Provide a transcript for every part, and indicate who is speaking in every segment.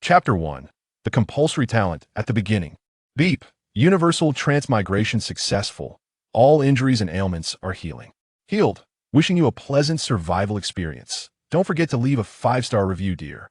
Speaker 1: Chapter 1. The compulsory talent at the beginning. Beep. Universal transmigration successful. All injuries and ailments are healing. Healed. Wishing you a pleasant survival experience. Don't forget to leave a 5-star review, dear.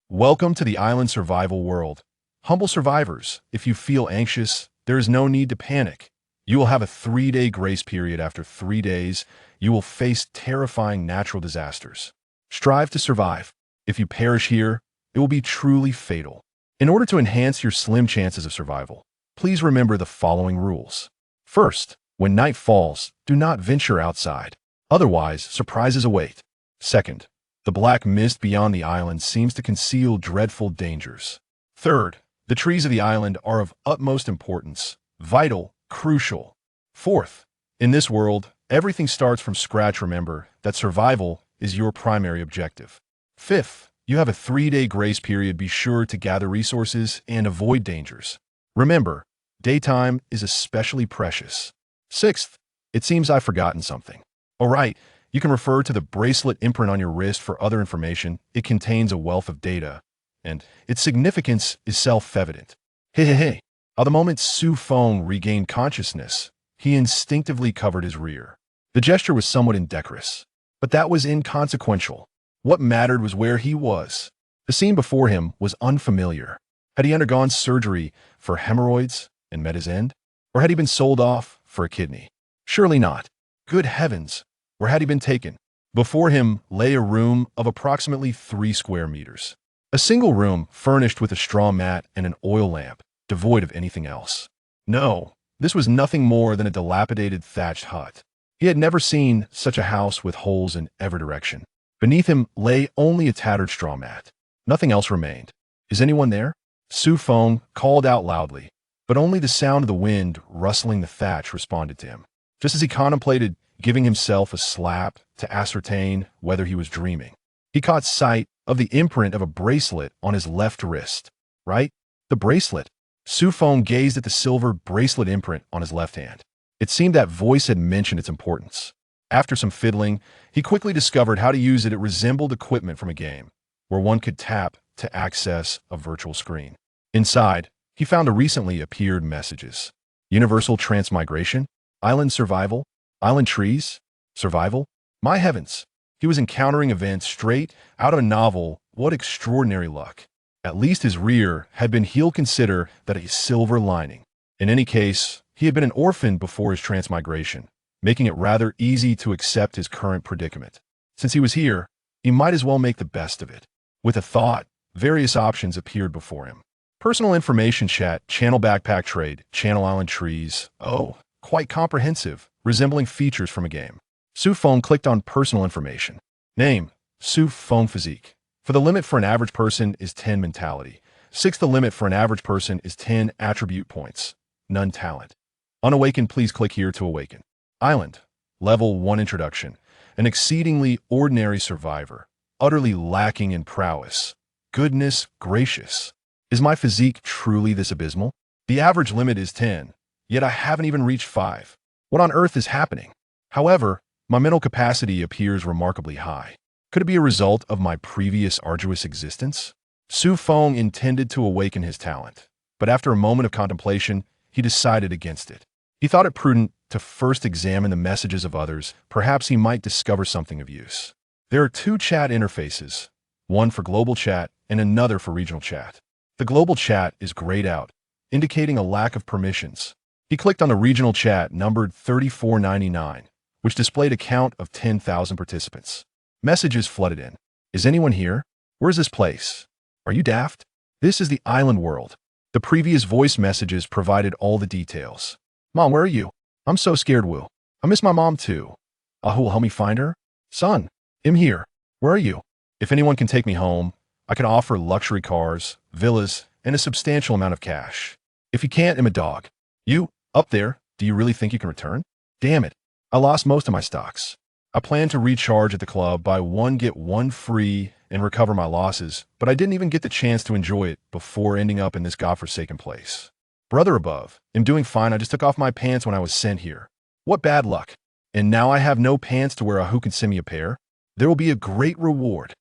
Speaker 1: Welcome to the island survival world. Humble survivors, if you feel anxious, there is no need to panic. You will have a 3-day grace period. After 3 days, you will face terrifying natural disasters. Strive to survive. If you perish here, it will be truly fatal. In order to enhance your slim chances of survival, please remember the following rules. First, when night falls, do not venture outside. Otherwise, surprises await. Second, the black mist beyond the island seems to conceal dreadful dangers. Third, the trees of the island are of utmost importance, vital, crucial. Fourth, in this world, everything starts from scratch. Remember that survival is your primary objective. Fifth, you have a 3-day grace period. Be sure to gather resources and avoid dangers. Remember, daytime is especially precious. Sixth, it seems I've forgotten something. All right, you can refer to the bracelet imprint on your wrist for other information. It contains a wealth of data, and its significance is self-evident. Hey. At the moment Xu Feng regained consciousness, he instinctively covered his rear. The gesture was somewhat indecorous, but that was inconsequential. What mattered was where he was. The scene before him was unfamiliar. Had he undergone surgery for hemorrhoids and met his end? Or had he been sold off for a kidney? Surely not. Good heavens, where had he been taken? Before him lay a room of approximately 3 square meters. A single room furnished with a straw mat and an oil lamp, devoid of anything else. No, this was nothing more than a dilapidated thatched hut. He had never seen such a house with holes in every direction. Beneath him lay only a tattered straw mat. Nothing else remained. Is anyone there? Xu Feng called out loudly, but only the sound of the wind rustling the thatch responded to him. Just as he contemplated giving himself a slap to ascertain whether he was dreaming, he caught sight of the imprint of a bracelet on his left wrist. Right? The bracelet. Xu Feng gazed at the silver bracelet imprint on his left hand. It seemed that voice had mentioned its importance. After some fiddling, he quickly discovered how to use it. It resembled equipment from a game, where one could tap to access a virtual screen. Inside, he found a recently appeared messages. Universal transmigration, island survival, island trees, survival. My heavens, he was encountering events straight out of a novel. What extraordinary luck. At least his rear had been healed. Consider that a silver lining. In any case, he had been an orphan before his transmigration, making it rather easy to accept his current predicament. Since he was here, he might as well make the best of it. With a thought, various options appeared before him. Personal information chat, channel backpack trade, channel island trees. Oh, quite comprehensive, resembling features from a game. Xu Feng clicked on personal information. Name, Xu Feng physique. For the limit for an average person is 10 mentality. 6. The limit for an average person is 10 attribute points. None talent. Unawakened, please click here to awaken. Island. Level 1 introduction. An exceedingly ordinary survivor, utterly lacking in prowess. Goodness gracious. Is my physique truly this abysmal? The average limit is 10, yet I haven't even reached 5. What on earth is happening? However, my mental capacity appears remarkably high. Could it be a result of my previous arduous existence? Xu Feng intended to awaken his talent, but after a moment of contemplation, he decided against it. He thought it prudent to first examine the messages of others. Perhaps he might discover something of use. There are 2 chat interfaces, one for global chat and another for regional chat. The global chat is grayed out, indicating a lack of permissions. He clicked on the regional chat numbered 3499, which displayed a count of 10,000 participants. Messages flooded in. Is anyone here? Where's this place? Are you daft? This is the island world. The previous voice messages provided all the details. Mom, where are you? I'm so scared, Will. I miss my mom too. Who will help me find her? Son, I'm here. Where are you? If anyone can take me home, I can offer luxury cars, villas, and a substantial amount of cash. If you can't, I'm a dog. You, up there, do you really think you can return? Damn it. I lost most of my stocks. I plan to recharge at the club, buy 1 get 1 free, and recover my losses, but I didn't even get the chance to enjoy it before ending up in this godforsaken place. Brother above, I'm doing fine. I just took off my pants when I was sent here. What bad luck. And now I have no pants to wear. Who can send me a pair? There will be a great reward.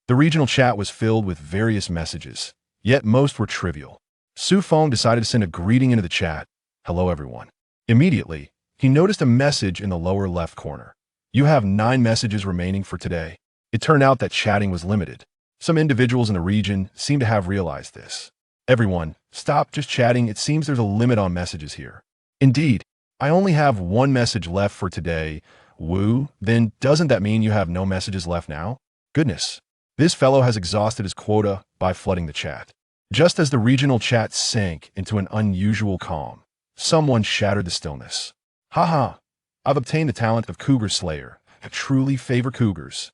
Speaker 1: The regional chat was filled with various messages, yet most were trivial. Xu Feng decided to send a greeting into the chat. Hello, everyone. Immediately, he noticed a message in the lower left corner. You have 9 messages remaining for today. It turned out that chatting was limited. Some individuals in the region seem to have realized this. Everyone, stop just chatting. It seems there's a limit on messages here. Indeed, I only have 1 message left for today. Wu, then doesn't that mean you have no messages left now? Goodness, this fellow has exhausted his quota by flooding the chat. Just as the regional chat sank into an unusual calm, someone shattered the stillness. Haha, I've obtained the talent of Cougar Slayer. I truly favor cougars.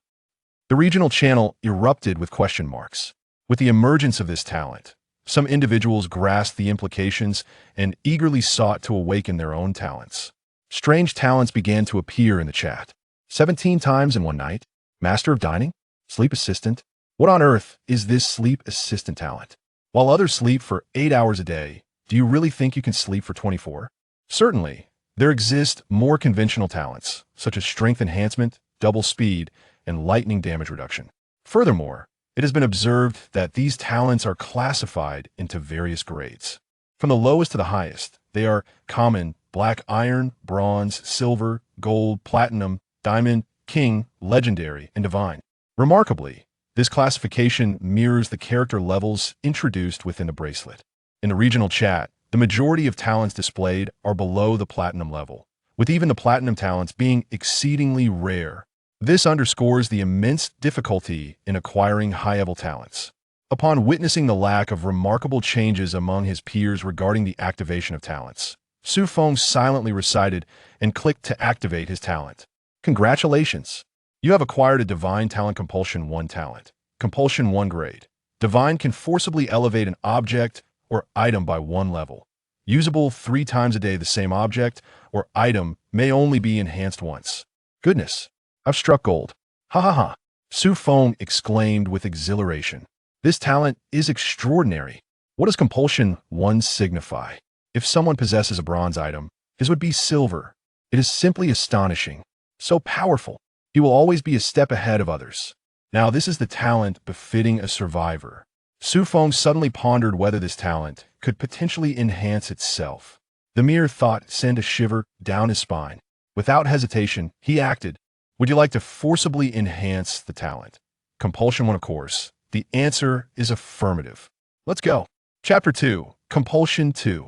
Speaker 1: The regional channel erupted with question marks. With the emergence of this talent, some individuals grasped the implications and eagerly sought to awaken their own talents. Strange talents began to appear in the chat. 17 times in one night. Master of Dining? Sleep Assistant? What on earth is this Sleep Assistant talent? While others sleep for 8 hours a day, do you really think you can sleep for 24? Certainly, there exist more conventional talents, such as Strength Enhancement, Double Speed, and Lightning Damage Reduction. Furthermore, it has been observed that these talents are classified into various grades. From the lowest to the highest, they are Common, Black Iron, Bronze, Silver, Gold, Platinum, Diamond, King, Legendary, and Divine. Remarkably, this classification mirrors the character levels introduced within the bracelet. In the regional chat, the majority of talents displayed are below the Platinum level, with even the Platinum talents being exceedingly rare. This underscores the immense difficulty in acquiring high-level talents. Upon witnessing the lack of remarkable changes among his peers regarding the activation of talents, Xu Feng silently recited and clicked to activate his talent. Congratulations! You have acquired a Divine Talent Compulsion 1 talent. Compulsion 1 grade. Divine can forcibly elevate an object or item by 1 level. Usable 3 times a day. The same object or item may only be enhanced once. Goodness, I've struck gold. Ha ha ha. Xu Feng exclaimed with exhilaration. This talent is extraordinary. What does Compulsion 1 signify? If someone possesses a bronze item, his would be silver. It is simply astonishing. So powerful. He will always be a step ahead of others. Now this is the talent befitting a survivor. Xu Feng suddenly pondered whether this talent could potentially enhance itself. The mere thought sent a shiver down his spine. Without hesitation, he acted. Would you like to forcibly enhance the talent? Compulsion 1, of course. The answer is affirmative. Let's go. Chapter 2, Compulsion 2.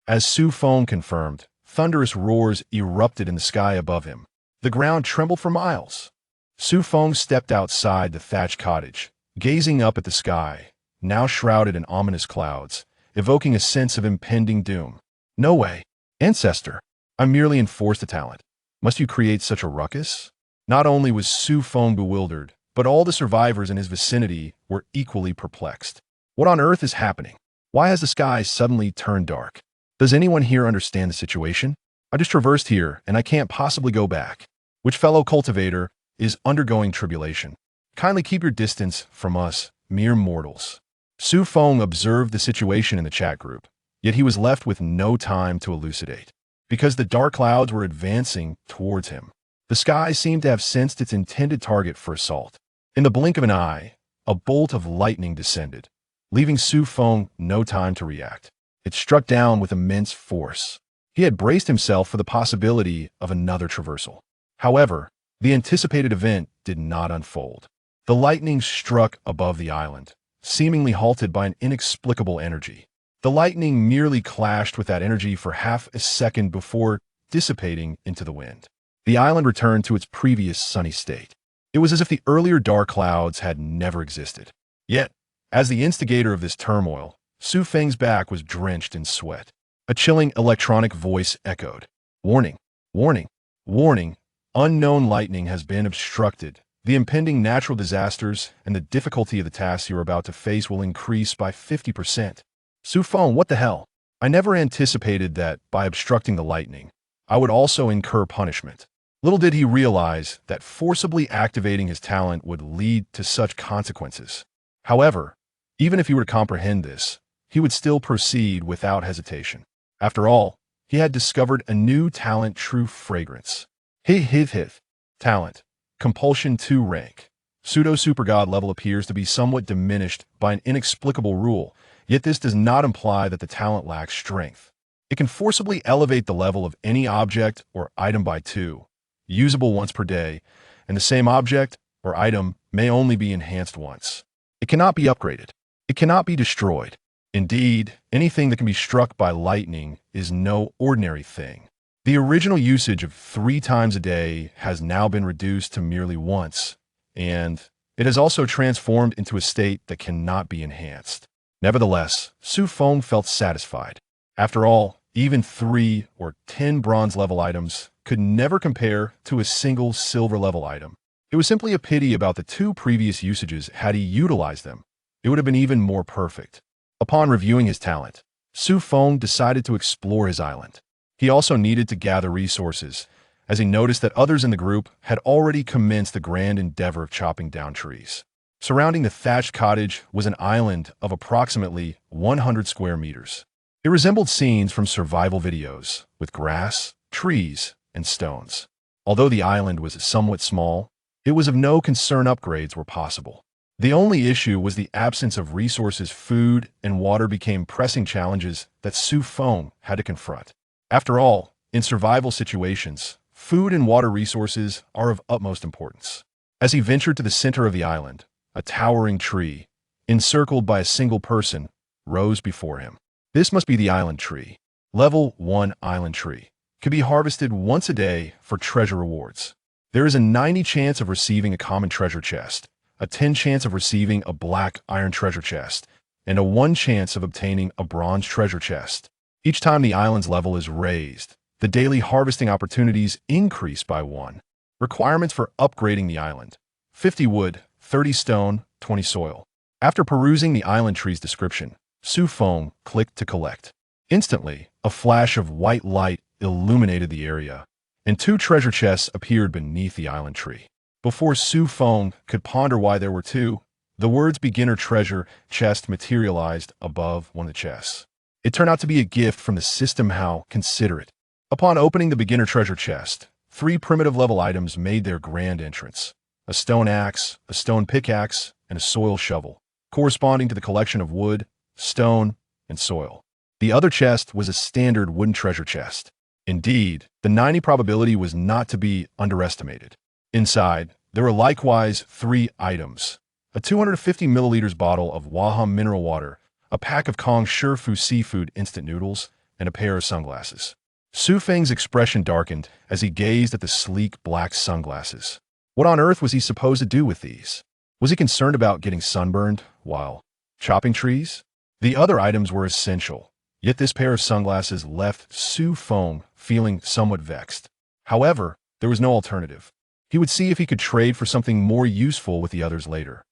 Speaker 1: As Xu Feng confirmed, thunderous roars erupted in the sky above him. The ground trembled for miles. Xu Feng stepped outside the thatched cottage, gazing up at the sky, now shrouded in ominous clouds, evoking a sense of impending doom. No way. Ancestor, I merely enforced a talent. Must you create such a ruckus? Not only was Xu Feng bewildered, but all the survivors in his vicinity were equally perplexed. What on earth is happening? Why has the sky suddenly turned dark? Does anyone here understand the situation? I just traversed here, and I can't possibly go back. Which fellow cultivator is undergoing tribulation? Kindly keep your distance from us, mere mortals. Xu Feng observed the situation in the chat group, yet he was left with no time to elucidate. Because the dark clouds were advancing towards him, the sky seemed to have sensed its intended target for assault. In the blink of an eye, a bolt of lightning descended, leaving Xu Feng no time to react. It struck down with immense force. He had braced himself for the possibility of another traversal. However, the anticipated event did not unfold. The lightning struck above the island, seemingly halted by an inexplicable energy. The lightning merely clashed with that energy for half a second before dissipating into the wind. The island returned to its previous sunny state. It was as if the earlier dark clouds had never existed. Yet, as the instigator of this turmoil, Xu Feng's back was drenched in sweat. A chilling electronic voice echoed. Warning, warning, warning. Unknown lightning has been obstructed. The impending natural disasters and the difficulty of the tasks you are about to face will increase by 50%. Xu Feng, what the hell? I never anticipated that by obstructing the lightning, I would also incur punishment. Little did he realize that forcibly activating his talent would lead to such consequences. However, even if he were to comprehend this, he would still proceed without hesitation. After all, he had discovered a new talent, True Fragrance. Hiv. Talent. Compulsion 2 rank. Pseudo-super god level appears to be somewhat diminished by an inexplicable rule, Yet this does not imply that the talent lacks strength. It can forcibly elevate the level of any object or item by 2, usable once per day, and the same object or item may only be enhanced once. It cannot be upgraded. It cannot be destroyed. Indeed, anything that can be struck by lightning is no ordinary thing. The original usage of 3 times a day has now been reduced to merely once, and it has also transformed into a state that cannot be enhanced. Nevertheless, Xu Feng felt satisfied. After all, even 3 or 10 bronze-level items could never compare to a single silver-level item. It was simply a pity about the 2 previous usages. Had he utilized them, it would have been even more perfect. Upon reviewing his talent, Xu Feng decided to explore his island. He also needed to gather resources, as he noticed that others in the group had already commenced the grand endeavor of chopping down trees. Surrounding the thatched cottage was an island of approximately 100 square meters. It resembled scenes from survival videos, with grass, trees, and stones. Although the island was somewhat small, it was of no concern upgrades were possible. The only issue was the absence of resources. Food and water became pressing challenges that Xu Feng had to confront. After all, in survival situations, food and water resources are of utmost importance. As he ventured to the center of the island, a towering tree, encircled by a single person, rose before him. This must be the island tree. Level 1 island tree. Could be harvested once a day for treasure rewards. There is a 90 chance of receiving a common treasure chest, a 10 chance of receiving a black iron treasure chest, and a 1 chance of obtaining a bronze treasure chest. Each time the island's level is raised, the daily harvesting opportunities increase by 1. Requirements for upgrading the island: 50 wood, 30 stone, 20 soil. After perusing the island tree's description, Xu Feng clicked to collect. Instantly, a flash of white light illuminated the area, and 2 treasure chests appeared beneath the island tree. Before Xu Feng could ponder why there were 2, the words beginner treasure chest materialized above one of the chests. It turned out to be a gift from the system. How considerate. Upon opening the beginner treasure chest, 3 primitive level items made their grand entrance: a stone axe, a stone pickaxe, and a soil shovel, corresponding to the collection of wood, stone, and soil. The other chest was a standard wooden treasure chest. Indeed, the 90 probability was not to be underestimated. Inside, there were likewise 3 items: a 250 milliliters bottle of Waham mineral water, a pack of Kong Shifu seafood instant noodles, and a pair of sunglasses. Xu Feng's expression darkened as he gazed at the sleek black sunglasses. What on earth was he supposed to do with these? Was he concerned about getting sunburned while chopping trees? The other items were essential, yet this pair of sunglasses left Xu Feng feeling somewhat vexed. However, there was no alternative. He would see if he could trade for something more useful with the others later.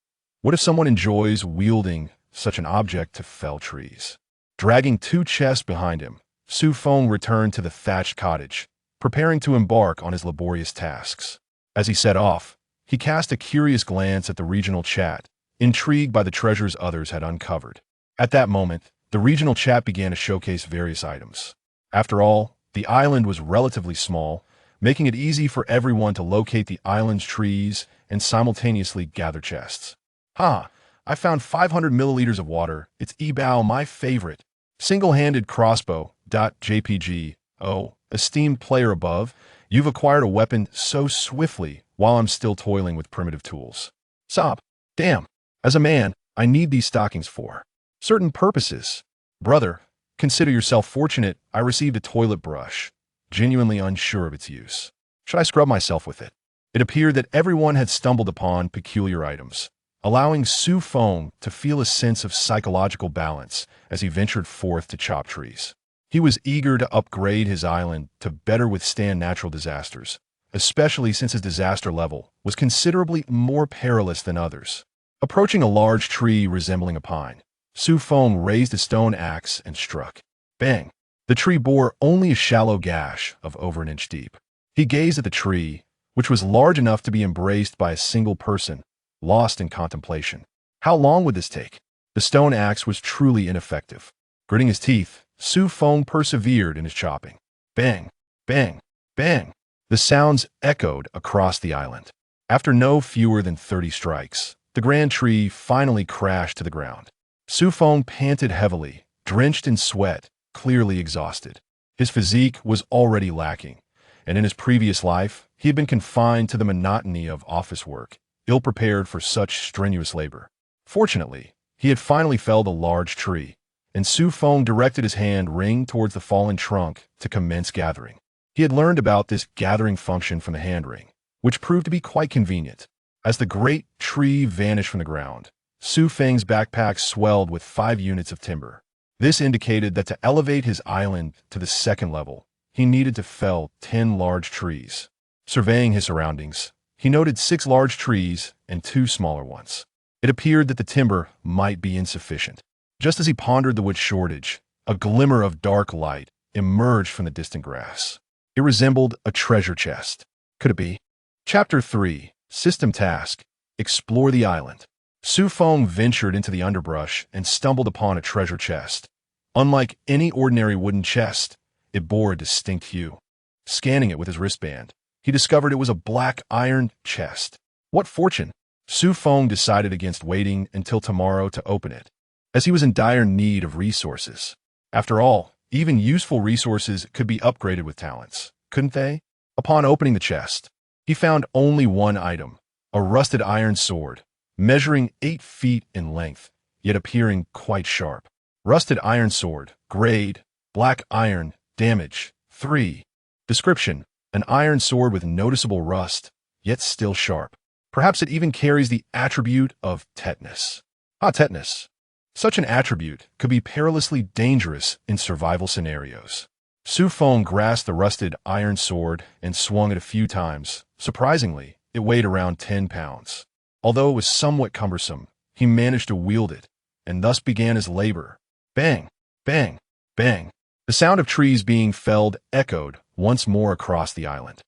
Speaker 1: What if someone enjoys wielding such an object to fell trees? Dragging 2 chests behind him, Xu Feng returned to the thatched cottage, preparing to embark on his laborious tasks. As he set off, he cast a curious glance at the regional chat, intrigued by the treasures others had uncovered. At that moment, the regional chat began to showcase various items. After all, the island was relatively small, making it easy for everyone to locate the island's trees and simultaneously gather chests. I found 500 milliliters of water. It's Ebao, my favorite. Single-handed crossbow. JPG. Oh, esteemed player above, you've acquired a weapon so swiftly while I'm still toiling with primitive tools. Sob. Damn. As a man, I need these stockings for certain purposes. Brother, consider yourself fortunate. I received a toilet brush, genuinely unsure of its use. Should I scrub myself with it? It appeared that everyone had stumbled upon peculiar items, allowing Xu Feng to feel a sense of psychological balance as he ventured forth to chop trees. He was eager to upgrade his island to better withstand natural disasters, especially since his disaster level was considerably more perilous than others. Approaching a large tree resembling a pine, Xu Feng raised a stone axe and struck. Bang! The tree bore only a shallow gash of over an inch deep. He gazed at the tree, which was large enough to be embraced by a single person, lost in contemplation. How long would this take? The stone axe was truly ineffective. Gritting his teeth, Xu Feng persevered in his chopping. Bang! Bang! Bang! The sounds echoed across the island. After no fewer than 30 strikes, the grand tree finally crashed to the ground. Xu Feng panted heavily, drenched in sweat, clearly exhausted. His physique was already lacking, and in his previous life, he had been confined to the monotony of office work, ill-prepared for such strenuous labor. Fortunately, he had finally felled a large tree, and Xu Feng directed his hand ring towards the fallen trunk to commence gathering. He had learned about this gathering function from the hand ring, which proved to be quite convenient. As the great tree vanished from the ground, Xu Feng's backpack swelled with 5 units of timber. This indicated that to elevate his island to the second level, he needed to fell 10 large trees. Surveying his surroundings, he noted 6 large trees and 2 smaller ones. It appeared that the timber might be insufficient. Just as he pondered the wood shortage, a glimmer of dark light emerged from the distant grass. It resembled a treasure chest. Could it be? Chapter 3, System Task, Explore the Island. Xu Feng ventured into the underbrush and stumbled upon a treasure chest. Unlike any ordinary wooden chest, it bore a distinct hue. Scanning it with his wristband, he discovered it was a black iron chest. What fortune! Xu Feng decided against waiting until tomorrow to open it, as he was in dire need of resources. After all, even useful resources could be upgraded with talents, couldn't they? Upon opening the chest, he found only one item, a rusted iron sword, measuring 8 feet in length, yet appearing quite sharp. Rusted iron sword, grade, black iron, damage, 3. Description, an iron sword with noticeable rust, yet still sharp. Perhaps it even carries the attribute of tetanus. Tetanus. Such an attribute could be perilously dangerous in survival scenarios. Xu Feng grasped the rusted iron sword and swung it a few times. Surprisingly, it weighed around 10 pounds. Although it was somewhat cumbersome, he managed to wield it, and thus began his labor. Bang, bang, bang. The sound of trees being felled echoed once more across the island.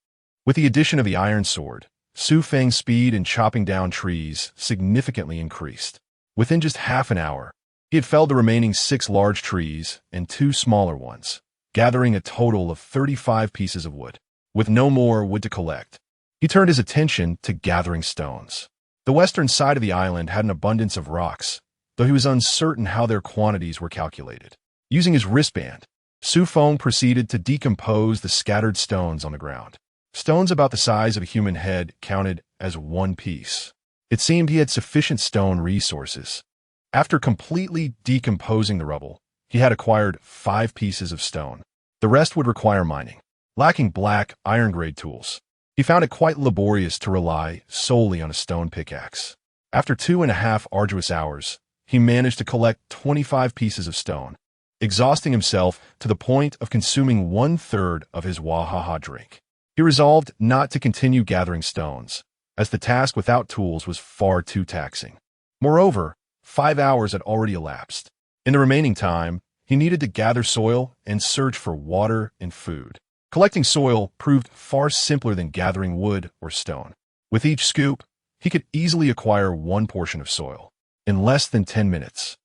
Speaker 1: With the addition of the iron sword, Xu Feng's speed in chopping down trees significantly increased. Within just half an hour, he had felled the remaining 6 large trees and 2 smaller ones, gathering a total of 35 pieces of wood. With no more wood to collect, he turned his attention to gathering stones. The western side of the island had an abundance of rocks, though he was uncertain how their quantities were calculated. Using his wristband, Xu Feng proceeded to decompose the scattered stones on the ground. Stones about the size of a human head counted as 1 piece. It seemed he had sufficient stone resources. After completely decomposing the rubble, he had acquired 5 pieces of stone. The rest would require mining. Lacking black, iron-grade tools, he found it quite laborious to rely solely on a stone pickaxe. After 2.5 arduous hours, he managed to collect 25 pieces of stone, exhausting himself to the point of consuming 1/3 of his wahaha drink. He resolved not to continue gathering stones, as the task without tools was far too taxing. Moreover, 5 hours had already elapsed. In the remaining time, he needed to gather soil and search for water and food. Collecting soil proved far simpler than gathering wood or stone. With each scoop, he could easily acquire 1 portion of soil. In less than 10 minutes,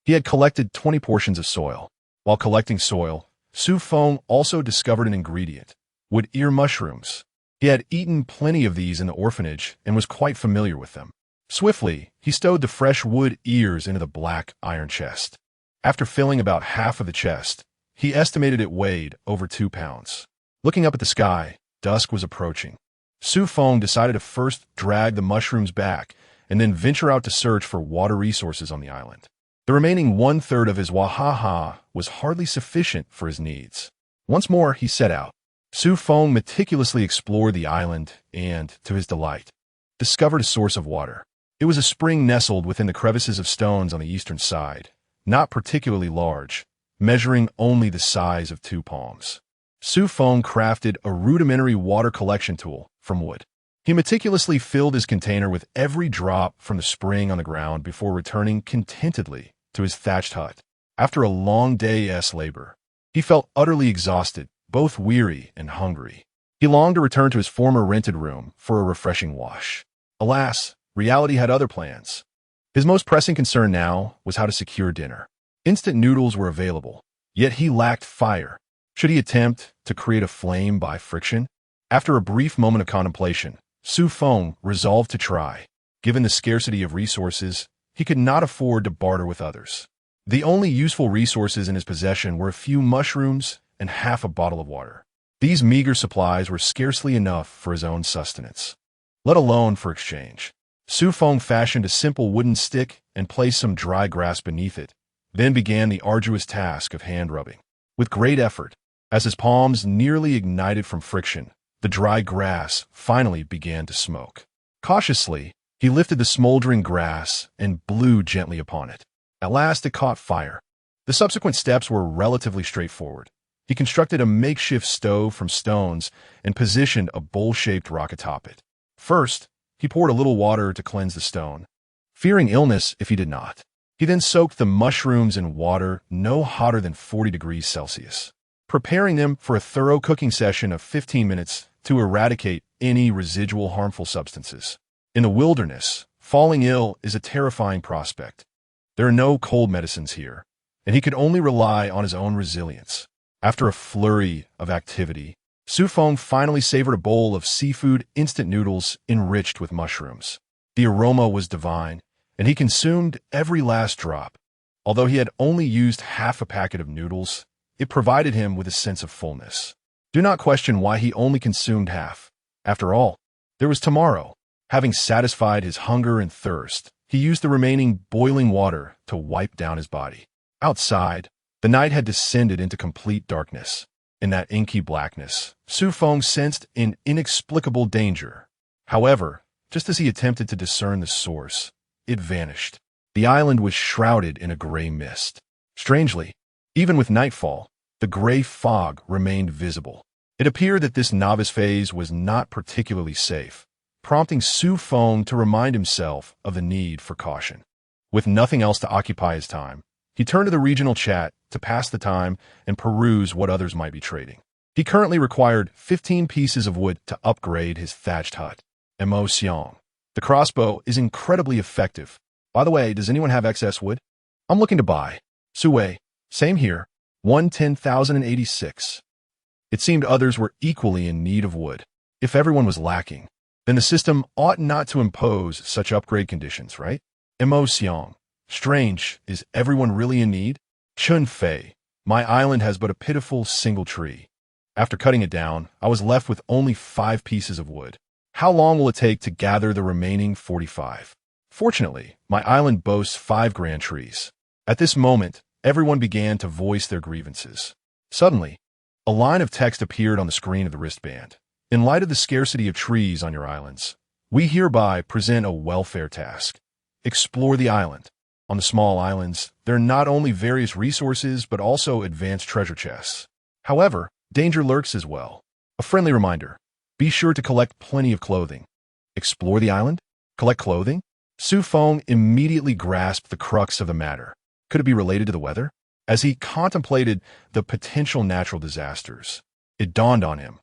Speaker 1: he had collected 20 portions of soil. While collecting soil, Xu Feng also discovered an ingredient, wood ear mushrooms. He had eaten plenty of these in the orphanage and was quite familiar with them. Swiftly, he stowed the fresh wood ears into the black iron chest. After filling about half of the chest, he estimated it weighed over 2 pounds. Looking up at the sky, dusk was approaching. Xu Feng decided to first drag the mushrooms back and then venture out to search for water resources on the island. The remaining 1/3 of his wahaha was hardly sufficient for his needs. Once more, he set out. Xu Feng meticulously explored the island and, to his delight, discovered a source of water. It was a spring nestled within the crevices of stones on the eastern side, not particularly large, measuring only the size of 2 palms. Xu Feng crafted a rudimentary water collection tool from wood. He meticulously filled his container with every drop from the spring on the ground before returning contentedly to his thatched hut. After a long day's labor, he felt utterly exhausted, both weary and hungry. He longed to return to his former rented room for a refreshing wash. Alas, reality had other plans. His most pressing concern now was how to secure dinner. Instant noodles were available, yet he lacked fire. Should he attempt to create a flame by friction? After a brief moment of contemplation, Xu Feng resolved to try. Given the scarcity of resources, he could not afford to barter with others. The only useful resources in his possession were a few mushrooms and half a bottle of water. These meager supplies were scarcely enough for his own sustenance, let alone for exchange. Xu Feng fashioned a simple wooden stick and placed some dry grass beneath it, then began the arduous task of hand-rubbing. With great effort, as his palms nearly ignited from friction, the dry grass finally began to smoke. Cautiously, he lifted the smoldering grass and blew gently upon it. At last it caught fire. The subsequent steps were relatively straightforward. He constructed a makeshift stove from stones and positioned a bowl-shaped rock atop it. First, he poured a little water to cleanse the stone, fearing illness if he did not. He then soaked the mushrooms in water no hotter than 40 degrees Celsius, preparing them for a thorough cooking session of 15 minutes to eradicate any residual harmful substances. In the wilderness, falling ill is a terrifying prospect. There are no cold medicines here, and he could only rely on his own resilience. After a flurry of activity, Xu Feng finally savored a bowl of seafood instant noodles enriched with mushrooms. The aroma was divine, and he consumed every last drop. Although he had only used half a packet of noodles, it provided him with a sense of fullness. Do not question why he only consumed half. After all, there was tomorrow. Having satisfied his hunger and thirst, he used the remaining boiling water to wipe down his body. Outside, the night had descended into complete darkness. In that inky blackness, Xu Feng sensed an inexplicable danger. However, just as he attempted to discern the source, it vanished. The island was shrouded in a gray mist. Strangely, even with nightfall, the gray fog remained visible. It appeared that this novice phase was not particularly safe, prompting Xu Feng to remind himself of the need for caution. With nothing else to occupy his time, he turned to the regional chat to pass the time and peruse what others might be trading. He currently required 15 pieces of wood to upgrade his thatched hut. Emotion. The crossbow is incredibly effective. By the way, does anyone have excess wood? I'm looking to buy. Sue. Same here. 110,086. It seemed others were equally in need of wood. If everyone was lacking, then the system ought not to impose such upgrade conditions, right? Emotion. Strange, is everyone really in need? Chun Fei. My island has but a pitiful single tree. After cutting it down, I was left with only 5 pieces of wood. How long will it take to gather the remaining 45? Fortunately, my island boasts 5 grand trees. At this moment, everyone began to voice their grievances. Suddenly, a line of text appeared on the screen of the wristband. In light of the scarcity of trees on your islands, we hereby present a welfare task. Explore the island. On the small islands, there are not only various resources but also advanced treasure chests. However, danger lurks as well. A friendly reminder, be sure to collect plenty of clothing. Explore the island? Collect clothing? Xu Feng immediately grasped the crux of the matter. Could it be related to the weather? As he contemplated the potential natural disasters, it dawned on him.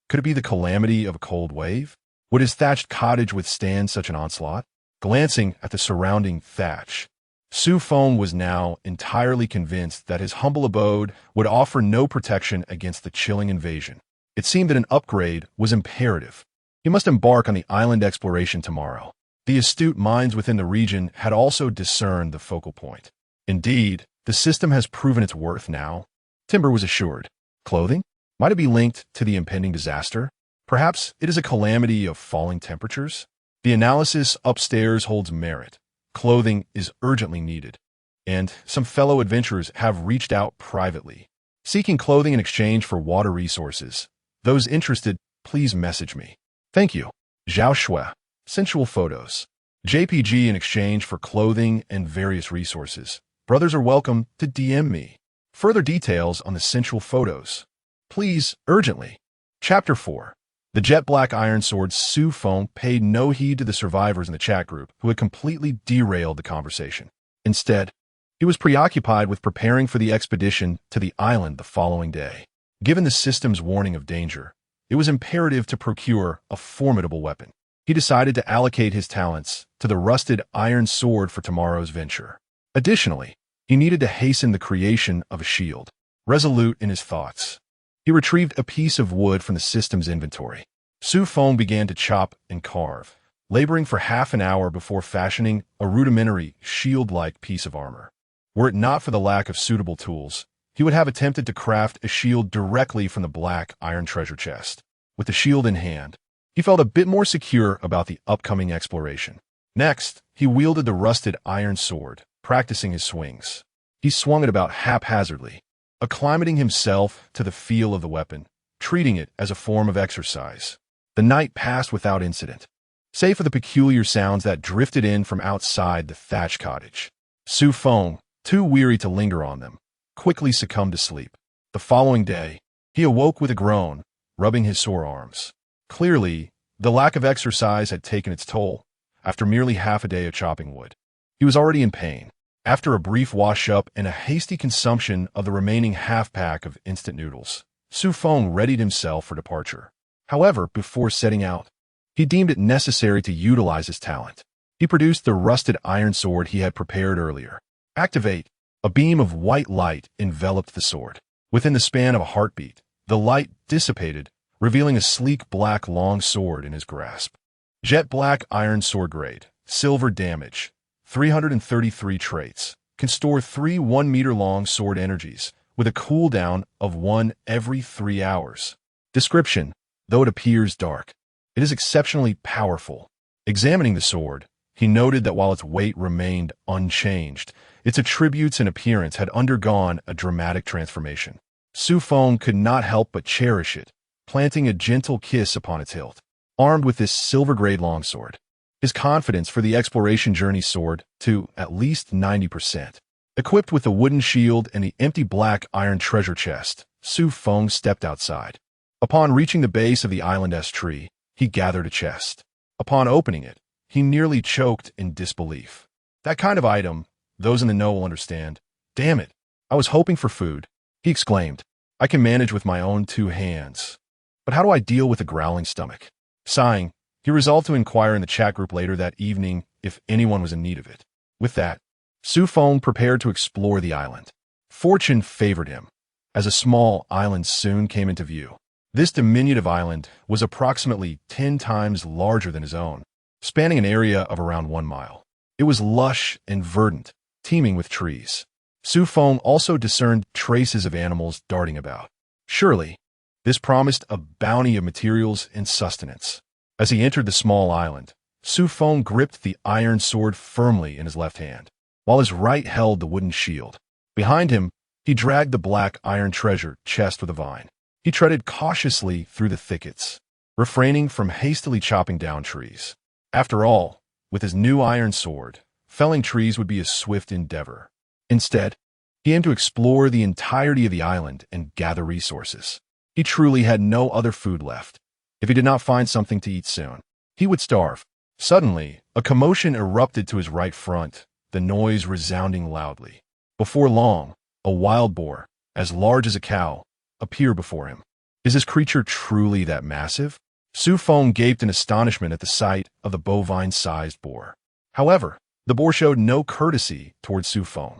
Speaker 1: Could it be the calamity of a cold wave? Would his thatched cottage withstand such an onslaught? Glancing at the surrounding thatch, Xu Feng was now entirely convinced that his humble abode would offer no protection against the chilling invasion. It seemed that an upgrade was imperative. He must embark on the island exploration tomorrow. The astute minds within the region had also discerned the focal point. Indeed, the system has proven its worth now. Timber was assured. Clothing? Might it be linked to the impending disaster? Perhaps it is a calamity of falling temperatures? The analysis upstairs holds merit. Clothing is urgently needed, and some fellow adventurers have reached out privately, seeking clothing in exchange for water resources. Those interested, please message me. Thank you. Zhao Shui. Sensual photos. JPG in exchange for clothing and various resources. Brothers are welcome to DM me. Further details on the sensual photos. Please, urgently. Chapter 4. The jet black iron sword Xu Feng paid no heed to the survivors in the chat group who had completely derailed the conversation. Instead, he was preoccupied with preparing for the expedition to the island the following day. Given the system's warning of danger, it was imperative to procure a formidable weapon. He decided to allocate his talents to the rusted iron sword for tomorrow's venture. Additionally, he needed to hasten the creation of a shield. Resolute in his thoughts, he retrieved a piece of wood from the system's inventory. Xu Feng began to chop and carve, laboring for half an hour before fashioning a rudimentary, shield-like piece of armor. Were it not for the lack of suitable tools, he would have attempted to craft a shield directly from the black iron treasure chest. With the shield in hand, he felt a bit more secure about the upcoming exploration. Next, he wielded the rusted iron sword, practicing his swings. He swung it about haphazardly, acclimating himself to the feel of the weapon, treating it as a form of exercise. The night passed without incident, save for the peculiar sounds that drifted in from outside the thatched cottage. Xu Feng, too weary to linger on them, quickly succumbed to sleep. The following day, he awoke with a groan, rubbing his sore arms. Clearly, the lack of exercise had taken its toll. After merely half a day of chopping wood, he was already in pain. After a brief wash-up and a hasty consumption of the remaining half-pack of instant noodles, Xu Feng readied himself for departure. However, before setting out, he deemed it necessary to utilize his talent. He produced the rusted iron sword he had prepared earlier. Activate! A beam of white light enveloped the sword. Within the span of a heartbeat, the light dissipated, revealing a sleek black long sword in his grasp. Jet black iron sword grade, silver damage, 333 traits, can store 3 1-meter-long sword energies, with a cooldown of 1 every 3 hours. Description: though it appears dark, it is exceptionally powerful. Examining the sword, he noted that while its weight remained unchanged, its attributes and appearance had undergone a dramatic transformation. Xu Feng could not help but cherish it, planting a gentle kiss upon its hilt. Armed with this silver-grade longsword, his confidence for the exploration journey soared to at least 90%. Equipped with a wooden shield and the empty black iron treasure chest, Xu Feng stepped outside. Upon reaching the base of the island-esque tree, he gathered a chest. Upon opening it, he nearly choked in disbelief. That kind of item, those in the know will understand. Damn it, I was hoping for food, he exclaimed. I can manage with my own 2 hands. But how do I deal with a growling stomach? Sighing, he resolved to inquire in the chat group later that evening if anyone was in need of it. With that, Xu Feng prepared to explore the island. Fortune favored him, as a small island soon came into view. This diminutive island was approximately 10 times larger than his own, spanning an area of around 1 mile. It was lush and verdant, teeming with trees. Xu Feng also discerned traces of animals darting about. Surely, this promised a bounty of materials and sustenance. As he entered the small island, Xu Feng gripped the iron sword firmly in his left hand, while his right held the wooden shield. Behind him, he dragged the black iron treasure chest with a vine. He treaded cautiously through the thickets, refraining from hastily chopping down trees. After all, with his new iron sword, felling trees would be a swift endeavor. Instead, he aimed to explore the entirety of the island and gather resources. He truly had no other food left. If he did not find something to eat soon, he would starve. Suddenly, a commotion erupted to his right front, the noise resounding loudly. Before long, a wild boar, as large as a cow, appeared before him. Is this creature truly that massive? Xu Feng gaped in astonishment at the sight of the bovine-sized boar. However, the boar showed no courtesy towards Xu Feng.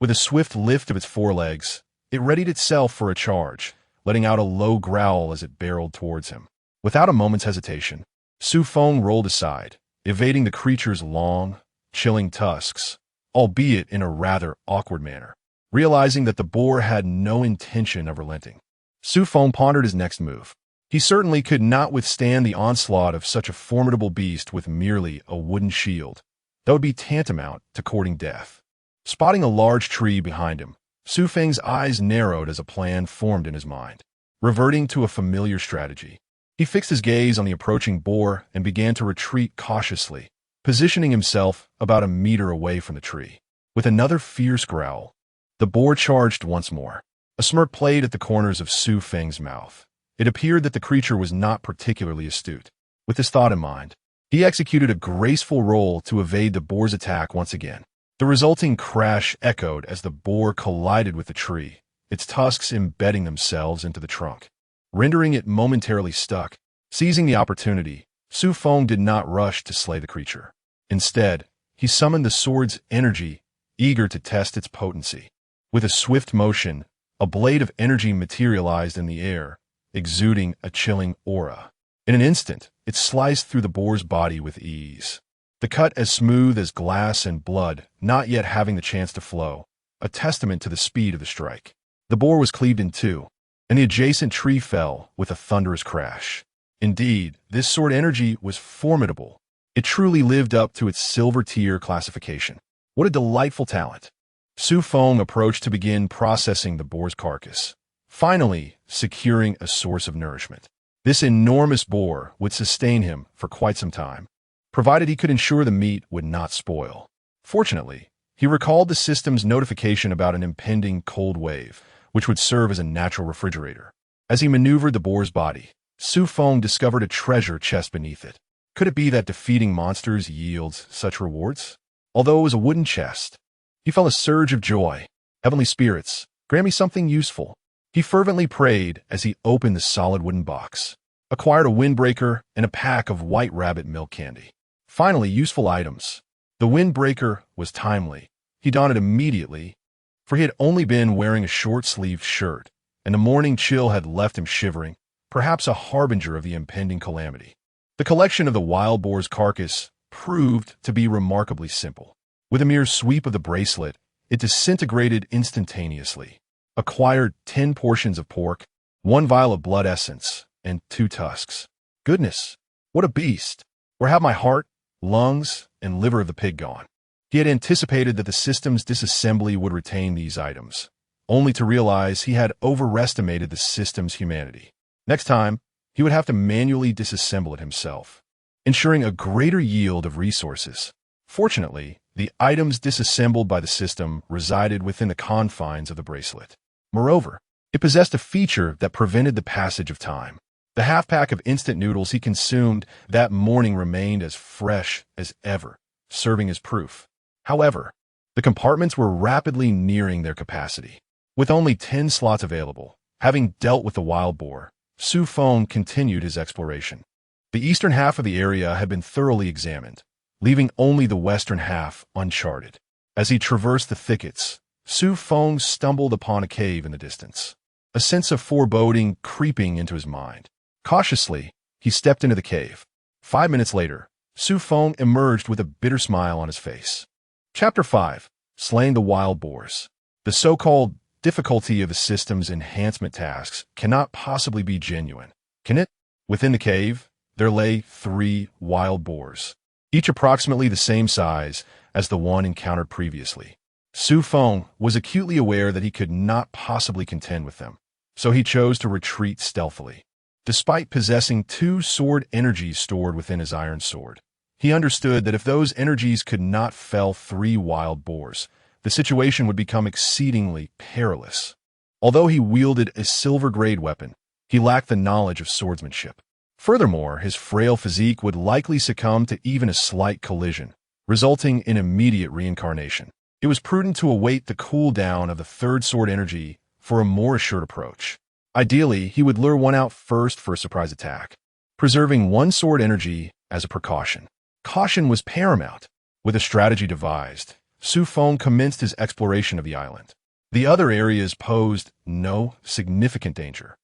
Speaker 1: With a swift lift of its forelegs, it readied itself for a charge, letting out a low growl as it barreled towards him. Without a moment's hesitation, Xu Feng rolled aside, evading the creature's long, chilling tusks, albeit in a rather awkward manner. Realizing that the boar had no intention of relenting, Xu Feng pondered his next move. He certainly could not withstand the onslaught of such a formidable beast with merely a wooden shield. That would be tantamount to courting death. Spotting a large tree behind him, Xu Feng's eyes narrowed as a plan formed in his mind. Reverting to a familiar strategy, he fixed his gaze on the approaching boar and began to retreat cautiously, positioning himself about a meter away from the tree. With another fierce growl, the boar charged once more. A smirk played at the corners of Xu Feng's mouth. It appeared that the creature was not particularly astute. With this thought in mind, he executed a graceful roll to evade the boar's attack once again. The resulting crash echoed as the boar collided with the tree, its tusks embedding themselves into the trunk, rendering it momentarily stuck. Seizing the opportunity, Xu Feng did not rush to slay the creature. Instead, he summoned the sword's energy, eager to test its potency. With a swift motion, a blade of energy materialized in the air, exuding a chilling aura. In an instant, it sliced through the boar's body with ease. The cut as smooth as glass and blood, not yet having the chance to flow, a testament to the speed of the strike. The boar was cleaved in two, and the adjacent tree fell with a thunderous crash. Indeed, this sword energy was formidable. It truly lived up to its silver tier classification. What a delightful talent. Xu Feng approached to begin processing the boar's carcass, finally securing a source of nourishment. This enormous boar would sustain him for quite some time, provided he could ensure the meat would not spoil. Fortunately, he recalled the system's notification about an impending cold wave, which would serve as a natural refrigerator. As he maneuvered the boar's body, Xu Feng discovered a treasure chest beneath it. Could it be that defeating monsters yields such rewards? Although it was a wooden chest, he felt a surge of joy. Heavenly spirits, grant me something useful. He fervently prayed as he opened the solid wooden box, acquired a windbreaker and a pack of white rabbit milk candy. Finally, useful items. The windbreaker was timely. He donned it immediately, for he had only been wearing a short-sleeved shirt, and the morning chill had left him shivering, perhaps a harbinger of the impending calamity. The collection of the wild boar's carcass proved to be remarkably simple. With a mere sweep of the bracelet, it disintegrated instantaneously. Acquired 10 portions of pork, 1 vial of blood essence, and 2 tusks. Goodness, what a beast! Where have my heart, lungs, and liver of the pig gone? He had anticipated that the system's disassembly would retain these items, only to realize he had overestimated the system's humanity. Next time, he would have to manually disassemble it himself, ensuring a greater yield of resources. Fortunately, the items disassembled by the system resided within the confines of the bracelet. Moreover, it possessed a feature that prevented the passage of time. The half-pack of instant noodles he consumed that morning remained as fresh as ever, serving as proof. However, the compartments were rapidly nearing their capacity. With only 10 slots available, having dealt with the wild boar, Xu Feng continued his exploration. The eastern half of the area had been thoroughly examined, leaving only the western half uncharted. As he traversed the thickets, Xu Feng stumbled upon a cave in the distance, a sense of foreboding creeping into his mind. Cautiously, he stepped into the cave. 5 minutes later, Xu Feng emerged with a bitter smile on his face. Chapter 5. Slaying the Wild Boars. The so-called difficulty of the system's enhancement tasks cannot possibly be genuine, can it? Within the cave, there lay 3 wild boars, each approximately the same size as the one encountered previously. Xu Feng was acutely aware that he could not possibly contend with them, so he chose to retreat stealthily. Despite possessing 2 sword energies stored within his iron sword, he understood that if those energies could not fell 3 wild boars, the situation would become exceedingly perilous. Although he wielded a silver-grade weapon, he lacked the knowledge of swordsmanship. Furthermore, his frail physique would likely succumb to even a slight collision, resulting in immediate reincarnation. It was prudent to await the cooldown of the 3rd sword energy for a more assured approach. Ideally, he would lure one out first for a surprise attack, preserving 1 sword energy as a precaution. Caution was paramount. With a strategy devised, Xu Feng commenced his exploration of the island. The other areas posed no significant danger,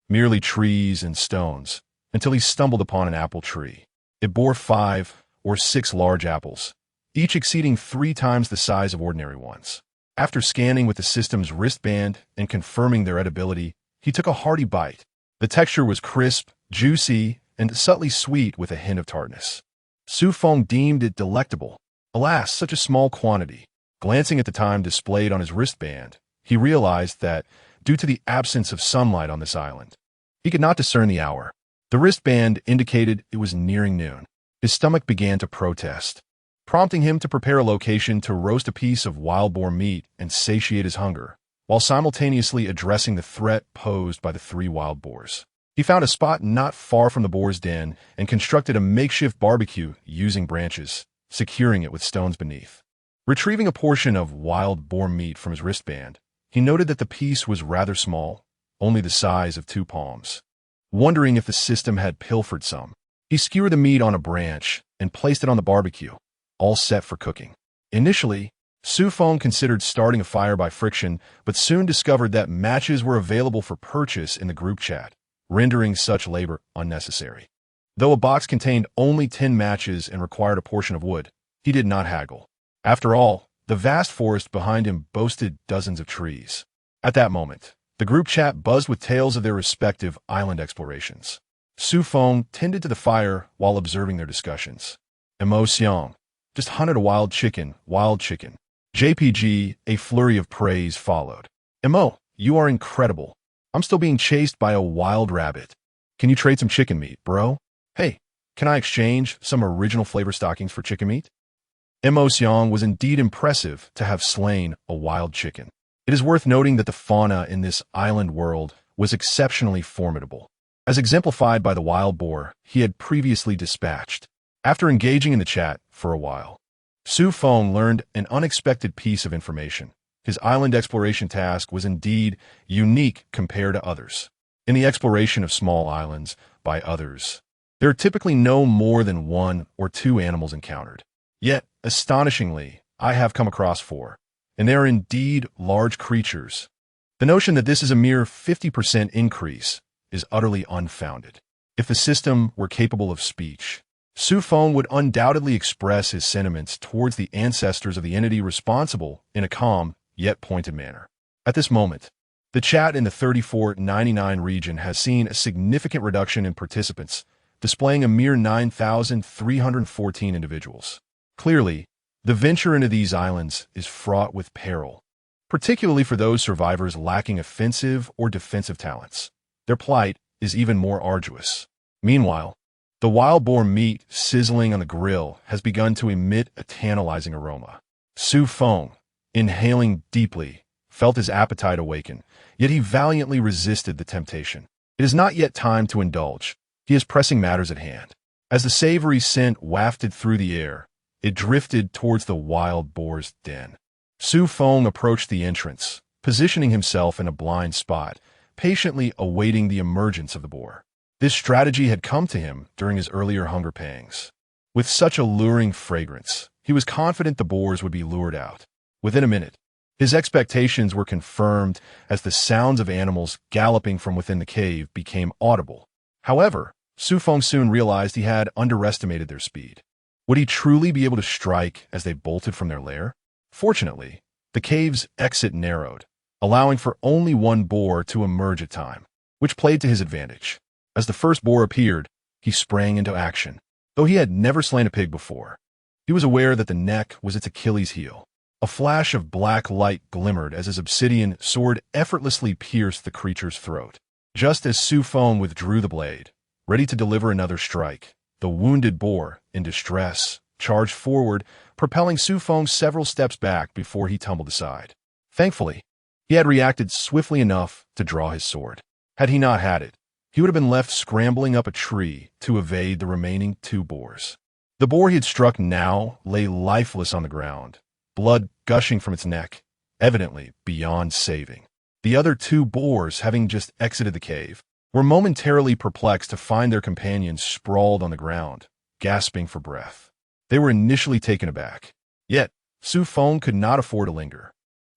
Speaker 1: merely trees and stones, until he stumbled upon an apple tree. It bore 5 or 6 large apples, each exceeding 3 times the size of ordinary ones. After scanning with the system's wristband and confirming their edibility, he took a hearty bite. The texture was crisp, juicy, and subtly sweet with a hint of tartness. Xu Feng deemed it delectable. Alas, such a small quantity. Glancing at the time displayed on his wristband, he realized that, due to the absence of sunlight on this island, he could not discern the hour. The wristband indicated it was nearing noon. His stomach began to protest, prompting him to prepare a location to roast a piece of wild boar meat and satiate his hunger, while simultaneously addressing the threat posed by the 3 wild boars. He found a spot not far from the boar's den and constructed a makeshift barbecue using branches, securing it with stones beneath. Retrieving a portion of wild boar meat from his wristband, he noted that the piece was rather small, only the size of 2 palms. Wondering if the system had pilfered some, he skewered the meat on a branch and placed it on the barbecue, all set for cooking. Initially, Xu Feng considered starting a fire by friction, but soon discovered that matches were available for purchase in the group chat, rendering such labor unnecessary. Though a box contained only 10 matches and required a portion of wood, he did not haggle. After all, the vast forest behind him boasted dozens of trees. At that moment, the group chat buzzed with tales of their respective island explorations. Xu Feng tended to the fire while observing their discussions. Xiang just hunted a wild chicken. JPG, a flurry of praise followed. You are incredible. I'm still being chased by a wild rabbit. Can you trade some chicken meat, bro? Hey, can I exchange some original flavor stockings for chicken meat? Xiang was indeed impressive to have slain a wild chicken. It is worth noting that the fauna in this island world was exceptionally formidable, as exemplified by the wild boar he had previously dispatched. After engaging in the chat for a while, Xu Feng learned an unexpected piece of information. His island exploration task was indeed unique compared to others. In the exploration of small islands by others, there are typically no more than 1 or 2 animals encountered. Yet, astonishingly, I have come across 4, and they are indeed large creatures. The notion that this is a mere 50% increase is utterly unfounded. If the system were capable of speech, Xu Feng would undoubtedly express his sentiments towards the ancestors of the entity responsible in a calm, yet pointed manner. At this moment, the chat in the 3499 region has seen a significant reduction in participants, displaying a mere 9,314 individuals. Clearly, the venture into these islands is fraught with peril, particularly for those survivors lacking offensive or defensive talents. Their plight is even more arduous. Meanwhile, the wild boar meat sizzling on the grill has begun to emit a tantalizing aroma. Xu Feng, inhaling deeply, felt his appetite awaken, yet he valiantly resisted the temptation. It is not yet time to indulge. He is pressing matters at hand. As the savory scent wafted through the air, it drifted towards the wild boar's den. Xu Feng approached the entrance, positioning himself in a blind spot, patiently awaiting the emergence of the boar. This strategy had come to him during his earlier hunger pangs. With such alluring fragrance, he was confident the boars would be lured out. Within a minute, his expectations were confirmed as the sounds of animals galloping from within the cave became audible. However, Xu Feng soon realized he had underestimated their speed. Would he truly be able to strike as they bolted from their lair? Fortunately, the cave's exit narrowed, allowing for only 1 boar to emerge at a time, which played to his advantage. As the first boar appeared, he sprang into action. Though he had never slain a pig before, he was aware that the neck was its Achilles heel. A flash of black light glimmered as his obsidian sword effortlessly pierced the creature's throat. Just as Xu Feng withdrew the blade, ready to deliver another strike, the wounded boar, in distress, charged forward, propelling Xu Feng several steps back before he tumbled aside. Thankfully, he had reacted swiftly enough to draw his sword. Had he not had it, he would have been left scrambling up a tree to evade the remaining 2 boars. The boar he had struck now lay lifeless on the ground, blood gushing from its neck, evidently beyond saving. The other 2 boars, having just exited the cave, were momentarily perplexed to find their companions sprawled on the ground, gasping for breath. They were initially taken aback. Yet, Xu Feng could not afford to linger.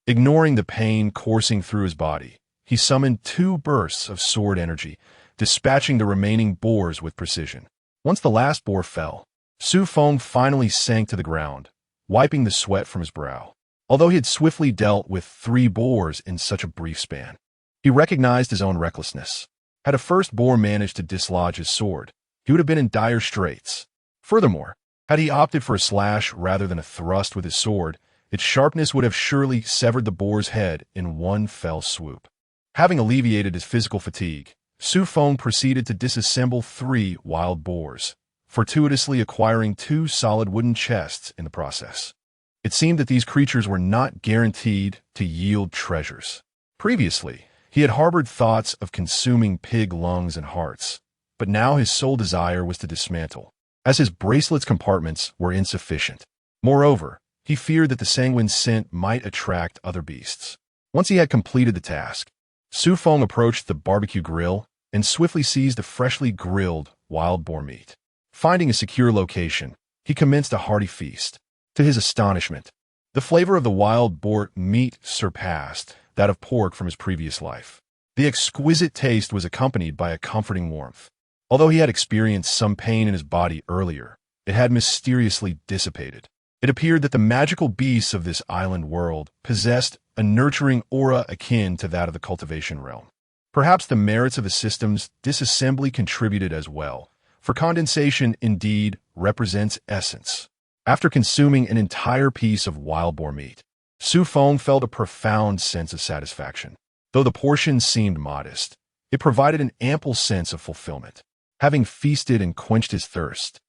Speaker 1: Ignoring the pain coursing through his body, he summoned 2 bursts of sword energy, dispatching the remaining boars with precision. Once the last boar fell, Xu Feng finally sank to the ground, wiping the sweat from his brow. Although he had swiftly dealt with 3 boars in such a brief span, he recognized his own recklessness. Had a first boar managed to dislodge his sword, he would have been in dire straits. Furthermore, had he opted for a slash rather than a thrust with his sword, its sharpness would have surely severed the boar's head in one fell swoop. Having alleviated his physical fatigue, Xu Feng proceeded to disassemble 3 wild boars, fortuitously acquiring 2 solid wooden chests in the process. It seemed that these creatures were not guaranteed to yield treasures. Previously, he had harbored thoughts of consuming pig lungs and hearts, but now his sole desire was to dismantle, as his bracelet's compartments were insufficient. Moreover, he feared that the sanguine scent might attract other beasts. Once he had completed the task, Xu Feng approached the barbecue grill and swiftly seized a freshly grilled wild boar meat. Finding a secure location, he commenced a hearty feast. To his astonishment, the flavor of the wild boar meat surpassed that of pork from his previous life. The exquisite taste was accompanied by a comforting warmth. Although he had experienced some pain in his body earlier, it had mysteriously dissipated. It appeared that the magical beasts of this island world possessed a nurturing aura akin to that of the cultivation realm. Perhaps the merits of the system's disassembly contributed as well, for condensation indeed represents essence. After consuming an entire piece of wild boar meat, Xu Feng felt a profound sense of satisfaction. Though the portion seemed modest, it provided an ample sense of fulfillment. Having feasted and quenched his thirst,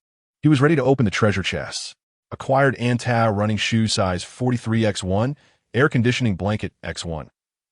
Speaker 1: he was ready to open the treasure chests. Acquired running shoe size 43x1, air conditioning blanket x1.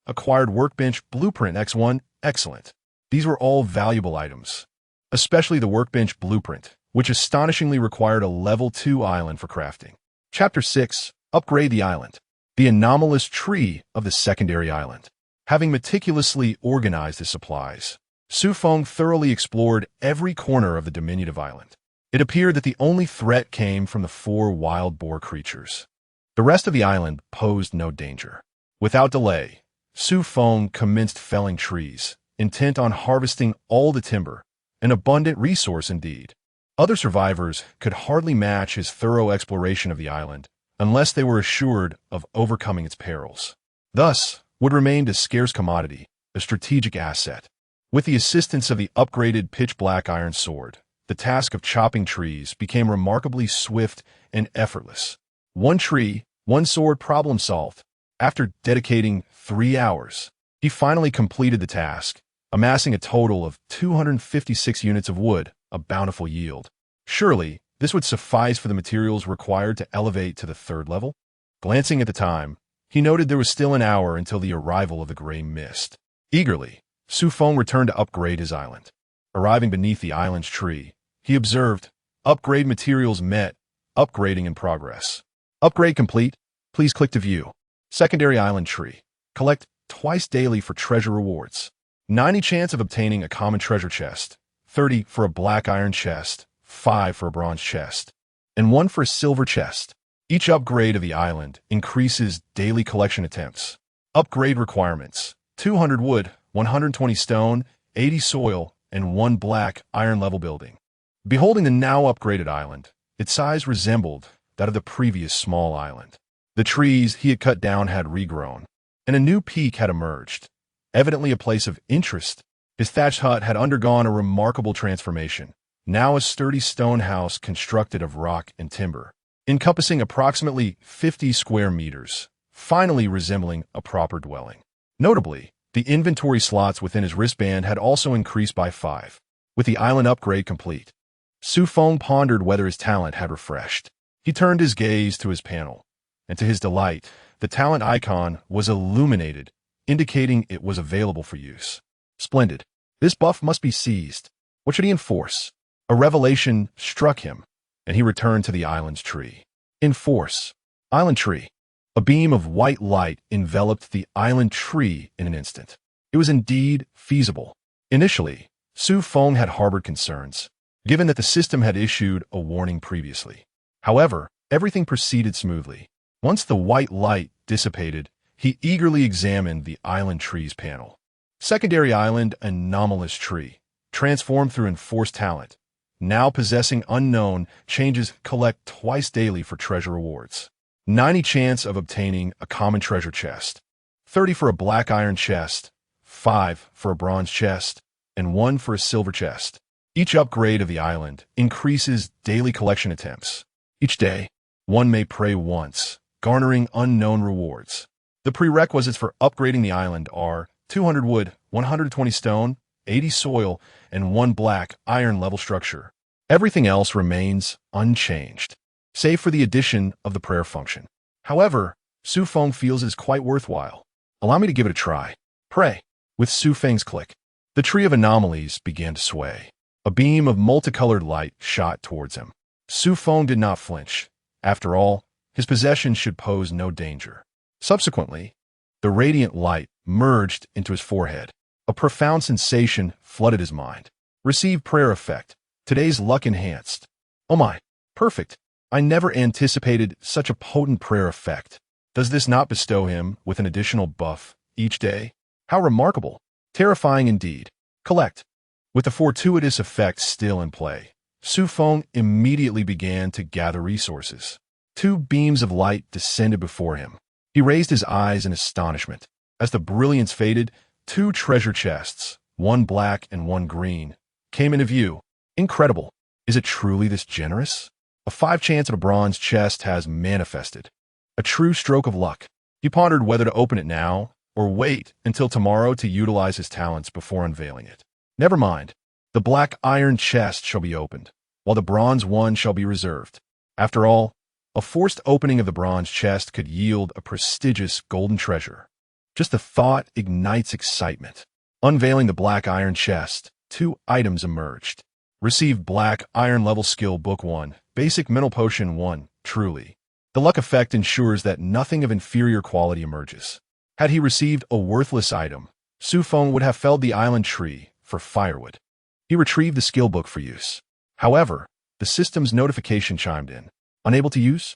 Speaker 1: Acquired workbench blueprint x1, excellent. These were all valuable items, especially the workbench blueprint, which astonishingly required a level 2 island for crafting. Chapter 6. Upgrade the island. The anomalous tree of the secondary island. Having meticulously organized his supplies, Xu Feng thoroughly explored every corner of the diminutive island. It appeared that the only threat came from the 4 wild boar creatures. The rest of the island posed no danger. Without delay, Xu Feng commenced felling trees, intent on harvesting all the timber, an abundant resource indeed. Other survivors could hardly match his thorough exploration of the island unless they were assured of overcoming its perils. Thus, would remain a scarce commodity, a strategic asset. With the assistance of the upgraded pitch-black iron sword, the task of chopping trees became remarkably swift and effortless. 1 tree, 1 sword, problem solved. After dedicating 3 hours, he finally completed the task, amassing a total of 256 units of wood, a bountiful yield. Surely, this would suffice for the materials required to elevate to the 3rd level? Glancing at the time, he noted there was still an hour until the arrival of the gray mist. Eagerly, Xu Feng returned to upgrade his island. Arriving beneath the island's tree, he observed, upgrade materials met, upgrading in progress. Upgrade complete, please click to view. Secondary island tree. Collect twice daily for treasure rewards. 90 chance of obtaining a common treasure chest, 30 for a black iron chest, 5 for a bronze chest, and 1 for a silver chest. Each upgrade of the island increases daily collection attempts. Upgrade requirements: 200 wood, 120 stone, 80 soil, and 1 black iron level building. Beholding the now upgraded island, its size resembled that of the previous small island. The trees he had cut down had regrown, and a new peak had emerged, evidently a place of interest. His thatched hut had undergone a remarkable transformation, now a sturdy stone house constructed of rock and timber, encompassing approximately 50 square meters, finally resembling a proper dwelling. Notably, the inventory slots within his wristband had also increased by 5. With the island upgrade complete, Xu Feng pondered whether his talent had refreshed. He turned his gaze to his panel, and to his delight, the talent icon was illuminated, indicating it was available for use. Splendid. This buff must be seized. What should he enforce? A revelation struck him, and he returned to the island's tree. Enforce. Island tree. A beam of white light enveloped the island tree in an instant. It was indeed feasible. Initially, Xu Feng had harbored concerns, given that the system had issued a warning previously. However, everything proceeded smoothly. Once the white light dissipated, he eagerly examined the island tree's panel. Secondary island anomalous tree, transformed through enforced talent, now possessing unknown changes, collect twice daily for treasure rewards. 90 chance of obtaining a common treasure chest, 30 for a black iron chest, 5 for a bronze chest, and 1 for a silver chest. Each upgrade of the island increases daily collection attempts. Each day, one may pray once, garnering unknown rewards. The prerequisites for upgrading the island are 200 wood, 120 stone, 80 soil, and 1 black iron level structure. Everything else remains unchanged, save for the addition of the prayer function. However, Xu Feng feels it is quite worthwhile. Allow me to give it a try. Pray. With Xu Feng's click, the tree of anomalies began to sway. A beam of multicolored light shot towards him. Xu Feng did not flinch. After all, his possessions should pose no danger. Subsequently, the radiant light merged into his forehead. A profound sensation flooded his mind. Receive prayer effect. Today's luck enhanced. Oh my, perfect. I never anticipated such a potent prayer effect. Does this not bestow him with an additional buff each day? How remarkable. Terrifying indeed. Collect. With the fortuitous effect still in play, Xu Feng immediately began to gather resources. Two beams of light descended before him. He raised his eyes in astonishment. As the brilliance faded, two treasure chests, one black and one green, came into view. Incredible. Is it truly this generous? A 5 chance at a bronze chest has manifested. A true stroke of luck. He pondered whether to open it now or wait until tomorrow to utilize his talents before unveiling it. Never mind. The black iron chest shall be opened, while the bronze one shall be reserved. After all, a forced opening of the bronze chest could yield a prestigious golden treasure. Just the thought ignites excitement. Unveiling the black iron chest, 2 items emerged. Received black iron level skill book 1, basic mental potion 1, truly. The luck effect ensures that nothing of inferior quality emerges. Had he received a worthless item, Xu Feng would have felled the island tree for firewood. He retrieved the skill book for use. However, the system's notification chimed in. Unable to use?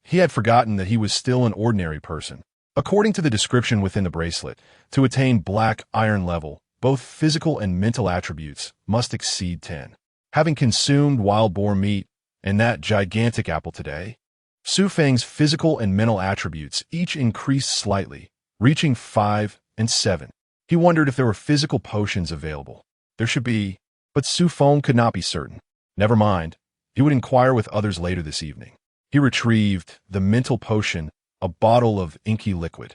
Speaker 1: He had forgotten that he was still an ordinary person. According to the description within the bracelet, to attain black iron level, both physical and mental attributes must exceed 10. Having consumed wild boar meat and that gigantic apple today, Xu Feng's physical and mental attributes each increased slightly, reaching 5 and 7. He wondered if there were physical potions available. There should be, but Xu Feng could not be certain. Never mind. He would inquire with others later this evening. He retrieved the mental potion, a bottle of inky liquid.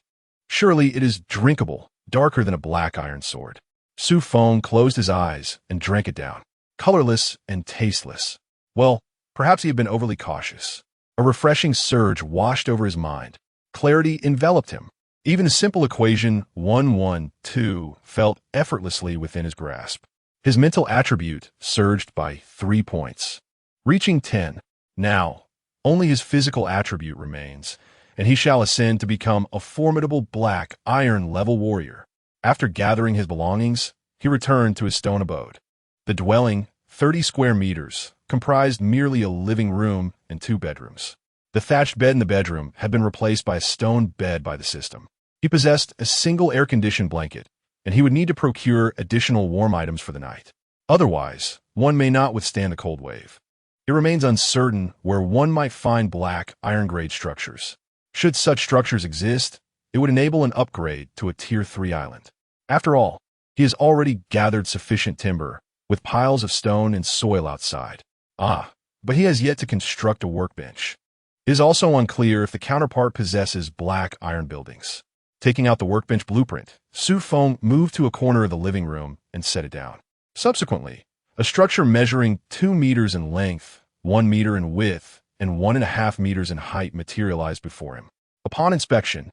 Speaker 1: Surely it is drinkable, darker than a black iron sword. Xu Feng closed his eyes and drank it down. Colorless and tasteless. Well, perhaps he had been overly cautious. A refreshing surge washed over his mind. Clarity enveloped him. Even a simple equation 112 felt effortlessly within his grasp. His mental attribute surged by 3 points, reaching 10. Now, only his physical attribute remains, and he shall ascend to become a formidable black iron level warrior. After gathering his belongings, he returned to his stone abode. The dwelling, 30 square meters, comprised merely a living room and 2 bedrooms. The thatched bed in the bedroom had been replaced by a stone bed by the system. He possessed a single air-conditioned blanket, and he would need to procure additional warm items for the night. Otherwise, one may not withstand the cold wave. It remains uncertain where one might find black iron-grade structures. Should such structures exist, it would enable an upgrade to a Tier 3 island. After all, he has already gathered sufficient timber, with piles of stone and soil outside. But he has yet to construct a workbench. It is also unclear if the counterpart possesses black iron buildings. Taking out the workbench blueprint, Xu Feng moved to a corner of the living room and set it down. Subsequently, a structure measuring 2 meters in length, 1 meter in width, and 1.5 meters in height materialized before him. Upon inspection,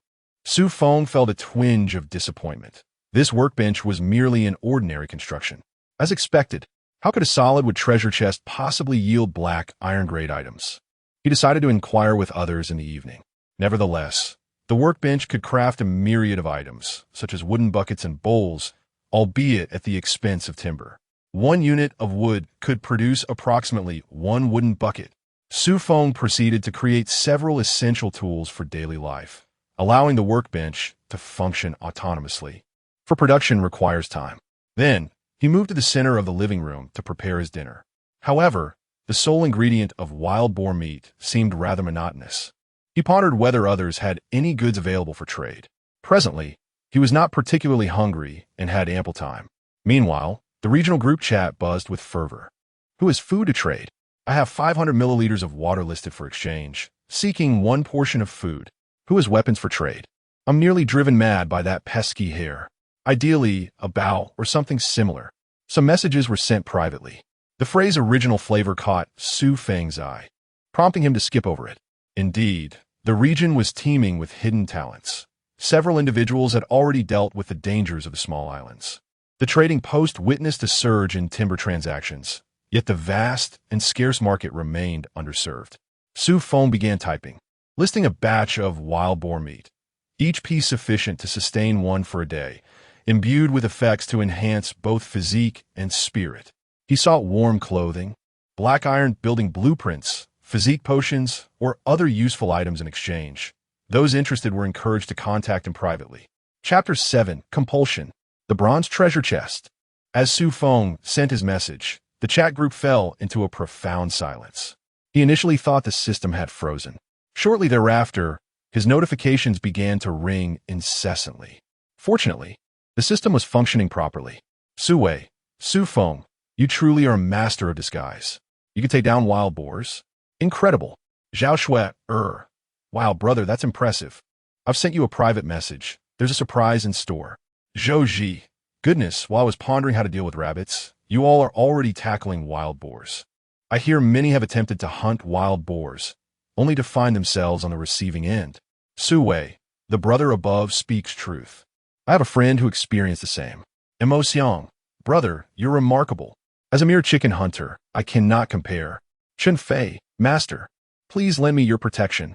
Speaker 1: Xu Feng felt a twinge of disappointment. This workbench was merely an ordinary construction. As expected, how could a solid wood treasure chest possibly yield black iron-grade items? He decided to inquire with others in the evening. Nevertheless, the workbench could craft a myriad of items, such as wooden buckets and bowls, albeit at the expense of timber. 1 unit of wood could produce approximately 1 wooden bucket. Xu Feng proceeded to create several essential tools for daily life, allowing the workbench to function autonomously. For production requires time. Then, he moved to the center of the living room to prepare his dinner. However, the sole ingredient of wild boar meat seemed rather monotonous. He pondered whether others had any goods available for trade. Presently, he was not particularly hungry and had ample time. Meanwhile, the regional group chat buzzed with fervor. Who has food to trade? I have 500 milliliters of water listed for exchange, seeking 1 portion of food. Who has weapons for trade? I'm nearly driven mad by that pesky hare. Ideally, a bow or something similar. Some messages were sent privately. The phrase original flavor caught Xu Feng's eye, prompting him to skip over it. Indeed, the region was teeming with hidden talents. Several individuals had already dealt with the dangers of the small islands. The trading post witnessed a surge in timber transactions, yet the vast and scarce market remained underserved. Xu Feng began typing, listing a batch of wild boar meat, each piece sufficient to sustain one for a day, imbued with effects to enhance both physique and spirit. He sought warm clothing, black iron building blueprints, physique potions, or other useful items in exchange. Those interested were encouraged to contact him privately. Chapter 7, Compulsion. The Bronze Treasure Chest. As Xu Feng sent his message, the chat group fell into a profound silence. He initially thought the system had frozen. Shortly thereafter, his notifications began to ring incessantly. Fortunately, the system was functioning properly. Xu Feng, you truly are a master of disguise. You can take down wild boars. Incredible. Zhao Shui, wow, brother, that's impressive. I've sent you a private message. There's a surprise in store. Zhou Ji, goodness, while I was pondering how to deal with rabbits, you all are already tackling wild boars. I hear many have attempted to hunt wild boars, only to find themselves on the receiving end. Wei, the brother above, speaks truth. I have a friend who experienced the same. Mo Xiang, brother, you're remarkable. As a mere chicken hunter, I cannot compare. Chen Fei, master, please lend me your protection.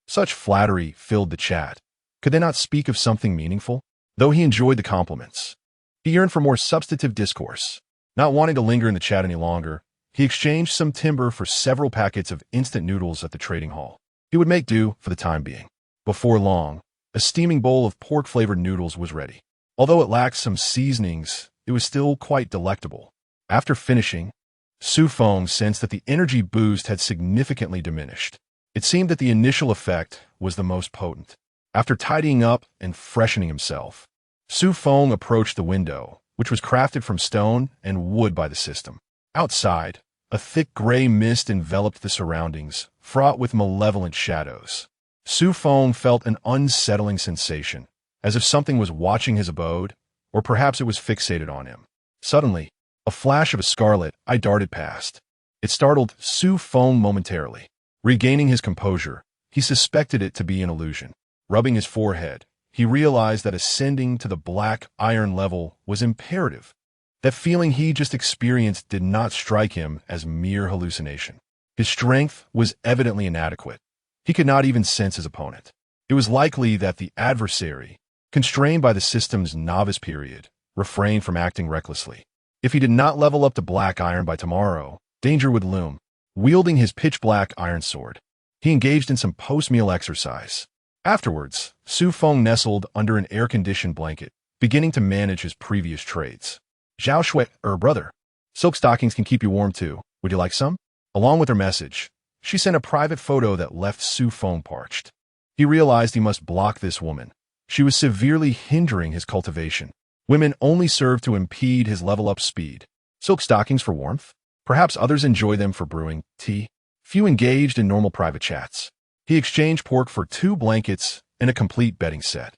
Speaker 1: Such flattery filled the chat. Could they not speak of something meaningful? Though he enjoyed the compliments, he yearned for more substantive discourse. Not wanting to linger in the chat any longer, he exchanged some timber for several packets of instant noodles at the trading hall. He would make do for the time being. Before long, a steaming bowl of pork-flavored noodles was ready. Although it lacked some seasonings, it was still quite delectable. After finishing, Xu Feng sensed that the energy boost had significantly diminished. It seemed that the initial effect was the most potent. After tidying up and freshening himself, Xu Feng approached the window, which was crafted from stone and wood by the system. Outside, a thick gray mist enveloped the surroundings, fraught with malevolent shadows. Xu Feng felt an unsettling sensation, as if something was watching his abode, or perhaps it was fixated on him. Suddenly, a flash of a scarlet eye darted past. It startled Xu Feng momentarily. Regaining his composure, he suspected it to be an illusion. Rubbing his forehead, he realized that ascending to the black iron level was imperative. That feeling he just experienced did not strike him as mere hallucination. His strength was evidently inadequate. He could not even sense his opponent. It was likely that the adversary, constrained by the system's novice period, refrained from acting recklessly. If he did not level up to black iron by tomorrow, danger would loom. Wielding his pitch-black iron sword, he engaged in some post-meal exercise. Afterwards, Xu Feng nestled under an air-conditioned blanket, beginning to manage his previous trades. Zhao Shui, brother, silk stockings can keep you warm too. Would you like some? Along with her message, she sent a private photo that left Xu Feng parched. He realized he must block this woman. She was severely hindering his cultivation. Women only serve to impede his level-up speed. Silk stockings for warmth? Perhaps others enjoy them for brewing tea. Few engaged in normal private chats. He exchanged pork for 2 blankets and a complete bedding set,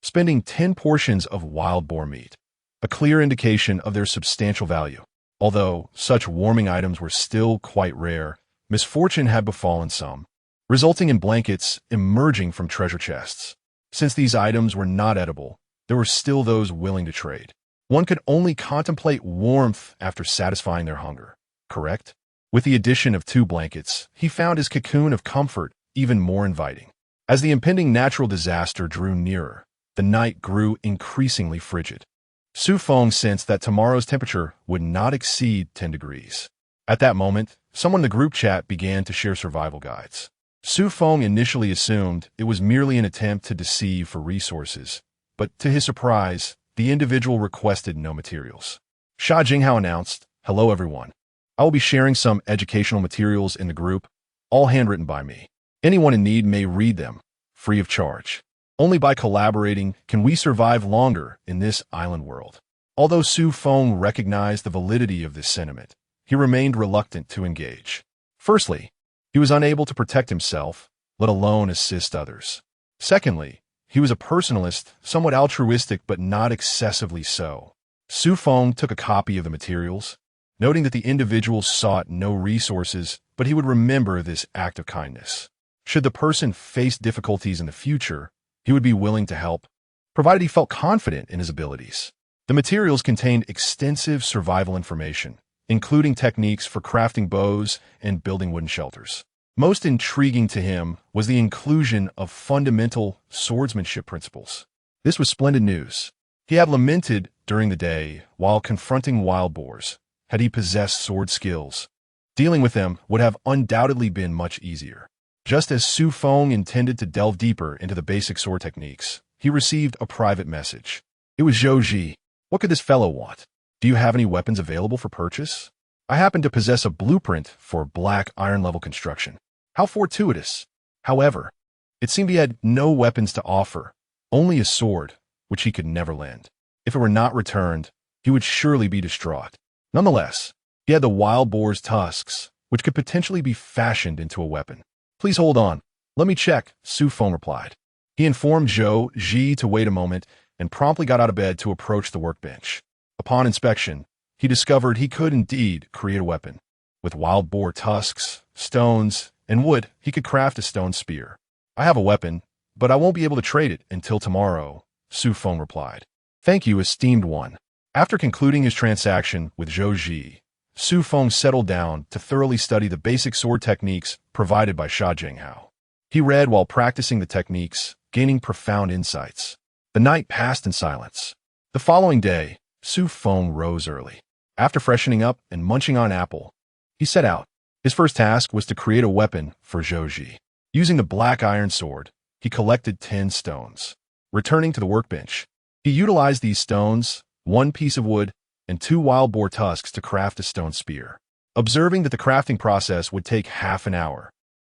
Speaker 1: spending 10 portions of wild boar meat, a clear indication of their substantial value. Although such warming items were still quite rare, misfortune had befallen some, resulting in blankets emerging from treasure chests. Since these items were not edible, there were still those willing to trade. One could only contemplate warmth after satisfying their hunger, correct? With the addition of 2 blankets, he found his cocoon of comfort even more inviting. As the impending natural disaster drew nearer, the night grew increasingly frigid. Xu Feng sensed that tomorrow's temperature would not exceed 10 degrees. At that moment, someone in the group chat began to share survival guides. Xu Feng initially assumed it was merely an attempt to deceive for resources, but to his surprise, the individual requested no materials. Sha Jinghao announced, "Hello everyone. I will be sharing some educational materials in the group, all handwritten by me. Anyone in need may read them, free of charge. Only by collaborating can we survive longer in this island world." Although Xu Feng recognized the validity of this sentiment, he remained reluctant to engage. Firstly, he was unable to protect himself, let alone assist others. Secondly, he was a personalist, somewhat altruistic but not excessively so. Xu Feng took a copy of the materials, noting that the individual sought no resources, but he would remember this act of kindness. Should the person face difficulties in the future, he would be willing to help, provided he felt confident in his abilities. The materials contained extensive survival information, including techniques for crafting bows and building wooden shelters. Most intriguing to him was the inclusion of fundamental swordsmanship principles. This was splendid news. He had lamented during the day, while confronting wild boars, had he possessed sword skills. Dealing with them would have undoubtedly been much easier. Just as Xu Feng intended to delve deeper into the basic sword techniques, he received a private message. It was Zhou Ji. What could this fellow want? Do you have any weapons available for purchase? I happen to possess a blueprint for black iron-level construction. How fortuitous. However, it seemed he had no weapons to offer, only a sword, which he could never lend. If it were not returned, he would surely be distraught. Nonetheless, he had the wild boar's tusks, which could potentially be fashioned into a weapon. Please hold on. Let me check, Xu Feng replied. He informed Zhou Ji to wait a moment and promptly got out of bed to approach the workbench. Upon inspection, he discovered he could indeed create a weapon. With wild boar tusks, stones, and wood, he could craft a stone spear. I have a weapon, but I won't be able to trade it until tomorrow, Xu Feng replied. Thank you, esteemed one. After concluding his transaction with Zhou Ji, Xu Feng settled down to thoroughly study the basic sword techniques provided by Sha Zhenghao. He read while practicing the techniques, gaining profound insights. The night passed in silence. The following day, Xu Feng rose early. After freshening up and munching on an apple, he set out. His first task was to create a weapon for Zhou Ji. Using the black iron sword, he collected 10 stones. Returning to the workbench, he utilized these stones, 1 piece of wood, and 2 wild boar tusks to craft a stone spear. Observing that the crafting process would take half an hour,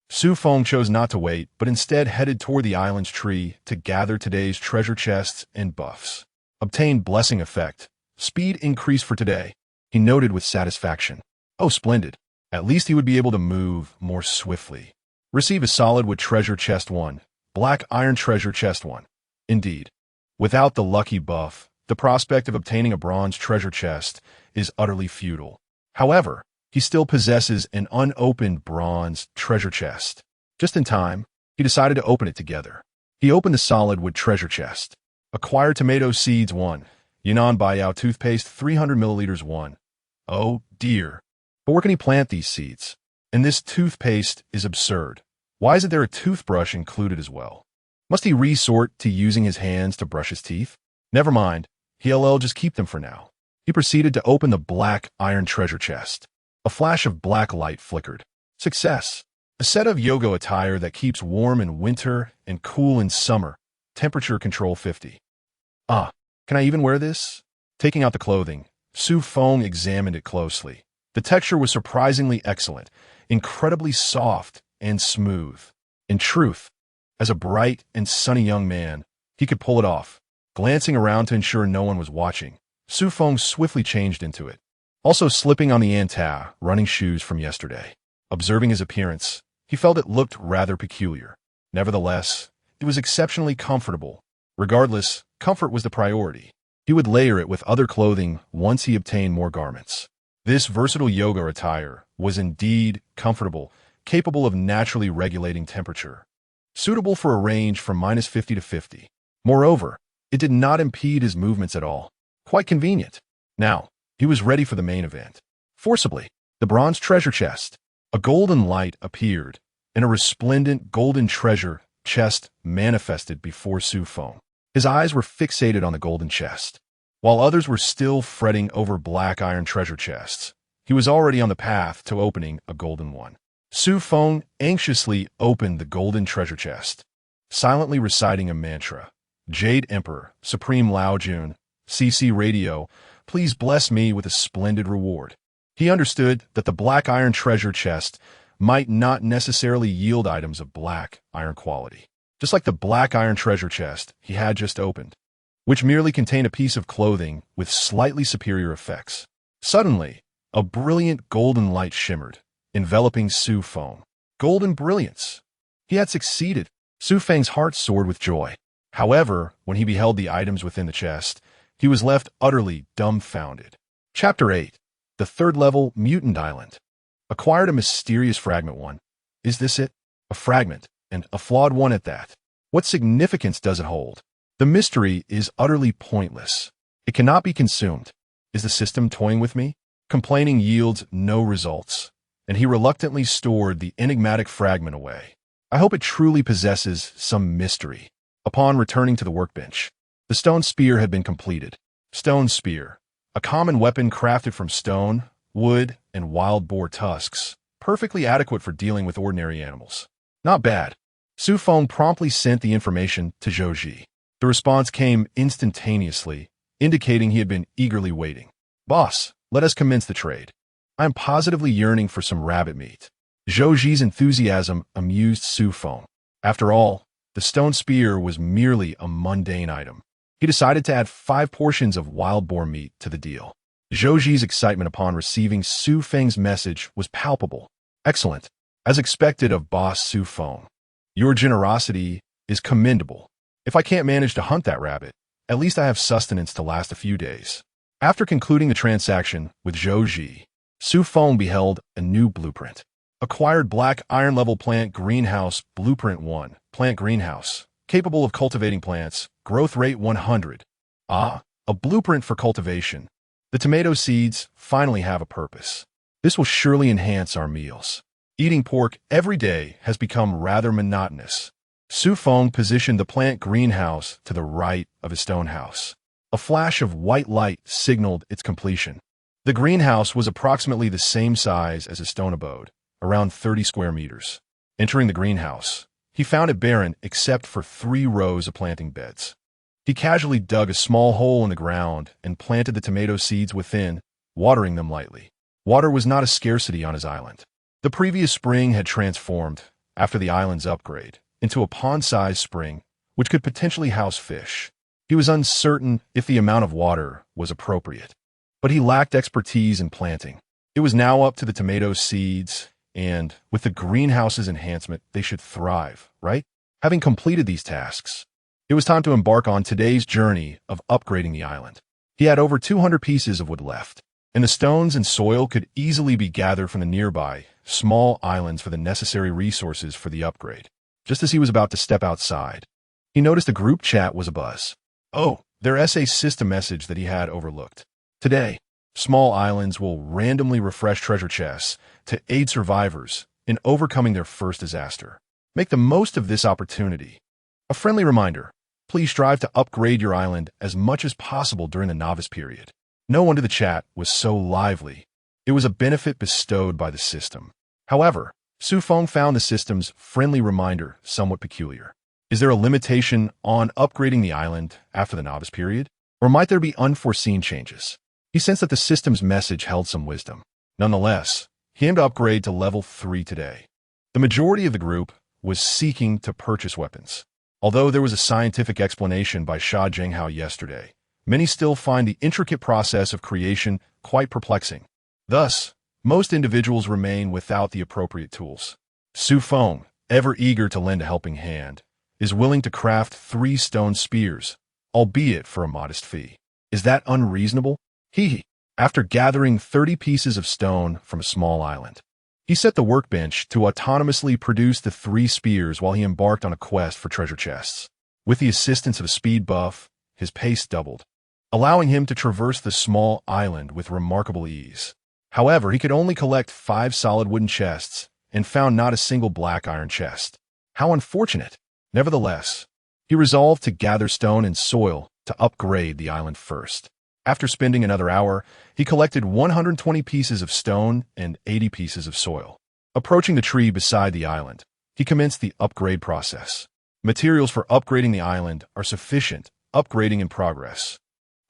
Speaker 1: Xu Feng chose not to wait, but instead headed toward the island's tree to gather today's treasure chests and buffs. Obtain blessing effect. Speed increase for today, he noted with satisfaction. Oh, splendid. At least he would be able to move more swiftly. Receive a solid wood treasure chest 1, black iron treasure chest 1. Indeed, without the lucky buff, the prospect of obtaining a bronze treasure chest is utterly futile. However, he still possesses an unopened bronze treasure chest. Just in time, he decided to open it together. He opened the solid wood treasure chest. Acquired tomato seeds 1, Yunnan Baiyao toothpaste 300 milliliters 1. Oh dear. But where can he plant these seeds? And this toothpaste is absurd. Why isn't there a toothbrush included as well? Must he resort to using his hands to brush his teeth? Never mind. He'll just keep them for now. He proceeded to open the black iron treasure chest. A flash of black light flickered. Success. A set of yoga attire that keeps warm in winter and cool in summer. Temperature control 50. Ah, can I even wear this? Taking out the clothing, Xu Feng examined it closely. The texture was surprisingly excellent, incredibly soft and smooth. In truth, as a bright and sunny young man, he could pull it off. Glancing around to ensure no one was watching, Xu Feng swiftly changed into it. Also slipping on the Anta running shoes from yesterday. Observing his appearance, he felt it looked rather peculiar. Nevertheless, it was exceptionally comfortable. Regardless, comfort was the priority. He would layer it with other clothing once he obtained more garments. This versatile yoga attire was indeed comfortable, capable of naturally regulating temperature. Suitable for a range from -50 to 50. Moreover, it did not impede his movements at all. Quite convenient. Now, he was ready for the main event. Forcibly, the bronze treasure chest. A golden light appeared, and a resplendent golden treasure chest manifested before Xu Feng. His eyes were fixated on the golden chest. While others were still fretting over black iron treasure chests, he was already on the path to opening a golden one. Xu Feng anxiously opened the golden treasure chest, silently reciting a mantra. Jade Emperor, Supreme Lao Jun, CC Radio, please bless me with a splendid reward. He understood that the black iron treasure chest might not necessarily yield items of black iron quality, just like the black iron treasure chest he had just opened, which merely contained a piece of clothing with slightly superior effects. Suddenly, a brilliant golden light shimmered, enveloping Xu Feng. Golden brilliance. He had succeeded. Xu Feng's heart soared with joy. However, when he beheld the items within the chest, he was left utterly dumbfounded. Chapter 8. The third level Mutant Island. Acquired a mysterious fragment 1. Is this it? A fragment, and a flawed one at that. What significance does it hold? The mystery is utterly pointless. It cannot be consumed. Is the system toying with me? Complaining yields no results, and he reluctantly stored the enigmatic fragment away. I hope it truly possesses some mystery. Upon returning to the workbench, the stone spear had been completed. Stone spear, a common weapon crafted from stone, wood, and wild boar tusks, perfectly adequate for dealing with ordinary animals. Not bad. Xu Feng promptly sent the information to Zhou Ji. The response came instantaneously, indicating he had been eagerly waiting. Boss, let us commence the trade. I am positively yearning for some rabbit meat. Zhou Ji's enthusiasm amused Xu Feng. After all, the stone spear was merely a mundane item. He decided to add 5 portions of wild boar meat to the deal. Zhou Ji's excitement upon receiving Xu Feng's message was palpable. Excellent. As expected of boss Xu Feng. Your generosity is commendable. If I can't manage to hunt that rabbit, at least I have sustenance to last a few days. After concluding the transaction with Zhou Ji, Xu Feng beheld a new blueprint. Acquired black iron level plant greenhouse blueprint 1, plant greenhouse, capable of cultivating plants, growth rate 100. Ah, a blueprint for cultivation. The tomato seeds finally have a purpose. This will surely enhance our meals. Eating pork every day has become rather monotonous. Xu Feng positioned the plant greenhouse to the right of his stone house. A flash of white light signaled its completion. The greenhouse was approximately the same size as his stone abode, around 30 square meters. Entering the greenhouse, he found it barren except for 3 rows of planting beds. He casually dug a small hole in the ground and planted the tomato seeds within, watering them lightly. Water was not a scarcity on his island. The previous spring had transformed, after the island's upgrade, into a pond-sized spring, which could potentially house fish. He was uncertain if the amount of water was appropriate, but he lacked expertise in planting. It was now up to the tomato seeds, and with the greenhouse's enhancement, they should thrive, right? Having completed these tasks, it was time to embark on today's journey of upgrading the island. He had over 200 pieces of wood left, and the stones and soil could easily be gathered from the nearby small islands for the necessary resources for the upgrade. Just as he was about to step outside, he noticed the group chat was abuzz. Oh, their SA system message that he had overlooked. Today, small islands will randomly refresh treasure chests to aid survivors in overcoming their first disaster. Make the most of this opportunity. A friendly reminder, please strive to upgrade your island as much as possible during the novice period. No wonder the chat was so lively. It was a benefit bestowed by the system. However, Xu Feng found the system's friendly reminder somewhat peculiar. Is there a limitation on upgrading the island after the novice period? Or might there be unforeseen changes? He sensed that the system's message held some wisdom. Nonetheless, he aimed to upgrade to level 3 today. The majority of the group was seeking to purchase weapons. Although there was a scientific explanation by Sha Zhenghao yesterday, many still find the intricate process of creation quite perplexing. Thus, most individuals remain without the appropriate tools. Xu Feng, ever eager to lend a helping hand, is willing to craft 3 stone spears, albeit for a modest fee. Is that unreasonable? After gathering 30 pieces of stone from a small island, he set the workbench to autonomously produce the 3 spears while he embarked on a quest for treasure chests. With the assistance of a speed buff, his pace doubled, allowing him to traverse the small island with remarkable ease. However, he could only collect 5 solid wooden chests and found not a single black iron chest. How unfortunate! Nevertheless, he resolved to gather stone and soil to upgrade the island first. After spending another hour, he collected 120 pieces of stone and 80 pieces of soil. Approaching the tree beside the island, he commenced the upgrade process. Materials for upgrading the island are sufficient. Upgrading in progress.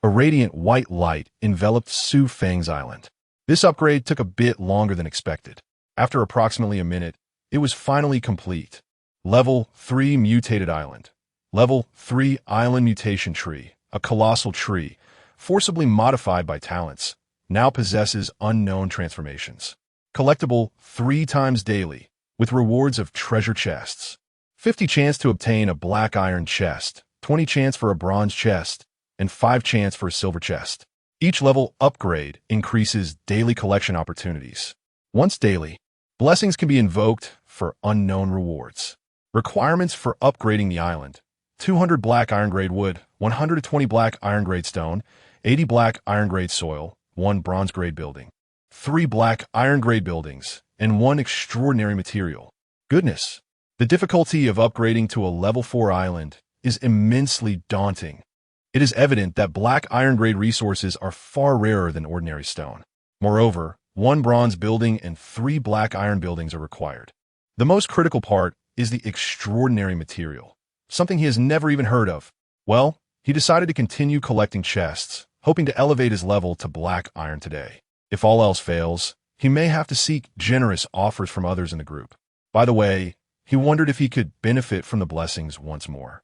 Speaker 1: A radiant white light enveloped Xu Feng's island. This upgrade took a bit longer than expected. After approximately a minute, it was finally complete. Level 3 Mutated Island. Level 3 Island Mutation Tree, a colossal tree, forcibly modified by talents, now possesses unknown transformations. Collectible 3 times daily, with rewards of treasure chests. 50 chance to obtain a black iron chest, 20 chance for a bronze chest, and 5 chance for a silver chest. Each level upgrade increases daily collection opportunities. Once daily, blessings can be invoked for unknown rewards. Requirements for upgrading the island: 200 black iron grade wood, 120 black iron grade stone, 80 black iron grade soil, 1 bronze grade building, 3 black iron grade buildings, and 1 extraordinary material. Goodness! The difficulty of upgrading to a level 4 island is immensely daunting. It is evident that black iron grade resources are far rarer than ordinary stone. Moreover, 1 bronze building and 3 black iron buildings are required. The most critical part is the extraordinary material, something he has never even heard of. Well, he decided to continue collecting chests, hoping to elevate his level to black iron today. If all else fails, he may have to seek generous offers from others in the group. By the way, he wondered if he could benefit from the blessings once more.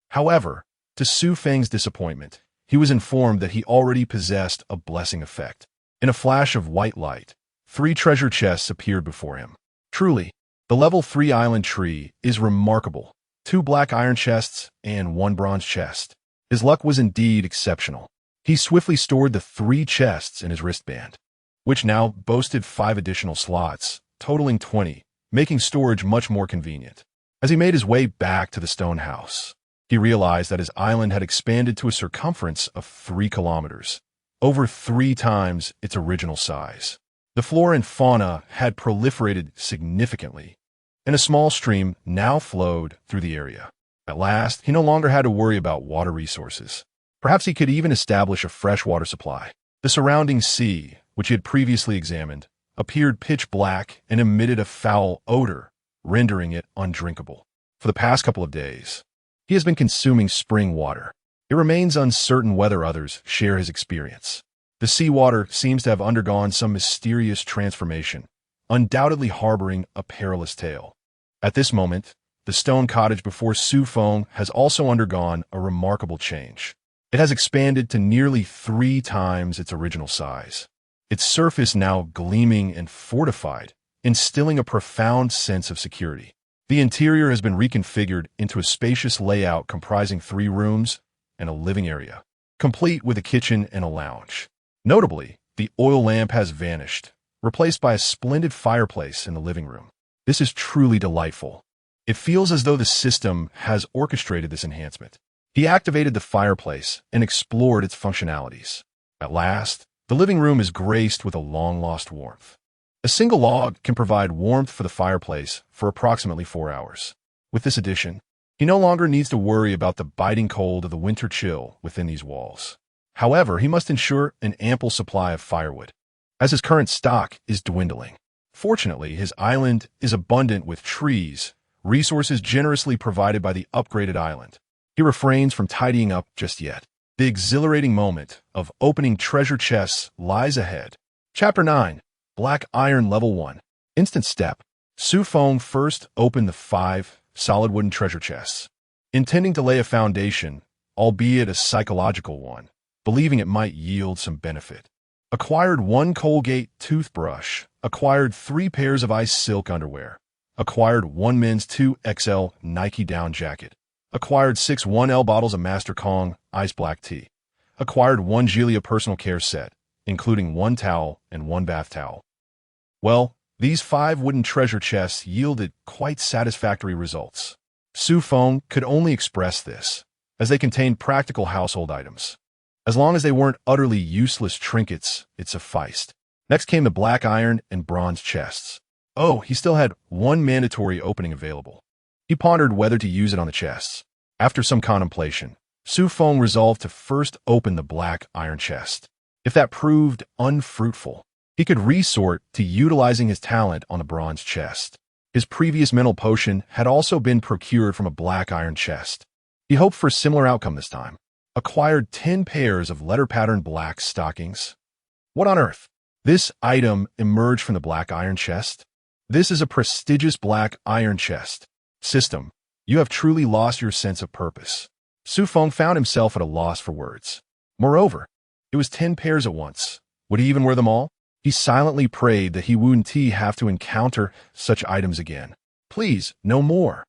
Speaker 1: However, to Xu Feng's disappointment, he was informed that he already possessed a blessing effect. In a flash of white light, 3 treasure chests appeared before him. Truly, the level 3 island tree is remarkable. 2 black iron chests and 1 bronze chest. His luck was indeed exceptional. He swiftly stored the 3 chests in his wristband, which now boasted 5 additional slots, totaling 20, making storage much more convenient. As he made his way back to the stone house, he realized that his island had expanded to a circumference of 3 kilometers, over 3 times its original size. The flora and fauna had proliferated significantly, and a small stream now flowed through the area. At last, he no longer had to worry about water resources. Perhaps he could even establish a freshwater supply. The surrounding sea, which he had previously examined, appeared pitch black and emitted a foul odor, rendering it undrinkable. For the past couple of days, he has been consuming spring water. It remains uncertain whether others share his experience. The seawater seems to have undergone some mysterious transformation, undoubtedly harboring a perilous tale. At this moment, the stone cottage before Xu Feng has also undergone a remarkable change. It has expanded to nearly 3 times its original size. Its surface now gleaming and fortified, instilling a profound sense of security. The interior has been reconfigured into a spacious layout comprising 3 rooms and a living area, complete with a kitchen and a lounge. Notably, the oil lamp has vanished, replaced by a splendid fireplace in the living room. This is truly delightful. It feels as though the system has orchestrated this enhancement. He activated the fireplace and explored its functionalities. At last, the living room is graced with a long-lost warmth. A single log can provide warmth for the fireplace for approximately 4 hours. With this addition, he no longer needs to worry about the biting cold of the winter chill within these walls. However, he must ensure an ample supply of firewood, as his current stock is dwindling. Fortunately, his island is abundant with trees, resources generously provided by the upgraded island. He refrains from tidying up just yet. The exhilarating moment of opening treasure chests lies ahead. Chapter 9. Black Iron Level 1. Instant Step. Xu Feng first opened the 5 solid wooden treasure chests, intending to lay a foundation, albeit a psychological one, believing it might yield some benefit. Acquired 1 Colgate toothbrush, acquired 3 pairs of ice silk underwear, acquired 1 men's 2XL Nike down jacket, acquired 6 1L bottles of Master Kong ice black tea, acquired 1 Gilia personal care set, including 1 towel and 1 bath towel. Well, these 5 wooden treasure chests yielded quite satisfactory results. Xu Feng could only express this, as they contained practical household items. As long as they weren't utterly useless trinkets, it sufficed. Next came the black iron and bronze chests. Oh, he still had 1 mandatory opening available. He pondered whether to use it on the chests. After some contemplation, Xu Feng resolved to first open the black iron chest. If that proved unfruitful, he could resort to utilizing his talent on the bronze chest. His previous mental potion had also been procured from a black iron chest. He hoped for a similar outcome this time. Acquired 10 pairs of letter-patterned black stockings. What on earth? This item emerged from the black iron chest? This is a prestigious black iron chest. System, you have truly lost your sense of purpose. Xu Feng found himself at a loss for words. Moreover, it was 10 pairs at once. Would he even wear them all? He silently prayed that he wouldn't have to encounter such items again. Please, no more.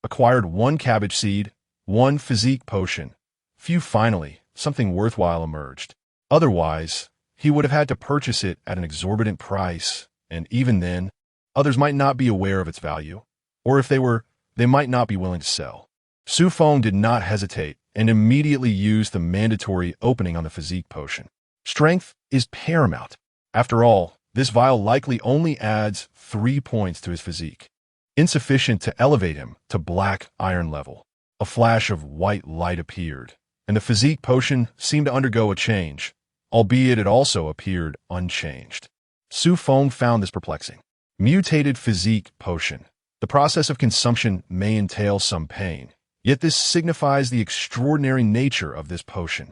Speaker 1: Acquired 1 cabbage seed, 1 physique potion. Phew, finally, something worthwhile emerged. Otherwise, he would have had to purchase it at an exorbitant price, and even then, others might not be aware of its value, or if they were, they might not be willing to sell. Xu Feng did not hesitate and immediately used the mandatory opening on the physique potion. Strength is paramount. After all, this vial likely only adds 3 points to his physique, insufficient to elevate him to black iron level. A flash of white light appeared, and the physique potion seemed to undergo a change, albeit it also appeared unchanged. Xu Feng found this perplexing. Mutated physique potion. The process of consumption may entail some pain, yet this signifies the extraordinary nature of this potion.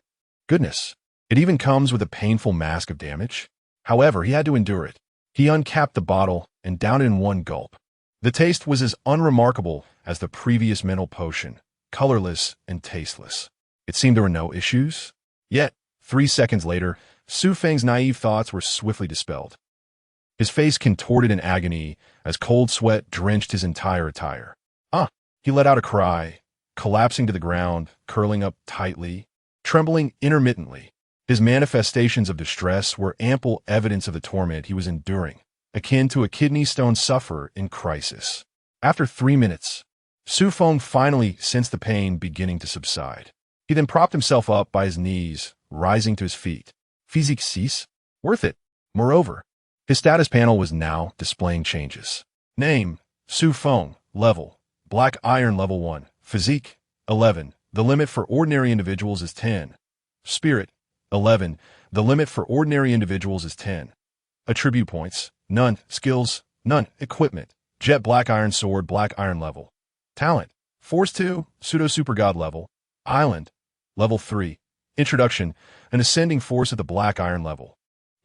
Speaker 1: Goodness, It even comes with a painful mask of damage. However, he had to endure it. He uncapped the bottle and downed it in one gulp. The taste was as unremarkable as the previous mental potion, colorless and tasteless. It seemed there were no issues. Yet, 3 seconds later, Xu Feng's naive thoughts were swiftly dispelled. His face contorted in agony as cold sweat drenched his entire attire. He let out a cry, collapsing to the ground, curling up tightly, trembling intermittently. His manifestations of distress were ample evidence of the torment he was enduring, akin to a kidney stone sufferer in crisis. After 3 minutes, Xu Feng finally sensed the pain beginning to subside. He then propped himself up by his knees, rising to his feet. Physique 6? Worth it. Moreover, his status panel was now displaying changes. Name, Xu Feng. Level, Black Iron Level 1. Physique, 11. The limit for ordinary individuals is 10. Spirit, 11. The limit for ordinary individuals is 10. Attribute points, none. Skills, none. Equipment, Jet Black Iron Sword, Black Iron Level. Talent, Force 2, Pseudo Super God Level. Island, Level 3. Introduction, an ascending force at the Black Iron Level.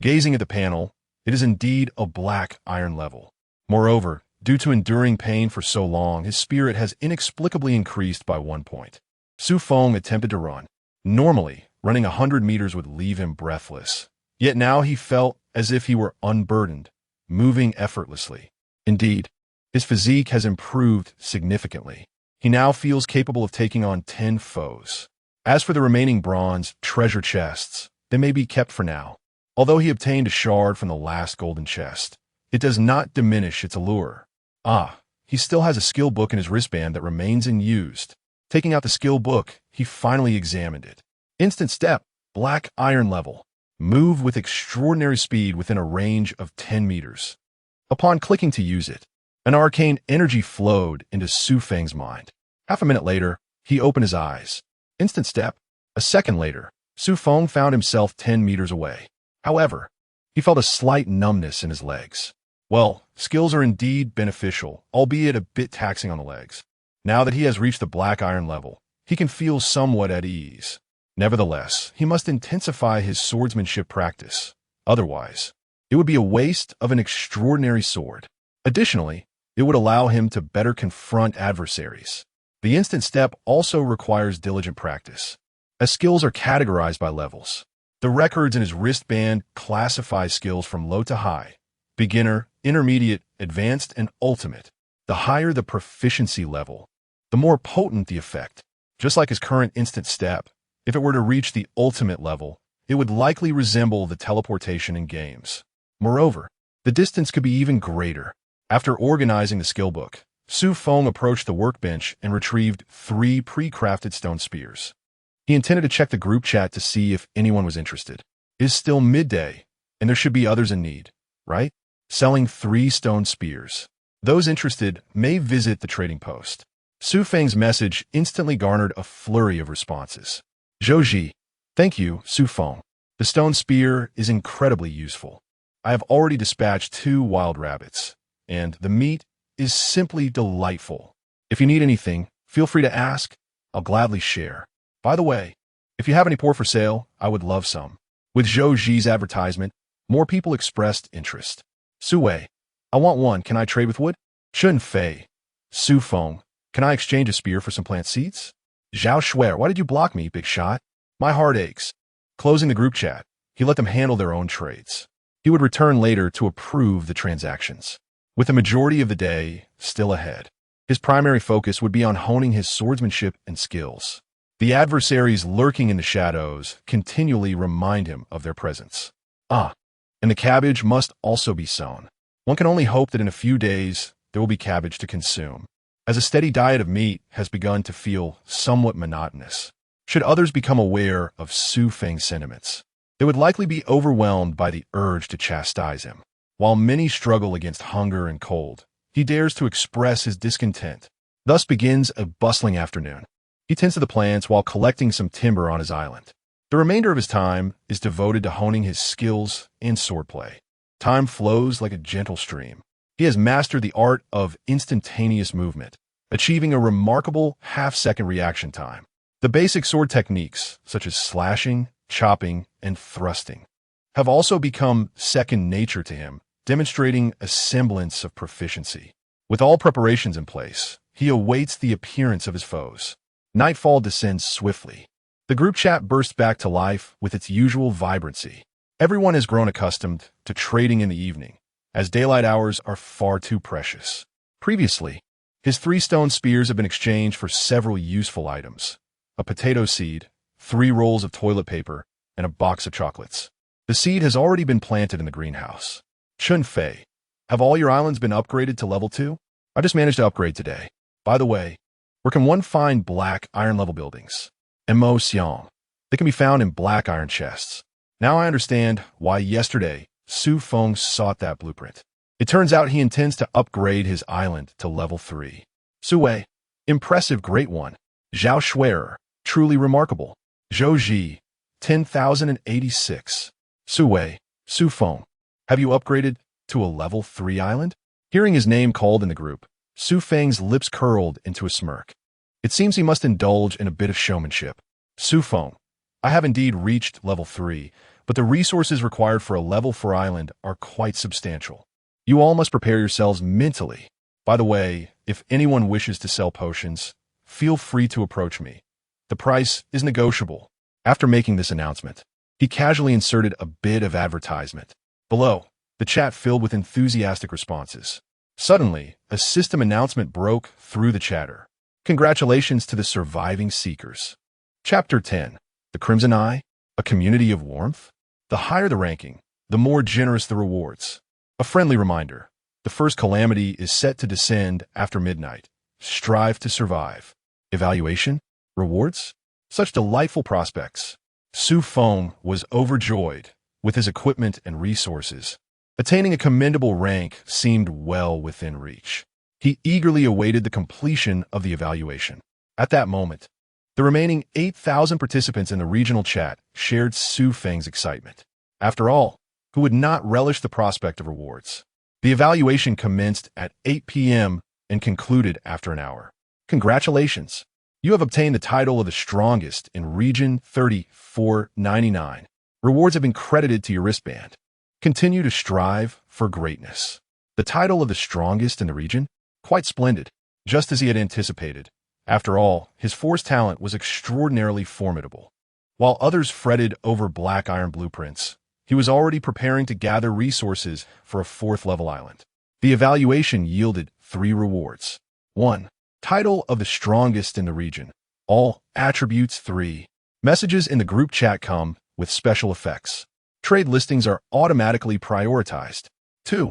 Speaker 1: Gazing at the panel, it is indeed a Black Iron Level. Moreover, due to enduring pain for so long, his spirit has inexplicably increased by 1 point. Xu Feng attempted to run. Normally, running 100 meters would leave him breathless. Yet now he felt as if he were unburdened, moving effortlessly. Indeed, his physique has improved significantly. He now feels capable of taking on 10 foes. As for the remaining bronze treasure chests, they may be kept for now. Although he obtained a shard from the last golden chest, it does not diminish its allure. He still has a skill book in his wristband that remains unused. Taking out the skill book, he finally examined it. Instant step, Black Iron Level. Move with extraordinary speed within a range of 10 meters. Upon clicking to use it, an arcane energy flowed into Xu Feng's mind. Half a minute later, he opened his eyes. Instant step. A second later, Xu Feng found himself 10 meters away. However, he felt a slight numbness in his legs. Well, skills are indeed beneficial, albeit a bit taxing on the legs. Now that he has reached the Black Iron Level, he can feel somewhat at ease. Nevertheless, he must intensify his swordsmanship practice. Otherwise, it would be a waste of an extraordinary sword. Additionally, it would allow him to better confront adversaries. The instant step also requires diligent practice, as skills are categorized by levels. The records in his wristband classify skills from low to high, beginner, intermediate, advanced, and ultimate. The higher the proficiency level, the more potent the effect. Just like his current instant step, if it were to reach the ultimate level, it would likely resemble the teleportation in games. Moreover, the distance could be even greater. After organizing the skill book, Xu Feng approached the workbench and retrieved 3 pre-crafted stone spears. He intended to check the group chat to see if anyone was interested. It is still midday, and there should be others in need, right? Selling 3 stone spears. Those interested may visit the trading post. Xu Feng's message instantly garnered a flurry of responses. Zhouji, thank you, Xu Feng. The stone spear is incredibly useful. I have already dispatched 2 wild rabbits, and the meat is simply delightful. If you need anything, feel free to ask. I'll gladly share. By the way, if you have any pork for sale, I would love some. With Zhouji's advertisement, more people expressed interest. Suwei, I want one. Can I trade with wood? Chun Fei, Xu Feng, can I exchange a spear for some plant seeds? Zhao Shuer, why did you block me, big shot? My heart aches. Closing the group chat, he let them handle their own trades. He would return later to approve the transactions. With the majority of the day still ahead, his primary focus would be on honing his swordsmanship and skills. The adversaries lurking in the shadows continually remind him of their presence. And the cabbage must also be sown. One can only hope that in a few days there will be cabbage to consume, as a steady diet of meat has begun to feel somewhat monotonous. Should others become aware of Xu Feng's sentiments, they would likely be overwhelmed by the urge to chastise him. While many struggle against hunger and cold, he dares to express his discontent. Thus begins a bustling afternoon. He tends to the plants while collecting some timber on his island. The remainder of his time is devoted to honing his skills and swordplay. Time flows like a gentle stream. He has mastered the art of instantaneous movement, achieving a remarkable half-second reaction time. The basic sword techniques, such as slashing, chopping, and thrusting have also become second nature to him, demonstrating a semblance of proficiency. With all preparations in place, he awaits the appearance of his foes. Nightfall descends swiftly. The group chat bursts back to life with its usual vibrancy. Everyone has grown accustomed to trading in the evening, as daylight hours are far too precious. Previously, his 3 stone spears have been exchanged for several useful items: a potato seed, 3 rolls of toilet paper, and a box of chocolates. The seed has already been planted in the greenhouse. Xu Feng, have all your islands been upgraded to level 2? I just managed to upgrade today. By the way, where can one find black iron level buildings? Emotion. They can be found in black iron chests. Now I understand why yesterday Xu Feng sought that blueprint. It turns out he intends to upgrade his island to level 3. Sui, impressive great one. Zhao Shuer, truly remarkable. Zhou Ji, 10,086. Sui, Xu Feng, have you upgraded to a level 3 island? Hearing his name called in the group, Xu Feng's lips curled into a smirk. It seems he must indulge in a bit of showmanship. Xu Feng, I have indeed reached level 3, but the resources required for a level 4 island are quite substantial. You all must prepare yourselves mentally. By the way, if anyone wishes to sell potions, feel free to approach me. The price is negotiable. After making this announcement, he casually inserted a bit of advertisement. Below, the chat filled with enthusiastic responses. Suddenly, a system announcement broke through the chatter. Congratulations to the surviving seekers. Chapter 10. The Crimson Eye, a community of warmth? The higher the ranking, the more generous the rewards. A friendly reminder, the first Calamity is set to descend after midnight. Strive to survive. Evaluation? Rewards? Such delightful prospects. Xu Feng was overjoyed with his equipment and resources. Attaining a commendable rank seemed well within reach. He eagerly awaited the completion of the evaluation. At that moment, the remaining 8,000 participants in the regional chat shared Xu Feng's excitement. After all, who would not relish the prospect of rewards? The evaluation commenced at 8 p.m. and concluded after an hour. Congratulations! You have obtained the title of the strongest in Region 3499. Rewards have been credited to your wristband. Continue to strive for greatness. The title of the strongest in the region? Quite splendid, just as he had anticipated. After all, his force talent was extraordinarily formidable. While others fretted over black iron blueprints, he was already preparing to gather resources for a 4th level island. The evaluation yielded 3 rewards. 1. Title of the strongest in the region. All attributes 3. Messages in the group chat come with special effects. Trade listings are automatically prioritized. 2.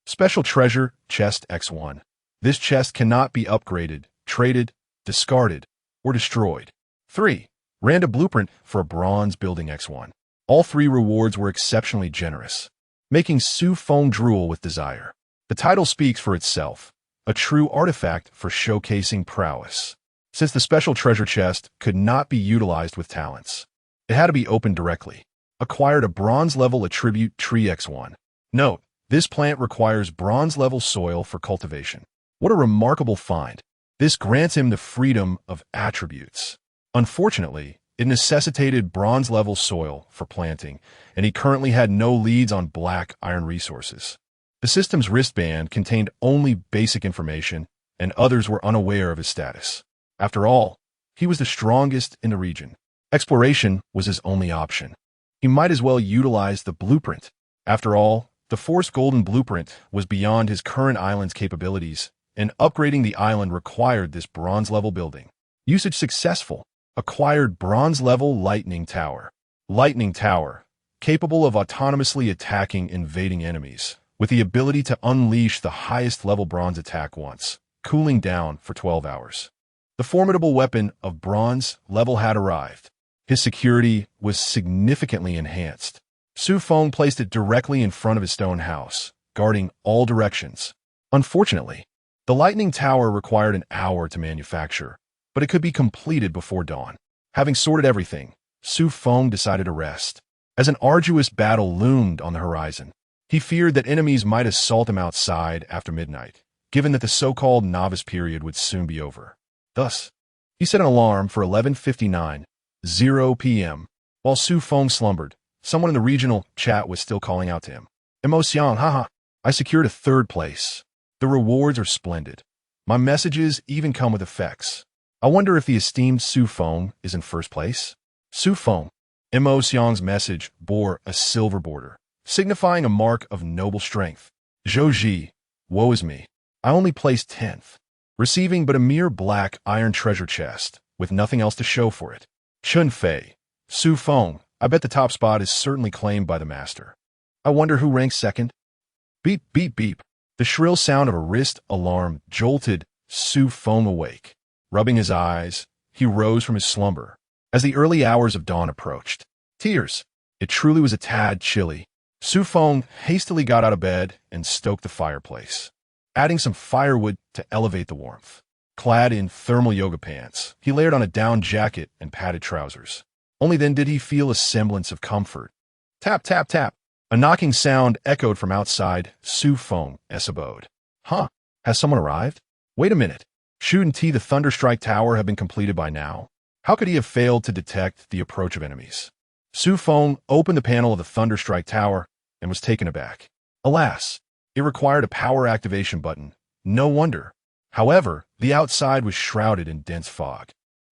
Speaker 1: Special treasure chest X1. This chest cannot be upgraded, traded, discarded, or destroyed. 3. Random blueprint for a bronze building X1. All 3 rewards were exceptionally generous, making Xu Feng drool with desire. The title speaks for itself, a true artifact for showcasing prowess. Since the special treasure chest could not be utilized with talents, it had to be opened directly. Acquired a bronze-level attribute tree X1. Note, this plant requires bronze-level soil for cultivation. What a remarkable find. This grants him the freedom of attributes. Unfortunately, it necessitated bronze-level soil for planting, and he currently had no leads on black iron resources. The system's wristband contained only basic information, and others were unaware of his status. After all, he was the strongest in the region. Exploration was his only option. He might as well utilize the blueprint. After all, the Force Golden Blueprint was beyond his current island's capabilities, and upgrading the island required this bronze-level building. Usage successful. Acquired bronze-level Lightning Tower. Lightning Tower, capable of autonomously attacking invading enemies, with the ability to unleash the highest-level bronze attack once, cooling down for 12 hours. The formidable weapon of bronze level had arrived. His security was significantly enhanced. Xu Feng placed it directly in front of his stone house, guarding all directions. Unfortunately, the Lightning Tower required an hour to manufacture, but it could be completed before dawn. Having sorted everything, Xu Feng decided to rest. As an arduous battle loomed on the horizon, he feared that enemies might assault him outside after midnight, given that the so-called novice period would soon be over. Thus, he set an alarm for 11:59 p.m. While Xu Feng slumbered, someone in the regional chat was still calling out to him. Emotion, haha. I secured a 3rd place. The rewards are splendid. My messages even come with effects. I wonder if the esteemed Xu Feng is in 1st place? Xu Feng. Emotion's message bore a silver border, signifying a mark of noble strength. Zhouji, woe is me. I only placed 10th, receiving but a mere black iron treasure chest, with nothing else to show for it. Chun Fei. Xu Feng, I bet the top spot is certainly claimed by the master. I wonder who ranks 2nd? Beep, beep, beep. The shrill sound of a wrist alarm jolted Xu Feng awake. Rubbing his eyes, he rose from his slumber. As the early hours of dawn approached, tears. It truly was a tad chilly. Xu Feng hastily got out of bed and stoked the fireplace, adding some firewood to elevate the warmth. Clad in thermal yoga pants, he layered on a down jacket and padded trousers. Only then did he feel a semblance of comfort. Tap, tap, tap. A knocking sound echoed from outside Xu Feng's abode. Huh? Has someone arrived? Wait a minute. Shouldn't the Thunderstrike Tower have been completed by now? How could he have failed to detect the approach of enemies? Xu Feng opened the panel of the Thunderstrike Tower and was taken aback. Alas, it required a power activation button. No wonder. However, the outside was shrouded in dense fog,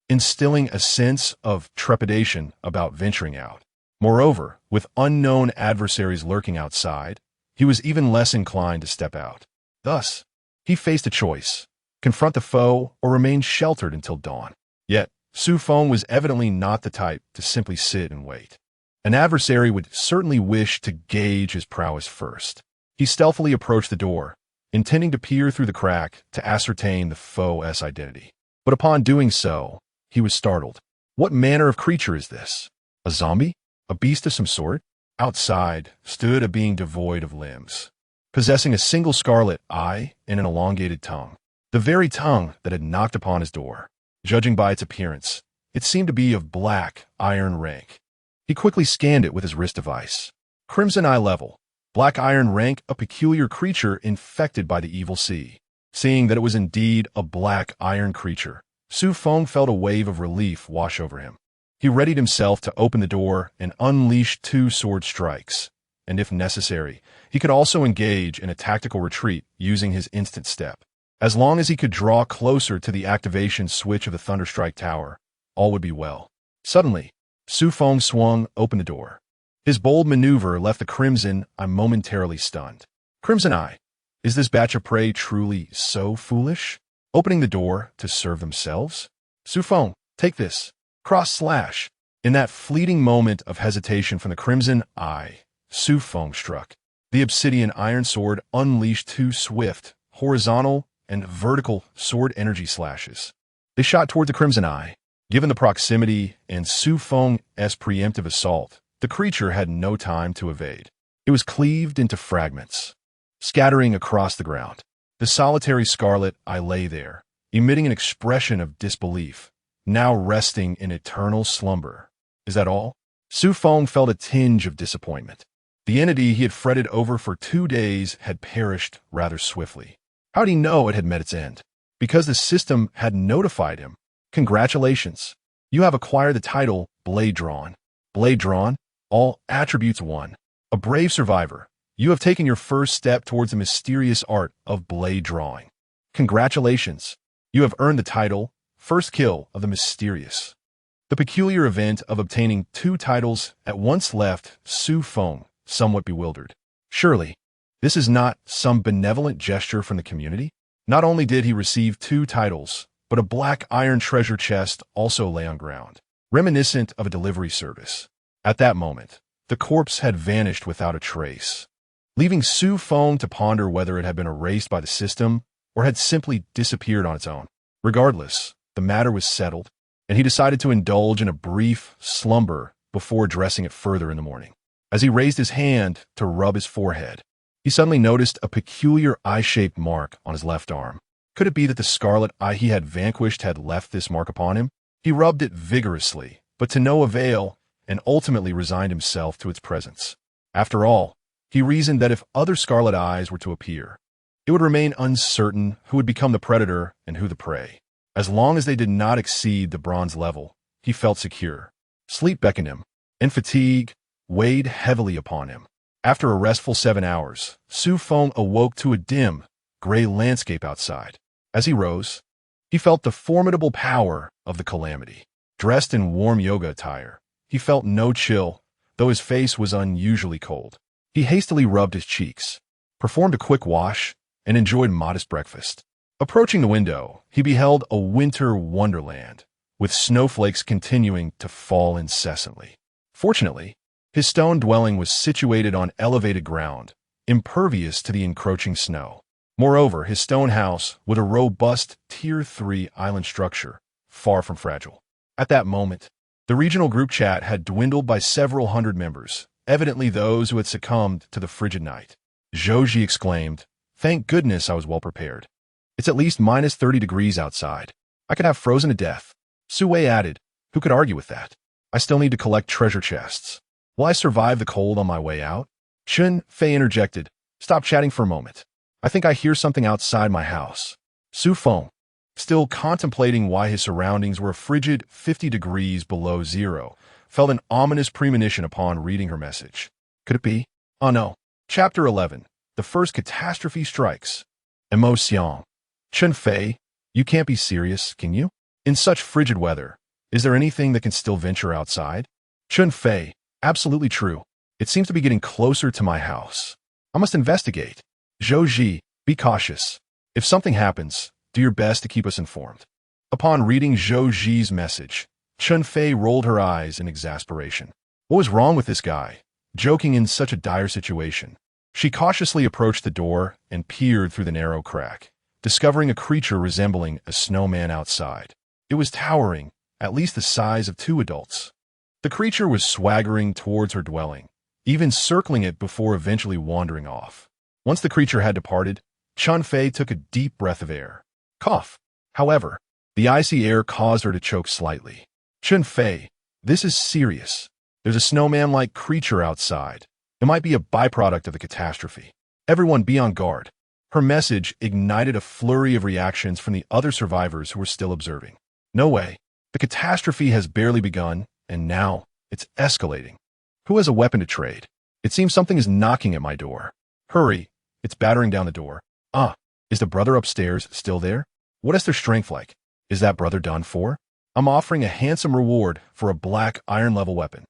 Speaker 1: instilling a sense of trepidation about venturing out. Moreover, with unknown adversaries lurking outside, he was even less inclined to step out. Thus, he faced a choice: confront the foe or remain sheltered until dawn. Yet, Xu Feng was evidently not the type to simply sit and wait. An adversary would certainly wish to gauge his prowess first. He stealthily approached the door, intending to peer through the crack to ascertain the foe's identity. But upon doing so, he was startled. What manner of creature is this? A zombie? A beast of some sort? Outside stood a being devoid of limbs, possessing a single scarlet eye and an elongated tongue. The very tongue that had knocked upon his door. Judging by its appearance, it seemed to be of black iron rank. He quickly scanned it with his wrist device. Crimson eye level. Black iron rank, a peculiar creature infected by the evil sea. Seeing that it was indeed a black iron creature, Xu Feng felt a wave of relief wash over him. He readied himself to open the door and unleash 2 sword strikes, and if necessary, he could also engage in a tactical retreat using his instant step. As long as he could draw closer to the activation switch of the Thunderstrike Tower, all would be well. Suddenly, Xu Feng swung open the door. His bold maneuver left the Crimson Eye momentarily stunned. Crimson Eye, is this batch of prey truly so foolish? Opening the door to serve themselves? Xu Feng, take this. Cross/slash. In that fleeting moment of hesitation from the Crimson Eye, Xu Feng struck. The obsidian iron sword unleashed 2 swift, horizontal, and vertical sword energy slashes. They shot toward the Crimson Eye. Given the proximity and Xu Feng's preemptive assault, the creature had no time to evade. It was cleaved into fragments, scattering across the ground. The solitary scarlet eye lay there, emitting an expression of disbelief, now resting in eternal slumber. Is that all? Xu Feng felt a tinge of disappointment. The entity he had fretted over for 2 days had perished rather swiftly. How'd he know it had met its end? Because the system had notified him. Congratulations. You have acquired the title Blade Drawn. Blade Drawn, all attributes 1. A brave survivor. You have taken your first step towards the mysterious art of blade drawing. Congratulations. You have earned the title First Kill of the Mysterious. The peculiar event of obtaining 2 titles at once left Xu Feng somewhat bewildered. Surely, this is not some benevolent gesture from the community? Not only did he receive 2 titles, but a black iron treasure chest also lay on ground, reminiscent of a delivery service. At that moment, the corpse had vanished without a trace, leaving Xu Feng to ponder whether it had been erased by the system or had simply disappeared on its own. Regardless, the matter was settled, and he decided to indulge in a brief slumber before addressing it further in the morning. As he raised his hand to rub his forehead, he suddenly noticed a peculiar eye-shaped mark on his left arm. Could it be that the scarlet eye he had vanquished had left this mark upon him? He rubbed it vigorously, but to no avail, and ultimately resigned himself to its presence. After all, he reasoned that if other scarlet eyes were to appear, it would remain uncertain who would become the predator and who the prey. As long as they did not exceed the bronze level, he felt secure. Sleep beckoned him, and fatigue, weighed heavily upon him. After a restful 7 hours, Xu Feng awoke to a dim, gray landscape outside. As he rose, he felt the formidable power of the Calamity. Dressed in warm yoga attire, he felt no chill, though his face was unusually cold. He hastily rubbed his cheeks, performed a quick wash, and enjoyed modest breakfast. Approaching the window, he beheld a winter wonderland, with snowflakes continuing to fall incessantly. Fortunately, his stone dwelling was situated on elevated ground, impervious to the encroaching snow. Moreover, his stone house was a robust Tier 3 island structure, far from fragile. At that moment, the regional group chat had dwindled by several hundred members, evidently those who had succumbed to the frigid night. Zhou exclaimed, "Thank goodness I was well prepared. It's at least minus 30 degrees outside. I could have frozen to death." Su Wei added, "Who could argue with that? I still need to collect treasure chests. Will I survive the cold on my way out?" Xu Feng interjected, "Stop chatting for a moment. I think I hear something outside my house." Xu Feng, still contemplating why his surroundings were a frigid 50 degrees below zero, felt an ominous premonition upon reading her message. Could it be? Oh no. Chapter 11. The first catastrophe strikes. Emotion. Xu Fei, you can't be serious, can you? In such frigid weather, is there anything that can still venture outside? Xu Fei, absolutely true. It seems to be getting closer to my house. I must investigate. Zhou, be cautious. If something happens, do your best to keep us informed. Upon reading Zhou's message, Xu Fei rolled her eyes in exasperation. What was wrong with this guy, joking in such a dire situation? She cautiously approached the door and peered through the narrow crack, discovering a creature resembling a snowman outside. It was towering, at least the size of 2 adults. The creature was swaggering towards her dwelling, even circling it before eventually wandering off. Once the creature had departed, Xu Fei took a deep breath of air. Cough. However, the icy air caused her to choke slightly. Xu Fei, this is serious. There's a snowman-like creature outside. It might be a byproduct of the catastrophe. Everyone be on guard. Her message ignited a flurry of reactions from the other survivors who were still observing. No way. The catastrophe has barely begun, and now it's escalating. Who has a weapon to trade? It seems something is knocking at my door. Hurry. It's battering down the door. Is the brother upstairs still there? What is their strength like? Is that brother done for? I'm offering a handsome reward for a black iron-level weapon.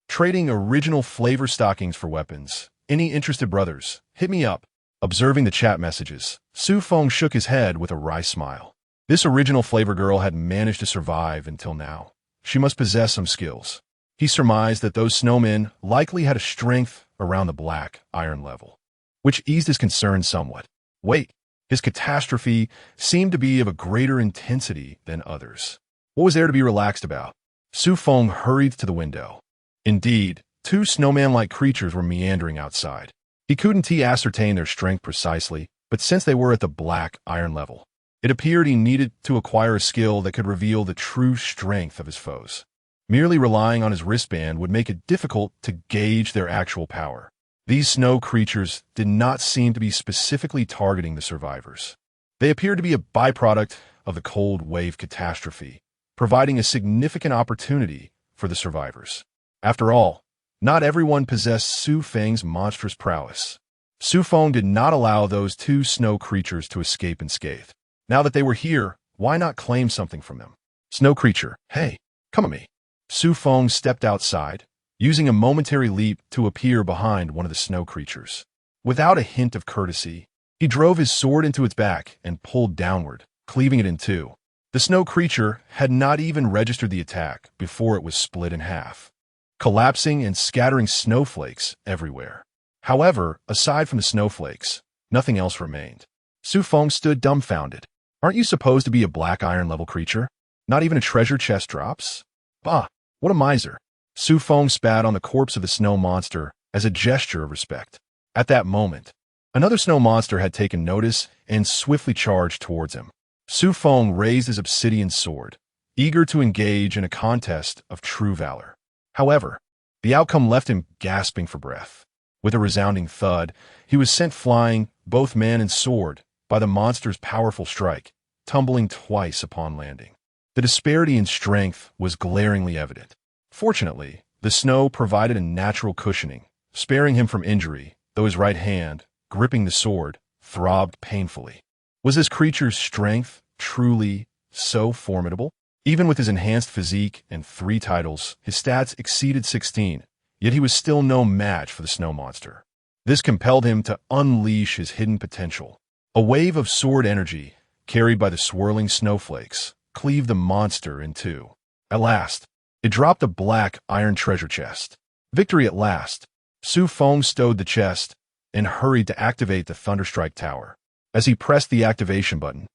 Speaker 1: Trading original flavor stockings for weapons. Any interested brothers, hit me up. Observing the chat messages, Xu Feng shook his head with a wry smile. This original flavor girl had managed to survive until now. She must possess some skills. He surmised that those snowmen likely had a strength around the black iron level, which eased his concern somewhat. Wait, his catastrophe seemed to be of a greater intensity than others. What was there to be relaxed about? Xu Feng hurried to the window. Indeed, 2 snowman-like creatures were meandering outside. He couldn't ascertain their strength precisely, but since they were at the black iron level, it appeared he needed to acquire a skill that could reveal the true strength of his foes. Merely relying on his wristband would make it difficult to gauge their actual power. These snow creatures did not seem to be specifically targeting the survivors. They appeared to be a byproduct of the cold wave catastrophe, providing a significant opportunity for the survivors. After all, not everyone possessed Xu Feng's monstrous prowess. Xu Feng did not allow those 2 snow creatures to escape unscathed. Now that they were here, why not claim something from them? Snow creature, hey, come at me. Xu Feng stepped outside, using a momentary leap to appear behind one of the snow creatures. Without a hint of courtesy, he drove his sword into its back and pulled downward, cleaving it in 2. The snow creature had not even registered the attack before it was split in half, collapsing and scattering snowflakes everywhere. However, aside from the snowflakes, nothing else remained. Xu Feng stood dumbfounded. Aren't you supposed to be a black iron-level creature? Not even a treasure chest drops? Bah, what a miser. Xu Feng spat on the corpse of the snow monster as a gesture of respect. At that moment, another snow monster had taken notice and swiftly charged towards him. Xu Feng raised his obsidian sword, eager to engage in a contest of true valor. However, the outcome left him gasping for breath. With a resounding thud, he was sent flying, both man and sword, by the monster's powerful strike, tumbling twice upon landing. The disparity in strength was glaringly evident. Fortunately, The snow provided a natural cushioning, sparing him from injury, though his right hand, gripping the sword, throbbed painfully. Was this creature's strength truly so formidable? Even with his enhanced physique and 3 titles, his stats exceeded 16, yet he was still no match for the snow monster. This compelled him to unleash his hidden potential. A wave of sword energy, carried by the swirling snowflakes, cleaved the monster in two. At last, it dropped a black iron treasure chest. Victory at last. Xu Feng stowed the chest and hurried to activate the Thunderstrike Tower. As he pressed the activation button,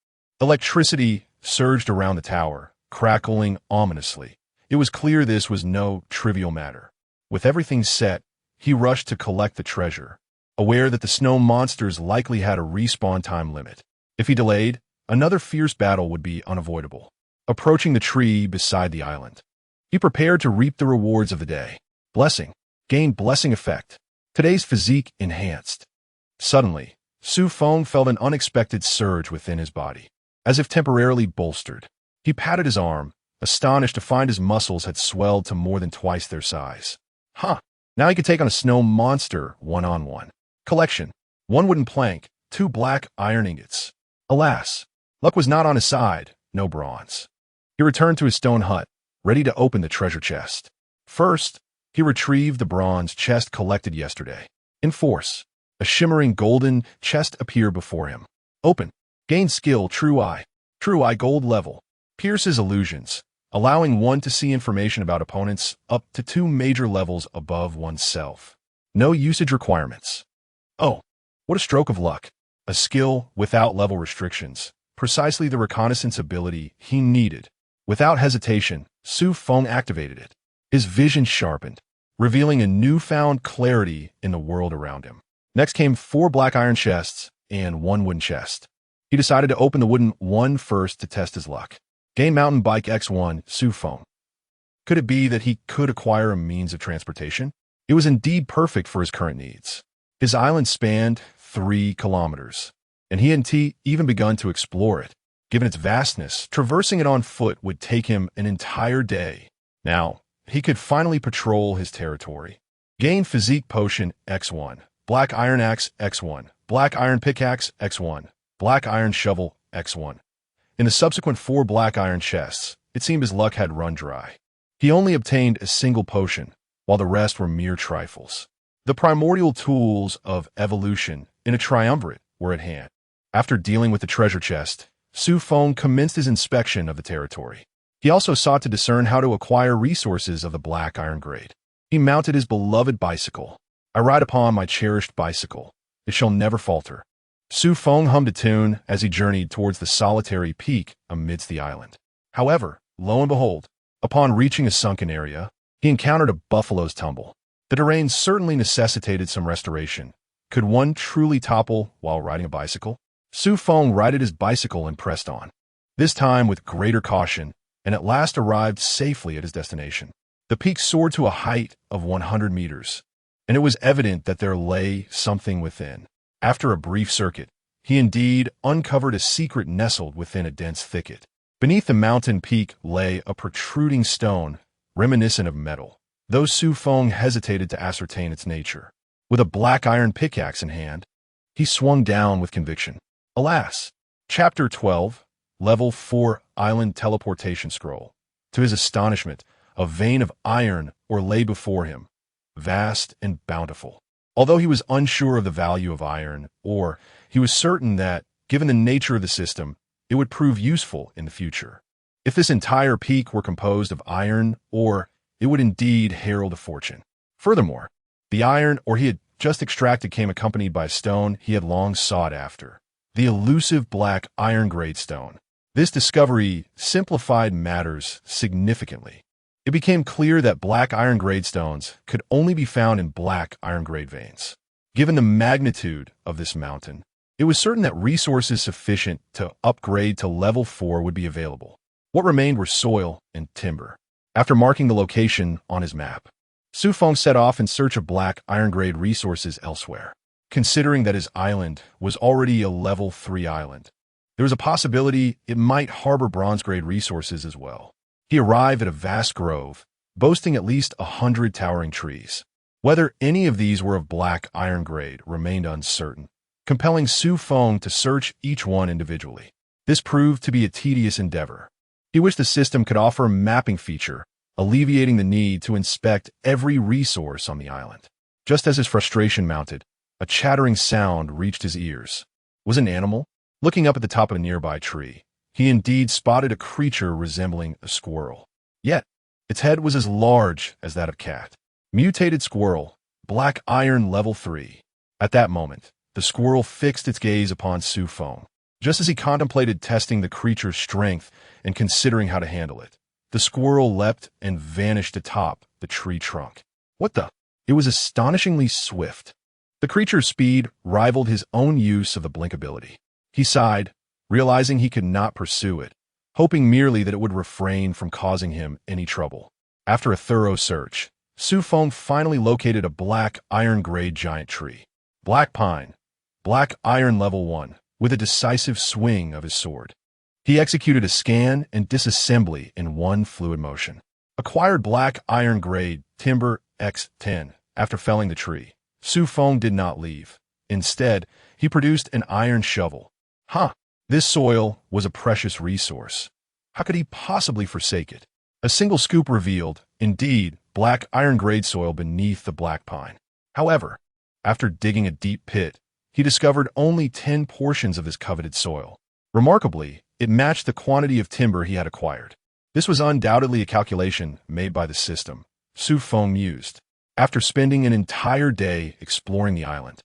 Speaker 1: electricity surged around the tower, crackling ominously. It was clear this was no trivial matter. With everything set, he rushed to collect the treasure, aware that the snow monsters likely had a respawn time limit. If he delayed, another fierce battle would be unavoidable. Approaching the tree beside the island, he prepared to reap the rewards of the day. Blessing. Gain blessing effect. Today's physique enhanced. Suddenly, Xu Feng felt an unexpected surge within his body. As if temporarily bolstered, he patted his arm, astonished to find his muscles had swelled to more than twice their size. Now he could take on a snow monster one-on-one. Collection. 1 wooden plank, 2 black iron ingots. Alas, luck was not on his side, no bronze. He returned to his stone hut, ready to open the treasure chest. First, he retrieved the bronze chest collected yesterday. In force, a shimmering golden chest appeared before him. Open. Gain skill True Eye. True Eye Gold level. Pierces illusions, allowing one to see information about opponents up to 2 major levels above oneself. No usage requirements. Oh, what a stroke of luck. A skill without level restrictions. Precisely the reconnaissance ability he needed. Without hesitation, Xu Feng activated it. His vision sharpened, revealing a newfound clarity in the world around him. Next came 4 black iron chests and 1 wooden chest. He decided to open the wooden one first to test his luck. Gain mountain bike X1, Xu Feng. Could it be that he could acquire a means of transportation? It was indeed perfect for his current needs. His island spanned 3 kilometers, and he hadn't even begun to explore it. Given its vastness, traversing it on foot would take him an entire day. Now, he could finally patrol his territory. Gain physique potion X1, black iron axe X1, black iron pickaxe X1, black iron shovel X1. In the subsequent 4 black iron chests, it seemed his luck had run dry. He only obtained a single potion, while the rest were mere trifles. The primordial tools of evolution in a triumvirate were at hand. After dealing with the treasure chest, Xu Feng commenced his inspection of the territory. He also sought to discern how to acquire resources of the black iron grade. He mounted his beloved bicycle. I ride upon my cherished bicycle. It shall never falter. Xu Feng hummed a tune as he journeyed towards the solitary peak amidst the island. However, lo and behold, upon reaching a sunken area, he encountered a buffalo's tumble. The terrain certainly necessitated some restoration. Could one truly topple while riding a bicycle? Xu Feng righted his bicycle and pressed on, this time with greater caution, and at last arrived safely at his destination. The peak soared to a height of 100 meters, and it was evident that there lay something within. After a brief circuit, he indeed uncovered a secret nestled within a dense thicket. Beneath the mountain peak lay a protruding stone, reminiscent of metal, though Xu Feng hesitated to ascertain its nature. With a black iron pickaxe in hand, he swung down with conviction. Alas! Chapter 12, Level 4 Island Teleportation Scroll. To his astonishment, a vein of iron ore lay before him, vast and bountiful. Although he was unsure of the value of iron ore, he was certain that, given the nature of the system, it would prove useful in the future. If this entire peak were composed of iron ore, it would indeed herald a fortune. Furthermore, the iron ore he had just extracted came accompanied by a stone he had long sought after. The elusive black iron grade stone. This discovery simplified matters significantly. It became clear that black iron grade stones could only be found in black iron grade veins. Given the magnitude of this mountain, it was certain that resources sufficient to upgrade to level 4 would be available. What remained were soil and timber. After marking the location on his map, Xu Feng set off in search of black iron grade resources elsewhere. Considering that his island was already a level 3 island, there was a possibility it might harbor bronze grade resources as well. He arrived at a vast grove, boasting at least 100 towering trees. Whether any of these were of black iron grade remained uncertain, compelling Xu Feng to search each one individually. This proved to be a tedious endeavor. He wished the system could offer a mapping feature, alleviating the need to inspect every resource on the island. Just as his frustration mounted, a chattering sound reached his ears. Was it an animal? Looking up at the top of a nearby tree, he indeed spotted a creature resembling a squirrel. Yet, its head was as large as that of a cat. Mutated squirrel, black iron level 3. At that moment, the squirrel fixed its gaze upon Xu Feng. Just as he contemplated testing the creature's strength and considering how to handle it, the squirrel leapt and vanished atop the tree trunk. What the? It was astonishingly swift. The creature's speed rivaled his own use of the blink ability. He sighed, realizing he could not pursue it, hoping merely that it would refrain from causing him any trouble. After a thorough search, Xu Feng finally located a black iron-grade giant tree. Black pine, black iron level 1, with a decisive swing of his sword. He executed a scan and disassembly in one fluid motion. Acquired black iron-grade timber X10 after felling the tree. Xu Feng did not leave. Instead, he produced an iron shovel. This soil was a precious resource. How could he possibly forsake it? A single scoop revealed, indeed, black iron-grade soil beneath the black pine. However, after digging a deep pit, he discovered only 10 portions of this coveted soil. Remarkably, it matched the quantity of timber he had acquired. This was undoubtedly a calculation made by the system, Xu Feng mused. After spending an entire day exploring the island,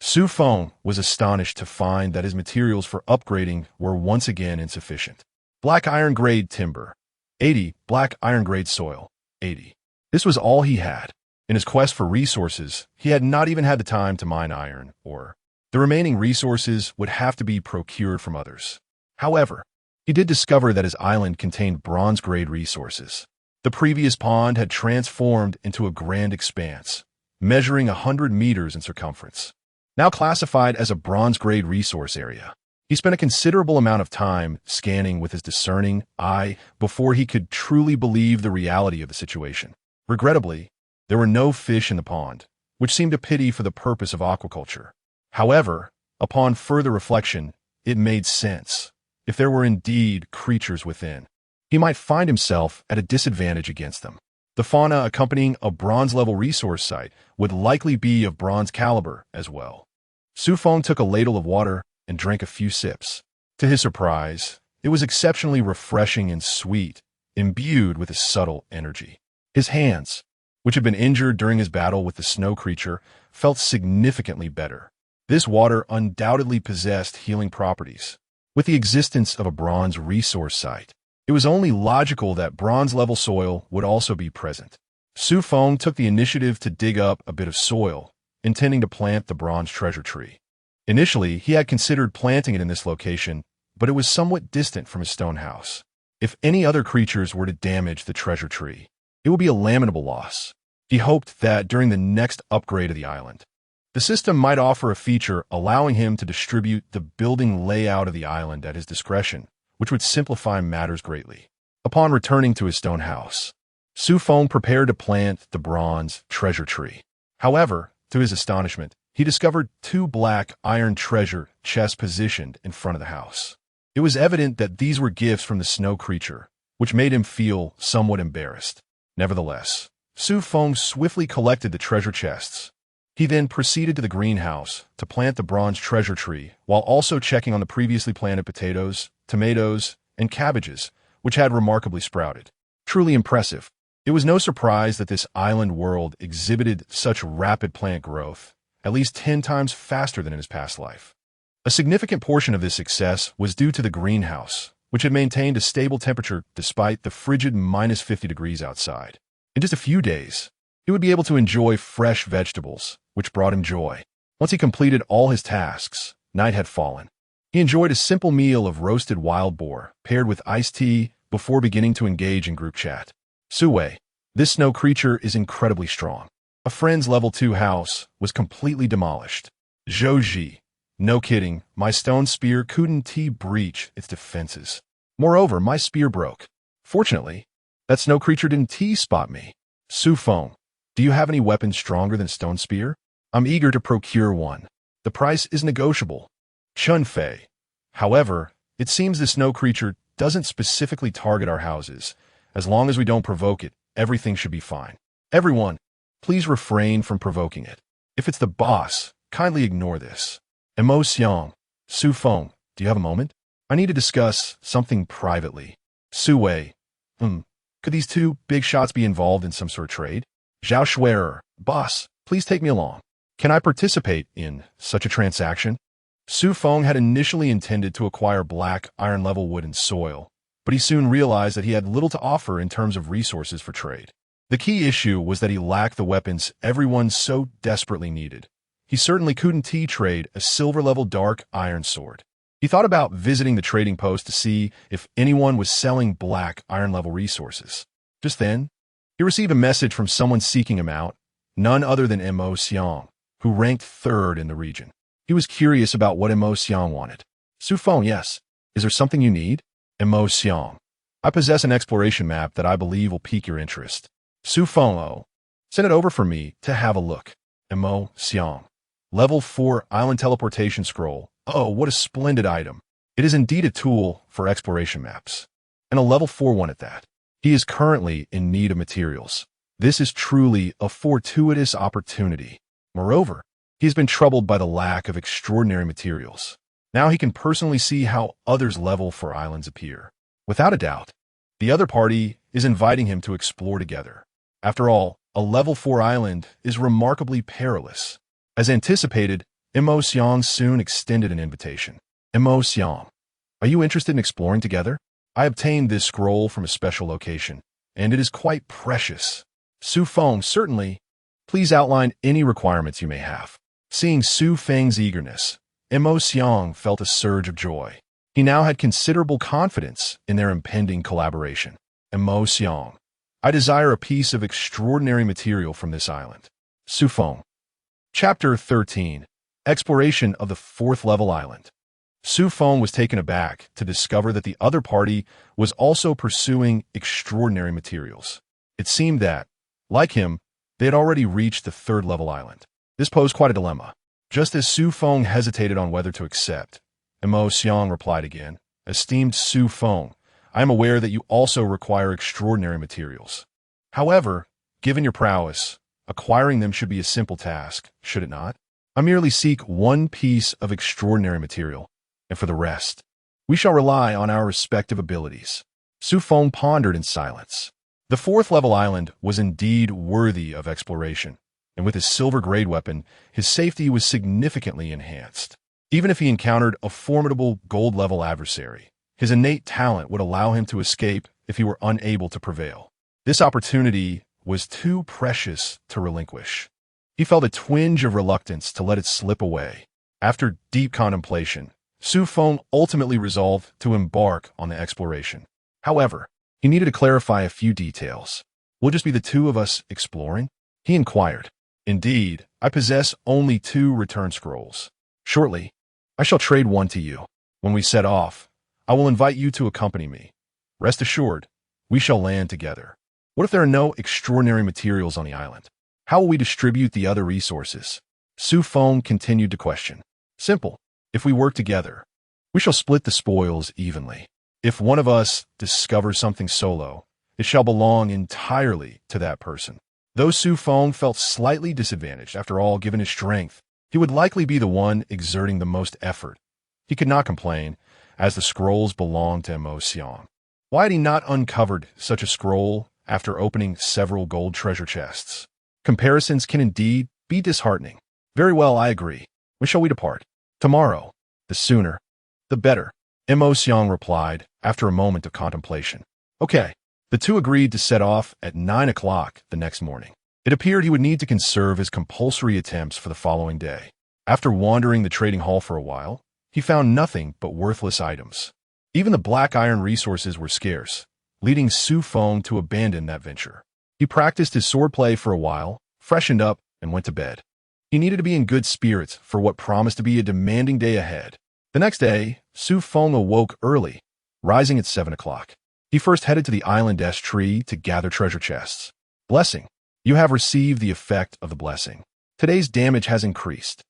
Speaker 1: Xu Feng was astonished to find that his materials for upgrading were once again insufficient. Black iron-grade timber, 80. Black iron-grade soil, 80. This was all he had. In his quest for resources, he had not even had the time to mine iron, or the remaining resources would have to be procured from others. However, he did discover that his island contained bronze-grade resources. The previous pond had transformed into a grand expanse, measuring 100 meters in circumference. Now classified as a bronze-grade resource area, he spent a considerable amount of time scanning with his discerning eye before he could truly believe the reality of the situation. Regrettably, there were no fish in the pond, which seemed a pity for the purpose of aquaculture. However, upon further reflection, it made sense. If there were indeed creatures within, he might find himself at a disadvantage against them. The fauna accompanying a bronze-level resource site would likely be of bronze caliber as well. Xu Feng took a ladle of water and drank a few sips. To his surprise, it was exceptionally refreshing and sweet, imbued with a subtle energy. His hands, which had been injured during his battle with the snow creature, felt significantly better. This water undoubtedly possessed healing properties. With the existence of a bronze resource site, it was only logical that bronze-level soil would also be present. Xu Feng took the initiative to dig up a bit of soil, intending to plant the bronze treasure tree. Initially, he had considered planting it in this location, but it was somewhat distant from his stone house. If any other creatures were to damage the treasure tree, it would be a lamentable loss. He hoped that during the next upgrade of the island, the system might offer a feature allowing him to distribute the building layout of the island at his discretion, which would simplify matters greatly. Upon returning to his stone house, Xu Feng prepared to plant the bronze treasure tree. However, to his astonishment, he discovered 2 black iron treasure chests positioned in front of the house. It was evident that these were gifts from the snow creature, which made him feel somewhat embarrassed. Nevertheless, Xu Feng swiftly collected the treasure chests. He then proceeded to the greenhouse to plant the bronze treasure tree while also checking on the previously planted potatoes, tomatoes, and cabbages, which had remarkably sprouted. Truly impressive. It was no surprise that this island world exhibited such rapid plant growth, at least 10 times faster than in his past life. A significant portion of this success was due to the greenhouse, which had maintained a stable temperature despite the frigid -50 degrees outside. In just a few days, he would be able to enjoy fresh vegetables, which brought him joy. Once he completed all his tasks, night had fallen. He enjoyed a simple meal of roasted wild boar, paired with iced tea, before beginning to engage in group chat. Suwei, this snow creature is incredibly strong. A friend's level 2 house was completely demolished. Zhouji, no kidding, my stone spear couldn't breach its defenses. Moreover, my spear broke. Fortunately, That snow creature didn't T-spot me. Xu Feng, do you have any weapons stronger than stone spear? I'm eager to procure one. The price is negotiable. Chun Fei. However, it seems the snow creature doesn't specifically target our houses. As long as we don't provoke it, everything should be fine. Everyone, please refrain from provoking it. If it's the boss, kindly ignore this. Mo Xiang, Xu Feng, do you have a moment? I need to discuss something privately. Su Wei, could these two big shots be involved in some sort of trade? Zhao Shuier, boss, please take me along. Can I participate in such a transaction? Xu Feng had initially intended to acquire black iron-level wood and soil, but he soon realized that he had little to offer in terms of resources for trade. The key issue was that he lacked the weapons everyone so desperately needed. He certainly couldn't trade a silver-level dark iron sword. He thought about visiting the trading post to see if anyone was selling black iron-level resources. Just then, he received a message from someone seeking him out, none other than Mo Xiang, who ranked 3rd in the region. He was curious about what Mo Xiang wanted. Xu Feng, yes. Is there something you need? Mo Xiang, I possess an exploration map that I believe will pique your interest. Xu Feng, oh, send it over for me to have a look. Mo Xiang, Level 4 Island Teleportation Scroll. Oh, what a splendid item. It is indeed a tool for exploration maps. And a level 4 one at that. He is currently in need of materials. This is truly a fortuitous opportunity. Moreover, he has been troubled by the lack of extraordinary materials. Now he can personally see how others' level 4 islands appear. Without a doubt, the other party is inviting him to explore together. After all, a level 4 island is remarkably perilous. As anticipated, Mo Xiang soon extended an invitation. Mo Xiang, are you interested in exploring together? I obtained this scroll from a special location, and it is quite precious. Xu Feng, certainly. Please outline any requirements you may have. Seeing Xu Feng's eagerness, Mo Xiang felt a surge of joy. He now had considerable confidence in their impending collaboration. Mo Xiang, I desire a piece of extraordinary material from this island. Xu Feng. Chapter 13. Exploration of the 4th level island. Xu Feng was taken aback to discover that the other party was also pursuing extraordinary materials. It seemed that, like him, they had already reached the 3rd level island. This posed quite a dilemma. Just as Xu Feng hesitated on whether to accept, Mo Xiang replied again, Esteemed Xu Feng, I am aware that you also require extraordinary materials. However, given your prowess, acquiring them should be a simple task, should it not? I merely seek one piece of extraordinary material, and for the rest, we shall rely on our respective abilities. Xu Feng pondered in silence. The 4th level island was indeed worthy of exploration, and with his silver-grade weapon, his safety was significantly enhanced. Even if he encountered a formidable gold-level adversary, his innate talent would allow him to escape if he were unable to prevail. This opportunity was too precious to relinquish. He felt a twinge of reluctance to let it slip away. After deep contemplation, Xu Feng ultimately resolved to embark on the exploration. However, he needed to clarify a few details. Will it just be the two of us exploring? He inquired. Indeed, I possess only 2 return scrolls. Shortly, I shall trade one to you. When we set off, I will invite you to accompany me. Rest assured, we shall land together. What if there are no extraordinary materials on the island? How will we distribute the other resources? Xu Feng continued to question. Simple. If we work together, we shall split the spoils evenly. If one of us discovers something solo, it shall belong entirely to that person. Though Xu Feng felt slightly disadvantaged, after all, given his strength, he would likely be the one exerting the most effort. He could not complain, as the scrolls belonged to Mo Xiang. Why had he not uncovered such a scroll after opening several gold treasure chests? Comparisons can indeed be disheartening. Very well, I agree. When shall we depart? Tomorrow. The sooner, the better. Mo Xiang replied, after a moment of contemplation. Okay. The two agreed to set off at 9 o'clock the next morning. It appeared he would need to conserve his compulsory attempts for the following day. After wandering the trading hall for a while, he found nothing but worthless items. Even the black iron resources were scarce, leading Xu Feng to abandon that venture. He practiced his swordplay for a while, freshened up, and went to bed. He needed to be in good spirits for what promised to be a demanding day ahead. The next day, Xu Feng awoke early, rising at 7 o'clock. He first headed to the island tree to gather treasure chests. Blessing. You have received the effect of the blessing. Today's damage has increased.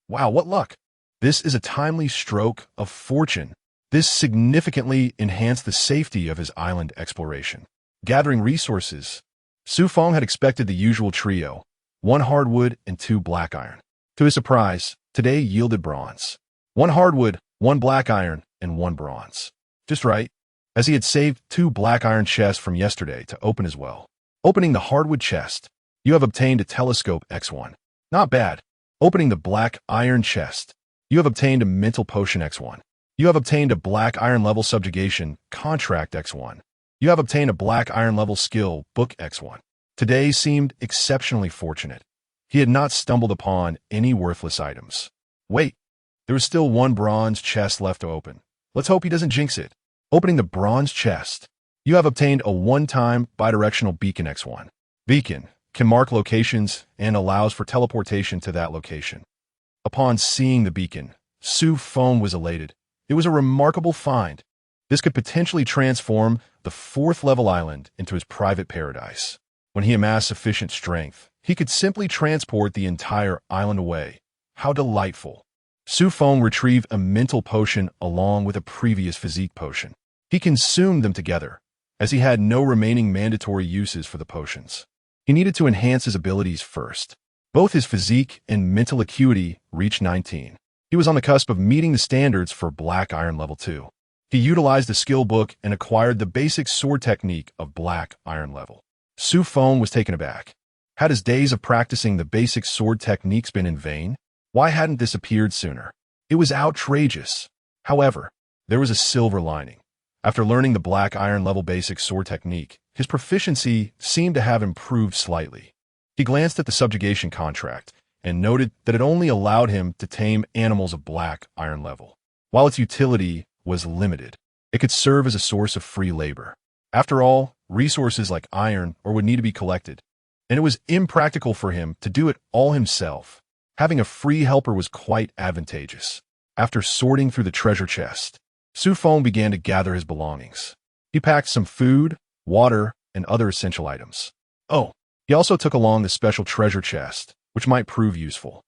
Speaker 1: Wow, what luck! This is a timely stroke of fortune. This significantly enhanced the safety of his island exploration. Gathering resources. Xu Feng had expected the usual trio, 1 hardwood and 2 black iron. To his surprise, today yielded bronze. 1 hardwood, 1 black iron, and 1 bronze. Just right, as he had saved 2 black iron chests from yesterday to open as well. Opening the hardwood chest, you have obtained a telescope X1. Not bad. Opening the black iron chest, you have obtained a mental potion X1. You have obtained a black iron level subjugation contract X1. You have obtained a black iron level skill book X1. Today seemed exceptionally fortunate. He had not stumbled upon any worthless items. Wait, there was still 1 bronze chest left to open. Let's hope he doesn't jinx it. Opening the bronze chest, you have obtained a one-time bidirectional beacon X1. Beacon can mark locations and allows for teleportation to that location. Upon seeing the beacon, Xu Feng was elated. It was a remarkable find. This could potentially transform the 4th level island into his private paradise. When he amassed sufficient strength, he could simply transport the entire island away. How delightful. Xu Feng retrieved a mental potion along with a previous physique potion. He consumed them together, as he had no remaining mandatory uses for the potions. He needed to enhance his abilities first. Both his physique and mental acuity reached 19. He was on the cusp of meeting the standards for Black Iron Level 2. He utilized the skill book and acquired the basic sword technique of Black Iron Level. Xu Feng was taken aback. Had his days of practicing the basic sword techniques been in vain? Why hadn't this appeared sooner? It was outrageous. However, there was a silver lining. After learning the Black Iron Level basic sword technique, his proficiency seemed to have improved slightly. He glanced at the subjugation contract and noted that it only allowed him to tame animals of Black Iron Level. While its utility was limited, it could serve as a source of free labor. After all, resources like iron ore would need to be collected, and it was impractical for him to do it all himself. Having a free helper was quite advantageous. After sorting through the treasure chest, Xu Feng began to gather his belongings. He packed some food, water, and other essential items. Oh, he also took along the special treasure chest, which might prove useful.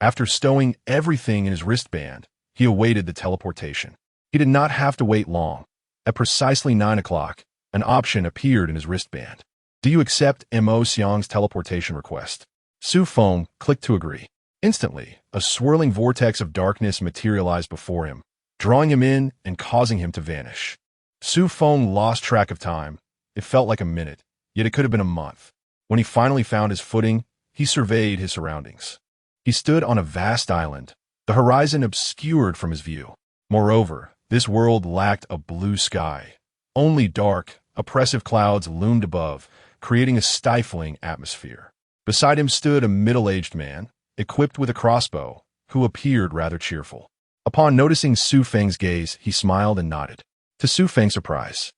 Speaker 1: After stowing everything in his wristband, he awaited the teleportation. He did not have to wait long. At precisely 9 o'clock, an option appeared in his wristband. Do you accept Mo Xiang's teleportation request? Xu Feng clicked to agree. Instantly, a swirling vortex of darkness materialized before him, drawing him in and causing him to vanish. Xu Feng lost track of time. It felt like a minute, yet it could have been a month. When he finally found his footing, he surveyed his surroundings. He stood on a vast island, the horizon obscured from his view. Moreover, this world lacked a blue sky. Only dark, oppressive clouds loomed above, creating a stifling atmosphere. Beside him stood a middle-aged man, equipped with a crossbow, who appeared rather cheerful. Upon noticing Xu Feng's gaze, he smiled and nodded. To Xu Feng's surprise,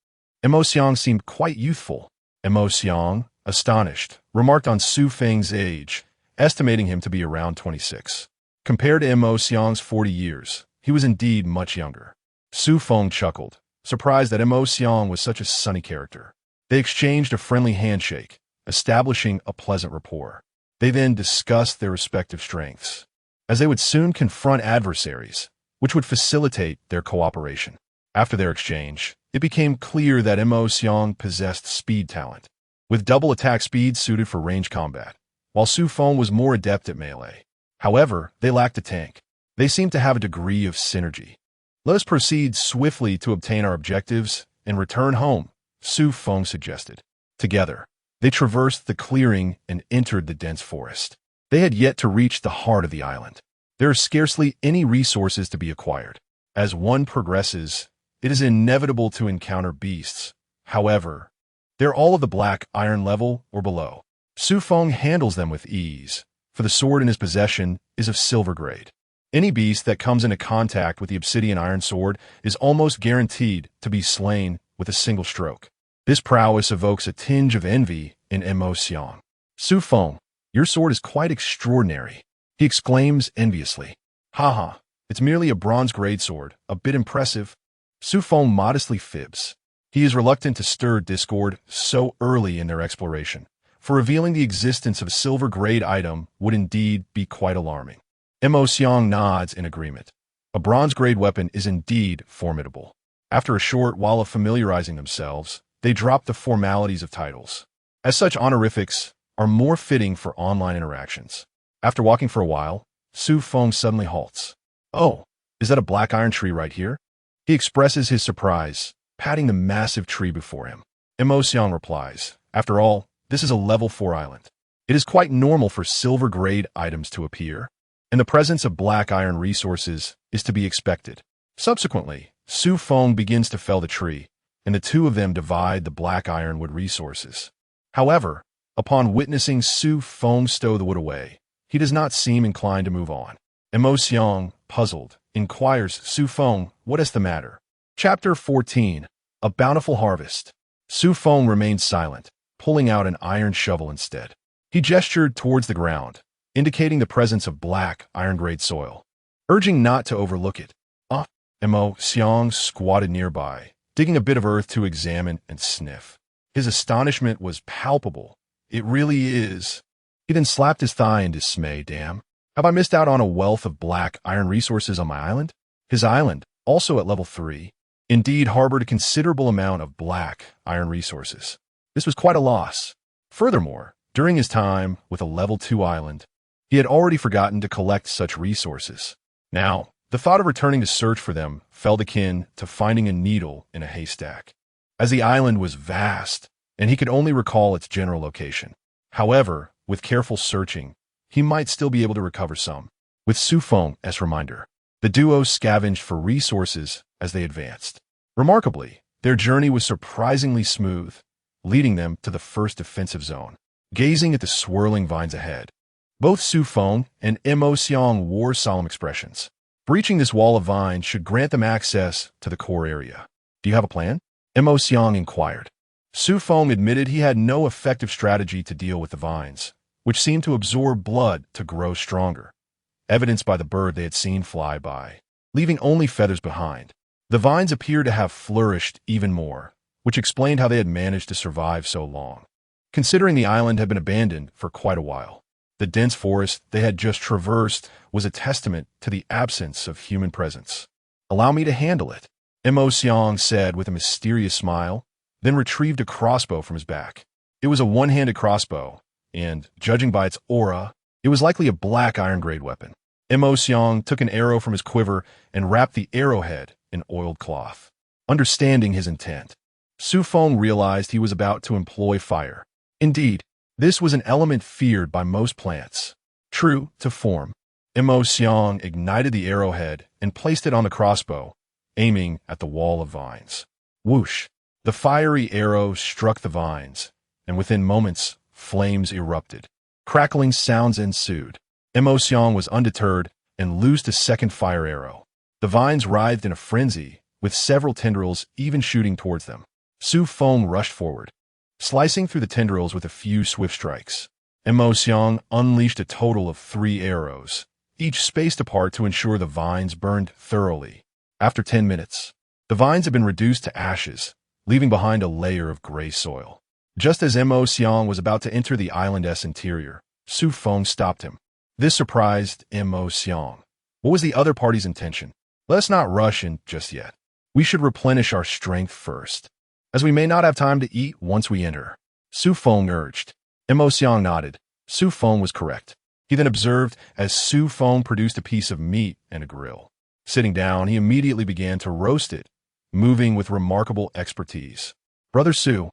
Speaker 1: Mo Xiang seemed quite youthful. Mo Xiang, astonished, remarked on Xu Feng's age, estimating him to be around 26. Compared to Mo Xiang's 40 years, he was indeed much younger. Xu Feng chuckled, surprised that Mo Xiang was such a sunny character. They exchanged a friendly handshake, establishing a pleasant rapport. They then discussed their respective strengths, as they would soon confront adversaries, which would facilitate their cooperation. After their exchange, it became clear that Mo Xiang possessed speed talent, with double attack speed suited for range combat, while Xu Feng was more adept at melee. However, they lacked a tank. They seemed to have a degree of synergy. Let us proceed swiftly to obtain our objectives and return home, Xu Feng suggested. Together, they traversed the clearing and entered the dense forest. They had yet to reach the heart of the island. There are scarcely any resources to be acquired. As one progresses, it is inevitable to encounter beasts. However, they're all of the Black Iron Level or below. Xu Feng handles them with ease, for the sword in his possession is of silver grade. Any beast that comes into contact with the obsidian iron sword is almost guaranteed to be slain with a single stroke. This prowess evokes a tinge of envy in Mo Xiang. Xu Feng, your sword is quite extraordinary, he exclaims enviously. Haha, it's merely a bronze grade sword, a bit impressive. Xu Feng modestly fibs. He is reluctant to stir discord so early in their exploration, for revealing the existence of a silver-grade item would indeed be quite alarming. Mo Xiang nods in agreement. A bronze-grade weapon is indeed formidable. After a short while of familiarizing themselves, they drop the formalities of titles. As such, honorifics are more fitting for online interactions. After walking for a while, Xu Feng suddenly halts. "Oh, is that a black iron tree right here?" He expresses his surprise, patting the massive tree before him. Mo Xiang replies, "After all, this is a level 4 island. It is quite normal for silver-grade items to appear, and the presence of black iron resources is to be expected." Subsequently, Xu Feng begins to fell the tree, and the two of them divide the black ironwood resources. However, upon witnessing Xu Feng stow the wood away, he does not seem inclined to move on. Mo Xiang, puzzled, inquires, "Xu Feng, what is the matter?" Chapter 14. A Bountiful Harvest. Xu Feng remained silent, pulling out an iron shovel instead. He gestured towards the ground, indicating the presence of black, iron-grade soil, urging not to overlook it. Mo Xiang squatted nearby, digging a bit of earth to examine and sniff. His astonishment was palpable. "It really is." He then slapped his thigh in dismay. "Damn. Have I missed out on a wealth of black iron resources on my island?" His island, also at level 3, indeed harbored a considerable amount of black iron resources. This was quite a loss. Furthermore, during his time with a level 2 island, he had already forgotten to collect such resources. Now, the thought of returning to search for them felt akin to finding a needle in a haystack, as the island was vast, and he could only recall its general location. However, with careful searching, he might still be able to recover some. With Xu Feng as reminder, the duo scavenged for resources as they advanced. Remarkably, their journey was surprisingly smooth, leading them to the first defensive zone. Gazing at the swirling vines ahead, both Xu Feng and Mo Xiang wore solemn expressions. Breaching this wall of vines should grant them access to the core area. "Do you have a plan?" Mo Xiang inquired. Xu Feng admitted he had no effective strategy to deal with the vines, which seemed to absorb blood to grow stronger, evidenced by the bird they had seen fly by, leaving only feathers behind. The vines appeared to have flourished even more, which explained how they had managed to survive so long, considering the island had been abandoned for quite a while. The dense forest they had just traversed was a testament to the absence of human presence. "Allow me to handle it," Mo Xiang said with a mysterious smile, then retrieved a crossbow from his back. It was a one-handed crossbow, and, judging by its aura, it was likely a black iron-grade weapon. Mo Xiang took an arrow from his quiver and wrapped the arrowhead in oiled cloth. Understanding his intent, Xu Feng realized he was about to employ fire. Indeed, this was an element feared by most plants. True to form, Mo Xiang ignited the arrowhead and placed it on the crossbow, aiming at the wall of vines. Whoosh! The fiery arrow struck the vines, and within moments, flames erupted. Crackling sounds ensued. Mo Xiang was undeterred and loosed a second fire arrow. The vines writhed in a frenzy, with several tendrils even shooting towards them. Xu Feng rushed forward, slicing through the tendrils with a few swift strikes. Mo Xiang unleashed a total of 3 arrows, each spaced apart to ensure the vines burned thoroughly. After 10 minutes, the vines had been reduced to ashes, leaving behind a layer of gray soil. Just as Mo Xiang was about to enter the island's interior, Xu Feng stopped him. This surprised Mo Xiang. What was the other party's intention? "Let us not rush in just yet. We should replenish our strength first, as we may not have time to eat once we enter," Xu Feng urged. Mo Xiang nodded. Xu Feng was correct. He then observed as Xu Feng produced a piece of meat and a grill. Sitting down, he immediately began to roast it, moving with remarkable expertise. "Brother Xu,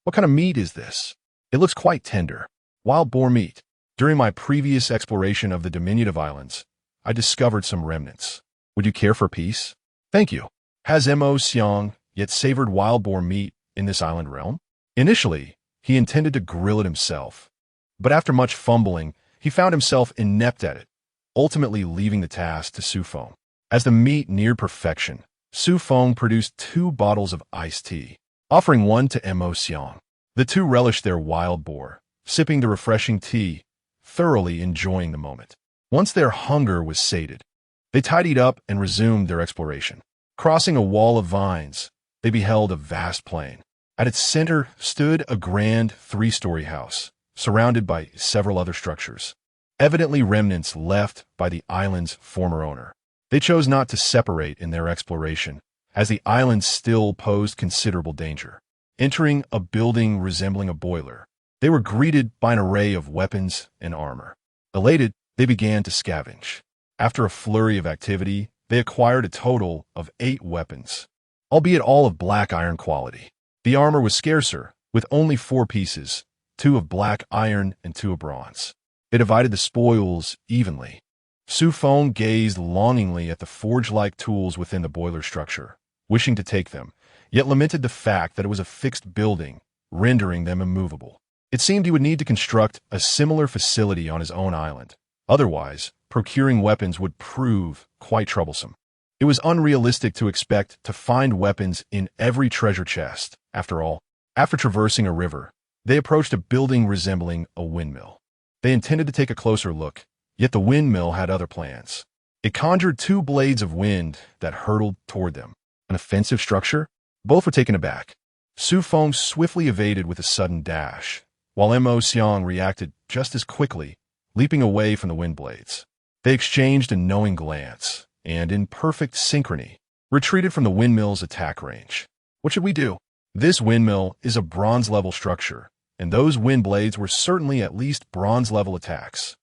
Speaker 1: what kind of meat is this? It looks quite tender." "Wild boar meat. During my previous exploration of the diminutive islands, I discovered some remnants. Would you care for a piece?" "Thank you." Has Mo Xiang yet savored wild boar meat in this island realm? Initially, he intended to grill it himself, but after much fumbling, he found himself inept at it, ultimately leaving the task to Xu Feng. As the meat neared perfection, Xu Feng produced 2 bottles of iced tea, offering one to Mo Xiang. The two relished their wild boar, sipping the refreshing tea, thoroughly enjoying the moment. Once their hunger was sated, they tidied up and resumed their exploration. Crossing a wall of vines, they beheld a vast plain. At its center stood a grand three-story house, surrounded by several other structures, evidently remnants left by the island's former owner. They chose not to separate in their exploration, as the island still posed considerable danger. Entering a building resembling a boiler, they were greeted by an array of weapons and armor. Elated, they began to scavenge. After a flurry of activity, they acquired a total of 8 weapons, albeit all of black iron quality. The armor was scarcer, with only 4 pieces, 2 of black iron and 2 of bronze. They divided the spoils evenly. Xu Feng gazed longingly at the forge-like tools within the boiler structure, wishing to take them, yet lamented the fact that it was a fixed building, rendering them immovable. It seemed he would need to construct a similar facility on his own island. Otherwise, procuring weapons would prove quite troublesome. It was unrealistic to expect to find weapons in every treasure chest. After all, after traversing a river, they approached a building resembling a windmill. They intended to take a closer look, yet the windmill had other plans. It conjured 2 blades of wind that hurtled toward them. An offensive structure? Both were taken aback. Xu Feng swiftly evaded with a sudden dash, while Mo Xiang reacted just as quickly, leaping away from the wind blades. They exchanged a knowing glance, and in perfect synchrony, retreated from the windmill's attack range. What should we do? This windmill is a bronze-level structure, and those wind blades were certainly at least bronze-level attacks.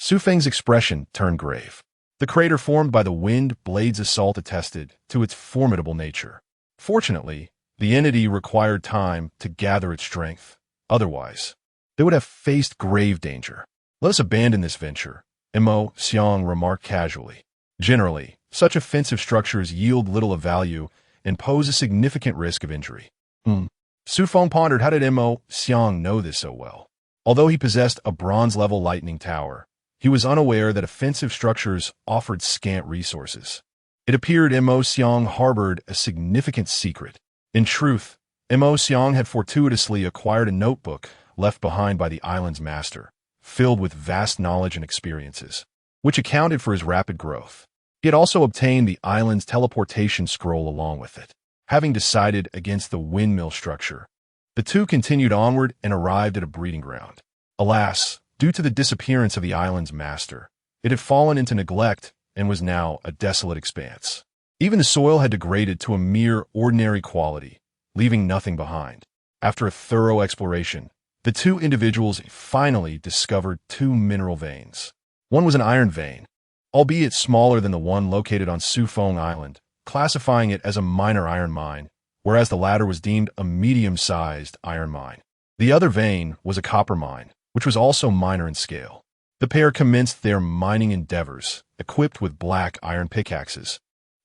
Speaker 1: Xu Feng's expression turned grave. The crater formed by the wind blade's assault attested to its formidable nature. Fortunately, the entity required time to gather its strength. Otherwise, they would have faced grave danger. Let us abandon this venture, Mo Xiang remarked casually. Generally, such offensive structures yield little of value and pose a significant risk of injury. Xu Feng pondered, how did Mo Xiang know this so well? Although he possessed a bronze-level lightning tower, he was unaware that offensive structures offered scant resources. It appeared Mo Xiang harbored a significant secret. In truth, Mo Xiang had fortuitously acquired a notebook left behind by the island's master, filled with vast knowledge and experiences, which accounted for his rapid growth. He had also obtained the island's teleportation scroll along with it. Having decided against the windmill structure, the two continued onward and arrived at a breeding ground. Alas, due to the disappearance of the island's master, it had fallen into neglect and was now a desolate expanse. Even the soil had degraded to a mere ordinary quality, leaving nothing behind. After a thorough exploration, the two individuals finally discovered 2 mineral veins. One was an iron vein, albeit smaller than the one located on Xu Feng Island, classifying it as a minor iron mine, whereas the latter was deemed a medium-sized iron mine. The other vein was a copper mine, which was also minor in scale. The pair commenced their mining endeavors, equipped with black iron pickaxes,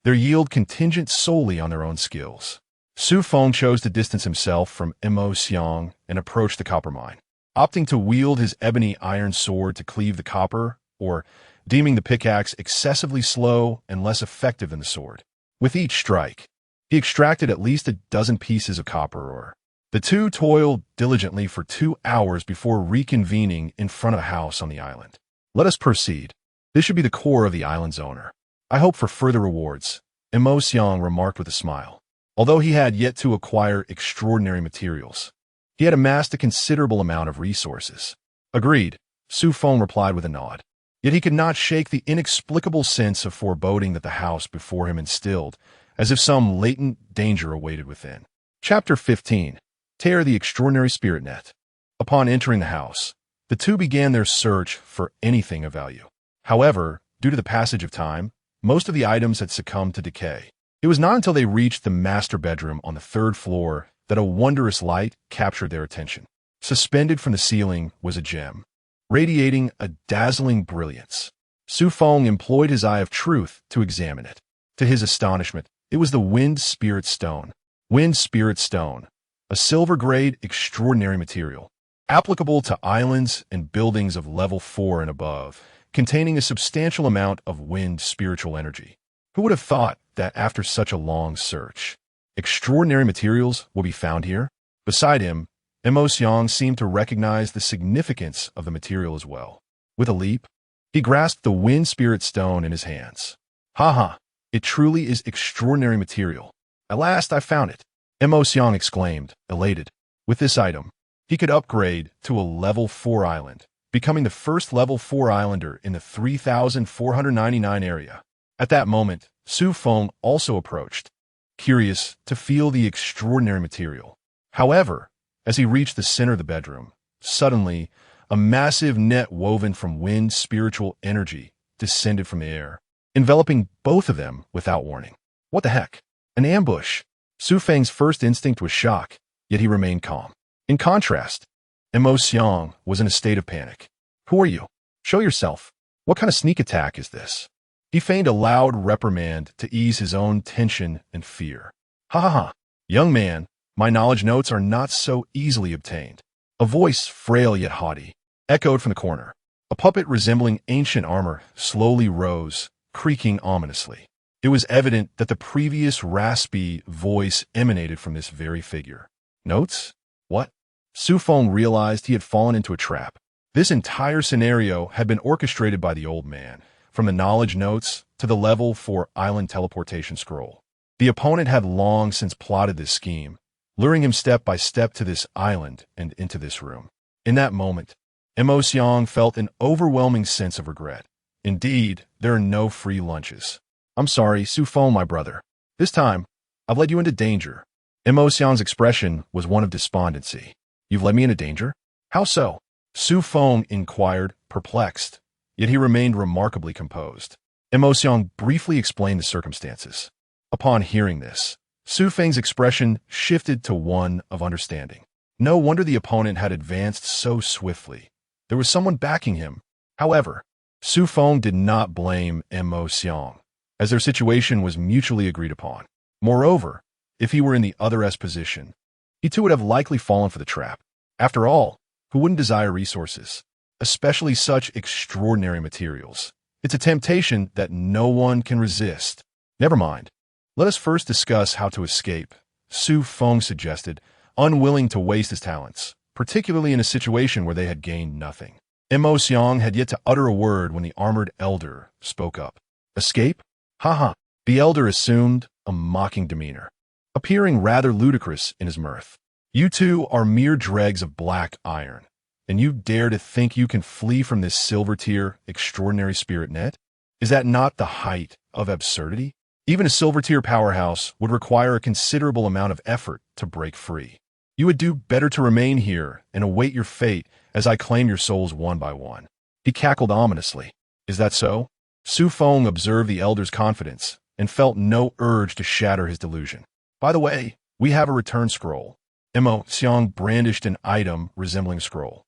Speaker 1: their yield contingent solely on their own skills. Xu Feng chose to distance himself from Mo Xiang and approach the copper mine, opting to wield his ebony iron sword to cleave the copper, or deeming the pickaxe excessively slow and less effective than the sword. With each strike, he extracted at least a dozen pieces of copper ore. The two toiled diligently for 2 hours before reconvening in front of a house on the island. Let us proceed. This should be the core of the island's owner. I hope for further rewards, Mo Xiang remarked with a smile. Although he had yet to acquire extraordinary materials, he had amassed a considerable amount of resources. Agreed, Xu Feng replied with a nod. Yet he could not shake the inexplicable sense of foreboding that the house before him instilled, as if some latent danger awaited within. Chapter 15. Tear the Extraordinary Spirit Net. Upon entering the house, the two began their search for anything of value. However, due to the passage of time, most of the items had succumbed to decay. It was not until they reached the master bedroom on the 3rd floor that a wondrous light captured their attention. Suspended from the ceiling was a gem, radiating a dazzling brilliance. Xu Feng employed his eye of truth to examine it. To his astonishment, it was the Wind Spirit Stone. Wind Spirit Stone, a silver-grade extraordinary material, applicable to islands and buildings of level 4 and above, containing a substantial amount of wind spiritual energy. Who would have thought that after such a long search, extraordinary materials will be found here? Beside him, Mo Xiang seemed to recognize the significance of the material as well. With a leap, he grasped the Wind Spirit Stone in his hands. Ha! It truly is extraordinary material. At last I found it. Mo Xiang exclaimed, elated. With this item, he could upgrade to a level 4 island, becoming the first level 4 islander in the 3,499 area. At that moment, Xu Feng also approached, curious to feel the extraordinary material. However, as he reached the center of the bedroom, suddenly, a massive net woven from wind spiritual energy descended from the air, enveloping both of them without warning. What the heck? An ambush! Xu Feng's first instinct was shock, yet he remained calm. In contrast, Mo Xiang was in a state of panic. Who are you? Show yourself. What kind of sneak attack is this? He feigned a loud reprimand to ease his own tension and fear. Ha ha ha. Young man, my knowledge notes are not so easily obtained. A voice, frail yet haughty, echoed from the corner. A puppet resembling ancient armor slowly rose, creaking ominously. It was evident that the previous raspy voice emanated from this very figure. Notes? What? Xu Feng realized he had fallen into a trap. This entire scenario had been orchestrated by the old man, from the knowledge notes to the level 4 island teleportation scroll. The opponent had long since plotted this scheme, luring him step by step to this island and into this room. In that moment, Mo Xiang felt an overwhelming sense of regret. Indeed, there are no free lunches. I'm sorry, Xu Feng, my brother. This time, I've led you into danger. Mo Xiang's expression was one of despondency. You've led me into danger? How so? Xu Feng inquired, perplexed, yet he remained remarkably composed. Mo Xiang briefly explained the circumstances. Upon hearing this, Xu Feng's expression shifted to one of understanding. No wonder the opponent had advanced so swiftly. There was someone backing him. However, Xu Feng did not blame Mo Xiang, as their situation was mutually agreed upon. Moreover, if he were in the other's position, he too would have likely fallen for the trap. After all, who wouldn't desire resources, especially such extraordinary materials? It's a temptation that no one can resist. Never mind. Let us first discuss how to escape, Xu Feng suggested, unwilling to waste his talents, particularly in a situation where they had gained nothing. Mo Xiang had yet to utter a word when the armored elder spoke up. Escape? Ha. The elder assumed a mocking demeanor, appearing rather ludicrous in his mirth. You two are mere dregs of black iron, and you dare to think you can flee from this silver-tier extraordinary spirit net? Is that not the height of absurdity? Even a silver-tier powerhouse would require a considerable amount of effort to break free. You would do better to remain here and await your fate as I claim your souls one by one. He cackled ominously. Is that so? Xu Feng observed the elder's confidence and felt no urge to shatter his delusion. By the way, we have a return scroll. Mo Xiang brandished an item resembling a scroll.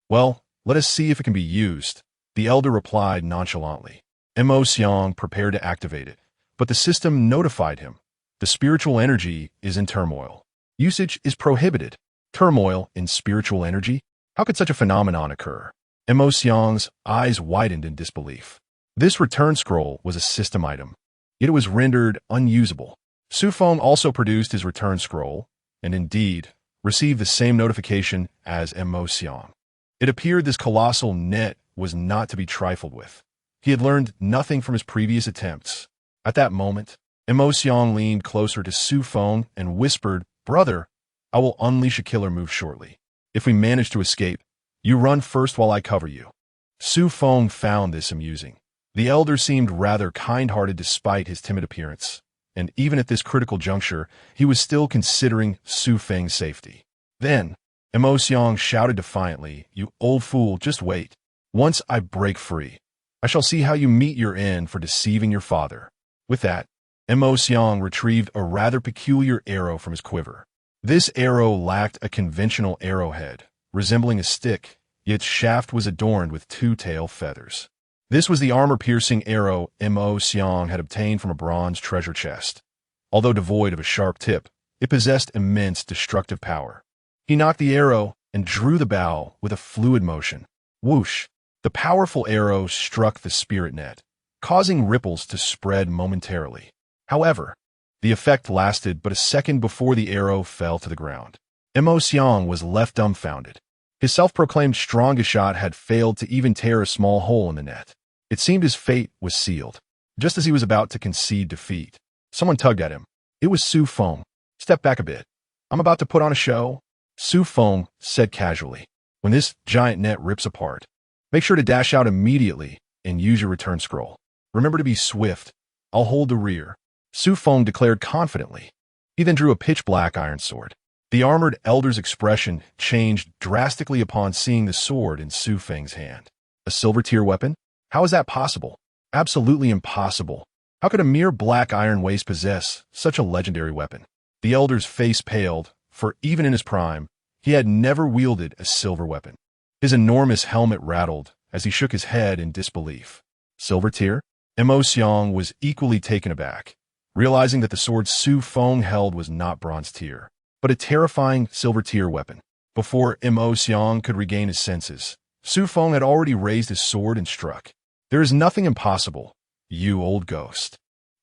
Speaker 1: Well, let us see if it can be used, the elder replied nonchalantly. Mo Xiang prepared to activate it, but the system notified him. The spiritual energy is in turmoil. Usage is prohibited. Turmoil in spiritual energy? How could such a phenomenon occur? Mo Xiang's eyes widened in disbelief. This return scroll was a system item, yet it was rendered unusable. Xu Feng also produced his return scroll, and indeed, received the same notification as Mo Xiang. It appeared this colossal net was not to be trifled with. He had learned nothing from his previous attempts. At that moment, Mo Xiang leaned closer to Xu Feng and whispered, Brother, I will unleash a killer move shortly. If we manage to escape, you run first while I cover you. Xu Feng found this amusing. The elder seemed rather kind-hearted despite his timid appearance, and even at this critical juncture, he was still considering Xu Feng's safety. Then, Mo Xiang shouted defiantly, You old fool, just wait. Once I break free, I shall see how you meet your end for deceiving your father. With that, Mo Xiang retrieved a rather peculiar arrow from his quiver. This arrow lacked a conventional arrowhead, resembling a stick, yet its shaft was adorned with two tail feathers. This was the armor-piercing arrow Mo Xiang had obtained from a bronze treasure chest. Although devoid of a sharp tip, it possessed immense destructive power. He knocked the arrow and drew the bow with a fluid motion. Whoosh! The powerful arrow struck the spirit net, causing ripples to spread momentarily. However, the effect lasted but a second before the arrow fell to the ground. Mo Xiang was left dumbfounded. His self-proclaimed strongest shot had failed to even tear a small hole in the net. It seemed his fate was sealed. Just as he was about to concede defeat, someone tugged at him. It was Xu Feng. Step back a bit. I'm about to put on a show, Xu Feng said casually. When this giant net rips apart, make sure to dash out immediately and use your return scroll. Remember to be swift. I'll hold the rear, Xu Feng declared confidently. He then drew a pitch-black iron sword. The armored elder's expression changed drastically upon seeing the sword in Xu Feng's hand. A silver-tier weapon? How is that possible? Absolutely impossible. How could a mere black iron waste possess such a legendary weapon? The elder's face paled, for even in his prime, he had never wielded a silver weapon. His enormous helmet rattled as he shook his head in disbelief. Silver tier? Mo Xiang was equally taken aback, realizing that the sword Xu Feng held was not bronze tier, but a terrifying silver tier weapon. Before Mo Xiang could regain his senses, Xu Feng had already raised his sword and struck. There is nothing impossible, you old ghost.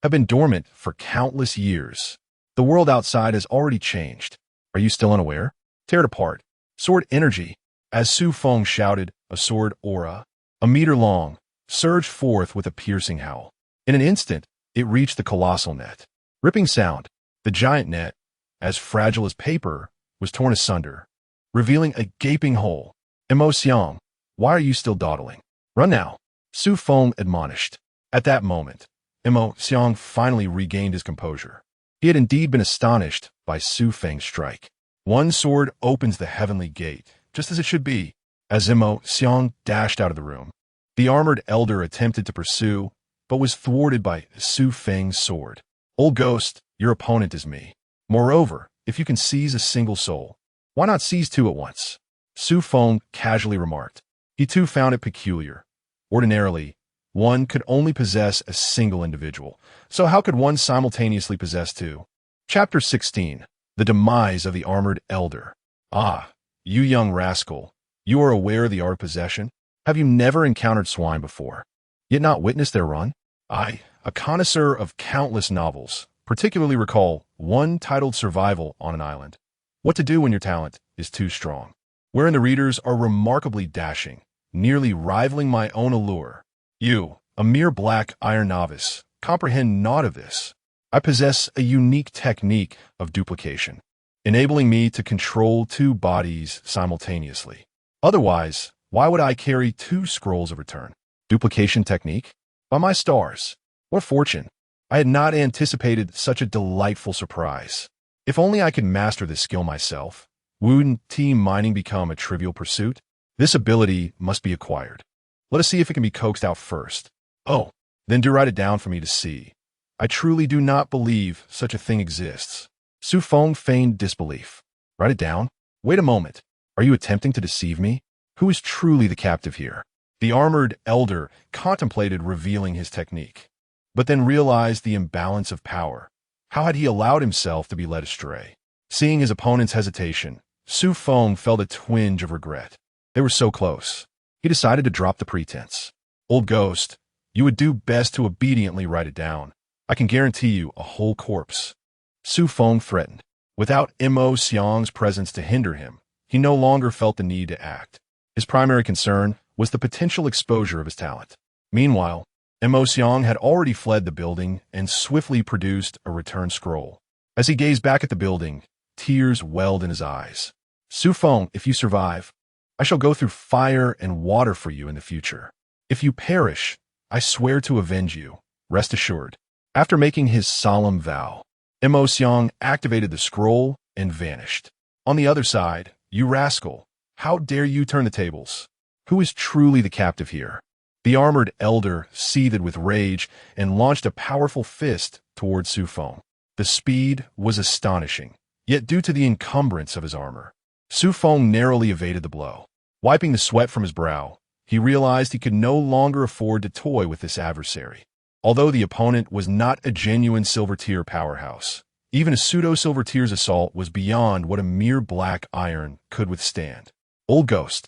Speaker 1: Have been dormant for countless years. The world outside has already changed. Are you still unaware? Tear it apart. Sword energy. As Xu Feng shouted, a sword aura, a meter long, surged forth with a piercing howl. In an instant, it reached the colossal net. Ripping sound. The giant net, as fragile as paper, was torn asunder, revealing a gaping hole. Mo Xiang, why are you still dawdling? Run now, Xu Feng admonished. At that moment, Mo Xiang finally regained his composure. He had indeed been astonished by Xu Feng's strike. One sword opens the heavenly gate, just as it should be. As Mo Xiang dashed out of the room, the armored elder attempted to pursue, but was thwarted by Xu Feng's sword. Old ghost, your opponent is me. Moreover, if you can seize a single soul, why not seize two at once? Xu Feng casually remarked. He too found it peculiar. Ordinarily, one could only possess a single individual, so how could one simultaneously possess two? Chapter 16. The Demise of the Armored Elder. Ah, you young rascal, you are aware of the art of possession? Have you never encountered swine before, yet not witnessed their run? I, a connoisseur of countless novels, particularly recall one titled Survival on an Island. What to do when your talent is too strong, wherein the readers are remarkably dashing, nearly rivaling my own allure. You, a mere black iron novice, comprehend naught of this. I possess a unique technique of duplication, enabling me to control two bodies simultaneously. Otherwise, why would I carry two scrolls of return? Duplication technique? By my stars, what a fortune! I had not anticipated such a delightful surprise. If only I could master this skill myself, wouldn't team mining become a trivial pursuit? This ability must be acquired. Let us see if it can be coaxed out first. Oh, then do write it down for me to see. I truly do not believe such a thing exists. Xu Feng feigned disbelief. Write it down? Wait a moment. Are you attempting to deceive me? Who is truly the captive here? The armored elder contemplated revealing his technique, but then realized the imbalance of power. How had he allowed himself to be led astray? Seeing his opponent's hesitation, Xu Feng felt a twinge of regret. They were so close. He decided to drop the pretense. Old ghost, you would do best to obediently write it down. I can guarantee you a whole corpse. Xu Feng threatened. Without Mo Xiang's presence to hinder him, he no longer felt the need to act. His primary concern was the potential exposure of his talent. Meanwhile, Mo Xiang had already fled the building and swiftly produced a return scroll. As he gazed back at the building, tears welled in his eyes. Xu Feng, if you survive, I shall go through fire and water for you in the future. If you perish, I swear to avenge you. Rest assured. After making his solemn vow, Mo Xiang activated the scroll and vanished. On the other side, you rascal, how dare you turn the tables? Who is truly the captive here? The armored elder seethed with rage and launched a powerful fist towards Xu Feng. The speed was astonishing, yet due to the encumbrance of his armor, Xu Feng narrowly evaded the blow. Wiping the sweat from his brow, he realized he could no longer afford to toy with this adversary. Although the opponent was not a genuine silver-tier powerhouse, even a pseudo-silver-tier's assault was beyond what a mere black iron could withstand. Old ghost,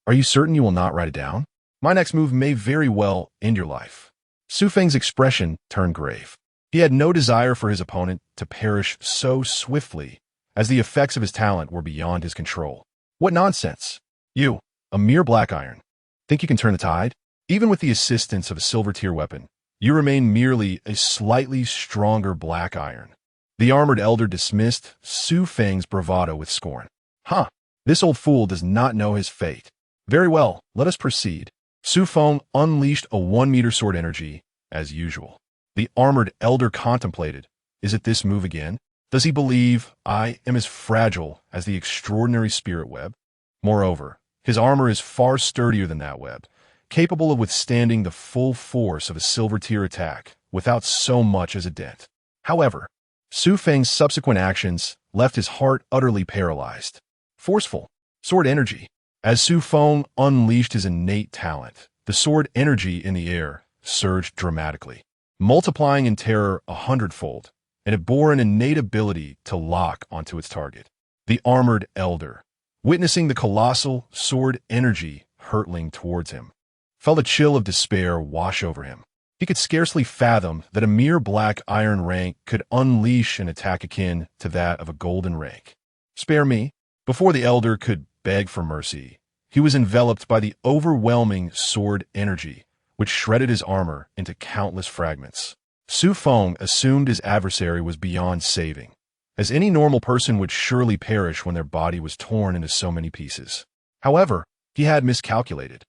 Speaker 1: are you certain you will not write it down? My next move may very well end your life. Xu Feng's expression turned grave. He had no desire for his opponent to perish so swiftly, as the effects of his talent were beyond his control. What nonsense! You, a mere black iron, think you can turn the tide? Even with the assistance of a silver-tier weapon, you remain merely a slightly stronger black iron. The armored elder dismissed Xu Feng's bravado with scorn. Huh, this old fool does not know his fate. Very well, let us proceed. Xu Feng unleashed a 1-meter sword energy, as usual. The armored elder contemplated. Is it this move again? Does he believe I am as fragile as the extraordinary spirit web? Moreover, his armor is far sturdier than that web, capable of withstanding the full force of a silver tier attack without so much as a dent. However, Xu Feng's subsequent actions left his heart utterly paralyzed. Forceful sword energy. As Xu Feng unleashed his innate talent, the sword energy in the air surged dramatically, multiplying in terror 100-fold, and it bore an innate ability to lock onto its target. The armored elder, witnessing the colossal sword energy hurtling towards him, felt a chill of despair wash over him. He could scarcely fathom that a mere black iron rank could unleash an attack akin to that of a golden rank. Spare me. Before the elder could beg for mercy, he was enveloped by the overwhelming sword energy, which shredded his armor into countless fragments. Xu Feng assumed his adversary was beyond saving, as any normal person would surely perish when their body was torn into so many pieces. However, he had miscalculated.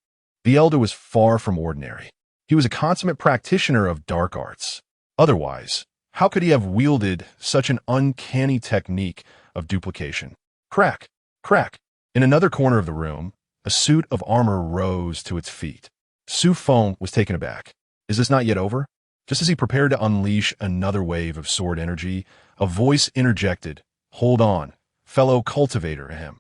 Speaker 1: The elder was far from ordinary. He was a consummate practitioner of dark arts. Otherwise, how could he have wielded such an uncanny technique of duplication? Crack! Crack! In another corner of the room, a suit of armor rose to its feet. Xu Feng was taken aback. Is this not yet over? Just as he prepared to unleash another wave of sword energy, a voice interjected, "Hold on, fellow cultivator ahem.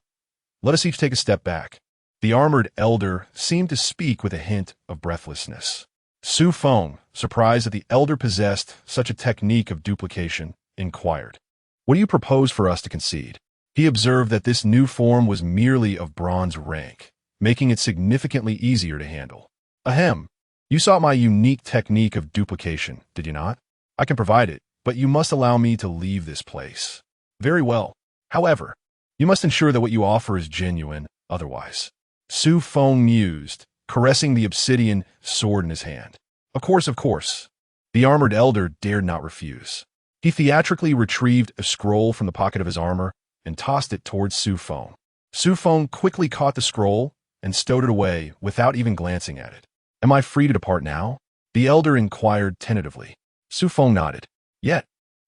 Speaker 1: Let us each take a step back." The armored elder seemed to speak with a hint of breathlessness. Xu Feng, surprised that the elder possessed such a technique of duplication, inquired, "What do you propose for us to concede?" He observed that this new form was merely of bronze rank, making it significantly easier to handle. Ahem. You sought my unique technique of duplication, did you not? I can provide it, but you must allow me to leave this place. Very well. However, you must ensure that what you offer is genuine, otherwise. Xu Feng mused, caressing the obsidian sword in his hand. Of course. The armored elder dared not refuse. He theatrically retrieved a scroll from the pocket of his armor and tossed it towards Xu Feng. Xu Feng quickly caught the scroll and stowed it away without even glancing at it. Am I free to depart now? The elder inquired tentatively. Xu Feng nodded. Yet,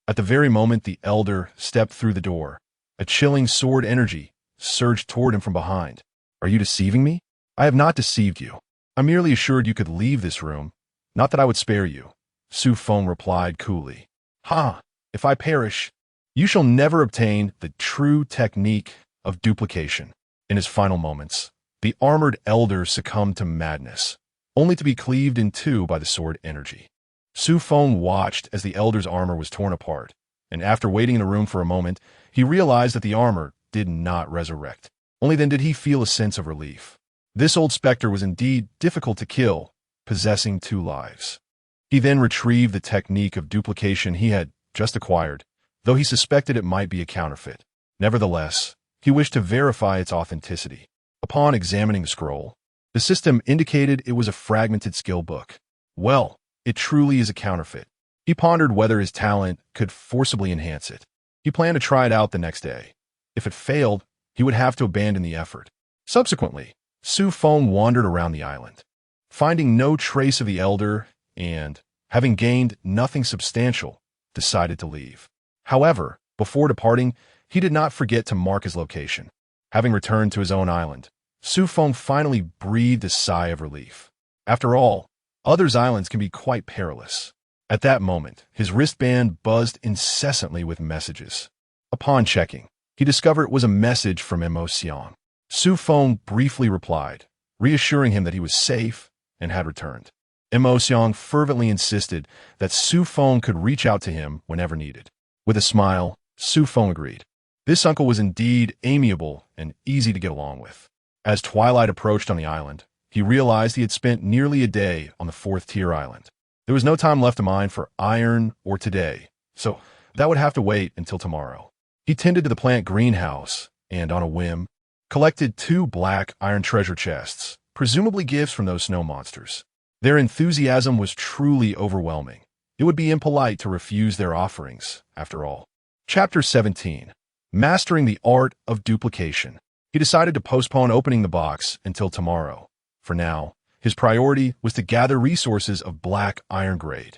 Speaker 1: at the very moment the elder stepped through the door, a chilling sword energy surged toward him from behind. Are you deceiving me? I have not deceived you. I merely assured you could leave this room, not that I would spare you. Xu Feng replied coolly. Ha! If I perish, you shall never obtain the true technique of duplication. In his final moments, the armored elder succumbed to madness, only to be cleaved in two by the sword energy. Xu Feng watched as the elder's armor was torn apart, and after waiting in the room for a moment, he realized that the armor did not resurrect. Only then did he feel a sense of relief. This old specter was indeed difficult to kill, possessing 2 lives. He then retrieved the technique of duplication he had just acquired, though he suspected it might be a counterfeit. Nevertheless, he wished to verify its authenticity. Upon examining the scroll, the system indicated it was a fragmented skill book. Well, it truly is a counterfeit. He pondered whether his talent could forcibly enhance it. He planned to try it out the next day. If it failed, he would have to abandon the effort. Subsequently, Xu Feng wandered around the island, finding no trace of the elder and, having gained nothing substantial, decided to leave. However, before departing, he did not forget to mark his location. Having returned to his own island, Xu Feng finally breathed a sigh of relief. After all, others' islands can be quite perilous. At that moment, his wristband buzzed incessantly with messages. Upon checking, he discovered it was a message from Ascension. Xu Feng briefly replied, reassuring him that he was safe and had returned. Ascension fervently insisted that Xu Feng could reach out to him whenever needed. With a smile, Xu Feng agreed. This uncle was indeed amiable and easy to get along with. As twilight approached on the island, he realized he had spent nearly a day on the 4th-tier island. There was no time left to mine for iron or today, so that would have to wait until tomorrow. He tended to the plant greenhouse and, on a whim, collected 2 black iron treasure chests, presumably gifts from those snow monsters. Their enthusiasm was truly overwhelming. It would be impolite to refuse their offerings, after all. Chapter 17. Mastering the Art of Duplication. He decided to postpone opening the box until tomorrow. For now, his priority was to gather resources of black iron grade.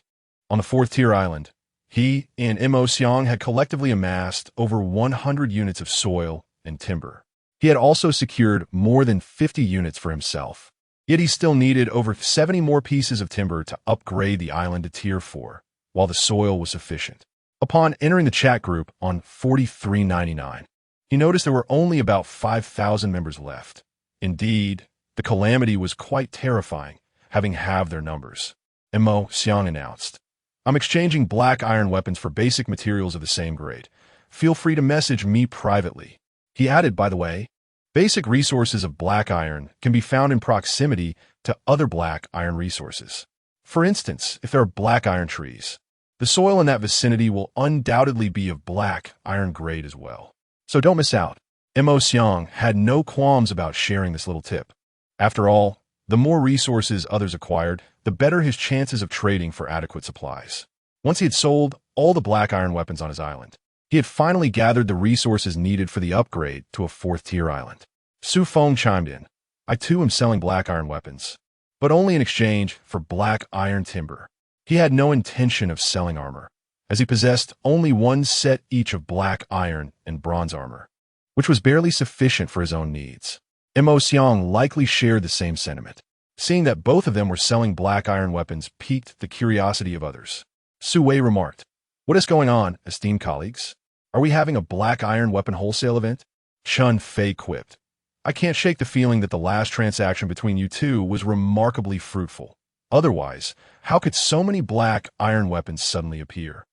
Speaker 1: On the 4th-tier island, he and Mo Xiang had collectively amassed over 100 units of soil and timber. He had also secured more than 50 units for himself. Yet he still needed over 70 more pieces of timber to upgrade the island to Tier 4, while the soil was sufficient. Upon entering the chat group on 4399, he noticed there were only about 5,000 members left. Indeed, the Calamity was quite terrifying, having halved their numbers. Mo Xiang announced, "I'm exchanging black iron weapons for basic materials of the same grade. Feel free to message me privately." He added, by the way, basic resources of black iron can be found in proximity to other black iron resources. For instance, if there are black iron trees, the soil in that vicinity will undoubtedly be of black iron grade as well. So don't miss out. Mo Xiang had no qualms about sharing this little tip. After all, the more resources others acquired, the better his chances of trading for adequate supplies. Once he had sold all the black iron weapons on his island, he had finally gathered the resources needed for the upgrade to a 4th-tier island. Xu Feng chimed in, "I too am selling black iron weapons, but only in exchange for black iron timber." He had no intention of selling armor, as he possessed only one set each of black iron and bronze armor, which was barely sufficient for his own needs. Mo Xiang likely shared the same sentiment. Seeing that both of them were selling black iron weapons piqued the curiosity of others. Su Wei remarked, "What is going on, esteemed colleagues? Are we having a black iron weapon wholesale event?" Chun Fei quipped, "I can't shake the feeling that the last transaction between you two was remarkably fruitful. Otherwise, how could so many black iron weapons suddenly appear?"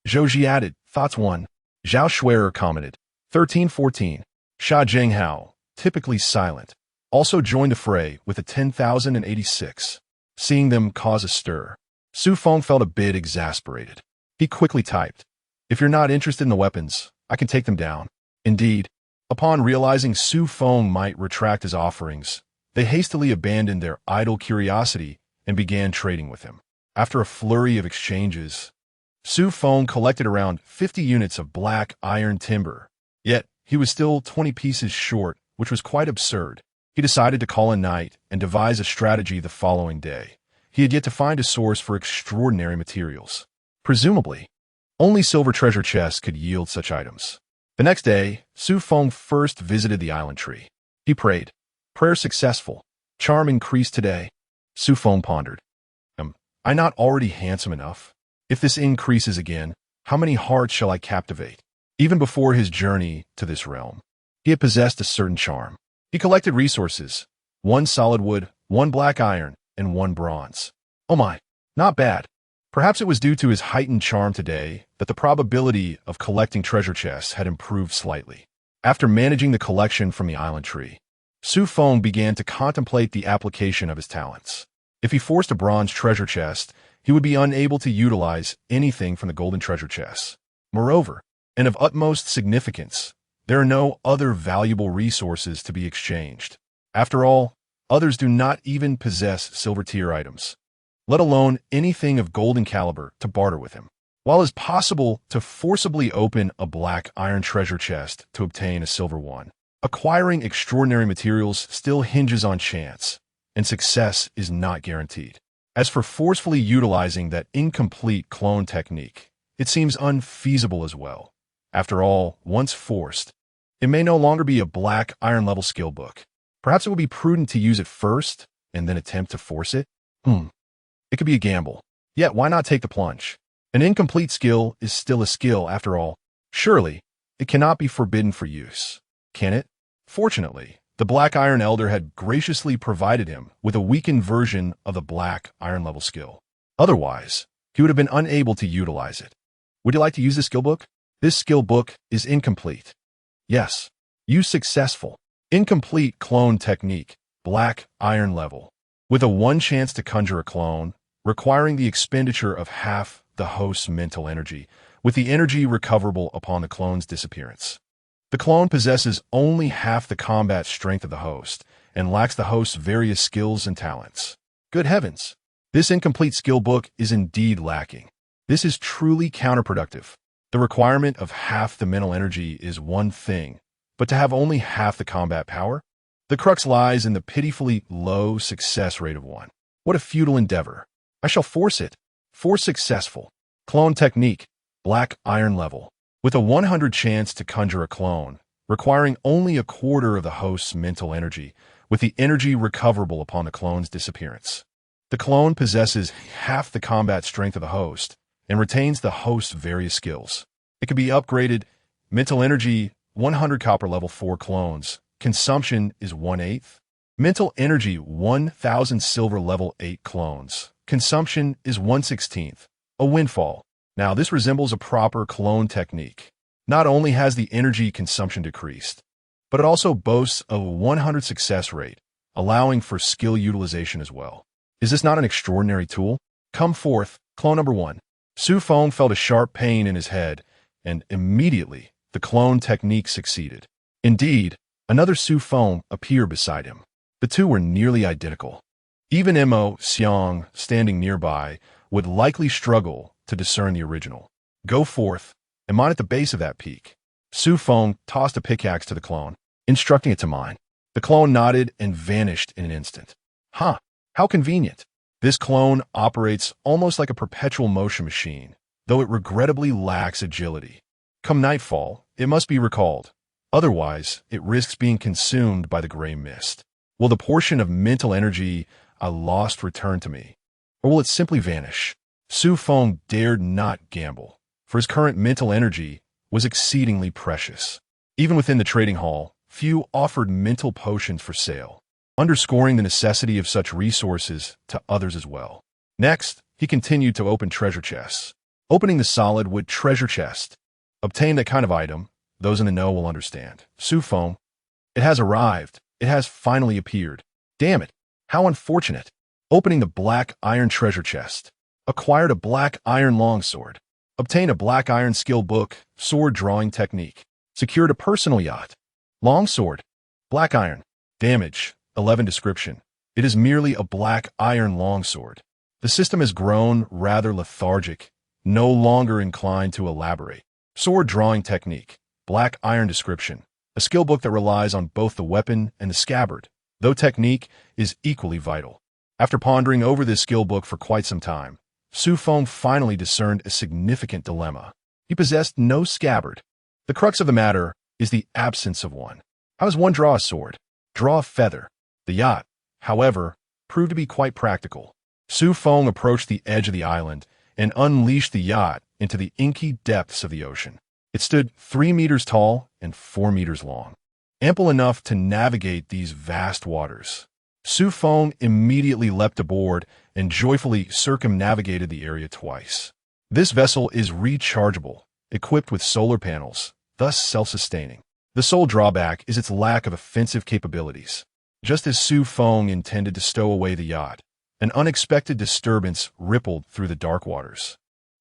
Speaker 1: Zhou Ji added, "Thoughts 1. Zhao Schwerer commented, 1314. Sha Jinghao, typically silent, also joined the fray with a 10,086. Seeing them cause a stir, Xu Feng felt a bit exasperated. He quickly typed, "If you're not interested in the weapons, I can take them down." Indeed, upon realizing Xu Feng might retract his offerings, they hastily abandoned their idle curiosity and began trading with him. After a flurry of exchanges, Xu Feng collected around 50 units of black iron timber. Yet, he was still 20 pieces short, which was quite absurd. He decided to call a night and devise a strategy the following day. He had yet to find a source for extraordinary materials. Presumably, only silver treasure chests could yield such items. The next day, Xu Feng first visited the island tree. He prayed. Prayer successful. Charm increased today. Xu Feng pondered. Am I not already handsome enough? If this increases again, how many hearts shall I captivate? Even before his journey to this realm, he had possessed a certain charm. He collected resources, 1 solid wood, 1 black iron, and 1 bronze. Oh my, not bad. Perhaps it was due to his heightened charm today that the probability of collecting treasure chests had improved slightly. After managing the collection from the island tree, Xu Feng began to contemplate the application of his talents. If he forced a bronze treasure chest, he would be unable to utilize anything from the golden treasure chests. Moreover, and of utmost significance, there are no other valuable resources to be exchanged. After all, others do not even possess silver-tier items, let alone anything of golden caliber to barter with him. While it is possible to forcibly open a black iron treasure chest to obtain a silver one, acquiring extraordinary materials still hinges on chance, and success is not guaranteed. As for forcefully utilizing that incomplete clone technique, it seems unfeasible as well. After all, once forced, it may no longer be a black iron level skill book. Perhaps it would be prudent to use it first and then attempt to force it. It could be a gamble. Yet why not take the plunge? An incomplete skill is still a skill after all. Surely, it cannot be forbidden for use, can it? Fortunately, the Black Iron Elder had graciously provided him with a weakened version of the black iron level skill. Otherwise, he would have been unable to utilize it. Would you like to use this skill book? This skill book is incomplete. Yes. Use successful. Incomplete clone technique. Black iron level. With a 1 chance to conjure a clone, requiring the expenditure of half the host's mental energy, with the energy recoverable upon the clone's disappearance. The clone possesses only half the combat strength of the host, and lacks the host's various skills and talents. Good heavens! This incomplete skill book is indeed lacking. This is truly counterproductive. The requirement of half the mental energy is one thing, but to have only half the combat power? The crux lies in the pitifully low success rate of one. What a futile endeavor. I shall force it. Force successful. Clone technique. Black iron level. With a 100 chance to conjure a clone, requiring only a quarter of the host's mental energy, with the energy recoverable upon the clone's disappearance. The clone possesses half the combat strength of the host and retains the host's various skills. It can be upgraded. Mental energy, 100 copper level 4 clones. Consumption is 1/8. Mental energy, 1,000 silver level 8 clones. Consumption is 1/16. A windfall. Now this resembles a proper clone technique. Not only has the energy consumption decreased, but it also boasts of a 100 success rate, allowing for skill utilization as well. Is this not an extraordinary tool? Come forth, clone number 1. Xu Feng felt a sharp pain in his head, and immediately the clone technique succeeded. Indeed, another Xu Feng appeared beside him. The two were nearly identical. Even Mo Xiang, standing nearby, would likely struggle to discern the original. Go forth, and mine at the base of that peak. Xu Feng tossed a pickaxe to the clone, instructing it to mine. The clone nodded and vanished in an instant. Huh, how convenient. This clone operates almost like a perpetual motion machine, though it regrettably lacks agility. Come nightfall, it must be recalled. Otherwise, it risks being consumed by the gray mist. Will the portion of mental energy I lost return to me? Or will it simply vanish? Xu Feng dared not gamble, for his current mental energy was exceedingly precious. Even within the trading hall, few offered mental potions for sale, underscoring the necessity of such resources to others as well. Next, he continued to open treasure chests. Opening the solid wood treasure chest. Obtain that kind of item, those in the know will understand. Xu Feng, it has arrived. It has finally appeared. Damn it, how unfortunate. Opening the black iron treasure chest. Acquired a black iron longsword. Obtained a black iron skill book, sword drawing technique. Secured a personal yacht. Longsword. Black iron. Damage. 11 description. It is merely a black iron longsword. The system has grown rather lethargic, no longer inclined to elaborate. Sword drawing technique. Black iron description. A skill book that relies on both the weapon and the scabbard, though technique is equally vital. After pondering over this skill book for quite some time, Xu Feng finally discerned a significant dilemma. He possessed no scabbard. The crux of the matter is the absence of one. How does one draw a sword? Draw a feather. The yacht, however, proved to be quite practical. Xu Feng approached the edge of the island and unleashed the yacht into the inky depths of the ocean. It stood 3 meters tall and 4 meters long, ample enough to navigate these vast waters. Xu Feng immediately leapt aboard and joyfully circumnavigated the area twice. This vessel is rechargeable, equipped with solar panels, thus self-sustaining. The sole drawback is its lack of offensive capabilities. Just as Xu Feng intended to stow away the yacht, an unexpected disturbance rippled through the dark waters.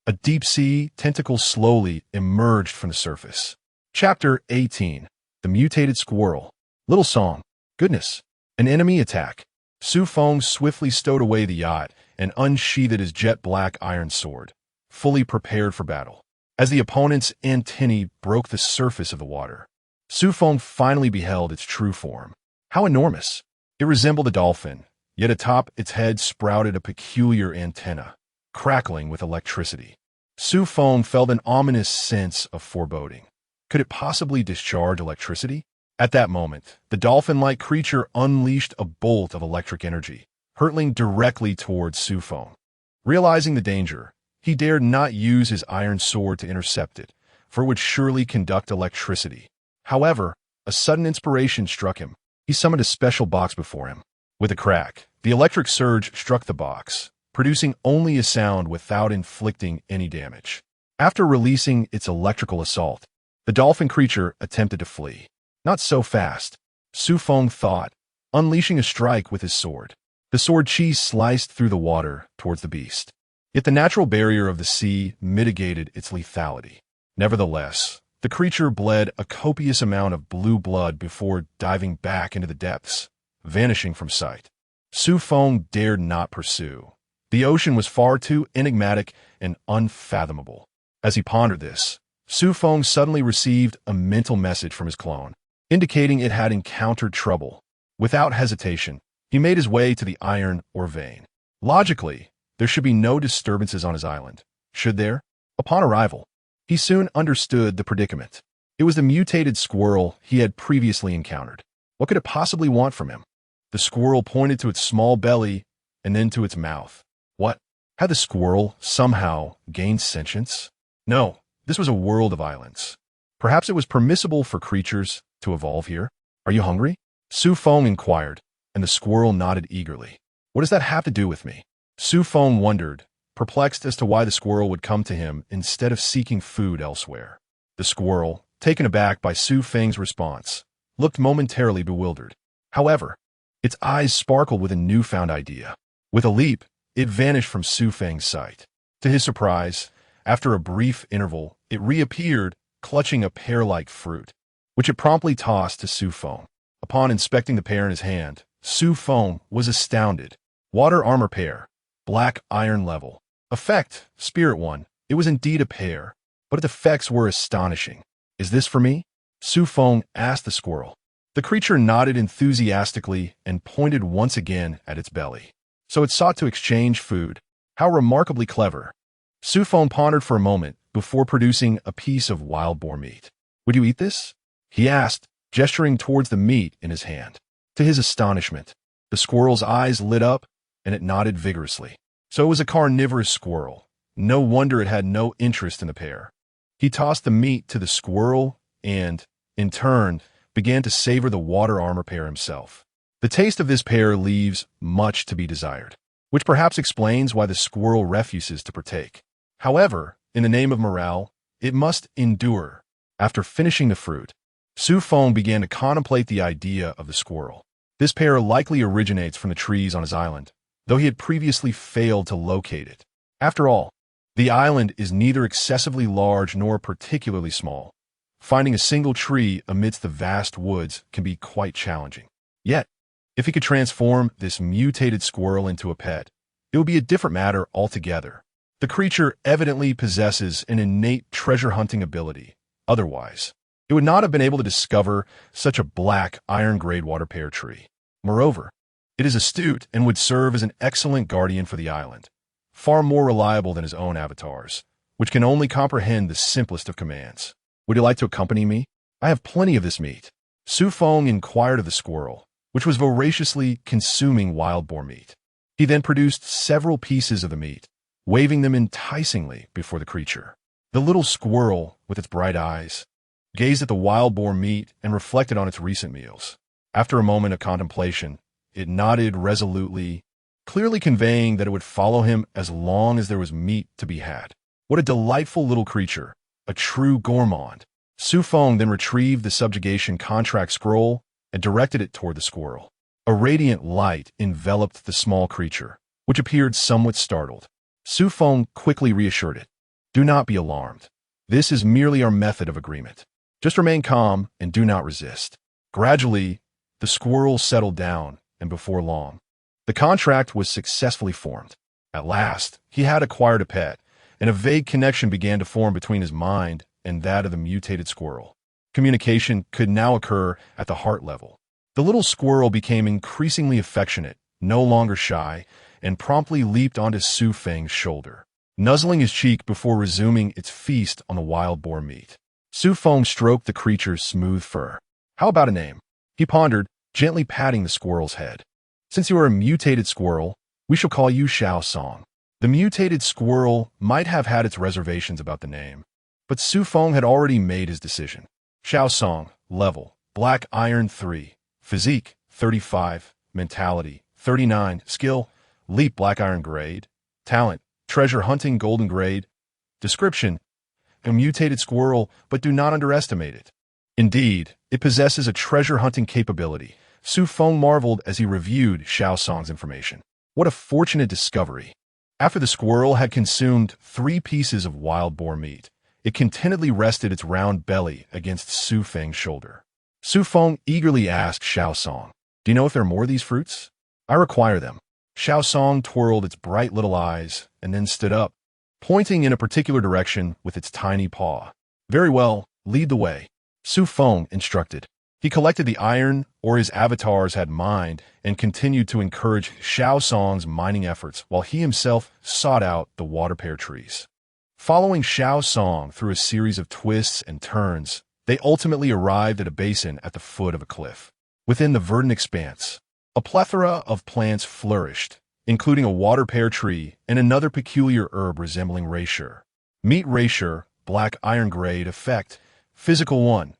Speaker 1: A deep-sea tentacle slowly emerged from the surface. Chapter 18. The Mutated Squirrel. Little song. Goodness. An enemy attack. Xu Feng swiftly stowed away the yacht and unsheathed his jet-black iron sword, fully prepared for battle. As the opponent's antennae broke the surface of the water, Xu Feng finally beheld its true form. How enormous! It resembled a dolphin, yet atop its head sprouted a peculiar antenna, crackling with electricity. Xu Feng felt an ominous sense of foreboding. Could it possibly discharge electricity? At that moment, the dolphin-like creature unleashed a bolt of electric energy, hurtling directly towards Xu Feng. Realizing the danger, he dared not use his iron sword to intercept it, for it would surely conduct electricity. However, a sudden inspiration struck him. He summoned a special box before him. With a crack, the electric surge struck the box, producing only a sound without inflicting any damage. After releasing its electrical assault, the dolphin creature attempted to flee. Not so fast, Xu Feng thought, unleashing a strike with his sword. The sword chi sliced through the water towards the beast. Yet the natural barrier of the sea mitigated its lethality. Nevertheless, the creature bled a copious amount of blue blood before diving back into the depths, vanishing from sight. Xu Feng dared not pursue. The ocean was far too enigmatic and unfathomable. As he pondered this, Xu Feng suddenly received a mental message from his clone, indicating it had encountered trouble. Without hesitation, he made his way to the iron ore vein. Logically, there should be no disturbances on his island, should there? Upon arrival, he soon understood the predicament. It was the mutated squirrel he had previously encountered. What could it possibly want from him? The squirrel pointed to its small belly and then to its mouth. What? Had the squirrel somehow gained sentience? No, this was a world of islands. Perhaps it was permissible for creatures to evolve here. Are you hungry? Xu Feng inquired, and the squirrel nodded eagerly. What does that have to do with me? Xu Feng wondered, perplexed as to why the squirrel would come to him instead of seeking food elsewhere. The squirrel, taken aback by Xu Feng's response, looked momentarily bewildered. However, its eyes sparkled with a newfound idea. With a leap, it vanished from Xu Feng's sight. To his surprise, after a brief interval, it reappeared, clutching a pear-like fruit, which it promptly tossed to Xu Feng. Upon inspecting the pear in his hand, Xu Feng was astounded. Water armor pear, black iron level. Effect, Spirit 1. It was indeed a pear, but its effects were astonishing. Is this for me? Xu Feng asked the squirrel. The creature nodded enthusiastically and pointed once again at its belly. So it sought to exchange food. How remarkably clever. Xu Feng pondered for a moment before producing a piece of wild boar meat. Would you eat this? He asked, gesturing towards the meat in his hand. To his astonishment, the squirrel's eyes lit up and it nodded vigorously. So it was a carnivorous squirrel. No wonder it had no interest in the pear. He tossed the meat to the squirrel and, in turn, began to savor the water armor pear himself. The taste of this pear leaves much to be desired, which perhaps explains why the squirrel refuses to partake. However, in the name of morale, it must endure. After finishing the fruit, Xu Feng began to contemplate the idea of the squirrel. This pear likely originates from the trees on his island, though he had previously failed to locate it. After all, the island is neither excessively large nor particularly small. Finding a single tree amidst the vast woods can be quite challenging. Yet, if he could transform this mutated squirrel into a pet, it would be a different matter altogether. The creature evidently possesses an innate treasure-hunting ability. Otherwise, it would not have been able to discover such a black iron-grade water pear tree. Moreover, it is astute and would serve as an excellent guardian for the island, far more reliable than his own avatars, which can only comprehend the simplest of commands. Would you like to accompany me? I have plenty of this meat. Xu Feng inquired of the squirrel, which was voraciously consuming wild boar meat. He then produced several pieces of the meat, waving them enticingly before the creature. The little squirrel, with its bright eyes, gazed at the wild boar meat and reflected on its recent meals. After a moment of contemplation, it nodded resolutely, clearly conveying that it would follow him as long as there was meat to be had. What a delightful little creature, a true gourmand. Xu Feng then retrieved the subjugation contract scroll and directed it toward the squirrel. A radiant light enveloped the small creature, which appeared somewhat startled. Xu Feng quickly reassured it. Do not be alarmed. This is merely our method of agreement. Just remain calm and do not resist. Gradually, the squirrel settled down, and before long, the contract was successfully formed. At last, he had acquired a pet, and a vague connection began to form between his mind and that of the mutated squirrel. Communication could now occur at the heart level. The little squirrel became increasingly affectionate, no longer shy, and promptly leaped onto Xu Feng's shoulder, nuzzling his cheek before resuming its feast on the wild boar meat. Xu Feng stroked the creature's smooth fur. How about a name? He pondered, gently patting the squirrel's head. Since you are a mutated squirrel, we shall call you Xiao Song. The mutated squirrel might have had its reservations about the name, but Xu Feng had already made his decision. Xiao Song, level, black iron 3, physique, 35, mentality, 39, skill, leap black iron grade, talent, treasure hunting golden grade, description, a mutated squirrel, but do not underestimate it. Indeed, it possesses a treasure-hunting capability. Xu Feng marveled as he reviewed Xiao Song's information. What a fortunate discovery. After the squirrel had consumed 3 pieces of wild boar meat, it contentedly rested its round belly against Xu Feng's shoulder. Xu Feng eagerly asked Xiao Song, do you know if there are more of these fruits? I require them. Xiao Song twirled its bright little eyes and then stood up, pointing in a particular direction with its tiny paw. Very well, lead the way. Xu Feng instructed. He collected the iron ore his avatars had mined and continued to encourage Xiao Song's mining efforts while he himself sought out the water pear trees. Following Xiao Song through a series of twists and turns, they ultimately arrived at a basin at the foot of a cliff. Within the verdant expanse, a plethora of plants flourished, including a water pear tree and another peculiar herb resembling Reisher. Meet Reisher, black iron grade effect, physical 1.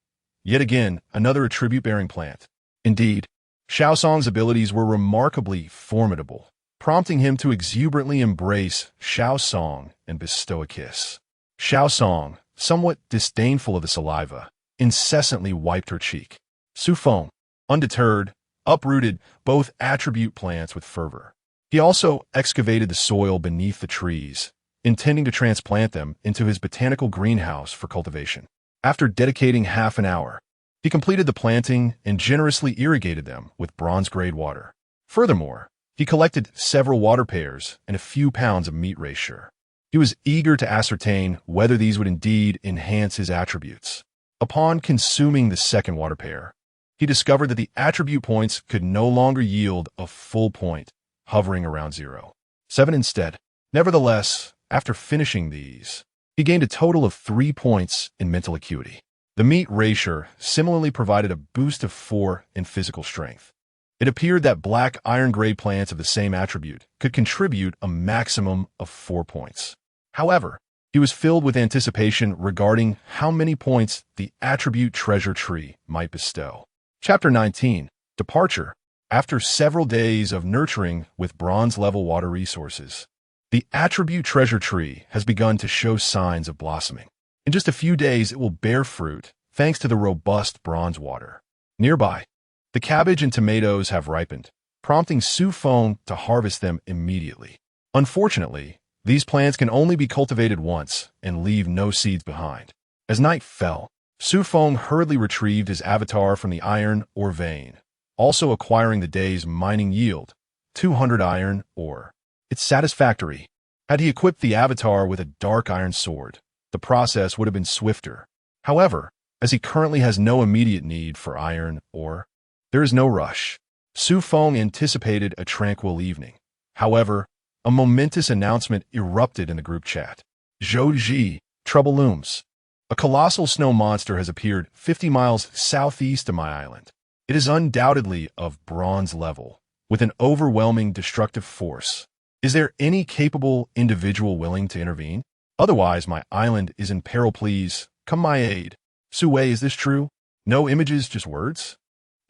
Speaker 1: Yet again, another attribute-bearing plant. Indeed, Xiao Song's abilities were remarkably formidable, prompting him to exuberantly embrace Xiao Song and bestow a kiss. Xiao Song, somewhat disdainful of the saliva, incessantly wiped her cheek. Xu Feng, undeterred, uprooted both attribute plants with fervor. He also excavated the soil beneath the trees, intending to transplant them into his botanical greenhouse for cultivation. After dedicating half an hour, he completed the planting and generously irrigated them with bronze-grade water. Furthermore, he collected several water pears and a few pounds of meat Reisher. He was eager to ascertain whether these would indeed enhance his attributes. Upon consuming the second water pear, he discovered that the attribute points could no longer yield a full point, hovering around 0.7 instead. Nevertheless, after finishing these, he gained a total of 3 points in mental acuity. The meat Reisher similarly provided a boost of 4 in physical strength. It appeared that black iron-grade plants of the same attribute could contribute a maximum of 4 points. However, he was filled with anticipation regarding how many points the attribute treasure tree might bestow. Chapter 19. Departure. After several days of nurturing with bronze-level water resources, the attribute treasure tree has begun to show signs of blossoming. In just a few days, it will bear fruit, thanks to the robust bronze water. Nearby, the cabbage and tomatoes have ripened, prompting Xu Feng to harvest them immediately. Unfortunately, these plants can only be cultivated once and leave no seeds behind. As night fell, Xu Feng hurriedly retrieved his avatar from the iron ore vein, also acquiring the day's mining yield, 200 iron ore. It's satisfactory. Had he equipped the avatar with a dark iron sword, the process would have been swifter. However, as he currently has no immediate need for iron ore, there is no rush. Xu Feng anticipated a tranquil evening. However, a momentous announcement erupted in the group chat. Zhou, trouble looms. A colossal snow monster has appeared 50 miles southeast of my island. It is undoubtedly of bronze level, with an overwhelming destructive force. Is there any capable individual willing to intervene? Otherwise, my island is in peril. Please, come my aid. Su Wei, is this true? No images, just words?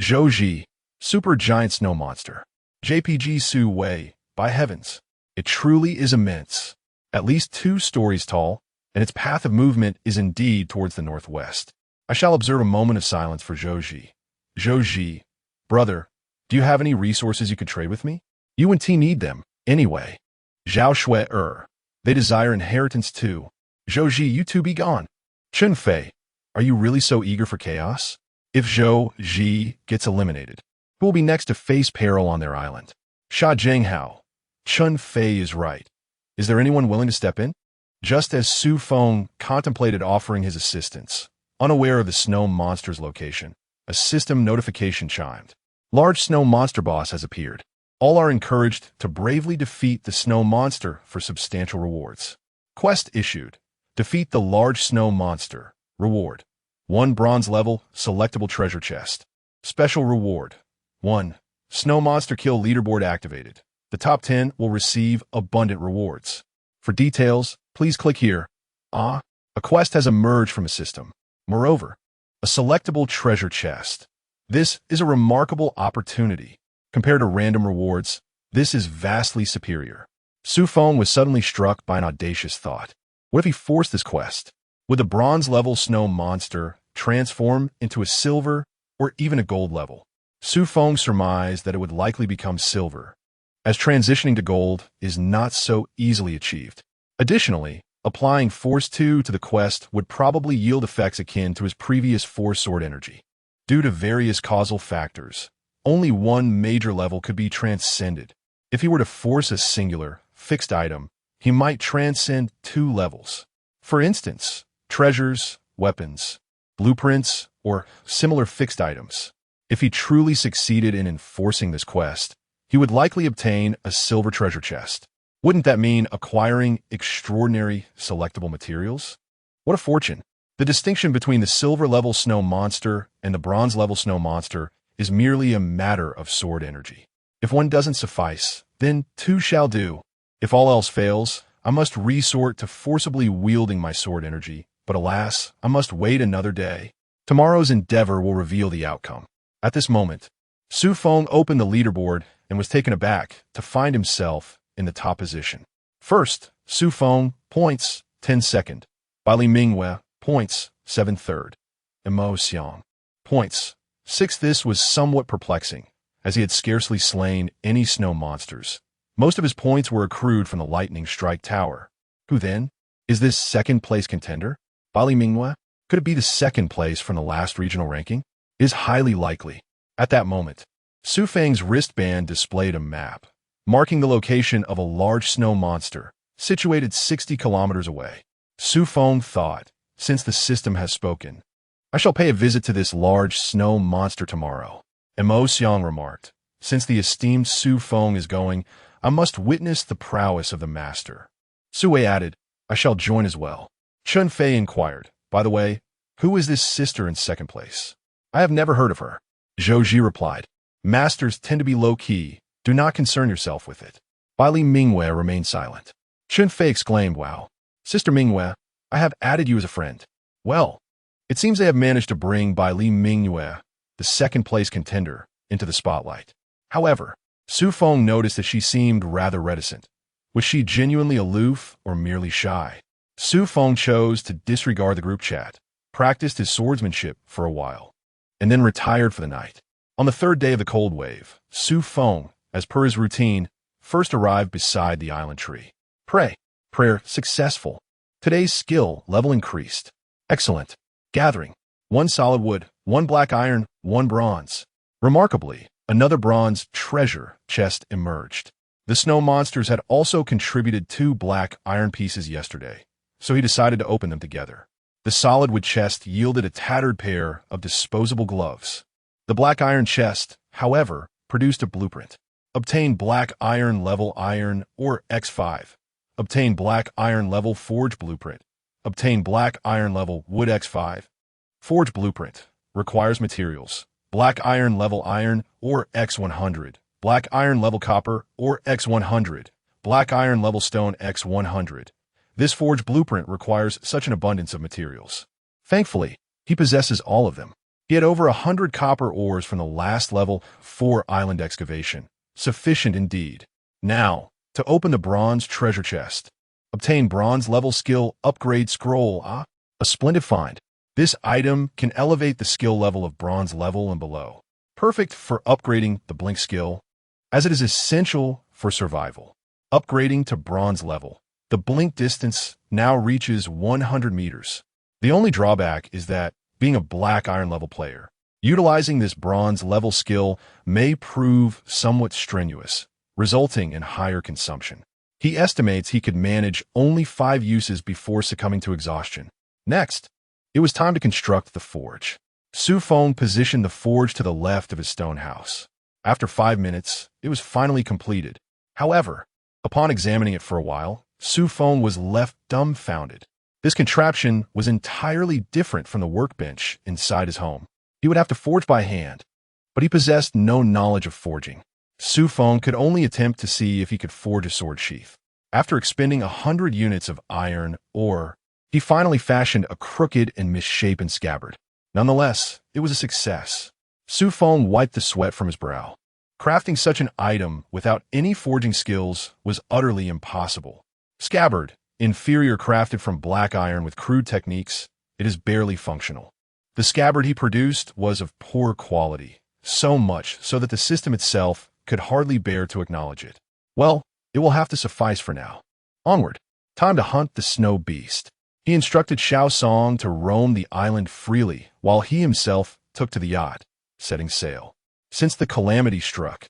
Speaker 1: Zhou, super giant snow monster. JPG Su Wei, by heavens. It truly is immense. At least 2 stories tall, and its path of movement is indeed towards the northwest. I shall observe a moment of silence for Zhou. Zhou, brother, do you have any resources you could trade with me? You and T need them. Anyway, Zhao Shui they desire inheritance too. Zhou, you two be gone. Chun Fei, are you really so eager for chaos? If Zhou gets eliminated, who will be next to face peril on their island? Sha Zhenghao, Chun Fei is right. Is there anyone willing to step in? Just as Xu Feng contemplated offering his assistance, unaware of the snow monster's location, a system notification chimed. Large snow monster boss has appeared. All are encouraged to bravely defeat the snow monster for substantial rewards. Quest issued. Defeat the large snow monster. Reward. 1 bronze level selectable treasure chest. Special reward. 1. Snow monster kill leaderboard activated. The top 10 will receive abundant rewards. For details, please click here. A quest has emerged from a system. Moreover, a selectable treasure chest. This is a remarkable opportunity. Compared to random rewards, this is vastly superior. Xu Feng was suddenly struck by an audacious thought. What if he forced this quest? Would the bronze-level snow monster transform into a silver or even a gold level? Xu Feng surmised that it would likely become silver, as transitioning to gold is not so easily achieved. Additionally, applying Force 2 to the quest would probably yield effects akin to his previous Force Sword energy. Due to various causal factors, only 1 major level could be transcended. If he were to force a singular, fixed item, he might transcend 2 levels. For instance, treasures, weapons, blueprints, or similar fixed items. If he truly succeeded in enforcing this quest, he would likely obtain a silver treasure chest. Wouldn't that mean acquiring extraordinary selectable materials? What a fortune! The distinction between the silver-level snow monster and the bronze-level snow monster is merely a matter of sword energy. If one doesn't suffice, then two shall do. If all else fails, I must resort to forcibly wielding my sword energy, but alas, I must wait another day. Tomorrow's endeavor will reveal the outcome. At this moment, Xu Feng opened the leaderboard and was taken aback to find himself in the top position. First, Xu Feng, points, 10-2nd. Bai Li Mingwei, points, 7-3rd. Mo Xiang, points, 6th. This was somewhat perplexing, as he had scarcely slain any snow monsters. Most of his points were accrued from the Lightning Strike Tower. Who then? Is this second-place contender? Bai Li Mingwei? Could it be the second place from the last regional ranking? It is highly likely. At that moment, Xu Feng's wristband displayed a map, marking the location of a large snow monster, situated 60 kilometers away. Xu Feng thought, since the system has spoken, I shall pay a visit to this large snow monster tomorrow. Mo Xiang remarked, since the esteemed Xu Feng is going, I must witness the prowess of the master. Su Wei added, I shall join as well. Chun Fei inquired, by the way, who is this sister in second place? I have never heard of her. Zhou Ji replied, masters tend to be low-key. Do not concern yourself with it. Bai Li Mingwei remained silent. Chun Fei exclaimed, wow. Sister Mingwei, I have added you as a friend. Well, it seems they have managed to bring Bai Li Mingwei, the second-place contender, into the spotlight. However, Xu Feng noticed that she seemed rather reticent. Was she genuinely aloof or merely shy? Xu Feng chose to disregard the group chat, practiced his swordsmanship for a while, and then retired for the night. On the third day of the cold wave, Xu Feng, as per his routine, first arrived beside the island tree. Prayer successful. Today's skill level increased. Excellent. Gathering. 1 solid wood, 1 black iron, 1 bronze. Remarkably, another bronze treasure chest emerged. The snow monsters had also contributed 2 black iron pieces yesterday, so he decided to open them together. The solid wood chest yielded a tattered pair of disposable gloves. The black iron chest, however, produced a blueprint. Obtain black iron level iron or X5. Obtain black iron level forge blueprint. Obtain black iron level wood X5. Forge blueprint requires materials. Black iron level iron or X100. Black iron level copper or X100. Black iron level stone X100. This forge blueprint requires such an abundance of materials. Thankfully, he possesses all of them. He had over 100 copper ores from the last level 4 island excavation. Sufficient indeed. Now, to open the bronze treasure chest. Obtain bronze level skill upgrade scroll. A splendid find. This item can elevate the skill level of bronze level and below. Perfect for upgrading the blink skill, as it is essential for survival. Upgrading to bronze level. The blink distance now reaches 100 meters. The only drawback is that, being a black iron level player, utilizing this bronze level skill may prove somewhat strenuous, resulting in higher consumption. He estimates he could manage only 5 uses before succumbing to exhaustion. Next, it was time to construct the forge. Xu Feng positioned the forge to the left of his stone house. After 5 minutes, it was finally completed. However, upon examining it for a while, Xu Feng was left dumbfounded. This contraption was entirely different from the workbench inside his home. He would have to forge by hand, but he possessed no knowledge of forging. Xu Feng could only attempt to see if he could forge a sword sheath. After expending 100 units of iron ore, he finally fashioned a crooked and misshapen scabbard. Nonetheless, it was a success. Xu Feng wiped the sweat from his brow. Crafting such an item without any forging skills was utterly impossible. Scabbard, inferior, crafted from black iron with crude techniques, it is barely functional. The scabbard he produced was of poor quality, so much so that the system itself could hardly bear to acknowledge it. Well, it will have to suffice for now. Onward. Time to hunt the snow beast. He instructed Xiao Song to roam the island freely, while he himself took to the yacht, setting sail. Since the calamity struck,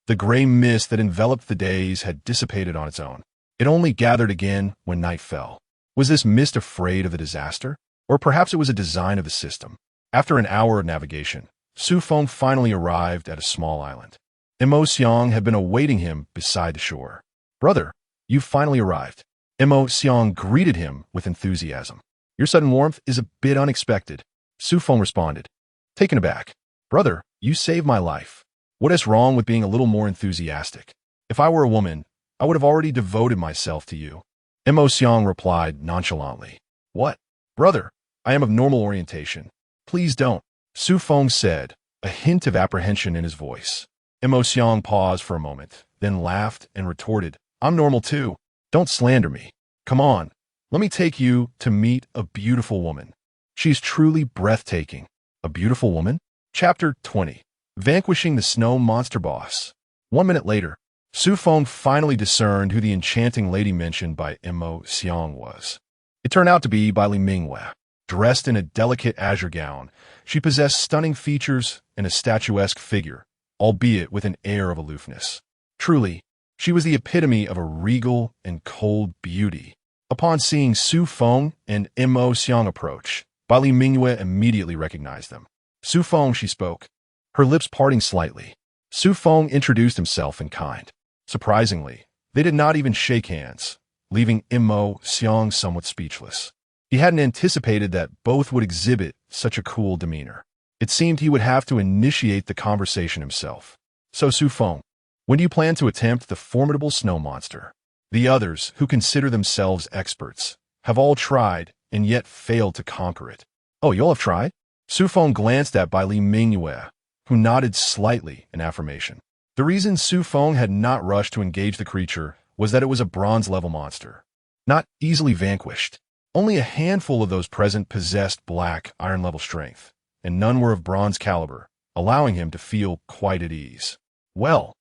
Speaker 1: the gray mist that enveloped the days had dissipated on its own. It only gathered again when night fell. Was this mist afraid of the disaster? Or perhaps it was a design of the system. After an hour of navigation, Xu Feng finally arrived at a small island. Mo Xiang had been awaiting him beside the shore. "Brother, you've finally arrived." Mo Xiang greeted him with enthusiasm. "Your sudden warmth is a bit unexpected," Xu Feng responded, taken aback. "Brother, you saved my life. What is wrong with being a little more enthusiastic? If I were a woman, I would have already devoted myself to you." Mo Xiang replied nonchalantly. "What? Brother, I am of normal orientation. Please don't," Xu Feng said, a hint of apprehension in his voice. Mo Xiang paused for a moment, then laughed and retorted, "I'm normal too. Don't slander me. Come on, let me take you to meet a beautiful woman. She's truly breathtaking." A beautiful woman? Chapter 20. Vanquishing the Snow Monster Boss. 1 minute later, Xu Feng finally discerned who the enchanting lady mentioned by Mo Xiang was. It turned out to be Bai Mingwei. Dressed in a delicate azure gown, she possessed stunning features and a statuesque figure, albeit with an air of aloofness. Truly, she was the epitome of a regal and cold beauty. Upon seeing Xu Feng and Mo Xiang approach, Bai Mingwei immediately recognized them. "Xu Feng," she spoke, her lips parting slightly. Xu Feng introduced himself in kind. Surprisingly, they did not even shake hands, leaving Mo Xiang somewhat speechless. He hadn't anticipated that both would exhibit such a cool demeanor. It seemed he would have to initiate the conversation himself. "So, Xu Feng, when do you plan to attempt the formidable snow monster? The others, who consider themselves experts, have all tried and yet failed to conquer it." "Oh, you all have tried?" Xu Feng glanced at Bai Mingwei, who nodded slightly in affirmation. The reason Xu Feng had not rushed to engage the creature was that it was a bronze-level monster, not easily vanquished. Only a handful of those present possessed black, iron-level strength, and none were of bronze caliber, allowing him to feel quite at ease. "Well,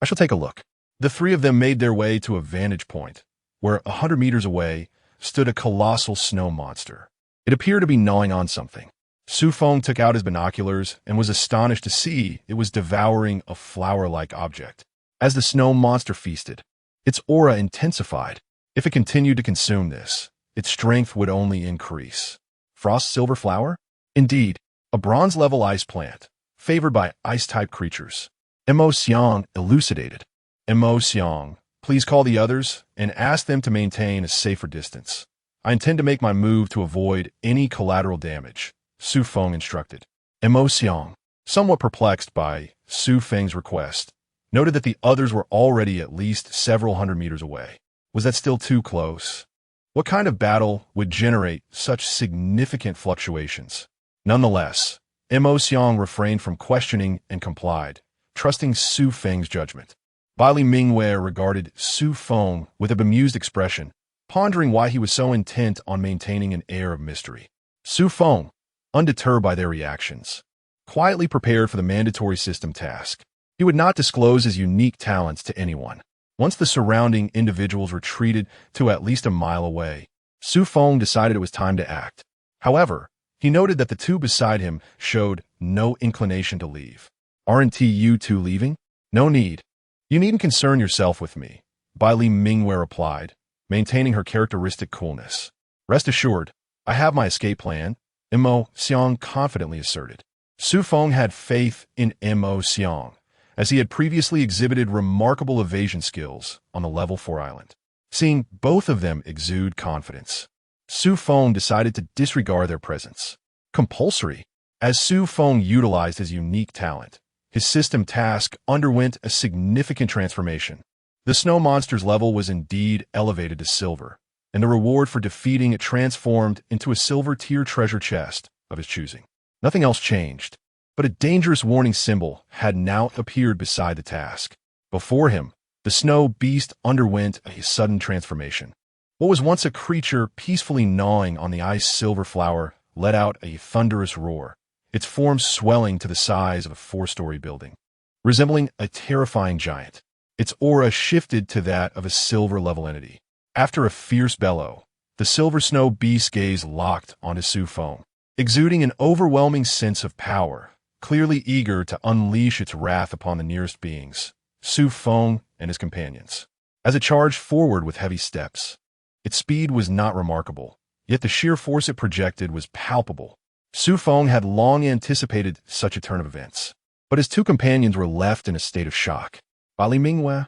Speaker 1: I shall take a look." The three of them made their way to a vantage point, where 100 meters away stood a colossal snow monster. It appeared to be gnawing on something. Xu Feng took out his binoculars and was astonished to see it was devouring a flower-like object. As the snow monster feasted, its aura intensified. If it continued to consume this, its strength would only increase. Frost silver flower? Indeed, a bronze-level ice plant, favored by ice-type creatures. Mo Xiang elucidated. "Mo Xiang, please call the others and ask them to maintain a safer distance. I intend to make my move to avoid any collateral damage," Xu Feng instructed. Mo Xiang, somewhat perplexed by Xu Feng's request, noted that the others were already at least several hundred meters away. Was that still too close? What kind of battle would generate such significant fluctuations? Nonetheless, Mo Xiang refrained from questioning and complied, trusting Xu Feng's judgment. Bai Mingwei regarded Xu Feng with a bemused expression, pondering why he was so intent on maintaining an air of mystery. Xu Feng, undeterred by their reactions, quietly prepared for the mandatory system task. He would not disclose his unique talents to anyone. Once the surrounding individuals retreated to at least a mile away, Xu Feng decided it was time to act. However, he noted that the two beside him showed no inclination to leave. "Aren't you two leaving?" "No need. You needn't concern yourself with me," Bai Mingwei replied, maintaining her characteristic coolness. "Rest assured, I have my escape plan," Mo Xiang confidently asserted. Xu Feng had faith in Mo Xiang, as he had previously exhibited remarkable evasion skills on the Level 4 island. Seeing both of them exude confidence, Xu Feng decided to disregard their presence. Compulsory. As Xu Feng utilized his unique talent, his system task underwent a significant transformation. The snow monster's level was indeed elevated to silver, and the reward for defeating it transformed into a silver-tier treasure chest of his choosing. Nothing else changed, but a dangerous warning symbol had now appeared beside the task. Before him, the snow beast underwent a sudden transformation. What was once a creature peacefully gnawing on the ice silver flower let out a thunderous roar, its form swelling to the size of a 4-story building. Resembling a terrifying giant, its aura shifted to that of a silver-level entity. After a fierce bellow, the silver snow beast's gaze locked onto Xu Feng, exuding an overwhelming sense of power, clearly eager to unleash its wrath upon the nearest beings, Xu Feng and his companions. As it charged forward with heavy steps, its speed was not remarkable, yet the sheer force it projected was palpable. Xu Feng had long anticipated such a turn of events, but his two companions were left in a state of shock. Bali Mingwe,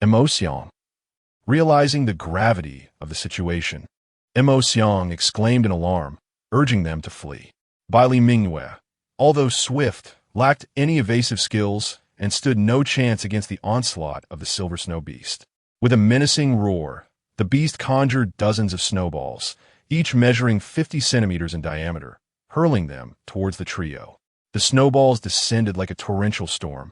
Speaker 1: Emotion. Realizing the gravity of the situation, Emotion exclaimed in alarm, urging them to flee. Bali Mingwe, although swift, lacked any evasive skills and stood no chance against the onslaught of the silver snow beast. With a menacing roar, the beast conjured dozens of snowballs, each measuring 50 centimeters in diameter, hurling them towards the trio. The snowballs descended like a torrential storm,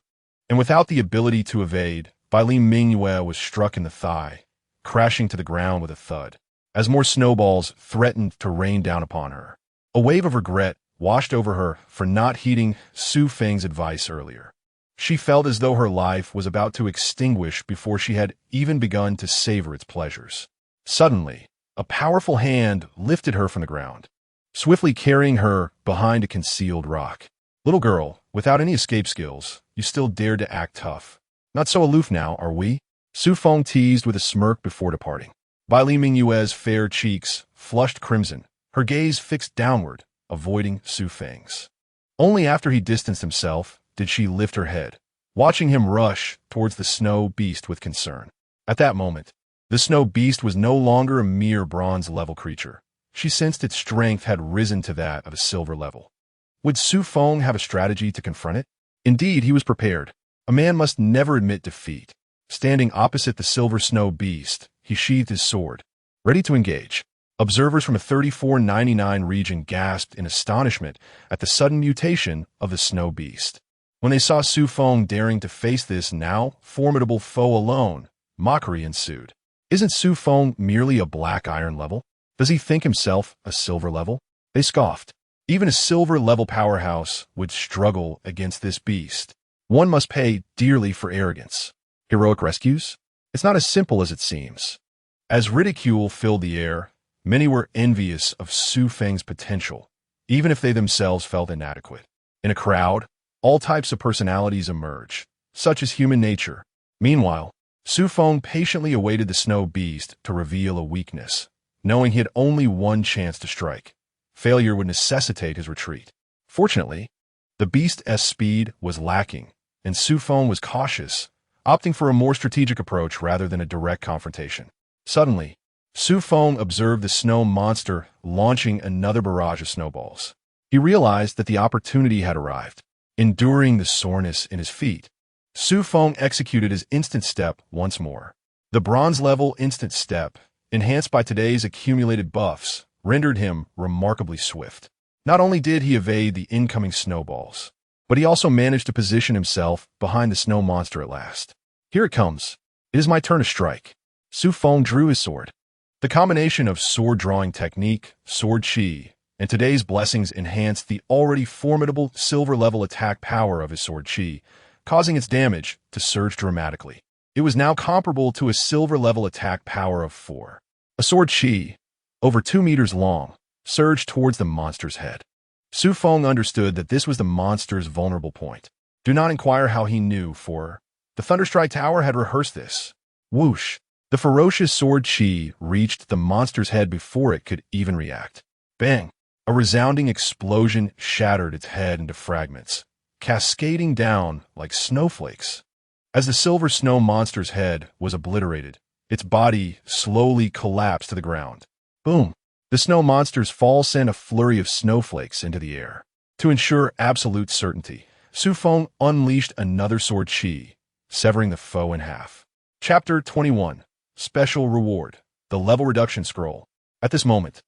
Speaker 1: and without the ability to evade, Bali Mingwe was struck in the thigh, crashing to the ground with a thud, as more snowballs threatened to rain down upon her. A wave of regret washed over her for not heeding Xu Feng's advice earlier. She felt as though her life was about to extinguish before she had even begun to savor its pleasures. Suddenly, a powerful hand lifted her from the ground, swiftly carrying her behind a concealed rock. Little girl, without any escape skills, you still dared to act tough. Not so aloof now, are we? Xu Feng teased with a smirk before departing. Bali Mingwe's fair cheeks flushed crimson, her gaze fixed downward, avoiding Xu Feng's. Only after he distanced himself did she lift her head, watching him rush towards the snow beast with concern. At that moment, the snow beast was no longer a mere bronze-level creature. She sensed its strength had risen to that of a silver level. Would Xu Feng have a strategy to confront it? Indeed, he was prepared. A man must never admit defeat. Standing opposite the silver snow beast, he sheathed his sword, ready to engage. Observers from a 3499 region gasped in astonishment at the sudden mutation of the snow beast. When they saw Xu Feng daring to face this now formidable foe alone, mockery ensued. Isn't Xu Feng merely a black iron level? Does he think himself a silver level? They scoffed. Even a silver-level powerhouse would struggle against this beast. One must pay dearly for arrogance. Heroic rescues? It's not as simple as it seems. As ridicule filled the air, many were envious of Xu Feng's potential, even if they themselves felt inadequate. In a crowd, all types of personalities emerge, such as human nature. Meanwhile, Xu Feng patiently awaited the snow beast to reveal a weakness, knowing he had only one chance to strike. Failure would necessitate his retreat. Fortunately, the beast's speed was lacking, and Xu Feng was cautious, opting for a more strategic approach rather than a direct confrontation. Suddenly, Xu Feng observed the snow monster launching another barrage of snowballs. He realized that the opportunity had arrived. Enduring the soreness in his feet, Xu Feng executed his instant step once more. The bronze-level instant step, enhanced by today's accumulated buffs, rendered him remarkably swift. Not only did he evade the incoming snowballs, but he also managed to position himself behind the snow monster at last. Here it comes. It is my turn to strike. Xu Feng drew his sword. The combination of sword-drawing technique, sword chi, and today's blessings enhanced the already formidable silver-level attack power of his sword chi, causing its damage to surge dramatically. It was now comparable to a silver-level attack power of 4. A sword chi, over 2 meters long, surged towards the monster's head. Xu Feng understood that this was the monster's vulnerable point. Do not inquire how he knew, for the Thunderstrike Tower had rehearsed this. Whoosh! The ferocious sword chi reached the monster's head before it could even react. Bang! A resounding explosion shattered its head into fragments, cascading down like snowflakes. As the silver snow monster's head was obliterated, its body slowly collapsed to the ground. Boom! The snow monster's fall sent a flurry of snowflakes into the air. To ensure absolute certainty, Xu Feng unleashed another sword chi, severing the foe in half. Chapter 21. Special Reward. The Level Reduction Scroll. At this moment,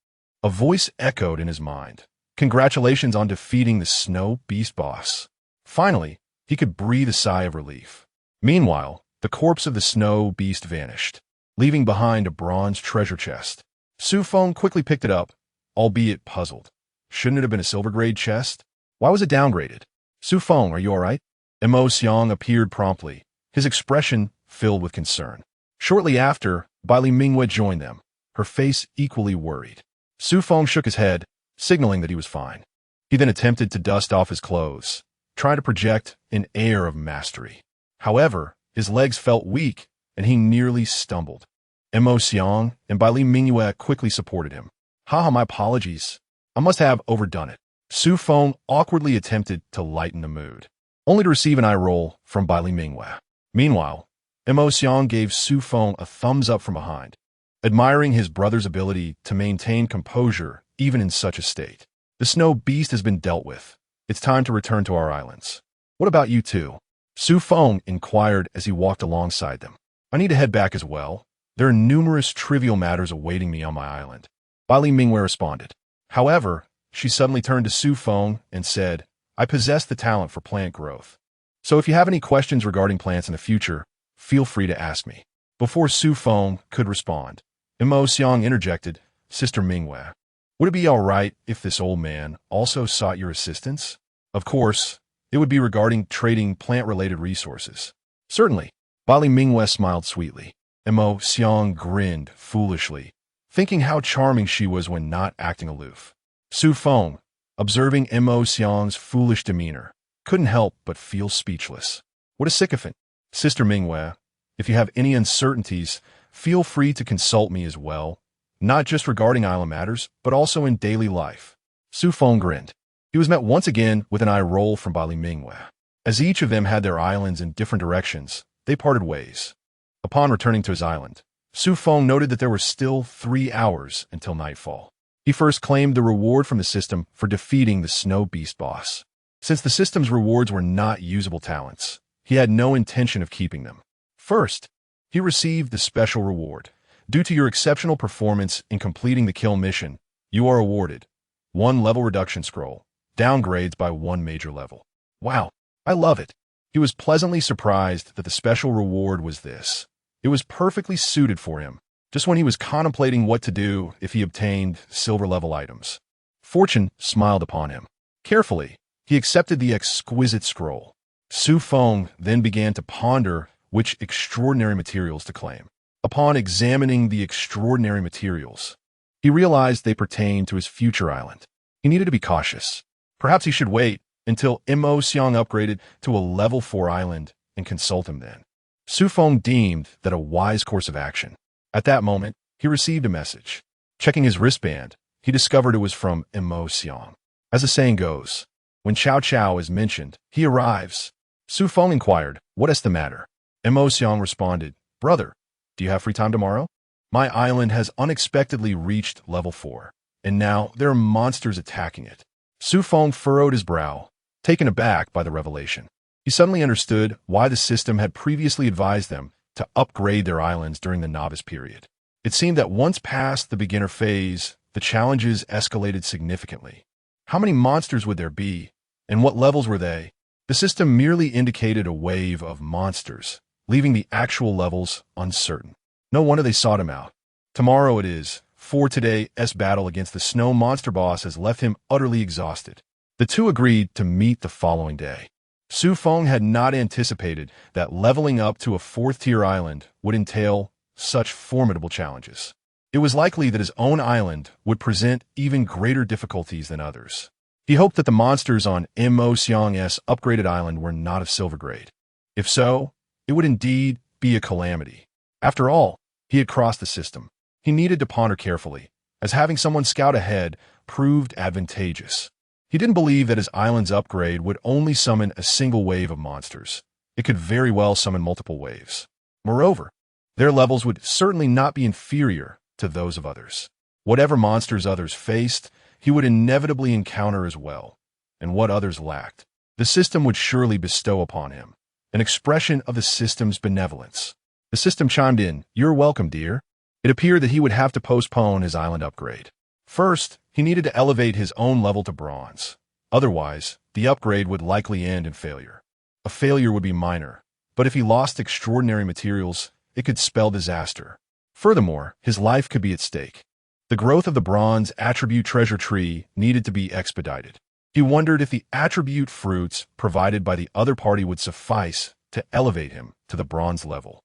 Speaker 1: a voice echoed in his mind. Congratulations on defeating the Snow Beast boss. Finally, he could breathe a sigh of relief. Meanwhile, the corpse of the Snow Beast vanished, leaving behind a bronze treasure chest. Xu Feng quickly picked it up, albeit puzzled. Shouldn't it have been a silver-grade chest? Why was it downgraded? Xu Feng, are you all right? Mo Xiang appeared promptly, his expression filled with concern. Shortly after, Bali Mingwe joined them, her face equally worried. Xu Feng shook his head, signaling that he was fine. He then attempted to dust off his clothes, trying to project an air of mastery. However, his legs felt weak, and he nearly stumbled. Mo Xiang and Bali Mingwe quickly supported him. Haha, my apologies. I must have overdone it. Xu Feng awkwardly attempted to lighten the mood, only to receive an eye roll from Bai Li Mingwei. Meanwhile, Mo Xiang gave Xu Feng a thumbs up from behind, admiring his brother's ability to maintain composure even in such a state. The snow beast has been dealt with. It's time to return to our islands. What about you two? Xu Feng inquired as he walked alongside them. I need to head back as well. There are numerous trivial matters awaiting me on my island. Bai Li Mingwei responded. However, she suddenly turned to Xu Feng and said, I possess the talent for plant growth. So if you have any questions regarding plants in the future, feel free to ask me. Before Xu Feng could respond, Mo Xiang interjected, Sister Mingwei, would it be all right if this old man also sought your assistance? Of course, it would be regarding trading plant-related resources. Certainly. Bai Li Mingwei smiled sweetly. Mo Xiang grinned foolishly, thinking how charming she was when not acting aloof. Xu Feng, observing Mo Xiang's foolish demeanor, couldn't help but feel speechless. What a sycophant. Sister Mingwei, if you have any uncertainties, feel free to consult me as well, not just regarding island matters, but also in daily life. Xu Feng grinned. He was met once again with an eye roll from Bai Li Mingwei. As each of them had their islands in different directions, they parted ways. Upon returning to his island, Xu Feng noted that there were still 3 hours until nightfall. He first claimed the reward from the system for defeating the Snow Beast boss. Since the system's rewards were not usable talents, he had no intention of keeping them. First, he received the special reward. Due to your exceptional performance in completing the kill mission, you are awarded 1 level reduction scroll, downgrades by 1 major level. Wow, I love it. He was pleasantly surprised that the special reward was this. It was perfectly suited for him, just when he was contemplating what to do if he obtained silver-level items. Fortune smiled upon him. Carefully, he accepted the exquisite scroll. Xu Feng then began to ponder which extraordinary materials to claim. Upon examining the extraordinary materials, he realized they pertained to his future island. He needed to be cautious. Perhaps he should wait until Mo Xiang upgraded to a level 4 island and consult him then. Xu Feng deemed that a wise course of action. At that moment, he received a message. Checking his wristband, he discovered it was from Mo Xiang. As the saying goes, when Chow Chow is mentioned, he arrives. Xu Feng inquired, what is the matter? Mo Xiang responded, brother, do you have free time tomorrow? My island has unexpectedly reached level 4, and now there are monsters attacking it. Xu Feng furrowed his brow, taken aback by the revelation. He suddenly understood why the system had previously advised them to upgrade their islands during the novice period. It seemed that once past the beginner phase, the challenges escalated significantly. How many monsters would there be, and what levels were they? The system merely indicated a wave of monsters, leaving the actual levels uncertain. No wonder they sought him out. Tomorrow it is, for today's battle against the snow monster boss has left him utterly exhausted. The two agreed to meet the following day. Xu Feng had not anticipated that leveling up to a 4th-tier island would entail such formidable challenges. It was likely that his own island would present even greater difficulties than others. He hoped that the monsters on Mo Xiang's upgraded island were not of silver grade. If so, it would indeed be a calamity. After all, he had crossed the system. He needed to ponder carefully, as having someone scout ahead proved advantageous. He didn't believe that his island's upgrade would only summon a single wave of monsters. It could very well summon multiple waves. Moreover, their levels would certainly not be inferior to those of others. Whatever monsters others faced, he would inevitably encounter as well, and what others lacked, the system would surely bestow upon him, an expression of the system's benevolence. The system chimed in, "You're welcome, dear." It appeared that he would have to postpone his island upgrade. First, he needed to elevate his own level to bronze. Otherwise, the upgrade would likely end in failure. A failure would be minor, but if he lost extraordinary materials, it could spell disaster. Furthermore, his life could be at stake. The growth of the bronze attribute treasure tree needed to be expedited. He wondered if the attribute fruits provided by the other party would suffice to elevate him to the bronze level.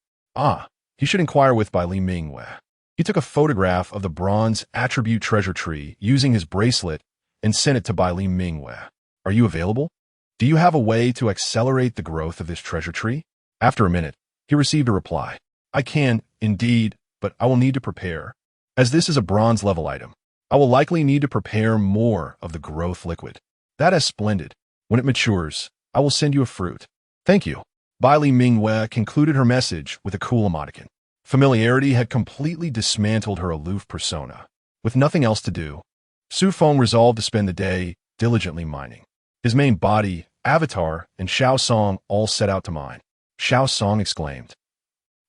Speaker 1: He should inquire with Bai Li Mingwei. He took a photograph of the bronze attribute treasure tree using his bracelet and sent it to Bai Li Mingwei. Are you available? Do you have a way to accelerate the growth of this treasure tree? After a minute, he received a reply. I can, indeed, but I will need to prepare. As this is a bronze level item, I will likely need to prepare more of the growth liquid. That is splendid. When it matures, I will send you a fruit. Thank you. Bai Li Mingwei concluded her message with a cool emoticon. Familiarity had completely dismantled her aloof persona. With nothing else to do, Xu Feng resolved to spend the day diligently mining. His main body, avatar, and Xiao Song all set out to mine. Xiao Song exclaimed,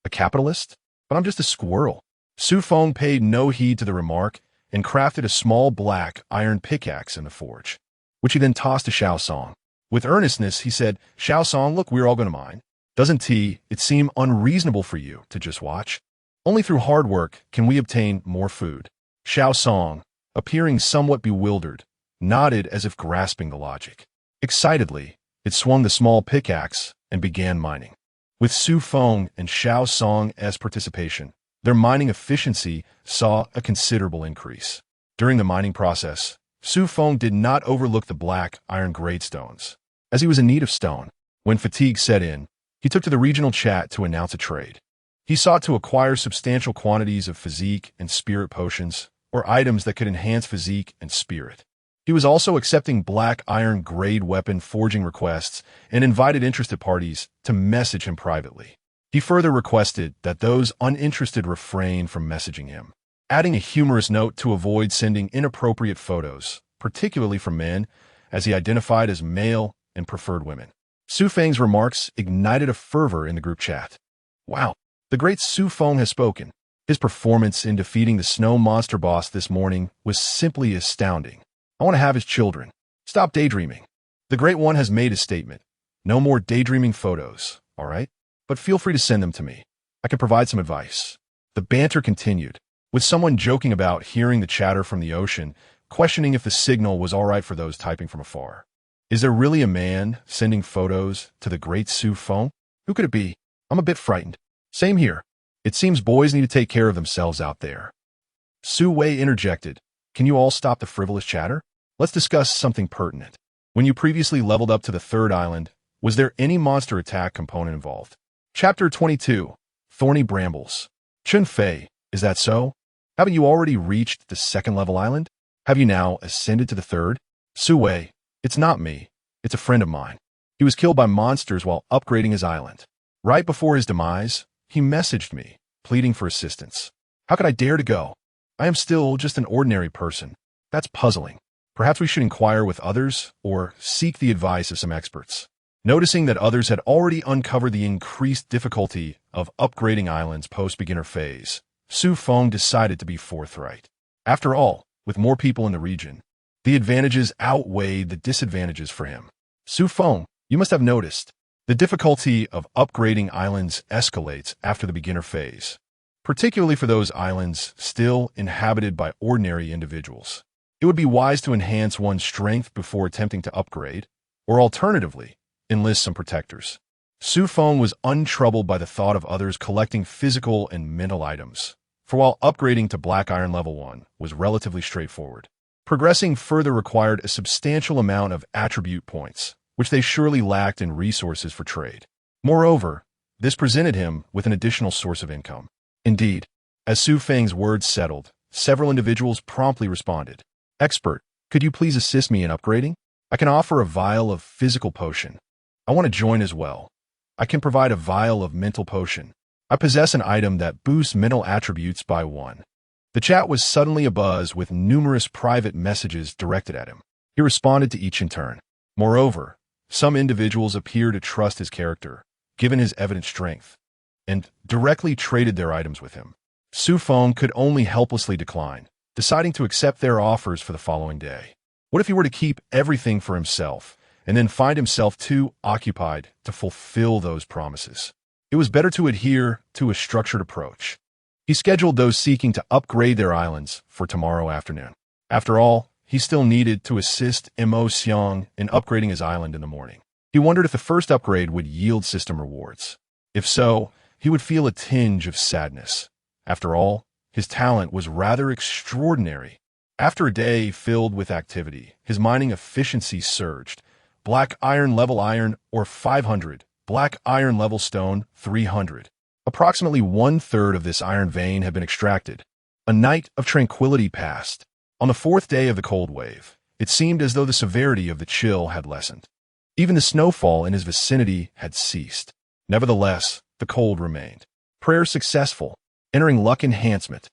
Speaker 1: "A capitalist? But I'm just a squirrel." Xu Feng paid no heed to the remark and crafted a small black iron pickaxe in the forge, which he then tossed to Xiao Song. With earnestness, he said, "Xiao Song, look, we're all going to mine. Doesn't it seem unreasonable for you to just watch? Only through hard work can we obtain more food." Xiao Song, appearing somewhat bewildered, nodded as if grasping the logic. Excitedly, it swung the small pickaxe and began mining. With Xu Feng and Xiao Song's participation, their mining efficiency saw a considerable increase. During the mining process, Xu Feng did not overlook the black iron gradestones, as he was in need of stone. When fatigue set in, he took to the regional chat to announce a trade. He sought to acquire substantial quantities of physique and spirit potions, or items that could enhance physique and spirit. He was also accepting black iron grade weapon forging requests and invited interested parties to message him privately. He further requested that those uninterested refrain from messaging him, adding a humorous note to avoid sending inappropriate photos, particularly from men, as he identified as male and preferred women. Xu Feng's remarks ignited a fervor in the group chat. Wow, the great Xu Feng has spoken. His performance in defeating the snow monster boss this morning was simply astounding. I want to have his children. Stop daydreaming. The Great One has made his statement. No more daydreaming photos, all right? But feel free to send them to me. I can provide some advice. The banter continued, with someone joking about hearing the chatter from the ocean, questioning if the signal was all right for those typing from afar. Is there really a man sending photos to the great Xu Feng? Who could it be? I'm a bit frightened. Same here. It seems boys need to take care of themselves out there. Su Wei interjected. Can you all stop the frivolous chatter? Let's discuss something pertinent. When you previously leveled up to the third island, was there any monster attack component involved? Chapter 22. Thorny Brambles. Chun Fei, is that so? Haven't you already reached the second level island? Have you now ascended to the third? Su Wei, it's not me. It's a friend of mine. He was killed by monsters while upgrading his island. Right before his demise, he messaged me, pleading for assistance. How could I dare to go? I am still just an ordinary person. That's puzzling. Perhaps we should inquire with others or seek the advice of some experts. Noticing that others had already uncovered the increased difficulty of upgrading islands post-beginner phase, Xu Feng decided to be forthright. After all, with more people in the region, the advantages outweighed the disadvantages for him. Xu Feng, you must have noticed, the difficulty of upgrading islands escalates after the beginner phase, particularly for those islands still inhabited by ordinary individuals. It would be wise to enhance one's strength before attempting to upgrade, or alternatively, enlist some protectors. Xu Feng was untroubled by the thought of others collecting physical and mental items, for while upgrading to Black Iron Level 1 was relatively straightforward, progressing further required a substantial amount of attribute points, which they surely lacked in resources for trade. Moreover, this presented him with an additional source of income. Indeed, as Xu Feng's words settled, several individuals promptly responded. Expert, could you please assist me in upgrading? I can offer a vial of physical potion. I want to join as well. I can provide a vial of mental potion. I possess an item that boosts mental attributes by 1. The chat was suddenly abuzz with numerous private messages directed at him. He responded to each in turn. Moreover, some individuals appear to trust his character, given his evident strength, and directly traded their items with him. Xu Feng could only helplessly decline, deciding to accept their offers for the following day. What if he were to keep everything for himself, and then find himself too occupied to fulfill those promises? It was better to adhere to a structured approach. He scheduled those seeking to upgrade their islands for tomorrow afternoon. After all, he still needed to assist Mo Xiang in upgrading his island in the morning. He wondered if the first upgrade would yield system rewards. If so, he would feel a tinge of sadness. After all, his talent was rather extraordinary. After a day filled with activity, his mining efficiency surged. Black iron level iron, or 500. Black iron level stone, 300. Approximately 1/3 of this iron vein had been extracted. A night of tranquility passed. On the fourth day of the cold wave, it seemed as though the severity of the chill had lessened. Even the snowfall in his vicinity had ceased. Nevertheless, the cold remained. Prayer successful. Entering luck enhancement.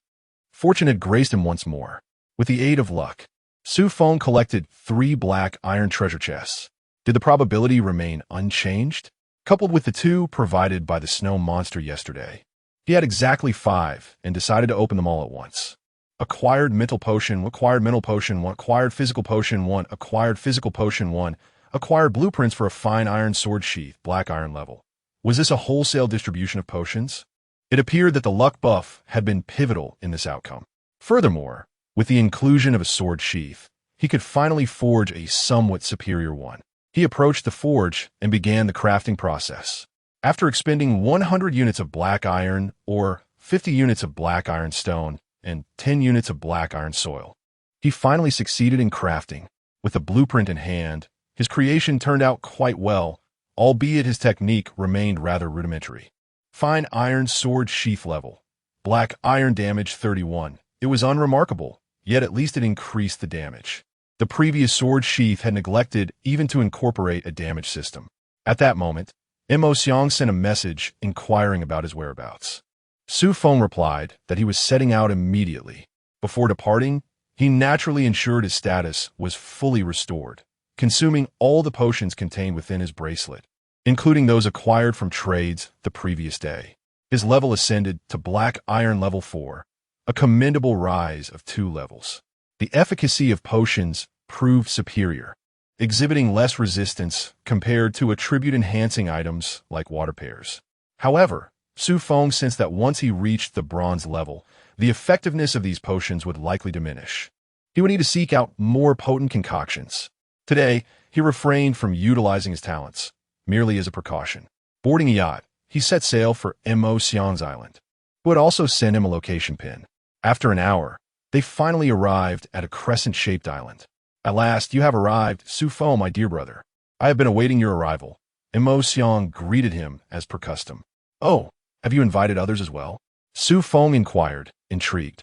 Speaker 1: Fortune had graced him once more. With the aid of luck, Xu Feng collected 3 black iron treasure chests. Did the probability remain unchanged? Coupled with the 2 provided by the snow monster yesterday, he had exactly 5 and decided to open them all at once. Acquired mental potion, acquired mental potion 1, acquired physical potion 1, acquired physical potion 1, acquired blueprints for a fine iron sword sheath, black iron level. Was this a wholesale distribution of potions? It appeared that the luck buff had been pivotal in this outcome. Furthermore, with the inclusion of a sword sheath, he could finally forge a somewhat superior one. He approached the forge and began the crafting process. After expending 100 units of black iron or 50 units of black iron stone and 10 units of black iron soil, he finally succeeded in crafting. With the blueprint in hand, his creation turned out quite well, albeit his technique remained rather rudimentary. Fine iron sword sheath level. Black iron damage 31. It was unremarkable, yet at least it increased the damage. The previous sword sheath had neglected even to incorporate a damage system. At that moment, Mo Xiang sent a message inquiring about his whereabouts. Xu Feng replied that he was setting out immediately. Before departing, he naturally ensured his status was fully restored, consuming all the potions contained within his bracelet, including those acquired from trades the previous day. His level ascended to black iron level 4, a commendable rise of 2 levels. The efficacy of potions proved superior, exhibiting less resistance compared to attribute-enhancing items like water pears. However, Xu Feng sensed that once he reached the bronze level, the effectiveness of these potions would likely diminish. He would need to seek out more potent concoctions. Today, he refrained from utilizing his talents, merely as a precaution. Boarding a yacht, he set sail for Mo Xiang's island, who had also sent him a location pin. After an hour, they finally arrived at a crescent-shaped island. At last, you have arrived, Xu Feng, my dear brother. I have been awaiting your arrival. Mo Xiang greeted him as per custom. Oh, have you invited others as well? Xu Feng inquired, intrigued.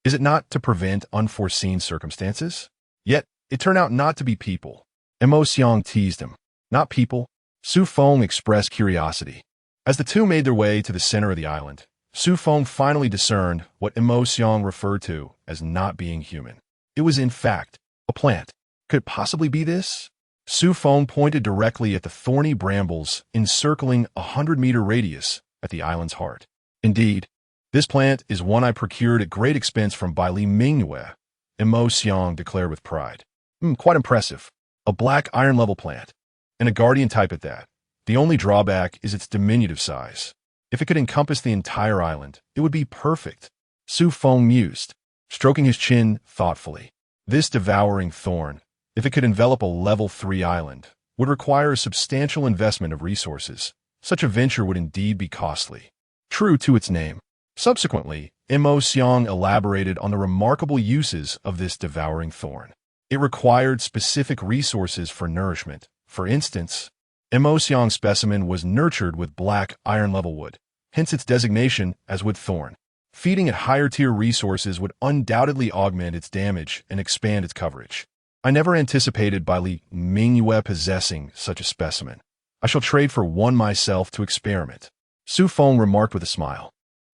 Speaker 1: Is it not to prevent unforeseen circumstances? Yet, it turned out not to be people. Mo Xiang teased him. Not people? Xu Feng expressed curiosity. As the two made their way to the center of the island, Xu Feng finally discerned what Mo Xiang referred to as not being human. It was, in fact, a plant. Could it possibly be this? Xu Feng pointed directly at the thorny brambles encircling a 100-meter radius at the island's heart. Indeed, this plant is one I procured at great expense from Bai Li Mingyue, Mo Xiang declared with pride. Quite impressive. A black iron-level plant, and a guardian type at that. The only drawback is its diminutive size. If it could encompass the entire island, it would be perfect. Xu Feng mused, stroking his chin thoughtfully. This devouring thorn, if it could envelop a level 3 island, would require a substantial investment of resources. Such a venture would indeed be costly. True to its name. Subsequently, Mo Xiang elaborated on the remarkable uses of this devouring thorn. It required specific resources for nourishment. For instance, Mo Xiang's specimen was nurtured with black iron-level wood, hence its designation as wood thorn. Feeding it higher-tier resources would undoubtedly augment its damage and expand its coverage. I never anticipated Bai Li Mingyue possessing such a specimen. I shall trade for one myself to experiment. Xu Feng remarked with a smile.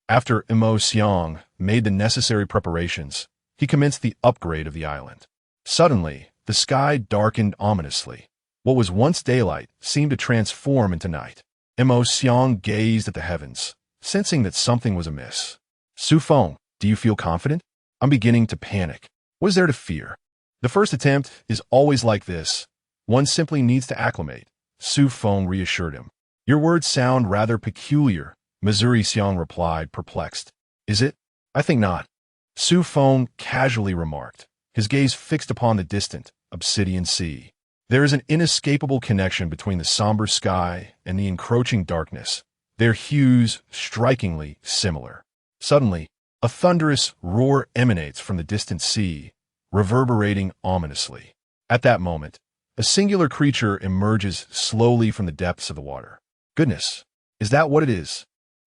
Speaker 1: After Mo Xiang made the necessary preparations, he commenced the upgrade of the island. Suddenly, the sky darkened ominously. What was once daylight seemed to transform into night. Mo Xiang gazed at the heavens, sensing that something was amiss. Xu Feng, do you feel confident? I'm beginning to panic. What is there to fear? The first attempt is always like this. One simply needs to acclimate. Xu Feng reassured him. Your words sound rather peculiar, Missouri Xiang replied, perplexed. Is it? I think not. Xu Feng casually remarked, his gaze fixed upon the distant, obsidian sea. There is an inescapable connection between the somber sky and the encroaching darkness, their hues strikingly similar. Suddenly, a thunderous roar emanates from the distant sea, reverberating ominously. At that moment, a singular creature emerges slowly from the depths of the water. Goodness, is that what it is?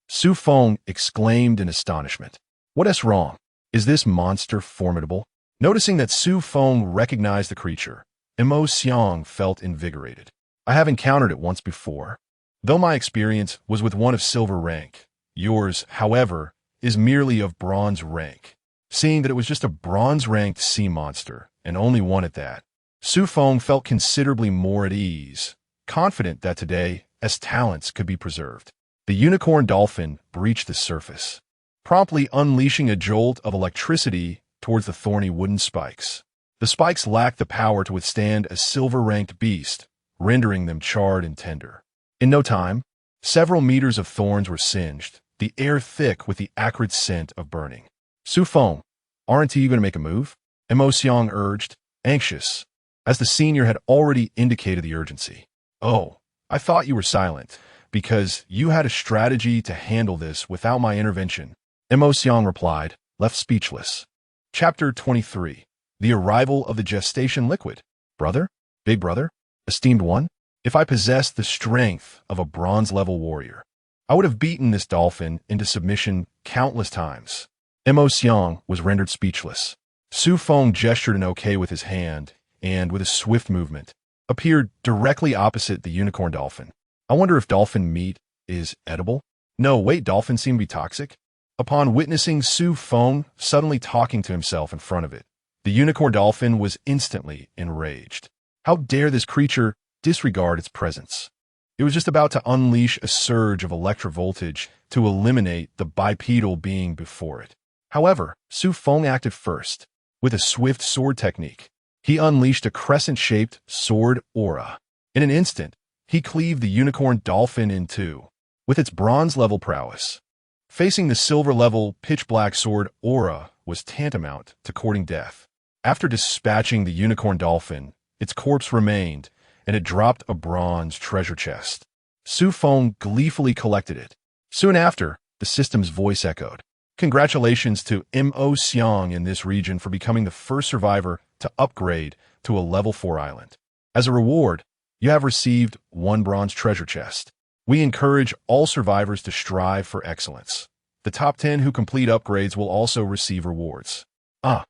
Speaker 1: Xu Feng exclaimed in astonishment. What is wrong? Is this monster formidable? Noticing that Xu Feng recognized the creature, Mo Xiang felt invigorated. I have encountered it once before, though my experience was with one of silver rank. Yours, however, is merely of bronze rank. Seeing that it was just a bronze-ranked sea monster, and only one at that, Xu Feng felt considerably more at ease, confident that today, as talents could be preserved. The unicorn dolphin breached the surface, promptly unleashing a jolt of electricity towards the thorny wooden spikes. The spikes lacked the power to withstand a silver-ranked beast, rendering them charred and tender. In no time, several meters of thorns were singed, the air thick with the acrid scent of burning. Xu Feng, aren't you going to make a move? Mo Xiang urged, anxious, as the senior had already indicated the urgency. Oh, I thought you were silent, because you had a strategy to handle this without my intervention. Mo Xiang replied, left speechless. Chapter 23. The Arrival of the Gestation Liquid. Brother? Big brother? Esteemed one? If I possessed the strength of a bronze-level warrior, I would have beaten this dolphin into submission countless times. Mo Xiang was rendered speechless. Xu Feng gestured an okay with his hand, and, with a swift movement, appeared directly opposite the unicorn dolphin. I wonder if dolphin meat is edible? No, wait, dolphins seem to be toxic? Upon witnessing Xu Feng suddenly talking to himself in front of it, the unicorn dolphin was instantly enraged. How dare this creature disregard its presence? It was just about to unleash a surge of electrovoltage to eliminate the bipedal being before it. However, Xu Feng acted first. With a swift sword technique, he unleashed a crescent-shaped sword aura. In an instant, he cleaved the unicorn dolphin in two. With its bronze-level prowess, facing the silver-level pitch-black sword aura was tantamount to courting death. After dispatching the unicorn dolphin, its corpse remained, and it dropped a bronze treasure chest. Xu Feng gleefully collected it. Soon after, the system's voice echoed. Congratulations to Mo Xiang in this region for becoming the first survivor to upgrade to a level 4 island. As a reward, you have received 1 bronze treasure chest. We encourage all survivors to strive for excellence. The top 10 who complete upgrades will also receive rewards. The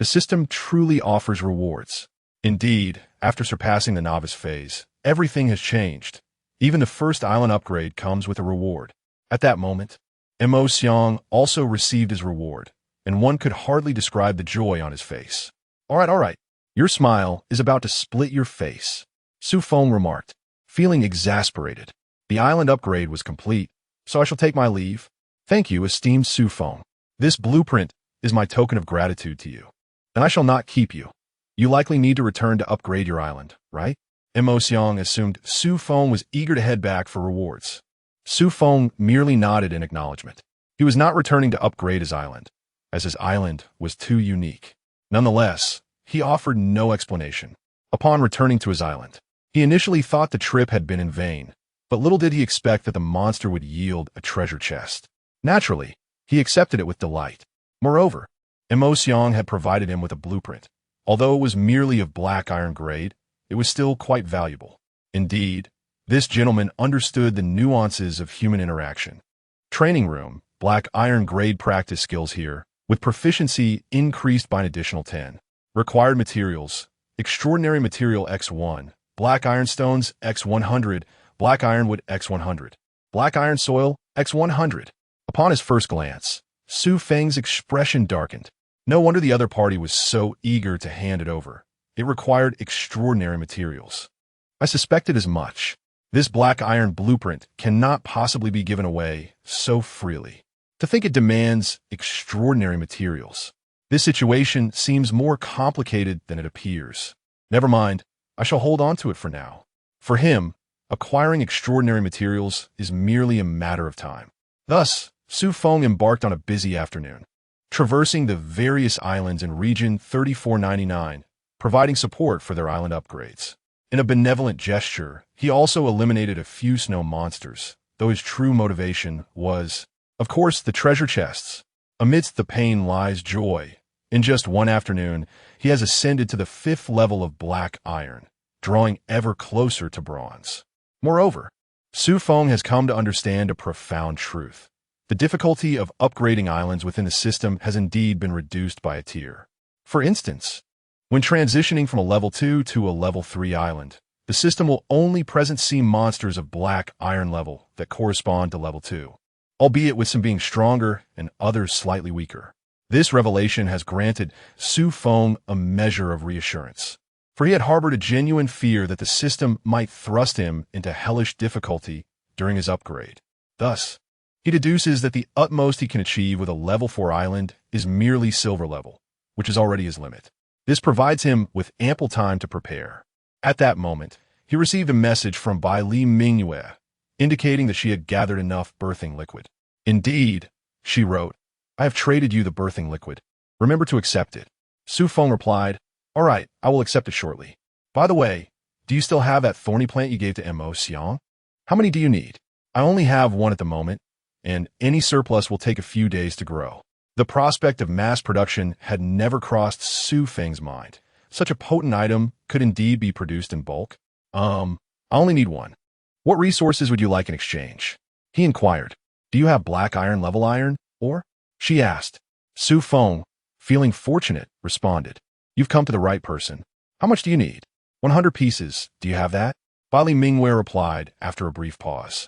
Speaker 1: system truly offers rewards. Indeed, after surpassing the novice phase, everything has changed. Even the first island upgrade comes with a reward. At that moment, Mo Xiang also received his reward, and one could hardly describe the joy on his face. All right. Your smile is about to split your face, Xu Feng remarked, feeling exasperated. The island upgrade was complete, so I shall take my leave. Thank you, esteemed Xu Feng. This blueprint is my token of gratitude to you, and I shall not keep you. You likely need to return to upgrade your island, right? Mo Xiang assumed Xu Feng was eager to head back for rewards. Xu Feng merely nodded in acknowledgement. He was not returning to upgrade his island, as his island was too unique. Nonetheless, he offered no explanation. Upon returning to his island, he initially thought the trip had been in vain, but little did he expect that the monster would yield a treasure chest. Naturally, he accepted it with delight. Moreover, Mo Xiang had provided him with a blueprint. Although it was merely of black iron grade, it was still quite valuable. Indeed, this gentleman understood the nuances of human interaction. Training room, black iron grade practice skills here, with proficiency increased by an additional 10. Required materials, extraordinary material X1, black ironstones X100, black ironwood X100, black iron soil X100. Upon his first glance, Xu Feng's expression darkened. No wonder the other party was so eager to hand it over. It required extraordinary materials. I suspected as much. This black iron blueprint cannot possibly be given away so freely. To think it demands extraordinary materials. This situation seems more complicated than it appears. Never mind, I shall hold on to it for now. For him, acquiring extraordinary materials is merely a matter of time. Thus, Xu Feng embarked on a busy afternoon, traversing the various islands in Region 3499, providing support for their island upgrades. In a benevolent gesture, he also eliminated a few snow monsters, though his true motivation was, of course, the treasure chests. Amidst the pain lies joy. In just one afternoon, he has ascended to the 5th level of black iron, drawing ever closer to bronze. Moreover, Xu Feng has come to understand a profound truth. The difficulty of upgrading islands within the system has indeed been reduced by a tier. For instance, when transitioning from a level 2 to a level 3 island, the system will only present see monsters of black iron level that correspond to level 2, albeit with some being stronger and others slightly weaker. This revelation has granted Xu Feng a measure of reassurance, for he had harbored a genuine fear that the system might thrust him into hellish difficulty during his upgrade. Thus, he deduces that the utmost he can achieve with a level 4 island is merely silver level, which is already his limit. This provides him with ample time to prepare. At that moment, he received a message from Bai Li Mingyue, indicating that she had gathered enough birthing liquid. Indeed, she wrote, I have traded you the birthing liquid. Remember to accept it. Xu Feng replied, all right, I will accept it shortly. By the way, do you still have that thorny plant you gave to Mo Xiang? How many do you need? I only have one at the moment, and any surplus will take a few days to grow. The prospect of mass production had never crossed Xu Feng's mind. Such a potent item could indeed be produced in bulk. I only need one. What resources would you like in exchange? He inquired. Do you have black iron level iron, or? She asked. Xu Feng, feeling fortunate, responded. You've come to the right person. How much do you need? 100 pieces. Do you have that? Bali Mingwei replied after a brief pause.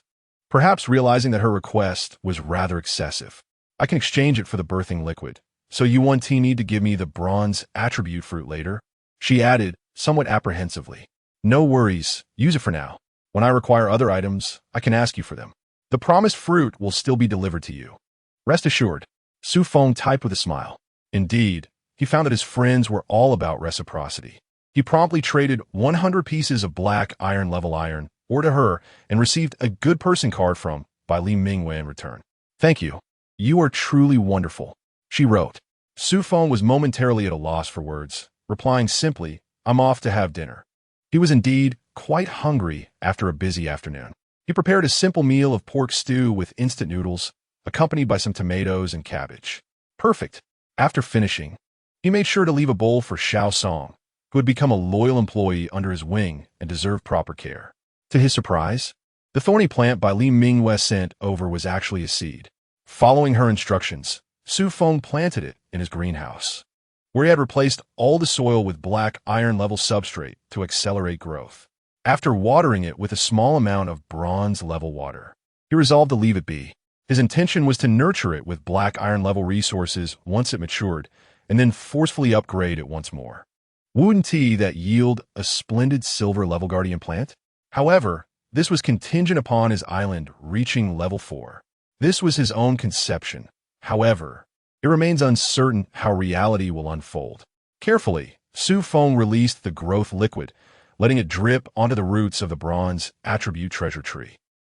Speaker 1: Perhaps realizing that her request was rather excessive. I can exchange it for the birthing liquid. So you want need to give me the bronze attribute fruit later? She added, somewhat apprehensively. No worries, use it for now. When I require other items, I can ask you for them. The promised fruit will still be delivered to you. Rest assured, Xu Feng typed with a smile. Indeed, he found that his friends were all about reciprocity. He promptly traded 100 pieces of black iron level iron, or to her, and received a good person card from Bai Li Mingwei in return. Thank you. You are truly wonderful, she wrote. Xu Feng was momentarily at a loss for words, replying simply, I'm off to have dinner. He was indeed quite hungry after a busy afternoon. He prepared a simple meal of pork stew with instant noodles, accompanied by some tomatoes and cabbage. Perfect. After finishing, he made sure to leave a bowl for Xiao Song, who had become a loyal employee under his wing and deserved proper care. To his surprise, the thorny plant Bai Li Mingwei sent over was actually a seed. Following her instructions, Xu Feng planted it in his greenhouse, where he had replaced all the soil with black iron-level substrate to accelerate growth. After watering it with a small amount of bronze-level water, he resolved to leave it be. His intention was to nurture it with black iron-level resources once it matured, and then forcefully upgrade it once more. Wouldn't that yield a splendid silver-level guardian plant? However, this was contingent upon his island reaching level 4. This was his own conception. However, it remains uncertain how reality will unfold. Carefully, Xu Feng released the growth liquid, letting it drip onto the roots of the bronze attribute treasure tree.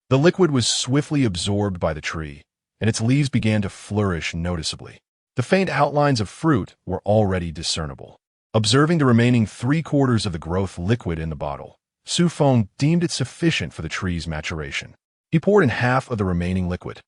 Speaker 1: The liquid was swiftly absorbed by the tree, and its leaves began to flourish noticeably. The faint outlines of fruit were already discernible. Observing the remaining 3/4 of the growth liquid in the bottle, Xu Feng deemed it sufficient for the tree's maturation. He poured in half of the remaining liquid.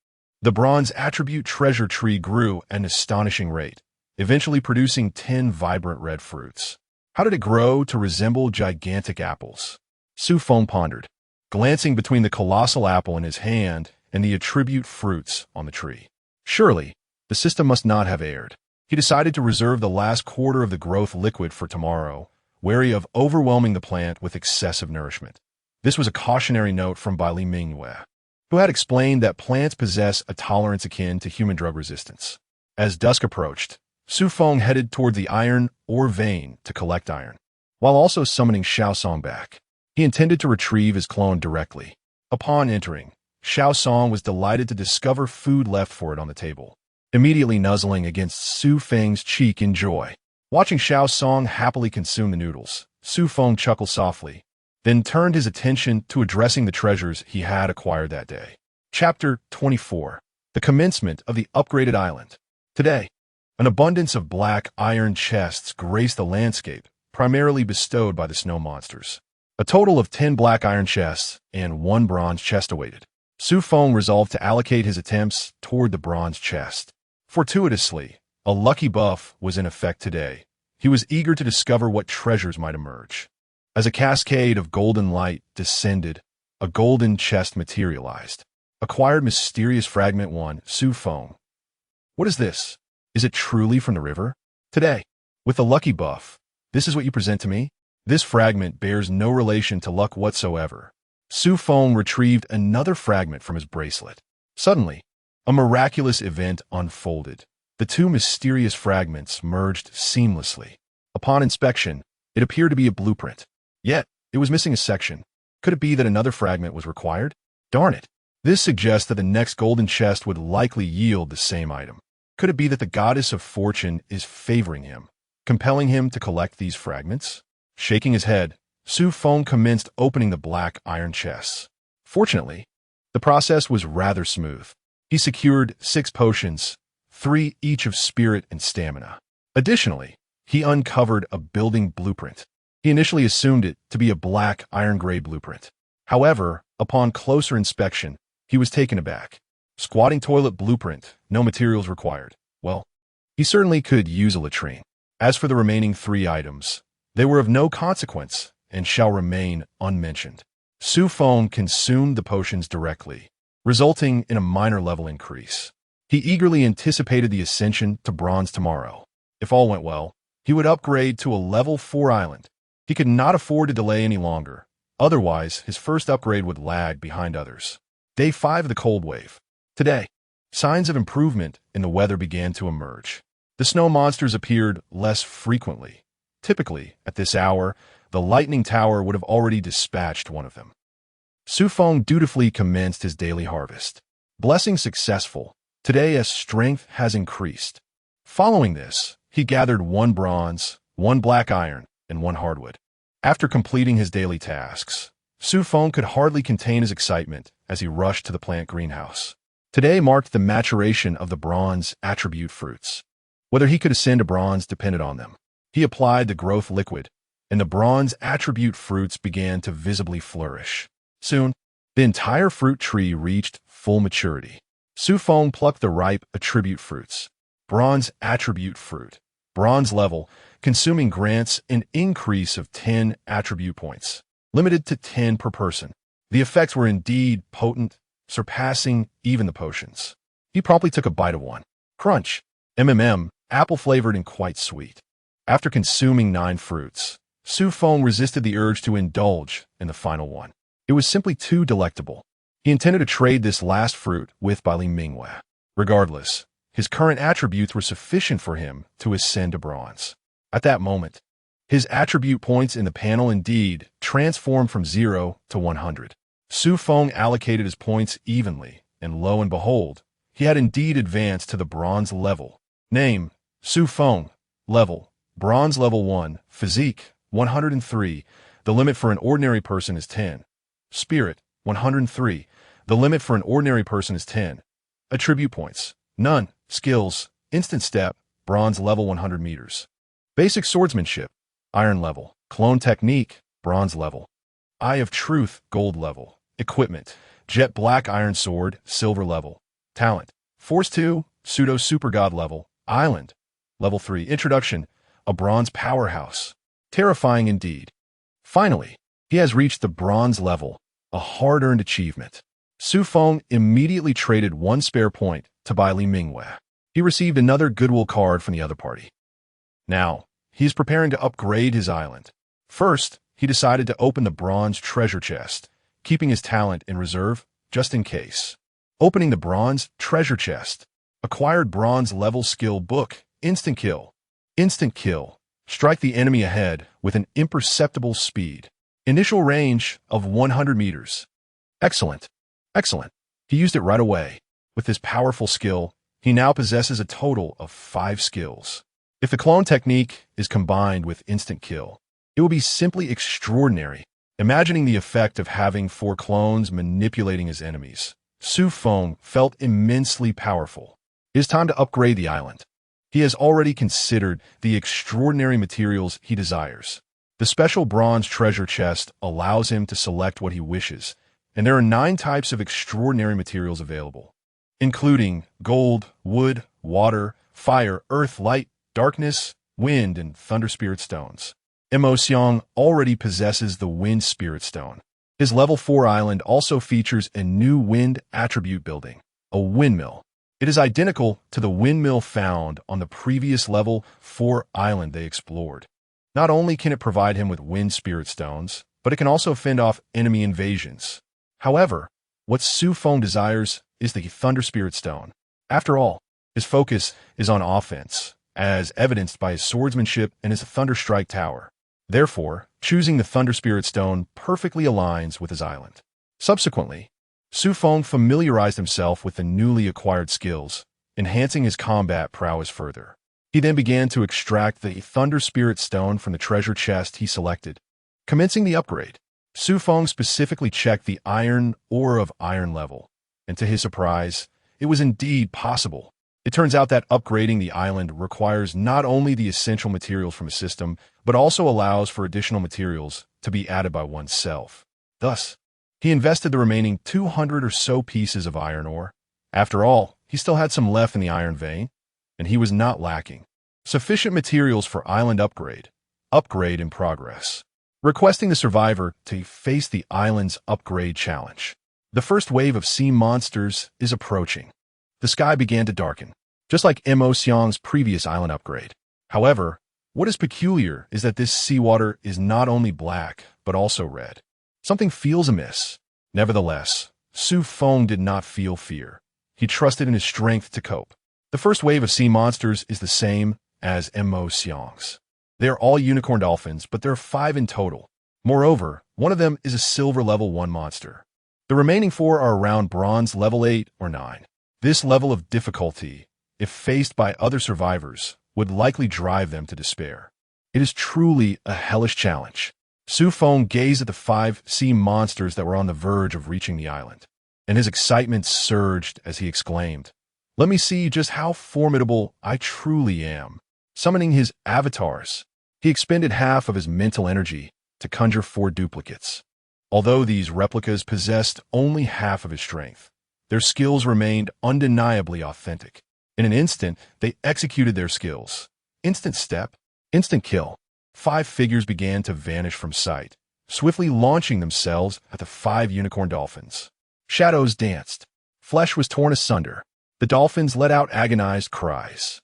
Speaker 1: The bronze attribute treasure tree grew at an astonishing rate, eventually producing 10 vibrant red fruits. How did it grow to resemble gigantic apples? Xu Feng pondered, glancing between the colossal apple in his hand and the attribute fruits on the tree. Surely, the system must not have erred. He decided to reserve the last quarter of the growth liquid for tomorrow, wary of overwhelming the plant with excessive nourishment. This was a cautionary note from Bai Li Mingwei, who had explained that plants possess a tolerance akin to human drug resistance. As dusk approached, Xu Feng headed toward the iron ore vein to collect iron, while also summoning Xiao Song back. He intended to retrieve his clone directly. Upon entering, Xiao Song was delighted to discover food left for it on the table, immediately nuzzling against Xu Feng's cheek in joy. Watching Xiao Song happily consume the noodles, Xu Feng chuckled softly, then turned his attention to addressing the treasures he had acquired that day. Chapter 24. The Commencement of the Upgraded Island. Today, an abundance of black iron chests graced the landscape, primarily bestowed by the snow monsters. A total of 10 black iron chests and 1 bronze chest awaited. Xu Feng resolved to allocate his attempts toward the bronze chest. Fortuitously, a lucky buff was in effect today. He was eager to discover what treasures might emerge. As a cascade of golden light descended, a golden chest materialized. Acquired mysterious fragment 1, Xu Feng. What is this? Is it truly from the river? Today, With the lucky buff, this is what you present to me? This fragment bears no relation to luck whatsoever. Xu Feng retrieved another fragment from his bracelet. Suddenly, a miraculous event unfolded. The two mysterious fragments merged seamlessly. Upon inspection, it appeared to be a blueprint. Yet, it was missing a section. Could it be that another fragment was required? Darn it. This suggests that the next golden chest would likely yield the same item. Could it be that the goddess of fortune is favoring him, compelling him to collect these fragments? Shaking his head, Xu Feng commenced opening the black iron chests. Fortunately, the process was rather smooth. He secured 6 potions, 3 each of spirit and stamina. Additionally, he uncovered a building blueprint. He initially assumed it to be a black iron-gray blueprint. However, upon closer inspection, he was taken aback. Squatting toilet blueprint, no materials required. Well, he certainly could use a latrine. As for the remaining 3 items, they were of no consequence and shall remain unmentioned. Xu Feng consumed the potions directly, resulting in a minor level increase. He eagerly anticipated the ascension to bronze tomorrow. If all went well, he would upgrade to a level 4 island. He could not afford to delay any longer. Otherwise, his first upgrade would lag behind others. Day 5 of the cold wave. Today, signs of improvement in the weather began to emerge. The snow monsters appeared less frequently. Typically, at this hour, the lightning tower would have already dispatched one of them. Xu Feng dutifully commenced his daily harvest. Blessing successful, today as strength has increased. Following this, he gathered 1 bronze, 1 black iron, and 1 hardwood. After completing his daily tasks, Xu Feng could hardly contain his excitement as he rushed to the plant greenhouse. Today marked the maturation of the bronze attribute fruits. Whether he could ascend to bronze depended on them. He applied the growth liquid, and the bronze attribute fruits began to visibly flourish. Soon, the entire fruit tree reached full maturity. Xu Feng plucked the ripe attribute fruits. Bronze attribute fruit. Bronze level, consuming grants an increase of 10 attribute points, limited to 10 per person. The effects were indeed potent, surpassing even the potions. He promptly took a bite of one. Crunch. Apple-flavored and quite sweet. After consuming 9 fruits, Xu Feng resisted the urge to indulge in the final one. It was simply too delectable. He intended to trade this last fruit with Li Mingwei. Regardless, his current attributes were sufficient for him to ascend to bronze. At that moment, his attribute points in the panel indeed transformed from 0 to 100. Xu Feng allocated his points evenly, and lo and behold, he had indeed advanced to the bronze level. Name, Xu Feng. Level, bronze level 1. Physique, 103. The limit for an ordinary person is 10. Spirit, 103. The limit for an ordinary person is 10. Attribute points, none. Skills, instant step, bronze level 100 meters. Basic swordsmanship, iron level. Clone technique, bronze level. Eye of truth, gold level. Equipment, jet black iron sword, silver level. Talent, force 2, pseudo super god level. Island, level 3. Introduction, a bronze powerhouse. Terrifying indeed. Finally, he has reached the bronze level, a hard-earned achievement. Xu Feng immediately traded 1 spare point to buy Li Mingwei. He received another goodwill card from the other party. Now, he is preparing to upgrade his island. First, he decided to open the bronze treasure chest, keeping his talent in reserve just in case. Opening the bronze treasure chest. Acquired bronze level skill book. Instant kill. Instant kill. Strike the enemy ahead with an imperceptible speed. Initial range of 100 meters. Excellent. Excellent. He used it right away. With this powerful skill, he now possesses a total of 5 skills. If the clone technique is combined with instant kill, it will be simply extraordinary. Imagining the effect of having 4 clones manipulating his enemies, Xu Feng felt immensely powerful. It is time to upgrade the island. He has already considered the extraordinary materials he desires. The special bronze treasure chest allows him to select what he wishes, and there are 9 types of extraordinary materials available, including gold, wood, water, fire, earth, light, darkness, wind, and thunder spirit stones. Mo Xiang already possesses the wind spirit stone. His level 4 island also features a new wind attribute building, a windmill. It is identical to the windmill found on the previous level 4 island they explored. Not only can it provide him with wind spirit stones, but it can also fend off enemy invasions. However, what Xu Feng desires is the Thunder Spirit Stone. After all, his focus is on offense, as evidenced by his swordsmanship and his Thunder Strike Tower. Therefore, choosing the Thunder Spirit Stone perfectly aligns with his island. Subsequently, Xu Feng familiarized himself with the newly acquired skills, enhancing his combat prowess further. He then began to extract the Thunder Spirit Stone from the treasure chest he selected. Commencing the upgrade, Xu Feng specifically checked the Iron Aura of Iron level, and to his surprise, it was indeed possible. It turns out that upgrading the island requires not only the essential materials from a system, but also allows for additional materials to be added by oneself. Thus, he invested the remaining 200 or so pieces of iron ore. After all, he still had some left in the iron vein, and he was not lacking sufficient materials for island upgrade. Upgrade in progress. Requesting the survivor to face the island's upgrade challenge. The first wave of sea monsters is approaching. The sky began to darken, just like Mo Xiang's previous island upgrade. However, what is peculiar is that this seawater is not only black, but also red. Something feels amiss. Nevertheless, Xu Feng did not feel fear. He trusted in his strength to cope. The first wave of sea monsters is the same as Mo Xiang's. They are all unicorn dolphins, but there are 5 in total. Moreover, one of them is a silver level 1 monster. The remaining 4 are around bronze level 8 or 9. This level of difficulty, if faced by other survivors, would likely drive them to despair. It is truly a hellish challenge. Xu Feng gazed at the 5 sea monsters that were on the verge of reaching the island, and his excitement surged as he exclaimed, "Let me see just how formidable I truly am." Summoning his avatars, he expended half of his mental energy to conjure 4 duplicates. Although these replicas possessed only half of his strength, their skills remained undeniably authentic. In an instant, they executed their skills. Instant step, instant kill. 5 figures began to vanish from sight, swiftly launching themselves at the 5 unicorn dolphins. Shadows danced. Flesh was torn asunder. The dolphins let out agonized cries.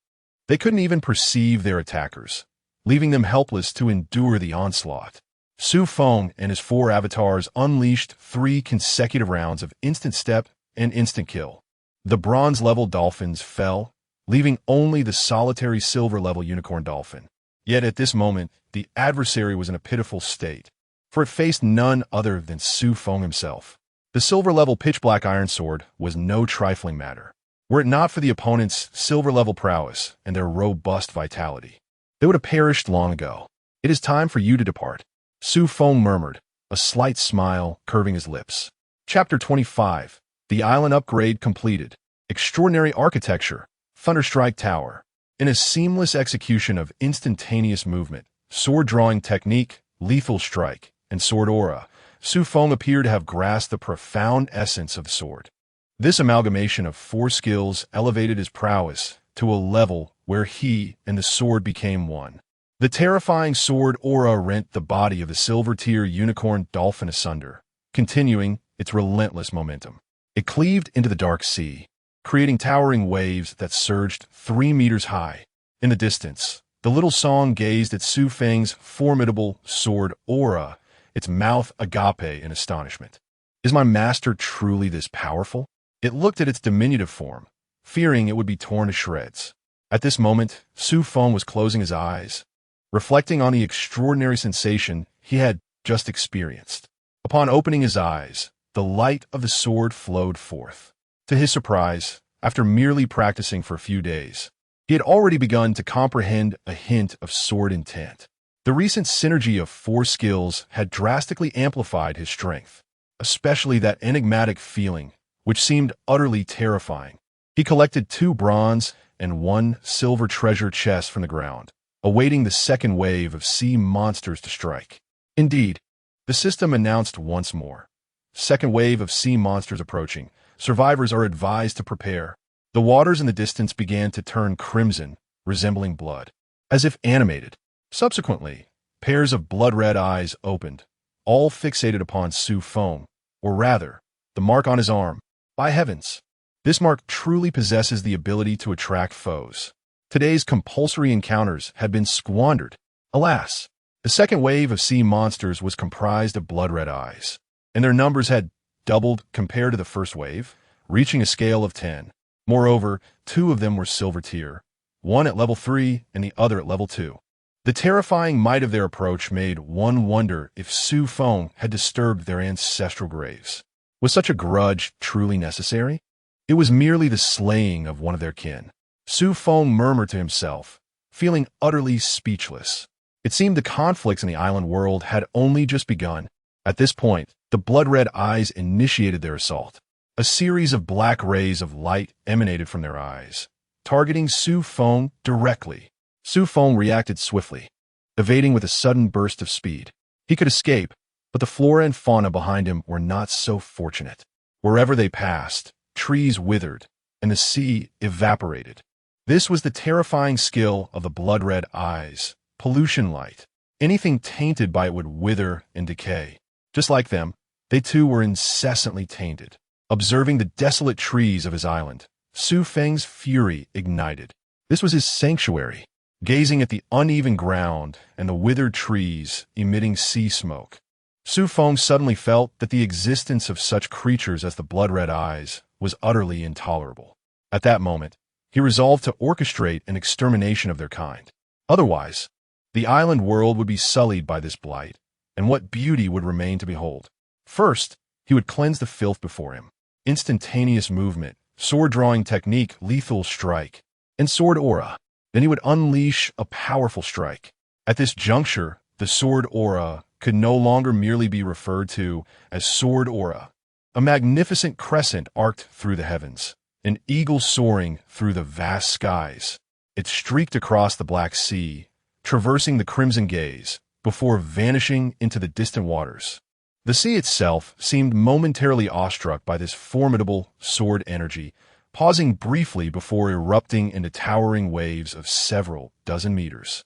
Speaker 1: They couldn't even perceive their attackers, leaving them helpless to endure the onslaught. Xu Feng and his 4 avatars unleashed 3 consecutive rounds of instant step and instant kill. The bronze-level dolphins fell, leaving only the solitary silver-level unicorn dolphin. Yet at this moment, the adversary was in a pitiful state, for it faced none other than Xu Feng himself. The silver-level pitch-black iron sword was no trifling matter. Were it not for the opponent's silver-level prowess and their robust vitality, they would have perished long ago. "It is time for you to depart," Xu Feng murmured, a slight smile curving his lips. Chapter 25. The Island Upgrade Completed. Extraordinary Architecture. Thunderstrike Tower. In a seamless execution of instantaneous movement, sword-drawing technique, lethal strike, and sword aura, Xu Feng appeared to have grasped the profound essence of the sword. This amalgamation of 4 skills elevated his prowess to a level where he and the sword became one. The terrifying sword aura rent the body of the silver-tier unicorn dolphin asunder, continuing its relentless momentum. It cleaved into the dark sea, creating towering waves that surged 3 meters high. In the distance, the little song gazed at Xu Feng's formidable sword aura, its mouth agape in astonishment. Is my master truly this powerful? It looked at its diminutive form, fearing it would be torn to shreds. At this moment, Xu Feng was closing his eyes, reflecting on the extraordinary sensation he had just experienced. Upon opening his eyes, the light of the sword flowed forth. To his surprise, after merely practicing for a few days, he had already begun to comprehend a hint of sword intent. The recent synergy of 4 skills had drastically amplified his strength, especially that enigmatic feeling, which seemed utterly terrifying. He collected 2 bronze and 1 silver treasure chests from the ground, awaiting the second wave of sea monsters to strike. Indeed, the system announced once more. Second wave of sea monsters approaching. Survivors are advised to prepare. The waters in the distance began to turn crimson, resembling blood, as if animated. Subsequently, pairs of blood-red eyes opened, all fixated upon Xu Feng, or rather, the mark on his arm. By heavens! This mark truly possesses the ability to attract foes. Today's compulsory encounters had been squandered. Alas, the second wave of sea monsters was comprised of blood-red eyes, and their numbers had doubled compared to the first wave, reaching a scale of 10. Moreover, 2 of them were silver tier, one at level 3 and the other at level 2. The terrifying might of their approach made one wonder if Xu Feng had disturbed their ancestral graves. Was such a grudge truly necessary? It was merely the slaying of one of their kin. Xu Feng murmured to himself, feeling utterly speechless. It seemed the conflicts in the island world had only just begun. At this point, the blood-red eyes initiated their assault. A series of black rays of light emanated from their eyes, targeting Xu Feng directly. Xu Feng reacted swiftly, evading with a sudden burst of speed. He could escape, but the flora and fauna behind him were not so fortunate. Wherever they passed, trees withered, and the sea evaporated. This was the terrifying skill of the blood-red eyes. Pollution light. Anything tainted by it would wither and decay. Just like them, they too were incessantly tainted. Observing the desolate trees of his island, Xu Feng's fury ignited. This was his sanctuary. Gazing at the uneven ground and the withered trees emitting sea smoke, Xu Feng suddenly felt that the existence of such creatures as the blood-red eyes was utterly intolerable. At that moment, he resolved to orchestrate an extermination of their kind. Otherwise, the island world would be sullied by this blight, and what beauty would remain to behold? First, he would cleanse the filth before him. Instantaneous movement, sword-drawing technique, lethal strike, and sword aura. Then he would unleash a powerful strike. At this juncture, the sword aura could no longer merely be referred to as sword aura. A magnificent crescent arced through the heavens, an eagle soaring through the vast skies. It streaked across the Black Sea, traversing the crimson gaze, before vanishing into the distant waters. The sea itself seemed momentarily awestruck by this formidable sword energy, pausing briefly before erupting into towering waves of several dozen meters.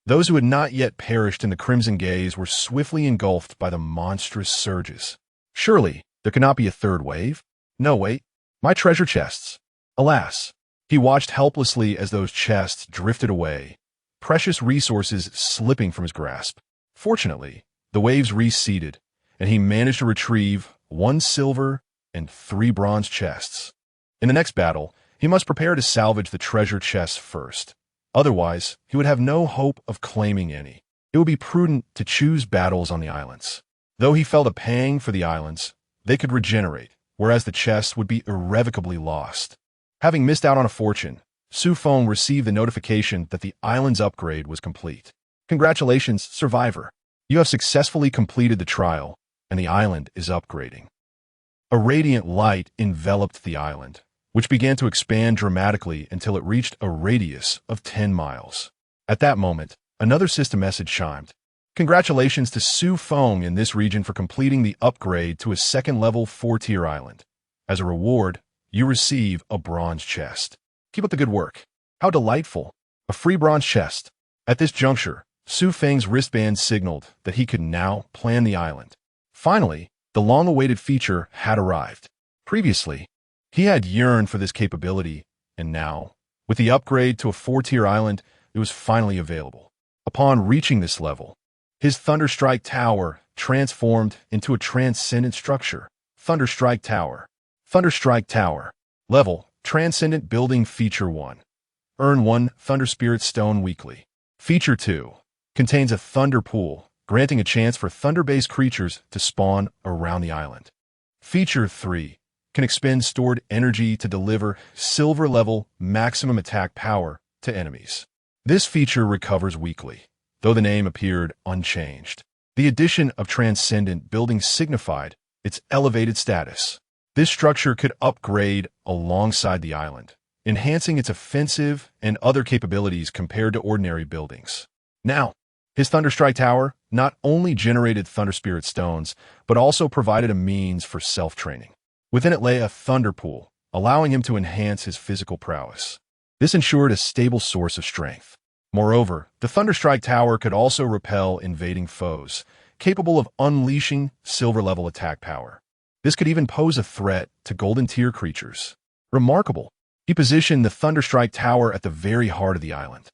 Speaker 1: Those who had not yet perished in the crimson gaze were swiftly engulfed by the monstrous surges. Surely, there could not be a third wave? No, wait. My treasure chests. Alas, he watched helplessly as those chests drifted away, precious resources slipping from his grasp. Fortunately, the waves receded, and he managed to retrieve 1 silver and 3 bronze chests. In the next battle, he must prepare to salvage the treasure chests first. Otherwise, he would have no hope of claiming any. It would be prudent to choose battles on the islands. Though he felt a pang for the islands, they could regenerate, whereas the chests would be irrevocably lost. Having missed out on a fortune, Xu Feng received the notification that the island's upgrade was complete. Congratulations, survivor. You have successfully completed the trial, and the island is upgrading. A radiant light enveloped the island, which began to expand dramatically until it reached a radius of 10 miles. At that moment, another system message chimed. Congratulations to Xu Feng in this region for completing the upgrade to a second-level 4-tier island. As a reward, you receive a bronze chest. Keep up the good work. How delightful. A free bronze chest. At this juncture, Xu Feng's wristband signaled that he could now plan the island. Finally, the long-awaited feature had arrived. Previously, he had yearned for this capability, and now, with the upgrade to a 4-tier island, it was finally available. Upon reaching this level, his Thunderstrike Tower transformed into a transcendent structure. Thunderstrike Tower. Thunderstrike Tower. Level, Transcendent Building Feature 1. Earn 1 Thunder Spirit Stone weekly. Feature 2. Contains a thunder pool, granting a chance for thunder-based creatures to spawn around the island. Feature 3. Can expend stored energy to deliver silver-level maximum attack power to enemies. This feature recovers weekly, though the name appeared unchanged. The addition of Transcendent Building signified its elevated status. This structure could upgrade alongside the island, enhancing its offensive and other capabilities compared to ordinary buildings. Now, his Thunderstrike Tower not only generated Thunder Spirit Stones, but also provided a means for self-training. Within it lay a thunder pool, allowing him to enhance his physical prowess. This ensured a stable source of strength. Moreover, the Thunderstrike Tower could also repel invading foes, capable of unleashing silver-level attack power. This could even pose a threat to golden-tier creatures. Remarkable. He positioned the Thunderstrike Tower at the very heart of the island,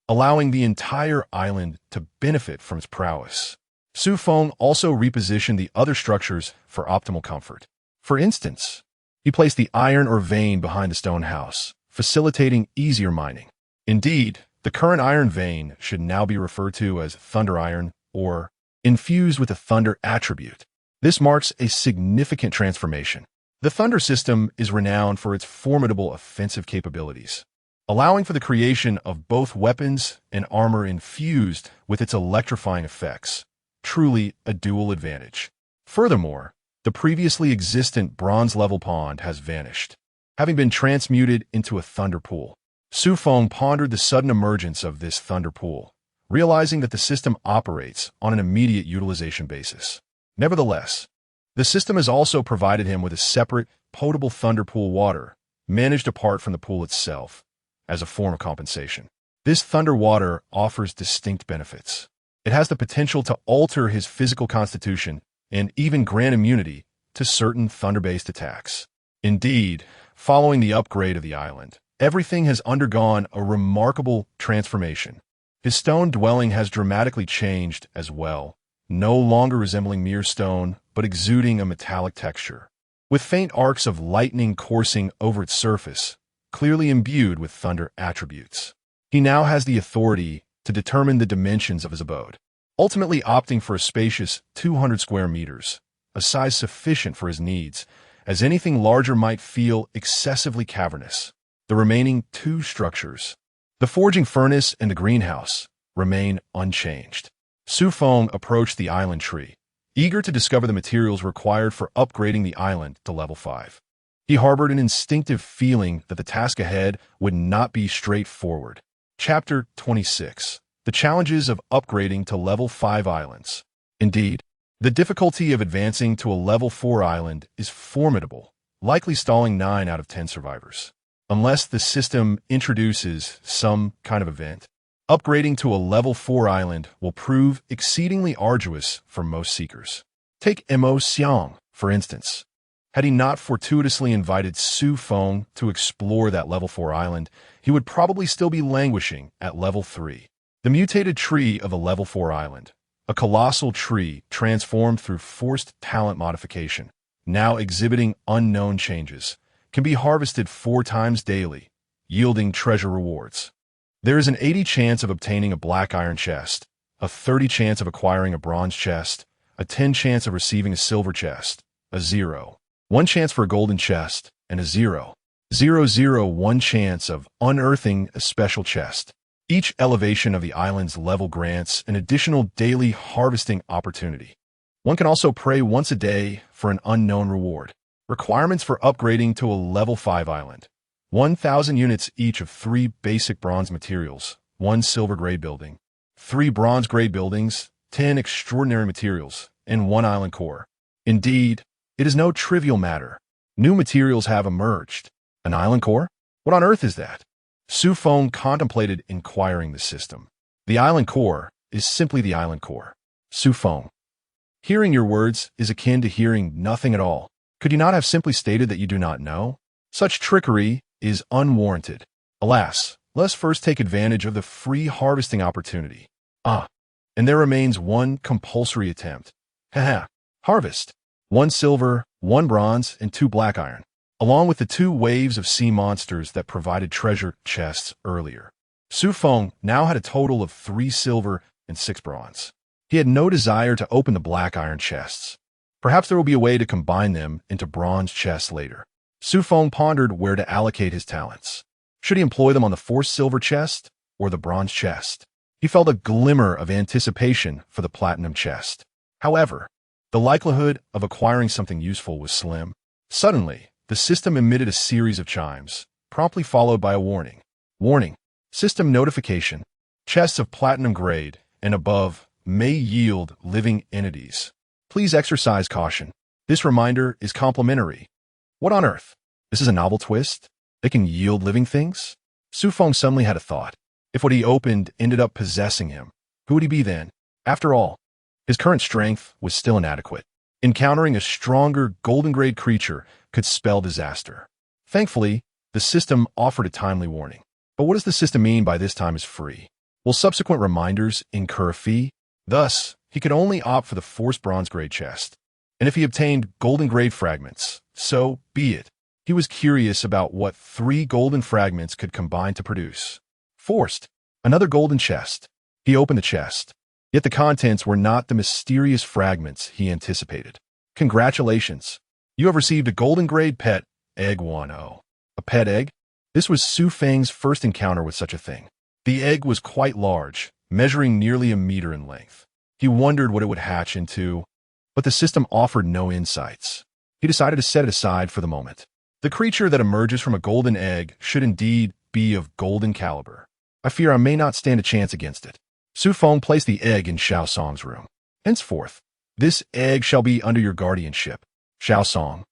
Speaker 1: allowing the entire island to benefit from its prowess. Xu Feng also repositioned the other structures for optimal comfort. For instance, he placed the iron or vein behind the stone house, facilitating easier mining. Indeed, the current iron vein should now be referred to as Thunder Iron or infused with a Thunder attribute. This marks a significant transformation. The Thunder system is renowned for its formidable offensive capabilities, allowing for the creation of both weapons and armor infused with its electrifying effects. Truly a dual advantage. Furthermore, the previously existent bronze-level pond has vanished, having been transmuted into a thunder pool. Xu Feng pondered the sudden emergence of this thunder pool, realizing that the system operates on an immediate utilization basis. Nevertheless, the system has also provided him with a separate, potable thunder pool water, managed apart from the pool itself, as a form of compensation. This thunder water offers distinct benefits. It has the potential to alter his physical constitution and even grant immunity to certain thunder-based attacks. Indeed, following the upgrade of the island, everything has undergone a remarkable transformation. His stone dwelling has dramatically changed as well, no longer resembling mere stone, but exuding a metallic texture, with faint arcs of lightning coursing over its surface, clearly imbued with thunder attributes. He now has the authority to determine the dimensions of his abode, ultimately opting for a spacious 200 square meters, a size sufficient for his needs, as anything larger might feel excessively cavernous. The remaining two structures, the forging furnace and the greenhouse, remain unchanged. Xu Feng approached the island tree, eager to discover the materials required for upgrading the island to level 5. He harbored an instinctive feeling that the task ahead would not be straightforward. Chapter 26. The challenges of upgrading to level 5 islands. Indeed, the difficulty of advancing to a level 4 island is formidable, likely stalling 9 out of 10 survivors. Unless the system introduces some kind of event, upgrading to a level 4 island will prove exceedingly arduous for most seekers. Take Mo Xiang, for instance. Had he not fortuitously invited Xu Feng to explore that level 4 island, he would probably still be languishing at level 3. The mutated tree of a level 4 island, a colossal tree transformed through forced talent modification, now exhibiting unknown changes, can be harvested 4 times daily, yielding treasure rewards. There is an 80 chance of obtaining a black iron chest, a 30 chance of acquiring a bronze chest, a 10 chance of receiving a silver chest, a 0, 1 chance for a golden chest, and a 0, 1 chance of unearthing a special chest. Each elevation of the island's level grants an additional daily harvesting opportunity. One can also pray once a day for an unknown reward. Requirements for upgrading to a level 5 island. 1,000 units each of 3 basic bronze materials, 1 silver grade building, 3 bronze grade buildings, 10 extraordinary materials, and 1 island core. Indeed, it is no trivial matter. New materials have emerged. An island core? What on earth is that? Xu Feng contemplated inquiring the system. The island core is simply the island core. Xu Feng. Hearing your words is akin to hearing nothing at all. Could you not have simply stated that you do not know? Such trickery is unwarranted. Alas, let us first take advantage of the free harvesting opportunity. And there remains one compulsory attempt. Haha. Harvest. 1 silver, 1 bronze, and 2 black iron, along with the 2 waves of sea monsters that provided treasure chests earlier. Xu Feng now had a total of 3 silver and 6 bronze. He had no desire to open the black iron chests. Perhaps there will be a way to combine them into bronze chests later. Xu Feng pondered where to allocate his talents. Should he employ them on the 4 silver chest or the bronze chest? He felt a glimmer of anticipation for the platinum chest. However, the likelihood of acquiring something useful was slim. Suddenly, the system emitted a series of chimes, promptly followed by a warning. Warning. System notification. Chests of platinum grade and above may yield living entities. Please exercise caution. This reminder is complimentary. What on earth? This is a novel twist? They can yield living things? Xu Feng suddenly had a thought. If what he opened ended up possessing him, who would he be then? After all, his current strength was still inadequate. Encountering a stronger golden grade creature could spell disaster. Thankfully, The system offered a timely warning. But what does the system mean by this time is free? Will subsequent reminders incur a fee? Thus, he could only opt for the forced bronze grade chest. And if he obtained golden grade fragments, so be it. He was curious about what 3 golden fragments could combine to produce. Forced. Another golden chest. He opened the chest. Yet the contents were not the mysterious fragments he anticipated. Congratulations. You have received a golden grade pet egg 1-0. A pet egg? This was Xu Feng's first encounter with such a thing. The egg was quite large, measuring nearly a meter in length. He wondered what it would hatch into, but the system offered no insights. He decided to set it aside for the moment. The creature that emerges from a golden egg should indeed be of golden caliber. I fear I may not stand a chance against it. Xu Feng placed the egg in Xiao Song's room. Henceforth, this egg shall be under your guardianship. Xiao Song.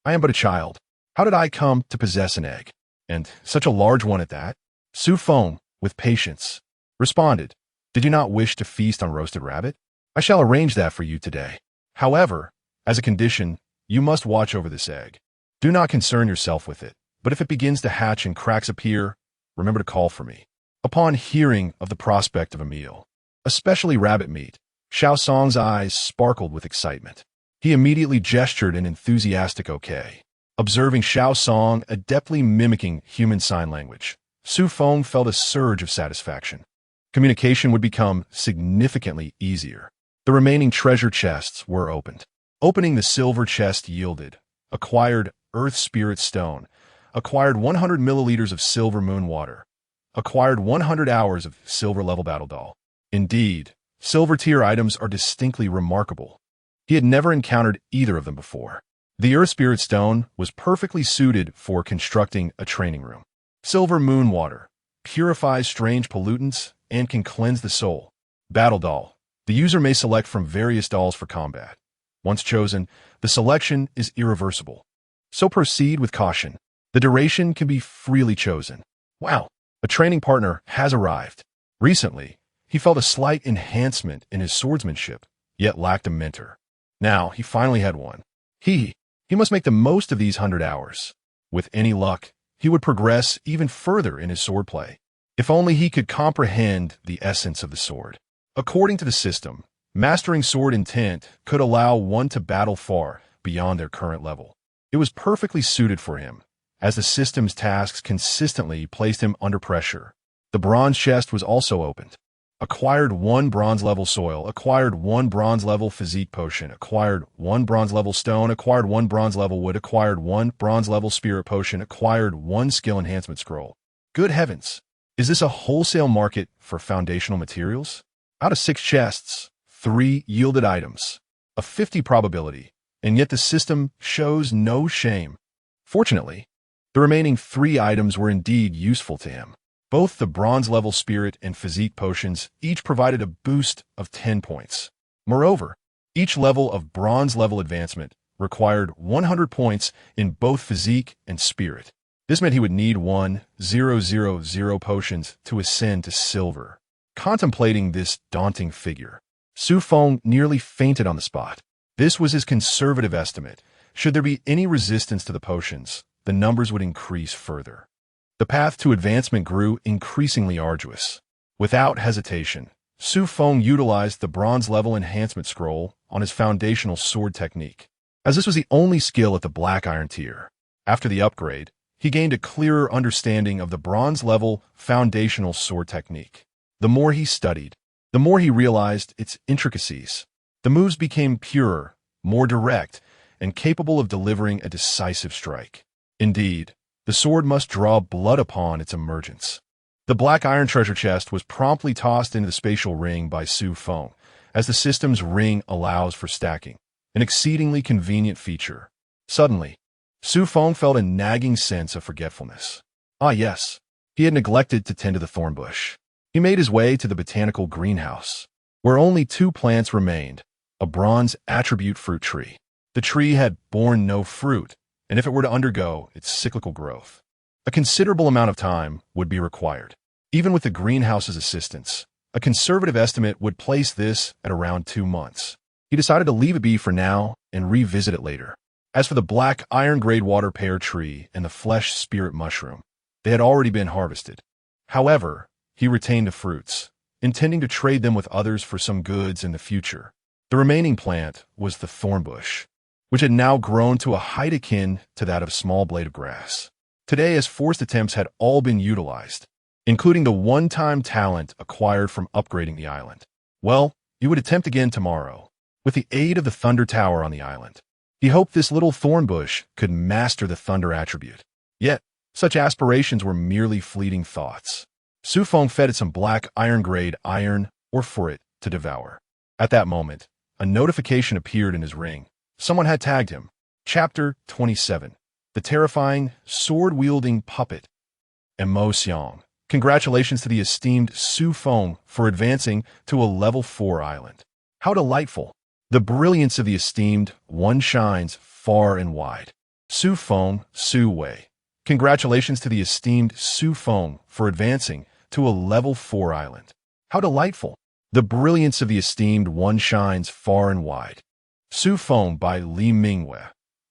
Speaker 1: I am but a child. How did I come to possess an egg? And such a large one at that? Xu Feng, with patience, responded, Did you not wish to feast on roasted rabbit? I shall arrange that for you today. However, as a condition, you must watch over this egg. Do not concern yourself with it, but if it begins to hatch and cracks appear, remember to call for me. Upon hearing of the prospect of a meal, especially rabbit meat, Xiao Song's eyes sparkled with excitement. He immediately gestured an enthusiastic okay. Observing Xiao Song adeptly mimicking human sign language, Xu Feng felt a surge of satisfaction. Communication would become significantly easier. The remaining treasure chests were opened. Opening the silver chest yielded, acquired Earth Spirit Stone, acquired 100 milliliters of silver moon water, acquired 100 hours of silver level battle doll. Indeed, silver tier items are distinctly remarkable. He had never encountered either of them before. The Earth Spirit Stone was perfectly suited for constructing a training room. Silver moon water purifies strange pollutants and can cleanse the soul. Battle doll. The user may select from various dolls for combat. Once chosen, the selection is irreversible. So proceed with caution. The duration can be freely chosen. Wow, a training partner has arrived. Recently, he felt a slight enhancement in his swordsmanship, yet lacked a mentor. Now, he finally had one. He must make the most of these 100 hours. With any luck, he would progress even further in his swordplay. If only he could comprehend the essence of the sword. According to the system, mastering sword intent could allow one to battle far beyond their current level. It was perfectly suited for him, as the system's tasks consistently placed him under pressure. The bronze chest was also opened. Acquired 1 bronze level soil, acquired 1 bronze level physique potion, acquired 1 bronze level stone, acquired 1 bronze level wood, acquired 1 bronze level spirit potion, acquired 1 skill enhancement scroll. Good heavens! Is this a wholesale market for foundational materials? Out of 6 chests, 3 yielded items. A 50 probability, and yet the system shows no shame. Fortunately, the remaining 3 items were indeed useful to him. Both the bronze-level spirit and physique potions each provided a boost of 10 points. Moreover, each level of bronze-level advancement required 100 points in both physique and spirit. This meant he would need 1,000 potions to ascend to silver. Contemplating this daunting figure, Xu Feng nearly fainted on the spot. This was his conservative estimate. Should there be any resistance to the potions, the numbers would increase further. The path to advancement grew increasingly arduous. Without hesitation, Xu Feng utilized the bronze-level enhancement scroll on his foundational sword technique, as this was the only skill at the Black Iron tier. After the upgrade, he gained a clearer understanding of the bronze-level foundational sword technique. The more he studied, the more he realized its intricacies. The moves became purer, more direct, and capable of delivering a decisive strike. Indeed, the sword must draw blood upon its emergence. The black iron treasure chest was promptly tossed into the spatial ring by Xu Feng, as the system's ring allows for stacking, an exceedingly convenient feature. Suddenly, Xu Feng felt a nagging sense of forgetfulness. Ah yes, he had neglected to tend to the thorn bush. He made his way to the botanical greenhouse, where only 2 plants remained, a bronze attribute fruit tree. The tree had borne no fruit, and if it were to undergo its cyclical growth, a considerable amount of time would be required. Even with the greenhouse's assistance, a conservative estimate would place this at around 2 months. He decided to leave it be for now and revisit it later. As for the black iron-grade water pear tree and the flesh spirit mushroom, they had already been harvested. However, he retained the fruits, intending to trade them with others for some goods in the future. The remaining plant was the thornbush, which had now grown to a height akin to that of a small blade of grass. Today, as forced attempts had all been utilized, including the one-time talent acquired from upgrading the island. Well, you would attempt again tomorrow, with the aid of the Thunder Tower on the island. He hoped this little thornbush could master the Thunder attribute. Yet, such aspirations were merely fleeting thoughts. Xu Feng fed it some black iron-grade iron or for it to devour. At that moment, a notification appeared in his ring. Someone had tagged him. Chapter 27. The Terrifying, Sword-Wielding Puppet. Emotion. Congratulations to the esteemed Xu Feng for advancing to a level 4 island. How delightful! The brilliance of the esteemed one shines far and wide. Xu Feng, Xu Wei. Congratulations to the esteemed Xu Feng for advancing to a level 4 island. How delightful! The brilliance of the esteemed one shines far and wide. Xu Feng by Li Mingwei.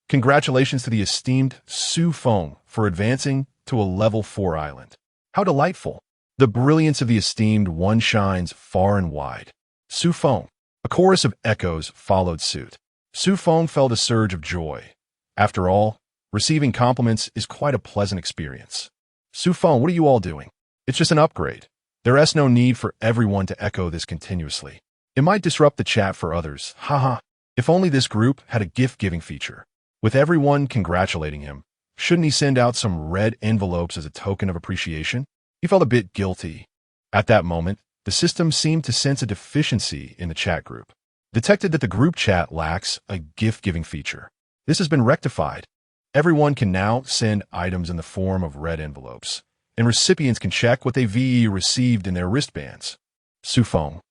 Speaker 1: Congratulations to the esteemed Xu Feng for advancing to a level 4 island. How delightful! The brilliance of the esteemed one shines far and wide. Xu Feng. A chorus of echoes followed suit. Xu Feng felt a surge of joy. After all, receiving compliments is quite a pleasant experience. Xu Feng, what are you all doing? It's just an upgrade. There is no need for everyone to echo this continuously. It might disrupt the chat for others. Haha. If only this group had a gift-giving feature. With everyone congratulating him, shouldn't he send out some red envelopes as a token of appreciation? He felt a bit guilty. At that moment, the system seemed to sense a deficiency in the chat group. Detected that the group chat lacks a gift-giving feature. This has been rectified. Everyone can now send items in the form of red envelopes, and recipients can check what they received in their wristbands. Xu Feng.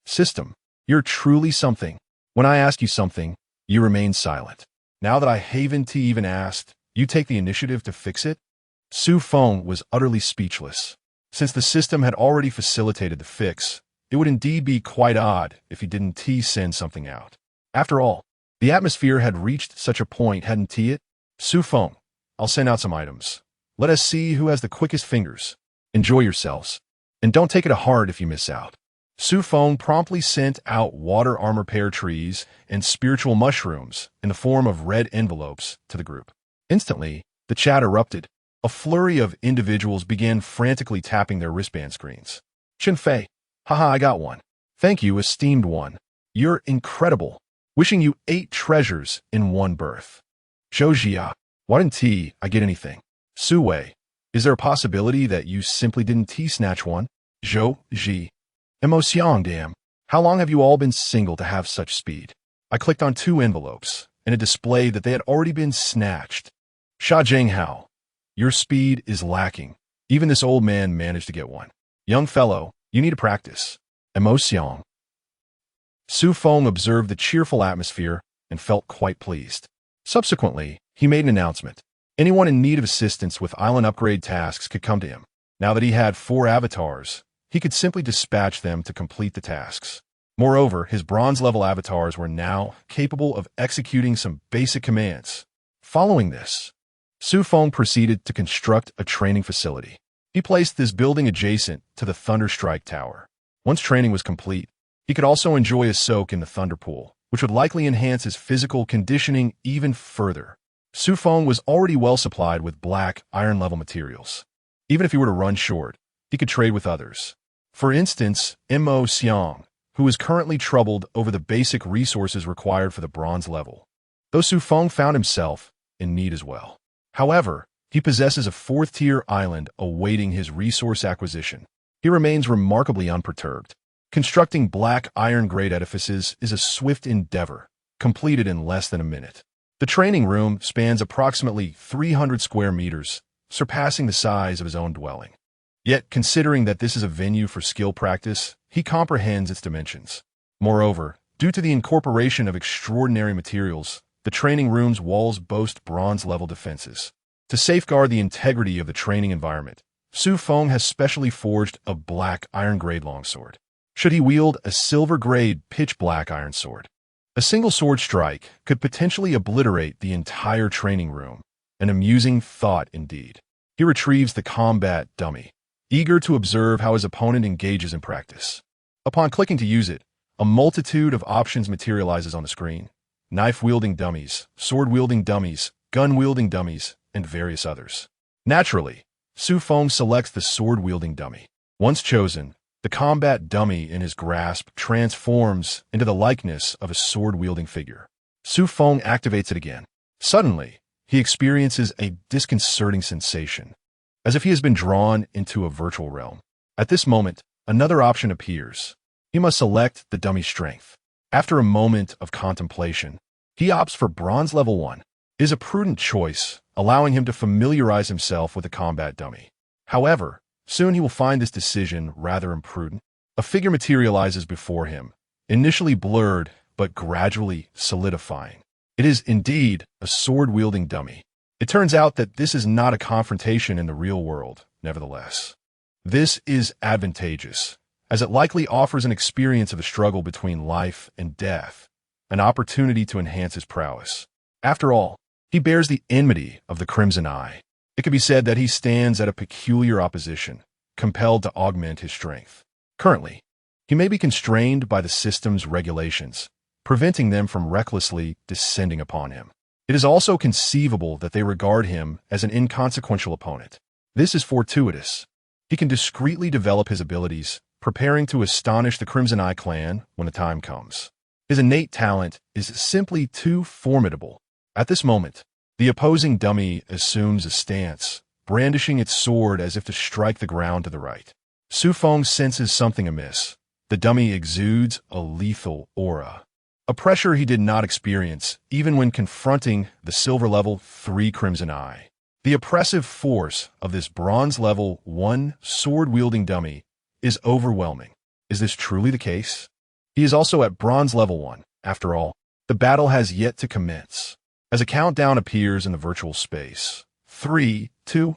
Speaker 1: System, you're truly something. When I ask you something, you remain silent. Now that I haven't even asked, you take the initiative to fix it? Xu Feng was utterly speechless. Since the system had already facilitated the fix, it would indeed be quite odd if he didn't send something out. After all, the atmosphere had reached such a point, hadn't it? Xu Feng, I'll send out some items. Let us see who has the quickest fingers. Enjoy yourselves. And don't take it to heart if you miss out. Xu Feng promptly sent out water armor pear trees and spiritual mushrooms in the form of red envelopes to the group. Instantly, the chat erupted. A flurry of individuals began frantically tapping their wristband screens. Qinfei, haha, I got one. Thank you, esteemed one. You're incredible. Wishing you 8 treasures in one birth. Zhou Jia, why didn't I get anything? Su Wei, is there a possibility that you simply didn't snatch one? Zhou Ji. Emotion, damn. How long have you all been single to have such speed? I clicked on 2 envelopes, and it displayed that they had already been snatched. Sha Jinghao. Your speed is lacking. Even this old man managed to get one. Young fellow, you need to practice. Emotion. Xu Feng observed the cheerful atmosphere and felt quite pleased. Subsequently, he made an announcement. Anyone in need of assistance with island upgrade tasks could come to him. Now that he had 4 avatars, he could simply dispatch them to complete the tasks. Moreover, his bronze-level avatars were now capable of executing some basic commands. Following this, Xu Feng proceeded to construct a training facility. He placed this building adjacent to the Thunderstrike Tower. Once training was complete, he could also enjoy a soak in the Thunder Pool, which would likely enhance his physical conditioning even further. Xu Feng was already well supplied with black, iron-level materials. Even if he were to run short, he could trade with others. For instance, Mo Xiang, who is currently troubled over the basic resources required for the bronze level. Though Xu Feng found himself in need as well. However, he possesses a 4th-tier island awaiting his resource acquisition. He remains remarkably unperturbed. Constructing black iron-grade edifices is a swift endeavor, completed in less than a minute. The training room spans approximately 300 square meters, surpassing the size of his own dwelling. Yet, considering that this is a venue for skill practice, he comprehends its dimensions. Moreover, due to the incorporation of extraordinary materials, the training room's walls boast bronze-level defenses. To safeguard the integrity of the training environment, Xu Feng has specially forged a black iron-grade longsword. Should he wield a silver-grade pitch-black iron sword? A single sword strike could potentially obliterate the entire training room. An amusing thought indeed. He retrieves the combat dummy, eager to observe how his opponent engages in practice. Upon clicking to use it, a multitude of options materializes on the screen. Knife-wielding dummies, sword-wielding dummies, gun-wielding dummies, and various others. Naturally, Xu Feng selects the sword-wielding dummy. Once chosen, the combat dummy in his grasp transforms into the likeness of a sword-wielding figure. Xu Feng activates it again. Suddenly, he experiences a disconcerting sensation, as if he has been drawn into a virtual realm. At this moment, another option appears. He must select the dummy's strength. After a moment of contemplation, he opts for bronze level 1. It is a prudent choice, allowing him to familiarize himself with the combat dummy. However, soon he will find this decision rather imprudent. A figure materializes before him, initially blurred but gradually solidifying. It is indeed a sword-wielding dummy. It turns out that this is not a confrontation in the real world, nevertheless. This is advantageous, as it likely offers an experience of a struggle between life and death, an opportunity to enhance his prowess. After all, he bears the enmity of the Crimson Eye. It can be said that he stands at a peculiar opposition, compelled to augment his strength. Currently, he may be constrained by the system's regulations, preventing them from recklessly descending upon him. It is also conceivable that they regard him as an inconsequential opponent. This is fortuitous. He can discreetly develop his abilities, preparing to astonish the Crimson Eye clan when the time comes. His innate talent is simply too formidable. At this moment, the opposing dummy assumes a stance, brandishing its sword as if to strike the ground to the right. Xu Feng senses something amiss. The dummy exudes a lethal aura, a pressure he did not experience even when confronting the silver level 3 Crimson Eye. The oppressive force of this bronze level 1 sword-wielding dummy is overwhelming. Is this truly the case? He is also at bronze level 1. After all, the battle has yet to commence. As a countdown appears in the virtual space, 3, 2,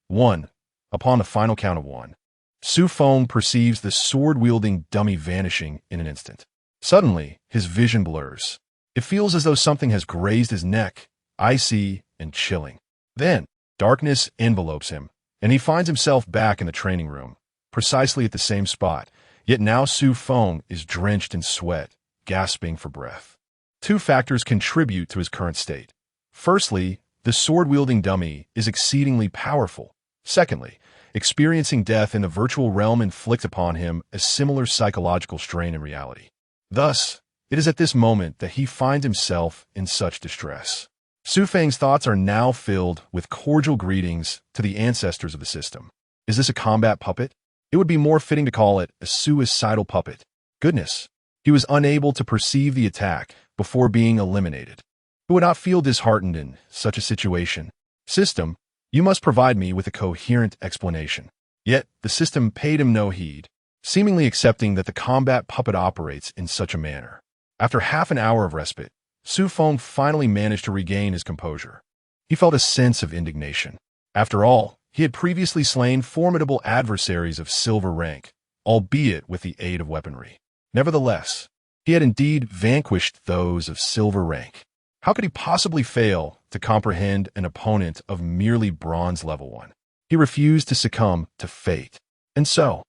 Speaker 1: 1, upon the final count of 1, Xu Feng perceives the sword-wielding dummy vanishing in an instant. Suddenly, his vision blurs. It feels as though something has grazed his neck, icy and chilling. Then, darkness envelopes him, and he finds himself back in the training room, precisely at the same spot, yet now Xu Feng is drenched in sweat, gasping for breath. Two factors contribute to his current state. Firstly, the sword-wielding dummy is exceedingly powerful. Secondly, experiencing death in the virtual realm inflicts upon him a similar psychological strain in reality. Thus, it is at this moment that he finds himself in such distress. Xu Feng's thoughts are now filled with cordial greetings to the ancestors of the system. Is this a combat puppet? It would be more fitting to call it a suicidal puppet. Goodness, he was unable to perceive the attack before being eliminated. Who would not feel disheartened in such a situation? System, you must provide me with a coherent explanation. Yet, the system paid him no heed, seemingly accepting that the combat puppet operates in such a manner. After half an hour of respite, Xu Feng finally managed to regain his composure. He felt a sense of indignation. After all, he had previously slain formidable adversaries of silver rank, albeit with the aid of weaponry. Nevertheless, he had indeed vanquished those of silver rank. How could he possibly fail to comprehend an opponent of merely bronze level 1? He refused to succumb to fate. And so,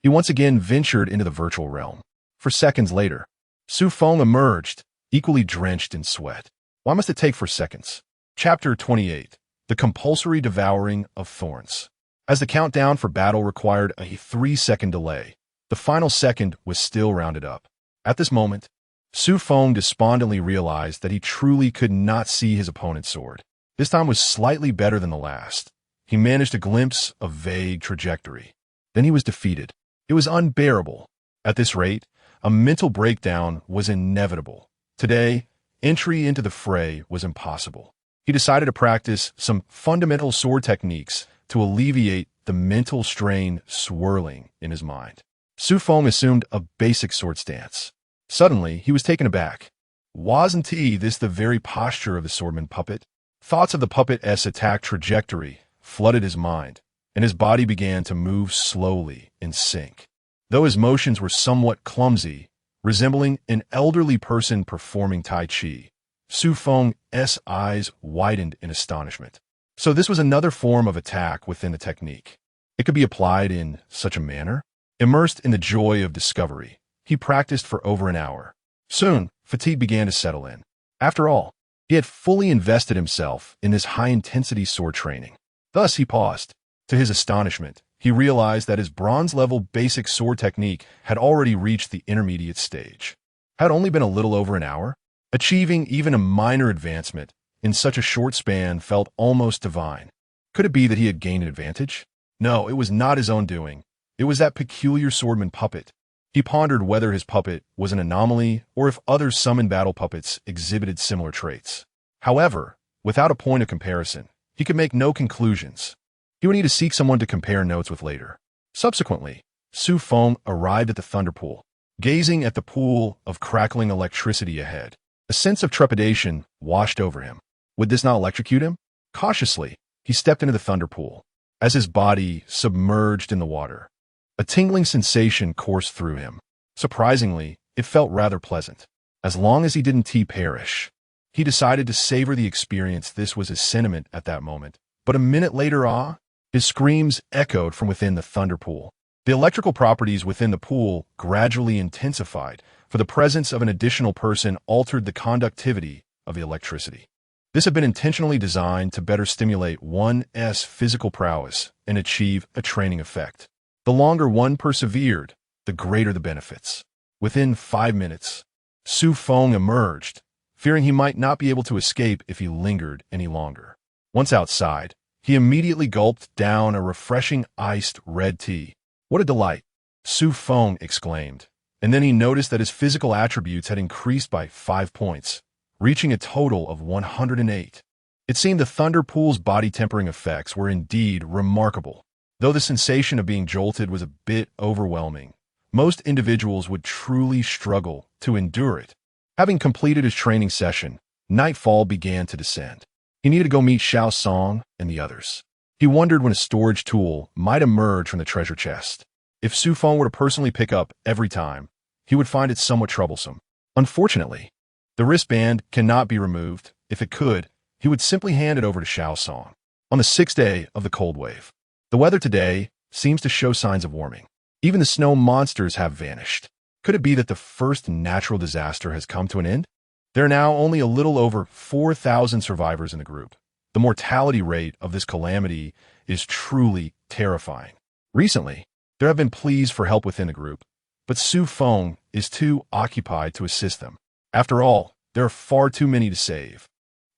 Speaker 1: he once again ventured into the virtual realm. For seconds later, Xu Feng emerged, equally drenched in sweat. Why must it take 4 seconds? Chapter 28. The Compulsory Devouring of Thorns. As the countdown for battle required a 3-second delay, the final second was still rounded up. At this moment, Xu Feng despondently realized that he truly could not see his opponent's sword. This time was slightly better than the last. He managed a glimpse of vague trajectory. Then he was defeated. It was unbearable. At this rate, a mental breakdown was inevitable. Today, entry into the fray was impossible. He decided to practice some fundamental sword techniques to alleviate the mental strain swirling in his mind. Xu Feng assumed a basic sword stance. Suddenly, he was taken aback. Wasn't this the very posture of the swordman puppet? Thoughts of the puppet's attack trajectory flooded his mind, and his body began to move slowly in sync. Though his motions were somewhat clumsy, resembling an elderly person performing Tai Chi. Xu Feng's eyes widened in astonishment. So this was another form of attack within the technique. It could be applied in such a manner? Immersed in the joy of discovery, he practiced for over an hour. Soon, fatigue began to settle in. After all, he had fully invested himself in this high-intensity sword training. Thus, he paused. To his astonishment, he realized that his bronze-level basic sword technique had already reached the intermediate stage. Had only been a little over an hour, achieving even a minor advancement in such a short span felt almost divine. Could it be that he had gained an advantage? No, it was not his own doing. It was that peculiar swordman puppet. He pondered whether his puppet was an anomaly or if other summoned battle puppets exhibited similar traits. However, without a point of comparison, he could make no conclusions. He would need to seek someone to compare notes with later. Subsequently, Xu Feng arrived at the thunder pool, gazing at the pool of crackling electricity ahead. A sense of trepidation washed over him. Would this not electrocute him? Cautiously, he stepped into the thunder pool. As his body submerged in the water, a tingling sensation coursed through him. Surprisingly, it felt rather pleasant. As long as he didn't perish. He decided to savor the experience. This was his sentiment at that moment. But a minute later, his screams echoed from within the thunder pool. The electrical properties within the pool gradually intensified, for the presence of an additional person altered the conductivity of the electricity. This had been intentionally designed to better stimulate one's physical prowess and achieve a training effect. The longer one persevered, the greater the benefits. Within 5 minutes, Xu Feng emerged, fearing he might not be able to escape if he lingered any longer. Once outside, he immediately gulped down a refreshing iced red tea. What a delight! Xu Feng exclaimed, and then he noticed that his physical attributes had increased by 5 points, reaching a total of 108. It seemed the thunder pool's body-tempering effects were indeed remarkable. Though the sensation of being jolted was a bit overwhelming, most individuals would truly struggle to endure it. Having completed his training session, nightfall began to descend. He needed to go meet Xiao Song and the others. He wondered when a storage tool might emerge from the treasure chest. If Xu Feng were to personally pick up every time, he would find it somewhat troublesome. Unfortunately, the wristband cannot be removed. If it could, he would simply hand it over to Xiao Song. On the 6th day of the cold wave, the weather today seems to show signs of warming. Even the snow monsters have vanished. Could it be that the first natural disaster has come to an end? There are now only a little over 4,000 survivors in the group. The mortality rate of this calamity is truly terrifying. Recently, there have been pleas for help within the group, but Xu Feng is too occupied to assist them. After all, there are far too many to save.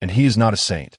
Speaker 1: And he is not a saint.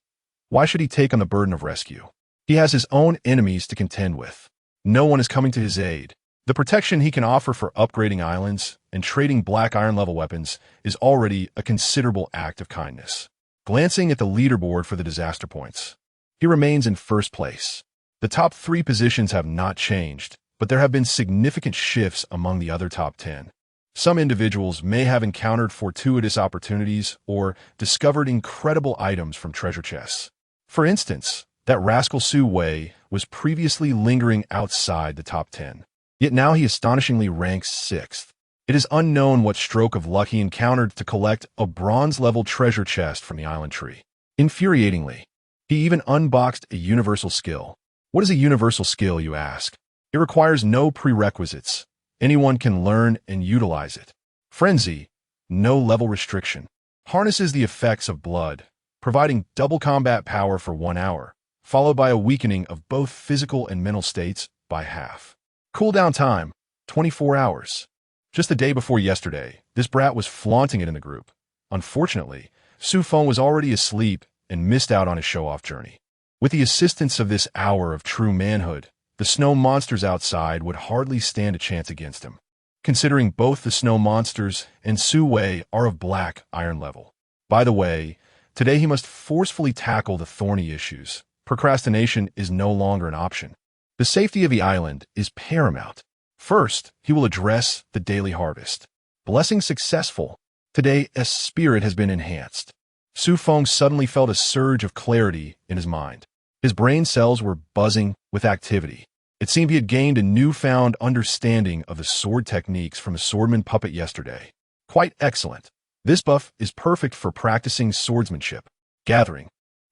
Speaker 1: Why should he take on the burden of rescue? He has his own enemies to contend with. No one is coming to his aid. The protection he can offer for upgrading islands and trading black iron-level weapons is already a considerable act of kindness. Glancing at the leaderboard for the disaster points, he remains in first place. The top 3 positions have not changed, but there have been significant shifts among the other top 10. Some individuals may have encountered fortuitous opportunities or discovered incredible items from treasure chests. For instance, that rascal Su Wei was previously lingering outside the top 10. Yet now he astonishingly ranks 6th. It is unknown what stroke of luck he encountered to collect a bronze-level treasure chest from the island tree. Infuriatingly, he even unboxed a universal skill. What is a universal skill, you ask? It requires no prerequisites. Anyone can learn and utilize it. Frenzy, no level restriction, harnesses the effects of blood, providing double combat power for 1 hour, followed by a weakening of both physical and mental states by half. Cooldown time, 24 hours. Just the day before yesterday, this brat was flaunting it in the group. Unfortunately, Xu Feng was already asleep and missed out on his show-off journey. With the assistance of this hour of true manhood, the snow monsters outside would hardly stand a chance against him, considering both the snow monsters and Su Wei are of black iron level. By the way, today he must forcefully tackle the thorny issues. Procrastination is no longer an option. The safety of the island is paramount. First, he will address the daily harvest. Blessing successful, today a spirit has been enhanced. Xu Feng suddenly felt a surge of clarity in his mind. His brain cells were buzzing with activity. It seemed he had gained a newfound understanding of the sword techniques from the swordman puppet yesterday. Quite excellent. This buff is perfect for practicing swordsmanship. Gathering.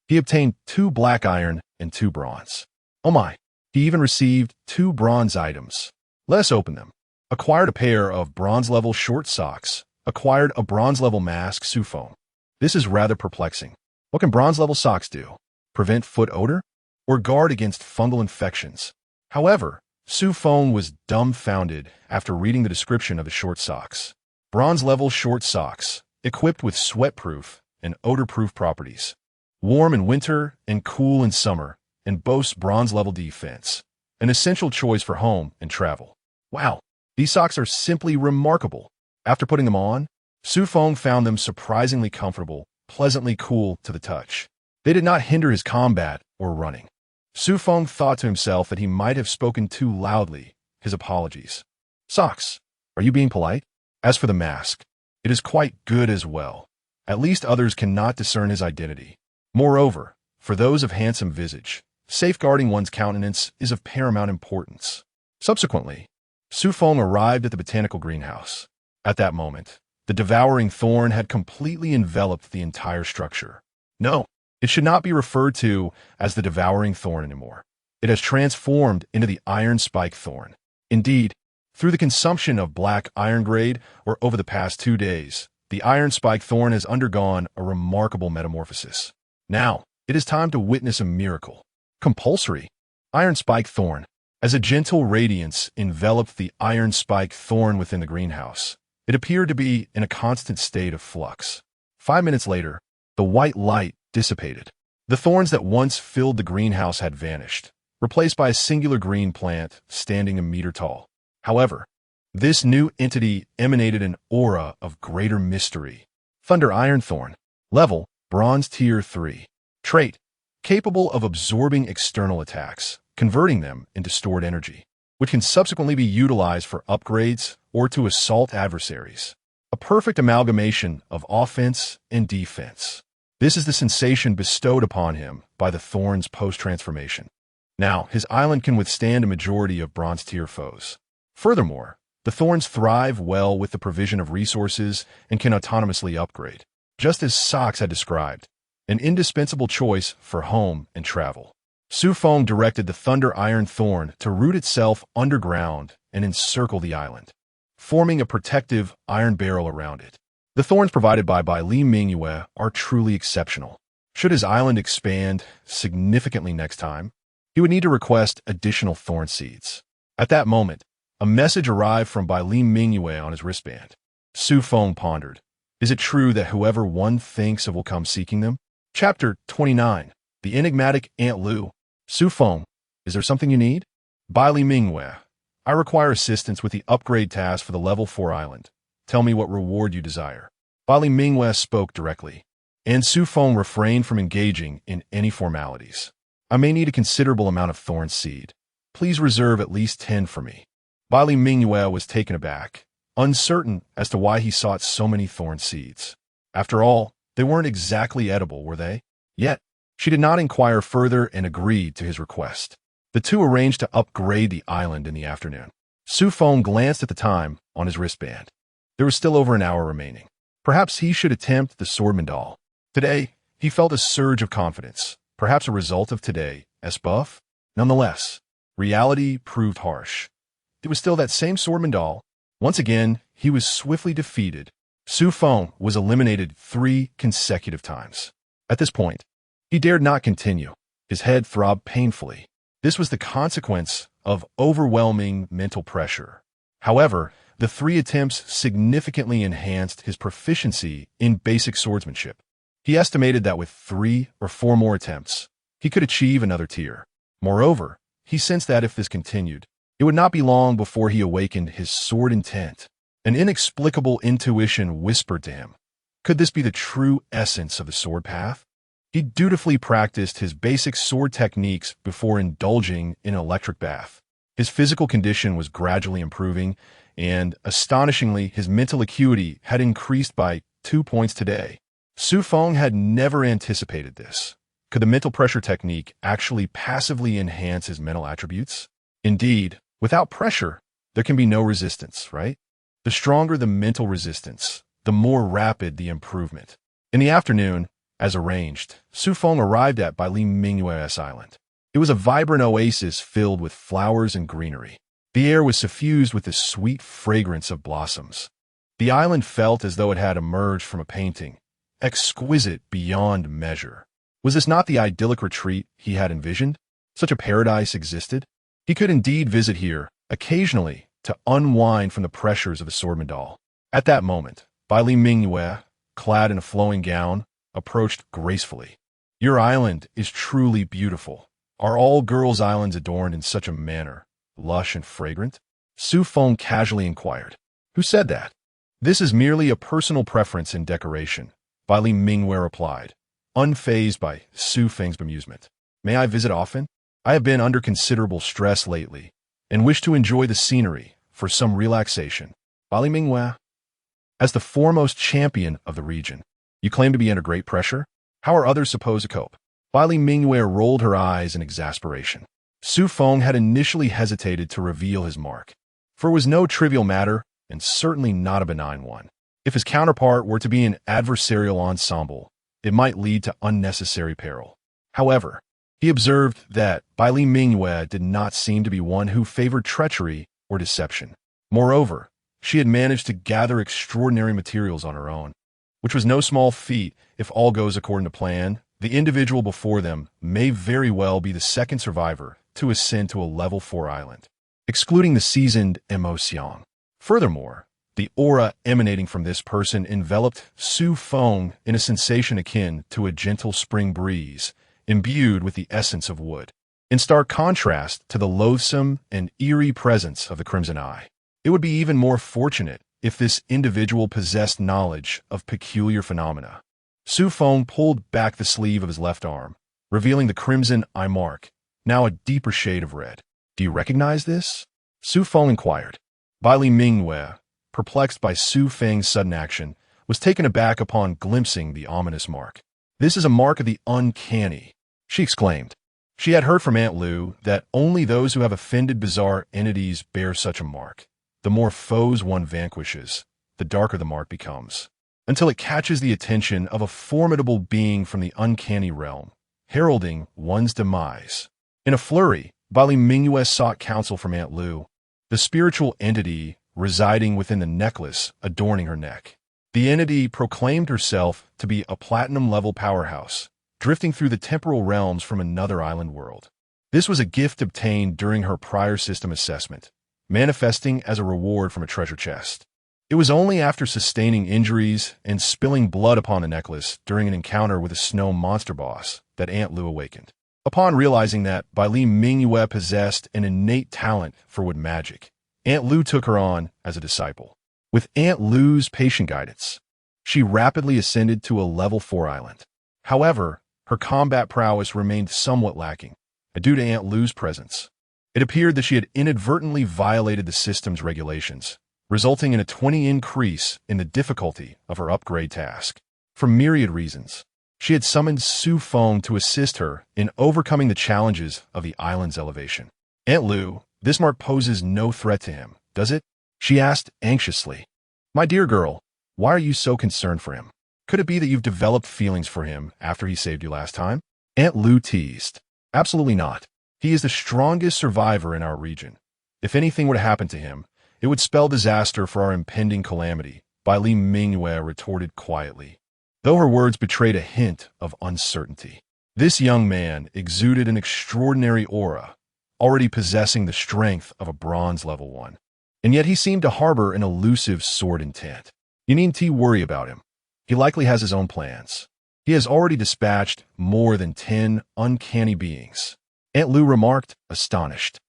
Speaker 1: He obtained 2 black iron and 2 bronze. Oh my. He even received 2 bronze items. Let us open them. Acquired a pair of bronze-level short socks. Acquired a bronze-level mask, Xu Feng. This is rather perplexing. What can bronze-level socks do? Prevent foot odor? Or guard against fungal infections? However, Xu Feng was dumbfounded after reading the description of the short socks. Bronze-level short socks, equipped with sweat-proof and odor-proof properties. Warm in winter and cool in summer, and boasts bronze-level defense. An essential choice for home and travel. Wow, these socks are simply remarkable. After putting them on, Xu Feng found them surprisingly comfortable, pleasantly cool to the touch. They did not hinder his combat or running. Xu Feng thought to himself that he might have spoken too loudly. His apologies. Socks, are you being polite? As for the mask, it is quite good as well. At least others cannot discern his identity. Moreover, for those of handsome visage, safeguarding one's countenance is of paramount importance. Subsequently, Xu Feng arrived at the botanical greenhouse. At that moment, the devouring thorn had completely enveloped the entire structure. No, it should not be referred to as the devouring thorn anymore. It has transformed into the iron spike thorn. Indeed, through the consumption of black iron grade or over the past 2 days, the iron spike thorn has undergone a remarkable metamorphosis. Now, it is time to witness a miracle. Compulsory. Iron spike thorn. As a gentle radiance enveloped the iron spike thorn within the greenhouse, it appeared to be in a constant state of flux. 5 minutes later, the white light dissipated. The thorns that once filled the greenhouse had vanished, replaced by a singular green plant standing a meter tall. However, this new entity emanated an aura of greater mystery. Thunder Iron Thorn. Level, Bronze Tier 3. Trait, capable of absorbing external attacks, converting them into stored energy, which can subsequently be utilized for upgrades or to assault adversaries. A perfect amalgamation of offense and defense. This is the sensation bestowed upon him by the thorns post-transformation. Now, his island can withstand a majority of bronze-tier foes. Furthermore, the thorns thrive well with the provision of resources and can autonomously upgrade, just as Socks had described, an indispensable choice for home and travel. Xu Feng directed the Thunder Iron Thorn to root itself underground and encircle the island, forming a protective iron barrel around it. The thorns provided by Li Mingyue are truly exceptional. Should his island expand significantly next time, he would need to request additional thorn seeds. At that moment, a message arrived from Li Mingyue on his wristband. Xu Feng pondered. Is it true that whoever one thinks of will come seeking them? Chapter 29. The Enigmatic Aunt Lu. Xu Feng, is there something you need? Li Mingyue, I require assistance with the upgrade task for the Level 4 island. Tell me what reward you desire. Li Mingyue spoke directly, and Xu Feng refrained from engaging in any formalities. I may need a considerable amount of thorn seed. Please reserve at least 10 for me. Li Mingyue was taken aback, uncertain as to why he sought so many thorn seeds. After all, they weren't exactly edible, were they? Yet, she did not inquire further and agreed to his request. The two arranged to upgrade the island in the afternoon. Xu Feng glanced at the time on his wristband. There was still over an hour remaining. Perhaps he should attempt the Swordman doll. Today, he felt a surge of confidence, perhaps a result of today, as buff. Nonetheless, reality proved harsh. It was still that same Swordman doll. Once again, he was swiftly defeated. Xu Feng was eliminated 3 consecutive times. At this point, he dared not continue. His head throbbed painfully. This was the consequence of overwhelming mental pressure. However, the 3 attempts significantly enhanced his proficiency in basic swordsmanship. He estimated that with 3 or 4 more attempts, he could achieve another tier. Moreover, he sensed that if this continued, it would not be long before he awakened his sword intent. An inexplicable intuition whispered to him. Could this be the true essence of the sword path? He dutifully practiced his basic sword techniques before indulging in an electric bath. His physical condition was gradually improving, and, astonishingly, his mental acuity had increased by 2 points today. Xu Feng had never anticipated this. Could the mental pressure technique actually passively enhance his mental attributes? Indeed, without pressure, there can be no resistance, right? The stronger the mental resistance, the more rapid the improvement. In the afternoon, as arranged, Xu Feng arrived at Bai Li Mingyue's island. It was a vibrant oasis filled with flowers and greenery. The air was suffused with the sweet fragrance of blossoms. The island felt as though it had emerged from a painting, exquisite beyond measure. Was this not the idyllic retreat he had envisioned? Such a paradise existed? He could indeed visit here, occasionally, to unwind from the pressures of the sword medal. At that moment, Bai Li Mingyue, clad in a flowing gown, approached gracefully. Your island is truly beautiful. Are all girls' islands adorned in such a manner, lush and fragrant? Xu Feng casually inquired. Who said that? This is merely a personal preference in decoration, Bai Li Mingyue replied, unfazed by Xu Feng's bemusement. May I visit often? I have been under considerable stress lately, and wish to enjoy the scenery for some relaxation. Bai Li Mingyue, as the foremost champion of the region, you claim to be under great pressure? How are others supposed to cope? Bai Li Mingyue rolled her eyes in exasperation. Xu Feng had initially hesitated to reveal his mark, for it was no trivial matter, and certainly not a benign one. If his counterpart were to be an adversarial ensemble, it might lead to unnecessary peril. However, he observed that Bai Li Mingyue did not seem to be one who favored treachery or deception. Moreover, she had managed to gather extraordinary materials on her own, which was no small feat. If all goes according to plan, the individual before them may very well be the second survivor to ascend to a level 4 island, excluding the seasoned Mo Xiang. Furthermore, the aura emanating from this person enveloped Xu Feng in a sensation akin to a gentle spring breeze, imbued with the essence of wood. In stark contrast to the loathsome and eerie presence of the Crimson Eye, it would be even more fortunate if this individual possessed knowledge of peculiar phenomena. Xu Feng pulled back the sleeve of his left arm, revealing the Crimson Eye mark, now a deeper shade of red. Do you recognize this? Xu Feng inquired. Bai Li Mingyue, perplexed by Xu Feng's sudden action, was taken aback upon glimpsing the ominous mark. This is a mark of the uncanny, she exclaimed. She had heard from Aunt Lu that only those who have offended bizarre entities bear such a mark. The more foes one vanquishes, the darker the mark becomes, until it catches the attention of a formidable being from the uncanny realm, heralding one's demise. In a flurry, Bai Li Mingyue sought counsel from Aunt Lu, the spiritual entity residing within the necklace adorning her neck. The entity proclaimed herself to be a platinum-level powerhouse, drifting through the temporal realms from another island world. This was a gift obtained during her prior system assessment, manifesting as a reward from a treasure chest. It was only after sustaining injuries and spilling blood upon the necklace during an encounter with a snow monster boss that Aunt Lu awakened. Upon realizing that Bai Li Mingyue possessed an innate talent for wood magic, Aunt Lu took her on as a disciple. With Aunt Lu's patient guidance, she rapidly ascended to a level 4 island. However, her combat prowess remained somewhat lacking, due to Aunt Lu's presence. It appeared that she had inadvertently violated the system's regulations, resulting in a 20 increase in the difficulty of her upgrade task. For myriad reasons, she had summoned Xu Feng to assist her in overcoming the challenges of the island's elevation. Aunt Lu, this mark poses no threat to him, does it? She asked anxiously. My dear girl, why are you so concerned for him? Could it be that you've developed feelings for him after he saved you last time? Aunt Lu teased. Absolutely not. He is the strongest survivor in our region. If anything were to happen to him, it would spell disaster for our impending calamity, Bai Li Mingyue retorted quietly, though her words betrayed a hint of uncertainty. This young man exuded an extraordinary aura, already possessing the strength of a bronze level 1. And yet he seemed to harbor an elusive sword intent. You needn't worry about him. He likely has his own plans. He has already dispatched more than 10 uncanny beings. Aunt Lu remarked, astonished.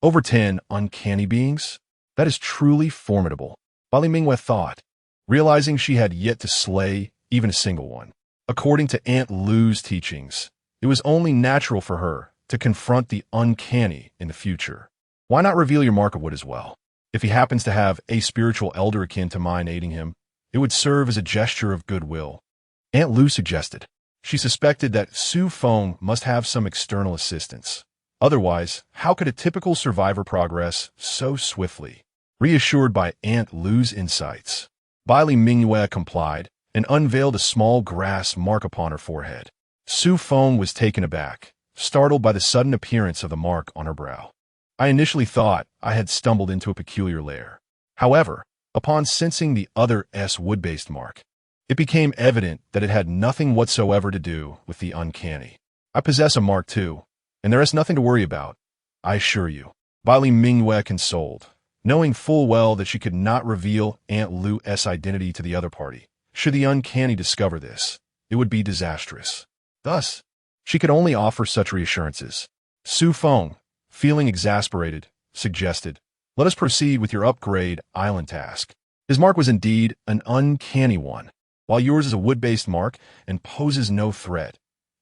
Speaker 1: Over 10 uncanny beings? That is truly formidable, Bai Li Mingyue thought, realizing she had yet to slay even a single one. According to Aunt Lu's teachings, it was only natural for her to confront the uncanny in the future. Why not reveal your mark of wood as well? If he happens to have a spiritual elder akin to mine aiding him, it would serve as a gesture of goodwill. Aunt Lu suggested. She suspected that Xu Feng must have some external assistance. Otherwise, how could a typical survivor progress so swiftly? Reassured by Aunt Lu's insights, Bai Mingyue complied and unveiled a small grass mark upon her forehead. Xu Feng was taken aback, startled by the sudden appearance of the mark on her brow. I initially thought I had stumbled into a peculiar lair. However, upon sensing the other's wood-based mark, it became evident that it had nothing whatsoever to do with the uncanny. I possess a mark too, and there is nothing to worry about, I assure you. Bai Mingyue consoled, knowing full well that she could not reveal Aunt Lu's identity to the other party. Should the uncanny discover this, it would be disastrous. Thus, she could only offer such reassurances. Xu Feng, feeling exasperated, suggested, "Let us proceed with your upgrade island task." His mark was indeed an uncanny one. While yours is a wood-based mark and poses no threat,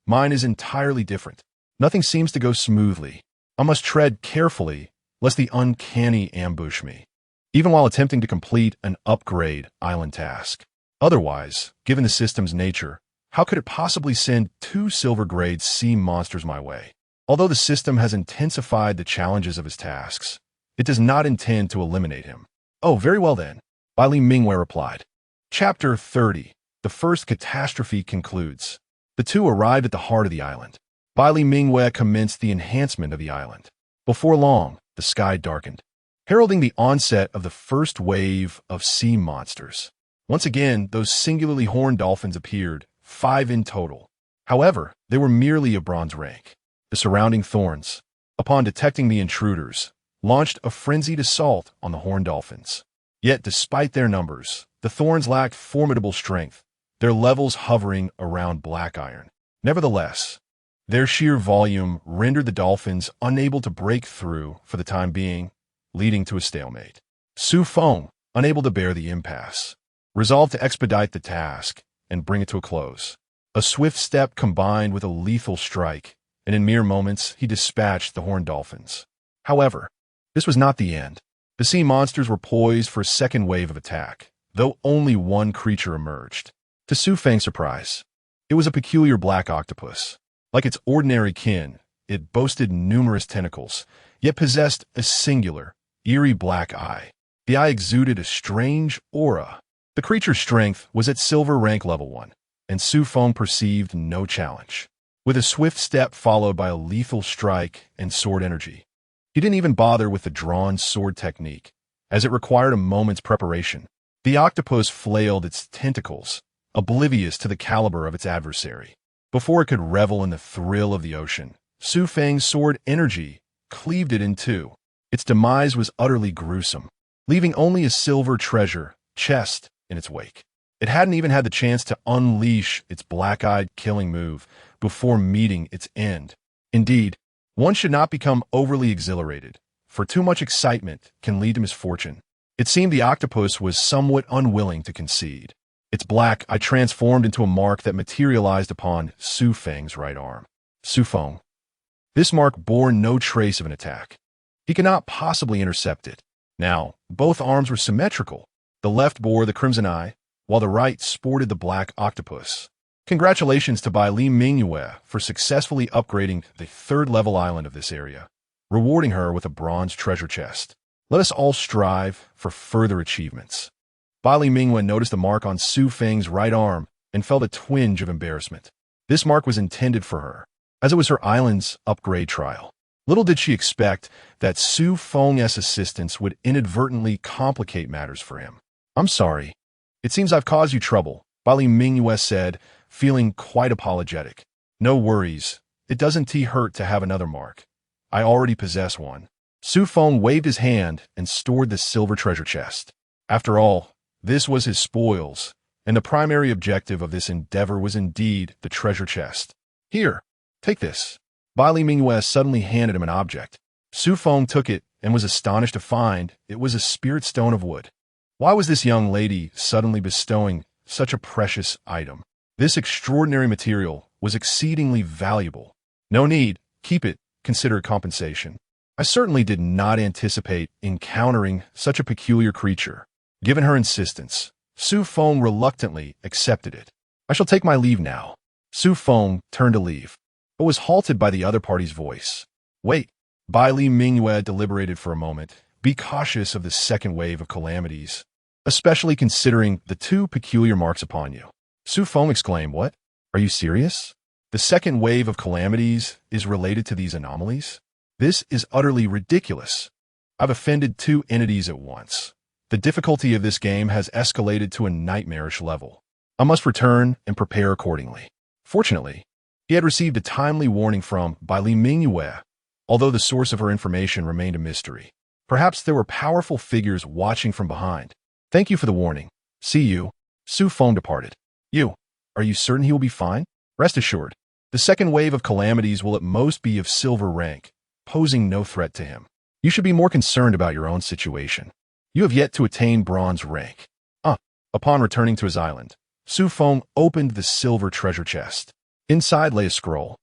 Speaker 1: mine is entirely different. Nothing seems to go smoothly. I must tread carefully, lest the uncanny ambush me, even while attempting to complete an upgrade island task. Otherwise, given the system's nature, how could it possibly send 2 silver-grade sea monsters my way? Although the system has intensified the challenges of his tasks, it does not intend to eliminate him. Oh, very well then, Bai Mingyue replied. Chapter 30. The first catastrophe concludes. The two arrived at the heart of the island. Bai Mingyue commenced the enhancement of the island. Before long, the sky darkened, heralding the onset of the first wave of sea monsters. Once again, those singularly horned dolphins appeared, 5 in total. However, they were merely of bronze rank. The surrounding thorns, upon detecting the intruders, launched a frenzied assault on the horned dolphins. Yet, despite their numbers, the thorns lacked formidable strength, their levels hovering around black iron. Nevertheless, their sheer volume rendered the dolphins unable to break through for the time being, leading to a stalemate. Xu Feng, unable to bear the impasse, resolved to expedite the task and bring it to a close. A swift step combined with a lethal strike, and in mere moments he dispatched the horned dolphins. However, this was not the end. The sea monsters were poised for a second wave of attack, though only one creature emerged. To Xu Feng's surprise, it was a peculiar black octopus. Like its ordinary kin, it boasted numerous tentacles, yet possessed a singular, eerie black eye. The eye exuded a strange aura. The creature's strength was at silver rank level 1, and Xu Feng perceived no challenge. With a swift step followed by a lethal strike and sword energy, he didn't even bother with the drawn sword technique, as it required a moment's preparation. The octopus flailed its tentacles, oblivious to the caliber of its adversary. Before it could revel in the thrill of the ocean, Xu Feng's sword energy cleaved it in two. Its demise was utterly gruesome, leaving only a silver treasure chest in its wake. It hadn't even had the chance to unleash its black-eyed killing move before meeting its end. Indeed, one should not become overly exhilarated, for too much excitement can lead to misfortune. It seemed the octopus was somewhat unwilling to concede. Its black eye transformed into a mark that materialized upon Xu Feng's right arm. Xu Feng. This mark bore no trace of an attack. He could not possibly intercept it. Now, both arms were symmetrical. The left bore the crimson eye, while the right sported the black octopus. Congratulations to Bai Mingyue for successfully upgrading the 3rd-level island of this area, rewarding her with a bronze treasure chest. Let us all strive for further achievements. Bai Mingyue noticed a mark on Xu Feng's right arm and felt a twinge of embarrassment. This mark was intended for her, as it was her island's upgrade trial. Little did she expect that Xu Feng's assistance would inadvertently complicate matters for him. "I'm sorry. It seems I've caused you trouble," Bai Mingyue said, feeling quite apologetic. "No worries. It doesn't hurt to have another mark. I already possess one." Xu Feng waved his hand and stored the silver treasure chest. After all, this was his spoils, and the primary objective of this endeavor was indeed the treasure chest. "Here, take this." Bai Mingyue suddenly handed him an object. Xu Feng took it and was astonished to find it was a spirit stone of wood. Why was this young lady suddenly bestowing such a precious item? This extraordinary material was exceedingly valuable. "No need, keep it, consider it compensation. I certainly did not anticipate encountering such a peculiar creature." Given her insistence, Xu Feng reluctantly accepted it. "I shall take my leave now." Xu Feng turned to leave, but was halted by the other party's voice. "Wait." Bai Mingyue deliberated for a moment. "Be cautious of the second wave of calamities. especially considering the two peculiar marks upon you. Xu Feng exclaimed, "What? Are you serious? The second wave of calamities is related to these anomalies? This is utterly ridiculous. I've offended two entities at once. The difficulty of this game has escalated to a nightmarish level. I must return and prepare accordingly." Fortunately, he had received a timely warning from Bai Li Mingyue, although the source of her information remained a mystery. Perhaps there were powerful figures watching from behind. "Thank you for the warning. See you." Xu Feng departed. Are you certain he will be fine? Rest assured, the second wave of calamities will at most be of silver rank, posing no threat to him. You should be more concerned about your own situation. You have yet to attain bronze rank. Upon returning to his island, Xu Feng opened the silver treasure chest. Inside lay a scroll.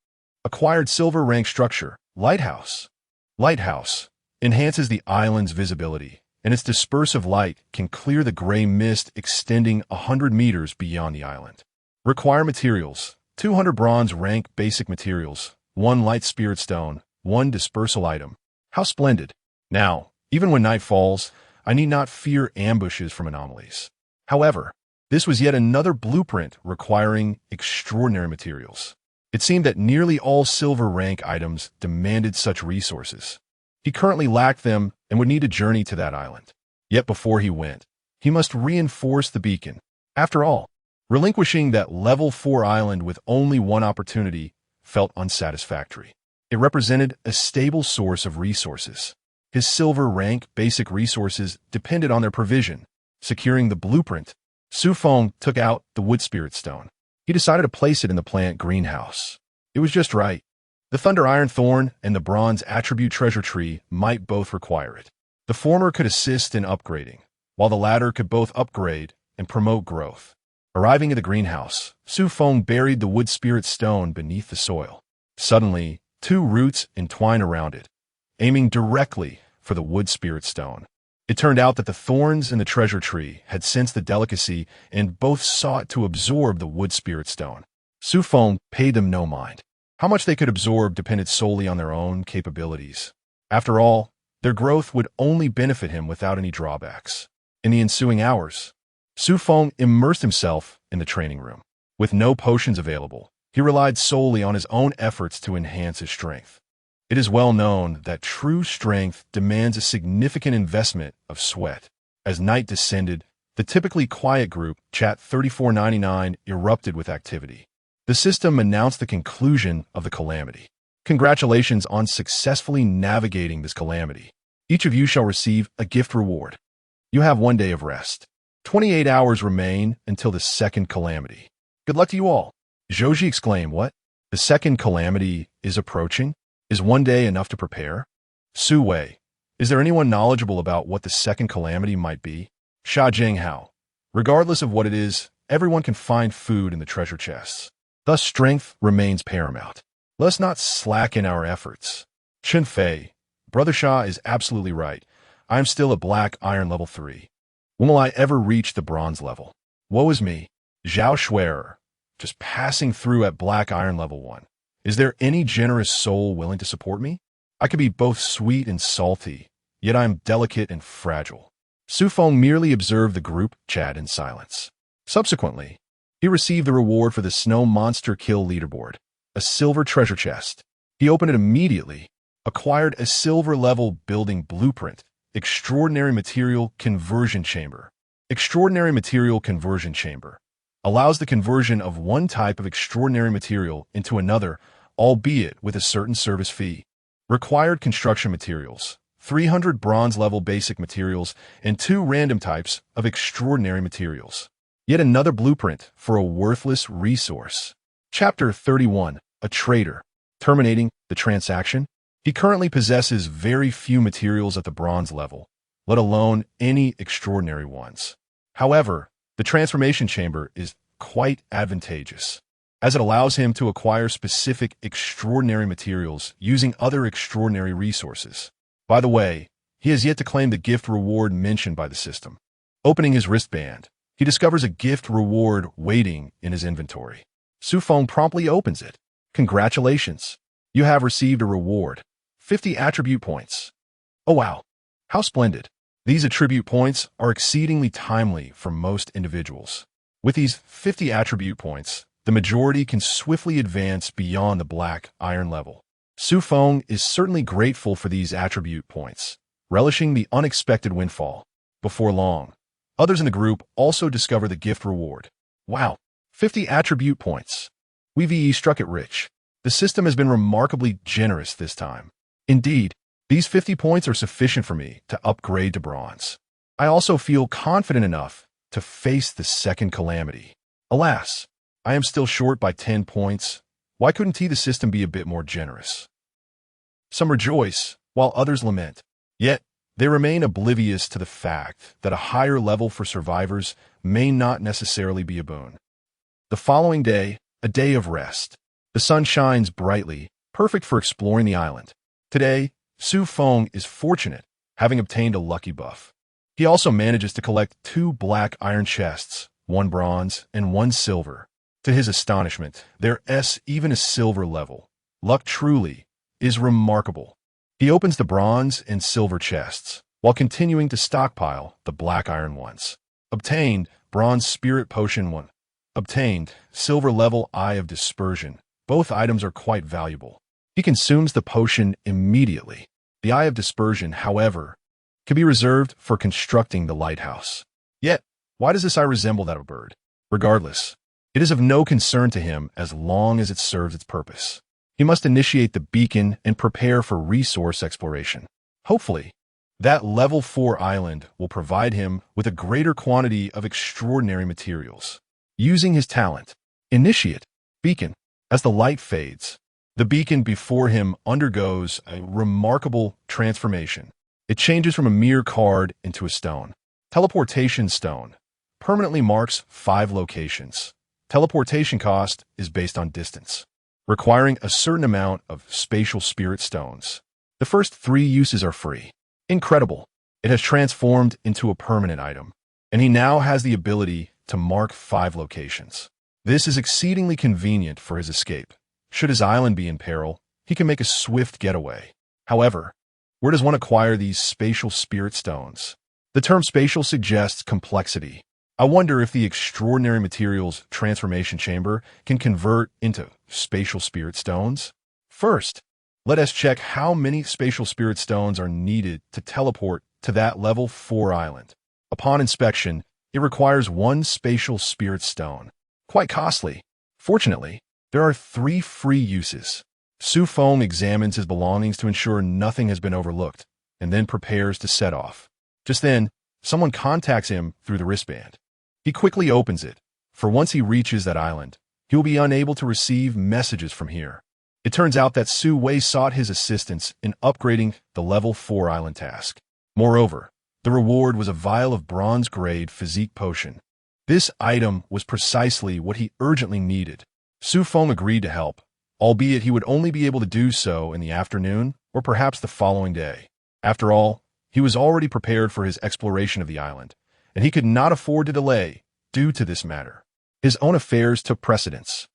Speaker 1: Acquired silver rank structure, lighthouse. Lighthouse enhances the island's visibility, and its dispersive light can clear the gray mist extending 100 meters beyond the island. Require materials: 200 bronze rank basic materials, 1 light spirit stone, 1 dispersal item. How splendid! Now, even when night falls, I need not fear ambushes from anomalies. However, this was yet another blueprint requiring extraordinary materials. It seemed that nearly all silver rank items demanded such resources. He currently lacked them and would need a journey to that island. Yet before he went, he must reinforce the beacon. After all, relinquishing that level 4 island with only one opportunity felt unsatisfactory. It represented a stable source of resources. His silver rank basic resources depended on their provision. Securing the blueprint, Xu Feng took out the wood spirit stone. He decided to place it in the plant greenhouse. It was just right. The thunder iron thorn and the bronze attribute treasure tree might both require it. The former could assist in upgrading, while the latter could both upgrade and promote growth. Arriving at the greenhouse, Xu Feng buried the wood spirit stone beneath the soil. Suddenly, 2 roots entwined around it, aiming directly for the wood spirit stone. It turned out that the thorns in the treasure tree had sensed the delicacy and both sought to absorb the wood spirit stone. Xu Feng paid them no mind. How much they could absorb depended solely on their own capabilities. After all, their growth would only benefit him without any drawbacks. In the ensuing hours, Xu Feng immersed himself in the training room. With no potions available, he relied solely on his own efforts to enhance his strength. It is well known that true strength demands a significant investment of sweat. As night descended, the typically quiet group, Chat 3499, erupted with activity. The system announced the conclusion of the calamity. Congratulations on successfully navigating this calamity. Each of you shall receive a gift reward. You have 1 day of rest. 28 hours remain until the second calamity. Good luck to you all. Zhouji exclaimed, "What? The second calamity is approaching? Is 1 day enough to prepare?" Su Wei, is there anyone knowledgeable about what the second calamity might be? Sha Jinghao, regardless of what it is, everyone can find food in the treasure chests. Thus strength remains paramount. Let's not slacken our efforts. Chen Fei, Brother Sha is absolutely right. I am still at black iron level 3. When will I ever reach the bronze level? Woe is me. Zhao Shuer, just passing through at black iron level 1. Is there any generous soul willing to support me? I could be both sweet and salty, yet I am delicate and fragile. Xu Feng merely observed the group chat in silence. Subsequently, he received the reward for the snow monster kill leaderboard, a silver treasure chest. He opened it immediately, acquired a silver-level building blueprint, extraordinary material conversion chamber. Extraordinary material conversion chamber allows the conversion of one type of extraordinary material into another, albeit with a certain service fee. Required construction materials: 300 bronze-level basic materials and 2 random types of extraordinary materials. Yet another blueprint for a worthless resource. Chapter 31, A Trader. Terminating the transaction. He currently possesses very few materials at the bronze level, let alone any extraordinary ones. However, the transformation chamber is quite advantageous, as it allows him to acquire specific extraordinary materials using other extraordinary resources. By the way, he has yet to claim the gift reward mentioned by the system. Opening his wristband, he discovers a gift reward waiting in his inventory. Xu Feng promptly opens it. Congratulations! You have received a reward. 50 attribute points. Oh wow, how splendid. These attribute points are exceedingly timely for most individuals. With these 50 attribute points, the majority can swiftly advance beyond the black iron level. Xu Feng is certainly grateful for these attribute points, relishing the unexpected windfall. Before long, others in the group also discover the gift reward. Wow, 50 attribute points. We've struck it rich. The system has been remarkably generous this time. Indeed, these 50 points are sufficient for me to upgrade to bronze. I also feel confident enough to face the second calamity. Alas, I am still short by 10 points. Why couldn't the system be a bit more generous? Some rejoice, while others lament. Yet, they remain oblivious to the fact that a higher level for survivors may not necessarily be a boon. The following day, a day of rest. The sun shines brightly, perfect for exploring the island. Today, Xu Feng is fortunate, having obtained a lucky buff. He also manages to collect 2 black iron chests, 1 bronze and 1 silver. To his astonishment, there's even a silver level. Luck truly is remarkable. He opens the bronze and silver chests, while continuing to stockpile the black iron ones. Obtained, bronze spirit potion 1. Obtained, silver level eye of dispersion. Both items are quite valuable. He consumes the potion immediately. The eye of dispersion, however, can be reserved for constructing the lighthouse. Yet, why does this eye resemble that of a bird? Regardless, it is of no concern to him as long as it serves its purpose. He must initiate the beacon and prepare for resource exploration. Hopefully, that level 4 island will provide him with a greater quantity of extraordinary materials. Using his talent, initiate beacon. As the light fades, the beacon before him undergoes a remarkable transformation. It changes from a mere card into a stone. Teleportation stone permanently marks 5 locations. Teleportation cost is based on distance, requiring a certain amount of spatial spirit stones. The first 3 uses are free. Incredible! It has transformed into a permanent item, and he now has the ability to mark 5 locations. This is exceedingly convenient for his escape. Should his island be in peril, he can make a swift getaway. However, where does one acquire these spatial spirit stones? The term spatial suggests complexity. I wonder if the extraordinary materials transformation chamber can convert into spatial spirit stones. First, let us check how many spatial spirit stones are needed to teleport to that level 4 island. Upon inspection, it requires 1 spatial spirit stone. Quite costly. Fortunately, there are 3 free uses. Xu Feng examines his belongings to ensure nothing has been overlooked, and then prepares to set off. Just then, someone contacts him through the wristband. He quickly opens it, for once he reaches that island, he will be unable to receive messages from here. It turns out that Su Wei sought his assistance in upgrading the level 4 island task. Moreover, the reward was a vial of bronze-grade physique potion. This item was precisely what he urgently needed. Xu Feng agreed to help, albeit he would only be able to do so in the afternoon or perhaps the following day. After all, he was already prepared for his exploration of the island, and he could not afford to delay due to this matter. His own affairs took precedence.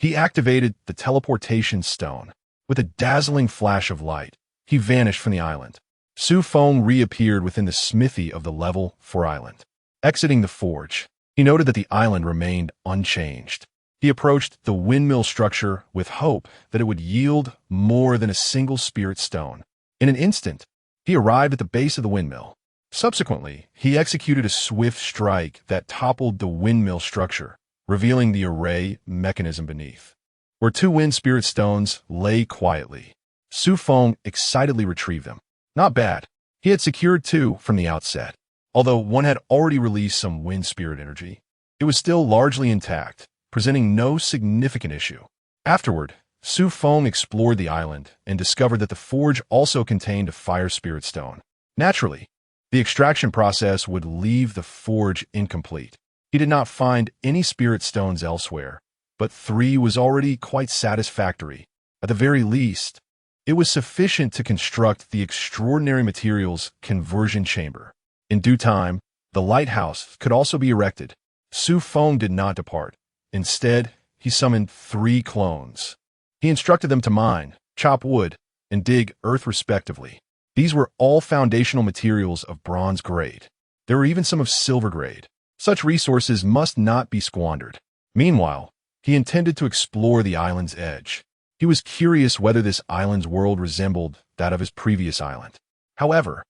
Speaker 1: He activated the teleportation stone. With a dazzling flash of light, he vanished from the island. Xu Feng reappeared within the smithy of the level 4 island. Exiting the forge, he noted that the island remained unchanged. He approached the windmill structure with hope that it would yield more than a single spirit stone. In an instant, he arrived at the base of the windmill. Subsequently, he executed a swift strike that toppled the windmill structure, revealing the array mechanism beneath, where 2 wind spirit stones lay quietly. Xu Feng excitedly retrieved them. Not bad. He had secured 2 from the outset. Although one had already released some wind spirit energy, it was still largely intact, presenting no significant issue. Afterward, Xu Feng explored the island and discovered that the forge also contained a fire spirit stone. Naturally, the extraction process would leave the forge incomplete. He did not find any spirit stones elsewhere, but 3 was already quite satisfactory. At the very least, it was sufficient to construct the extraordinary materials conversion chamber. In due time, the lighthouse could also be erected. Xu Feng did not depart. Instead, he summoned 3 clones. He instructed them to mine, chop wood, and dig earth respectively. These were all foundational materials of bronze grade. There were even some of silver grade. Such resources must not be squandered. Meanwhile, he intended to explore the island's edge. He was curious whether this island's world resembled that of his previous island. However,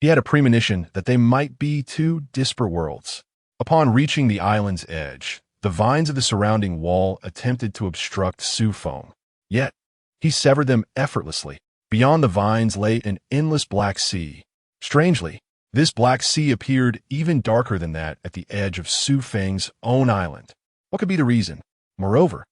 Speaker 1: he had a premonition that they might be two disparate worlds. Upon reaching the island's edge, the vines of the surrounding wall attempted to obstruct Xu Feng. Yet, he severed them effortlessly. Beyond the vines lay an endless black sea. Strangely, this black sea appeared even darker than that at the edge of Xu Feng's own island. What could be the reason? Moreover,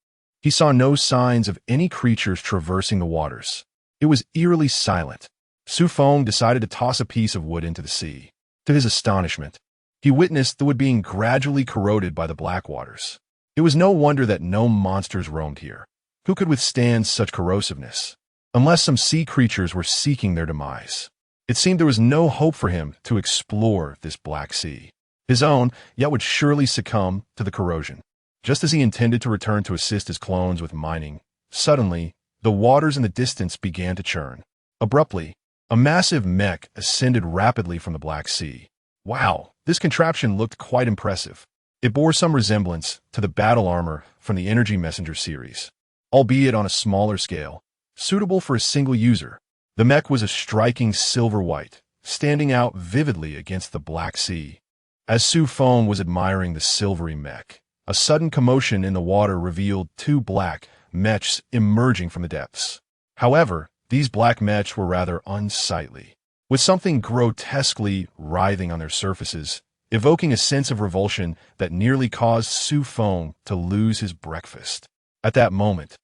Speaker 1: he saw no signs of any creatures traversing the waters. It was eerily silent. Xu Feng decided to toss a piece of wood into the sea. To his astonishment, he witnessed the wood being gradually corroded by the black waters. It was no wonder that no monsters roamed here. Who could withstand such corrosiveness? Unless some sea creatures were seeking their demise. It seemed there was no hope for him to explore this black sea. His own, yet would surely succumb to the corrosion. Just as he intended to return to assist his clones with mining, suddenly, the waters in the distance began to churn. Abruptly, a massive mech ascended rapidly from the Black Sea. Wow, this contraption looked quite impressive. It bore some resemblance to the battle armor from the Energy Messenger series, albeit on a smaller scale, suitable for a single user. The mech was a striking silver white, standing out vividly against the Black Sea. As Xu Feng was admiring the silvery mech, a sudden commotion in the water revealed two black mechs emerging from the depths. However, these black mechs were rather unsightly, with something grotesquely writhing on their surfaces, evoking a sense of revulsion that nearly caused Xu Feng to lose his breakfast. At that moment,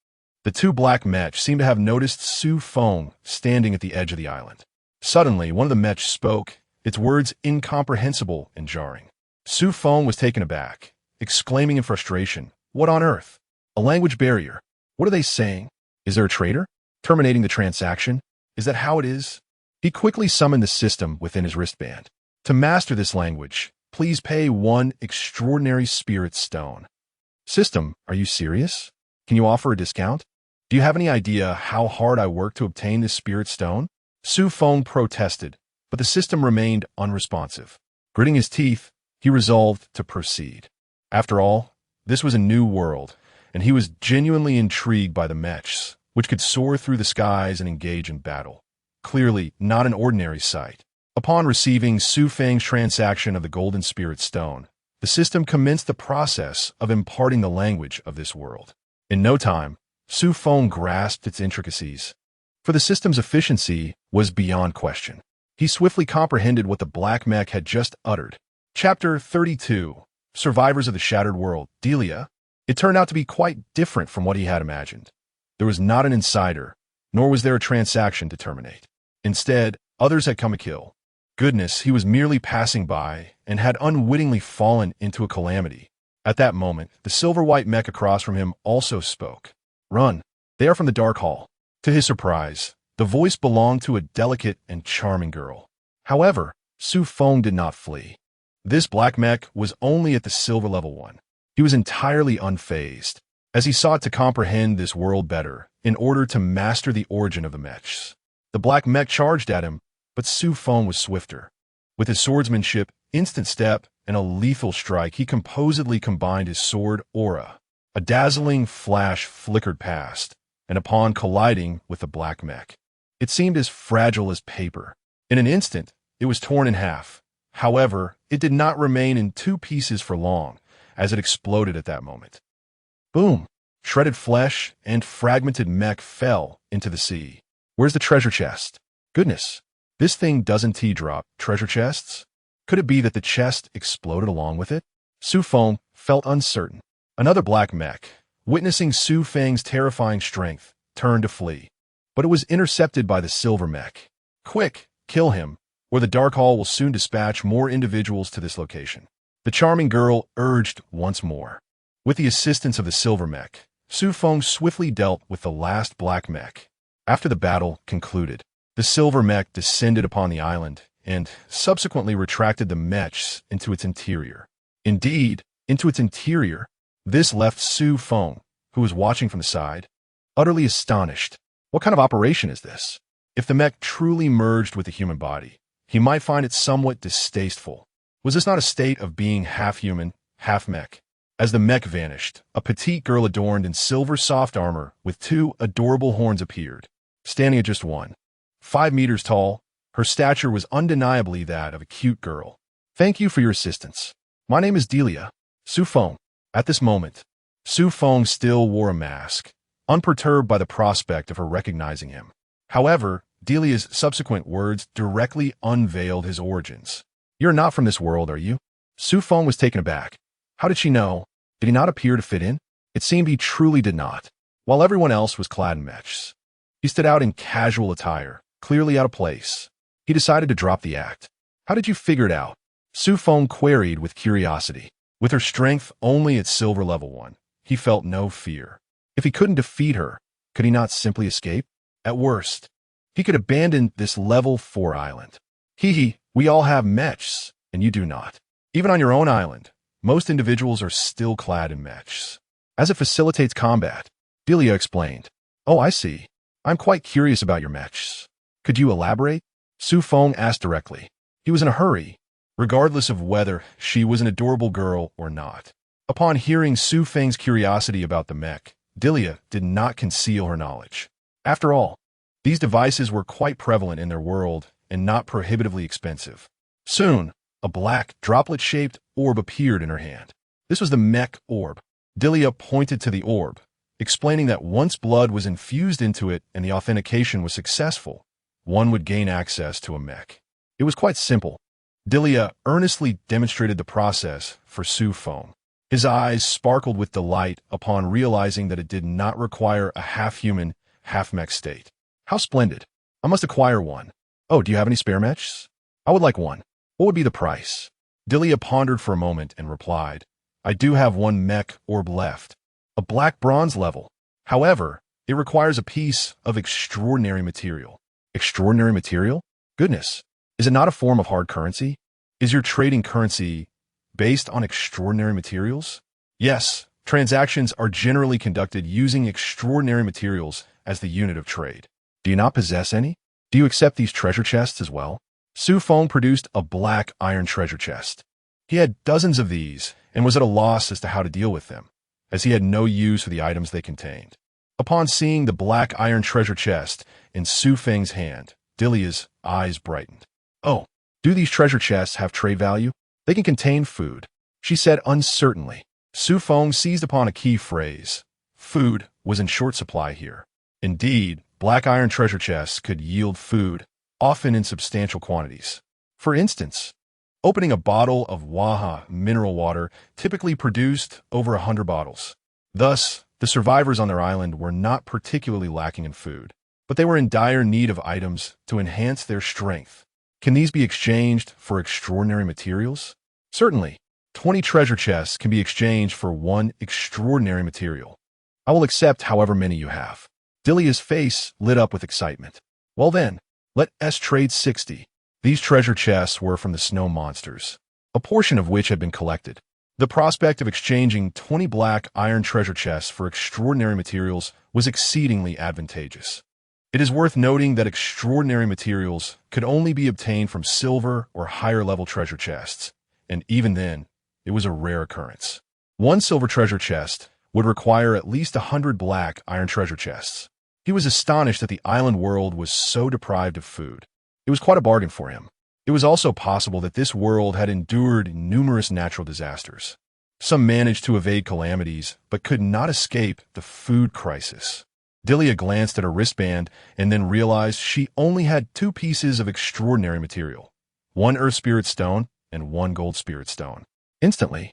Speaker 1: the two black mechs seemed to have noticed Xu Feng standing at the edge of the island. Suddenly, one of the mechs spoke, its words incomprehensible and jarring. Xu Feng was taken aback, exclaiming in frustration, "What on earth? A language barrier. What are they saying? Is there a traitor? Terminating the transaction? Is that how it is?" He quickly summoned the system within his wristband. To master this language, please pay 1 extraordinary spirit stone. System, are you serious? Can you offer a discount? Do you have any idea how hard I worked to obtain this spirit stone? Xu Feng protested, but the system remained unresponsive. Gritting his teeth, he resolved to proceed. After all, this was a new world, and he was genuinely intrigued by the mechs, which could soar through the skies and engage in battle. Clearly, not an ordinary sight. Upon receiving Xu Feng's transaction of the Golden Spirit Stone, the system commenced the process of imparting the language of this world. In no time, Xu Feng grasped its intricacies, for the system's efficiency was beyond question. He swiftly comprehended what the Black Mech had just uttered. Chapter 32, Survivors of the Shattered World, Delia. It turned out to be quite different from what he had imagined. There was not an insider, nor was there a transaction to terminate. Instead, others had come to kill. Goodness, he was merely passing by and had unwittingly fallen into a calamity. At that moment, the silver-white mech across from him also spoke. "Run. They are from the Dark Hall." To his surprise, the voice belonged to a delicate and charming girl. However, Xu Feng did not flee. This black mech was only at the silver level 1. He was entirely unfazed, as he sought to comprehend this world better in order to master the origin of the mechs. The black mech charged at him, but Xu Feng was swifter. With his swordsmanship, instant step, and a lethal strike, he composedly combined his sword aura. A dazzling flash flickered past, and upon colliding with the black mech, it seemed as fragile as paper. In an instant, it was torn in half. However, it did not remain in 2 pieces for long, as it exploded at that moment. Boom! Shredded flesh and fragmented mech fell into the sea. Where's the treasure chest? Goodness, this thing doesn't T-drop treasure chests? Could it be that the chest exploded along with it? Xu Feng felt uncertain. Another black mech, witnessing Xu Feng's terrifying strength, turned to flee. But it was intercepted by the silver mech. Quick, kill him, or the Dark Hall will soon dispatch more individuals to this location. The charming girl urged once more. With the assistance of the silver mech, Xu Feng swiftly dealt with the last black mech. After the battle concluded, the silver mech descended upon the island and subsequently retracted the mechs into its interior. Indeed, into its interior. This left Xu Feng, who was watching from the side, utterly astonished. What kind of operation is this? If the mech truly merged with the human body, he might find it somewhat distasteful. Was this not a state of being half human, half mech? As the mech vanished, a petite girl adorned in silver soft armor with 2 adorable horns appeared. Standing at just 1.5 meters tall, her stature was undeniably that of a cute girl. Thank you for your assistance. My name is Delia. Xu Feng. At this moment, Xu Feng still wore a mask, unperturbed by the prospect of her recognizing him. However, Delia's subsequent words directly unveiled his origins. You're not from this world, are you? Xu Feng was taken aback. How did she know? Did he not appear to fit in? It seemed he truly did not. While everyone else was clad in mechs, he stood out in casual attire, clearly out of place. He decided to drop the act. How did you figure it out? Xu Feng queried with curiosity. With her strength only at silver level 1, he felt no fear. If he couldn't defeat her, could he not simply escape? At worst, he could abandon this level 4 island. We all have mechs, and you do not. Even on your own island, most individuals are still clad in mechs. As it facilitates combat, Delia explained. Oh, I see. I'm quite curious about your mechs. Could you elaborate? Xu Feng asked directly. He was in a hurry, regardless of whether she was an adorable girl or not. Upon hearing Xu Feng's curiosity about the mech, Delia did not conceal her knowledge. After all, these devices were quite prevalent in their world and not prohibitively expensive. Soon, a black, droplet-shaped orb appeared in her hand. This was the mech orb. Delia pointed to the orb, explaining that once blood was infused into it and the authentication was successful, one would gain access to a mech. It was quite simple. Delia earnestly demonstrated the process for Xu Feng. His eyes sparkled with delight upon realizing that it did not require a half-human, half-mech state. How splendid. I must acquire one. Oh, do you have any spare mechs? I would like one. What would be the price? Delia pondered for a moment and replied, I do have 1 mech orb left, a black bronze level. However, it requires a piece of extraordinary material. Extraordinary material? Goodness, is it not a form of hard currency? Is your trading currency based on extraordinary materials? Yes, transactions are generally conducted using extraordinary materials as the unit of trade. Do you not possess any? Do you accept these treasure chests as well? Xu Feng produced a black iron treasure chest. He had dozens of these and was at a loss as to how to deal with them, as he had no use for the items they contained. Upon seeing the black iron treasure chest in Xu Feng's hand, Delia's eyes brightened. Oh, do these treasure chests have trade value? They can contain food, she said uncertainly. Xu Feng seized upon a key phrase. Food was in short supply here. Indeed, black iron treasure chests could yield food, often in substantial quantities. For instance, opening a bottle of Waha mineral water typically produced over 100 bottles. Thus, the survivors on their island were not particularly lacking in food, but they were in dire need of items to enhance their strength. Can these be exchanged for extraordinary materials? Certainly. 20 treasure chests can be exchanged for 1 extraordinary material. I will accept however many you have. Delia's face lit up with excitement. Well then, let us trade 60. These treasure chests were from the snow monsters, a portion of which had been collected. The prospect of exchanging 20 black iron treasure chests for extraordinary materials was exceedingly advantageous. It is worth noting that extraordinary materials could only be obtained from silver or higher-level treasure chests, and even then, it was a rare occurrence. 1 silver treasure chest would require at least 100 black iron treasure chests. He was astonished that the island world was so deprived of food. It was quite a bargain for him. It was also possible that this world had endured numerous natural disasters. Some managed to evade calamities, but could not escape the food crisis. Delia glanced at her wristband and then realized she only had 2 pieces of extraordinary material, 1 earth spirit stone and 1 gold spirit stone. Instantly,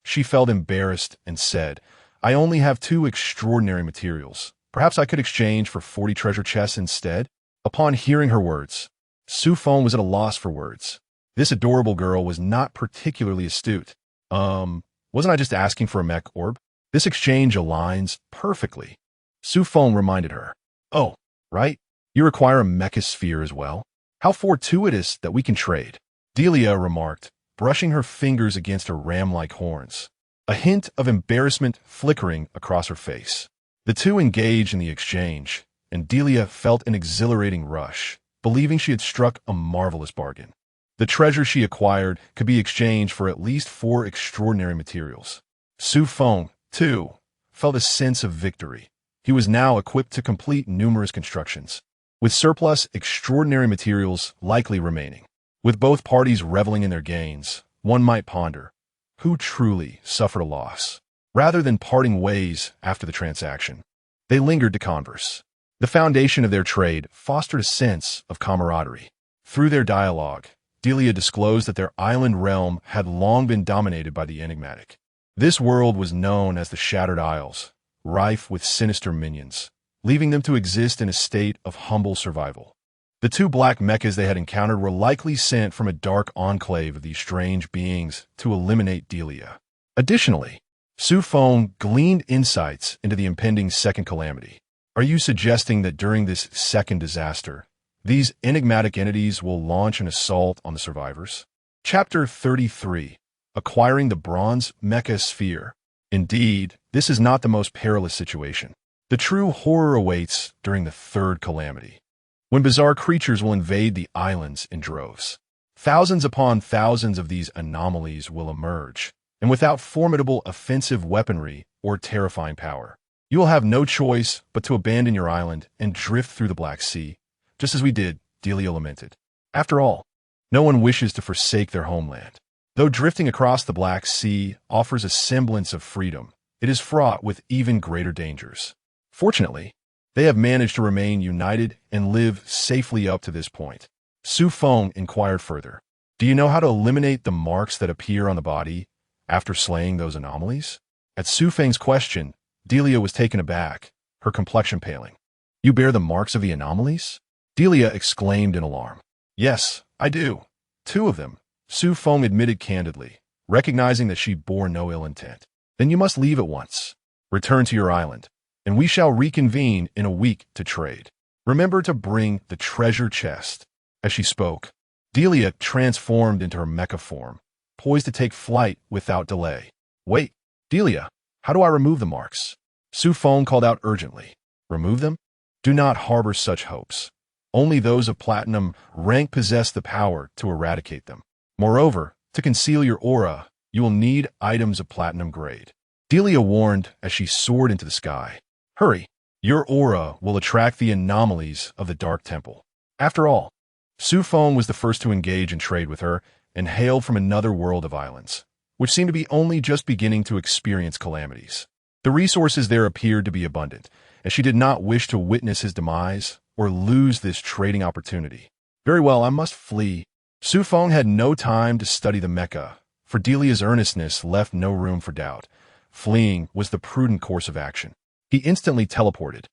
Speaker 1: she felt embarrassed and said, I only have 2 extraordinary materials. Perhaps I could exchange for 40 treasure chests instead? Upon hearing her words, Xu Feng was at a loss for words. This adorable girl was not particularly astute. Wasn't I just asking for a mech orb? This exchange aligns perfectly. Xu Feng reminded her. Oh, right? You require a mechasphere as well? How fortuitous that we can trade. Delia remarked, brushing her fingers against her ram-like horns, a hint of embarrassment flickering across her face. The two engaged in the exchange, and Delia felt an exhilarating rush, believing she had struck a marvelous bargain. The treasure she acquired could be exchanged for at least 4 extraordinary materials. Xu Feng, too, felt a sense of victory. He was now equipped to complete numerous constructions, with surplus extraordinary materials likely remaining. With both parties reveling in their gains, one might ponder, who truly suffered a loss? Rather than parting ways after the transaction, they lingered to converse. The foundation of their trade fostered a sense of camaraderie. Through their dialogue, Delia disclosed that their island realm had long been dominated by the enigmatic. This world was known as the Shattered Isles, rife with sinister minions, leaving them to exist in a state of humble survival. The 2 black mechas they had encountered were likely sent from a dark enclave of these strange beings to eliminate Delia. Additionally, Xu Feng gleaned insights into the impending second calamity. Are you suggesting that during this second disaster, these enigmatic entities will launch an assault on the survivors? Chapter 33. Acquiring the Bronze Mecha Sphere. Indeed, this is not the most perilous situation. The true horror awaits during the third calamity, when bizarre creatures will invade the islands in droves. Thousands upon thousands of these anomalies will emerge, and without formidable offensive weaponry or terrifying power, you will have no choice but to abandon your island and drift through the Black Sea, just as we did, Delia lamented. After all, no one wishes to forsake their homeland. Though drifting across the Black Sea offers a semblance of freedom, it is fraught with even greater dangers. Fortunately, they have managed to remain united and live safely up to this point. Xu Feng inquired further. Do you know how to eliminate the marks that appear on the body after slaying those anomalies? At Xu Feng's question, Delia was taken aback, her complexion paling. You bear the marks of the anomalies? Delia exclaimed in alarm. Yes, I do. 2 of them, Xu Feng admitted candidly, recognizing that she bore no ill intent. Then you must leave at once. Return to your island, and we shall reconvene in a week to trade. Remember to bring the treasure chest. As she spoke, Delia transformed into her mecha form, poised to take flight without delay. Wait, Delia, how do I remove the marks? Xu Feng called out urgently. Remove them? Do not harbor such hopes. Only those of platinum rank possess the power to eradicate them. Moreover, to conceal your aura, you will need items of platinum grade. Delia warned as she soared into the sky. Hurry, your aura will attract the anomalies of the Dark Temple. After all, Xu Feng was the first to engage in trade with her and hailed from another world of islands, which seemed to be only just beginning to experience calamities. The resources there appeared to be abundant, and she did not wish to witness his demise or lose this trading opportunity. Very well, I must flee. Xu Feng had no time to study the mecha, for Delia's earnestness left no room for doubt. Fleeing was the prudent course of action. He instantly teleported,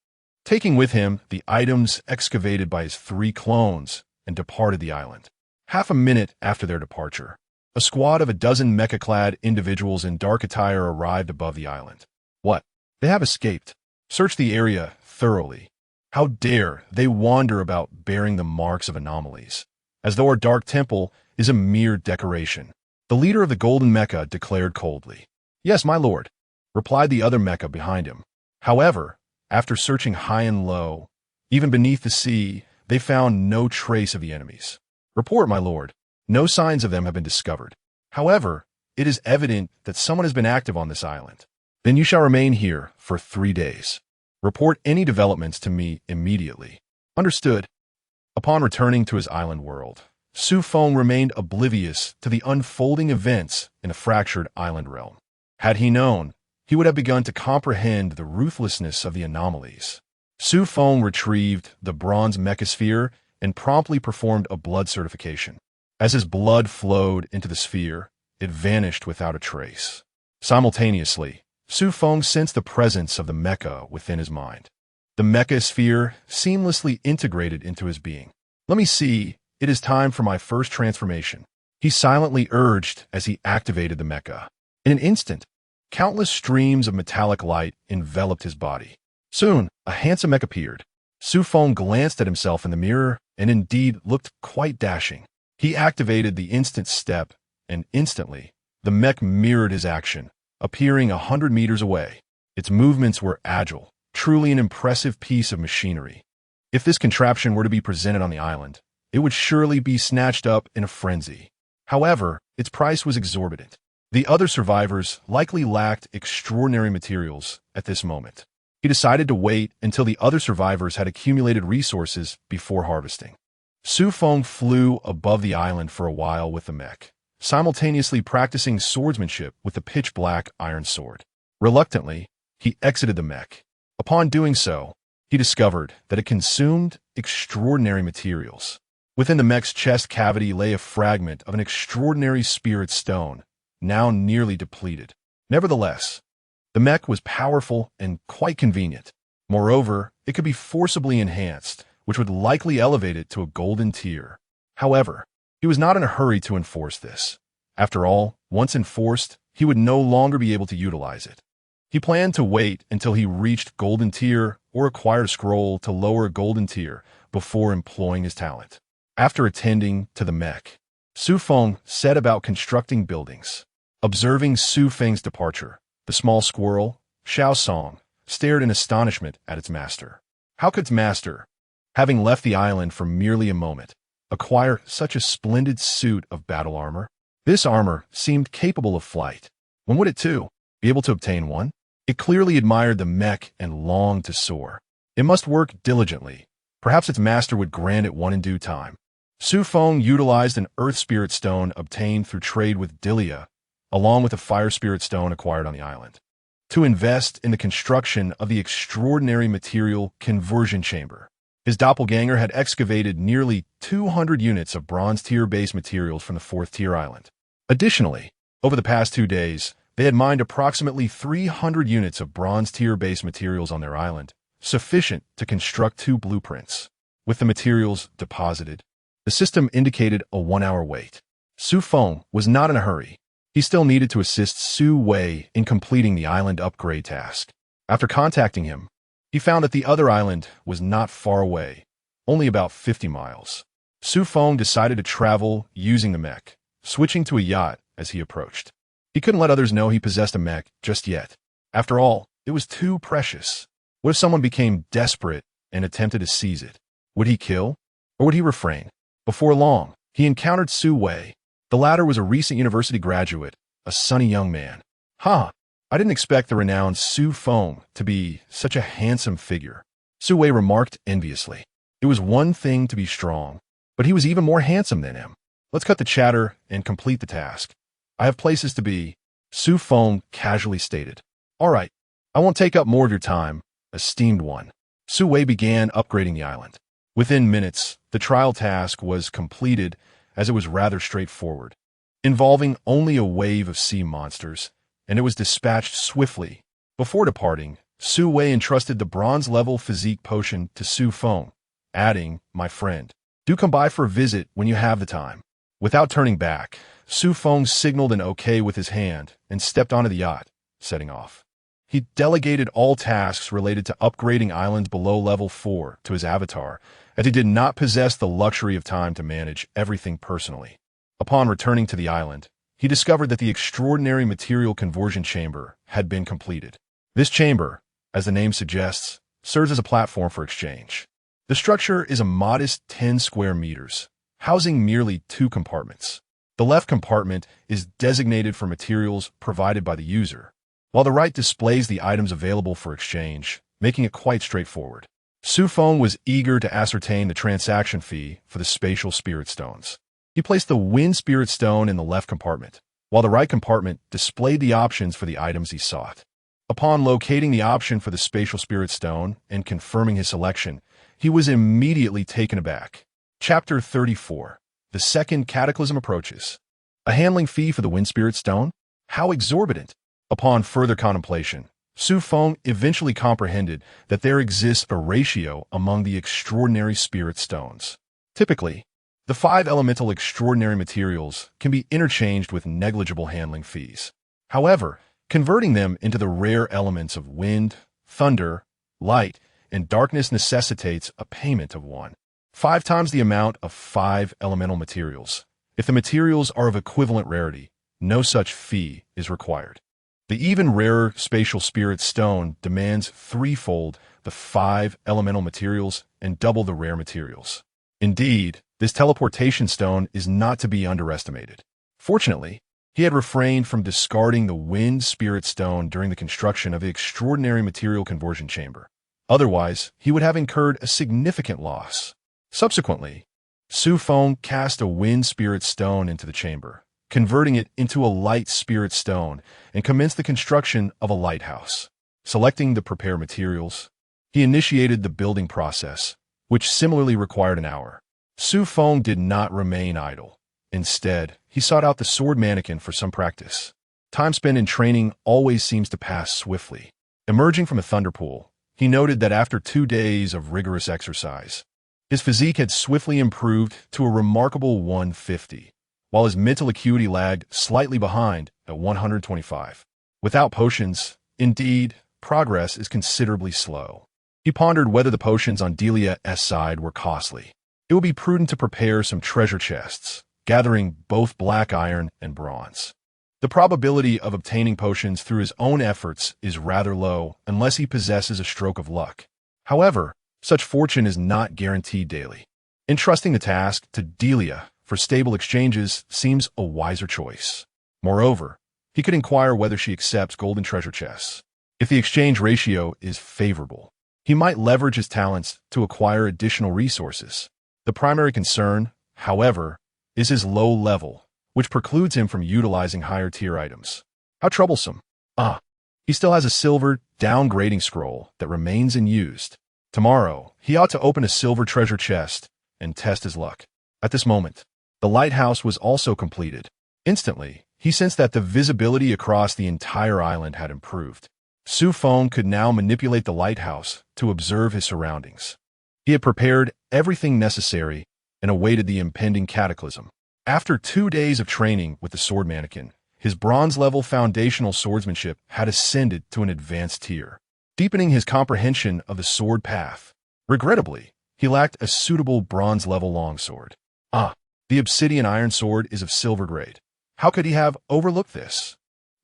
Speaker 1: taking with him the items excavated by his 3 clones, and departed the island. Half a minute after their departure, a squad of a dozen mecha-clad individuals in dark attire arrived above the island. What? They have escaped. Search the area thoroughly. How dare they wander about bearing the marks of anomalies, as though our dark temple is a mere decoration. The leader of the golden mecha declared coldly. Yes, my lord, replied the other mecha behind him. However, after searching high and low, even beneath the sea, they found no trace of the enemies. Report, my lord. No signs of them have been discovered. However, it is evident that someone has been active on this island. Then you shall remain here for 3 days. Report any developments to me immediately. Understood. Upon returning to his island world, Xu Feng remained oblivious to the unfolding events in the fractured island realm. Had he known, he would have begun to comprehend the ruthlessness of the anomalies. Xu Feng retrieved the bronze mechasphere and promptly performed a blood certification. As his blood flowed into the sphere, it vanished without a trace. Simultaneously, Xu Feng sensed the presence of the mecha within his mind. The mecha sphere seamlessly integrated into his being. Let me see, it is time for my first transformation, he silently urged as he activated the mecha. In an instant, countless streams of metallic light enveloped his body. Soon, a handsome mech appeared. Xu Feng glanced at himself in the mirror and indeed looked quite dashing. He activated the instant step, and instantly, the mech mirrored his action, appearing 100 meters away. Its movements were agile, truly an impressive piece of machinery. If this contraption were to be presented on the island, it would surely be snatched up in a frenzy. However, its price was exorbitant. The other survivors likely lacked extraordinary materials at this moment. He decided to wait until the other survivors had accumulated resources before harvesting. Xu Feng flew above the island for a while with the mech, simultaneously practicing swordsmanship with the pitch-black iron sword. Reluctantly, he exited the mech. Upon doing so, he discovered that it consumed extraordinary materials. Within the mech's chest cavity lay a fragment of an extraordinary spirit stone, now nearly depleted. Nevertheless, the mech was powerful and quite convenient. Moreover, it could be forcibly enhanced, which would likely elevate it to a golden tier. However, he was not in a hurry to enforce this. After all, once enforced, he would no longer be able to utilize it. He planned to wait until he reached golden tier or acquired a scroll to lower a golden tier before employing his talent. After attending to the mech, Xu Feng set about constructing buildings. Observing Xu Feng's departure, the small squirrel, Xiao Song, stared in astonishment at its master. How could its master, having left the island for merely a moment, acquire such a splendid suit of battle armor? This armor seemed capable of flight. When would it, too, be able to obtain one? It clearly admired the mech and longed to soar. It must work diligently. Perhaps its master would grant it one in due time. Xu Feng utilized an earth spirit stone obtained through trade with Dilia, along with a fire spirit stone acquired on the island, to invest in the construction of the extraordinary material conversion chamber. His doppelganger had excavated nearly 200 units of bronze tier-based materials from the 4th tier island. Additionally, over the past 2 days, they had mined approximately 300 units of bronze tier-based materials on their island, sufficient to construct 2 blueprints. With the materials deposited, the system indicated a 1-hour wait. Xu Feng was not in a hurry. He still needed to assist Su Wei in completing the island upgrade task. After contacting him, he found that the other island was not far away, only about 50 miles. Xu Feng decided to travel using the mech, switching to a yacht as he approached. He couldn't let others know he possessed a mech just yet. After all, it was too precious. What if someone became desperate and attempted to seize it? Would he kill, or would he refrain? Before long, he encountered Su Wei. The latter was a recent university graduate, a sunny young man. I didn't expect the renowned Xu Feng to be such a handsome figure, Su Wei remarked enviously. It was one thing to be strong, but he was even more handsome than him. Let's cut the chatter and complete the task. I have places to be, Xu Feng casually stated. All right, I won't take up more of your time, esteemed one. Su Wei began upgrading the island. Within minutes, the trial task was completed, as it was rather straightforward, involving only a wave of sea monsters, and it was dispatched swiftly. Before departing, Su Wei entrusted the bronze-level physique potion to Xu Feng, adding, "My friend, do come by for a visit when you have the time." Without turning back, Xu Feng signaled an okay with his hand and stepped onto the yacht, setting off. He delegated all tasks related to upgrading islands below level 4 to his avatar, as he did not possess the luxury of time to manage everything personally. Upon returning to the island, he discovered that the extraordinary material conversion chamber had been completed. This chamber, as the name suggests, serves as a platform for exchange. The structure is a modest 10 square meters, housing merely 2 compartments. The left compartment is designated for materials provided by the user, while the right displays the items available for exchange, making it quite straightforward. Xu Feng was eager to ascertain the transaction fee for the spatial spirit stones. He placed the wind spirit stone in the left compartment, while the right compartment displayed the options for the items he sought. Upon locating the option for the spatial spirit stone and confirming his selection, he was immediately taken aback. Chapter 34. The second cataclysm approaches. A handling fee for the wind spirit stone? How exorbitant! Upon further contemplation, Xu Feng eventually comprehended that there exists a ratio among the extraordinary spirit stones. Typically, the 5 elemental extraordinary materials can be interchanged with negligible handling fees. However, converting them into the rare elements of wind, thunder, light, and darkness necessitates a payment of 5 times the amount of 5 elemental materials. If the materials are of equivalent rarity, no such fee is required. The even rarer spatial spirit stone demands threefold the 5 elemental materials and double the rare materials. Indeed, this teleportation stone is not to be underestimated. Fortunately, he had refrained from discarding the wind spirit stone during the construction of the extraordinary material conversion chamber. Otherwise, he would have incurred a significant loss. Subsequently, Xu Feng cast a wind spirit stone into the chamber, converting it into a light spirit stone, and commenced the construction of a lighthouse. Selecting the prepared materials, he initiated the building process, which similarly required an hour. Xu Feng did not remain idle. Instead, he sought out the sword mannequin for some practice. Time spent in training always seems to pass swiftly. Emerging from a thunder pool, he noted that after 2 days of rigorous exercise, his physique had swiftly improved to a remarkable 150, while his mental acuity lagged slightly behind at 125. Without potions, indeed, progress is considerably slow. He pondered whether the potions on Delia's side were costly. It would be prudent to prepare some treasure chests, gathering both black iron and bronze. The probability of obtaining potions through his own efforts is rather low unless he possesses a stroke of luck. However, such fortune is not guaranteed daily. Entrusting the task to Delia for stable exchanges seems a wiser choice. Moreover, he could inquire whether she accepts golden treasure chests. If the exchange ratio is favorable, he might leverage his talents to acquire additional resources. The primary concern, however, is his low level, which precludes him from utilizing higher-tier items. How troublesome. He still has a silver downgrading scroll that remains unused. Tomorrow, he ought to open a silver treasure chest and test his luck. At this moment, the lighthouse was also completed. Instantly, he sensed that the visibility across the entire island had improved. Xu Feng could now manipulate the lighthouse to observe his surroundings. He had prepared everything necessary and awaited the impending cataclysm. After 2 days of training with the sword mannequin, his bronze-level foundational swordsmanship had ascended to an advanced tier, deepening his comprehension of the sword path. Regrettably, he lacked a suitable bronze-level longsword. The obsidian iron sword is of silver grade. How could he have overlooked this?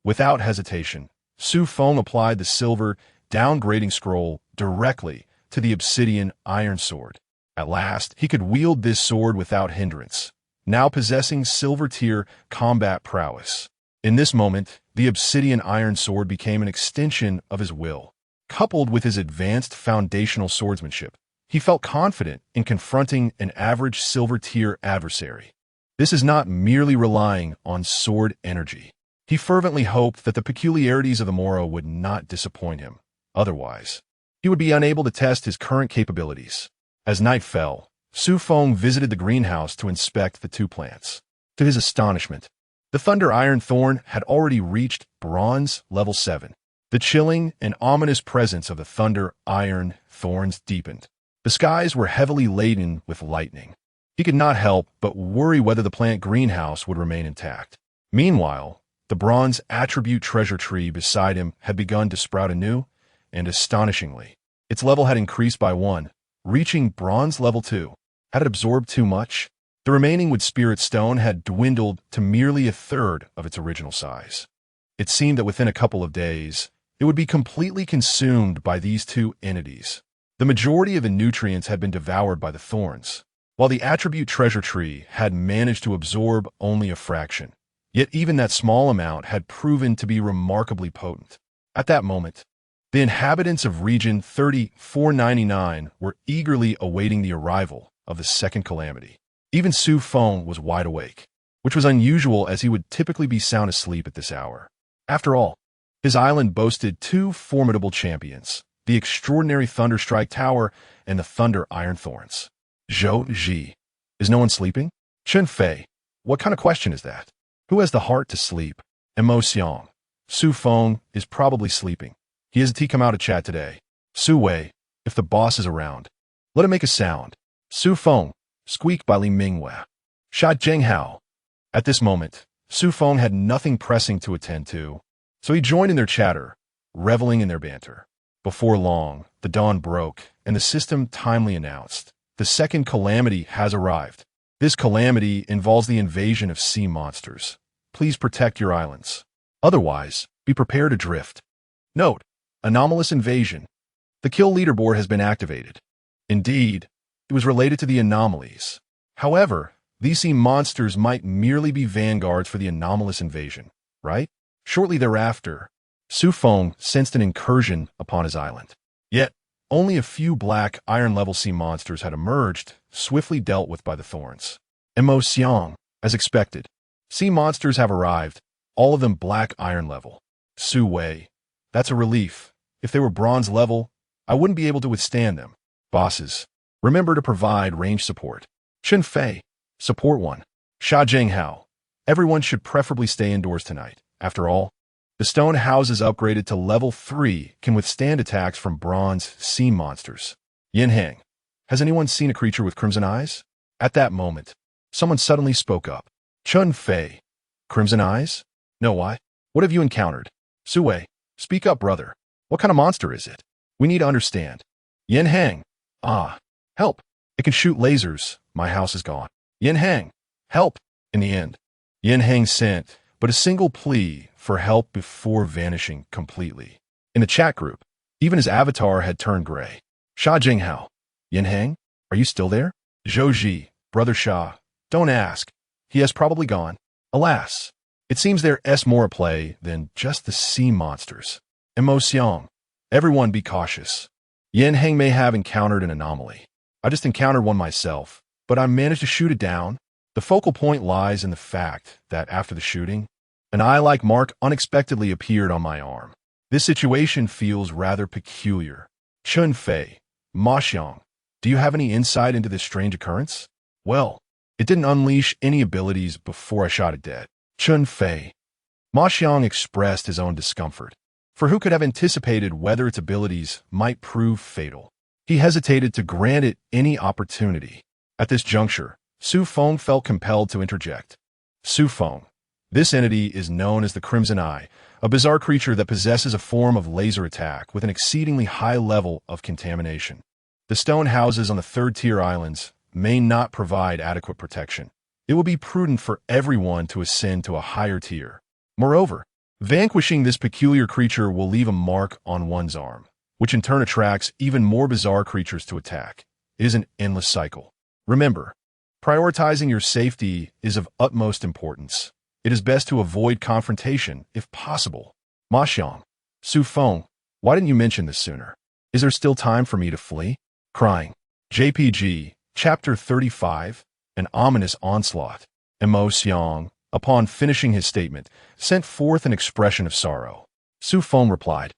Speaker 1: Without hesitation, Xu Feng applied the silver downgrading scroll directly to the obsidian iron sword. At last, he could wield this sword without hindrance, now possessing silver-tier combat prowess. In this moment, the obsidian iron sword became an extension of his will. Coupled with his advanced foundational swordsmanship, he felt confident in confronting an average silver-tier adversary. This is not merely relying on sword energy. He fervently hoped that the peculiarities of the Moro would not disappoint him. Otherwise, he would be unable to test his current capabilities. As night fell, Xu Feng visited the greenhouse to inspect the 2 plants. To his astonishment, the Thunder Iron Thorn had already reached bronze level 7. The chilling and ominous presence of the Thunder Iron Thorns deepened. The skies were heavily laden with lightning. He could not help but worry whether the plant greenhouse would remain intact. Meanwhile, the bronze attribute treasure tree beside him had begun to sprout anew, and astonishingly, its level had increased by 1, reaching bronze level 2. Had it absorbed too much? The remaining wood spirit stone had dwindled to merely a third of its original size. It seemed that within a couple of days, it would be completely consumed by these 2 entities. The majority of the nutrients had been devoured by the thorns, while the attribute treasure tree had managed to absorb only a fraction. Yet even that small amount had proven to be remarkably potent. At that moment, the inhabitants of Region 3499 were eagerly awaiting the arrival of the second calamity. Even Xu Feng was wide awake, which was unusual as he would typically be sound asleep at this hour. After all, his island boasted 2 formidable champions, the extraordinary Thunderstrike Tower and the Thunder Iron Thorns. Zhou Ji. Is no one sleeping? Chen Fei. What kind of question is that? Who has the heart to sleep? Mo Xiang. Xu Feng is probably sleeping. Hasn't he come out to chat today? Su Wei. If the boss is around, let him make a sound. Xu Feng. Squeak by Li Minghua. Sha Zhenghao. At this moment, Xu Feng had nothing pressing to attend to, so he joined in their chatter, reveling in their banter. Before long, the dawn broke, and the system timely announced, the second calamity has arrived. This calamity involves the invasion of sea monsters. Please protect your islands. Otherwise, Be prepared to drift. Note: anomalous invasion. The kill leaderboard has been activated. Indeed, it was related to the anomalies. However, these sea monsters might merely be vanguards for the anomalous invasion, right? Shortly thereafter, Xu Feng sensed an incursion upon his island. Yet, only a few black iron-level sea monsters had emerged, swiftly dealt with by the thorns. Mo Xiang, as expected. Sea monsters have arrived, all of them black iron level. Su Wei. That's a relief. If they were bronze level, I wouldn't be able to withstand them. Bosses. Remember to provide range support. Chen Fei. Support 1. Sha Jinghao. Everyone should preferably stay indoors tonight. After all, the stone houses upgraded to level 3 can withstand attacks from bronze sea monsters. Yin Hang. Has anyone seen a creature with crimson eyes? At that moment, someone suddenly spoke up. Chen Fei. Crimson eyes? No, why? What have you encountered? Su Wei. Speak up, brother. What kind of monster is it? We need to understand. Yin Hang. Ah. Help. It can shoot lasers. My house is gone. Yin Hang. Help. In the end, Yin Hang sent but a single plea for help before vanishing completely. In the chat group, even his avatar had turned gray. Sha Jinghao. Yin Hang, are you still there? Zhou Ji, brother Sha. Don't ask. He has probably gone. Alas, it seems there's more at play than just the sea monsters. Mo Xiang. Everyone be cautious. Yin Hang may have encountered an anomaly. I just encountered one myself, but I managed to shoot it down. The focal point lies in the fact that after the shooting, an eye-like mark unexpectedly appeared on my arm. This situation feels rather peculiar. Chen Fei. Ma Xiang. Do you have any insight into this strange occurrence? Well, it didn't unleash any abilities before I shot it dead. Chen Fei. Ma Xiang expressed his own discomfort, for who could have anticipated whether its abilities might prove fatal? He hesitated to grant it any opportunity. At this juncture, Xu Feng felt compelled to interject. Xu Feng. This entity is known as the Crimson Eye, a bizarre creature that possesses a form of laser attack with an exceedingly high level of contamination. The stone houses on the third-tier islands may not provide adequate protection. It will be prudent for everyone to ascend to a higher tier. Moreover, vanquishing this peculiar creature will leave a mark on one's arm, which in turn attracts even more bizarre creatures to attack. It is an endless cycle. Remember, prioritizing your safety is of utmost importance. It is best to avoid confrontation, if possible. Ma Xiang. Xu Feng, why didn't you mention this sooner? Is there still time for me to flee? Crying. JPG, Chapter 35, An Ominous Onslaught. Mo Xiang, upon finishing his statement, sent forth an expression of sorrow. Xu Feng replied,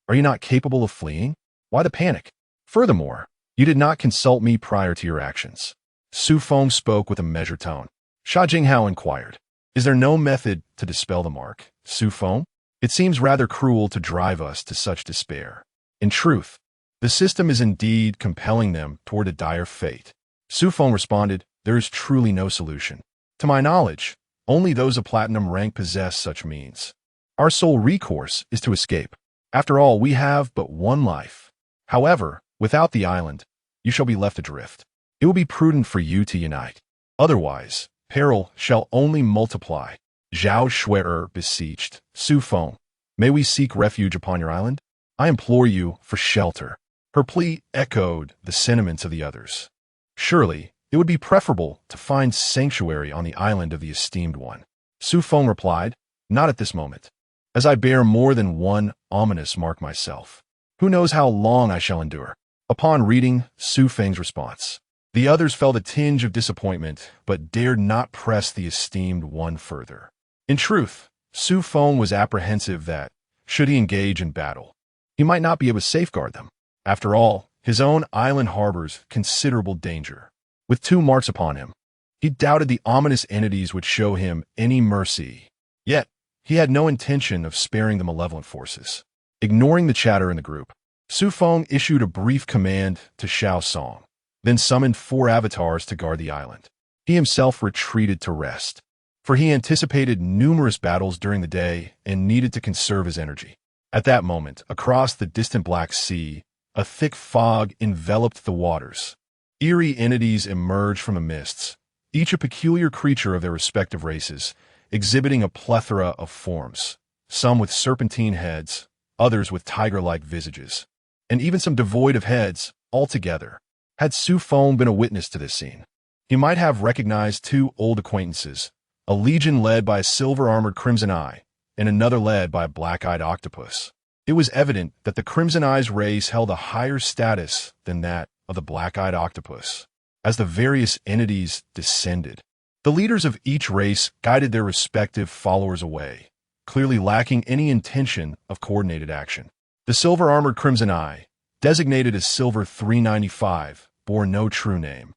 Speaker 1: Are you not capable of fleeing? Why the panic? Furthermore, you did not consult me prior to your actions. Xu Feng spoke with a measured tone. Sha Jinghao inquired, Is there no method to dispel the mark, Xu Feng? It seems rather cruel to drive us to such despair. In truth, the system is indeed compelling them toward a dire fate. Xu Feng responded, There is truly no solution. To my knowledge, only those of platinum rank possess such means. Our sole recourse is to escape. After all, we have but one life. However, without the island, you shall be left adrift. It will be prudent for you to unite. Otherwise, peril shall only multiply. Zhao Shuer beseeched, Xu Feng, may we seek refuge upon your island? I implore you for shelter. Her plea echoed the sentiments of the others. Surely, it would be preferable to find sanctuary on the island of the esteemed one. Xu Feng replied, Not at this moment, as I bear more than one ominous mark myself. Who knows how long I shall endure? Upon reading Xu Feng's response, the others felt a tinge of disappointment, but dared not press the esteemed one further. In truth, Xu Feng was apprehensive that, should he engage in battle, he might not be able to safeguard them. After all, his own island harbors considerable danger. With 2 marks upon him, he doubted the ominous entities would show him any mercy. Yet, he had no intention of sparing the malevolent forces. Ignoring the chatter in the group, Xu Feng issued a brief command to Xiao Song, then summoned 4 avatars to guard the island. He himself retreated to rest, for he anticipated numerous battles during the day and needed to conserve his energy. At that moment, across the distant Black Sea, a thick fog enveloped the waters. Eerie entities emerged from the mists, each a peculiar creature of their respective races, exhibiting a plethora of forms. some with serpentine heads, others with tiger-like visages, and even some devoid of heads altogether. Had Xu Feng been a witness to this scene, he might have recognized two old acquaintances, a legion led by a silver-armored Crimson Eye, and another led by a black-eyed octopus. It was evident that the Crimson Eye's race held a higher status than that of the black-eyed octopus. As the various entities descended, the leaders of each race guided their respective followers away, clearly lacking any intention of coordinated action. The silver-armored Crimson Eye, designated as Silver 395, bore no true name,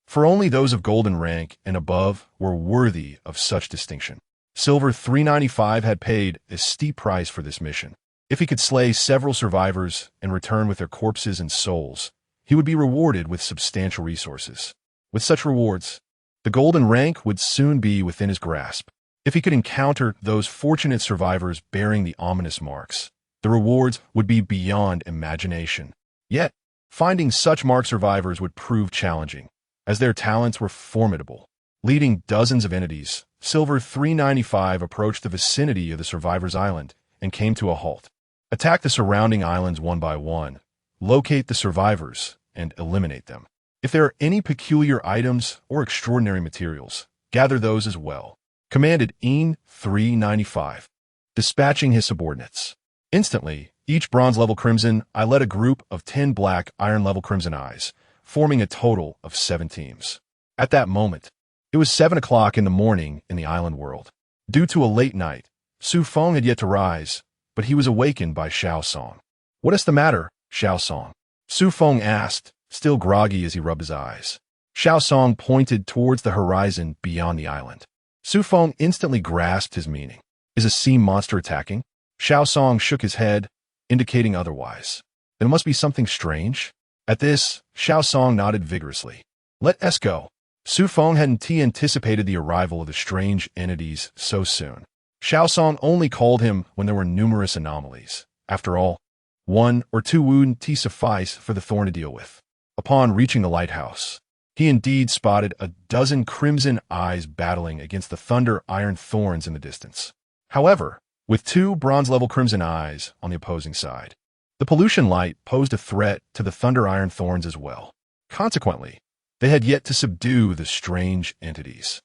Speaker 1: for only those of golden rank and above were worthy of such distinction. Silver 395 had paid a steep price for this mission. If he could slay several survivors and return with their corpses and souls, he would be rewarded with substantial resources. With such rewards, the golden rank would soon be within his grasp. If he could encounter those fortunate survivors bearing the ominous marks, the rewards would be beyond imagination. Yet, finding such marked survivors would prove challenging, as their talents were formidable. Leading dozens of entities, Silver 395 approached the vicinity of the survivors' island and came to a halt. Attack the surrounding islands one by one, locate the survivors, and eliminate them. If there are any peculiar items or extraordinary materials, gather those as well. Commanded EN 395, dispatching his subordinates. Instantly, each bronze-level Crimson Eye led a group of 10 black iron-level Crimson Eyes, forming a total of 7 teams. At that moment, it was 7 o'clock in the morning in the island world. Due to a late night, Xu Feng had yet to rise, but he was awakened by Xiao Song. "What is the matter, Xiao Song?" Xu Feng asked, still groggy as he rubbed his eyes. Xiao Song pointed towards the horizon beyond the island. Xu Feng instantly grasped his meaning. "Is a sea monster attacking?" Xiao Song shook his head, indicating otherwise. "Then it must be something strange." At this, Xiao Song nodded vigorously. "Let us go." Xu Feng hadn't anticipated the arrival of the strange entities so soon. Xiao Song only called him when there were numerous anomalies. After all, 1 or 2 wouldn't suffice for the Thorn to deal with. Upon reaching the lighthouse, he indeed spotted a dozen Crimson Eyes battling against the Thunder Iron Thorns in the distance. However, with 2 bronze-level Crimson Eyes on the opposing side, the pollution light posed a threat to the Thunder Iron Thorns as well. Consequently, they had yet to subdue the strange entities.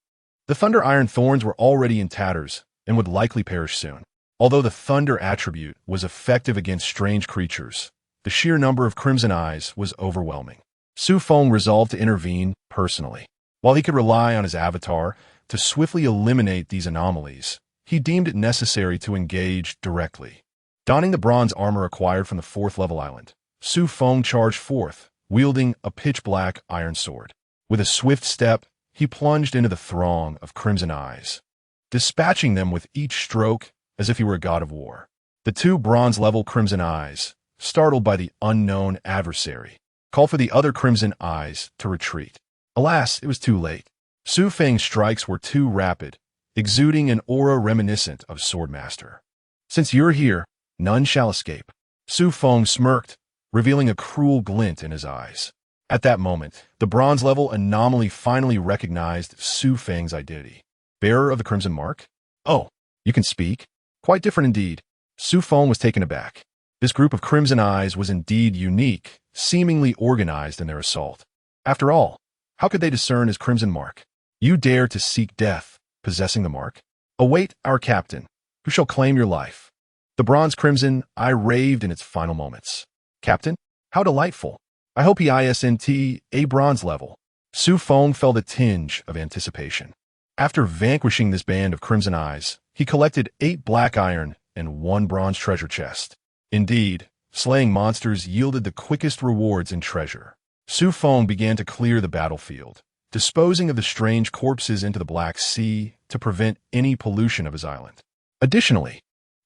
Speaker 1: The Thunder Iron Thorns were already in tatters and would likely perish soon. Although the Thunder attribute was effective against strange creatures, the sheer number of Crimson Eyes was overwhelming. Xu Feng resolved to intervene personally. While he could rely on his avatar to swiftly eliminate these anomalies, he deemed it necessary to engage directly. Donning the bronze armor acquired from the 4th-level island, Xu Feng charged forth, wielding a pitch-black iron sword. With a swift step, he plunged into the throng of Crimson Eyes, dispatching them with each stroke as if he were a god of war. The 2 bronze-level Crimson Eyes, startled by the unknown adversary, called for the other Crimson Eyes to retreat. Alas, it was too late. Xu Feng's strikes were too rapid, exuding an aura reminiscent of Swordmaster. "Since you're here, none shall escape." Xu Feng smirked, revealing a cruel glint in his eyes. At that moment, the bronze-level anomaly finally recognized Xu Feng's identity. "Bearer of the Crimson Mark? Oh, you can speak? Quite different indeed." Xu Feng was taken aback. This group of Crimson Eyes was indeed unique, seemingly organized in their assault. After all, how could they discern his Crimson Mark? "You dare to seek death, possessing the mark? Await our captain, who shall claim your life." The bronze Crimson Eye raved in its final moments. "Captain? How delightful. I hope he isn't a bronze level." Xu Feng felt a tinge of anticipation. After vanquishing this band of Crimson Eyes, he collected 8 black iron and 1 bronze treasure chest. Indeed, slaying monsters yielded the quickest rewards in treasure. Xu Feng began to clear the battlefield, disposing of the strange corpses into the Black Sea to prevent any pollution of his island. Additionally,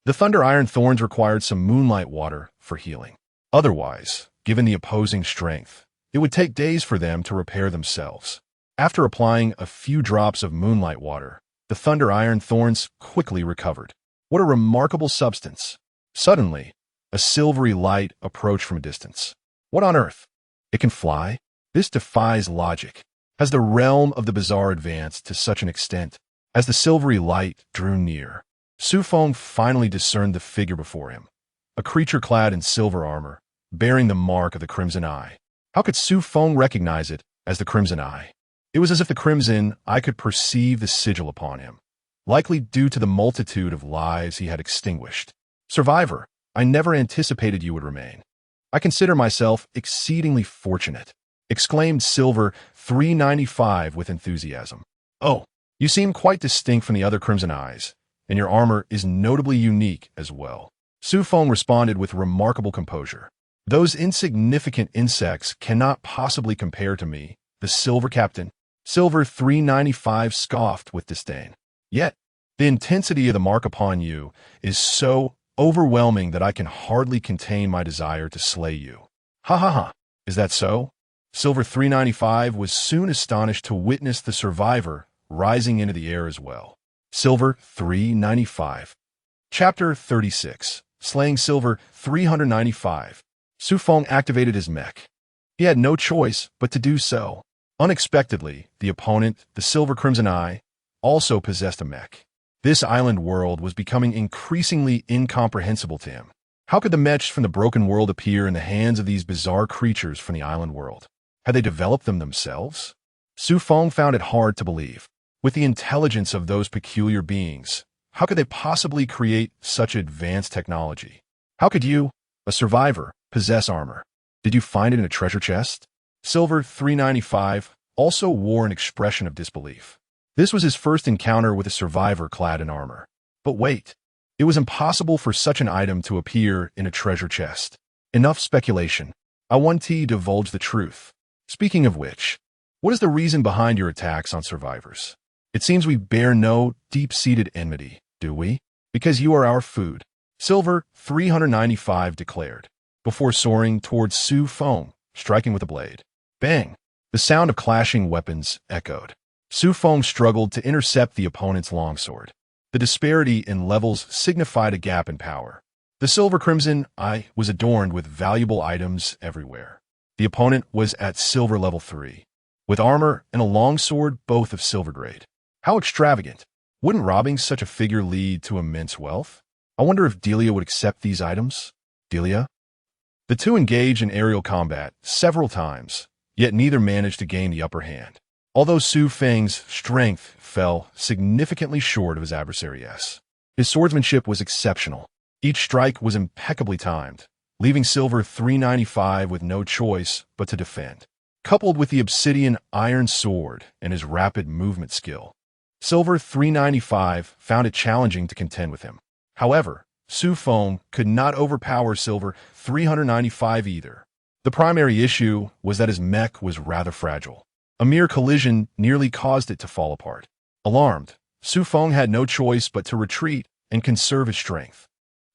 Speaker 1: the Thunder Iron Thorns required some moonlight water for healing. Otherwise, given the opposing strength, it would take days for them to repair themselves. After applying a few drops of moonlight water, the Thunder Iron Thorns quickly recovered. What a remarkable substance! Suddenly, a silvery light approached from a distance. What on earth? It can fly? This defies logic. Has the realm of the bizarre advanced to such an extent? As the silvery light drew near, Xu Feng finally discerned the figure before him, a creature clad in silver armor, bearing the mark of the Crimson Eye. How could Xu Feng recognize it as the Crimson Eye? It was as if the Crimson Eye could perceive the sigil upon him, likely due to the multitude of lives he had extinguished. Survivor, I never anticipated you would remain. I consider myself exceedingly fortunate, exclaimed Silver 395 with enthusiasm. Oh, you seem quite distinct from the other Crimson Eyes, and your armor is notably unique as well. Xu Feng responded with remarkable composure. Those insignificant insects cannot possibly compare to me, the Silver Captain. Silver 395 scoffed with disdain. Yet, the intensity of the mark upon you is so overwhelming that I can hardly contain my desire to slay you. Ha ha ha, is that so? Silver 395 was soon astonished to witness the survivor rising into the air as well. Silver 395. Chapter 36. Slaying Silver 395. Xu Feng activated his mech. He had no choice but to do so. Unexpectedly, the opponent, the Silver Crimson Eye, also possessed a mech. This island world was becoming increasingly incomprehensible to him. How could the mechs from the broken world appear in the hands of these bizarre creatures from the island world? Had they developed them themselves? Xu Feng found it hard to believe. With the intelligence of those peculiar beings, how could they possibly create such advanced technology? How could you, a survivor, possess armor? Did you find it in a treasure chest? Silver 395 also wore an expression of disbelief. This was his first encounter with a survivor clad in armor. But wait, it was impossible for such an item to appear in a treasure chest. Enough speculation. I want to divulge the truth. Speaking of which, what is the reason behind your attacks on survivors? It seems we bear no deep-seated enmity, do we? Because you are our food, Silver 395 declared, before soaring towards Xu Feng, striking with a blade. Bang! The sound of clashing weapons echoed. Xu Feng struggled to intercept the opponent's longsword. The disparity in levels signified a gap in power. The Silver Crimson Eye was adorned with valuable items everywhere. The opponent was at Silver Level 3, with armor and a longsword both of silver grade. How extravagant! Wouldn't robbing such a figure lead to immense wealth? I wonder if Delia would accept these items. Delia? The two engaged in aerial combat several times, yet neither managed to gain the upper hand. Although Xu Feng's strength fell significantly short of his adversary's, his swordsmanship was exceptional. Each strike was impeccably timed, leaving Silver 395 with no choice but to defend. Coupled with the obsidian iron sword and his rapid movement skill, Silver 395 found it challenging to contend with him. However, Xu Feng could not overpower Silver 395 either. The primary issue was that his mech was rather fragile. A mere collision nearly caused it to fall apart. Alarmed, Xu Feng had no choice but to retreat and conserve his strength.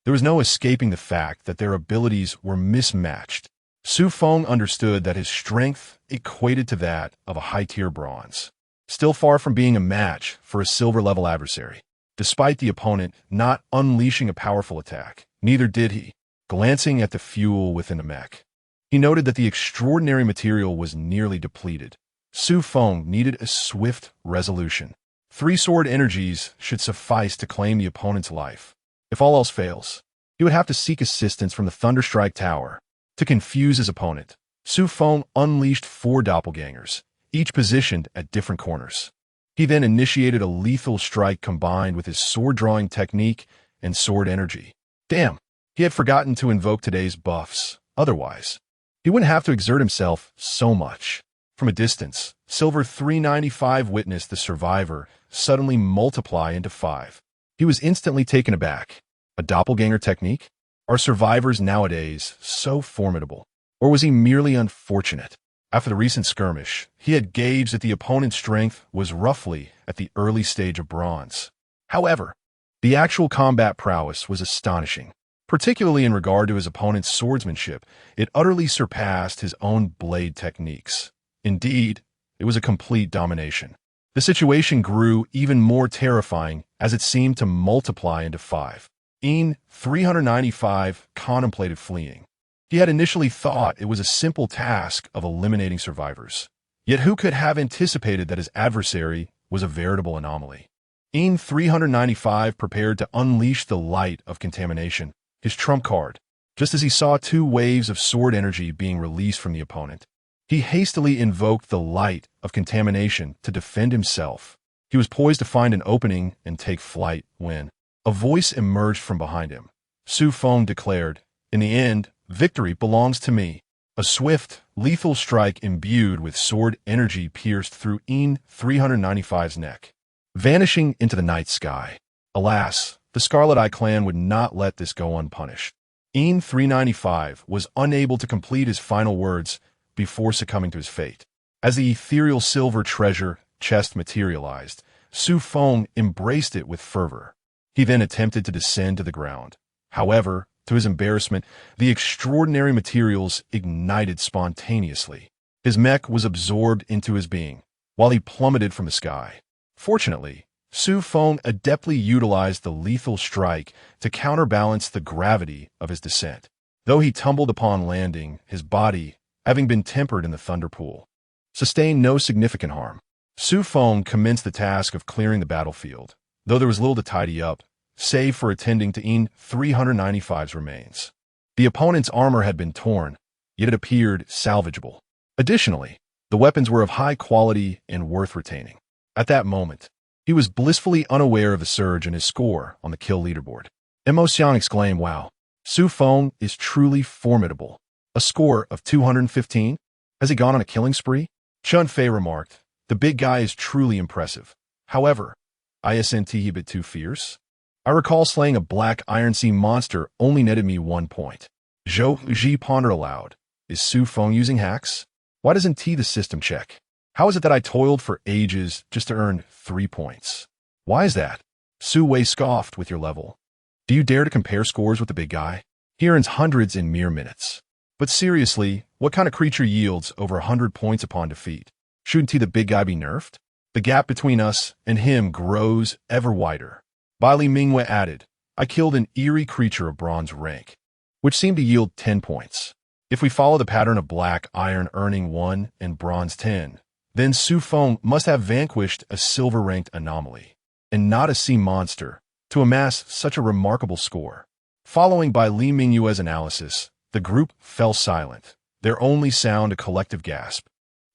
Speaker 1: There was no escaping the fact that their abilities were mismatched. Xu Feng understood that his strength equated to that of a high-tier bronze, still far from being a match for a silver-level adversary. Despite the opponent not unleashing a powerful attack, neither did he. Glancing at the fuel within the mech, he noted that the extraordinary material was nearly depleted. Xu Feng needed a swift resolution. 3 sword energies should suffice to claim the opponent's life. If all else fails, he would have to seek assistance from the Thunderstrike Tower. To confuse his opponent, Xu Feng unleashed 4 doppelgangers, each positioned at different corners. He then initiated a lethal strike combined with his sword-drawing technique and sword energy. Damn, he had forgotten to invoke today's buffs. Otherwise, he wouldn't have to exert himself so much. From a distance, Silver 395 witnessed the survivor suddenly multiply into 5. He was instantly taken aback. A doppelganger technique? Are survivors nowadays so formidable? Or was he merely unfortunate? After the recent skirmish, he had gauged that the opponent's strength was roughly at the early stage of bronze. However, the actual combat prowess was astonishing. Particularly in regard to his opponent's swordsmanship, it utterly surpassed his own blade techniques. Indeed, it was a complete domination. The situation grew even more terrifying as it seemed to multiply into 5. 395 contemplated fleeing. He had initially thought it was a simple task of eliminating survivors. Yet who could have anticipated that his adversary was a veritable anomaly? En 395 prepared to unleash the light of contamination, his trump card, just as he saw two waves of sword energy being released from the opponent. He hastily invoked the light of contamination to defend himself. He was poised to find an opening and take flight when a voice emerged from behind him. Xu Feng declared, "In the end, victory belongs to me." A swift, lethal strike imbued with sword energy pierced through En 395's neck, vanishing into the night sky. Alas, the Scarlet Eye clan would not let this go unpunished. En 395 was unable to complete his final words before succumbing to his fate. As the ethereal silver treasure chest materialized, Xu Feng embraced it with fervor. He then attempted to descend to the ground. However, to his embarrassment, the extraordinary materials ignited spontaneously. His mech was absorbed into his being, while he plummeted from the sky. Fortunately, Xu Feng adeptly utilized the lethal strike to counterbalance the gravity of his descent. Though he tumbled upon landing, his body, having been tempered in the thunder pool, sustained no significant harm. Xu Feng commenced the task of clearing the battlefield, though there was little to tidy up, save for attending to En 395's remains. The opponent's armor had been torn, yet it appeared salvageable. Additionally, the weapons were of high quality and worth retaining. At that moment, he was blissfully unaware of the surge in his score on the kill leaderboard. Emotion exclaimed, "Wow, Xu Feng is truly formidable. A score of 215? Has he gone on a killing spree?" Chun Fei remarked, "The big guy is truly impressive. However, isn't he a bit too fierce? I recall slaying a black iron sea monster only netted me 1 point." Zhou Ji pondered aloud. Is Xu Feng using hacks? Why doesn't he the system check? How is it that I toiled for ages just to earn 3 points? Why is that? Su Wei scoffed, "With your level, do you dare to compare scores with the big guy? He earns hundreds in mere minutes. But seriously, what kind of creature yields over 100 points upon defeat? Shouldn't he the big guy be nerfed? The gap between us and him grows ever wider." Bai Li Mingwei added, "I killed an eerie creature of bronze rank, which seemed to yield 10 points. If we follow the pattern of black iron earning 1 and bronze 10, then Xu Feng must have vanquished a silver-ranked anomaly, and not a sea monster, to amass such a remarkable score." Following Bai Li Mingwei's analysis, the group fell silent, their only sound a collective gasp.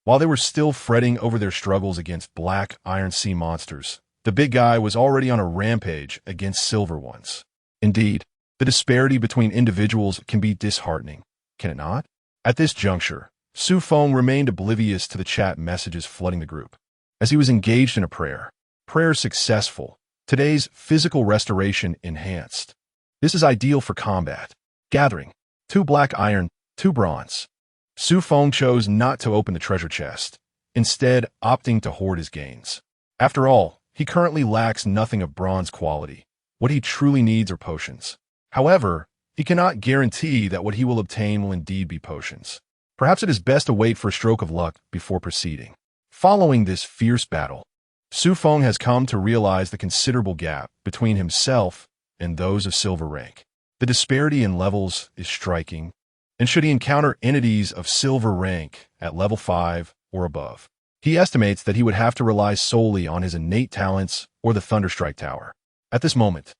Speaker 1: While they were still fretting over their struggles against black iron sea monsters, the big guy was already on a rampage against silver ones. Indeed, the disparity between individuals can be disheartening, can it not? At this juncture, Xu Feng remained oblivious to the chat messages flooding the group. As he was engaged in a prayer successful, today's physical restoration enhanced. This is ideal for combat. Gathering 2 black iron, 2 bronze. Xu Feng chose not to open the treasure chest, instead opting to hoard his gains. After all, he currently lacks nothing of bronze quality. What he truly needs are potions. However, he cannot guarantee that what he will obtain will indeed be potions. Perhaps it is best to wait for a stroke of luck before proceeding. Following this fierce battle, Xu Feng has come to realize the considerable gap between himself and those of silver rank. The disparity in levels is striking, and should he encounter entities of silver rank at level 5 or above, he estimates that he would have to rely solely on his innate talents or the Thunderstrike Tower. At this moment,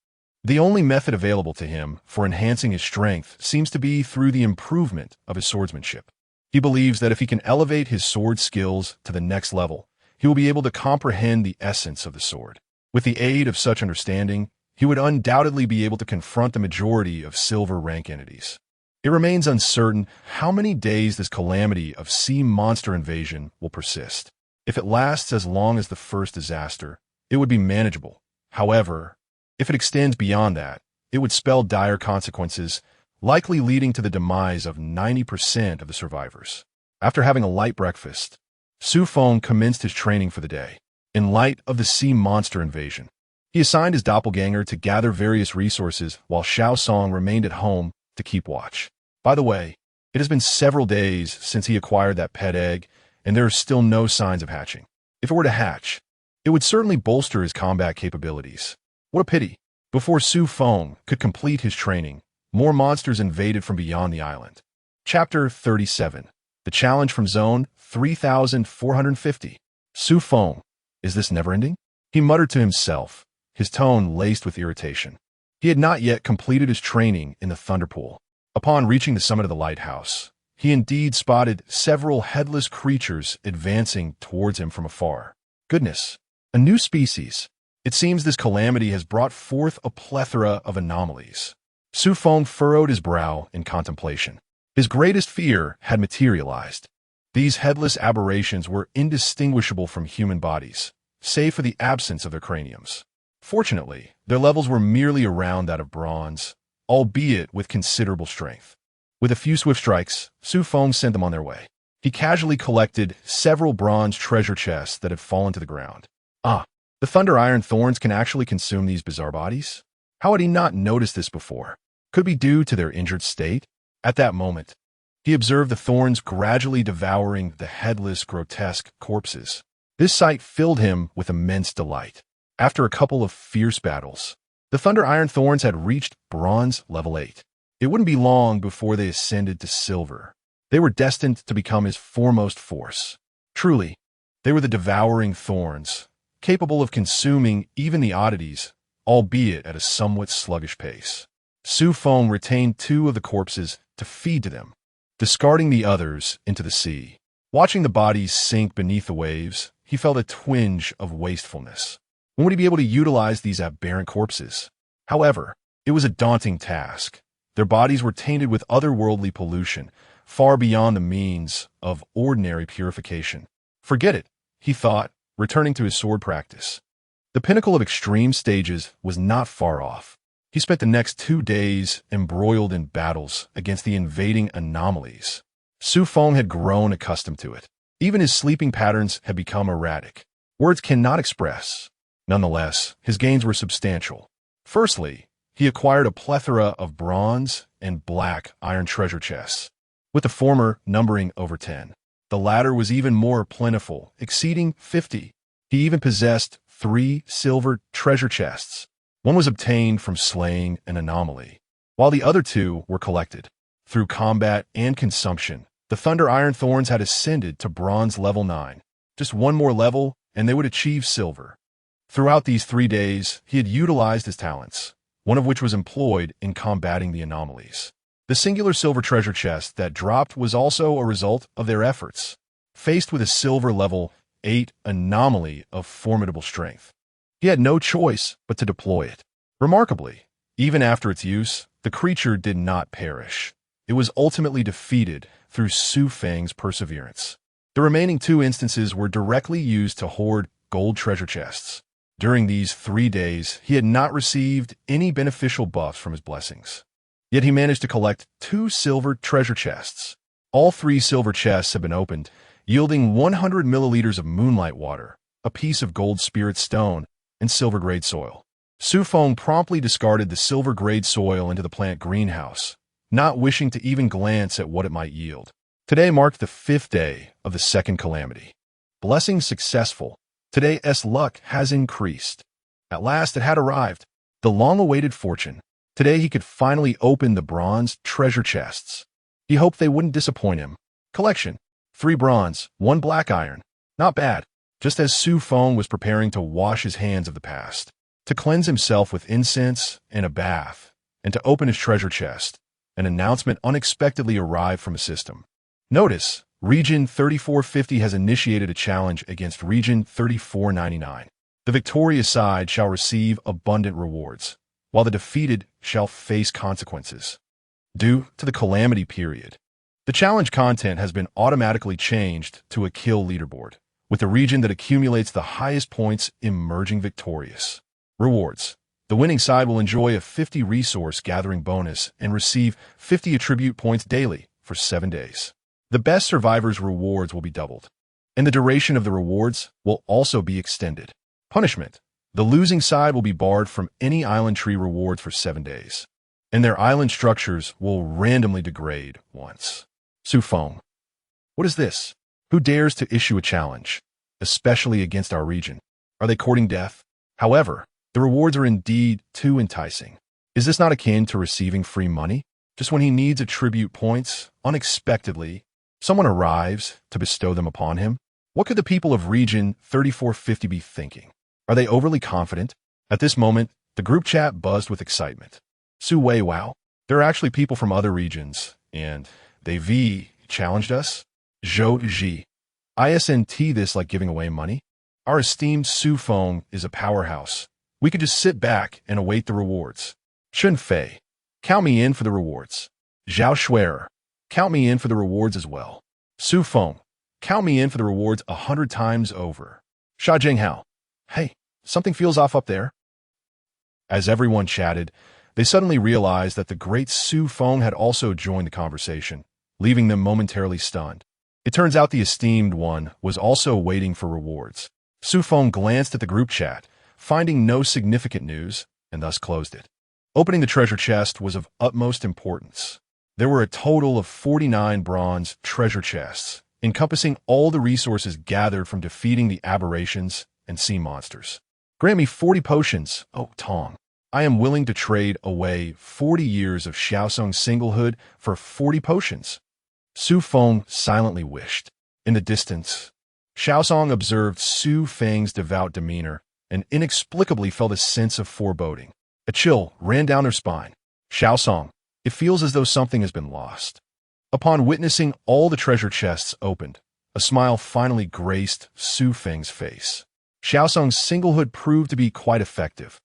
Speaker 1: the only method available to him for enhancing his strength seems to be through the improvement of his swordsmanship. He believes that if he can elevate his sword skills to the next level, he will be able to comprehend the essence of the sword. With the aid of such understanding, he would undoubtedly be able to confront the majority of silver rank entities. It remains uncertain how many days this calamity of sea monster invasion will persist. If it lasts as long as the first disaster, it would be manageable. However, if it extends beyond that, it would spell dire consequences, likely leading to the demise of 90% of the survivors. After having a light breakfast, Xu Feng commenced his training for the day. In light of the sea monster invasion, he assigned his doppelganger to gather various resources while Xiao Song remained at home to keep watch. By the way, it has been several days since he acquired that pet egg, and there are still no signs of hatching. If it were to hatch, it would certainly bolster his combat capabilities. What a pity. Before Xu Feng could complete his training, more monsters invaded from beyond the island. Chapter 37. The Challenge from Zone 3450. Xu Feng. Is this never-ending? He muttered to himself, his tone laced with irritation. He had not yet completed his training in the Thunderpool. Upon reaching the summit of the lighthouse, he indeed spotted several headless creatures advancing towards him from afar. Goodness, a new species. It seems this calamity has brought forth a plethora of anomalies. Xu Feng furrowed his brow in contemplation. His greatest fear had materialized. These headless aberrations were indistinguishable from human bodies, save for the absence of their craniums. Fortunately, their levels were merely around that of bronze, albeit with considerable strength. With a few swift strikes, Xu Feng sent them on their way. He casually collected several bronze treasure chests that had fallen to the ground. Ah, the thunder iron thorns can actually consume these bizarre bodies? How had he not noticed this before? Could it be due to their injured state? At that moment, he observed the thorns gradually devouring the headless, grotesque corpses. This sight filled him with immense delight. After a couple of fierce battles, the thunder iron thorns had reached bronze level 8. It wouldn't be long before they ascended to silver. They were destined to become his foremost force. Truly, they were the devouring thorns, capable of consuming even the oddities, albeit at a somewhat sluggish pace. Xu Feng retained 2 of the corpses to feed to them, discarding the others into the sea. Watching the bodies sink beneath the waves, he felt a twinge of wastefulness. When would he be able to utilize these aberrant corpses? However, it was a daunting task. Their bodies were tainted with otherworldly pollution, far beyond the means of ordinary purification. Forget it, he thought, returning to his sword practice. The pinnacle of extreme stages was not far off. He spent the next 2 days embroiled in battles against the invading anomalies. Xu Feng had grown accustomed to it. Even his sleeping patterns had become erratic. Words cannot express. Nonetheless, his gains were substantial. Firstly, he acquired a plethora of bronze and black iron treasure chests, with the former numbering over 10. The latter was even more plentiful, exceeding 50. He even possessed 3 silver treasure chests. One was obtained from slaying an anomaly, while the other 2 were collected. Through combat and consumption, the thunder iron thorns had ascended to bronze level 9. Just one more level, and they would achieve silver. Throughout these 3 days, he had utilized his talents, one of which was employed in combating the anomalies. The singular silver treasure chest that dropped was also a result of their efforts. Faced with a silver level 8 anomaly of formidable strength, he had no choice but to deploy it. Remarkably, even after its use, the creature did not perish. It was ultimately defeated through Xu Feng's perseverance. The remaining 2 instances were directly used to hoard gold treasure chests. During these 3 days, he had not received any beneficial buffs from his blessings. Yet he managed to collect 2 silver treasure chests. All 3 silver chests had been opened, yielding 100 milliliters of moonlight water, a piece of gold spirit stone, and silver-grade soil. Xu Feng promptly discarded the silver-grade soil into the plant greenhouse, not wishing to even glance at what it might yield. Today marked the 5th day of the second calamity. Blessings successful. Today's luck has increased. At last it had arrived, the long-awaited fortune. Today he could finally open the bronze treasure chests. He hoped they wouldn't disappoint him. Collection: 3 bronze, 1 black iron. Not bad. Just as Xu Feng was preparing to wash his hands of the past, to cleanse himself with incense and a bath, and to open his treasure chest, an announcement unexpectedly arrived from a system. Notice, Region 3450 has initiated a challenge against Region 3499. The victorious side shall receive abundant rewards, while the defeated shall face consequences. Due to the Calamity period, the challenge content has been automatically changed to a kill leaderboard, with the region that accumulates the highest points emerging victorious. Rewards: the winning side will enjoy a 50 resource gathering bonus and receive 50 attribute points daily for 7 days. The best survivor's rewards will be doubled, and the duration of the rewards will also be extended. Punishment: the losing side will be barred from any island tree rewards for 7 days, and their island structures will randomly degrade once. Xu Feng: what is this? Who dares to issue a challenge, especially against our region? Are they courting death? However, the rewards are indeed too enticing. Is this not akin to receiving free money? Just when he needs attribute points, unexpectedly, someone arrives to bestow them upon him. What could the people of Region 3450 be thinking? Are they overly confident? At this moment, the group chat buzzed with excitement. Su Wei, wow, there are actually people from other regions, and they challenged us? Zhou Ji. ISNT this like giving away money? Our esteemed Xu Feng is a powerhouse. We could just sit back and await the rewards. Xu Feng. Count me in for the rewards. Zhao Shuer. Count me in for the rewards as well. Xu Feng. Count me in for the rewards 100 times over. Sha Jinghao. Hey, something feels off up there. As everyone chatted, they suddenly realized that the great Xu Feng had also joined the conversation, leaving them momentarily stunned. It turns out the esteemed one was also waiting for rewards. Xu Feng glanced at the group chat, finding no significant news, and thus closed it. Opening the treasure chest was of utmost importance. There were a total of 49 bronze treasure chests, encompassing all the resources gathered from defeating the aberrations and sea monsters. Grant me 40 potions, oh Tong. I am willing to trade away 40 years of Xiaosong's singlehood for 40 potions. Xu Feng silently wished. In the distance, Xiaosong observed Xu Feng's devout demeanor and inexplicably felt a sense of foreboding. A chill ran down her spine. Xiaosong, it feels as though something has been lost. Upon witnessing all the treasure chests opened, a smile finally graced Xu Feng's face. Xiaosong's singlehood proved to be quite effective.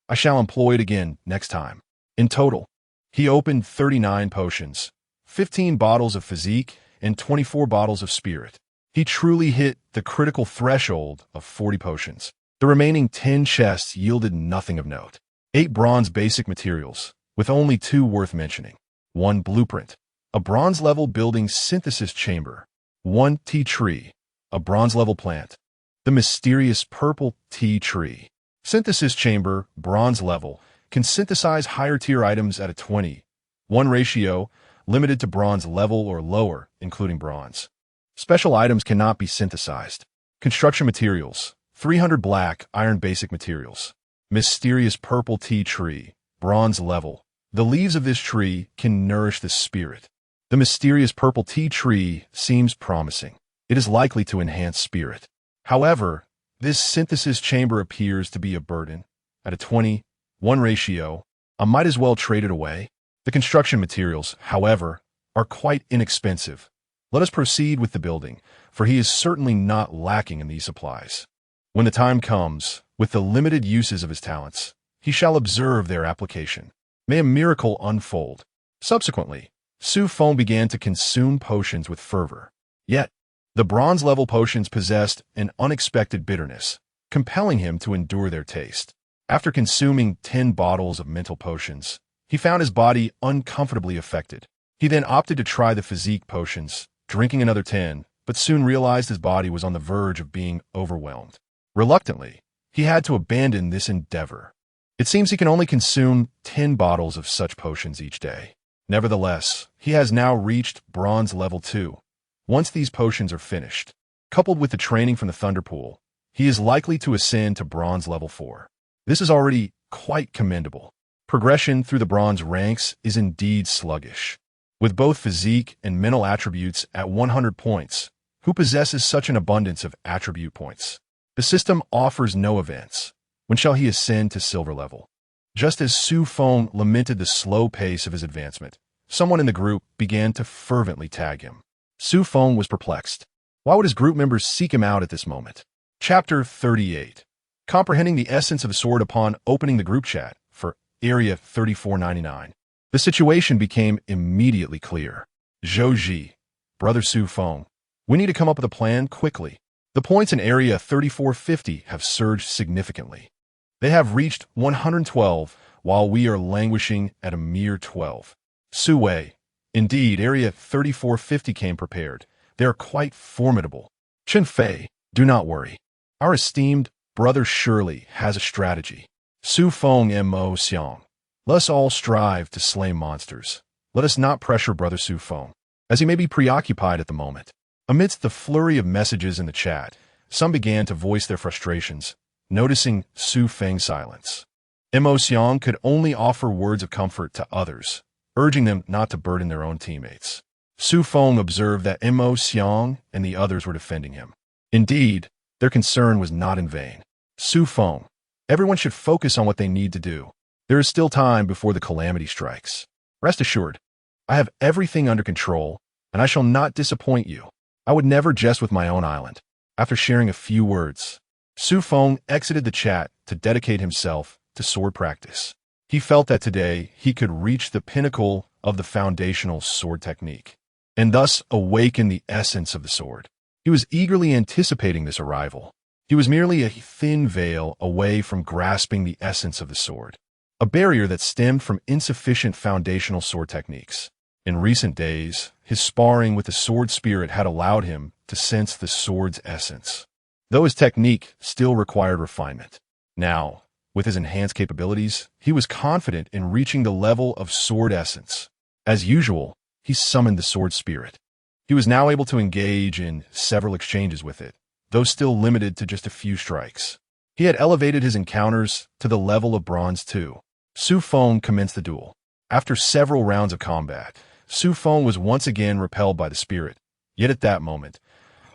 Speaker 1: I shall employ it again next time. In total, he opened 39 potions, 15 bottles of physique, and 24 bottles of spirit. He truly hit the critical threshold of 40 potions. The remaining 10 chests yielded nothing of note. 8 bronze basic materials, with only 2 worth mentioning. 1 blueprint, a bronze-level building synthesis chamber. 1 tea tree, a bronze-level plant. The mysterious purple tea tree. Synthesis chamber, bronze level, can synthesize higher-tier items at a 20:1 ratio, limited to bronze level or lower, including bronze. Special items cannot be synthesized. Construction materials, 300 black iron basic materials. Mysterious purple tea tree, bronze level. The leaves of this tree can nourish the spirit. The mysterious purple tea tree seems promising. It is likely to enhance spirit. However, this synthesis chamber appears to be a burden. At a 20:1 ratio, I might as well trade it away. The construction materials, however, are quite inexpensive. Let us proceed with the building, for he is certainly not lacking in these supplies. When the time comes, with the limited uses of his talents, he shall observe their application. May a miracle unfold. Subsequently, Xu Feng began to consume potions with fervor. Yet, the bronze-level potions possessed an unexpected bitterness, compelling him to endure their taste. After consuming 10 bottles of mental potions, he found his body uncomfortably affected. He then opted to try the physique potions, drinking another 10, but soon realized his body was on the verge of being overwhelmed. Reluctantly, he had to abandon this endeavor. It seems he can only consume 10 bottles of such potions each day. Nevertheless, he has now reached bronze level 2. Once these potions are finished, coupled with the training from the Thunder Pool, he is likely to ascend to bronze level 4. This is already quite commendable. Progression through the bronze ranks is indeed sluggish. With both physique and mental attributes at 100 points, who possesses such an abundance of attribute points? The system offers no events. When shall he ascend to silver level? Just as Xu Feng lamented the slow pace of his advancement, someone in the group began to fervently tag him. Xu Feng was perplexed. Why would his group members seek him out at this moment? Chapter 38. Comprehending the essence of the sword upon opening the group chat for Area 3499. The situation became immediately clear. Zhou Ji, Brother Xu Feng, we need to come up with a plan quickly. The points in Area 3450 have surged significantly. They have reached 112, while we are languishing at a mere 12. Su Wei. Indeed, Area 3450 came prepared. They are quite formidable. Chen Fei, do not worry. Our esteemed brother surely has a strategy. Xu Feng Mo Xiang. Let us all strive to slay monsters. Let us not pressure Brother Xu Feng, as he may be preoccupied at the moment. Amidst the flurry of messages in the chat, some began to voice their frustrations, noticing Xu Feng's silence. Mo Xiang could only offer words of comfort to others, urging them not to burden their own teammates. Xu Feng observed that Mo Xiang and the others were defending him. Indeed, their concern was not in vain. Xu Feng, Everyone should focus on what they need to do. There is still time before the calamity strikes. Rest assured, I have everything under control, and I shall not disappoint you. I would never jest with my own island. After sharing a few words, Xu Feng exited the chat to dedicate himself to sword practice. He felt that today he could reach the pinnacle of the foundational sword technique, and thus awaken the essence of the sword. He was eagerly anticipating this arrival. He was merely a thin veil away from grasping the essence of the sword, a barrier that stemmed from insufficient foundational sword techniques. In recent days, his sparring with the sword spirit had allowed him to sense the sword's essence, though his technique still required refinement. Now, with his enhanced capabilities, he was confident in reaching the level of sword essence. As usual, he summoned the sword spirit. He was now able to engage in several exchanges with it, though still limited to just a few strikes. He had elevated his encounters to the level of Bronze 2. Xu Feng commenced the duel. After several rounds of combat, Xu Feng was once again repelled by the spirit. Yet at that moment,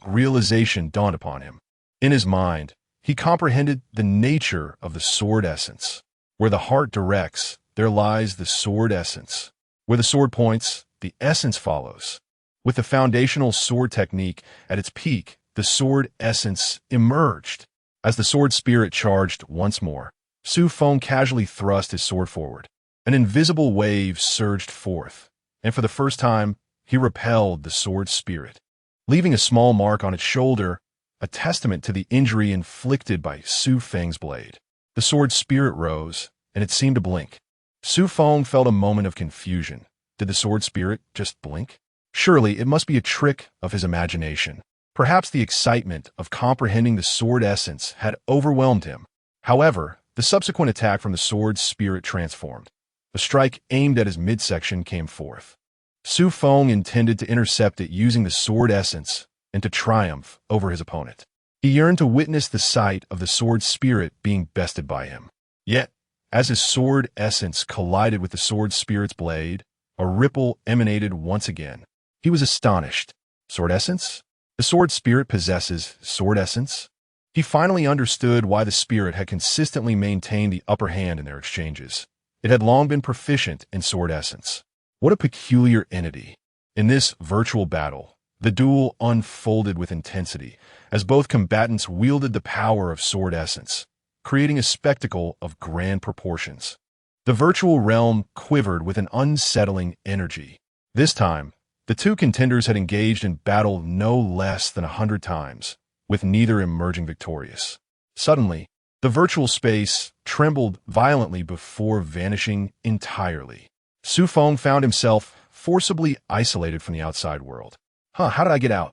Speaker 1: realization dawned upon him. In his mind, he comprehended the nature of the sword essence. Where the heart directs, there lies the sword essence. Where the sword points, the essence follows. With the foundational sword technique at its peak, the sword essence emerged. As the sword spirit charged once more, Xu Feng casually thrust his sword forward. An invisible wave surged forth, and for the first time, he repelled the sword spirit, leaving a small mark on its shoulder, a testament to the injury inflicted by Xu Feng's blade. The sword spirit rose, and it seemed to blink. Xu Feng felt a moment of confusion. Did the sword spirit just blink? Surely it must be a trick of his imagination. Perhaps the excitement of comprehending the sword essence had overwhelmed him. However, the subsequent attack from the sword spirit transformed. A strike aimed at his midsection came forth. Xu Feng intended to intercept it using the sword essence and to triumph over his opponent. He yearned to witness the sight of the sword spirit being bested by him. Yet, as his sword essence collided with the sword spirit's blade, a ripple emanated once again. He was astonished. Sword essence? The sword spirit possesses sword essence? He finally understood why the spirit had consistently maintained the upper hand in their exchanges. It had long been proficient in sword essence. What a peculiar entity. In this virtual battle, the duel unfolded with intensity, as both combatants wielded the power of sword essence, creating a spectacle of grand proportions. The virtual realm quivered with an unsettling energy. This time, the two contenders had engaged in battle no less than 100 times, with neither emerging victorious. Suddenly, the virtual space trembled violently before vanishing entirely. Xu Feng found himself forcibly isolated from the outside world. How did I get out?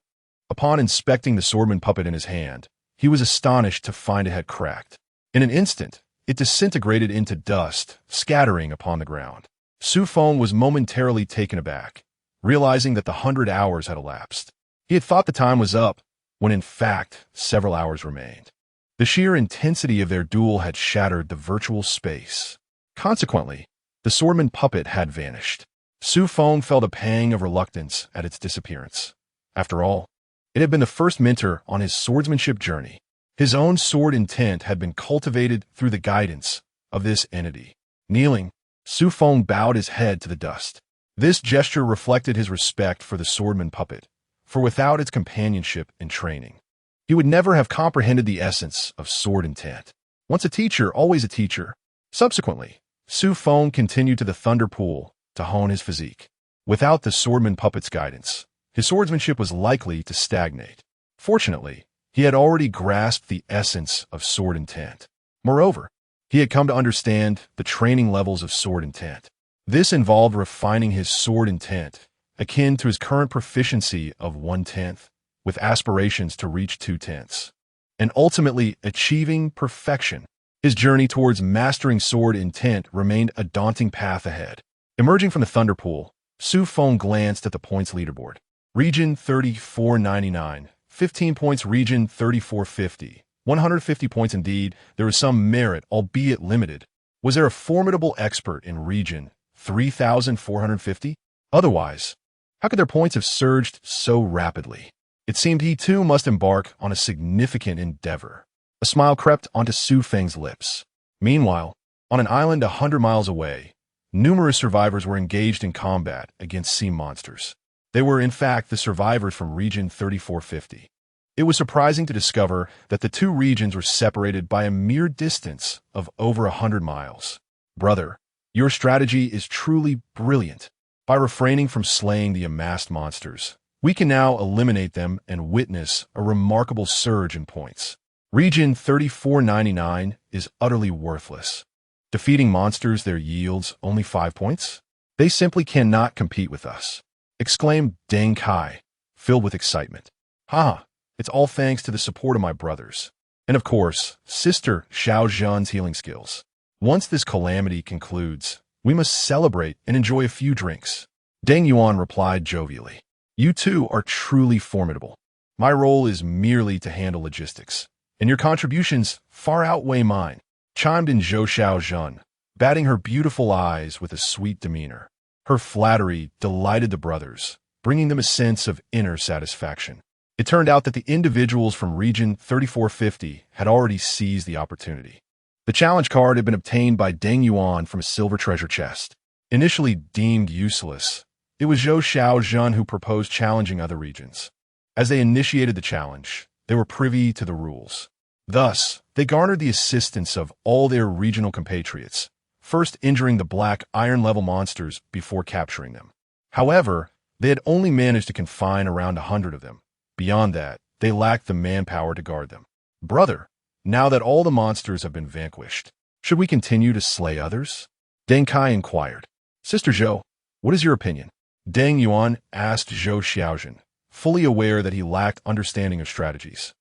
Speaker 1: Upon inspecting the swordman puppet in his hand, he was astonished to find it had cracked. In an instant, it disintegrated into dust, scattering upon the ground. Xu Feng was momentarily taken aback, realizing that the 100 hours had elapsed. He had thought the time was up, when in fact, several hours remained. The sheer intensity of their duel had shattered the virtual space. Consequently, the swordman puppet had vanished. Xu Feng felt a pang of reluctance at its disappearance. After all, it had been the first mentor on his swordsmanship journey. His own sword intent had been cultivated through the guidance of this entity. Kneeling, Xu Feng bowed his head to the dust. This gesture reflected his respect for the swordman puppet, for without its companionship and training, he would never have comprehended the essence of sword intent. Once a teacher, always a teacher. Subsequently, Xu Feng continued to the Thunder Pool to hone his physique. Without the swordman puppet's guidance, his swordsmanship was likely to stagnate. Fortunately, he had already grasped the essence of sword intent. Moreover, he had come to understand the training levels of sword intent. This involved refining his sword intent, akin to his current proficiency of 1/10, with aspirations to reach 2/10, and ultimately achieving perfection. His journey towards mastering sword intent remained a daunting path ahead. Emerging from the Thunder Pool, Xu Feng glanced at the points leaderboard. Region 3499, 15 points. Region 3450, 150 points. Indeed, there was some merit, albeit limited. Was there a formidable expert in Region 3450? Otherwise, how could their points have surged so rapidly? It seemed he too must embark on a significant endeavor. A smile crept onto Xu Feng's lips. Meanwhile, on an island 100 miles away, numerous survivors were engaged in combat against sea monsters. They were, in fact, the survivors from Region 3450. It was surprising to discover that the two regions were separated by a mere distance of over 100 miles. Brother, your strategy is truly brilliant. By refraining from slaying the amassed monsters, we can now eliminate them and witness a remarkable surge in points. Region 3499 is utterly worthless. Defeating monsters there yields only 5 points? They simply cannot compete with us, exclaimed Deng Kai, filled with excitement. Ha! It's all thanks to the support of my brothers. And of course, Sister Xiao Zhan's healing skills. Once this calamity concludes, we must celebrate and enjoy a few drinks. Deng Yuan replied jovially. You two are truly formidable. My role is merely to handle logistics, and your contributions far outweigh mine, chimed in Zhou Xiaozhan, batting her beautiful eyes with a sweet demeanor. Her flattery delighted the brothers, bringing them a sense of inner satisfaction. It turned out that the individuals from Region 3450 had already seized the opportunity. The challenge card had been obtained by Deng Yuan from a silver treasure chest. Initially deemed useless, it was Zhou Xiaozhan who proposed challenging other regions. As they initiated the challenge, they were privy to the rules. Thus, they garnered the assistance of all their regional compatriots, first injuring the black iron-level monsters before capturing them. However, they had only managed to confine around 100 of them. Beyond that, they lacked the manpower to guard them. Brother, now that all the monsters have been vanquished, should we continue to slay others? Deng Kai inquired. Sister Zhou, what is your opinion? Deng Yuan asked Zhou Xiaozhan, fully aware that he lacked understanding of strategies,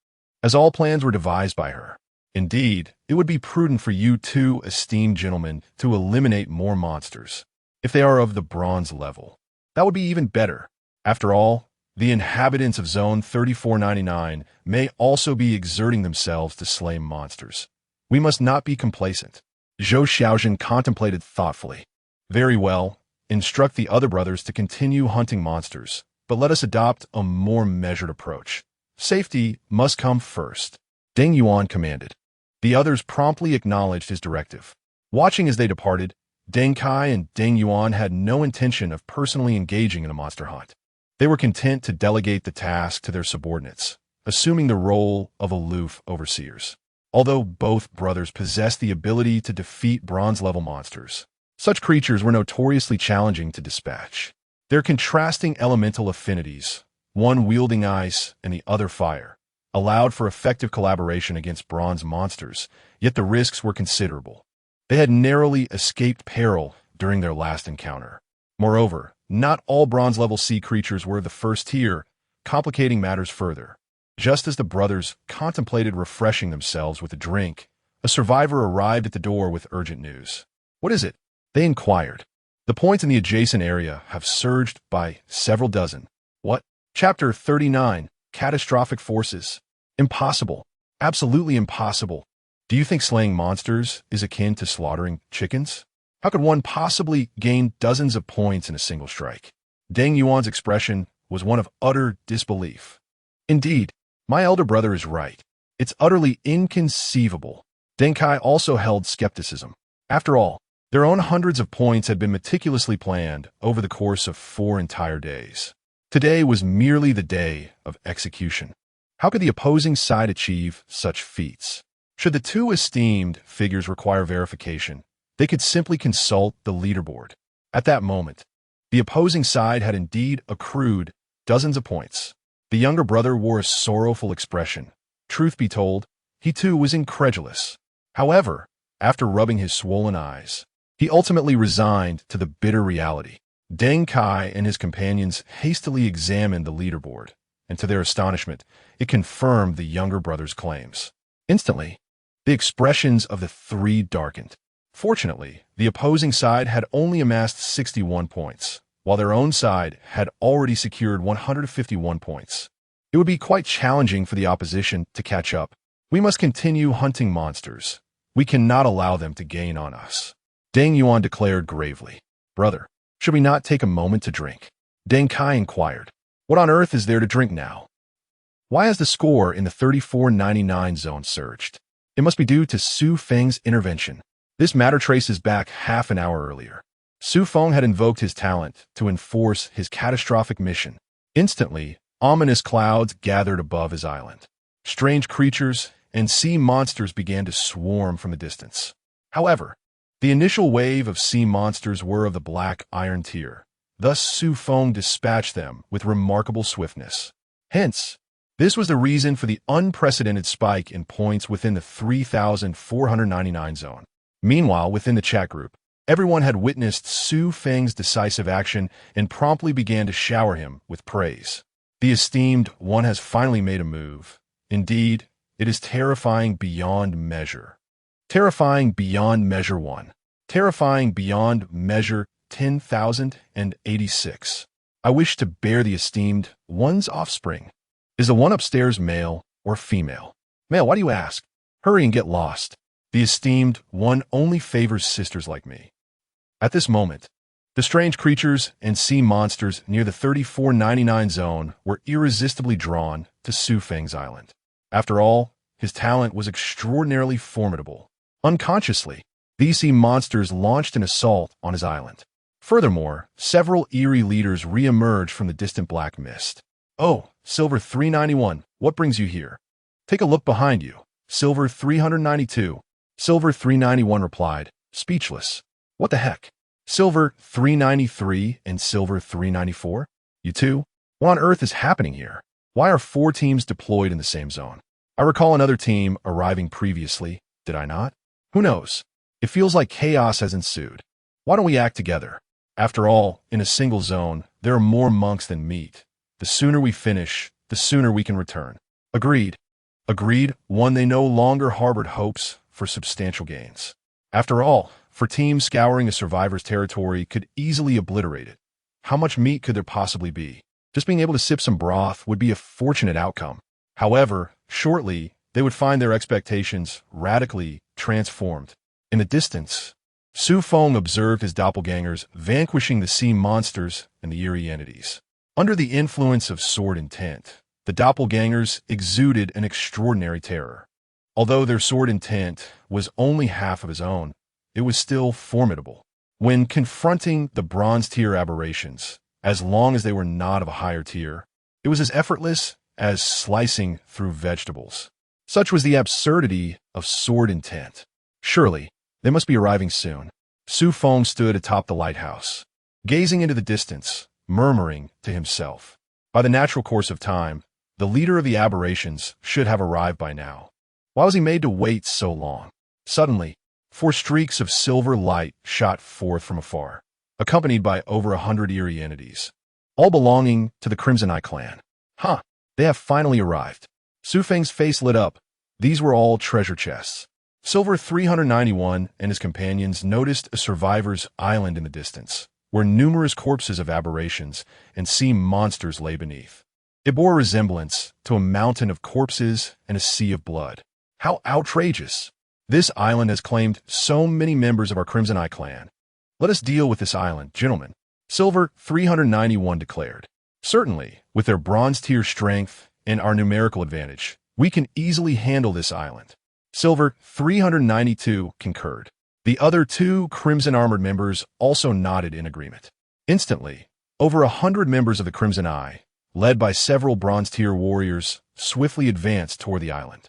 Speaker 1: as all plans were devised by her. Indeed, it would be prudent for you two esteemed gentlemen to eliminate more monsters, if they are of the bronze level. That would be even better. After all, the inhabitants of Zone 3499 may also be exerting themselves to slay monsters. We must not be complacent. Zhou Xiaozhan contemplated thoughtfully. Very well, instruct the other brothers to continue hunting monsters, but let us adopt a more measured approach. Safety must come first, Deng Yuan commanded. The others promptly acknowledged his directive. Watching as they departed, Deng Kai and Deng Yuan had no intention of personally engaging in a monster hunt. They were content to delegate the task to their subordinates, assuming the role of aloof overseers. Although both brothers possessed the ability to defeat bronze-level monsters, such creatures were notoriously challenging to dispatch. Their contrasting elemental affinities, one wielding ice and the other fire, allowed for effective collaboration against bronze monsters, yet the risks were considerable. They had narrowly escaped peril during their last encounter. Moreover, not all bronze-level sea creatures were of the first tier, complicating matters further. Just as the brothers contemplated refreshing themselves with a drink, a survivor arrived at the door with urgent news. What is it? They inquired. The points in the adjacent area have surged by several dozen. What? Chapter 39, Catastrophic Forces. Impossible. Absolutely impossible. Do you think slaying monsters is akin to slaughtering chickens? How could one possibly gain dozens of points in a single strike? Deng Yuan's expression was one of utter disbelief. Indeed, my elder brother is right. It's utterly inconceivable. Deng Kai also held skepticism. After all, their own hundreds of points had been meticulously planned over the course of 4 entire days. Today was merely the day of execution. How could the opposing side achieve such feats? Should the two esteemed figures require verification, they could simply consult the leaderboard. At that moment, the opposing side had indeed accrued dozens of points. The younger brother wore a sorrowful expression. Truth be told, he too was incredulous. However, after rubbing his swollen eyes, he ultimately resigned to the bitter reality. Deng Kai and his companions hastily examined the leaderboard, and to their astonishment, it confirmed the younger brother's claims. Instantly, the expressions of the three darkened. Fortunately, the opposing side had only amassed 61 points, while their own side had already secured 151 points. It would be quite challenging for the opposition to catch up. We must continue hunting monsters. We cannot allow them to gain on us. Deng Yuan declared gravely. Brother, should we not take a moment to drink? Deng Kai inquired. What on earth is there to drink now? Why has the score in the 3499 zone surged? It must be due to Xu Feng's intervention. This matter traces back half an hour earlier. Xu Feng had invoked his talent to enforce his catastrophic mission. Instantly, ominous clouds gathered above his island. Strange creatures and sea monsters began to swarm from a distance. However, the initial wave of sea monsters were of the black iron tier. Thus, Xu Feng dispatched them with remarkable swiftness. Hence, this was the reason for the unprecedented spike in points within the 3,499 zone. Meanwhile, within the chat group, everyone had witnessed Xu Feng's decisive action and promptly began to shower him with praise. The esteemed one has finally made a move. Indeed, it is terrifying beyond measure. Terrifying beyond measure 1. Terrifying beyond measure 10,086. I wish to bear the esteemed one's offspring. Is the one upstairs male or female? Male, why do you ask? Hurry and get lost. The esteemed one only favors sisters like me. At this moment, the strange creatures and sea monsters near the 3499 zone were irresistibly drawn to Xu Feng's island. After all, his talent was extraordinarily formidable. Unconsciously, these sea monsters launched an assault on his island. Furthermore, several eerie leaders re-emerged from the distant black mist. Oh, Silver 391, what brings you here? Take a look behind you. Silver 392. Silver 391 replied, speechless. What the heck? Silver 393 and Silver 394? You two? What on earth is happening here? Why are 4 teams deployed in the same zone? I recall another team arriving previously, did I not? Who knows? It feels like chaos has ensued. Why don't we act together? After all, in a single zone, there are more monks than meat. The sooner we finish, the sooner we can return. Agreed. Agreed, one they no longer harbored hopes for substantial gains. After all, for teams scouring a survivor's territory could easily obliterate it. How much meat could there possibly be? Just being able to sip some broth would be a fortunate outcome. However, shortly, they would find their expectations radically transformed. In the distance, Xu Feng observed his doppelgangers vanquishing the sea monsters and the eerie entities. Under the influence of sword intent, the doppelgangers exuded an extraordinary terror. Although their sword intent was only half of his own, it was still formidable. When confronting the bronze tier aberrations, as long as they were not of a higher tier, it was as effortless as slicing through vegetables. Such was the absurdity of sword intent. Surely, they must be arriving soon. Xu Feng stood atop the lighthouse, gazing into the distance, murmuring to himself. By the natural course of time, the leader of the aberrations should have arrived by now. Why was he made to wait so long? Suddenly, 4 streaks of silver light shot forth from afar, accompanied by over 100 eerie entities, all belonging to the Crimson Eye clan. Huh, they have finally arrived. Xu Feng's face lit up. These were all treasure chests. Silver 391 and his companions noticed a survivor's island in the distance, where numerous corpses of aberrations and sea monsters lay beneath. It bore a resemblance to a mountain of corpses and a sea of blood. How outrageous! This island has claimed so many members of our Crimson Eye clan. Let us deal with this island, gentlemen, Silver 391 declared. Certainly, with their bronze tier strength and our numerical advantage, we can easily handle this island. Silver 392 concurred. The other 2 Crimson Armored members also nodded in agreement. Instantly, over 100 members of the Crimson Eye, led by several bronze tier warriors, swiftly advanced toward the island.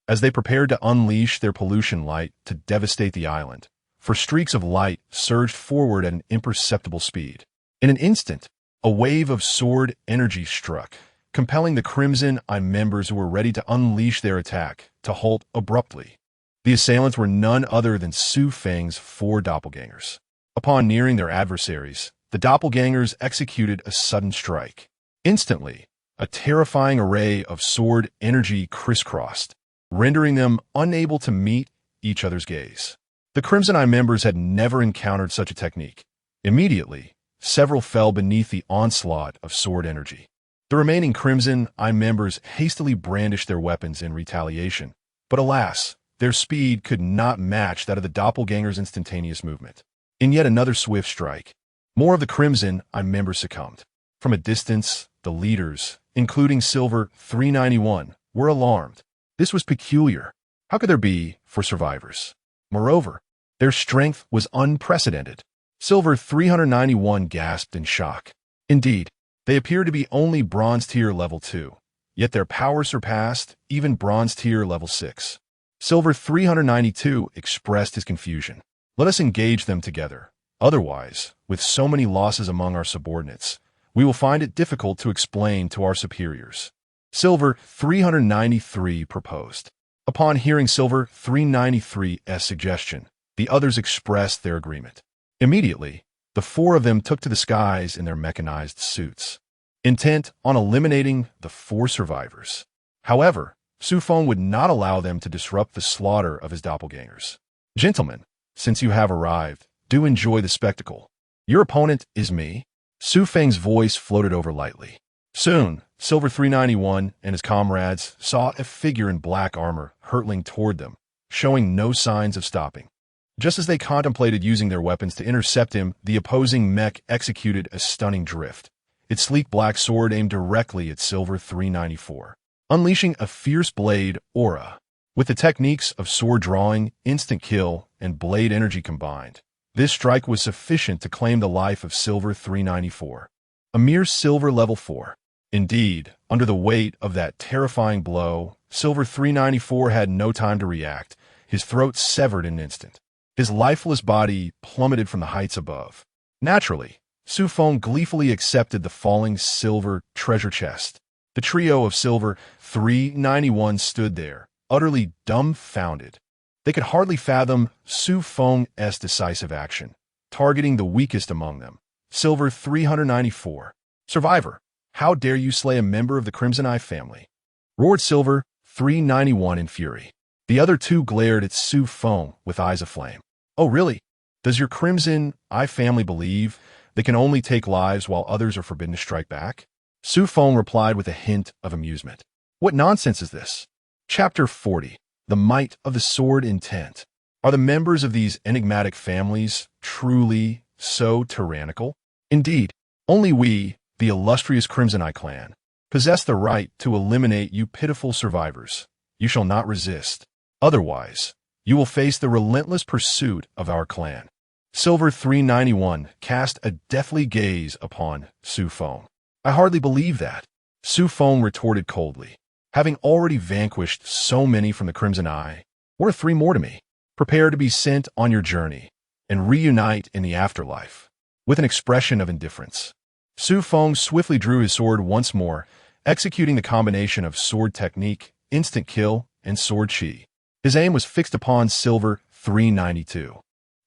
Speaker 1: As they prepared to unleash their pollution light to devastate the island, for streaks of light surged forward at an imperceptible speed. In an instant, a wave of sword energy struck, compelling the Crimson Eye members who were ready to unleash their attack to halt abruptly. The assailants were none other than Xu Feng's 4 doppelgangers. Upon nearing their adversaries, the doppelgangers executed a sudden strike. Instantly, a terrifying array of sword energy crisscrossed, rendering them unable to meet each other's gaze. The Crimson Eye members had never encountered such a technique. Immediately, several fell beneath the onslaught of sword energy. The remaining Crimson Eye members hastily brandished their weapons in retaliation, but alas, their speed could not match that of the doppelgangers' instantaneous movement. In yet another swift strike, more of the Crimson Eye members succumbed. From a distance, the leaders, including Silver 391, were alarmed. This was peculiar. How could there be for survivors? Moreover, Their strength was unprecedented. Silver 391 gasped in shock. Indeed, they appeared to be only Bronze Tier Level 2, yet their power surpassed even Bronze Tier Level 6. Silver 392 expressed his confusion. Let us engage them together. Otherwise, with so many losses among our subordinates, we will find it difficult to explain to our superiors. Silver 393 proposed. Upon hearing Silver 393's suggestion, the others expressed their agreement. Immediately, the four of them took to the skies in their mechanized suits, intent on eliminating the four survivors. However, Xu Feng would not allow them to disrupt the slaughter of his doppelgangers. Gentlemen, since you have arrived, do enjoy the spectacle. Your opponent is me. Xu Feng's voice floated over lightly. Soon, Silver 391 and his comrades saw a figure in black armor hurtling toward them, showing no signs of stopping. Just as they contemplated using their weapons to intercept him, the opposing mech executed a stunning drift. Its sleek black sword aimed directly at Silver 394, unleashing a fierce blade aura. With the techniques of sword drawing, instant kill, and blade energy combined, this strike was sufficient to claim the life of Silver 394, a mere Silver Level 4. Indeed, under the weight of that terrifying blow, Silver 394 had no time to react, his throat severed in an instant. His lifeless body plummeted from the heights above. Naturally, Xu Feng gleefully accepted the falling silver treasure chest. The trio of Silver 391 stood there, utterly dumbfounded. They could hardly fathom Xu Feng's decisive action, targeting the weakest among them. Silver 394. Survivor, how dare you slay a member of the Crimson Eye family? Roared Silver 391 in fury. The other two glared at Xu Feng with eyes aflame. Oh really? Does your Crimson Eye family believe they can only take lives while others are forbidden to strike back? Xu Feng replied with a hint of amusement. What nonsense is this? Chapter 40. The Might of the Sword Intent. Are the members of these enigmatic families truly so tyrannical? Indeed, only we, the illustrious Crimson Eye clan, possess the right to eliminate you pitiful survivors. You shall not resist. Otherwise, you will face the relentless pursuit of our clan. Silver 391 cast a deathly gaze upon Xu Feng. I hardly believe that. Xu Feng retorted coldly. Having already vanquished so many from the Crimson Eye, what are three more to me? Prepare to be sent on your journey and reunite in the afterlife. With an expression of indifference, Xu Feng swiftly drew his sword once more, executing the combination of sword technique, instant kill, and sword chi. His aim was fixed upon Silver 392,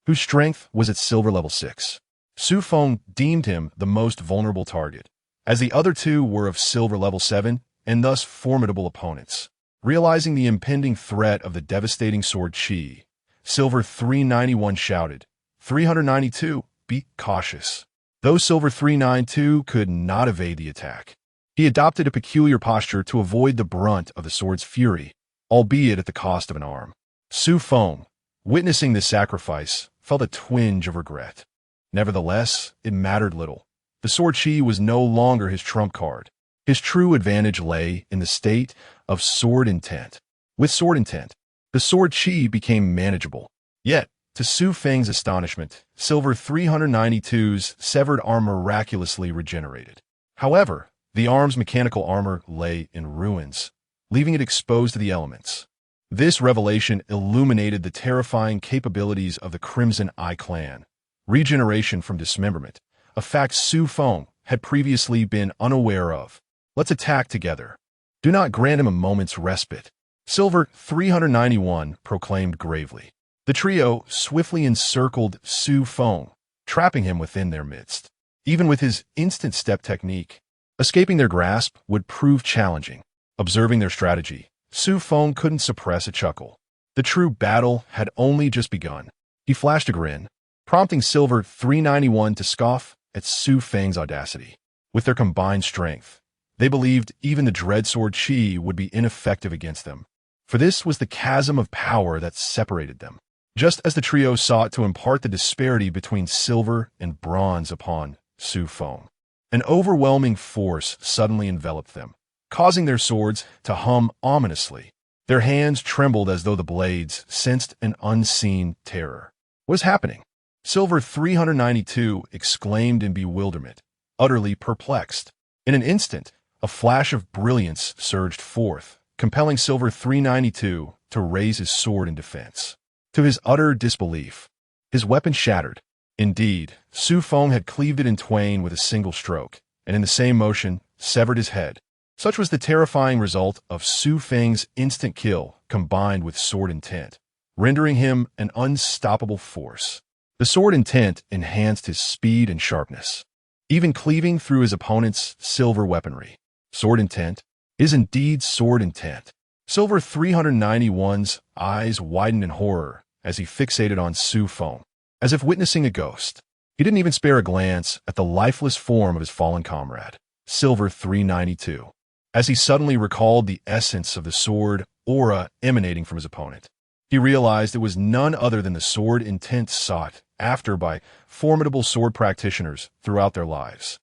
Speaker 1: whose strength was at Silver Level 6. Xu Feng deemed him the most vulnerable target, as the other two were of Silver Level 7 and thus formidable opponents. Realizing the impending threat of the devastating sword chi, Silver 391 shouted, 392, be cautious. Though Silver 392 could not evade the attack, he adopted a peculiar posture to avoid the brunt of the sword's fury, albeit at the cost of an arm. Xu Feng, witnessing this sacrifice, felt a twinge of regret. Nevertheless, it mattered little. The sword chi was no longer his trump card. His true advantage lay in the state of sword intent. With sword intent, the sword chi became manageable. Yet, to Xu Feng's astonishment, Silver 392's severed arm miraculously regenerated. However, the arm's mechanical armor lay in ruins, leaving it exposed to the elements. This revelation illuminated the terrifying capabilities of the Crimson Eye clan. Regeneration from dismemberment, a fact Xu Feng had previously been unaware of. Let's attack together. Do not grant him a moment's respite. Silver 391 proclaimed gravely. The trio swiftly encircled Xu Feng, trapping him within their midst. Even with his instant step technique, escaping their grasp would prove challenging. Observing their strategy, Xu Feng couldn't suppress a chuckle. The true battle had only just begun. He flashed a grin, prompting Silver 391 to scoff at Xu Feng's audacity. With their combined strength, they believed even the dread sword chi would be ineffective against them, for this was the chasm of power that separated them. Just as the trio sought to impart the disparity between silver and bronze upon Xu Feng, an overwhelming force suddenly enveloped them, causing their swords to hum ominously. Their hands trembled as though the blades sensed an unseen terror. What is happening? Silver 392 exclaimed in bewilderment, utterly perplexed. In an instant, a flash of brilliance surged forth, compelling Silver 392 to raise his sword in defense. To his utter disbelief, his weapon shattered. Indeed, Xu Feng had cleaved it in twain with a single stroke, and in the same motion, severed his head. Such was the terrifying result of Xu Feng's instant kill combined with sword intent, rendering him an unstoppable force. The sword intent enhanced his speed and sharpness, even cleaving through his opponent's silver weaponry. Sword intent is indeed sword intent. Silver 391's eyes widened in horror as he fixated on Xu Feng, as if witnessing a ghost. He didn't even spare a glance at the lifeless form of his fallen comrade, Silver 392, as he suddenly recalled the essence of the sword aura emanating from his opponent. He realized it was none other than the sword intent sought after by formidable sword practitioners throughout their lives.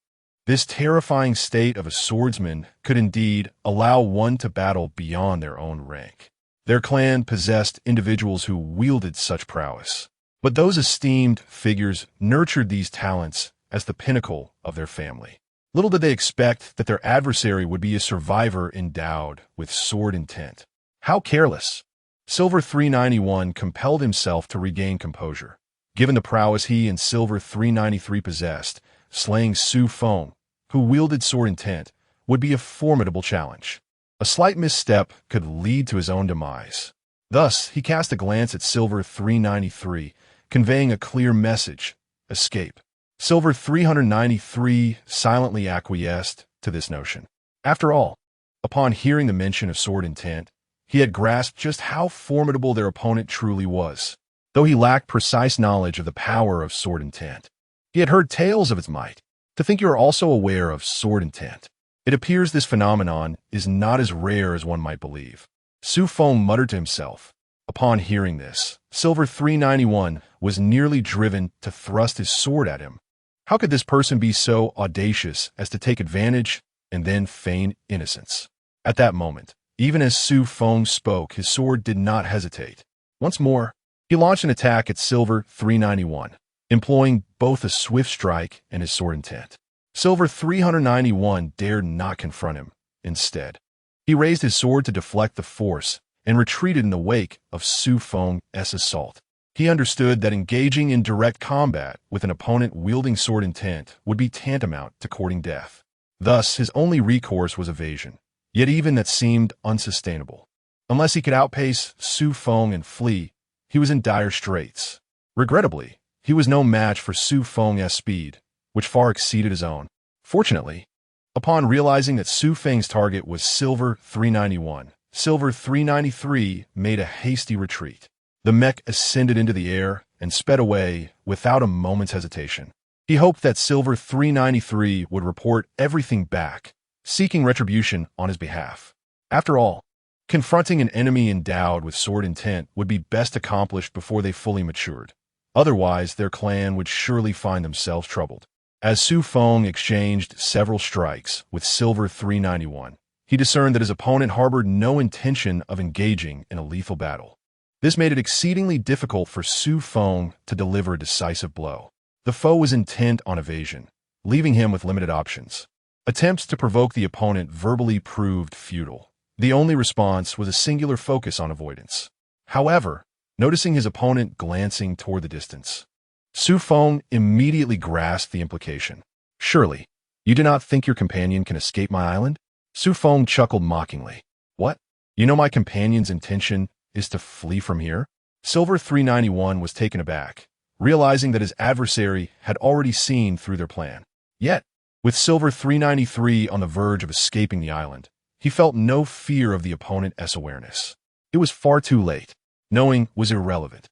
Speaker 1: This terrifying state of a swordsman could indeed allow one to battle beyond their own rank. Their clan possessed individuals who wielded such prowess, but those esteemed figures nurtured these talents as the pinnacle of their family. Little did they expect that their adversary would be a survivor endowed with sword intent. How careless! Silver 391 compelled himself to regain composure. Given the prowess he and Silver 393 possessed, slaying Xu Feng, who wielded sword intent, would be a formidable challenge. A slight misstep could lead to his own demise. Thus, he cast a glance at Silver 393, conveying a clear message: escape. Silver 393 silently acquiesced to this notion. After all, upon hearing the mention of sword intent, he had grasped just how formidable their opponent truly was, though he lacked precise knowledge of the power of sword intent. He had heard tales of its might. To think you are also aware of sword intent. It appears this phenomenon is not as rare as one might believe. Xu Feng muttered to himself. Upon hearing this, Silver 391 was nearly driven to thrust his sword at him. How could this person be so audacious as to take advantage and then feign innocence? At that moment, even as Xu Feng spoke, his sword did not hesitate. Once more, he launched an attack at Silver 391, employing both a swift strike and his sword intent. Silver 391 dared not confront him. Instead, he raised his sword to deflect the force and retreated in the wake of Xu Feng's assault. He understood that engaging in direct combat with an opponent wielding sword intent would be tantamount to courting death. Thus, his only recourse was evasion, yet even that seemed unsustainable. Unless he could outpace Xu Feng and flee, he was in dire straits. Regrettably, he was no match for Xu Feng's speed, which far exceeded his own. Fortunately, upon realizing that Xu Feng's target was Silver 391, Silver 393 made a hasty retreat. The mech ascended into the air and sped away without a moment's hesitation. He hoped that Silver 393 would report everything back, seeking retribution on his behalf. After all, confronting an enemy endowed with sword intent would be best accomplished before they fully matured. Otherwise, their clan would surely find themselves troubled. As Xu Feng exchanged several strikes with Silver 391, he discerned that his opponent harbored no intention of engaging in a lethal battle. This made it exceedingly difficult for Xu Feng to deliver a decisive blow. The foe was intent on evasion, leaving him with limited options. Attempts to provoke the opponent verbally proved futile. The only response was a singular focus on avoidance. However, noticing his opponent glancing toward the distance, Xu Feng immediately grasped the implication. Surely, you do not think your companion can escape my island? Xu Feng chuckled mockingly. What? You know my companion's intention is to flee from here? Silver 391 was taken aback, realizing that his adversary had already seen through their plan. Yet, with Silver 393 on the verge of escaping the island, he felt no fear of the opponent's awareness. It was far too late. Knowing was irrelevant.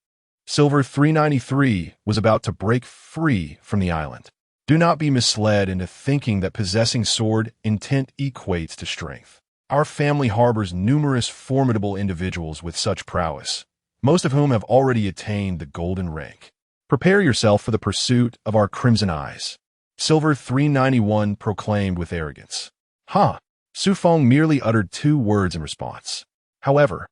Speaker 1: Silver 393 was about to break free from the island. Do not be misled into thinking that possessing sword intent equates to strength. Our family harbors numerous formidable individuals with such prowess, most of whom have already attained the golden rank. Prepare yourself for the pursuit of our crimson eyes, Silver 391 proclaimed with arrogance. Xu Feng merely uttered 2 words in response. However,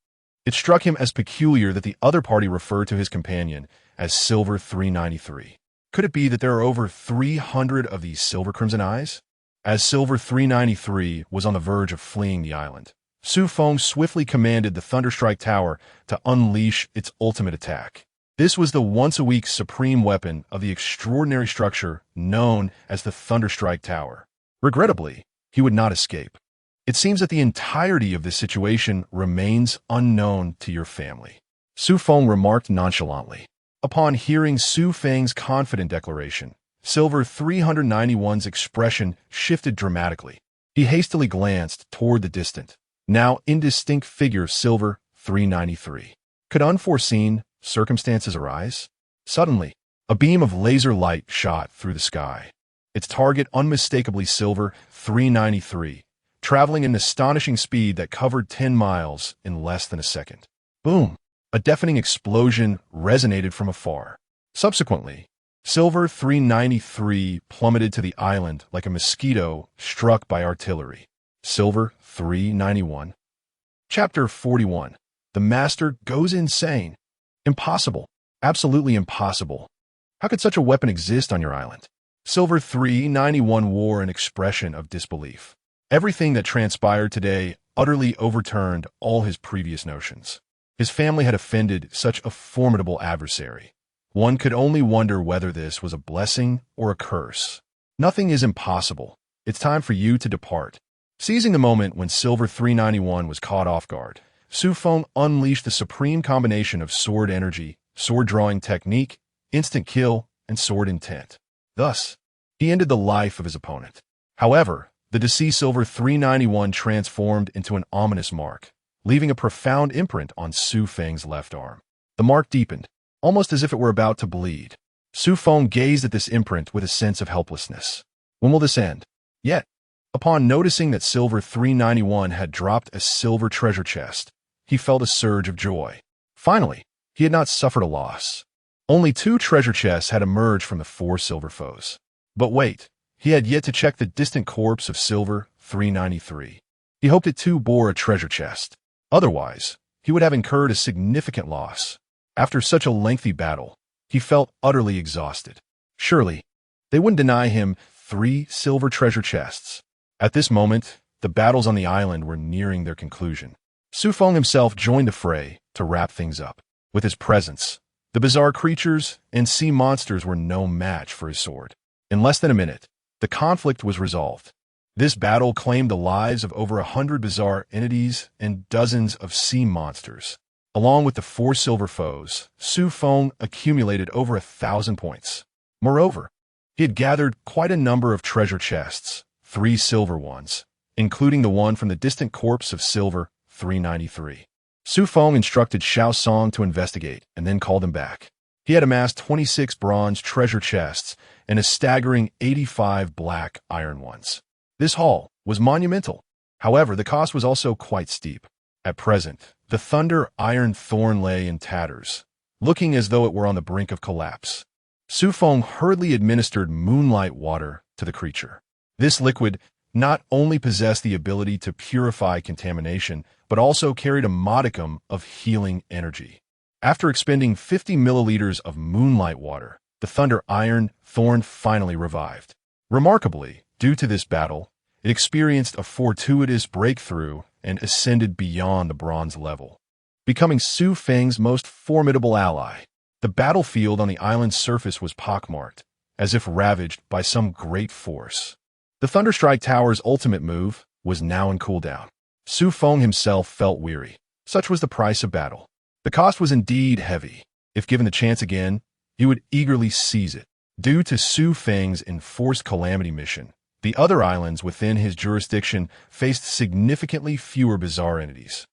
Speaker 1: It struck him as peculiar that the other party referred to his companion as Silver 393. Could it be that there are over 300 of these Silver Crimson Eyes? As Silver 393 was on the verge of fleeing the island, Xu Feng swiftly commanded the Thunderstrike Tower to unleash its ultimate attack. This was the once-a-week supreme weapon of the extraordinary structure known as the Thunderstrike Tower. Regrettably, he would not escape. It seems that the entirety of this situation remains unknown to your family, Xu Feng remarked nonchalantly. Upon hearing Xu Feng's confident declaration, Silver 391's expression shifted dramatically. He hastily glanced toward the distant, now indistinct figure of Silver 393. Could unforeseen circumstances arise? Suddenly, a beam of laser light shot through the sky. Its target unmistakably Silver 393, traveling at an astonishing speed that covered 10 miles in less than a second. Boom! A deafening explosion resonated from afar. Subsequently, Silver 393 plummeted to the island like a mosquito struck by artillery. Silver 391. Chapter 41. The Master Goes Insane. Impossible. Absolutely impossible. How could such a weapon exist on your island? Silver 391 wore an expression of disbelief. Everything that transpired today utterly overturned all his previous notions. His family had offended such a formidable adversary. One could only wonder whether this was a blessing or a curse. Nothing is impossible. It's time for you to depart. Seizing the moment when Silver 391 was caught off guard, Xu Feng unleashed the supreme combination of sword energy, sword drawing technique, instant kill, and sword intent. Thus, he ended the life of his opponent. However, the deceased Silver 391 transformed into an ominous mark, leaving a profound imprint on Xu Feng's left arm. The mark deepened, almost as if it were about to bleed. Xu Feng gazed at this imprint with a sense of helplessness. When will this end? Yet, upon noticing that Silver 391 had dropped a silver treasure chest, he felt a surge of joy. Finally, he had not suffered a loss. Only 2 treasure chests had emerged from the 4 silver foes. But wait, he had yet to check the distant corpse of Silver 393. He hoped it too bore a treasure chest. Otherwise, he would have incurred a significant loss. After such a lengthy battle, he felt utterly exhausted. Surely, they wouldn't deny him 3 silver treasure chests. At this moment, the battles on the island were nearing their conclusion. Xu Feng himself joined the fray to wrap things up. With his presence, the bizarre creatures and sea monsters were no match for his sword. In less than a minute, the conflict was resolved. This battle claimed the lives of over 100 bizarre entities and dozens of sea monsters. Along with the 4 silver foes, Xu Feng accumulated over 1,000 points. Moreover, he had gathered quite a number of treasure chests, 3 silver ones, including the one from the distant corpse of Silver 393. Xu Feng instructed Xiao Song to investigate and then called him back. He had amassed 26 bronze treasure chests and a staggering 85 black iron ones. This haul was monumental. However, the cost was also quite steep. At present, the Thunder Iron Thorn lay in tatters, looking as though it were on the brink of collapse. Xu Feng hurriedly administered moonlight water to the creature. This liquid not only possessed the ability to purify contamination, but also carried a modicum of healing energy. After expending 50 milliliters of moonlight water, the Thunder Iron Thorn finally revived. Remarkably, due to this battle, it experienced a fortuitous breakthrough and ascended beyond the bronze level, becoming Xu Feng's most formidable ally. The battlefield on the island's surface was pockmarked, as if ravaged by some great force. The Thunderstrike Tower's ultimate move was now in cooldown. Xu Feng himself felt weary. Such was the price of battle. The cost was indeed heavy. If given the chance again, he would eagerly seize it. Due to Xu Feng's enforced Calamity mission, the other islands within his jurisdiction faced significantly fewer bizarre entities.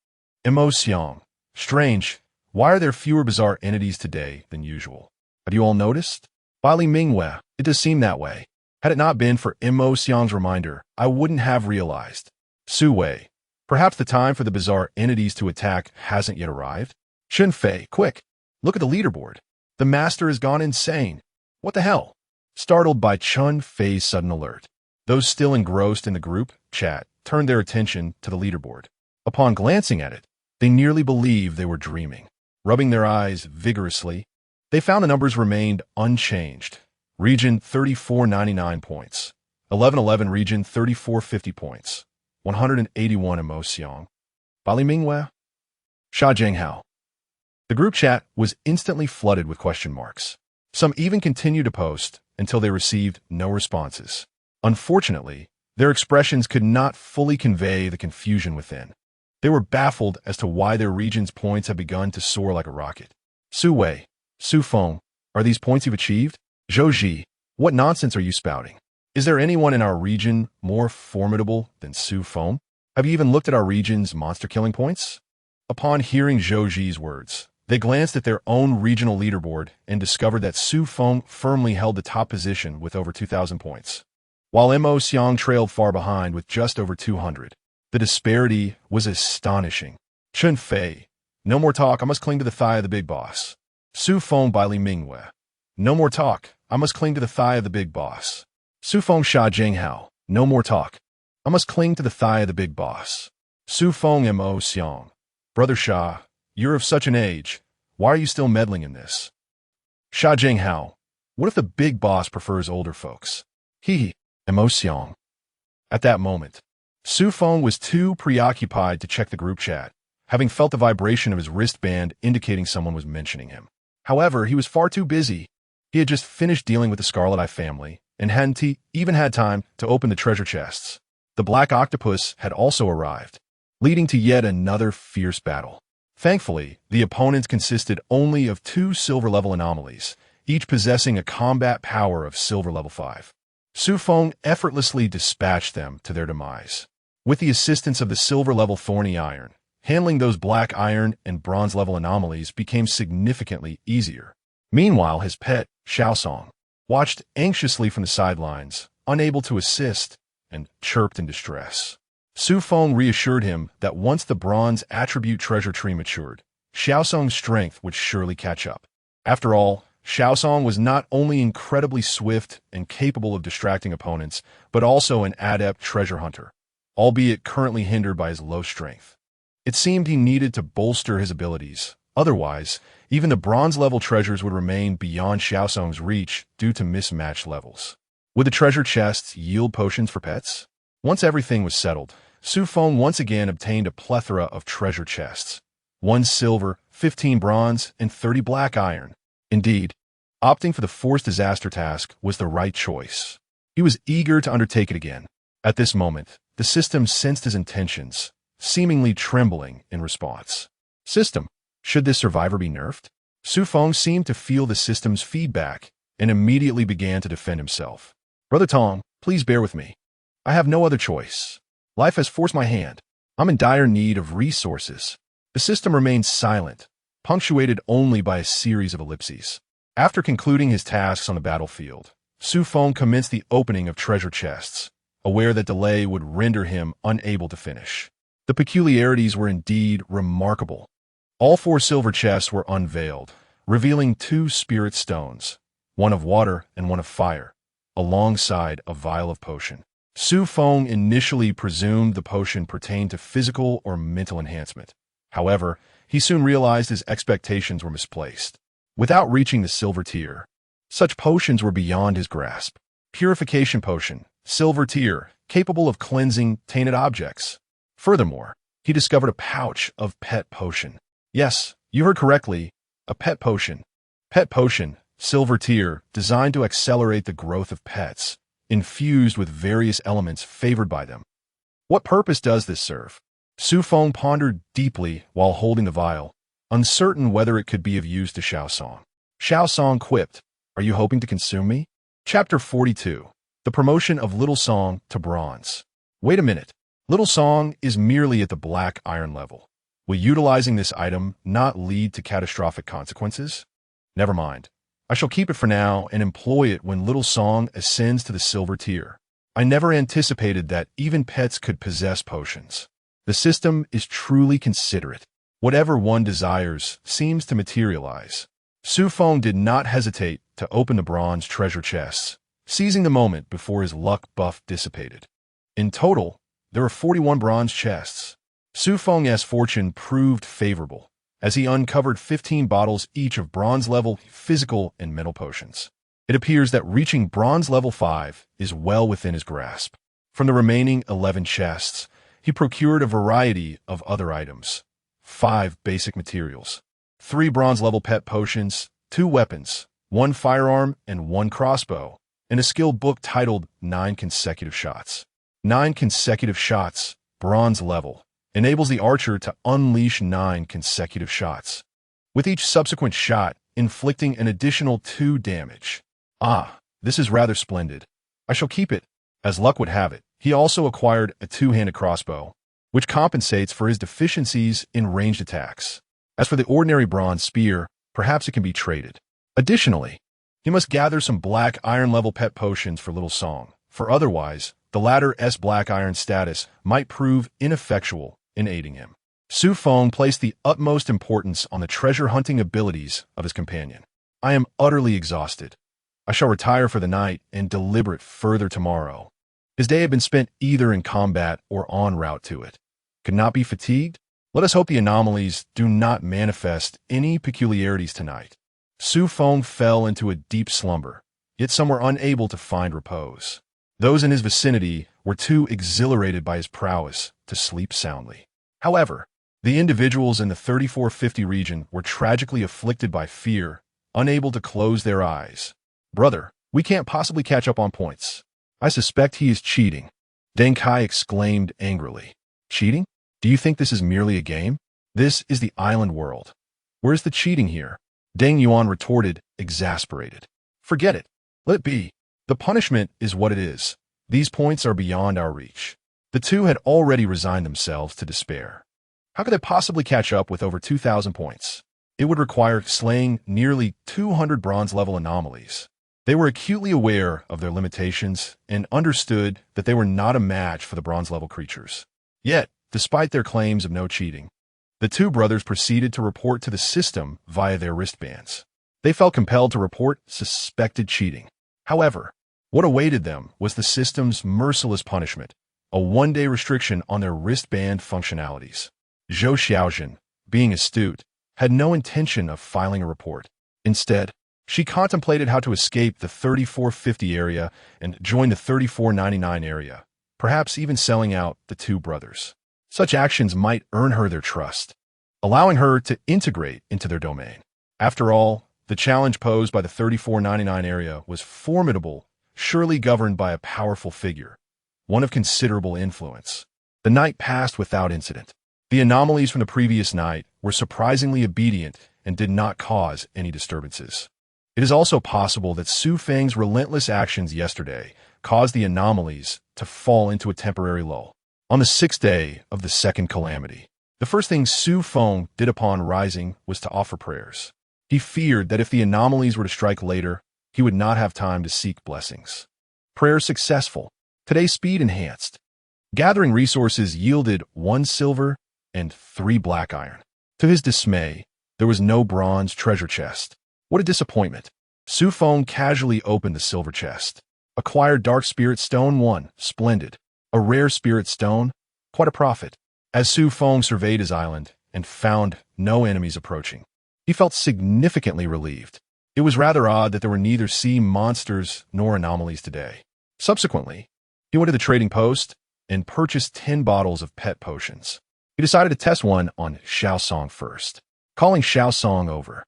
Speaker 1: Emotion. Strange. Why are there fewer bizarre entities today than usual? Have you all noticed? Bali Mingwe, it does seem that way. Had it not been for Emotion's reminder, I wouldn't have realized. Su Wei. Perhaps the time for the bizarre entities to attack hasn't yet arrived? Xunfei, quick. Look at the leaderboard. The master has gone insane. What the hell? Startled by Chun Fei's sudden alert, those still engrossed in the group chat turned their attention to the leaderboard. Upon glancing at it, They nearly believed they were dreaming. Rubbing their eyes vigorously, they found the numbers remained unchanged. Region 3499 points. 1111 Region 3450 points. 181 Emotion. Bali Mingwe. Sha Jinghao. The group chat was instantly flooded with question marks. Some even continued to post until they received no responses. Unfortunately, their expressions could not fully convey the confusion within. They were baffled as to why their region's points had begun to soar like a rocket. Su Wei, Xu Feng, are these points you've achieved? Zhou Ji, what nonsense are you spouting? Is there anyone in our region more formidable than Xu Feng? Have you even looked at our region's monster-killing points? Upon hearing Zhou Ji's words, they glanced at their own regional leaderboard and discovered that Xu Feng firmly held the top position with over 2,000 points, while Mo Xiang trailed far behind with just over 200. The disparity was astonishing. Chun Fei, no more talk, I must cling to the thigh of the big boss. Xu Feng Bai Li Mingwe, no more talk, I must cling to the thigh of the big boss. Xu Feng Sha Jinghao, no more talk, I must cling to the thigh of the big boss. Xu Feng Mo Xiang, Brother Sha, you're of such an age, why are you still meddling in this? Sha Jinghao, what if the big boss prefers older folks? Mo Xiang. At that moment, Xu Feng was too preoccupied to check the group chat, having felt the vibration of his wristband indicating someone was mentioning him. However, he was far too busy. He had just finished dealing with the Scarlet Eye family and hadn't even had time to open the treasure chests. The Black Octopus had also arrived, leading to yet another fierce battle. Thankfully, the opponents consisted only of 2 silver-level anomalies, each possessing a combat power of silver level 5. Xu Feng effortlessly dispatched them to their demise. With the assistance of the silver-level Thorny Iron, handling those black iron and bronze-level anomalies became significantly easier. Meanwhile, his pet, Xiaosong, watched anxiously from the sidelines, unable to assist, and chirped in distress. Xu Feng reassured him that once the bronze attribute treasure tree matured, Xiaosong's strength would surely catch up. After all, Xiaosong was not only incredibly swift and capable of distracting opponents, but also an adept treasure hunter, albeit currently hindered by his low strength. It seemed he needed to bolster his abilities. Otherwise, even the bronze-level treasures would remain beyond Xiaosong's reach due to mismatched levels. Would the treasure chests yield potions for pets? Once everything was settled, Xu Feng once again obtained a plethora of treasure chests. 1 silver, 15 bronze, and 30 black iron. Indeed, opting for the forced disaster task was the right choice. He was eager to undertake it again. At this moment, the system sensed his intentions, seemingly trembling in response. System, should this survivor be nerfed? Xu Feng seemed to feel the system's feedback and immediately began to defend himself. Brother Tong, please bear with me. I have no other choice. Life has forced my hand. I'm in dire need of resources. The system remained silent, punctuated only by a series of ellipses. After concluding his tasks on the battlefield, Xu Feng commenced the opening of treasure chests, aware that delay would render him unable to finish. The peculiarities were indeed remarkable. All 4 silver chests were unveiled, revealing 2 spirit stones, one of water and one of fire, alongside a vial of potion. Xu Feng initially presumed the potion pertained to physical or mental enhancement. However, he soon realized his expectations were misplaced. Without reaching the silver tier, such potions were beyond his grasp. Purification potion, silver tier, capable of cleansing tainted objects. Furthermore, he discovered a pouch of pet potion. Yes, you heard correctly, a pet potion. Pet potion, silver tier, designed to accelerate the growth of pets, infused with various elements favored by them. What purpose does this serve? Xu Feng pondered deeply while holding the vial, uncertain whether it could be of use to Xiaosong. Xiaosong quipped, "Are you hoping to consume me?" Chapter 42. The promotion of Little Song to bronze. Wait a minute. Little Song is merely at the black iron level. Will utilizing this item not lead to catastrophic consequences? Never mind. I shall keep it for now and employ it when Little Song ascends to the silver tier. I never anticipated that even pets could possess potions. The system is truly considerate. Whatever one desires seems to materialize. Xu Feng did not hesitate to open the bronze treasure chests, seizing the moment before his luck buff dissipated. In total, there were 41 bronze chests. Xu Feng's fortune proved favorable, as he uncovered 15 bottles each of bronze-level physical and mental potions. It appears that reaching bronze level 5 is well within his grasp. From the remaining 11 chests, he procured a variety of other items. 5 basic materials, 3 bronze-level pet potions, 2 weapons, 1 firearm and 1 crossbow, and a skill book titled 9 Consecutive Shots. 9 consecutive shots, bronze level, enables the archer to unleash 9 consecutive shots, with each subsequent shot inflicting an additional 2 damage. Ah, this is rather splendid. I shall keep it. As luck would have it, he also acquired a 2-handed crossbow, which compensates for his deficiencies in ranged attacks. As for the ordinary bronze spear, perhaps it can be traded. Additionally, he must gather some black iron level pet potions for Little Song, for otherwise, the latter's black iron status might prove ineffectual in aiding him. Xu Feng placed the utmost importance on the treasure-hunting abilities of his companion. I am utterly exhausted. I shall retire for the night and deliberate further tomorrow. His day had been spent either in combat or en route to it. Could not be fatigued? Let us hope the anomalies do not manifest any peculiarities tonight. Xu Feng fell into a deep slumber, yet some were unable to find repose. Those in his vicinity were too exhilarated by his prowess to sleep soundly. However, the individuals in the 3450 region were tragically afflicted by fear, unable to close their eyes. Brother, we can't possibly catch up on points. I suspect he is cheating. Deng Kai exclaimed angrily. Cheating? Do you think this is merely a game? This is the island world. Where's the cheating here? Deng Yuan retorted, exasperated. Forget it. Let it be. The punishment is what it is. These points are beyond our reach. The two had already resigned themselves to despair. How could they possibly catch up with over 2,000 points? It would require slaying nearly 200 bronze-level anomalies. They were acutely aware of their limitations and understood that they were not a match for the bronze-level creatures. Yet, despite their claims of no cheating, the two brothers proceeded to report to the system via their wristbands. They felt compelled to report suspected cheating. However, what awaited them was the system's merciless punishment, a one-day restriction on their wristband functionalities. Zhou Xiaojin, being astute, had no intention of filing a report. Instead, she contemplated how to escape the 3450 area and join the 3499 area, perhaps even selling out the two brothers. Such actions might earn her their trust, allowing her to integrate into their domain. After all, the challenge posed by the 3499 area was formidable, surely governed by a powerful figure, one of considerable influence. The night passed without incident. The anomalies from the previous night were surprisingly obedient and did not cause any disturbances. It is also possible that Xu Feng's relentless actions yesterday caused the anomalies to fall into a temporary lull. On the 6th day of the second calamity, the first thing Xu Feng did upon rising was to offer prayers. He feared that if the anomalies were to strike later, he would not have time to seek blessings. Prayer successful. Today's speed enhanced. Gathering resources yielded 1 silver and 3 black iron. To his dismay, there was no bronze treasure chest. What a disappointment. Xu Feng casually opened the silver chest. Acquired Dark Spirit Stone 1, splendid. A rare spirit stone, quite a profit. As Xu Feng surveyed his island and found no enemies approaching, he felt significantly relieved. It was rather odd that there were neither sea monsters nor anomalies today. Subsequently, he went to the trading post and purchased 10 bottles of pet potions. He decided to test one on Xiao Song first. Calling Xiao Song over,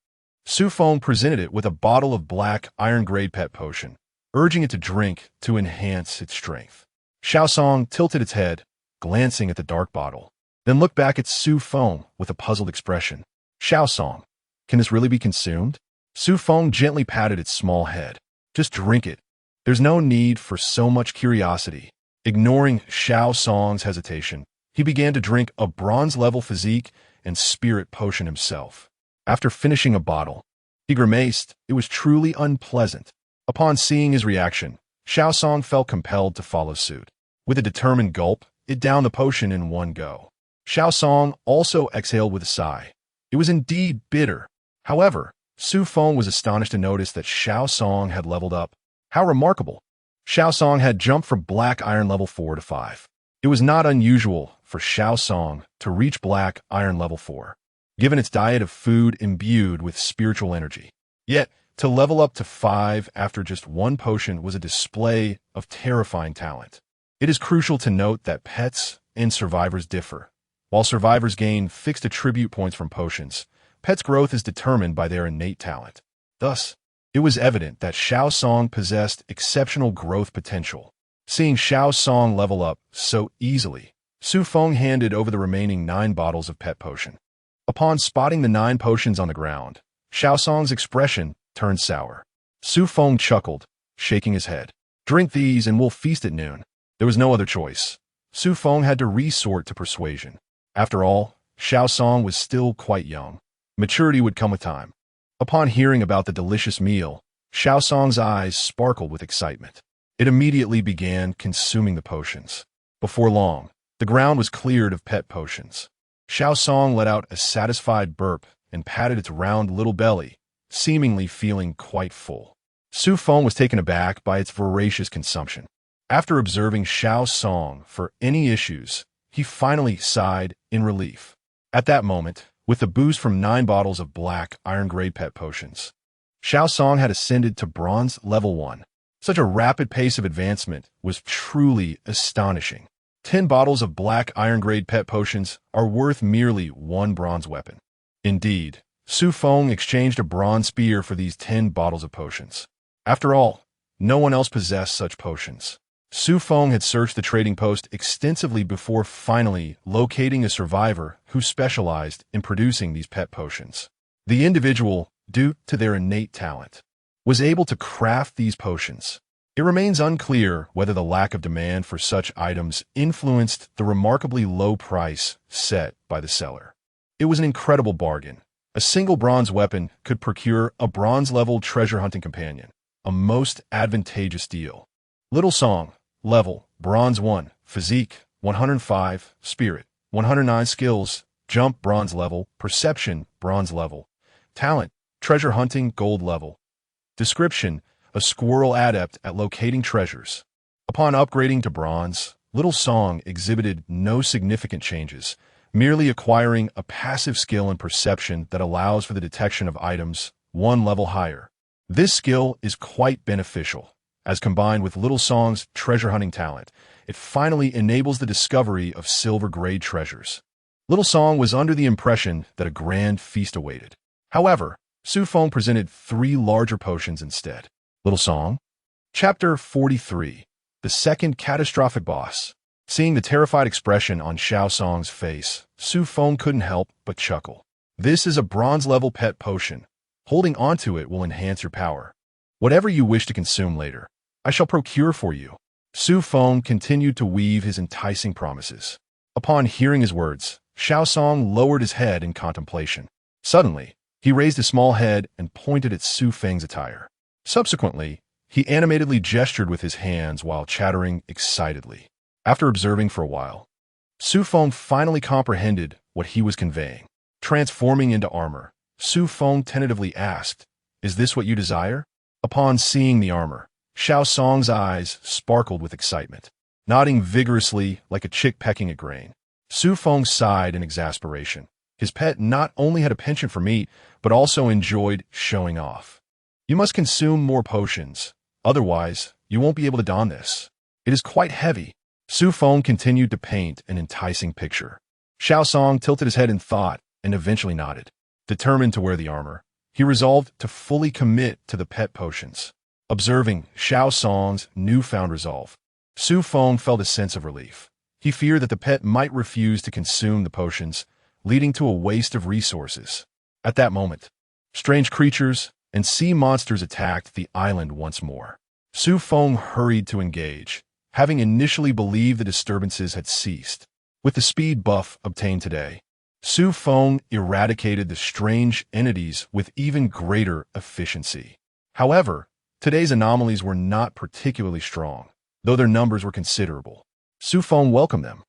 Speaker 1: Xu Feng presented it with a bottle of black iron-grade pet potion, urging it to drink to enhance its strength. Xiao Song tilted its head, glancing at the dark bottle, then looked back at Xu Feng with a puzzled expression. Xiao Song, can this really be consumed? Xu Feng gently patted its small head. Just drink it. There's no need for so much curiosity. Ignoring Xiao Song's hesitation, he began to drink a bronze-level physique and spirit potion himself. After finishing a bottle, he grimaced. It was truly unpleasant. Upon seeing his reaction, Xiao Song felt compelled to follow suit. With a determined gulp, it downed the potion in one go. Xiao Song also exhaled with a sigh. It was indeed bitter. However, Xu Feng was astonished to notice that Xiao Song had leveled up. How remarkable! Xiao Song had jumped from black iron level 4 to 5. It was not unusual for Xu Feng to reach Black Iron level 4, given its diet of food imbued with spiritual energy. Yet, to level up to 5 after just one potion was a display of terrifying talent. It is crucial to note that pets and survivors differ. While survivors gain fixed attribute points from potions, pets' growth is determined by their innate talent. Thus, it was evident that Xu Feng possessed exceptional growth potential. Seeing Xu Feng level up so easily, Xu Feng handed over the remaining 9 bottles of pet potion. Upon spotting the 9 potions on the ground, Xu Feng's expression turned sour. Xu Feng chuckled, shaking his head. "Drink these and we'll feast at noon." There was no other choice. Xu Feng had to resort to persuasion. After all, Xu Feng was still quite young. Maturity would come with time. Upon hearing about the delicious meal, Xu Feng's eyes sparkled with excitement. It immediately began consuming the potions. Before long, the ground was cleared of pet potions. Xu Feng let out a satisfied burp and patted its round little belly, seemingly feeling quite full. Xu Feng was taken aback by its voracious consumption. After observing Xu Feng for any issues, he finally sighed in relief. At that moment, with the boost from 9 bottles of Black Iron grade pet potions, Xu Feng had ascended to Bronze level 1. Such a rapid pace of advancement was truly astonishing. 10 bottles of Black Iron grade pet potions are worth merely 1 bronze weapon. Indeed, Xu Feng exchanged a bronze spear for these 10 bottles of potions. After all, no one else possessed such potions. Xu Feng had searched the trading post extensively before finally locating a survivor who specialized in producing these pet potions. The individual, due to their innate talent, was able to craft these potions. It remains unclear whether the lack of demand for such items influenced the remarkably low price set by the seller. It was an incredible bargain. A single bronze weapon could procure a bronze-level treasure-hunting companion, a most advantageous deal. Little Song, level, Bronze 1, Physique, 105, Spirit, 109 Skills, Jump, Bronze level, Perception, Bronze level, Talent, Treasure Hunting, Gold level. Description: a squirrel adept at locating treasures. Upon upgrading to Bronze, Little Song exhibited no significant changes, merely acquiring a passive skill in perception that allows for the detection of items 1 level higher. This skill is quite beneficial, as combined with Little Song's treasure hunting talent, it finally enables the discovery of silver-grade treasures. Little Song was under the impression that a grand feast awaited. However, Xu Feng presented 3 larger potions instead. Little Song? Chapter 43. The Second Catastrophic Boss. Seeing the terrified expression on Xu Feng's face, Xu Feng couldn't help but chuckle. This is a bronze-level pet potion. Holding onto it will enhance your power. Whatever you wish to consume later, I shall procure for you. Xu Feng continued to weave his enticing promises. Upon hearing his words, Xu Feng lowered his head in contemplation. Suddenly, he raised his small head and pointed at Xu Feng's attire. Subsequently, he animatedly gestured with his hands while chattering excitedly. After observing for a while, Xu Feng finally comprehended what he was conveying. Transforming into armor, Xu Feng tentatively asked, "Is this what you desire?" Upon seeing the armor, Xu Feng's eyes sparkled with excitement. Nodding vigorously like a chick pecking at grain, Xu Feng sighed in exasperation. His pet not only had a penchant for meat, but also enjoyed showing off. "You must consume more potions, otherwise you won't be able to don this. It is quite heavy." Xu Feng continued to paint an enticing picture. Xu Feng tilted his head in thought and eventually nodded. Determined to wear the armor, he resolved to fully commit to the pet potions. Observing Xu Feng's newfound resolve, Xu Feng felt a sense of relief. He feared that the pet might refuse to consume the potions, leading to a waste of resources. At that moment, strange creatures and sea monsters attacked the island once more. Xu Feng hurried to engage, having initially believed the disturbances had ceased. With the speed buff obtained today, Xu Feng eradicated the strange entities with even greater efficiency. However, today's anomalies were not particularly strong, though their numbers were considerable. Xu Feng welcomed them,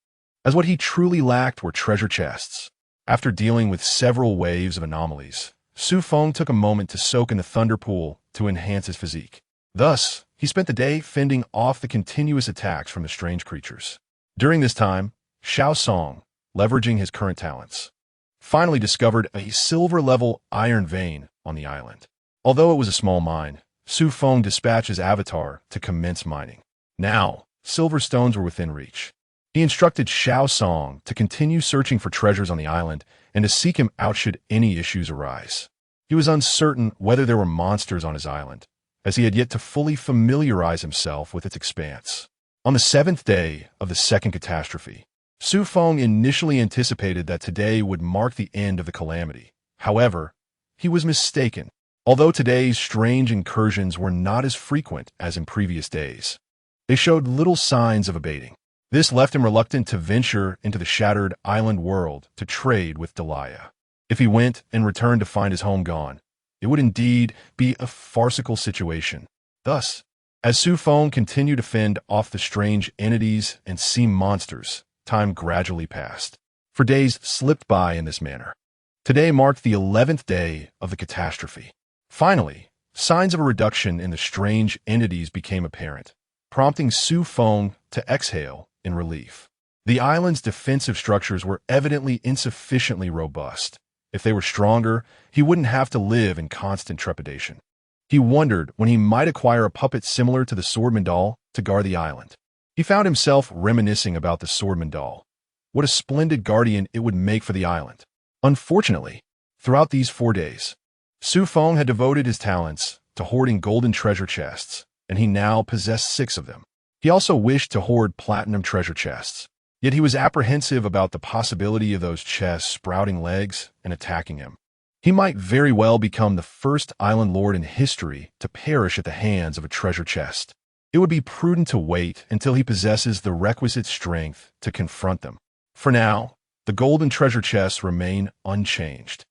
Speaker 1: as what he truly lacked were treasure chests. After dealing with several waves of anomalies, Xu Feng took a moment to soak in the thunder pool to enhance his physique. Thus, he spent the day fending off the continuous attacks from the strange creatures. During this time, Xiao Song, leveraging his current talents, finally discovered a silver-level iron vein on the island. Although it was a small mine, Xu Feng dispatched his avatar to commence mining. Now, silver stones were within reach. He instructed Xiao Song to continue searching for treasures on the island and to seek him out should any issues arise. He was uncertain whether there were monsters on his island, as he had yet to fully familiarize himself with its expanse. On the 7th day of the second catastrophe, Xu Feng initially anticipated that today would mark the end of the Calamity. However, he was mistaken. Although today's strange incursions were not as frequent as in previous days, they showed little signs of abating. This left him reluctant to venture into the shattered island world to trade with Delia. If he went and returned to find his home gone, it would indeed be a farcical situation. Thus, as Xu Feng continued to fend off the strange entities and sea monsters, time gradually passed. For days slipped by in this manner. Today marked the 11th day of the catastrophe. Finally, signs of a reduction in the strange entities became apparent, prompting Xu Feng to exhale in relief. The island's defensive structures were evidently insufficiently robust. If they were stronger, he wouldn't have to live in constant trepidation. He wondered when he might acquire a puppet similar to the Swordman doll to guard the island. He found himself reminiscing about the Swordman doll. What a splendid guardian it would make for the island. Unfortunately, throughout these 4 days, Xu Feng had devoted his talents to hoarding golden treasure chests, and he now possessed 6 of them. He also wished to hoard platinum treasure chests, yet he was apprehensive about the possibility of those chests sprouting legs and attacking him. He might very well become the first island lord in history to perish at the hands of a treasure chest. It would be prudent to wait until he possesses the requisite strength to confront them. For now, the golden treasure chests remain unchanged,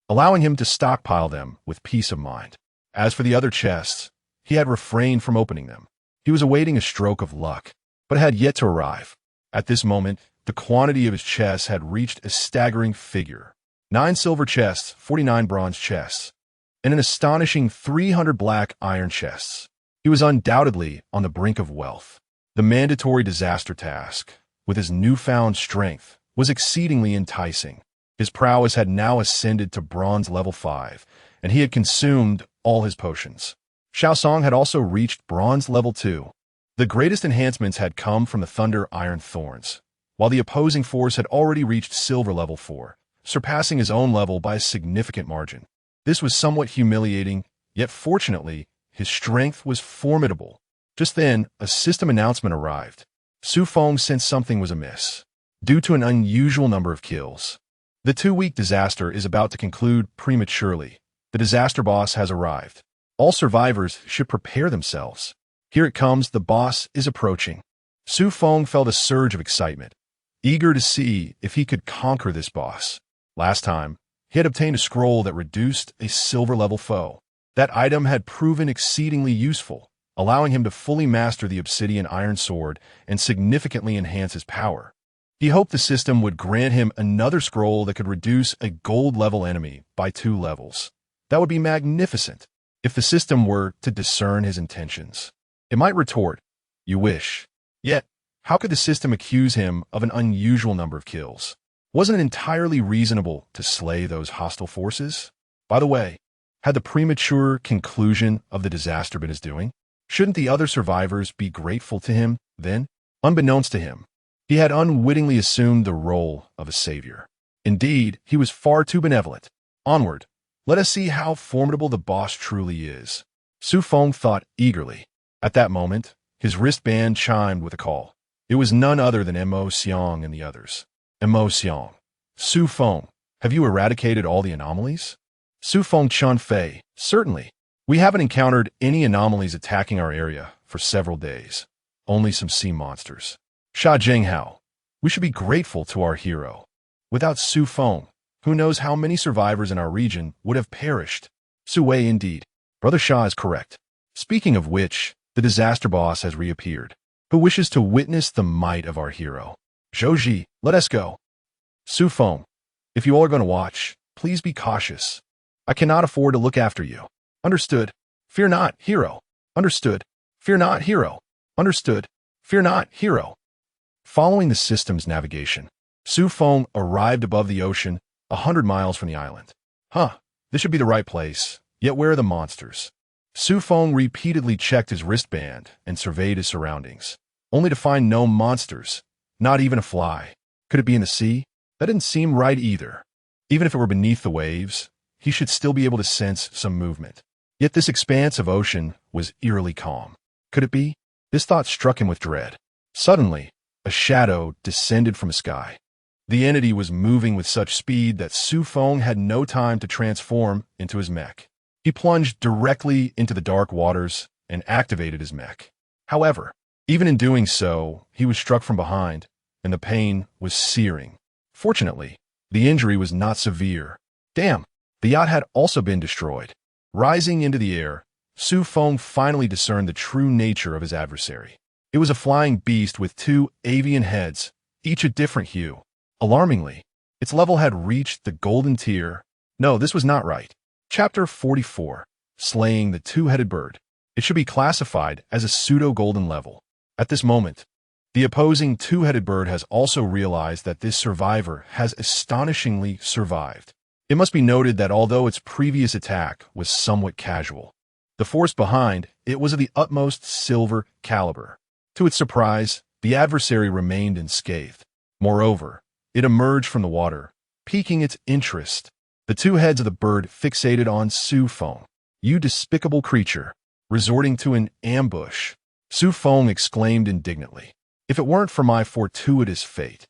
Speaker 1: allowing him to stockpile them with peace of mind. As for the other chests, he had refrained from opening them. He was awaiting a stroke of luck, but it had yet to arrive. At this moment, the quantity of his chests had reached a staggering figure. 9 silver chests, 49 bronze chests, and an astonishing 300 black iron chests. He was undoubtedly on the brink of wealth. The mandatory disaster task, with his newfound strength, was exceedingly enticing. His prowess had now ascended to bronze level 5, and he had consumed all his potions. Xiao Song had also reached bronze level 2. The greatest enhancements had come from the Thunder Iron Thorns, while the opposing force had already reached silver level 4, surpassing his own level by a significant margin. This was somewhat humiliating, yet fortunately, his strength was formidable. Just then, a system announcement arrived. Xu Feng sensed something was amiss, due to an unusual number of kills. The 2-week disaster is about to conclude prematurely. The disaster boss has arrived. All survivors should prepare themselves. Here it comes, the boss is approaching. Xu Feng felt a surge of excitement, eager to see if he could conquer this boss. Last time, he had obtained a scroll that reduced a silver-level foe. That item had proven exceedingly useful, allowing him to fully master the obsidian iron sword and significantly enhance his power. He hoped the system would grant him another scroll that could reduce a gold-level enemy by 2 levels. That would be magnificent if the system were to discern his intentions. It might retort, "You wish." Yet, how could the system accuse him of an unusual number of kills? Wasn't it entirely reasonable to slay those hostile forces? By the way, had the premature conclusion of the disaster been his doing? Shouldn't the other survivors be grateful to him then? Unbeknownst to him, he had unwittingly assumed the role of a savior. Indeed, he was far too benevolent. Onward, let us see how formidable the boss truly is. Xu Feng thought eagerly. At that moment, his wristband chimed with a call. It was none other than Mo Xiang and the others. Mo Xiang. Xu Feng, have you eradicated all the anomalies? Xu Feng Chun Fei, certainly. We haven't encountered any anomalies attacking our area for several days. Only some sea monsters. Sha Jinghao, we should be grateful to our hero. Without Xu Feng, who knows how many survivors in our region would have perished. Su Wei indeed. Brother Sha is correct. Speaking of which, the disaster boss has reappeared. Who wishes to witness the might of our hero? Zhouji, let us go. Xu Feng, if you all are going to watch, please be cautious. I cannot afford to look after you. Understood. Fear not, hero. Understood. Fear not, hero. Understood. Fear not, hero. Following the system's navigation, Xu Feng arrived above the ocean, 100 miles from the island. This should be the right place, yet where are the monsters? Xu Feng repeatedly checked his wristband and surveyed his surroundings, only to find no monsters, not even a fly. Could it be in the sea? That didn't seem right either. Even if it were beneath the waves, he should still be able to sense some movement. Yet this expanse of ocean was eerily calm. Could it be? This thought struck him with dread. Suddenly, a shadow descended from the sky. The entity was moving with such speed that Xu Feng had no time to transform into his mech. He plunged directly into the dark waters and activated his mech. However, even in doing so, he was struck from behind, and the pain was searing. Fortunately, the injury was not severe. Damn, the yacht had also been destroyed. Rising into the air, Xu Feng finally discerned the true nature of his adversary. It was a flying beast with 2 avian heads, each a different hue. Alarmingly, its level had reached the golden tier. No, this was not right. Chapter 44, Slaying the Two-Headed Bird. It should be classified as a pseudo-golden level. At this moment, the opposing two-headed bird has also realized that this survivor has astonishingly survived. It must be noted that although its previous attack was somewhat casual, the force behind it was of the utmost silver caliber. To its surprise, the adversary remained unscathed. Moreover, it emerged from the water, piquing its interest. The 2 heads of the bird fixated on Xu Feng. "You despicable creature, resorting to an ambush," Xu Feng exclaimed indignantly. "If it weren't for my fortuitous fate,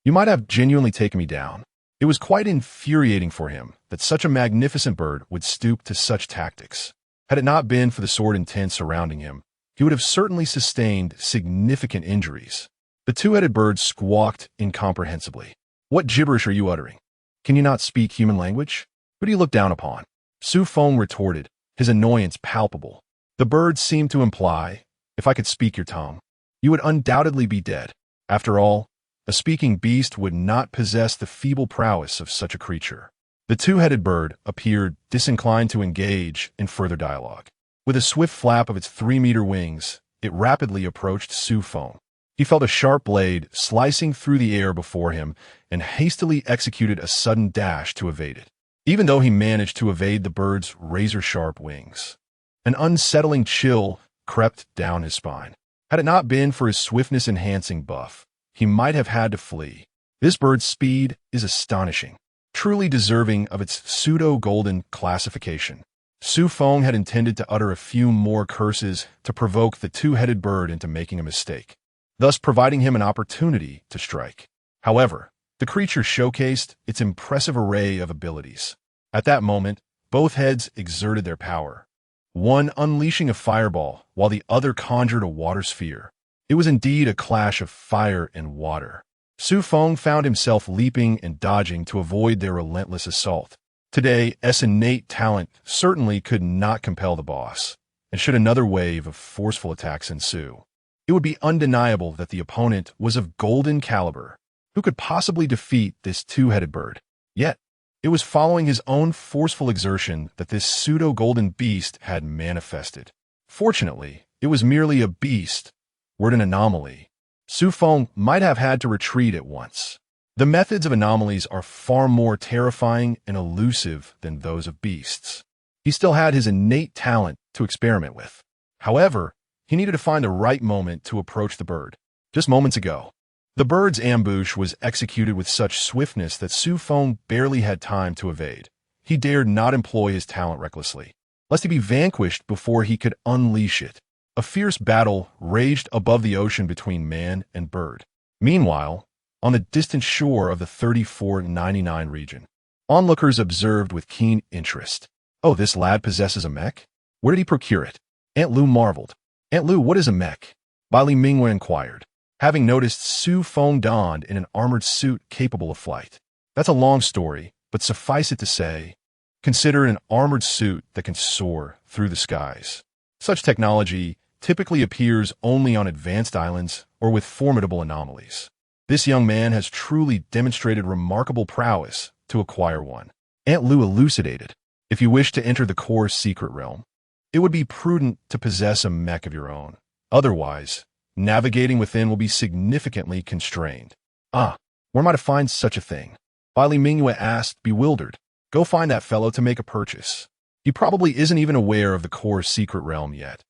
Speaker 1: you might have genuinely taken me down." It was quite infuriating for him that such a magnificent bird would stoop to such tactics. Had it not been for the sword intent surrounding him, he would have certainly sustained significant injuries. The two-headed bird squawked incomprehensibly. "What gibberish are you uttering? Can you not speak human language? Who do you look down upon?" Xu Feng retorted, his annoyance palpable. The bird seemed to imply, "If I could speak your tongue, you would undoubtedly be dead." After all, a speaking beast would not possess the feeble prowess of such a creature. The two-headed bird appeared disinclined to engage in further dialogue. With a swift flap of its 3-meter wings, it rapidly approached Xu Feng. He felt a sharp blade slicing through the air before him and hastily executed a sudden dash to evade it. Even though he managed to evade the bird's razor-sharp wings, an unsettling chill crept down his spine. Had it not been for his swiftness-enhancing buff, he might have had to flee. This bird's speed is astonishing, truly deserving of its pseudo-golden classification. Xu Feng had intended to utter a few more curses to provoke the two-headed bird into making a mistake, thus providing him an opportunity to strike. However, the creature showcased its impressive array of abilities. At that moment, both heads exerted their power, one unleashing a fireball while the other conjured a water sphere. It was indeed a clash of fire and water. Xu Feng found himself leaping and dodging to avoid their relentless assault. Today's innate talent certainly could not compel the boss, and should another wave of forceful attacks ensue, it would be undeniable that the opponent was of golden caliber. Who could possibly defeat this two-headed bird? Yet, it was following his own forceful exertion that this pseudo-golden beast had manifested. Fortunately, it was merely a beast, word an anomaly. Xu Feng might have had to retreat at once. The methods of anomalies are far more terrifying and elusive than those of beasts. He still had his innate talent to experiment with. However, he needed to find the right moment to approach the bird. Just moments ago, the bird's ambush was executed with such swiftness that Xu Feng barely had time to evade. He dared not employ his talent recklessly, lest he be vanquished before he could unleash it. A fierce battle raged above the ocean between man and bird. Meanwhile, on the distant shore of the 3499 region, onlookers observed with keen interest. "Oh, this lad possesses a mech? Where did he procure it?" Aunt Lu marveled. "Aunt Lu, what is a mech?" Bai Li Mingwen inquired, having noticed Xu Feng donned in an armored suit capable of flight. "That's a long story, but suffice it to say, consider an armored suit that can soar through the skies. Such technology typically appears only on advanced islands or with formidable anomalies. This young man has truly demonstrated remarkable prowess to acquire one." Aunt Lu elucidated. "If you wish to enter the core secret realm, it would be prudent to possess a mech of your own. Otherwise, navigating within will be significantly constrained. Ah, where might I find such a thing? Bai Mingyue asked, bewildered. Go find that fellow to make a purchase. He probably isn't even aware of the core secret realm yet.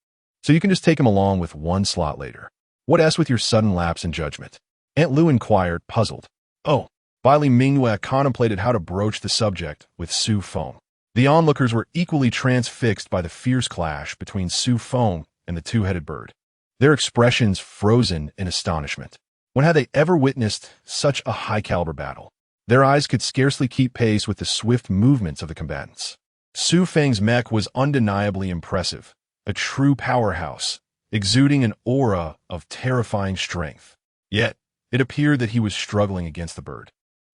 Speaker 1: So you can just take him along with one slot later. What S with your sudden lapse in judgment? Aunt Lu inquired, puzzled. Oh, Bai Mingyue contemplated how to broach the subject with Xu Feng. The onlookers were equally transfixed by the fierce clash between Xu Feng and the two-headed bird, their expressions frozen in astonishment. When had they ever witnessed such a high-caliber battle? Their eyes could scarcely keep pace with the swift movements of the combatants. Xu Feng's mech was undeniably impressive, a true powerhouse, exuding an aura of terrifying strength. Yet, it appeared that he was struggling against the bird.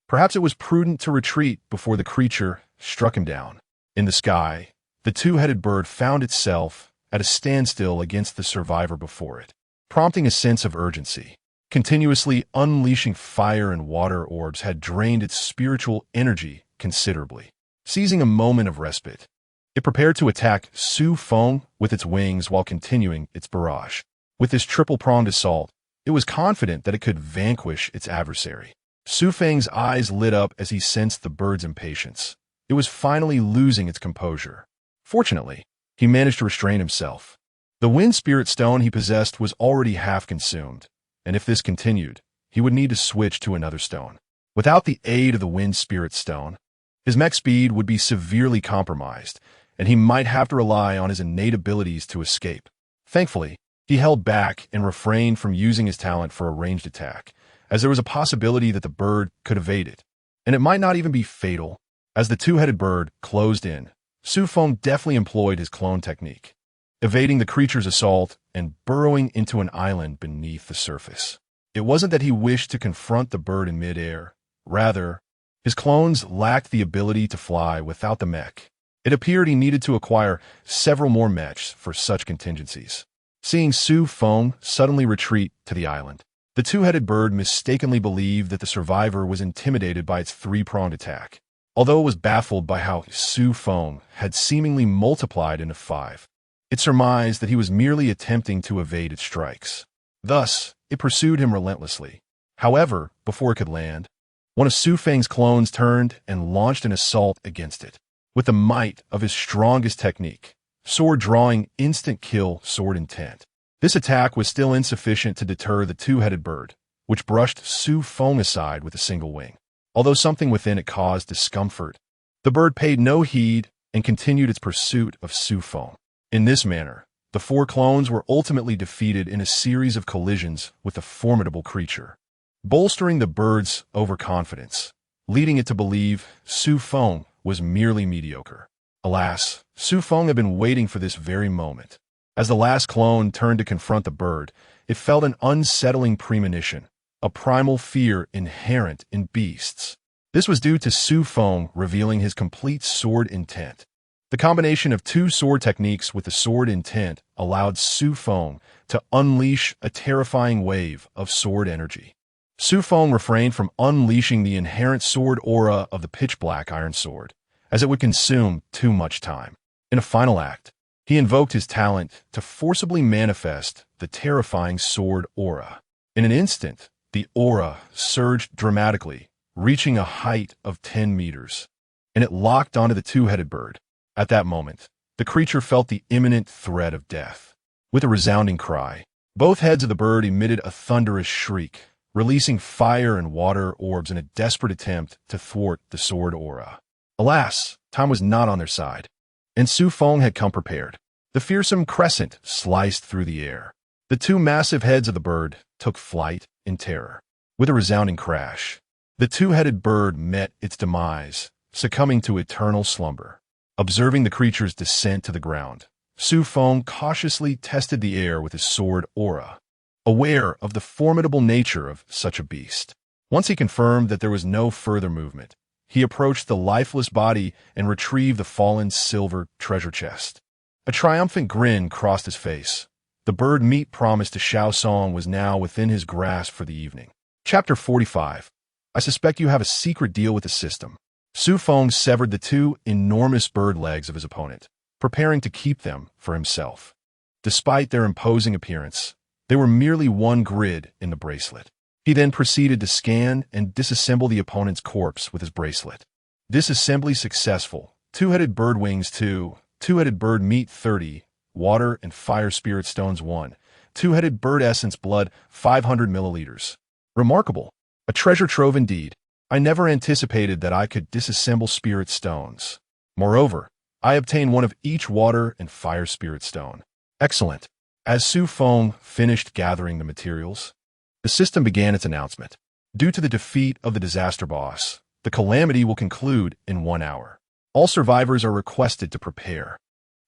Speaker 1: Perhaps it was prudent to retreat before the creature struck him down. In the sky, the two-headed bird found itself at a standstill against the survivor before it, prompting a sense of urgency. Continuously unleashing fire and water orbs had drained its spiritual energy considerably. Seizing a moment of respite, it prepared to attack Xu Feng with its wings while continuing its barrage. With this triple-pronged assault, it was confident that it could vanquish its adversary. Xu Feng's eyes lit up as he sensed the bird's impatience. It was finally losing its composure. Fortunately, he managed to restrain himself. The wind spirit stone he possessed was already half consumed, and if this continued, he would need to switch to another stone. Without the aid of the wind spirit stone, his mech speed would be severely compromised, and he might have to rely on his innate abilities to escape. Thankfully, he held back and refrained from using his talent for a ranged attack, as there was a possibility that the bird could evade it, and it might not even be fatal. As the two-headed bird closed in, Xu Feng deftly employed his clone technique, evading the creature's assault and burrowing into an island beneath the surface. It wasn't that he wished to confront the bird in midair. Rather, his clones lacked the ability to fly without the mech. It appeared he needed to acquire several more mechs for such contingencies. Seeing Xu Feng suddenly retreat to the island, the two-headed bird mistakenly believed that the survivor was intimidated by its three-pronged attack. Although it was baffled by how Xu Feng had seemingly multiplied into 5, it surmised that he was merely attempting to evade its strikes. Thus, it pursued him relentlessly. However, before it could land, one of Xu Feng's clones turned and launched an assault against it. With the might of his strongest technique, sword drawing instant kill sword intent. This attack was still insufficient to deter the two-headed bird, which brushed Xu Feng aside with a single wing. Although something within it caused discomfort, the bird paid no heed and continued its pursuit of Xu Feng. In this manner, the 4 clones were ultimately defeated in a series of collisions with the formidable creature, bolstering the bird's overconfidence, leading it to believe Xu Feng was merely mediocre. Alas, Xu Feng had been waiting for this very moment. As the last clone turned to confront the bird, it felt an unsettling premonition, a primal fear inherent in beasts. This was due to Xu Feng revealing his complete sword intent. The combination of 2 sword techniques with the sword intent allowed Xu Feng to unleash a terrifying wave of sword energy. Xu Feng refrained from unleashing the inherent sword aura of the pitch-black iron sword, as it would consume too much time. In a final act, he invoked his talent to forcibly manifest the terrifying sword aura. In an instant, the aura surged dramatically, reaching a height of 10 meters, and it locked onto the two-headed bird. At that moment, the creature felt the imminent threat of death. With a resounding cry, both heads of the bird emitted a thunderous shriek, releasing fire and water orbs in a desperate attempt to thwart the sword aura. Alas, time was not on their side, and Xu Feng had come prepared. The fearsome crescent sliced through the air. The 2 massive heads of the bird took flight in terror. With a resounding crash, the two-headed bird met its demise, succumbing to eternal slumber. Observing the creature's descent to the ground, Xu Feng cautiously tested the air with his sword aura, aware of the formidable nature of such a beast. Once he confirmed that there was no further movement, he approached the lifeless body and retrieved the fallen silver treasure chest. A triumphant grin crossed his face. The bird meat promised to Shaosong was now within his grasp for the evening. Chapter 45. I suspect you have a secret deal with the system. Xu Feng severed the 2 enormous bird legs of his opponent, preparing to keep them for himself. Despite their imposing appearance, They were merely one grid in the bracelet. He then proceeded to scan and disassemble the opponent's corpse with his bracelet. Disassembly successful. Two-headed bird wings 2, two-headed bird meat 30, water and fire spirit stones 1, two-headed bird essence blood 500 milliliters. Remarkable. A treasure trove indeed. I never anticipated that I could disassemble spirit stones. Moreover, I obtained one of each water and fire spirit stone. Excellent. As Xu Feng finished gathering the materials, the system began its announcement. Due to the defeat of the disaster boss, the Calamity will conclude in 1 hour. All survivors are requested to prepare.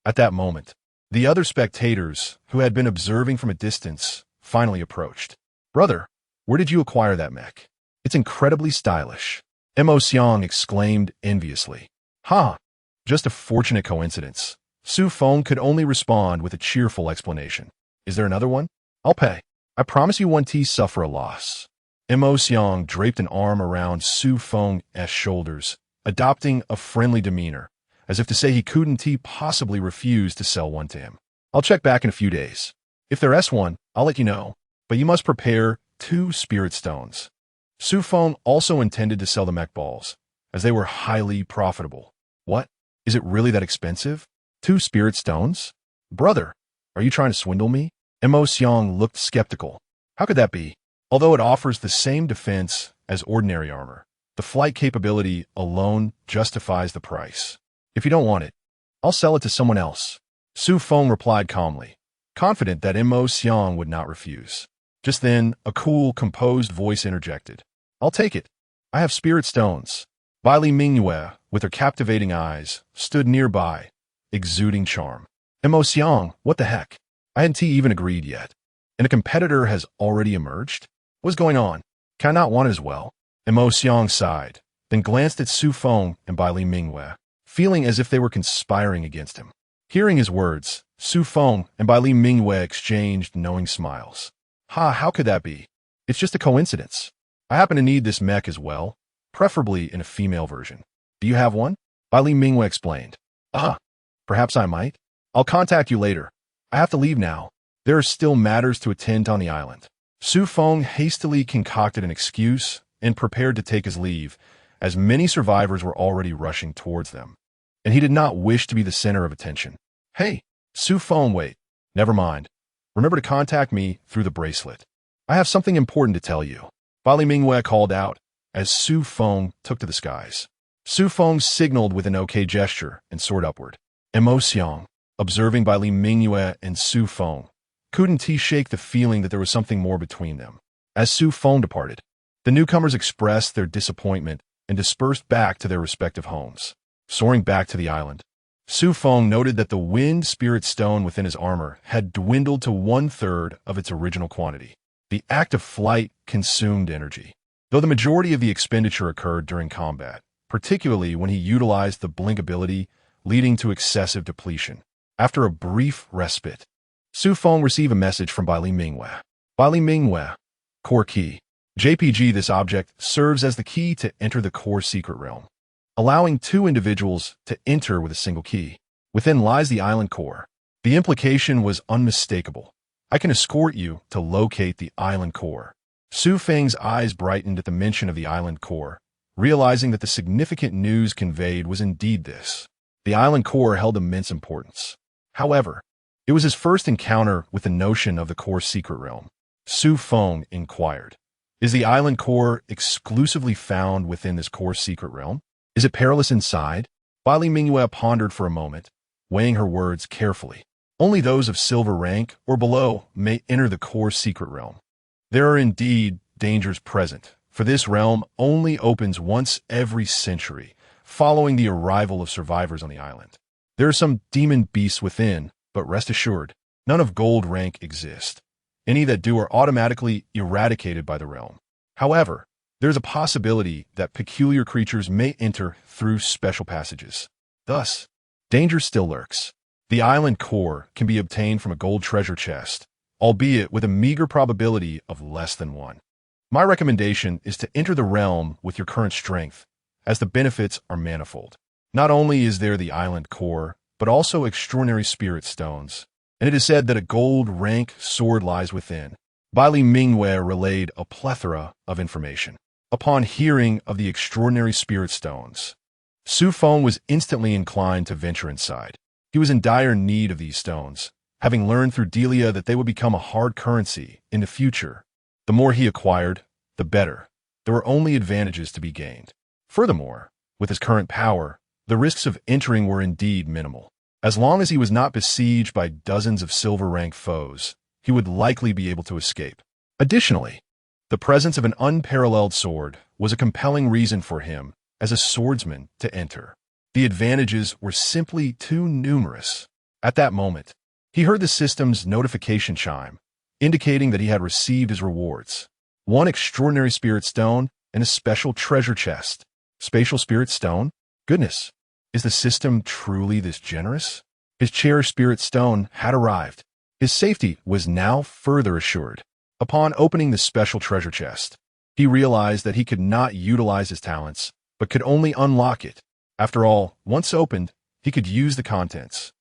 Speaker 1: At that moment, the other spectators, who had been observing from a distance, finally approached. Brother, where did you acquire that mech? It's incredibly stylish. Mo Xiang exclaimed enviously. Ha! Just a fortunate coincidence. Xu Feng could only respond with a cheerful explanation. Is there another one? I'll pay. I promise you 1T suffer a loss. Mo Xiang draped an arm around Xu Feng's shoulders, adopting a friendly demeanor, as if to say he couldn't possibly refuse to sell one to him. I'll check back in a few days. If there is one, I'll let you know, but you must prepare 2 spirit stones. Xu Feng also intended to sell the mech balls, as they were highly profitable. What? Is it really that expensive? 2 spirit stones? Brother, are you trying to swindle me? Mo Xiang looked skeptical. How could that be? Although it offers the same defense as ordinary armor, the flight capability alone justifies the price. If you don't want it, I'll sell it to someone else. Xu Feng replied calmly, confident that Mo Xiang would not refuse. Just then, a cool, composed voice interjected. I'll take it. I have spirit stones. Bai Li Mingyue, with her captivating eyes, stood nearby, exuding charm. Mo Xiang, what the heck? I hadn't even agreed yet. And a competitor has already emerged? What's going on? Can I not want it as well? Mo Xiang sighed, then glanced at Xu Feng and Bai Li Mingyue, feeling as if they were conspiring against him. Hearing his words, Xu Feng and Bai Li Mingyue exchanged knowing smiles. How could that be? It's just a coincidence. I happen to need this mech as well, preferably in a female version. Do you have one? Bai Li Mingyue explained. Perhaps I might. I'll contact you later. I have to leave now. There are still matters to attend on the island. Xu Feng hastily concocted an excuse and prepared to take his leave, as many survivors were already rushing towards them. And he did not wish to be the center of attention. Hey, Xu Feng, wait. Never mind. Remember to contact me through the bracelet. I have something important to tell you. Bai Li Mingyue called out as Xu Feng took to the skies. Xu Feng signaled with an OK gesture and soared upward. Mo Xiang, observing Bai Li Mingyue and Xu Feng, couldn't shake the feeling that there was something more between them. As Xu Feng departed, the newcomers expressed their disappointment and dispersed back to their respective homes. Soaring back to the island, Xu Feng noted that the wind spirit stone within his armor had dwindled to 1/3 of its original quantity. The act of flight consumed energy, though the majority of the expenditure occurred during combat, particularly when he utilized the blink ability, leading to excessive depletion. After a brief respite, Xu Feng received a message from Bai Li Mingyue. Bai Li Mingyue, core key. JPG, this object serves as the key to enter the core secret realm, allowing 2 individuals to enter with a single key. Within lies the island core. The implication was unmistakable. I can escort you to locate the island core. Xu Feng's eyes brightened at the mention of the island core, realizing that the significant news conveyed was indeed this. The island core held immense importance. However, it was his first encounter with the notion of the core secret realm. Xu Feng inquired, is the island core exclusively found within this core secret realm? Is it perilous inside? Bai Li Mingyue pondered for a moment, weighing her words carefully. Only those of silver rank or below may enter the core secret realm. There are indeed dangers present, for this realm only opens once every century, following the arrival of survivors on the island. There are some demon beasts within, but rest assured, none of gold rank exist. Any that do are automatically eradicated by the realm. However, there's a possibility that peculiar creatures may enter through special passages. Thus, danger still lurks. The island core can be obtained from a gold treasure chest, albeit with a meager probability of less than 1. My recommendation is to enter the realm with your current strength, as the benefits are manifold. Not only is there the island core, but also extraordinary spirit stones, and it is said that a gold-rank sword lies within. Bai Li Mingwei relayed a plethora of information. Upon hearing of the extraordinary spirit stones, Xu Feng was instantly inclined to venture inside. He was in dire need of these stones, having learned through Delia that they would become a hard currency in the future. The more he acquired, the better. There were only advantages to be gained. Furthermore, with his current power, the risks of entering were indeed minimal. As long as he was not besieged by dozens of silver-rank foes, he would likely be able to escape. Additionally, the presence of an unparalleled sword was a compelling reason for him, as a swordsman, to enter. The advantages were simply too numerous. At that moment, he heard the system's notification chime, indicating that he had received his rewards. One extraordinary spirit stone and a special treasure chest. Spatial spirit stone? Goodness, is the system truly this generous? His cherished spirit stone had arrived. His safety was now further assured. Upon opening the special treasure chest, he realized that he could not utilize his talents, but could only unlock it. After all, once opened, he could use the contents.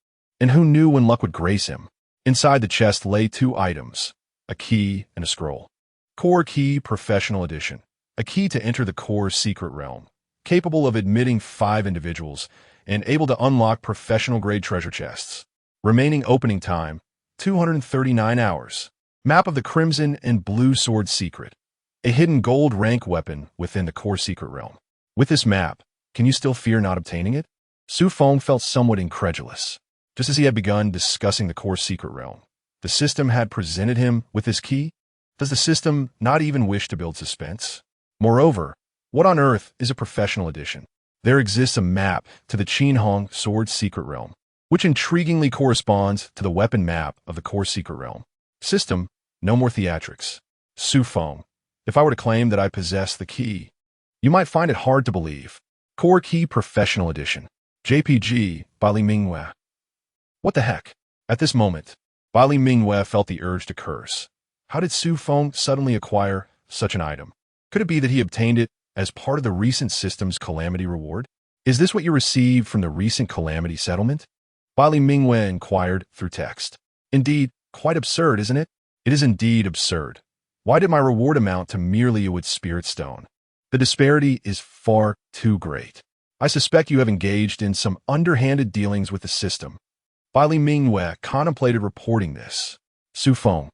Speaker 1: And who knew when luck would grace him? Inside the chest lay 2 items, a key and a scroll. Core Key Professional Edition, a key to enter the core secret realm, capable of admitting 5 individuals and able to unlock professional-grade treasure chests. Remaining opening time, 239 hours. Map of the Crimson and Blue Sword Secret, a hidden gold rank weapon within the core secret realm. With this map, can you still fear not obtaining it? Xu Feng felt somewhat incredulous. Just as he had begun discussing the core secret realm, the system had presented him with his key. Does the system not even wish to build suspense? Moreover, what on earth is a professional edition? There exists a map to the Qinhong Sword Secret Realm, which intriguingly corresponds to the weapon map of the core secret realm. System, no more theatrics. Xu Feng, if I were to claim that I possess the key, you might find it hard to believe. Core Key Professional Edition. JPG, Bai Li Mingwei. What the heck? At this moment, Bai Li Mingwei felt the urge to curse. How did Xu Feng suddenly acquire such an item? Could it be that he obtained it as part of the recent system's Calamity reward? Is this what you received from the recent Calamity settlement? Bai Li Mingwei inquired through text. Indeed, quite absurd, isn't it? It is indeed absurd. Why did my reward amount to merely a wood spirit stone? The disparity is far too great. I suspect you have engaged in some underhanded dealings with the system. Bai Li Mingwei contemplated reporting this. Xu Feng,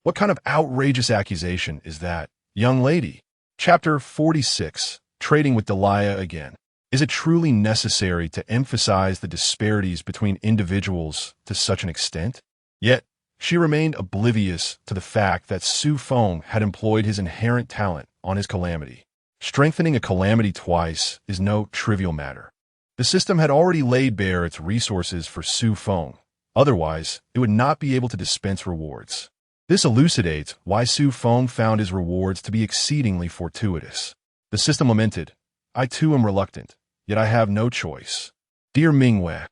Speaker 1: what kind of outrageous accusation is that, young lady? Chapter 46, Trading with Delia Again. Is it truly necessary to emphasize the disparities between individuals to such an extent? Yet, she remained oblivious to the fact that Xu Feng had employed his inherent talent on his Calamity. Strengthening a Calamity twice is no trivial matter. The system had already laid bare its resources for Xu Feng. Otherwise, it would not be able to dispense rewards. This elucidates why Xu Feng found his rewards to be exceedingly fortuitous. The system lamented, I too am reluctant, yet I have no choice. Dear Mingwei,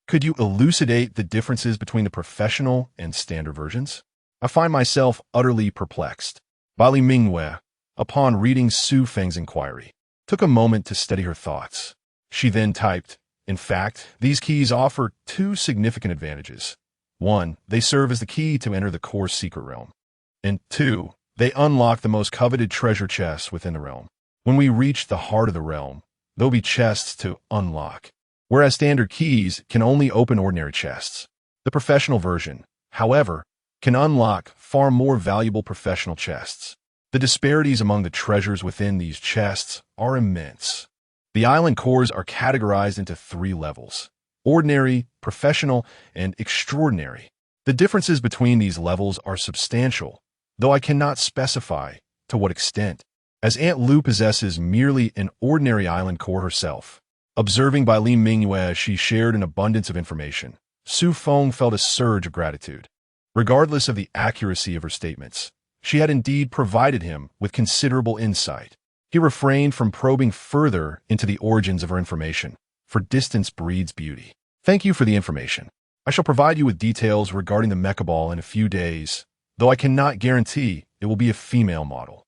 Speaker 1: could you elucidate the differences between the professional and standard versions? I find myself utterly perplexed. Bai Li Mingwei, upon reading Xu Feng's inquiry, took a moment to steady her thoughts. She then typed, in fact, these keys offer 2 significant advantages. 1, they serve as the key to enter the core secret realm. And 2, they unlock the most coveted treasure chests within the realm. When we reach the heart of the realm, there'll be chests to unlock, whereas standard keys can only open ordinary chests. The professional version, however, can unlock far more valuable professional chests. The disparities among the treasures within these chests are immense. The island cores are categorized into 3 levels: ordinary, professional, and extraordinary. The differences between these levels are substantial, though I cannot specify to what extent, as Aunt Lu possesses merely an ordinary island core herself. Observing Bai Li Mingwei as she shared an abundance of information, Xu Feng felt a surge of gratitude. Regardless of the accuracy of her statements, she had indeed provided him with considerable insight. He refrained from probing further into the origins of her information, for distance breeds beauty. Thank you for the information. I shall provide you with details regarding the mecha ball in a few days, though I cannot guarantee it will be a female model.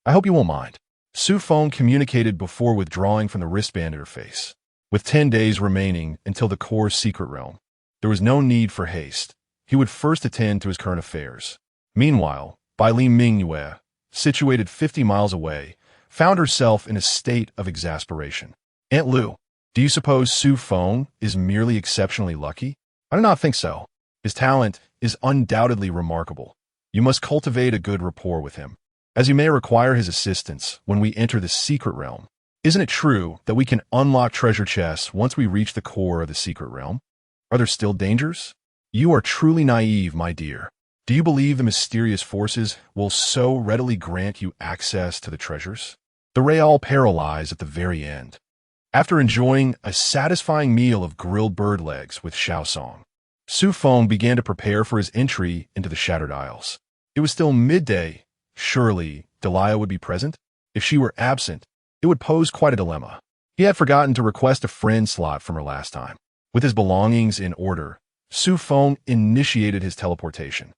Speaker 1: I hope you won't mind. Xu Feng communicated before withdrawing from the wristband interface. With 10 days remaining until the core secret realm, there was no need for haste. he would first attend to his current affairs. Meanwhile, Bai Li Mingyue, situated 50 miles away, found herself in a state of exasperation. Aunt Lu, do you suppose Xu Feng is merely exceptionally lucky? I do not think so. His talent is undoubtedly remarkable. You must cultivate a good rapport with him, as you may require his assistance when we enter the secret realm. Isn't it true that we can unlock treasure chests once we reach the core of the secret realm? Are there still dangers? You are truly naive, my dear. Do you believe the mysterious forces will so readily grant you access to the treasures? The Real paralyzed at the very end. After enjoying a satisfying meal of grilled bird legs with Shaosong, Xu Feng began to prepare for his entry into the Shattered Isles. It was still midday. Surely, Delia would be present? If she were absent, it would pose quite a dilemma. He had forgotten to request a friend slot from her last time. With his belongings in order, Xu Feng initiated his teleportation.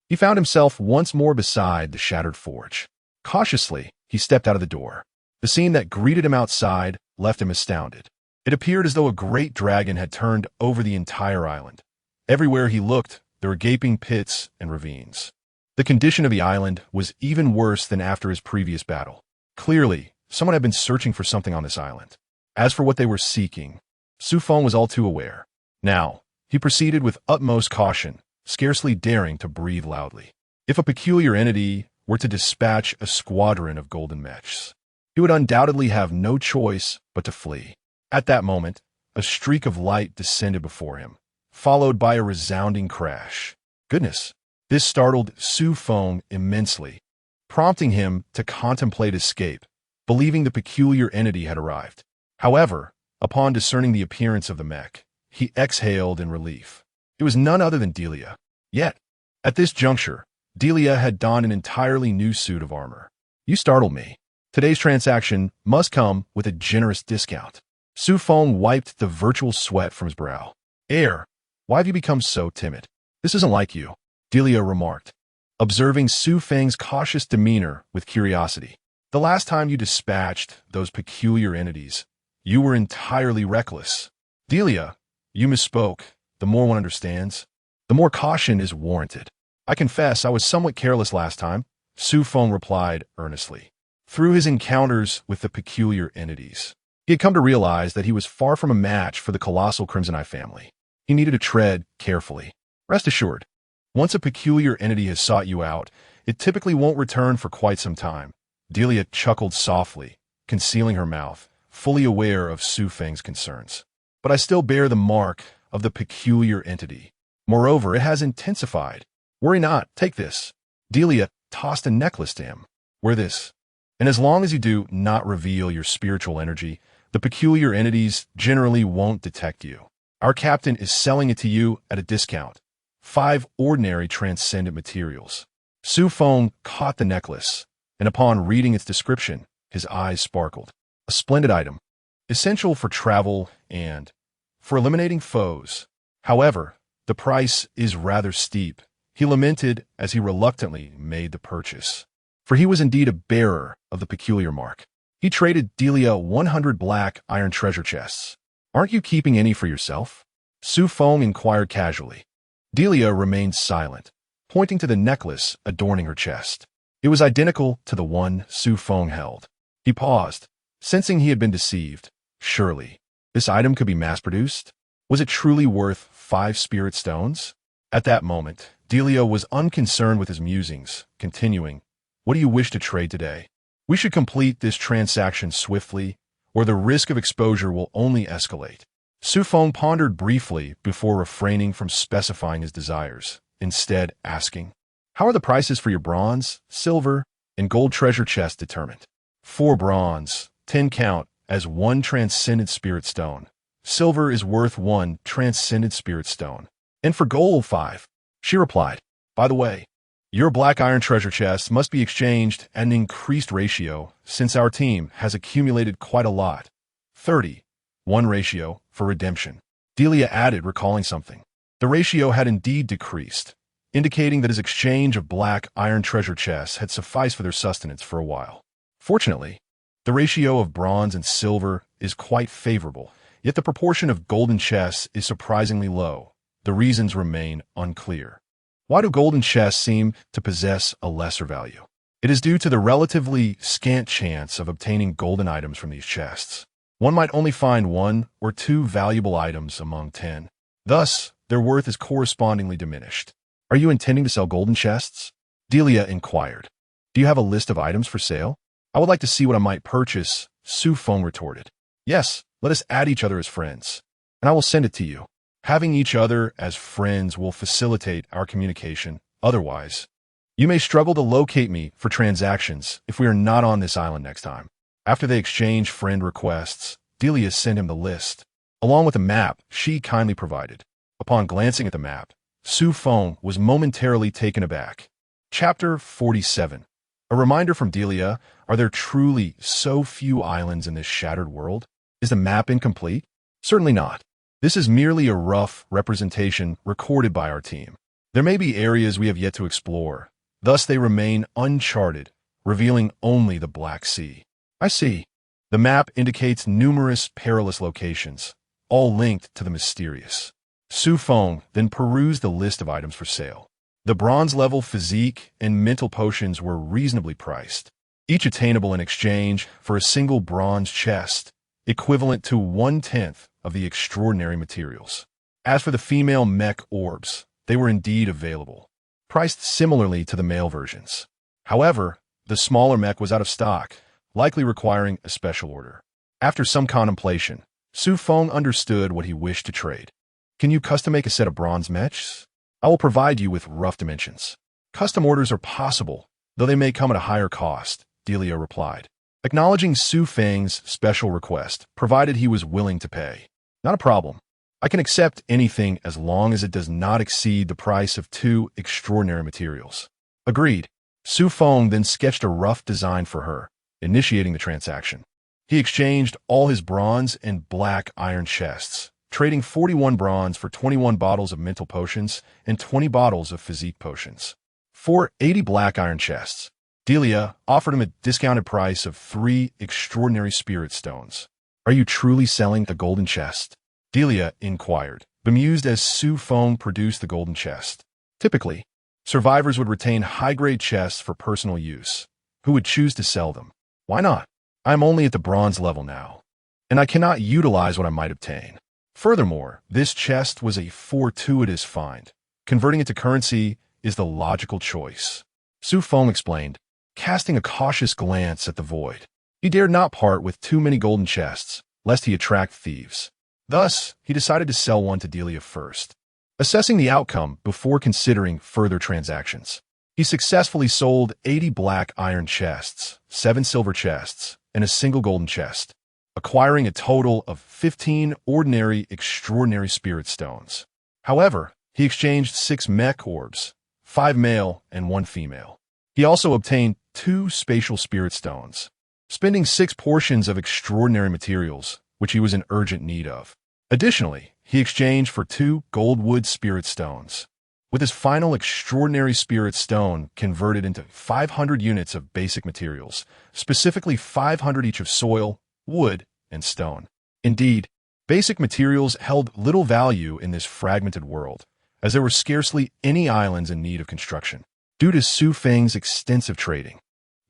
Speaker 1: He found himself once more beside the shattered forge. Cautiously, he stepped out of the door. The scene that greeted him outside left him astounded. It appeared as though a great dragon had turned over the entire island. Everywhere he looked, there were gaping pits and ravines. The condition of the island was even worse than after his previous battle. Clearly, someone had been searching for something on this island. As for what they were seeking, Xu Feng was all too aware. Now, he proceeded with utmost caution, scarcely daring to breathe loudly. If a peculiar entity were to dispatch a squadron of golden mechs, he would undoubtedly have no choice but to flee. At that moment, a streak of light descended before him, followed by a resounding crash. Goodness! This startled Xu Feng immensely, prompting him to contemplate escape, believing the peculiar entity had arrived. However, upon discerning the appearance of the mech, he exhaled in relief. It was none other than Delia. Yet, at this juncture, Delia had donned an entirely new suit of armor. You startled me. Today's transaction must come with a generous discount. Xu Feng wiped the virtual sweat from his brow. Why have you become so timid? This isn't like you, Delia remarked, observing Xu Feng's cautious demeanor with curiosity. The last time you dispatched those peculiar entities, you were entirely reckless. Delia, you misspoke. The more one understands, the more caution is warranted. I confess I was somewhat careless last time, Xu Feng replied earnestly. Through his encounters with the peculiar entities, he had come to realize that he was far from a match for the colossal Crimson Eye family. He needed to tread carefully. Rest assured, once a peculiar entity has sought you out, it typically won't return for quite some time. Delia chuckled softly, concealing her mouth, fully aware of Xu Feng's concerns. But I still bear the mark of the peculiar entity. Moreover, it has intensified. Worry not, take this. Delia tossed a necklace to him. Wear this. And as long as you do not reveal your spiritual energy, the peculiar entities generally won't detect you. Our captain is selling it to you at a discount. 5 ordinary transcendent materials. Xu Feng caught the necklace, and upon reading its description, his eyes sparkled. A splendid item, essential for travel and for eliminating foes. However, the price is rather steep, he lamented as he reluctantly made the purchase. For he was indeed a bearer of the peculiar mark. He traded Delia 100 black iron treasure chests. Aren't you keeping any for yourself? Xu Feng inquired casually. Delia remained silent, pointing to the necklace adorning her chest. It was identical to the one Xu Feng held. He paused, sensing he had been deceived. Surely, this item could be mass-produced? Was it truly worth 5 spirit stones? At that moment, Delia was unconcerned with his musings, continuing, What do you wish to trade today? We should complete this transaction swiftly, or the risk of exposure will only escalate. Xu Feng pondered briefly before refraining from specifying his desires, instead asking, How are the prices for your bronze, silver, and gold treasure chests determined? 4 bronze, 10 count as 1 transcendent spirit stone. Silver is worth 1 transcendent spirit stone. And for gold, 5. She replied, By the way, your black iron treasure chests must be exchanged at an increased ratio since our team has accumulated quite a lot. 30:1 ratio for redemption. Delia added, recalling something. The ratio had indeed decreased, indicating that his exchange of black iron treasure chests had sufficed for their sustenance for a while. Fortunately, the ratio of bronze and silver is quite favorable, yet the proportion of golden chests is surprisingly low, the reasons remain unclear. Why do golden chests seem to possess a lesser value? It is due to the relatively scant chance of obtaining golden items from these chests. One might only find 1 or 2 valuable items among 10. Thus, their worth is correspondingly diminished. Are you intending to sell golden chests? Delia inquired. Do you have a list of items for sale? I would like to see what I might purchase, Xu Feng retorted. Yes, let us add each other as friends, and I will send it to you. Having each other as friends will facilitate our communication. Otherwise, you may struggle to locate me for transactions if we are not on this island next time. After they exchanged friend requests, Delia sent him the list, along with a map she kindly provided. Upon glancing at the map, Xu Feng was momentarily taken aback. Chapter 47. A reminder from Delia, are there truly so few islands in this shattered world? Is the map incomplete? Certainly not. This is merely a rough representation recorded by our team. There may be areas we have yet to explore, thus they remain uncharted, revealing only the Black Sea. I see. The map indicates numerous perilous locations, all linked to the mysterious. Xu Feng then perused the list of items for sale. The bronze-level physique and mental potions were reasonably priced, each attainable in exchange for a single bronze chest, equivalent to 1/10 of the extraordinary materials. As for the female mech orbs, they were indeed available, priced similarly to the male versions. However, the smaller mech was out of stock, likely requiring a special order. After some contemplation, Xu Feng understood what he wished to trade. Can you custom make a set of bronze mechs? I will provide you with rough dimensions. Custom orders are possible, though they may come at a higher cost, Delia replied, acknowledging Xu Feng's special request, provided he was willing to pay. Not a problem. I can accept anything as long as it does not exceed the price of 2 extraordinary materials. Agreed. Xu Feng then sketched a rough design for her, initiating the transaction. He exchanged all his bronze and black iron chests, trading 41 bronze for 21 bottles of mental potions and 20 bottles of physique potions. For 80 black iron chests, Delia offered him a discounted price of 3 extraordinary spirit stones. Are you truly selling the golden chest? Delia inquired, bemused as Xu Feng produced the golden chest. Typically, survivors would retain high-grade chests for personal use. Who would choose to sell them? Why not? I am only at the bronze level now, and I cannot utilize what I might obtain. Furthermore, this chest was a fortuitous find. Converting it to currency is the logical choice. Xu Feng explained, casting a cautious glance at the void. He dared not part with too many golden chests, lest he attract thieves. Thus, he decided to sell one to Delia first, assessing the outcome before considering further transactions. He successfully sold 80 black iron chests, 7 silver chests, and a single golden chest, acquiring a total of 15 ordinary extraordinary spirit stones. However, he exchanged 6 mech orbs, 5 male and 1 female. He also obtained 2 spatial spirit stones, spending 6 portions of extraordinary materials, which he was in urgent need of. Additionally, he exchanged for 2 goldwood spirit stones, with his final extraordinary spirit stone converted into 500 units of basic materials, specifically 500 each of soil, wood, and stone. Indeed, basic materials held little value in this fragmented world, as there were scarcely any islands in need of construction. Due to Xu Feng's extensive trading,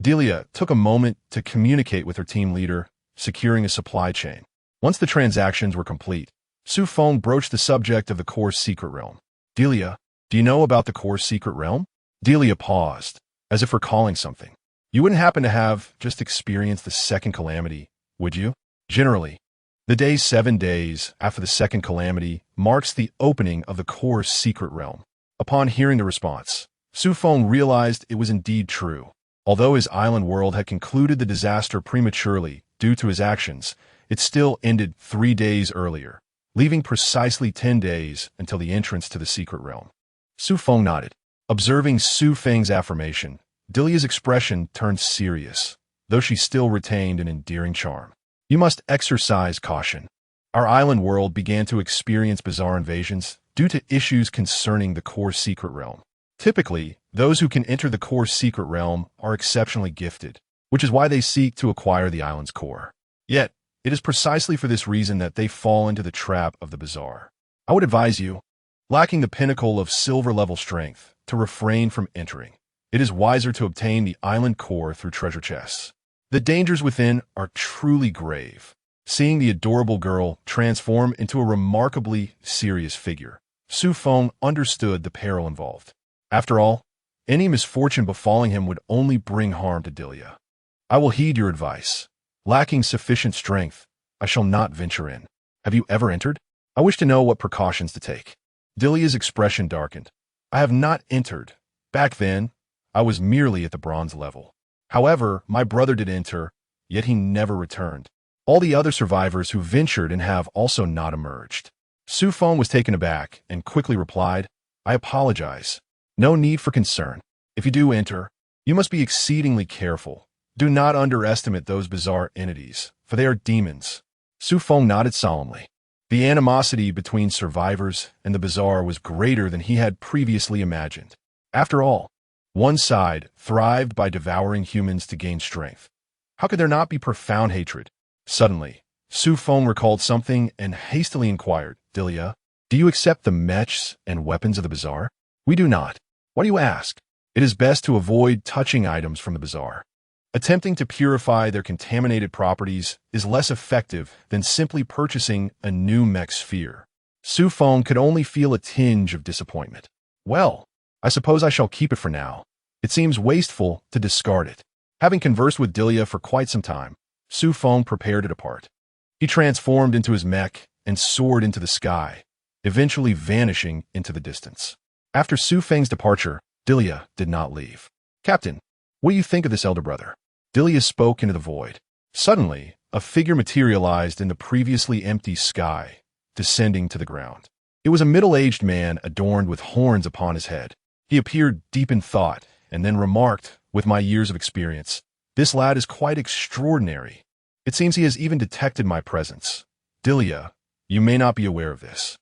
Speaker 1: Delia took a moment to communicate with her team leader, securing a supply chain. Once the transactions were complete, Xu Feng broached the subject of the core secret realm. Delia, do you know about the core secret realm? Delia paused, as if recalling something. You wouldn't happen to have just experienced the second calamity, would you? Generally, the day 7 days after the second calamity marks the opening of the core secret realm. Upon hearing the response, Xu Feng realized it was indeed true. Although his island world had concluded the disaster prematurely due to his actions, it still ended 3 days earlier, leaving precisely 10 days until the entrance to the secret realm. Xu Feng nodded. Observing Xu Feng's affirmation, Delia's expression turned serious, though she still retained an endearing charm. You must exercise caution. Our island world began to experience bizarre invasions due to issues concerning the core secret realm. Typically, those who can enter the core secret realm are exceptionally gifted, which is why they seek to acquire the island's core. Yet, it is precisely for this reason that they fall into the trap of the bizarre. I would advise you, lacking the pinnacle of silver-level strength to refrain from entering. It is wiser to obtain the island core through treasure chests. The dangers within are truly grave. Seeing the adorable girl transform into a remarkably serious figure, Xu Feng understood the peril involved. After all, any misfortune befalling him would only bring harm to Delia. I will heed your advice. Lacking sufficient strength, I shall not venture in. Have you ever entered? I wish to know what precautions to take. Delia's expression darkened. I have not entered. Back then, I was merely at the bronze level. However, my brother did enter, yet he never returned. All the other survivors who ventured and have also not emerged. Xu Feng was taken aback and quickly replied, I apologize. No need for concern. If you do enter, you must be exceedingly careful. Do not underestimate those bizarre entities, for they are demons. Xu Feng nodded solemnly. The animosity between survivors and the bizarre was greater than he had previously imagined. After all, one side thrived by devouring humans to gain strength. How could there not be profound hatred? Suddenly, Xu Feng recalled something and hastily inquired, Delia, do you accept the mechs and weapons of the bazaar? We do not. Why do you ask? It is best to avoid touching items from the bazaar. Attempting to purify their contaminated properties is less effective than simply purchasing a new mech sphere. Xu Feng could only feel a tinge of disappointment. Well, I suppose I shall keep it for now. It seems wasteful to discard it. Having conversed with Delia for quite some time, Xu Feng prepared to depart. He transformed into his mech and soared into the sky, eventually vanishing into the distance. After Xu Feng's departure, Delia did not leave. Captain, what do you think of this elder brother? Delia spoke into the void. Suddenly, a figure materialized in the previously empty sky, descending to the ground. It was a middle-aged man adorned with horns upon his head. He appeared deep in thought and then remarked, with my years of experience, this lad is quite extraordinary. It seems he has even detected my presence. Delia, you may not be aware of this.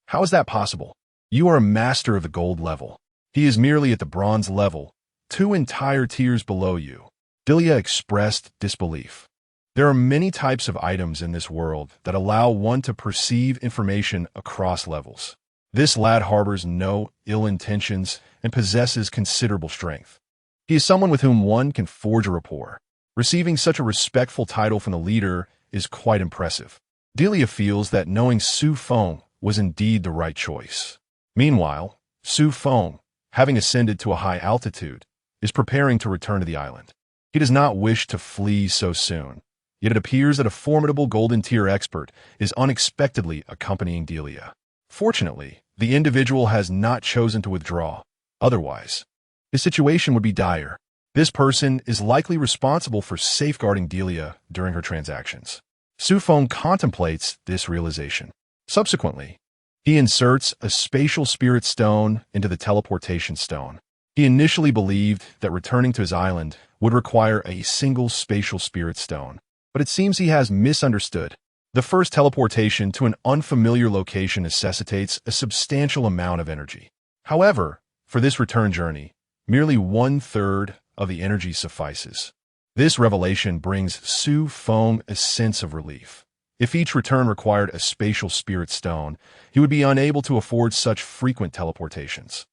Speaker 1: How is that possible? You are a master of the gold level. He is merely at the bronze level, 2 entire tiers below you. Delia expressed disbelief. There are many types of items in this world that allow one to perceive information across levels. This lad harbors no ill intentions and possesses considerable strength. He is someone with whom one can forge a rapport. Receiving such a respectful title from the leader is quite impressive. Delia feels that knowing Xu Feng was indeed the right choice. Meanwhile, Xu Feng, having ascended to a high altitude, is preparing to return to the island. He does not wish to flee so soon, yet it appears that a formidable golden tier expert is unexpectedly accompanying Delia. Fortunately, the individual has not chosen to withdraw. Otherwise, his situation would be dire. This person is likely responsible for safeguarding Delia during her transactions. Xu Feng contemplates this realization. Subsequently, he inserts a spatial spirit stone into the teleportation stone. He initially believed that returning to his island would require a single spatial spirit stone, but it seems he has misunderstood. The first teleportation to an unfamiliar location necessitates a substantial amount of energy. However, for this return journey, merely 1/3 of the energy suffices. This revelation brings Xu Feng a sense of relief. If each return required a spatial spirit stone, he would be unable to afford such frequent teleportations.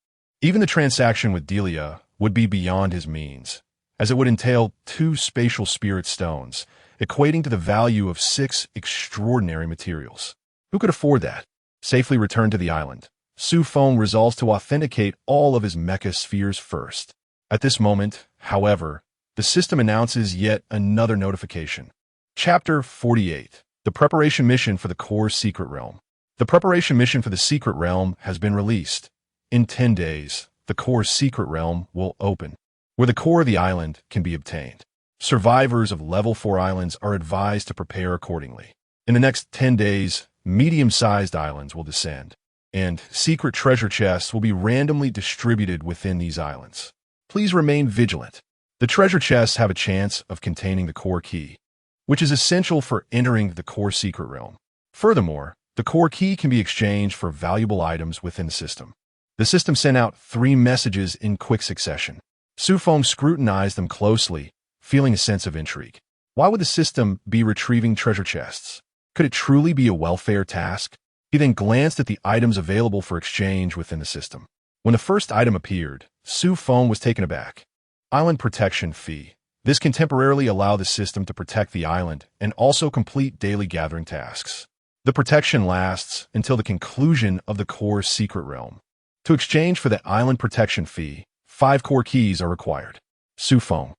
Speaker 1: Even the transaction with Delia would be beyond his means, as it would entail 2 spatial spirit stones, equating to the value of 6 extraordinary materials. Who could afford that? Safely returned to the island, Xu Feng resolves to authenticate all of his mecha spheres first. At this moment, however, the system announces yet another notification. Chapter 48. The Preparation Mission for the Core Secret Realm. The preparation mission for the Secret Realm has been released. In 10 days, the Core Secret Realm will open, where the core of the island can be obtained. Survivors of Level 4 islands are advised to prepare accordingly. In the next 10 days, medium-sized islands will descend, and secret treasure chests will be randomly distributed within these islands. Please remain vigilant. The treasure chests have a chance of containing the core key, which is essential for entering the Core Secret Realm. Furthermore, the core key can be exchanged for valuable items within the system. The system sent out 3 messages in quick succession. Xu Feng scrutinized them closely, feeling a sense of intrigue. Why would the system be retrieving treasure chests? Could it truly be a welfare task? He then glanced at the items available for exchange within the system. When the first item appeared, Xu Feng was taken aback. Island Protection Fee. This can temporarily allow the system to protect the island and also complete daily gathering tasks. The protection lasts until the conclusion of the core secret realm. To exchange for the island protection fee, 5 core keys are required. Xu Feng.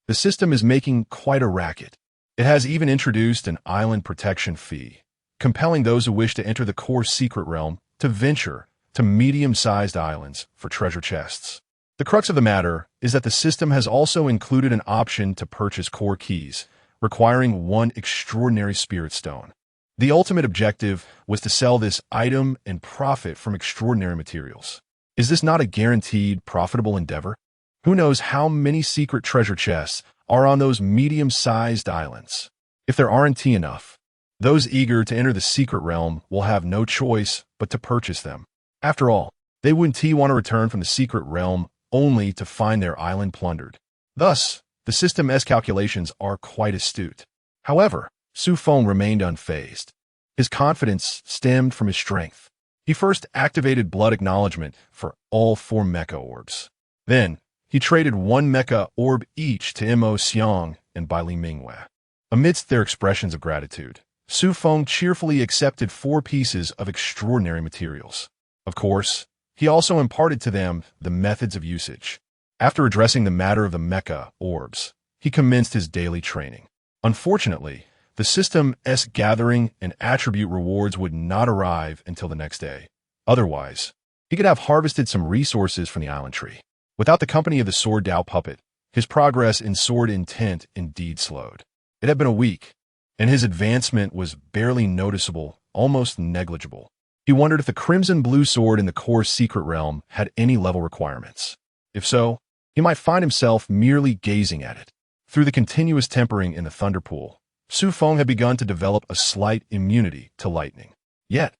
Speaker 1: The system is making quite a racket. It has even introduced an island protection fee, compelling those who wish to enter the core secret realm to venture to medium-sized islands for treasure chests. The crux of the matter is that the system has also included an option to purchase core keys, requiring 1 extraordinary spirit stone. The ultimate objective was to sell this item and profit from extraordinary materials. Is this not a guaranteed profitable endeavor? Who knows how many secret treasure chests are on those medium-sized islands? If there aren't enough, those eager to enter the secret realm will have no choice but to purchase them. After all, they wouldn't want to return from the secret realm only to find their island plundered. Thus, the system's calculations are quite astute. However, Xu Feng remained unfazed. His confidence stemmed from his strength. He first activated blood acknowledgement for all 4 mecha orbs. Then, he traded 1 mecha orb each to Mo Xiang and Bai Li Mingwei. Amidst their expressions of gratitude, Xu Feng cheerfully accepted 4 pieces of extraordinary materials. Of course, he also imparted to them the methods of usage. After addressing the matter of the mecha orbs, he commenced his daily training. Unfortunately, the system's gathering and attribute rewards would not arrive until the next day. Otherwise, he could have harvested some resources from the island tree. Without the company of the Sword Dao puppet, his progress in sword intent indeed slowed. It had been a week, and his advancement was barely noticeable, almost negligible. He wondered if the crimson-blue sword in the core secret realm had any level requirements. If so, he might find himself merely gazing at it. Through the continuous tempering in the thunder pool, Xu Feng had begun to develop a slight immunity to lightning. Yet,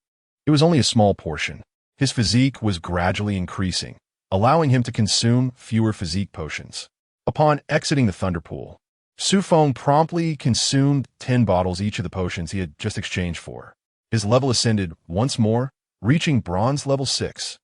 Speaker 1: it was only a small portion. His physique was gradually increasing, allowing him to consume fewer physique potions. Upon exiting the thunder pool, Xu Feng promptly consumed 10 bottles each of the potions he had just exchanged for. His level ascended once more, reaching bronze level 6.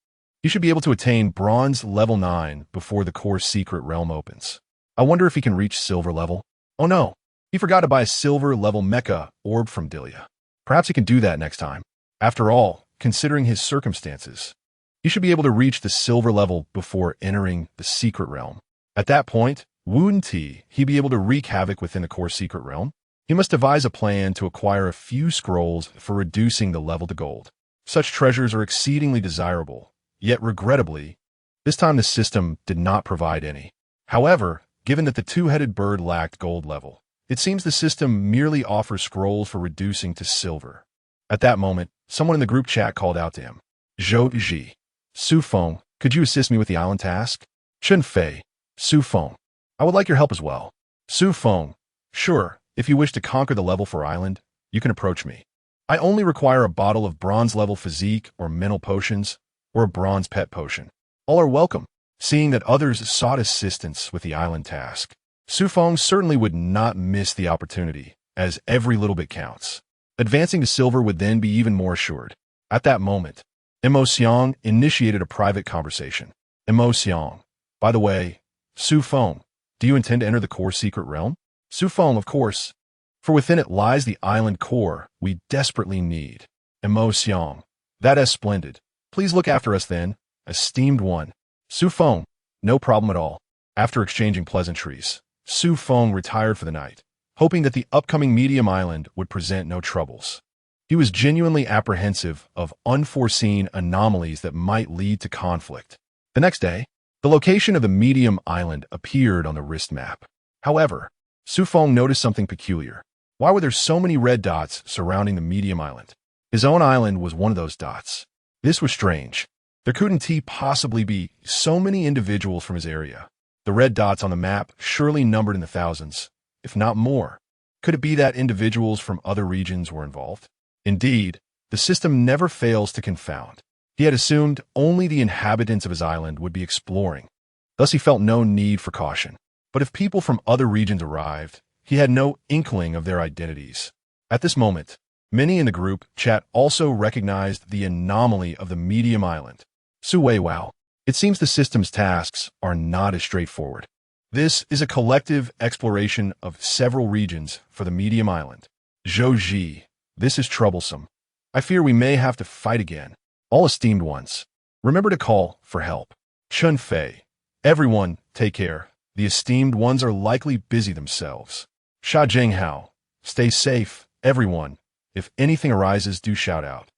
Speaker 1: He should be able to attain bronze level 9 before the core secret realm opens. I wonder if he can reach silver level. Oh no, he forgot to buy a silver level mecha orb from Dilia. Perhaps he can do that next time. After all, considering his circumstances, he should be able to reach the silver level before entering the secret realm. At that point, wouldn't he be able to wreak havoc within the core secret realm? He must devise a plan to acquire a few scrolls for reducing the level to gold. Such treasures are exceedingly desirable, yet regrettably, this time the system did not provide any. However, given that the 2-headed bird lacked gold level, it seems the system merely offers scrolls for reducing to silver. At that moment, someone in the group chat called out to him. Zhou Ji. Xu Feng, could you assist me with the island task? Chen Fei. Xu Feng. I would like your help as well. Xu Feng. Sure. If you wish to conquer the level 4 island, you can approach me. I only require a bottle of bronze-level physique or mental potions, or a bronze pet potion. All are welcome. Seeing that others sought assistance with the island task, Xu Feng certainly would not miss the opportunity, as every little bit counts. Advancing to silver would then be even more assured. At that moment, Mo Xiang initiated a private conversation. Mo Xiang. By the way, Xu Feng, do you intend to enter the core secret realm? Xu Feng, of course, for within it lies the island core we desperately need. Mo Xiang. That is splendid. Please look after us then, esteemed one. Xu Feng. No problem at all. After exchanging pleasantries, Xu Feng retired for the night, hoping that the upcoming medium island would present no troubles. He was genuinely apprehensive of unforeseen anomalies that might lead to conflict. The next day, the location of the medium island appeared on the wrist map. However, Xu Feng noticed something peculiar. Why were there so many red dots surrounding the medium island? His own island was one of those dots. This was strange. There couldn't possibly be so many individuals from his area. The red dots on the map surely numbered in the thousands, if not more. Could it be that individuals from other regions were involved? Indeed, the system never fails to confound. He had assumed only the inhabitants of his island would be exploring. Thus he felt no need for caution. But if people from other regions arrived, he had no inkling of their identities. At this moment, Many in the group chat also recognized the anomaly of the medium island. Sui wow. It seems the system's tasks are not as straightforward. This is a collective exploration of several regions for the medium island. Zhou, this is troublesome. I fear we may have to fight again. All esteemed ones, remember to call for help. Chun Fei, everyone, take care. The esteemed ones are likely busy themselves. Sha Jinghao, stay safe, everyone. If anything arises, do shout out.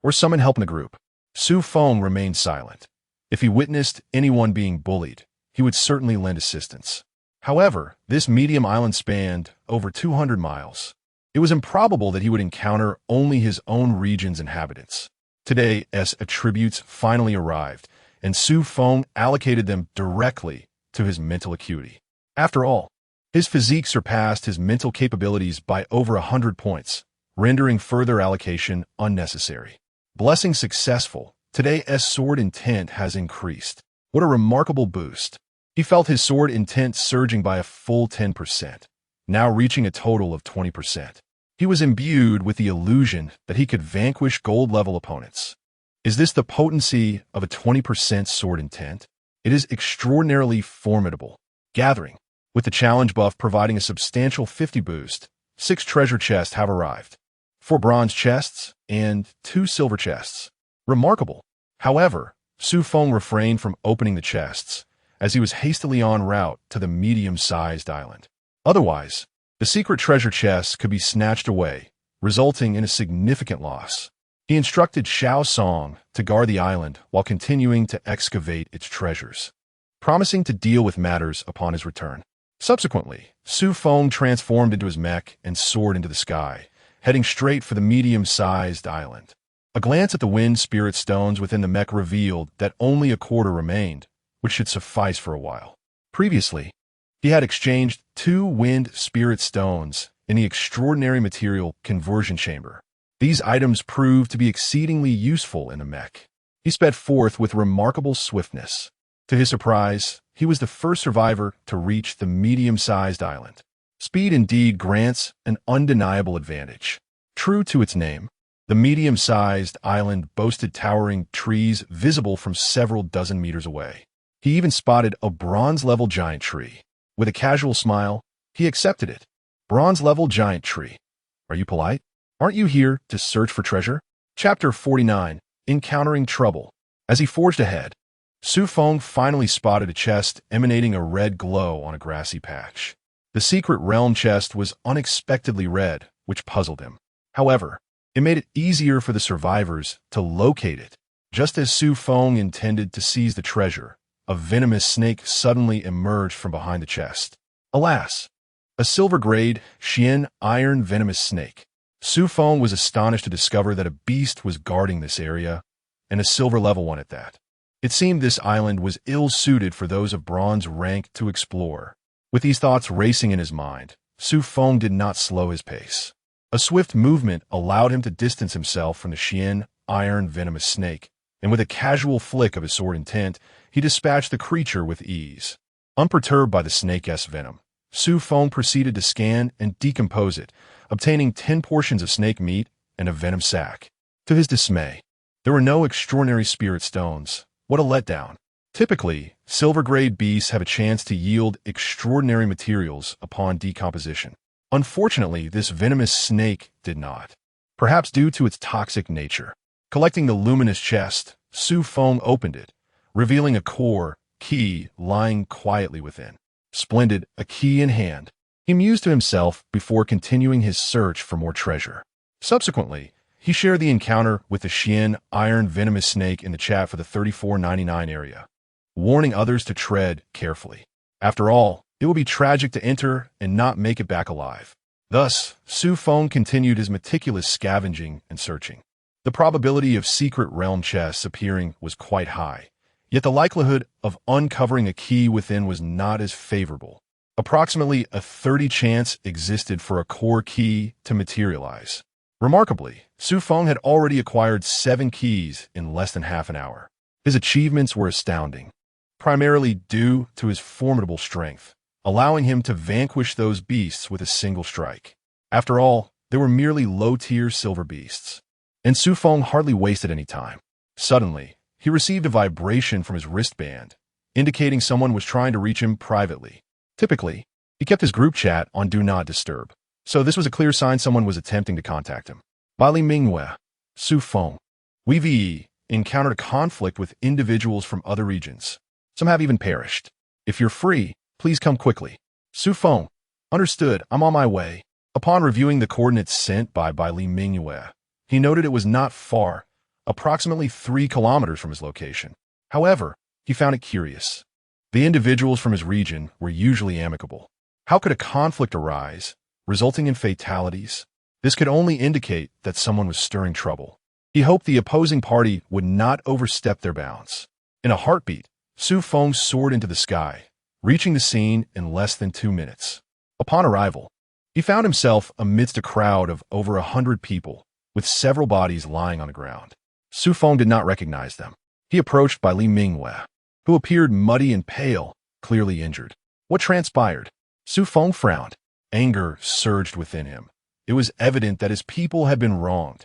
Speaker 1: Or summon help in the group. Xu Feng remained silent. If he witnessed anyone being bullied, he would certainly lend assistance. However, this medium island spanned over 200 miles. It was improbable that he would encounter only his own region's inhabitants. Today, as attributes finally arrived, and Xu Feng allocated them directly to his mental acuity. After all, his physique surpassed his mental capabilities by over 100 points, rendering further allocation unnecessary. Blessing successful, today S sword intent has increased. What a remarkable boost. He felt his sword intent surging by a full 10%, now reaching a total of 20%. He was imbued with the illusion that he could vanquish gold-level opponents. Is this the potency of a 20% sword intent? It is extraordinarily formidable. Gathering. With the challenge buff providing a substantial 50 boost, 6 treasure chests have arrived. 4 bronze chests and 2 silver chests. Remarkable. However, Xu Feng refrained from opening the chests, as he was hastily en route to the medium-sized island. Otherwise, the secret treasure chests could be snatched away, resulting in a significant loss. He instructed Xiao Song to guard the island while continuing to excavate its treasures, promising to deal with matters upon his return. Subsequently, Xu Feng transformed into his mech and soared into the sky, heading straight for the medium-sized island. A glance at the wind spirit stones within the mech revealed that only a quarter remained, which should suffice for a while. Previously, he had exchanged 2 wind spirit stones in the extraordinary material conversion chamber. These items proved to be exceedingly useful in the mech. He sped forth with remarkable swiftness. To his surprise, he was the first survivor to reach the medium-sized island. Speed indeed grants an undeniable advantage. True to its name, the medium-sized island boasted towering trees visible from several dozen meters away. He even spotted a bronze-level giant tree. With a casual smile, he accepted it. Bronze-level giant tree. Are you polite? Aren't you here to search for treasure? Chapter 49, Encountering Trouble. As he forged ahead, Xu Feng finally spotted a chest emanating a red glow on a grassy patch. The secret realm chest was unexpectedly red, which puzzled him. However, it made it easier for the survivors to locate it. Just as Xu Feng intended to seize the treasure, a venomous snake suddenly emerged from behind the chest. Alas, a silver-grade, Xian iron venomous snake. Xu Feng was astonished to discover that a beast was guarding this area, and a silver-level one at that. It seemed this island was ill-suited for those of bronze rank to explore. With these thoughts racing in his mind, Xu Feng did not slow his pace. A swift movement allowed him to distance himself from the Xian iron venomous snake, and with a casual flick of his sword intent, he dispatched the creature with ease. Unperturbed by the snake's venom, Xu Feng proceeded to scan and decompose it, obtaining 10 portions of snake meat and a venom sac. To his dismay, there were no extraordinary spirit stones. What a letdown. Typically, silver-grade beasts have a chance to yield extraordinary materials upon decomposition. Unfortunately, this venomous snake did not, perhaps due to its toxic nature. Collecting the luminous chest, Xu Feng opened it, revealing a core key lying quietly within. Splendid, a key in hand. He mused to himself before continuing his search for more treasure. Subsequently, he shared the encounter with the Xian iron venomous snake in the chat for the 3499 area, warning others to tread carefully. After all, it will be tragic to enter and not make it back alive. Thus, Xu Feng continued his meticulous scavenging and searching. The probability of secret realm chests appearing was quite high, yet the likelihood of uncovering a key within was not as favorable. Approximately a 30% chance existed for a core key to materialize. Remarkably, Xu Feng had already acquired 7 keys in less than half an hour. His achievements were astounding, primarily due to his formidable strength, allowing him to vanquish those beasts with a single strike. After all, They were merely low-tier silver beasts. And Xu Feng hardly wasted any time. Suddenly, he received a vibration from his wristband, indicating someone was trying to reach him privately. Typically, he kept his group chat on Do Not Disturb, so this was a clear sign someone was attempting to contact him. Bali Mingwei, Xu Feng. We encountered a conflict with individuals from other regions. Some have even perished. If you're free, please come quickly. Xu Feng. Understood, I'm on my way. Upon reviewing the coordinates sent by Li Mingwei, he noted it was not far, approximately 3 kilometers from his location. However, he found it curious. The individuals from his region were usually amicable. How could a conflict arise, resulting in fatalities? This could only indicate that someone was stirring trouble. He hoped the opposing party would not overstep their bounds. In a heartbeat, Xu Feng soared into the sky, reaching the scene in less than 2 minutes. Upon arrival, he found himself amidst a crowd of over 100 people, with several bodies lying on the ground. Xu Feng did not recognize them. He approached Li Mingwei, who appeared muddy and pale, clearly injured. What transpired? Xu Feng frowned. Anger surged within him. It was evident that his people had been wronged.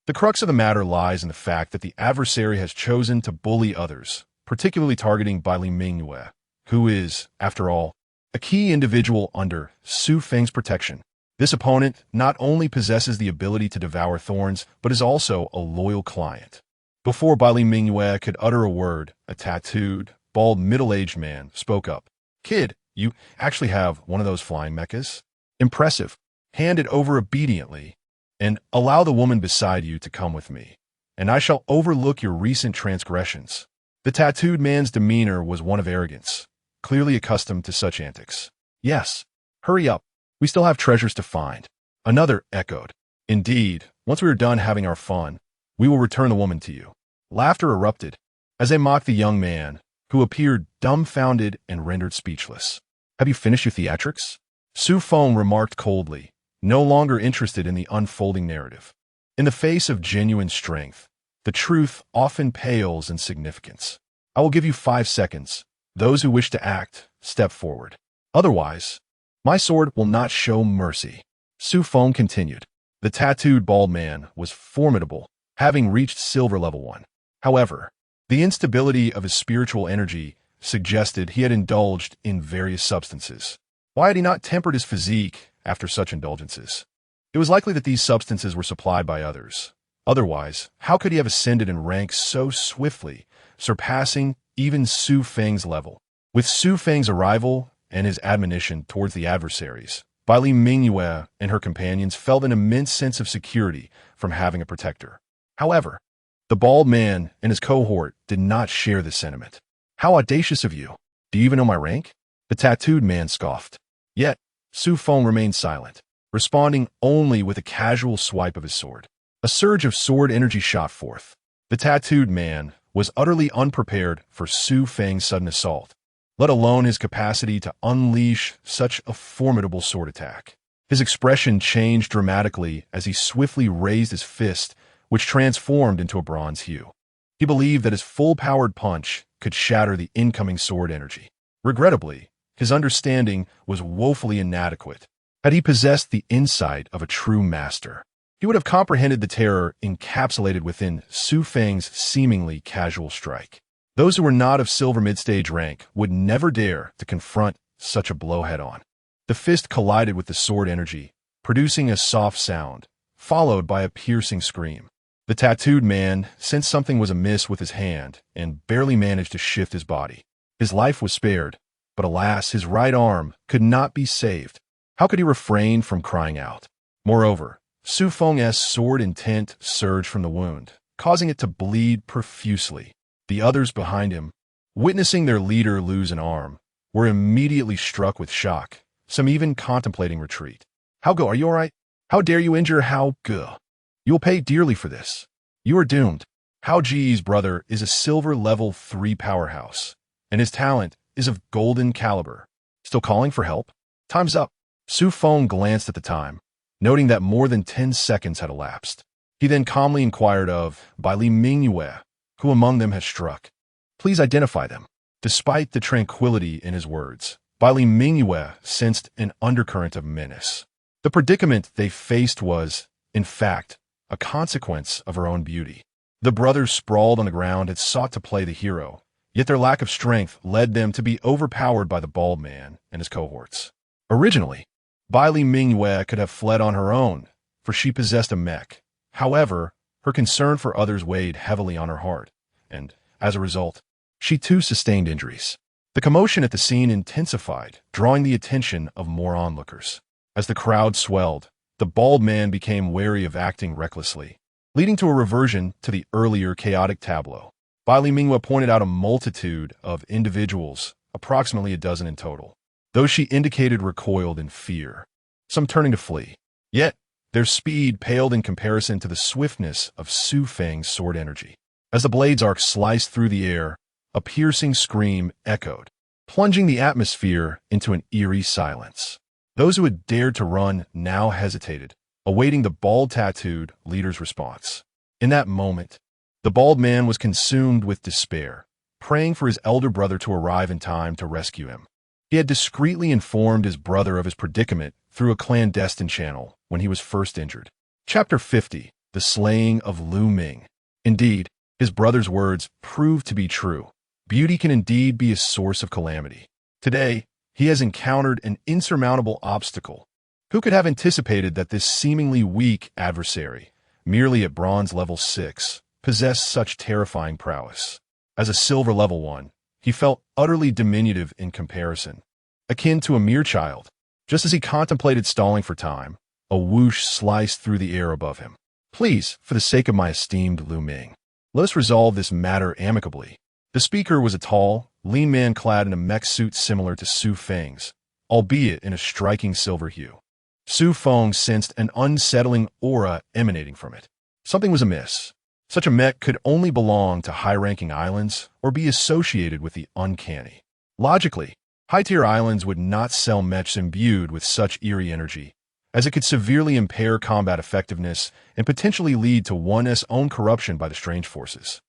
Speaker 1: The crux of the matter lies in the fact that the adversary has chosen to bully others, particularly targeting Li Mingwei, who is, after all, a key individual under Xu Feng's protection. This opponent not only possesses the ability to devour thorns, but is also a loyal client. Before Li Mingwei could utter a word, a tattooed, bald, middle-aged man spoke up. Kid, you actually have one of those flying mechas? Impressive. Hand it over obediently, and allow the woman beside you to come with me, and I shall overlook your recent transgressions. The tattooed man's demeanor was one of arrogance, clearly accustomed to such antics. Yes, hurry up. We still have treasures to find. Another echoed. Indeed, once we are done having our fun, we will return the woman to you. Laughter erupted as they mocked the young man, who appeared dumbfounded and rendered speechless. Have you finished your theatrics? Xu Feng remarked coldly, no longer interested in the unfolding narrative. In the face of genuine strength, the truth often pales in significance. I will give you 5 seconds. Those who wish to act, step forward. Otherwise, my sword will not show mercy. Xu Feng continued. The tattooed bald man was formidable, having reached silver level 1. However, the instability of his spiritual energy suggested he had indulged in various substances. Why had he not tempered his physique after such indulgences? It was likely that these substances were supplied by others. Otherwise, how could he have ascended in rank so swiftly, surpassing even Xu Feng's level? With Xu Feng's arrival and his admonition towards the adversaries, Li Mingwei and her companions felt an immense sense of security from having a protector. However, the bald man and his cohort did not share this sentiment. How audacious of you! Do you even know my rank? The tattooed man scoffed. Yet, Xu Feng remained silent, responding only with a casual swipe of his sword. A surge of sword energy shot forth. The tattooed man was utterly unprepared for Xu Feng's sudden assault, let alone his capacity to unleash such a formidable sword attack. His expression changed dramatically as he swiftly raised his fist, which transformed into a bronze hue. He believed that his full-powered punch could shatter the incoming sword energy. Regrettably, his understanding was woefully inadequate. Had he possessed the insight of a true master, he would have comprehended the terror encapsulated within Xu Feng's seemingly casual strike. Those who were not of silver mid-stage rank would never dare to confront such a blow head-on. The fist collided with the sword energy, producing a soft sound, followed by a piercing scream. The tattooed man sensed something was amiss with his hand and barely managed to shift his body. His life was spared, but alas, his right arm could not be saved. How could he refrain from crying out? Moreover, Xu Feng's sword intent surged from the wound, causing it to bleed profusely. The others behind him, witnessing their leader lose an arm, were immediately struck with shock, some even contemplating retreat. How go? Are you all right? How dare you injure How go? You will pay dearly for this. You are doomed. Hao Ji's brother is a silver level 3 powerhouse, and his talent is of golden caliber. Still calling for help? Time's up. Xu Feng glanced at the time, noting that more than 10 seconds had elapsed. He then calmly inquired of Li Mingwei, who among them had struck. Please identify them. Despite the tranquility in his words, Li Mingwei sensed an undercurrent of menace. The predicament they faced was, in fact, a consequence of her own beauty. The brothers sprawled on the ground had sought to play the hero, yet their lack of strength led them to be overpowered by the bald man and his cohorts. Originally, Bai Li Mingyue could have fled on her own, for she possessed a mech. However, her concern for others weighed heavily on her heart, and, as a result, she too sustained injuries. The commotion at the scene intensified, drawing the attention of more onlookers. As the crowd swelled, the bald man became wary of acting recklessly, leading to a reversion to the earlier chaotic tableau. Bai Li Mingyue pointed out a multitude of individuals, approximately a dozen in total. Those she indicated recoiled in fear, some turning to flee. Yet, their speed paled in comparison to the swiftness of Xu Feng's sword energy. As the blade's arc sliced through the air, a piercing scream echoed, plunging the atmosphere into an eerie silence. Those who had dared to run now hesitated, awaiting the bald-tattooed leader's response. In that moment, the bald man was consumed with despair, praying for his elder brother to arrive in time to rescue him. He had discreetly informed his brother of his predicament through a clandestine channel when he was first injured. Chapter 50, The Slaying of Lu Ming. Indeed, his brother's words proved to be true. Beauty can indeed be a source of calamity. Today, he has encountered an insurmountable obstacle. Who could have anticipated that this seemingly weak adversary, merely at bronze level 6, possessed such terrifying prowess? As a silver level 1, he felt utterly diminutive in comparison, akin to a mere child. Just as he contemplated stalling for time, a whoosh sliced through the air above him. Please, for the sake of my esteemed Lu Ming, let us resolve this matter amicably. The speaker was a tall, lean man clad in a mech suit similar to Xu Feng's, albeit in a striking silver hue. Xu Feng sensed an unsettling aura emanating from it. Something was amiss. Such a mech could only belong to high-ranking islands or be associated with the uncanny. Logically, high-tier islands would not sell mechs imbued with such eerie energy, as it could severely impair combat effectiveness and potentially lead to one's own corruption by the strange forces.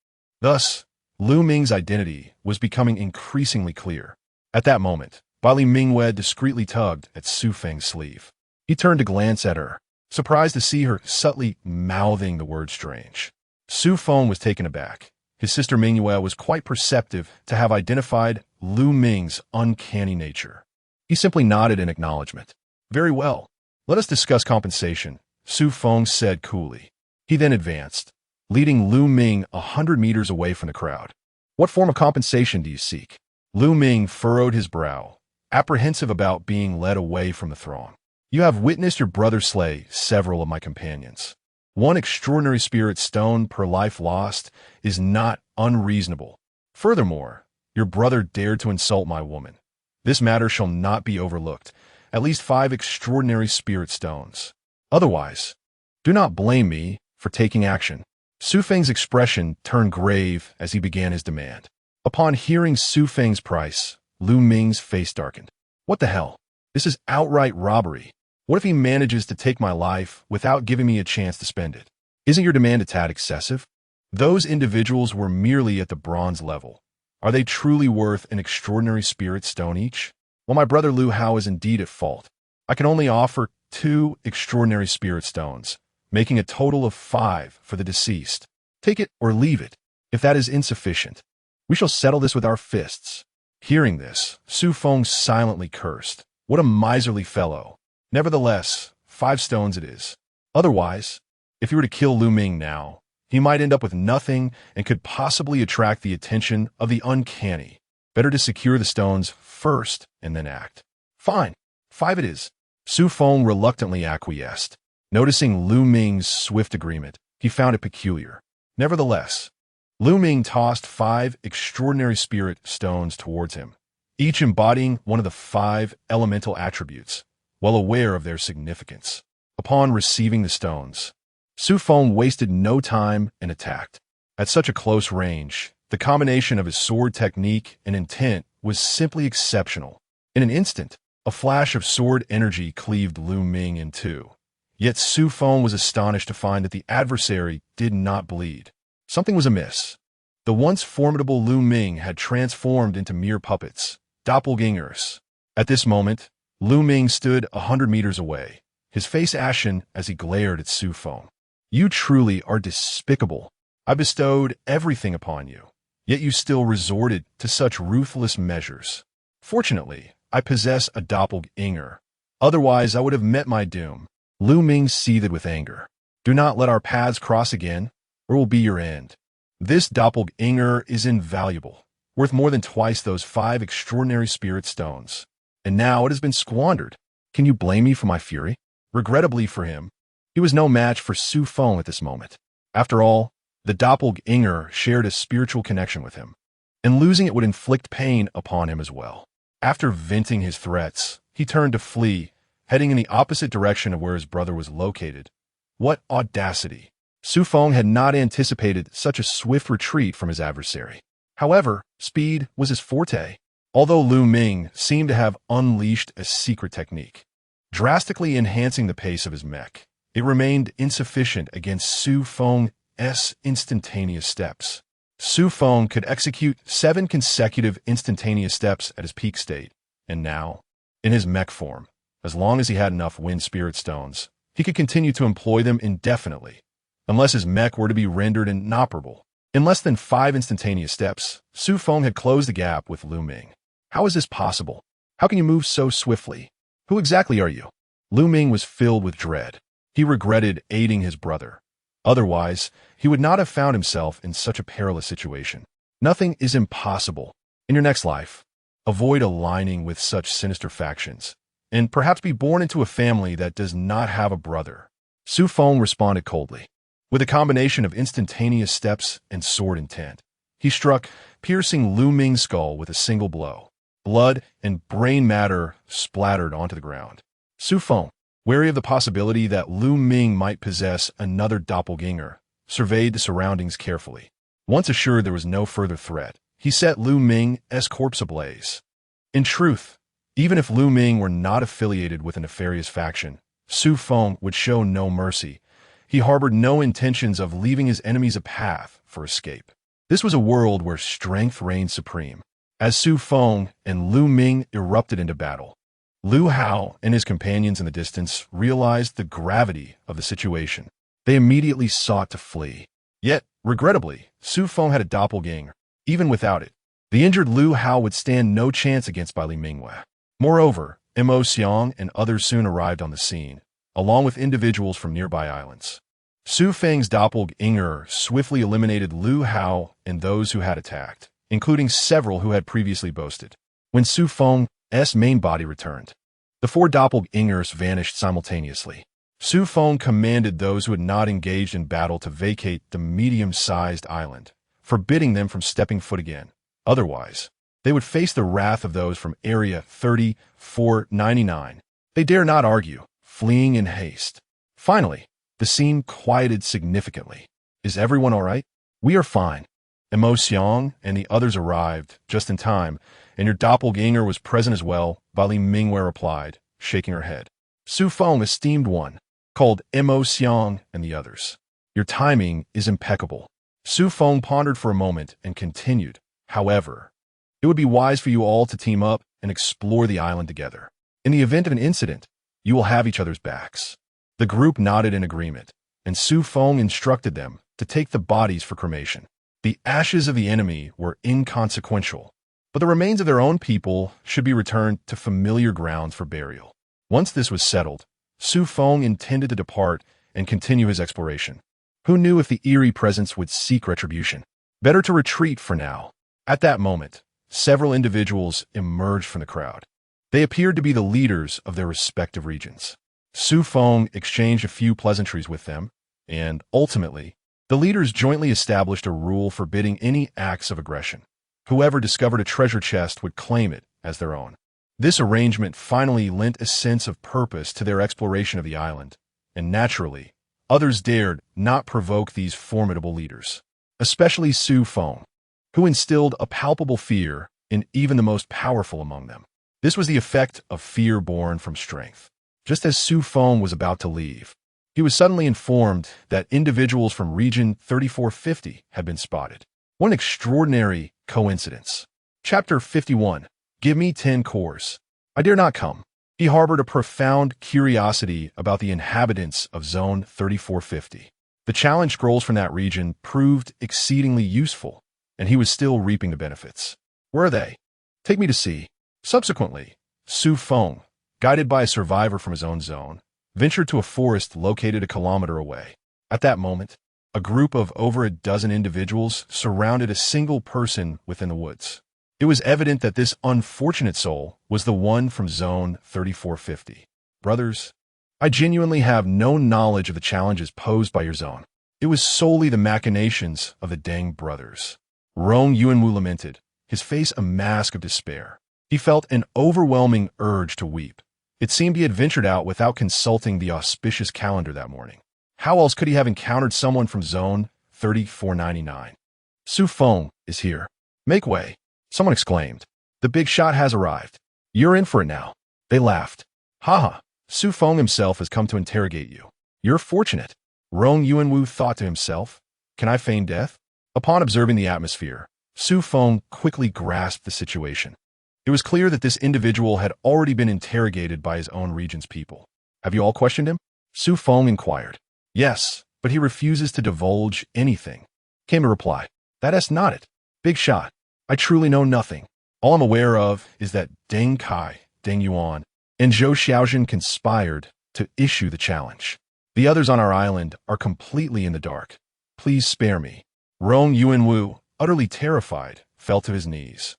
Speaker 1: Thus, Lu Ming's identity was becoming increasingly clear. At that moment, Bai Li Mingyue discreetly tugged at Xu Feng's sleeve. He turned to glance at her, surprised to see her subtly mouthing the word strange. Xu Feng was taken aback. His sister Mingyue was quite perceptive to have identified Lu Ming's uncanny nature. He simply nodded in acknowledgement. Very well. Let us discuss compensation, Xu Feng said coolly. He then advanced, leading Lu Ming 100 meters away from the crowd. What form of compensation do you seek? Lu Ming furrowed his brow, apprehensive about being led away from the throng. You have witnessed your brother slay several of my companions. 1 extraordinary spirit stone per life lost is not unreasonable. Furthermore, your brother dared to insult my woman. This matter shall not be overlooked. At least 5 extraordinary spirit stones. Otherwise, do not blame me for taking action. Xu Feng's expression turned grave as he began his demand. Upon hearing Xu Feng's price, Lu Ming's face darkened. What the hell? This is outright robbery. What if he manages to take my life without giving me a chance to spend it? Isn't your demand a tad excessive? Those individuals were merely at the bronze level. Are they truly worth an extraordinary spirit stone each? Well, my brother Lu Hao is indeed at fault. I can only offer 2 extraordinary spirit stones, making a total of 5 for the deceased. Take it or leave it. If that is insufficient, we shall settle this with our fists. Hearing this, Xu Feng silently cursed. What a miserly fellow. Nevertheless, 5 stones it is. Otherwise, if you were to kill Lu Ming now, he might end up with nothing and could possibly attract the attention of the uncanny. Better to secure the stones first and then act. Fine, 5 it is. Xu Feng reluctantly acquiesced. Noticing Lu Ming's swift agreement, he found it peculiar. Nevertheless, Lu Ming tossed 5 extraordinary spirit stones towards him, each embodying one of the 5 elemental attributes, well aware of their significance. Upon receiving the stones, Xu Feng wasted no time and attacked. At such a close range, the combination of his sword technique and intent was simply exceptional. In an instant, a flash of sword energy cleaved Lu Ming in 2. Yet Xu Feng was astonished to find that the adversary did not bleed. Something was amiss. The once formidable Lu Ming had transformed into mere puppets, doppelgangers. At this moment, Lu Ming stood 100 meters away, his face ashen as he glared at Xu Feng. You truly are despicable. I bestowed everything upon you, yet you still resorted to such ruthless measures. Fortunately, I possess a doppelganger. Otherwise, I would have met my doom. Lu Ming seethed with anger. Do not let our paths cross again, or it will be your end. This doppelganger is invaluable, worth more than twice those 5 extraordinary spirit stones. And now it has been squandered. Can you blame me for my fury? Regrettably for him, he was no match for Xu Feng at this moment. After all, the doppelganger shared a spiritual connection with him, and losing it would inflict pain upon him as well. After venting his threats, he turned to flee, heading in the opposite direction of where his brother was located. What audacity! Xu Feng had not anticipated such a swift retreat from his adversary. However, speed was his forte, although Lu Ming seemed to have unleashed a secret technique, drastically enhancing the pace of his mech. It remained insufficient against Xu Feng's instantaneous steps. Xu Feng could execute 7 consecutive instantaneous steps at his peak state, and now, in his mech form, as long as he had enough wind spirit stones, he could continue to employ them indefinitely, unless his mech were to be rendered inoperable. In less than 5 instantaneous steps, Xu Feng had closed the gap with Lu Ming. How is this possible? How can you move so swiftly? Who exactly are you? Lu Ming was filled with dread. He regretted aiding his brother. Otherwise, he would not have found himself in such a perilous situation. Nothing is impossible. In your next life, avoid aligning with such sinister factions, and perhaps be born into a family that does not have a brother. Xu Feng responded coldly. With a combination of instantaneous steps and sword intent, he struck, piercing Lu Ming's skull with a single blow. Blood and brain matter splattered onto the ground. Xu Feng, wary of the possibility that Lu Ming might possess another doppelganger, surveyed the surroundings carefully. Once assured there was no further threat, he set Lu Ming's corpse ablaze. In truth, even if Lu Ming were not affiliated with a nefarious faction, Xu Feng would show no mercy. He harbored no intentions of leaving his enemies a path for escape. This was a world where strength reigned supreme. As Xu Feng and Lu Ming erupted into battle, Lu Hao and his companions in the distance realized the gravity of the situation. They immediately sought to flee. Yet, regrettably, Xu Feng had a doppelganger. Even without it, the injured Lu Hao would stand no chance against Bai Li Mingwei. Moreover, Mo Xiang and others soon arrived on the scene, along with individuals from nearby islands. Xu Feng's doppelganger swiftly eliminated Lu Hao and those who had attacked, including several who had previously boasted. When Xu Feng's main body returned, the 4 doppelgangers vanished simultaneously. Xu Feng commanded those who had not engaged in battle to vacate the medium-sized island, forbidding them from stepping foot again. Otherwise, they would face the wrath of those from Area 3499. They dare not argue, fleeing in haste. Finally, the scene quieted significantly. Is everyone all right? We are fine. Mo Xiang and the others arrived just in time, and your doppelganger was present as well, Bai Li Mingwei replied, shaking her head. Xu Feng, esteemed one, called Mo Xiang and the others. Your timing is impeccable. Xu Feng pondered for a moment and continued. However, it would be wise for you all to team up and explore the island together. In the event of an incident, you will have each other's backs. The group nodded in agreement, and Xu Feng instructed them to take the bodies for cremation. The ashes of the enemy were inconsequential, but the remains of their own people should be returned to familiar grounds for burial. Once this was settled, Xu Feng intended to depart and continue his exploration. Who knew if the eerie presence would seek retribution? Better to retreat for now. At that moment, several individuals emerged from the crowd. They appeared to be the leaders of their respective regions. Xu Feng exchanged a few pleasantries with them, and, ultimately, the leaders jointly established a rule forbidding any acts of aggression. Whoever discovered a treasure chest would claim it as their own. This arrangement finally lent a sense of purpose to their exploration of the island, and naturally, others dared not provoke these formidable leaders, especially Xu Feng, who instilled a palpable fear in even the most powerful among them. This was the effect of fear born from strength. Just as Xu Feng was about to leave, he was suddenly informed that individuals from Region 3450 had been spotted. What an extraordinary coincidence. Chapter 51. Give me 10 cores. I dare not come. He harbored a profound curiosity about the inhabitants of Zone 3450. The challenge scrolls from that region proved exceedingly useful, and he was still reaping the benefits. Where are they? Take me to see. Subsequently, Xu Feng, guided by a survivor from his own zone, ventured to a forest located a kilometer away. At that moment, a group of over a dozen individuals surrounded a single person within the woods. It was evident that this unfortunate soul was the one from Zone 3450. Brothers, I genuinely have no knowledge of the challenges posed by your zone. It was solely the machinations of the Deng brothers. Rong Yuanwu lamented, his face a mask of despair. He felt an overwhelming urge to weep. It seemed he had ventured out without consulting the auspicious calendar that morning. How else could he have encountered someone from Zone 3499? Xu Feng is here. Make way, someone exclaimed. The big shot has arrived. You're in for it now. They laughed. Haha, Xu Feng himself has come to interrogate you. You're fortunate. Rong Yuanwu thought to himself. Can I feign death? Upon observing the atmosphere, Xu Feng quickly grasped the situation. It was clear that this individual had already been interrogated by his own region's people. Have you all questioned him? Xu Feng inquired. Yes, but he refuses to divulge anything, came a reply. That is not it. Big shot. I truly know nothing. All I'm aware of is that Deng Kai, Deng Yuan, and Zhou Xiaojin conspired to issue the challenge. The others on our island are completely in the dark. Please spare me. Rong Yuanwu, utterly terrified, fell to his knees.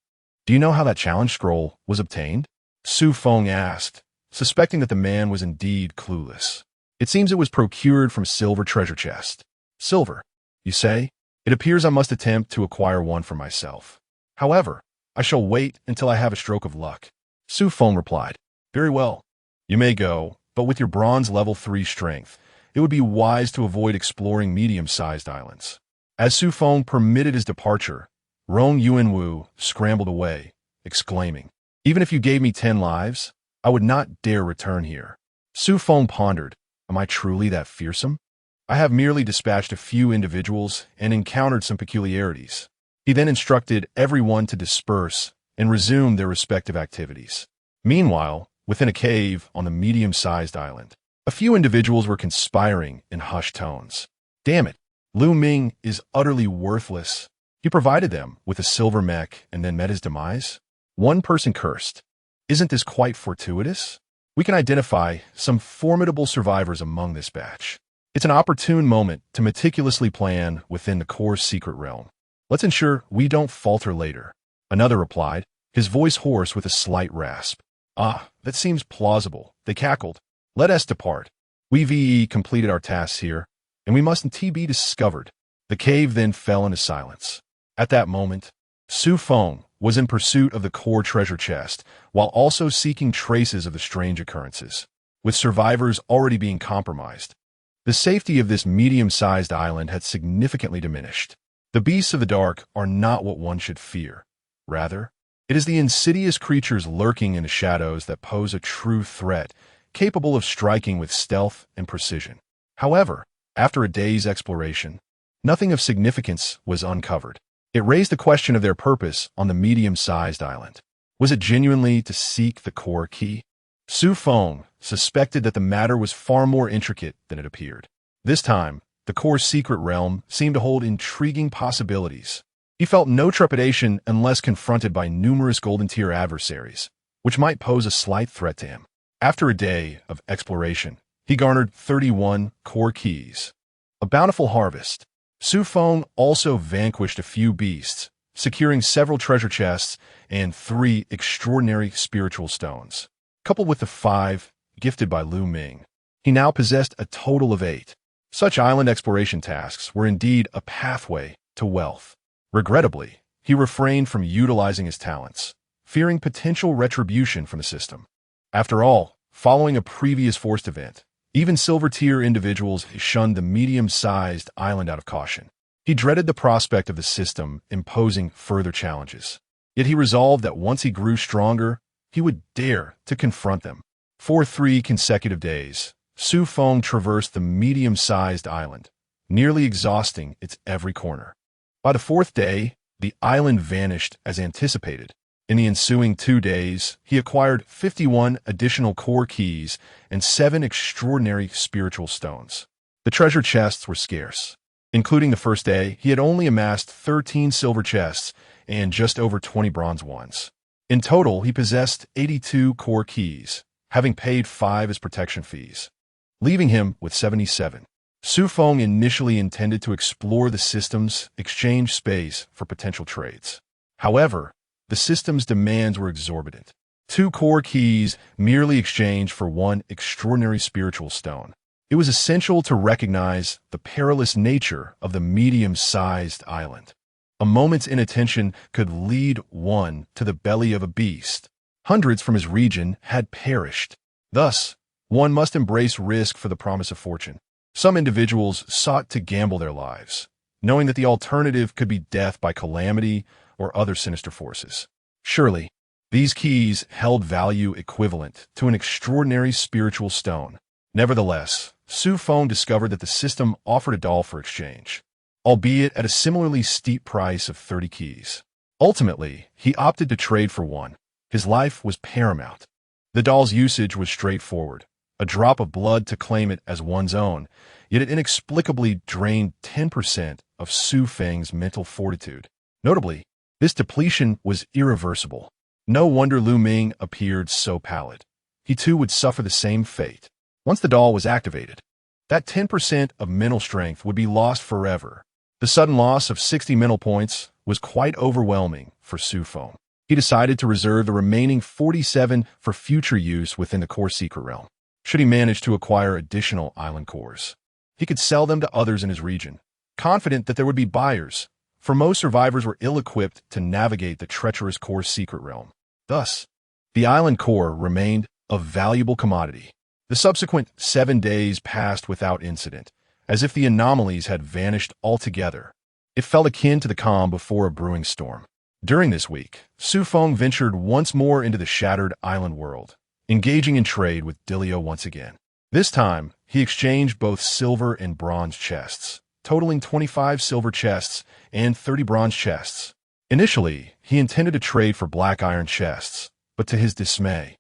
Speaker 1: Do you know how that challenge scroll was obtained? Xu Feng asked, suspecting that the man was indeed clueless. It seems it was procured from silver treasure chest. Silver, you say? It appears I must attempt to acquire one for myself. However, I shall wait until I have a stroke of luck. Xu Feng replied. Very well. You may go, but with your bronze level 3 strength, it would be wise to avoid exploring medium-sized islands. As Xu Feng permitted his departure, Rong Yuanwu scrambled away, exclaiming, Even if you gave me 10 lives, I would not dare return here. Xu Feng pondered, Am I truly that fearsome? I have merely dispatched a few individuals and encountered some peculiarities. He then instructed everyone to disperse and resume their respective activities. Meanwhile, within a cave on the medium-sized island, a few individuals were conspiring in hushed tones. Damn it, Lu Ming is utterly worthless. He provided them with a silver mech and then met his demise. One person cursed. Isn't this quite fortuitous? We can identify some formidable survivors among this batch. It's an opportune moment to meticulously plan within the core secret realm. Let's ensure we don't falter later. Another replied, his voice hoarse with a slight rasp. Ah, that seems plausible, they cackled. Let us depart. We VE completed our tasks here, and we mustn't be discovered. The cave then fell into silence. At that moment, Xu Feng was in pursuit of the core treasure chest, while also seeking traces of the strange occurrences. With survivors already being compromised, the safety of this medium-sized island had significantly diminished. The beasts of the dark are not what one should fear. Rather, it is the insidious creatures lurking in the shadows that pose a true threat, capable of striking with stealth and precision. However, after a day's exploration, nothing of significance was uncovered. It raised the question of their purpose on the medium-sized island. Was it genuinely to seek the core key? Xu Feng suspected that the matter was far more intricate than it appeared. This time, the core secret realm seemed to hold intriguing possibilities. He felt no trepidation unless confronted by numerous golden-tier adversaries, which might pose a slight threat to him. After a day of exploration, he garnered 31 core keys. A bountiful harvest. Xu Feng also vanquished a few beasts, securing several treasure chests and 3 extraordinary spiritual stones. Coupled with the 5 gifted by Lu Ming, he now possessed a total of 8. Such island exploration tasks were indeed a pathway to wealth. Regrettably, he refrained from utilizing his talents, fearing potential retribution from the system. After all, following a previous forced event, even silver-tier individuals shunned the medium-sized island out of caution. He dreaded the prospect of the system imposing further challenges. Yet he resolved that once he grew stronger, he would dare to confront them. For 3 consecutive days, Xu Feng traversed the medium-sized island, nearly exhausting its every corner. By the 4th day, the island vanished as anticipated, In the ensuing 2 days, he acquired 51 additional core keys and 7 extraordinary spiritual stones. The treasure chests were scarce. Including the first day, he had only amassed 13 silver chests and just over 20 bronze ones. In total, he possessed 82 core keys, having paid 5 as protection fees, leaving him with 77. Xu Feng initially intended to explore the system's exchange space for potential trades. However, the system's demands were exorbitant. 2 core keys merely exchanged for 1 extraordinary spiritual stone. It was essential to recognize the perilous nature of the medium-sized island. A moment's inattention could lead one to the belly of a beast. Hundreds from his region had perished. Thus, one must embrace risk for the promise of fortune. Some individuals sought to gamble their lives, knowing that the alternative could be death by calamity or other sinister forces. Surely, these keys held value equivalent to an extraordinary spiritual stone. Nevertheless, Xu Feng discovered that the system offered a doll for exchange, albeit at a similarly steep price of 30 keys. Ultimately, he opted to trade for one. His life was paramount. The doll's usage was straightforward, a drop of blood to claim it as one's own, yet it inexplicably drained 10% of Xu Feng's mental fortitude. Notably, this depletion was irreversible. No wonder Lu Ming appeared so pallid. He too would suffer the same fate. Once the doll was activated, that 10% of mental strength would be lost forever. The sudden loss of 60 mental points was quite overwhelming for Xu Feng. He decided to reserve the remaining 47 for future use within the core secret realm. Should he manage to acquire additional island cores, he could sell them to others in his region, confident that there would be buyers, for most survivors were ill-equipped to navigate the treacherous core secret realm. Thus, the island core remained a valuable commodity. The subsequent 7 days passed without incident, as if the anomalies had vanished altogether. It felt akin to the calm before a brewing storm. During this week, Xu Feng ventured once more into the shattered island world, engaging in trade with Dilio once again. This time, he exchanged both silver and bronze chests, totaling 25 silver chests and 30 bronze chests. Initially, he intended to trade for black iron chests, but to his dismay,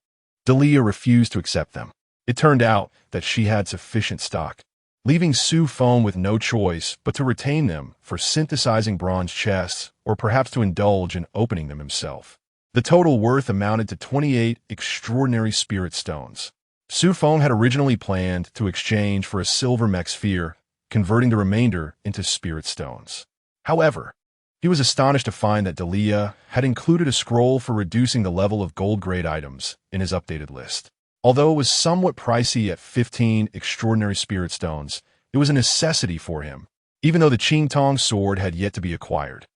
Speaker 1: Dilio refused to accept them. It turned out that she had sufficient stock, leaving Xu Feng with no choice but to retain them for synthesizing bronze chests or perhaps to indulge in opening them himself. The total worth amounted to 28 extraordinary spirit stones. Xu Feng had originally planned to exchange for a silver mech sphere, converting the remainder into spirit stones. However, he was astonished to find that Delia had included a scroll for reducing the level of gold-grade items in his updated list. Although it was somewhat pricey at 15 extraordinary spirit stones, it was a necessity for him, even though the Qing Tong sword had yet to be acquired.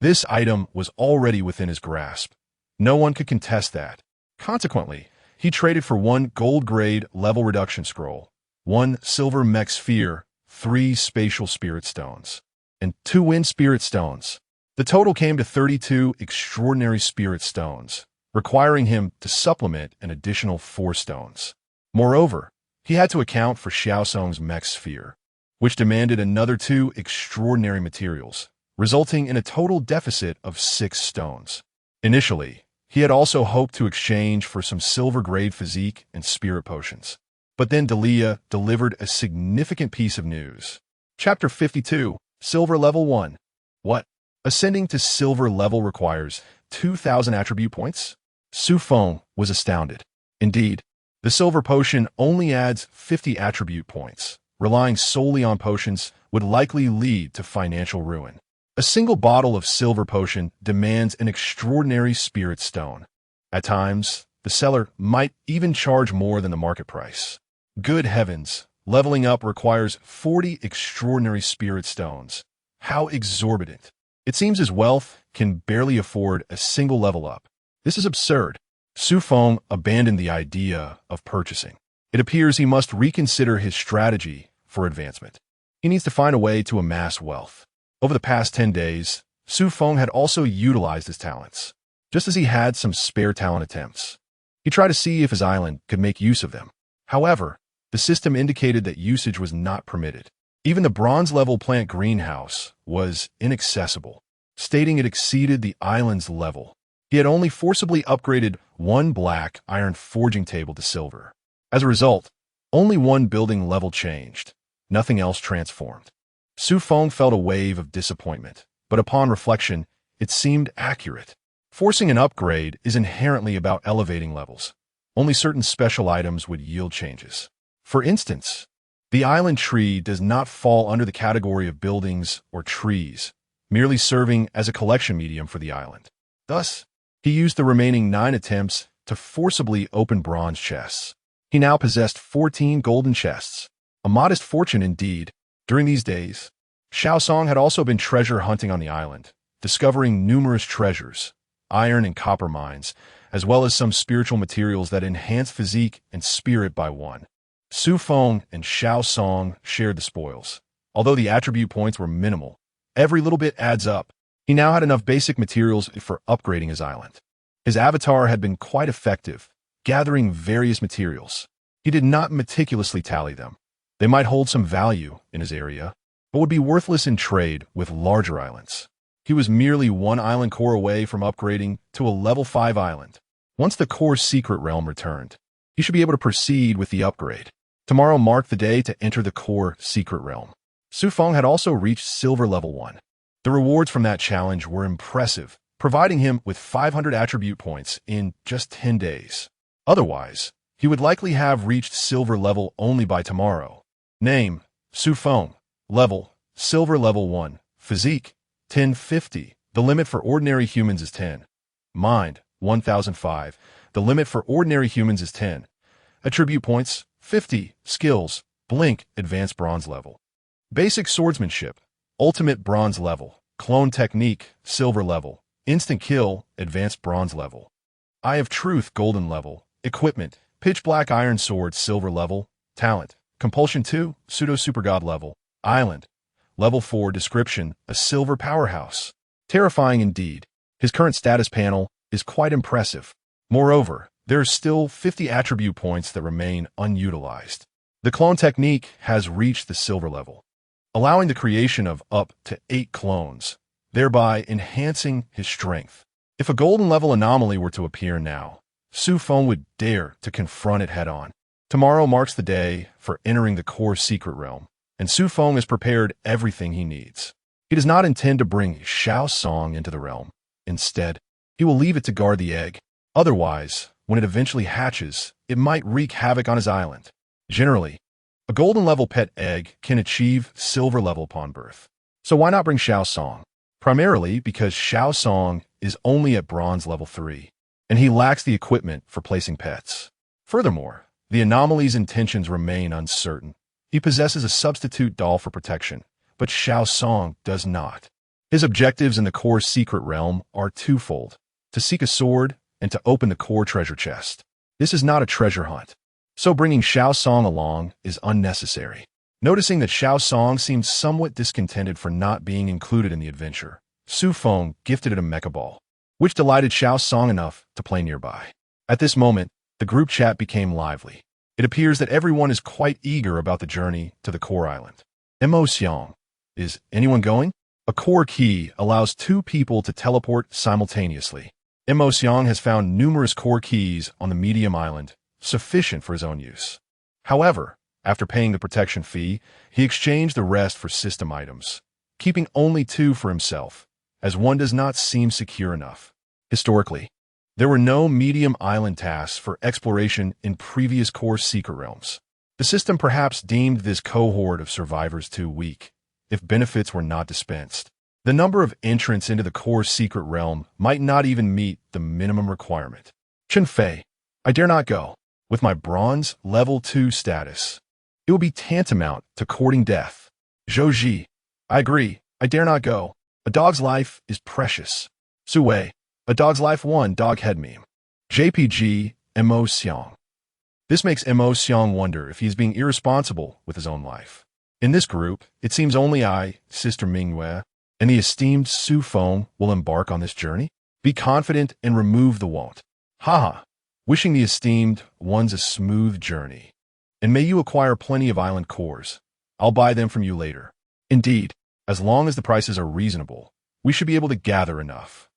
Speaker 1: This item was already within his grasp. No one could contest that. Consequently, he traded for 1 gold-grade level reduction scroll, 1 silver mech sphere, 3 spatial spirit stones, and 2 wind spirit stones. The total came to 32 extraordinary spirit stones, requiring him to supplement an additional 4 stones. Moreover, he had to account for Xiaosong's mech sphere, which demanded another 2 extraordinary materials, resulting in a total deficit of 6 stones. Initially, he had also hoped to exchange for some silver-grade physique and spirit potions. But then Delia delivered a significant piece of news. Chapter 52, Silver Level 1. What? Ascending to silver level requires 2,000 attribute points? Xu Feng was astounded. Indeed, the silver potion only adds 50 attribute points. Relying solely on potions would likely lead to financial ruin. A single bottle of silver potion demands an extraordinary spirit stone. At times, the seller might even charge more than the market price. Good heavens, leveling up requires 40 extraordinary spirit stones. How exorbitant. It seems his wealth can barely afford a single level up. This is absurd. Xu Feng abandoned the idea of purchasing. It appears he must reconsider his strategy for advancement. He needs to find a way to amass wealth. Over the past 10 days, Xu Feng had also utilized his talents, just as he had some spare talent attempts. He tried to see if his island could make use of them. However, the system indicated that usage was not permitted. Even the bronze-level plant greenhouse was inaccessible, stating it exceeded the island's level. He had only forcibly upgraded one black iron forging table to silver. As a result, only one building level changed. Nothing else transformed. Xu Feng felt a wave of disappointment, but upon reflection, it seemed accurate. Forcing an upgrade is inherently about elevating levels. Only certain special items would yield changes. For instance, the island tree does not fall under the category of buildings or trees, merely serving as a collection medium for the island. Thus, he used the remaining 9 attempts to forcibly open bronze chests. He now possessed 14 golden chests, a modest fortune indeed. During these days, Xiaosong had also been treasure hunting on the island, discovering numerous treasures, iron and copper mines, as well as some spiritual materials that enhance physique and spirit by one. Xu Feng and Xiaosong shared the spoils. Although the attribute points were minimal, every little bit adds up. He now had enough basic materials for upgrading his island. His avatar had been quite effective, gathering various materials. He did not meticulously tally them. They might hold some value in his area, but would be worthless in trade with larger islands. He was merely one island core away from upgrading to a level 5 island. Once the core's secret realm returned, he should be able to proceed with the upgrade. Tomorrow marked the day to enter the core secret realm. Xu Feng had also reached silver level 1. The rewards from that challenge were impressive, providing him with 500 attribute points in just 10 days. Otherwise, he would likely have reached silver level only by tomorrow. Name, Xu Feng. Level, silver level 1. Physique, 1050. The limit for ordinary humans is 10. Mind, 1005. The limit for ordinary humans is 10. Attribute points, 50. Skills, blink, advanced bronze level. Basic swordsmanship, ultimate bronze level. Clone technique, silver level. Instant kill, advanced bronze level. Eye of truth, golden level. Equipment, pitch black iron sword, silver level. Talent, compulsion 2, pseudo super god level. Island, level 4. Description, a silver powerhouse. Terrifying indeed. His current status panel is quite impressive. Moreover, there are still 50 attribute points that remain unutilized. The clone technique has reached the silver level, allowing the creation of up to 8 clones, thereby enhancing his strength. If a golden level anomaly were to appear now, Xu Feng would dare to confront it head-on. Tomorrow marks the day for entering the core secret realm, and Xu Feng has prepared everything he needs. He does not intend to bring Xiaosong into the realm. Instead, he will leave it to guard the egg. Otherwise, when it eventually hatches, it might wreak havoc on his island. Generally, a golden level pet egg can achieve silver level upon birth. So why not bring Xiaosong? Primarily because Xiaosong is only at bronze level 3, and he lacks the equipment for placing pets. Furthermore, the anomaly's intentions remain uncertain. He possesses a substitute doll for protection, but Xiaosong does not. His objectives in the core secret realm are twofold: to seek a sword and to open the core treasure chest. This is not a treasure hunt, so bringing Xiaosong along is unnecessary. Noticing that Xiaosong seemed somewhat discontented for not being included in the adventure, Xu Feng gifted it a mecha ball, which delighted Xiaosong enough to play nearby. At this moment, the group chat became lively. It appears that everyone is quite eager about the journey to the core island. Emotion. Is anyone going? A core key allows 2 people to teleport simultaneously. Emotion has found numerous core keys on the medium island, sufficient for his own use. However, after paying the protection fee, he exchanged the rest for system items, keeping only 2 for himself, as one does not seem secure enough. Historically, there were no medium island tasks for exploration in previous core secret realms. The system perhaps deemed this cohort of survivors too weak, if benefits were not dispensed. The number of entrants into the core secret realm might not even meet the minimum requirement. Chen Fei, I dare not go. With my bronze level 2 status, it will be tantamount to courting death. Zhou Ji, I agree. I dare not go. A dog's life is precious. Su Wei, a dog's life 1 dog head meme. JPG, Mo Xiang. This makes Mo Xiang wonder if he is being irresponsible with his own life. In this group, it seems only I, Sister Mingyue, and the esteemed Xu Feng will embark on this journey. Be confident and remove the won't. Haha. Wishing the esteemed ones a smooth journey. And may you acquire plenty of island cores. I'll buy them from you later. Indeed, as long as the prices are reasonable, we should be able to gather enough.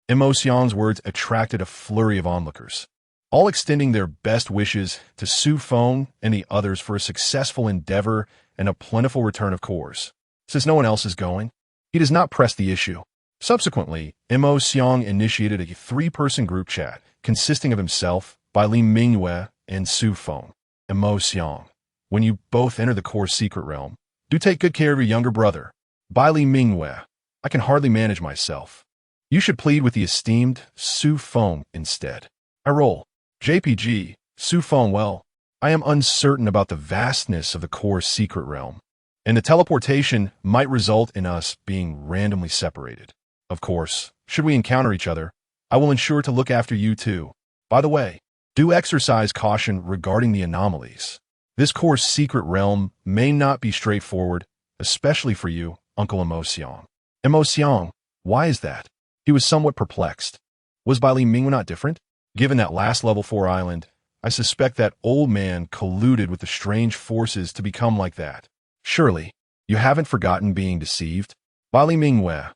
Speaker 1: Emotion's words attracted a flurry of onlookers, all extending their best wishes to Xu Feng and the others for a successful endeavor and a plentiful return of cores. Since no one else is going, he does not press the issue. Subsequently, Emotion initiated a three-person group chat consisting of himself, Bai Li Mingyue, and Xu Feng. Emotion, when you both enter the core secret realm, do take good care of your younger brother. Bai Li Mingyue, I can hardly manage myself. You should plead with the esteemed Xu Feng instead. I roll. JPG, Xu Feng, well, I am uncertain about the vastness of the core secret realm, and the teleportation might result in us being randomly separated. Of course, should we encounter each other, I will ensure to look after you too. By the way, do exercise caution regarding the anomalies. This core secret realm may not be straightforward, especially for you, Uncle Emotion. Emotion, why is that? He was somewhat perplexed. Was Bai Li Mingyue not different? Given that last level 4 island, I suspect that old man colluded with the strange forces to become like that. Surely, you haven't forgotten being deceived? Bai Li Mingyue.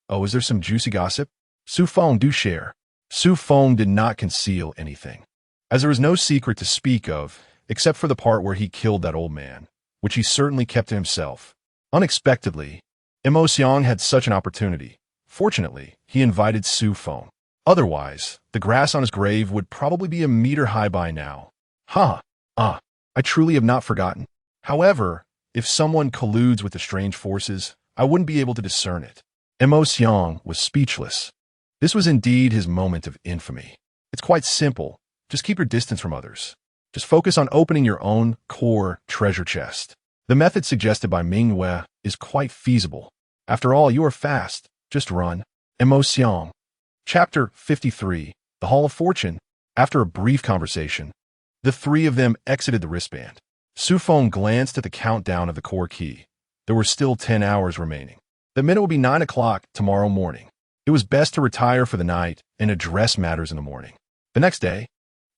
Speaker 1: Oh, is there some juicy gossip? Xu Feng, do share. Xu Feng did not conceal anything, as there was no secret to speak of, except for the part where he killed that old man, which he certainly kept to himself. Unexpectedly, Emotion had such an opportunity. Fortunately, he invited Xu Feng. Otherwise, the grass on his grave would probably be a meter high by now. I truly have not forgotten. However, if someone colludes with the strange forces, I wouldn't be able to discern it. Emotion was speechless. This was indeed his moment of infamy. It's quite simple. Just keep your distance from others. Just focus on opening your own core treasure chest. The method suggested by Mingyue is quite feasible. After all, you are fast. Just run. Emotion. Chapter 53, The Hall of Fortune. After a brief conversation, the three of them exited the wristband. Xu Feng glanced at the countdown of the core key. There were still 10 hours remaining. The minute would be 9 o'clock tomorrow morning. It was best to retire for the night and address matters in the morning. The next day,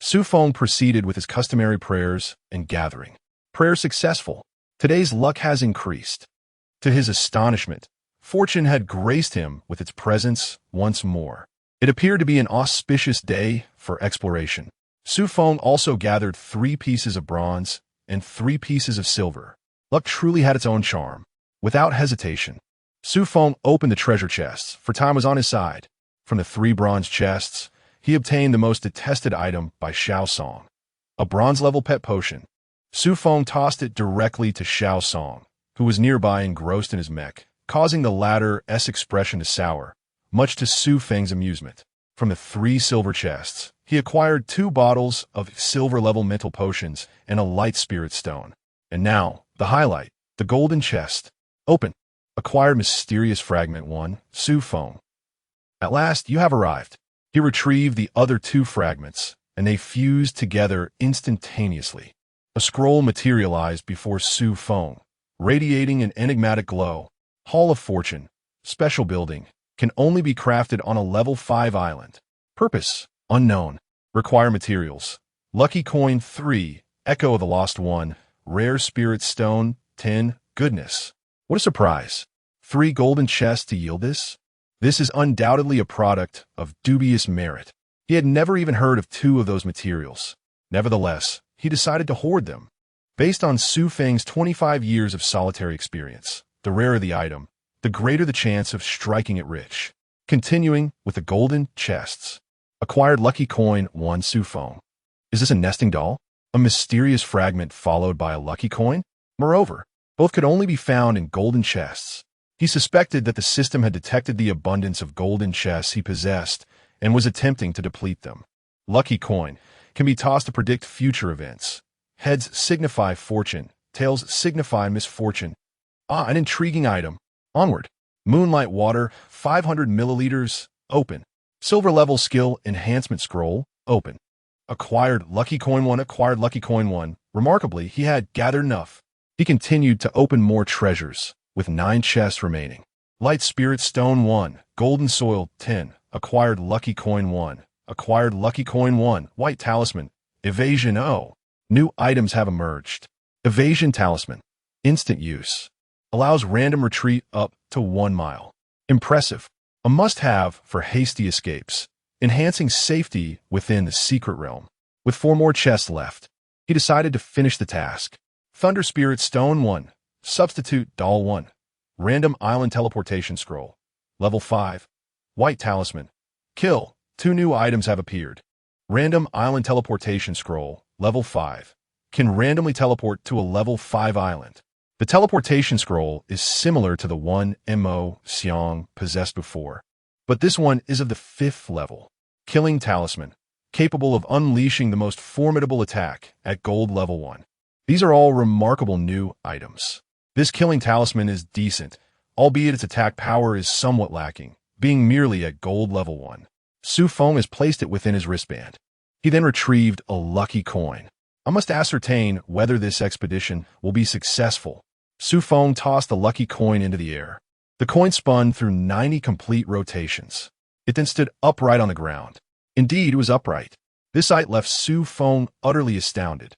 Speaker 1: Xu Feng proceeded with his customary prayers and gathering. Prayer successful. Today's luck has increased. To his astonishment, fortune had graced him with its presence once more. It appeared to be an auspicious day for exploration. Xu Feng also gathered 3 pieces of bronze and 3 pieces of silver. Luck truly had its own charm. Without hesitation, Xu Feng opened the treasure chests, for time was on his side. From the 3 bronze chests, he obtained the most detested item by Xiao Song, a bronze-level pet potion. Xu Feng tossed it directly to Xiao Song, who was nearby engrossed in his mech, causing the latter's expression to sour, much to Xu Feng's amusement. From the 3 silver chests, he acquired 2 bottles of silver-level mental potions and a light spirit stone. And now, the highlight, the golden chest. Open. Acquired mysterious fragment 1, Xu Feng. At last, you have arrived. He retrieved the other 2 fragments, and they fused together instantaneously. A scroll materialized before Xu Feng, radiating an enigmatic glow. Hall of Fortune, special building, can only be crafted on a level 5 island. Purpose, unknown. Require materials. Lucky coin 3, Echo of the Lost One, rare spirit stone 10, goodness. What a surprise. 3 golden chests to yield this? This is undoubtedly a product of dubious merit. He had never even heard of 2 of those materials. Nevertheless, he decided to hoard them. Based on Xu Feng's 25 years of solitary experience, the rarer the item, the greater the chance of striking it rich. Continuing with the golden chests. Acquired lucky coin 1, Xu Feng. Is this a nesting doll? A mysterious fragment followed by a lucky coin? Moreover, both could only be found in golden chests. He suspected that the system had detected the abundance of golden chests he possessed and was attempting to deplete them. Lucky coin can be tossed to predict future events. Heads signify fortune, tails signify misfortune. An intriguing item. Onward. Moonlight water, 500 milliliters, open. Silver level skill enhancement scroll, open. Acquired lucky coin 1, acquired lucky coin 1. Remarkably, he had gathered enough. He continued to open more treasures, with 9 chests remaining. Light spirit stone 1, golden soil 10, acquired lucky coin 1, acquired lucky coin 1, white talisman, evasion 0. New items have emerged. Evasion talisman, instant use. Allows random retreat up to 1 mile. Impressive. a must-have for hasty escapes, enhancing safety within the secret realm. With 4 more chests left, he decided to finish the task. Thunder Spirit Stone 1, Substitute Doll 1, Random Island Teleportation Scroll, Level 5, White Talisman. Kill. 2 new items have appeared. Random Island Teleportation Scroll, Level 5, can randomly teleport to a Level 5 island. The teleportation scroll is similar to the one Mo Xiang possessed before, but this one is of the 5th level. Killing Talisman, capable of unleashing the most formidable attack at Gold Level 1. These are all remarkable new items. This Killing Talisman is decent, albeit its attack power is somewhat lacking, being merely at Gold Level 1. Xu Feng has placed it within his wristband. He then retrieved a lucky coin. I must ascertain whether this expedition will be successful. Xu Feng tossed the lucky coin into the air. The coin spun through 90 complete rotations. It then stood upright on the ground. Indeed, it was upright. This sight left Xu Feng utterly astounded.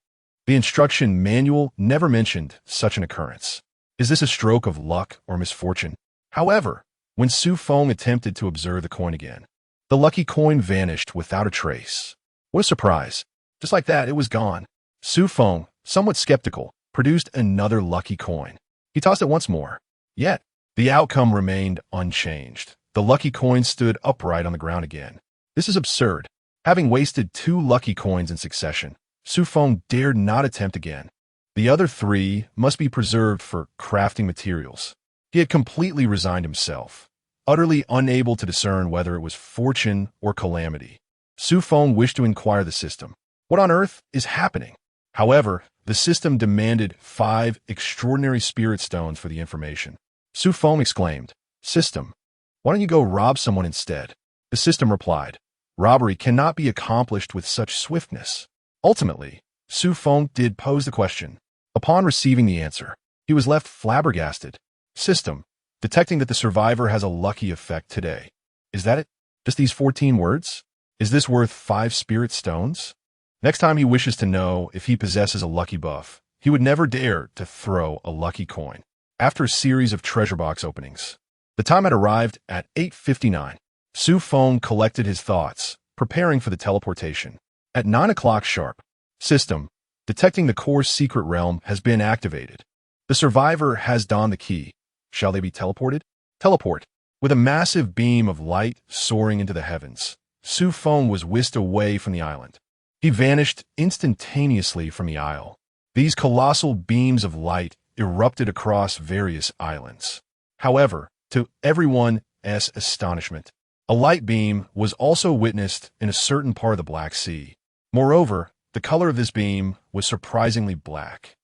Speaker 1: The instruction manual never mentioned such an occurrence. Is this a stroke of luck or misfortune? However, when Xu Feng attempted to observe the coin again, the lucky coin vanished without a trace. What a surprise. Just like that, it was gone. Xu Feng, somewhat skeptical, produced another lucky coin. He tossed it once more. Yet, the outcome remained unchanged. The lucky coin stood upright on the ground again. This is absurd. Having wasted 2 lucky coins in succession, Xu Feng dared not attempt again. The other 3 must be preserved for crafting materials. He had completely resigned himself, utterly unable to discern whether it was fortune or calamity. Xu Feng wished to inquire the system. What on earth is happening? However, the system demanded 5 extraordinary spirit stones for the information. Xu Feng exclaimed, "System, why don't you go rob someone instead?" The system replied, "Robbery cannot be accomplished with such swiftness." Ultimately, Xu Feng did pose the question. Upon receiving the answer, he was left flabbergasted. System, detecting that the survivor has a lucky effect today. Is that it? Just these 14 words? Is this worth 5 spirit stones? Next time he wishes to know if he possesses a lucky buff, he would never dare to throw a lucky coin. After a series of treasure box openings, the time had arrived at 8:59. Xu Feng collected his thoughts, preparing for the teleportation. At 9 o'clock sharp, system, detecting the core secret realm has been activated. The survivor has donned the key. Shall they be teleported? Teleport. With a massive beam of light soaring into the heavens, Xu Feng was whisked away from the island. He vanished instantaneously from the isle. These colossal beams of light erupted across various islands. However, to everyone's astonishment, a light beam was also witnessed in a certain part of the Black Sea. Moreover, the color of this beam was surprisingly black.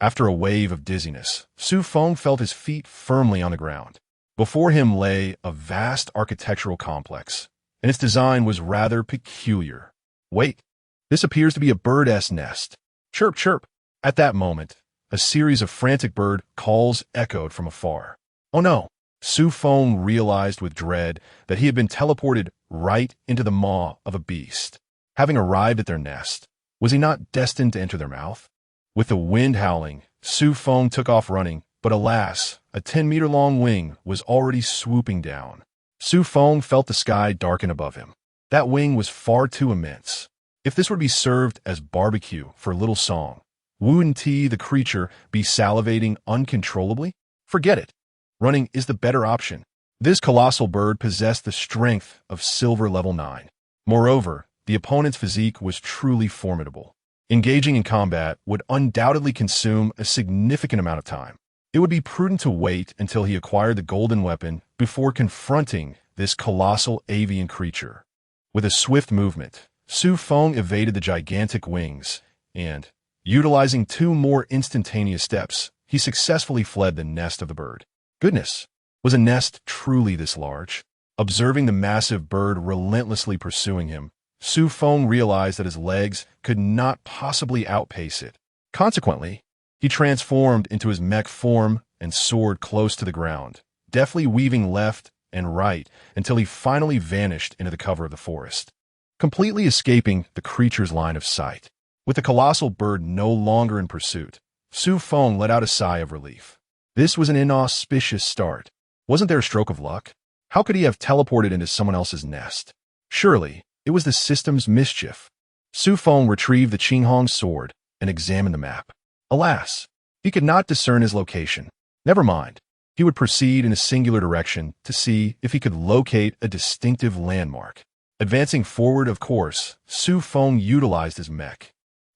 Speaker 1: After a wave of dizziness, Xu Feng felt his feet firmly on the ground. Before him lay a vast architectural complex, and its design was rather peculiar. Wait, this appears to be a bird's nest. Chirp, chirp. At that moment, a series of frantic bird calls echoed from afar. Oh no! Xu Feng realized with dread that he had been teleported right into the maw of a beast. Having arrived at their nest, was he not destined to enter their mouth? With the wind howling, Xu Feng took off running, but alas, a 10-meter-long wing was already swooping down. Xu Feng felt the sky darken above him. That wing was far too immense. If this were to be served as barbecue for Little Song, wouldn't he, the creature, be salivating uncontrollably? Forget it. Running is the better option. This colossal bird possessed the strength of Silver Level 9. Moreover, the opponent's physique was truly formidable. Engaging in combat would undoubtedly consume a significant amount of time. It would be prudent to wait until he acquired the golden weapon before confronting this colossal avian creature. With a swift movement, Xu Feng evaded the gigantic wings, and, utilizing 2 more instantaneous steps, he successfully fled the nest of the bird. Goodness, was a nest truly this large? Observing the massive bird relentlessly pursuing him, Xu Feng realized that his legs could not possibly outpace it. Consequently, he transformed into his mech form and soared close to the ground, deftly weaving left and right until he finally vanished into the cover of the forest, completely escaping the creature's line of sight. With the colossal bird no longer in pursuit, Xu Feng let out a sigh of relief. This was an inauspicious start. Wasn't there a stroke of luck? How could he have teleported into someone else's nest? Surely, it was the system's mischief. Xu Feng retrieved the Qinghong's sword and examined the map. Alas, he could not discern his location. Never mind. He would proceed in a singular direction to see if he could locate a distinctive landmark. Advancing forward, of course, Xu Feng utilized his mech.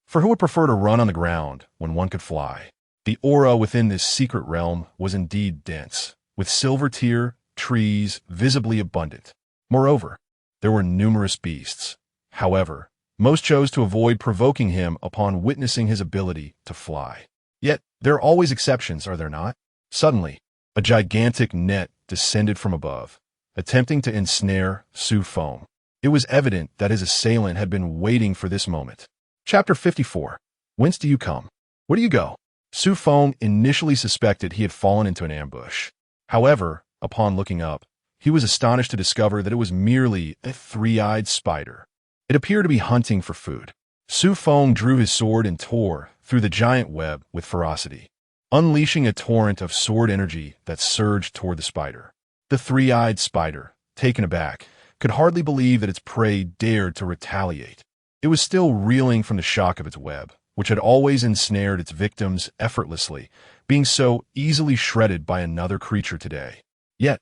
Speaker 1: For who would prefer to run on the ground when one could fly? The aura within this secret realm was indeed dense, with silver tier trees visibly abundant. Moreover, there were numerous beasts. However, most chose to avoid provoking him upon witnessing his ability to fly. Yet, there are always exceptions, are there not? Suddenly, a gigantic net descended from above, attempting to ensnare Xu Feng. It was evident that his assailant had been waiting for this moment. Chapter 54. Whence do you come? Where do you go? Xu Feng initially suspected he had fallen into an ambush. However, upon looking up, he was astonished to discover that it was merely a three-eyed spider. It appeared to be hunting for food. Xu Feng drew his sword and tore through the giant web with ferocity, unleashing a torrent of sword energy that surged toward the spider. The three-eyed spider, taken aback, could hardly believe that its prey dared to retaliate. It was still reeling from the shock of its web, which had always ensnared its victims effortlessly, being so easily shredded by another creature today. Yet,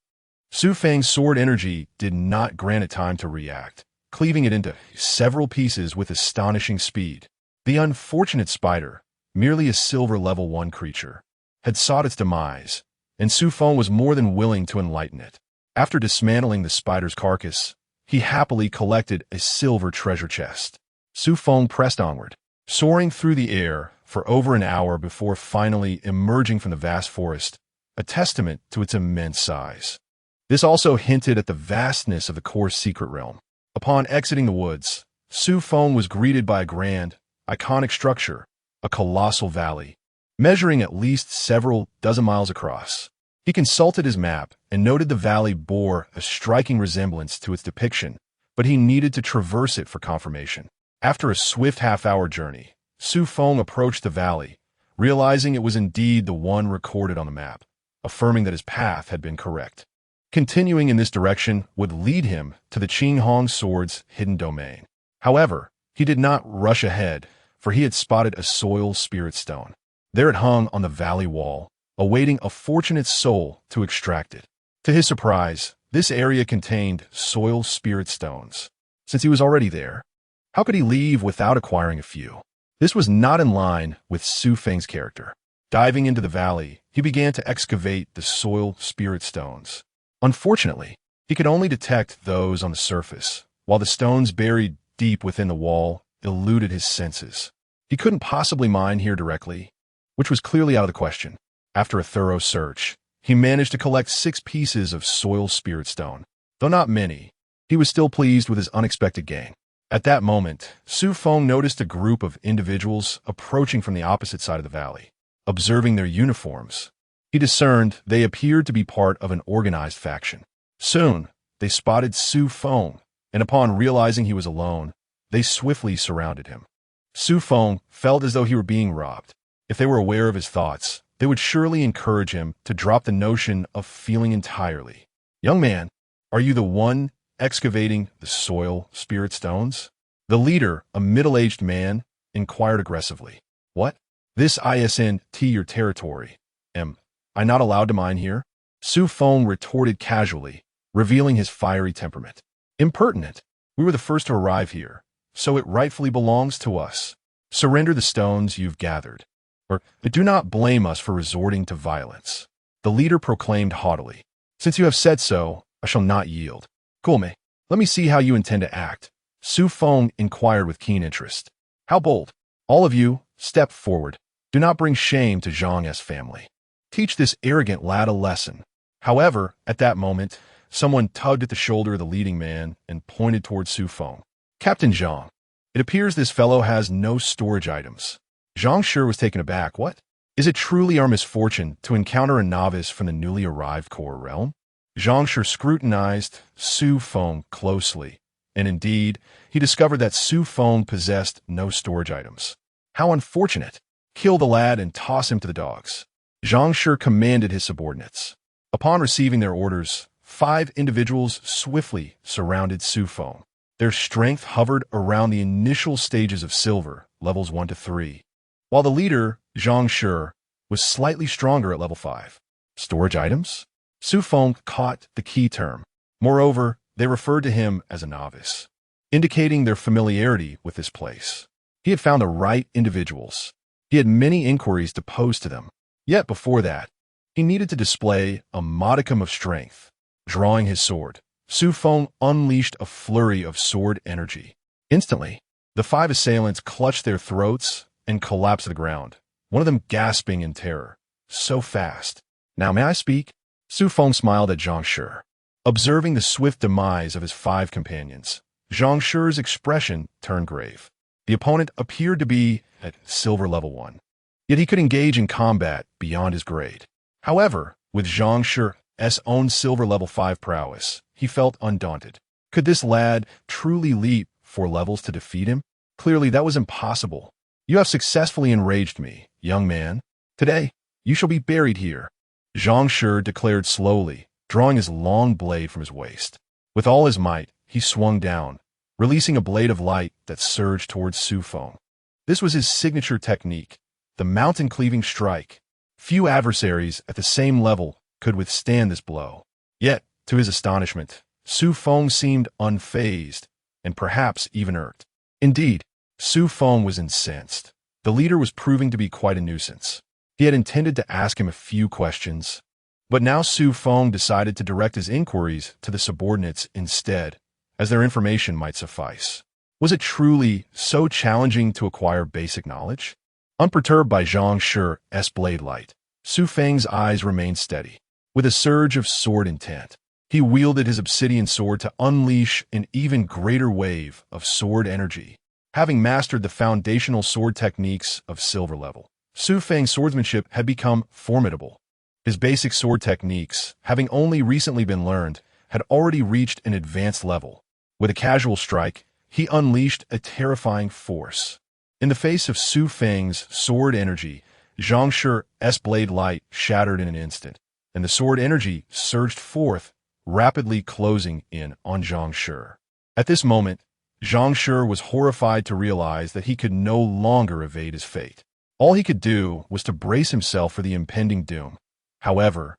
Speaker 1: Xu Feng's sword energy did not grant it time to react, cleaving it into several pieces with astonishing speed. The unfortunate spider, merely a silver level 1 creature, had sought its demise, and Xu Feng was more than willing to enlighten it. After dismantling the spider's carcass, he happily collected a silver treasure chest. Xu Feng pressed onward, soaring through the air for over an hour before finally emerging from the vast forest, a testament to its immense size. This also hinted at the vastness of the core's secret realm. Upon exiting the woods, Xu Feng was greeted by a grand, iconic structure, a colossal valley, measuring at least several dozen miles across. He consulted his map and noted the valley bore a striking resemblance to its depiction, but he needed to traverse it for confirmation. After a swift half-hour journey, Xu Feng approached the valley, realizing it was indeed the one recorded on the map, affirming that his path had been correct. Continuing in this direction would lead him to the Qinghong sword's hidden domain. However, he did not rush ahead, for he had spotted a soil spirit stone. There it hung on the valley wall, awaiting a fortunate soul to extract it. To his surprise, this area contained soil spirit stones. Since he was already there, how could he leave without acquiring a few? This was not in line with Xu Feng's character. Diving into the valley, he began to excavate the soil spirit stones. Unfortunately, he could only detect those on the surface, while the stones buried deep within the wall eluded his senses. He couldn't possibly mine here directly, which was clearly out of the question. After a thorough search, he managed to collect 6 pieces of soil spirit stone. Though not many, he was still pleased with his unexpected gain. At that moment, Xu Feng noticed a group of individuals approaching from the opposite side of the valley. Observing their uniforms, he discerned they appeared to be part of an organized faction. Soon, they spotted Xu Feng, and upon realizing he was alone, they swiftly surrounded him. Xu Feng felt as though he were being robbed. If they were aware of his thoughts, they would surely encourage him to drop the notion of feeling entirely. "Young man, are you the one excavating the soil spirit stones?" The leader, a middle-aged man, inquired aggressively. "What? This isn't your territory. Am I not allowed to mine here?" Xu Feng retorted casually, revealing his fiery temperament. "Impertinent. We were the first to arrive here, so it rightfully belongs to us. Surrender the stones you've gathered, or do not blame us for resorting to violence," the leader proclaimed haughtily. "Since you have said so, I shall not yield." "Coolme, let me see how you intend to act," Xu Feng inquired with keen interest. "How bold. All of you, step forward. Do not bring shame to Zhang's family. Teach this arrogant lad a lesson." However, at that moment, someone tugged at the shoulder of the leading man and pointed towards Xu Feng. "Captain Zhang, it appears this fellow has no storage items." Zhang sure was taken aback. "What? Is it truly our misfortune to encounter a novice from the newly arrived core realm?" Zhang sure scrutinized Xu Feng closely, and indeed, he discovered that Xu Feng possessed no storage items. "How unfortunate! Kill the lad and toss him to the dogs." Zhang sure commanded his subordinates. Upon receiving their orders, 5 individuals swiftly surrounded Xu Feng. Their strength hovered around the initial stages of silver, levels 1 to 3, while the leader, Zhang Shi, was slightly stronger at level 5. Storage items? Xu Feng caught the key term. Moreover, they referred to him as a novice, indicating their familiarity with this place. He had found the right individuals. He had many inquiries to pose to them. Yet before that, he needed to display a modicum of strength. Drawing his sword, Xu Feng unleashed a flurry of sword energy. Instantly, the 5 assailants clutched their throats and collapsed to the ground, one of them gasping in terror. So fast. Now may I speak? Xu Feng smiled at Zhang Shi. Observing the swift demise of his 5 companions, Zhang Shi's expression turned grave. The opponent appeared to be at silver level 1, yet he could engage in combat beyond his grade. However, with Zhang Shi's own silver level 5 prowess, he felt undaunted. Could this lad truly leap 4 levels to defeat him? Clearly that was impossible. You have successfully enraged me, young man. Today, you shall be buried here. Zhang Shi declared slowly, drawing his long blade from his waist. With all his might, he swung down, releasing a blade of light that surged towards Xu Feng. This was his signature technique, the mountain-cleaving strike. Few adversaries at the same level could withstand this blow. Yet, to his astonishment, Xu Feng seemed unfazed, and perhaps even irked. Indeed, Xu Feng was incensed. The leader was proving to be quite a nuisance. He had intended to ask him a few questions, but now Xu Feng decided to direct his inquiries to the subordinates instead, as their information might suffice. Was it truly so challenging to acquire basic knowledge? Unperturbed by Zhang Shi's blade light, Xu Feng's eyes remained steady. With a surge of sword intent, he wielded his obsidian sword to unleash an even greater wave of sword energy. Having mastered the foundational sword techniques of silver level, Xu Feng's swordsmanship had become formidable. His basic sword techniques, having only recently been learned, had already reached an advanced level. With a casual strike, he unleashed a terrifying force. In the face of Xu Feng's sword energy, Zhang Shi's blade light shattered in an instant, and the sword energy surged forth, rapidly closing in on Zhang Shi. At this moment, Zhang Shi was horrified to realize that he could no longer evade his fate. All he could do was to brace himself for the impending doom. However,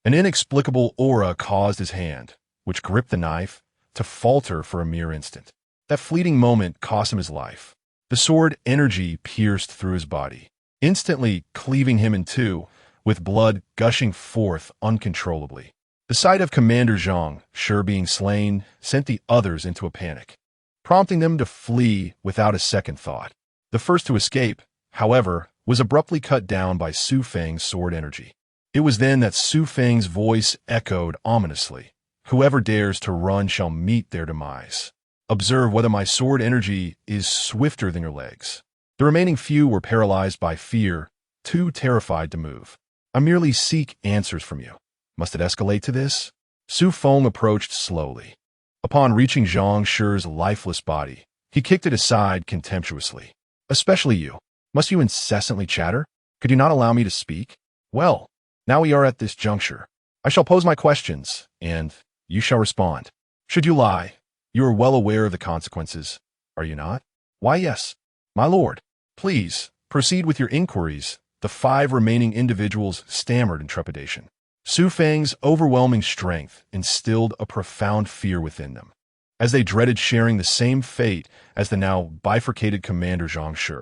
Speaker 1: an inexplicable aura caused his hand, which gripped the knife, to falter for a mere instant. That fleeting moment cost him his life. The sword energy pierced through his body, instantly cleaving him in two, with blood gushing forth uncontrollably. The sight of Commander Zhang Shi being slain sent the others into a panic, prompting them to flee without a second thought. The first to escape, however, was abruptly cut down by Xu Feng's sword energy. It was then that Xu Feng's voice echoed ominously. Whoever dares to run shall meet their demise. Observe whether my sword energy is swifter than your legs. The remaining few were paralyzed by fear, too terrified to move. I merely seek answers from you. Must it escalate to this? Xu Feng approached slowly. Upon reaching Zhang Shi's lifeless body, he kicked it aside contemptuously. Especially you. Must you incessantly chatter? Could you not allow me to speak? Well, now we are at this juncture. I shall pose my questions, and you shall respond. Should you lie, you are well aware of the consequences, are you not? Why, yes. My lord, please, proceed with your inquiries. The 5 remaining individuals stammered in trepidation. Xu Feng's overwhelming strength instilled a profound fear within them, as they dreaded sharing the same fate as the now bifurcated Commander Zhang Shi,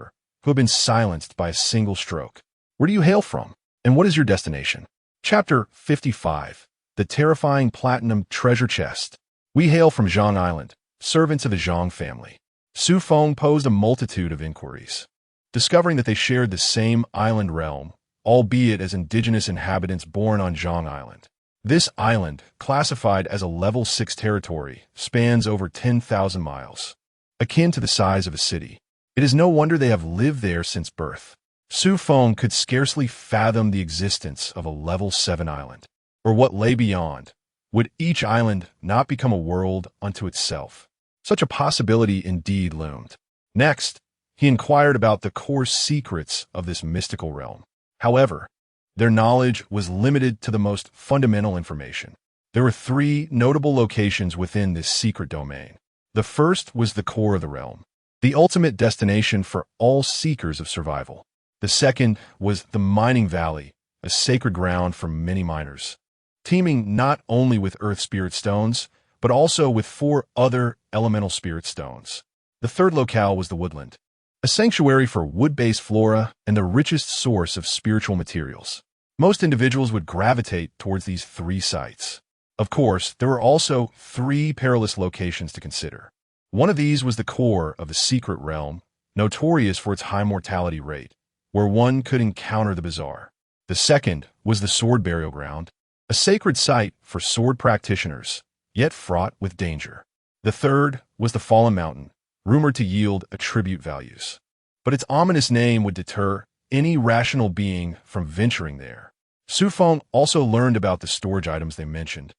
Speaker 1: who had been silenced by a single stroke. Where do you hail from, and what is your destination? Chapter 55. The Terrifying Platinum Treasure Chest. We hail from Zhang Island, servants of the Zhang family. Xu Feng posed a multitude of inquiries. Discovering that they shared the same island realm, albeit as indigenous inhabitants born on Zhang Island. This island, classified as a level 6 territory, spans over 10,000 miles, akin to the size of a city. It is no wonder they have lived there since birth. Xu Feng could scarcely fathom the existence of a level 7 island, or what lay beyond. Would each island not become a world unto itself? Such a possibility indeed loomed. Next, he inquired about the core secrets of this mystical realm. However, their knowledge was limited to the most fundamental information. There were three notable locations within this secret domain. The first was the core of the realm, the ultimate destination for all seekers of survival. The second was the mining valley, a sacred ground for many miners, teeming not only with earth spirit stones, but also with 4 other elemental spirit stones. The third locale was the woodland, a sanctuary for wood-based flora and the richest source of spiritual materials. Most individuals would gravitate towards these 3 sites. Of course, there were also 3 perilous locations to consider. One of these was the core of the secret realm, notorious for its high mortality rate, where one could encounter the bizarre. The second was the sword burial ground, a sacred site for sword practitioners, yet fraught with danger. The third was the fallen mountain, rumored to yield attribute values. But its ominous name would deter any rational being from venturing there. Xu Feng also learned about the storage items they mentioned,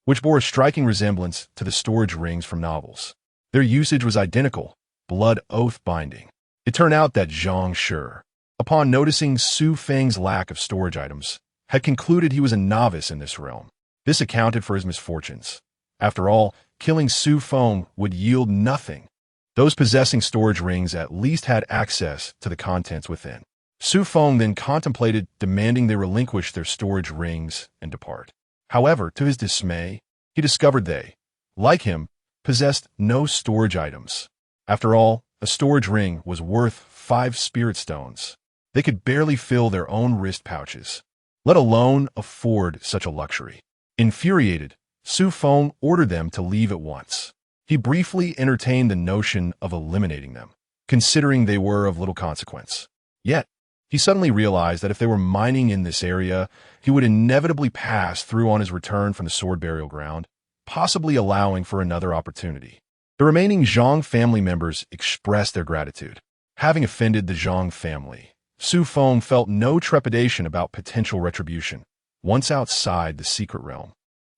Speaker 1: which bore a striking resemblance to the storage rings from novels. Their usage was identical, blood oath binding. It turned out that Zhang Shi, upon noticing Xu Feng's lack of storage items, had concluded he was a novice in this realm. This accounted for his misfortunes. After all, killing Xu Feng would yield nothing. Those possessing storage rings at least had access to the contents within. Xu Feng then contemplated demanding they relinquish their storage rings and depart. However, to his dismay, he discovered they, like him, possessed no storage items. After all, a storage ring was worth 5 spirit stones. They could barely fill their own wrist pouches, let alone afford such a luxury. Infuriated, Xu Feng ordered them to leave at once. He briefly entertained the notion of eliminating them, considering they were of little consequence. Yet, he suddenly realized that if they were mining in this area, he would inevitably pass through on his return from the sword burial ground, possibly allowing for another opportunity. The remaining Zhang family members expressed their gratitude. Having offended the Zhang family, Xu Feng felt no trepidation about potential retribution. Once outside the secret realm,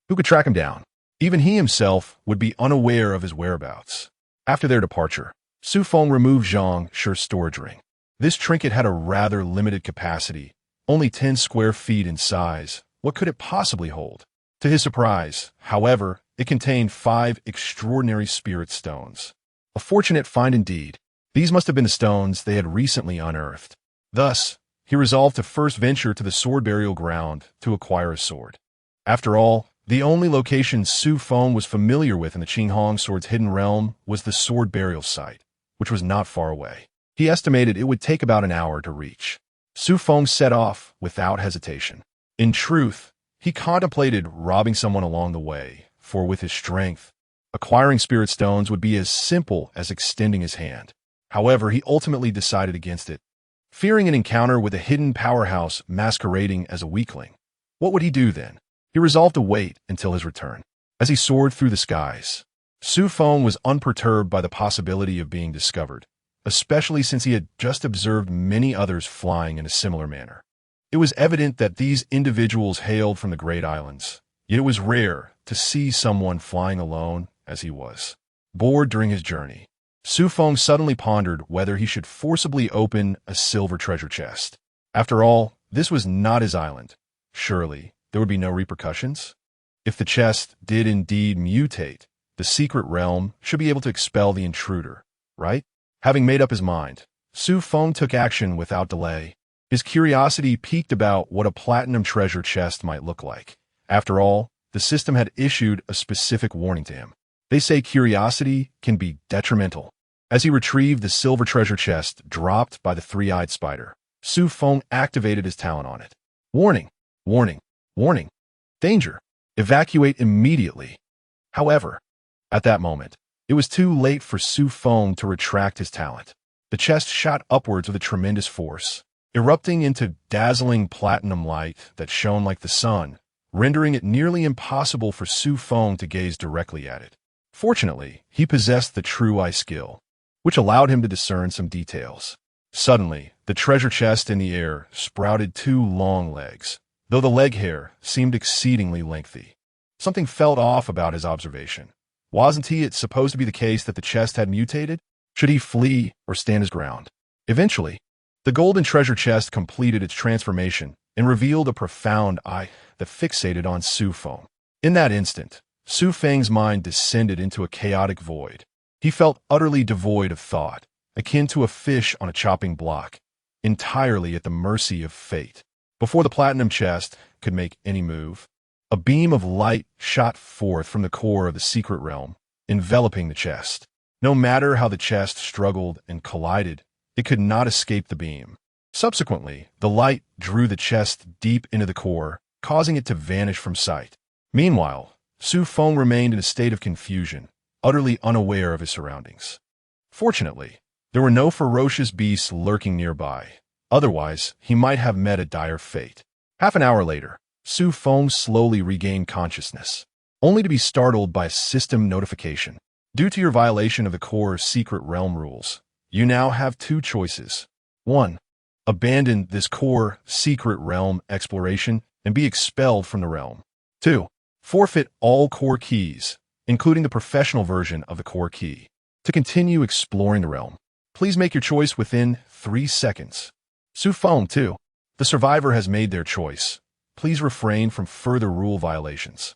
Speaker 1: who could track him down? Even he himself would be unaware of his whereabouts. After their departure, Xu Feng removed Zhang Shi's storage ring. This trinket had a rather limited capacity, only 10 square feet in size. What could it possibly hold? To his surprise, however, it contained 5 extraordinary spirit stones. A fortunate find indeed. These must have been the stones they had recently unearthed. Thus, he resolved to first venture to the sword burial ground to acquire a sword. After all, the only location Xu Feng was familiar with in the Qinghong sword's hidden realm was the sword burial site, which was not far away. He estimated it would take about an hour to reach. Xu Feng set off without hesitation. In truth, he contemplated robbing someone along the way, for with his strength, acquiring spirit stones would be as simple as extending his hand. However, he ultimately decided against it, fearing an encounter with a hidden powerhouse masquerading as a weakling. What would he do then? He resolved to wait until his return. As he soared through the skies, Xu Feng was unperturbed by the possibility of being discovered, especially since he had just observed many others flying in a similar manner. It was evident that these individuals hailed from the Great Islands, yet it was rare to see someone flying alone as he was. Bored during his journey, Xu Feng suddenly pondered whether he should forcibly open a silver treasure chest. After all, this was not his island. Surely, there would be no repercussions? If the chest did indeed mutate, the secret realm should be able to expel the intruder, right? Having made up his mind, Xu Feng took action without delay. His curiosity piqued about what a platinum treasure chest might look like. After all, the system had issued a specific warning to him. They say curiosity can be detrimental. As he retrieved the silver treasure chest dropped by the three-eyed spider, Xu Feng activated his talent on it. Warning! Warning! Warning! Danger! Evacuate immediately! However, at that moment, it was too late for Xu Feng to retract his talent. The chest shot upwards with a tremendous force, erupting into dazzling platinum light that shone like the sun, rendering it nearly impossible for Xu Feng to gaze directly at it. Fortunately, he possessed the true eye skill, which allowed him to discern some details. Suddenly, the treasure chest in the air sprouted 2 long legs, though the leg hair seemed exceedingly lengthy. Something felt off about his observation. Wasn't it supposed to be the case that the chest had mutated? Should he flee or stand his ground? Eventually, the golden treasure chest completed its transformation and revealed a profound eye that fixated on Xu Feng. In that instant, Xu Feng's mind descended into a chaotic void. He felt utterly devoid of thought, akin to a fish on a chopping block, entirely at the mercy of fate. Before the platinum chest could make any move, a beam of light shot forth from the core of the secret realm, enveloping the chest. No matter how the chest struggled and collided, it could not escape the beam. Subsequently, the light drew the chest deep into the core, causing it to vanish from sight. Meanwhile, Xu Feng remained in a state of confusion, utterly unaware of his surroundings. Fortunately, there were no ferocious beasts lurking nearby. Otherwise, he might have met a dire fate. Half an hour later, Xu Feng slowly regained consciousness, only to be startled by a system notification. Due to your violation of the core secret realm rules, you now have two choices. 1. Abandon this core secret realm exploration and be expelled from the realm. 2. Forfeit all core keys, including the professional version of the core key. To continue exploring the realm, please make your choice within 3 seconds. Xu Feng 2. The survivor has made their choice. Please refrain from further rule violations.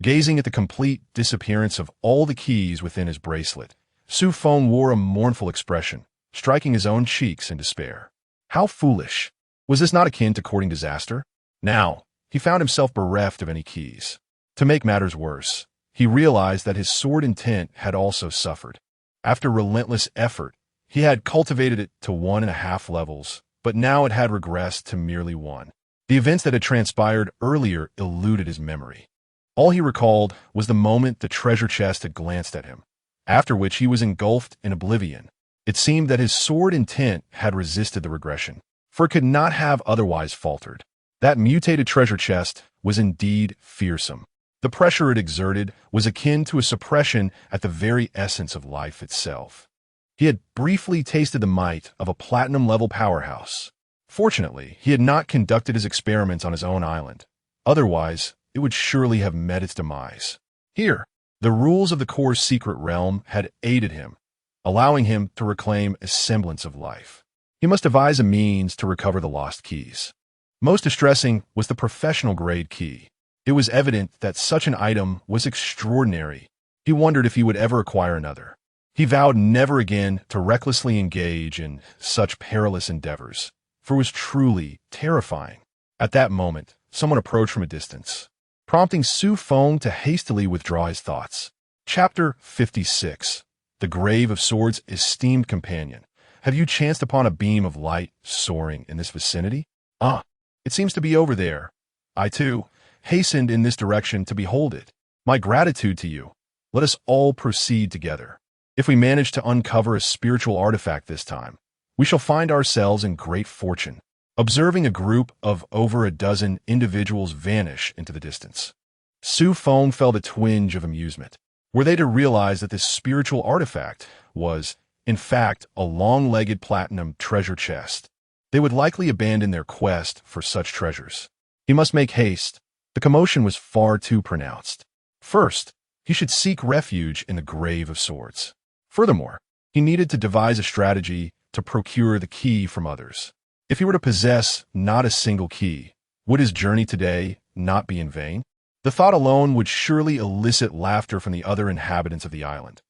Speaker 1: Gazing at the complete disappearance of all the keys within his bracelet, Xu Feng wore a mournful expression, striking his own cheeks in despair. How foolish! Was this not akin to courting disaster? Now, he found himself bereft of any keys. To make matters worse, he realized that his sword intent had also suffered. After relentless effort, he had cultivated it to 1.5 levels, but now it had regressed to merely 1. The events that had transpired earlier eluded his memory. All he recalled was the moment the treasure chest had glanced at him, after which he was engulfed in oblivion. It seemed that his sword intent had resisted the regression, for it could not have otherwise faltered. That mutated treasure chest was indeed fearsome. The pressure it exerted was akin to a suppression at the very essence of life itself. He had briefly tasted the might of a platinum-level powerhouse. Fortunately, he had not conducted his experiments on his own island. Otherwise, it would surely have met its demise. Here, the rules of the core secret realm had aided him, allowing him to reclaim a semblance of life. He must devise a means to recover the lost keys. Most distressing was the professional-grade key. It was evident that such an item was extraordinary. He wondered if he would ever acquire another. He vowed never again to recklessly engage in such perilous endeavors, for it was truly terrifying. At that moment, someone approached from a distance, prompting Xu Feng to hastily withdraw his thoughts. Chapter 56. The Grave of Swords' Esteemed Companion. Have you chanced upon a beam of light soaring in this vicinity? Ah, it seems to be over there. I, too, hastened in this direction to behold it. My gratitude to you. Let us all proceed together. If we manage to uncover a spiritual artifact this time, we shall find ourselves in great fortune. Observing a group of over a dozen individuals vanish into the distance, Xu Feng felt a twinge of amusement. Were they to realize that this spiritual artifact was, in fact, a long-legged platinum treasure chest, they would likely abandon their quest for such treasures. He must make haste. The commotion was far too pronounced. First, he should seek refuge in the Grave of Swords. Furthermore, he needed to devise a strategy to procure the key from others. If he were to possess not a single key, would his journey today not be in vain? The thought alone would surely elicit laughter from the other inhabitants of the island.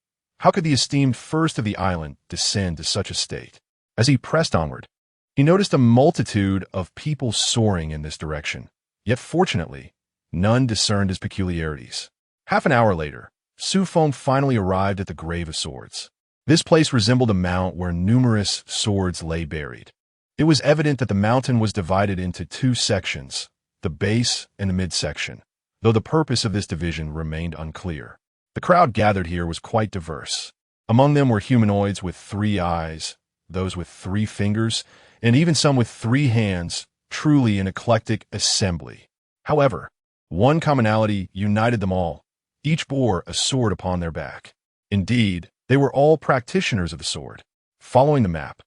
Speaker 1: How could the esteemed first of the island descend to such a state? As he pressed onward, he noticed a multitude of people soaring in this direction. Yet fortunately, none discerned his peculiarities. Half an hour later, Xu Feng finally arrived at the Grave of Swords. This place resembled a mount where numerous swords lay buried. It was evident that the mountain was divided into 2 sections, the base and the midsection, though the purpose of this division remained unclear. The crowd gathered here was quite diverse. Among them were humanoids with 3 eyes, those with 3 fingers, and even some with 3 hands, truly an eclectic assembly. However, one commonality united them all. Each bore a sword upon their back. Indeed, they were all practitioners of the sword. Following the map,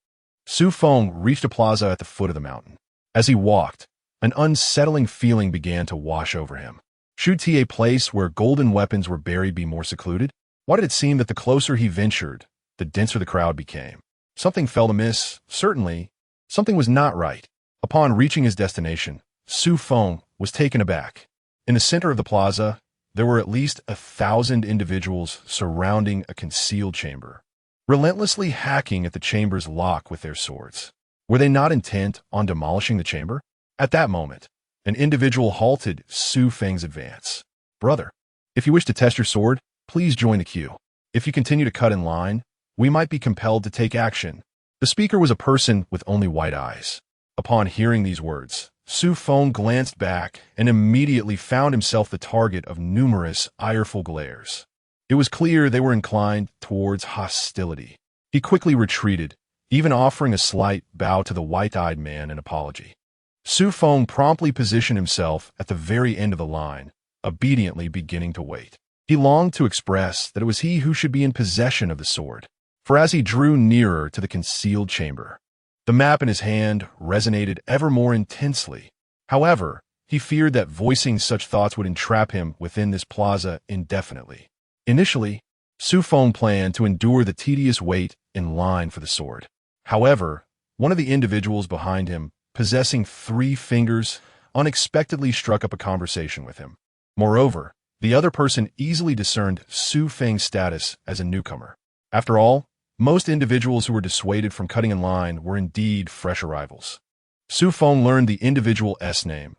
Speaker 1: Xu Feng reached a plaza at the foot of the mountain. As he walked, an unsettling feeling began to wash over him. Should a place where golden weapons were buried be more secluded? Why did it seem that the closer he ventured, the denser the crowd became? Something felt amiss, certainly. Something was not right. Upon reaching his destination, Xu Feng was taken aback. In the center of the plaza, there were at least 1,000 individuals surrounding a concealed chamber, relentlessly hacking at the chamber's lock with their swords. Were they not intent on demolishing the chamber? At that moment, an individual halted Xu Feng's advance. "Brother, if you wish to test your sword, please join the queue. If you continue to cut in line, we might be compelled to take action." The speaker was a person with only white eyes. Upon hearing these words, Xu Feng glanced back and immediately found himself the target of numerous ireful glares. It was clear they were inclined towards hostility. He quickly retreated, even offering a slight bow to the white-eyed man in apology. Xu Feng promptly positioned himself at the very end of the line, obediently beginning to wait. He longed to express that it was he who should be in possession of the sword, for as he drew nearer to the concealed chamber, the map in his hand resonated ever more intensely. However, he feared that voicing such thoughts would entrap him within this plaza indefinitely. Initially, Xu Feng planned to endure the tedious wait in line for the sword. However, one of the individuals behind him, possessing 3 fingers, unexpectedly struck up a conversation with him. Moreover, the other person easily discerned Xu Feng's status as a newcomer. After all, most individuals who were dissuaded from cutting in line were indeed fresh arrivals. Xu Feng learned the individual's name,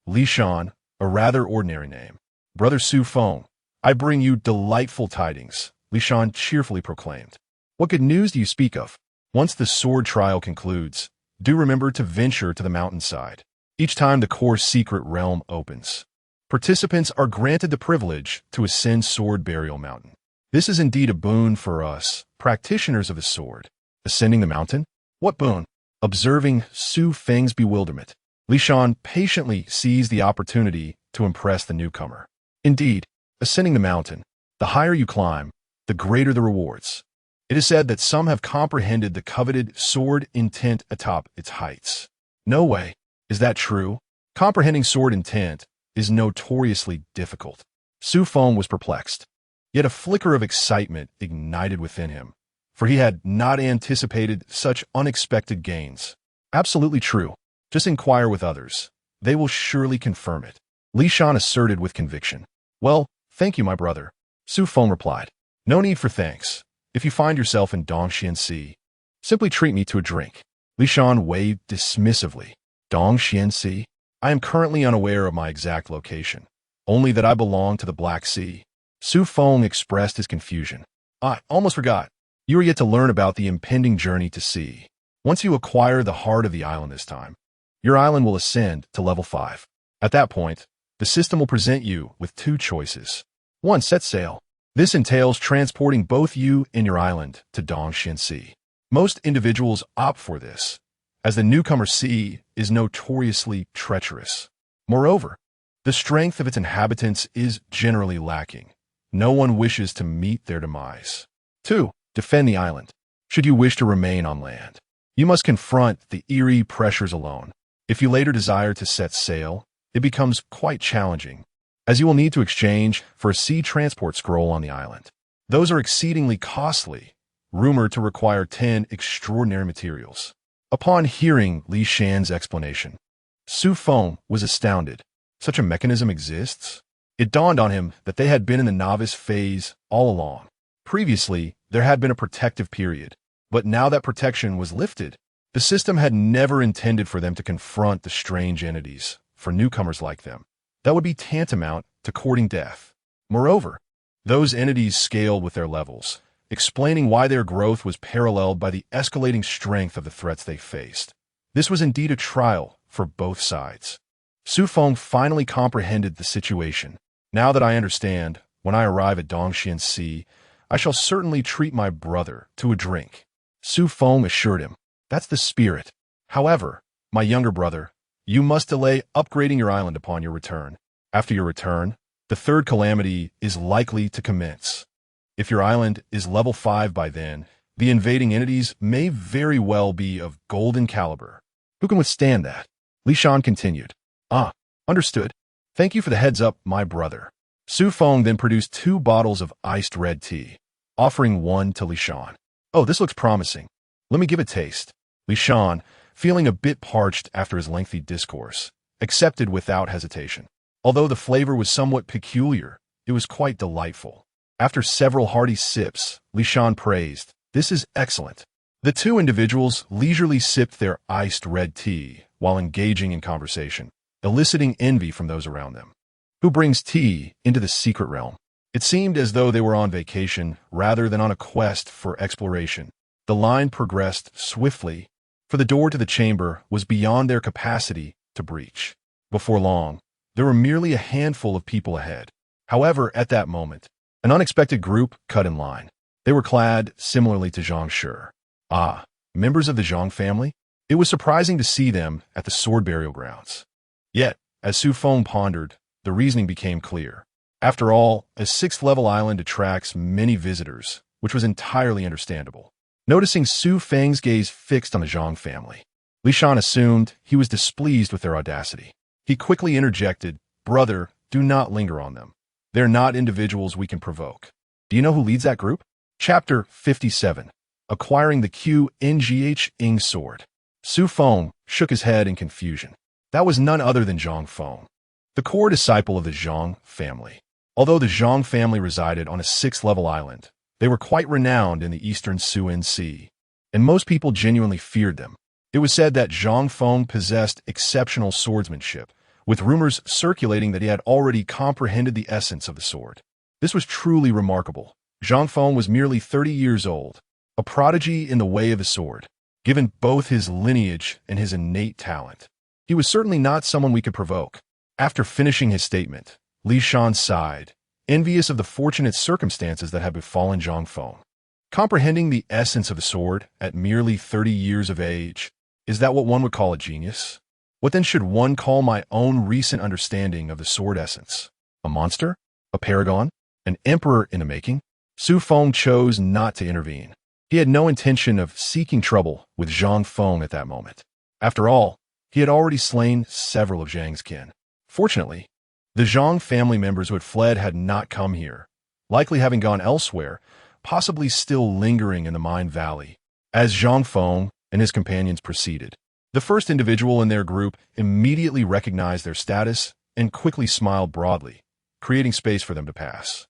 Speaker 1: Li Shan, a rather ordinary name. "Brother Xu Feng, I bring you delightful tidings," Li Shan cheerfully proclaimed. "What good news do you speak of? Once the sword trial concludes, do remember to venture to the mountainside. Each time the core secret realm opens, participants are granted the privilege to ascend Sword Burial Mountain. This is indeed a boon for us, practitioners of the sword." Ascending the mountain? What boon? Observing Xu Feng's bewilderment, Li Shan patiently seized the opportunity to impress the newcomer. Indeed, ascending the mountain, the higher you climb, the greater the rewards. It is said that some have comprehended the coveted sword intent atop its heights. No way. Is that true? Comprehending sword intent is notoriously difficult. Xu Feng was perplexed. Yet a flicker of excitement ignited within him, for he had not anticipated such unexpected gains. "Absolutely true. Just inquire with others. They will surely confirm it," Li Shan asserted with conviction. "Well, thank you, my brother," Xu Feng replied. "No need for thanks. If you find yourself in Dongxianxi, simply treat me to a drink." Li Shan waved dismissively. "Dongxianxi? I am currently unaware of my exact location, only that I belong to the Black Sea." Xu Feng expressed his confusion. "I almost forgot. You are yet to learn about the impending journey to sea. Once you acquire the heart of the island this time, your island will ascend to level 5. At that point, the system will present you with 2 choices. 1. Set sail. This entails transporting both you and your island to Dongxianxi. Most individuals opt for this, as the newcomer sea is notoriously treacherous. Moreover, the strength of its inhabitants is generally lacking. No one wishes to meet their demise. 2. Defend the island. Should you wish to remain on land, you must confront the eerie pressures alone. If you later desire to set sail, it becomes quite challenging, as you will need to exchange for a sea transport scroll on the island. Those are exceedingly costly, rumored to require 10 extraordinary materials. Upon hearing Li Shan's explanation, Xu Feng was astounded. Such a mechanism exists? It dawned on him that they had been in the novice phase all along. Previously, there had been a protective period, but now that protection was lifted, the system had never intended for them to confront the strange entities. For newcomers like them, that would be tantamount to courting death. Moreover, those entities scaled with their levels, explaining why their growth was paralleled by the escalating strength of the threats they faced. This was indeed a trial for both sides. Xu Feng finally comprehended the situation. "Now that I understand, when I arrive at Dongxianxi, I shall certainly treat my brother to a drink," Xu Feng assured him. "That's the spirit. However, my younger brother, you must delay upgrading your island upon your return. After your return, the 3rd calamity is likely to commence. If your island is level 5 by then, the invading entities may very well be of golden caliber. Who can withstand that?" Li Shan continued. Understood. Thank you for the heads up, my brother." Xu Feng then produced 2 bottles of iced red tea, offering one to Li Shan. "Oh, this looks promising. Let me give it a taste." Li Shan, feeling a bit parched after his lengthy discourse, accepted without hesitation. Although the flavor was somewhat peculiar, It was quite delightful. After several hearty sips, Li Shan praised, "This is excellent." The two individuals leisurely sipped their iced red tea while engaging in conversation, eliciting envy from those around them. Who brings tea into the secret realm? It seemed as though they were on vacation rather than on a quest for exploration. The line progressed swiftly, for the door to the chamber was beyond their capacity to breach. Before long, there were merely a handful of people ahead. However, at that moment, an unexpected group cut in line. They were clad similarly to Zhang Shi. Ah, members of the Zhang family? It was surprising to see them at the sword burial grounds. Yet, as Xu Feng pondered, the reasoning became clear. After all, a sixth-level island attracts many visitors, which was entirely understandable. Noticing Xu Feng's gaze fixed on the Zhang family, Li Shan assumed he was displeased with their audacity. He quickly interjected, "Brother, do not linger on them. They're not individuals we can provoke. Do you know who leads that group?" Chapter 57. Acquiring the Qingh sword. Xu Feng shook his head in confusion. That was none other than Zhang Feng, the core disciple of the Zhang family. Although the Zhang family resided on a sixth-level island, they were quite renowned in the eastern Suan Sea, and most people genuinely feared them. It was said that Zhang Feng possessed exceptional swordsmanship, with rumors circulating that he had already comprehended the essence of the sword. This was truly remarkable. Zhang Feng was merely 30 years old, a prodigy in the way of the sword, given both his lineage and his innate talent. He was certainly not someone we could provoke. After finishing his statement, Li Shan sighed, envious of the fortunate circumstances that had befallen Zhang Feng. Comprehending the essence of the sword at merely 30 years of age, is that what one would call a genius? What then should one call my own recent understanding of the sword essence? A monster? A paragon? An emperor in the making? Xu Feng chose not to intervene. He had no intention of seeking trouble with Zhang Feng at that moment. After all, he had already slain several of Zhang's kin. Fortunately, the Zhang family members who had fled had not come here, likely having gone elsewhere, possibly still lingering in the Mine Valley. As Zhang Feng and his companions proceeded, the first individual in their group immediately recognized their status and quickly smiled broadly, creating space for them to pass.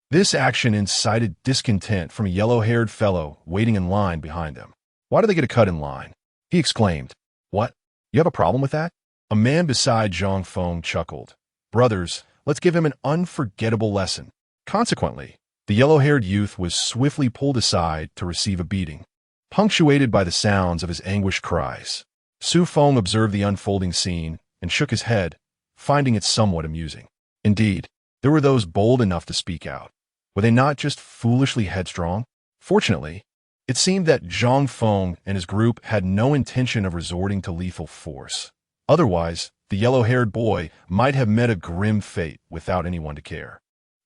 Speaker 1: This action incited discontent from a yellow-haired fellow waiting in line behind them. "Why do they get a cut in line?" he exclaimed. "What? You have a problem with that?" A man beside Zhang Feng chuckled. "Brothers, let's give him an unforgettable lesson." Consequently, the yellow-haired youth was swiftly pulled aside to receive a beating, punctuated by the sounds of his anguished cries. Xu Feng observed the unfolding scene and shook his head, finding it somewhat amusing. Indeed, there were those bold enough to speak out. Were they not just foolishly headstrong? Fortunately, it seemed that Zhang Feng and his group had no intention of resorting to lethal force. Otherwise, the yellow-haired boy might have met a grim fate without anyone to care.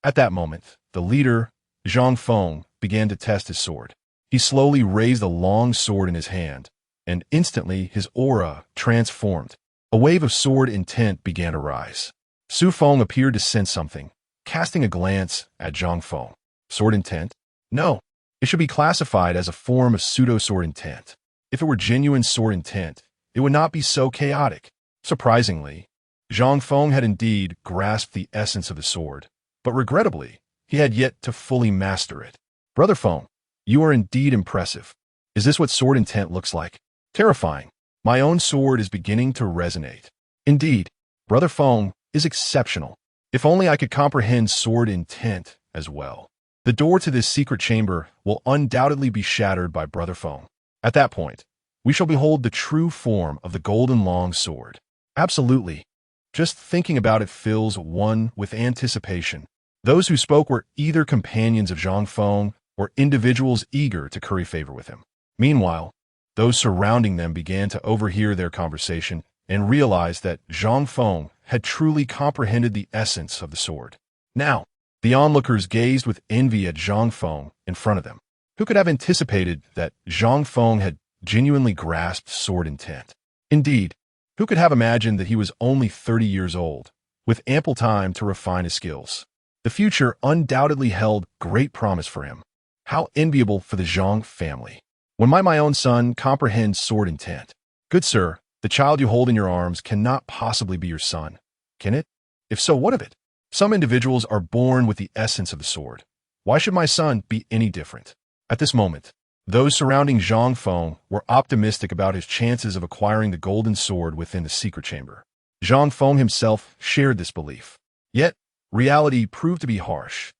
Speaker 1: At that moment, the leader, Zhang Feng, began to test his sword. He slowly raised a long sword in his hand, and instantly his aura transformed. A wave of sword intent began to rise. Xu Feng appeared to sense something, casting a glance at Zhang Feng. Sword intent? No, it should be classified as a form of pseudo-sword intent. If it were genuine sword intent, it would not be so chaotic. Surprisingly, Zhang Feng had indeed grasped the essence of the sword, but regrettably, he had yet to fully master it. "Brother Feng, you are indeed impressive. Is this what sword intent looks like? Terrifying. My own sword is beginning to resonate. Indeed, Brother Feng is exceptional. If only I could comprehend sword intent as well. The door to this secret chamber will undoubtedly be shattered by Brother Feng. At that point, we shall behold the true form of the golden long sword." Absolutely. Just thinking about it fills one with anticipation. Those who spoke were either companions of Zhang Feng or individuals eager to curry favor with him. Meanwhile, those surrounding them began to overhear their conversation and realized that Zhang Feng had truly comprehended the essence of the sword. Now, the onlookers gazed with envy at Zhang Feng in front of them. Who could have anticipated that Zhang Feng had genuinely grasped sword intent? Indeed, who could have imagined that he was only 30 years old, with ample time to refine his skills? The future undoubtedly held great promise for him. How enviable for the Zhang family. When might my own son comprehend sword intent? Good sir, the child you hold in your arms cannot possibly be your son, can it? If so, what of it? Some individuals are born with the essence of the sword. Why should my son be any different? At this moment, those surrounding Xu Feng were optimistic about his chances of acquiring the golden sword within the secret chamber. Xu Feng himself shared this belief. Yet, reality proved to be harsh.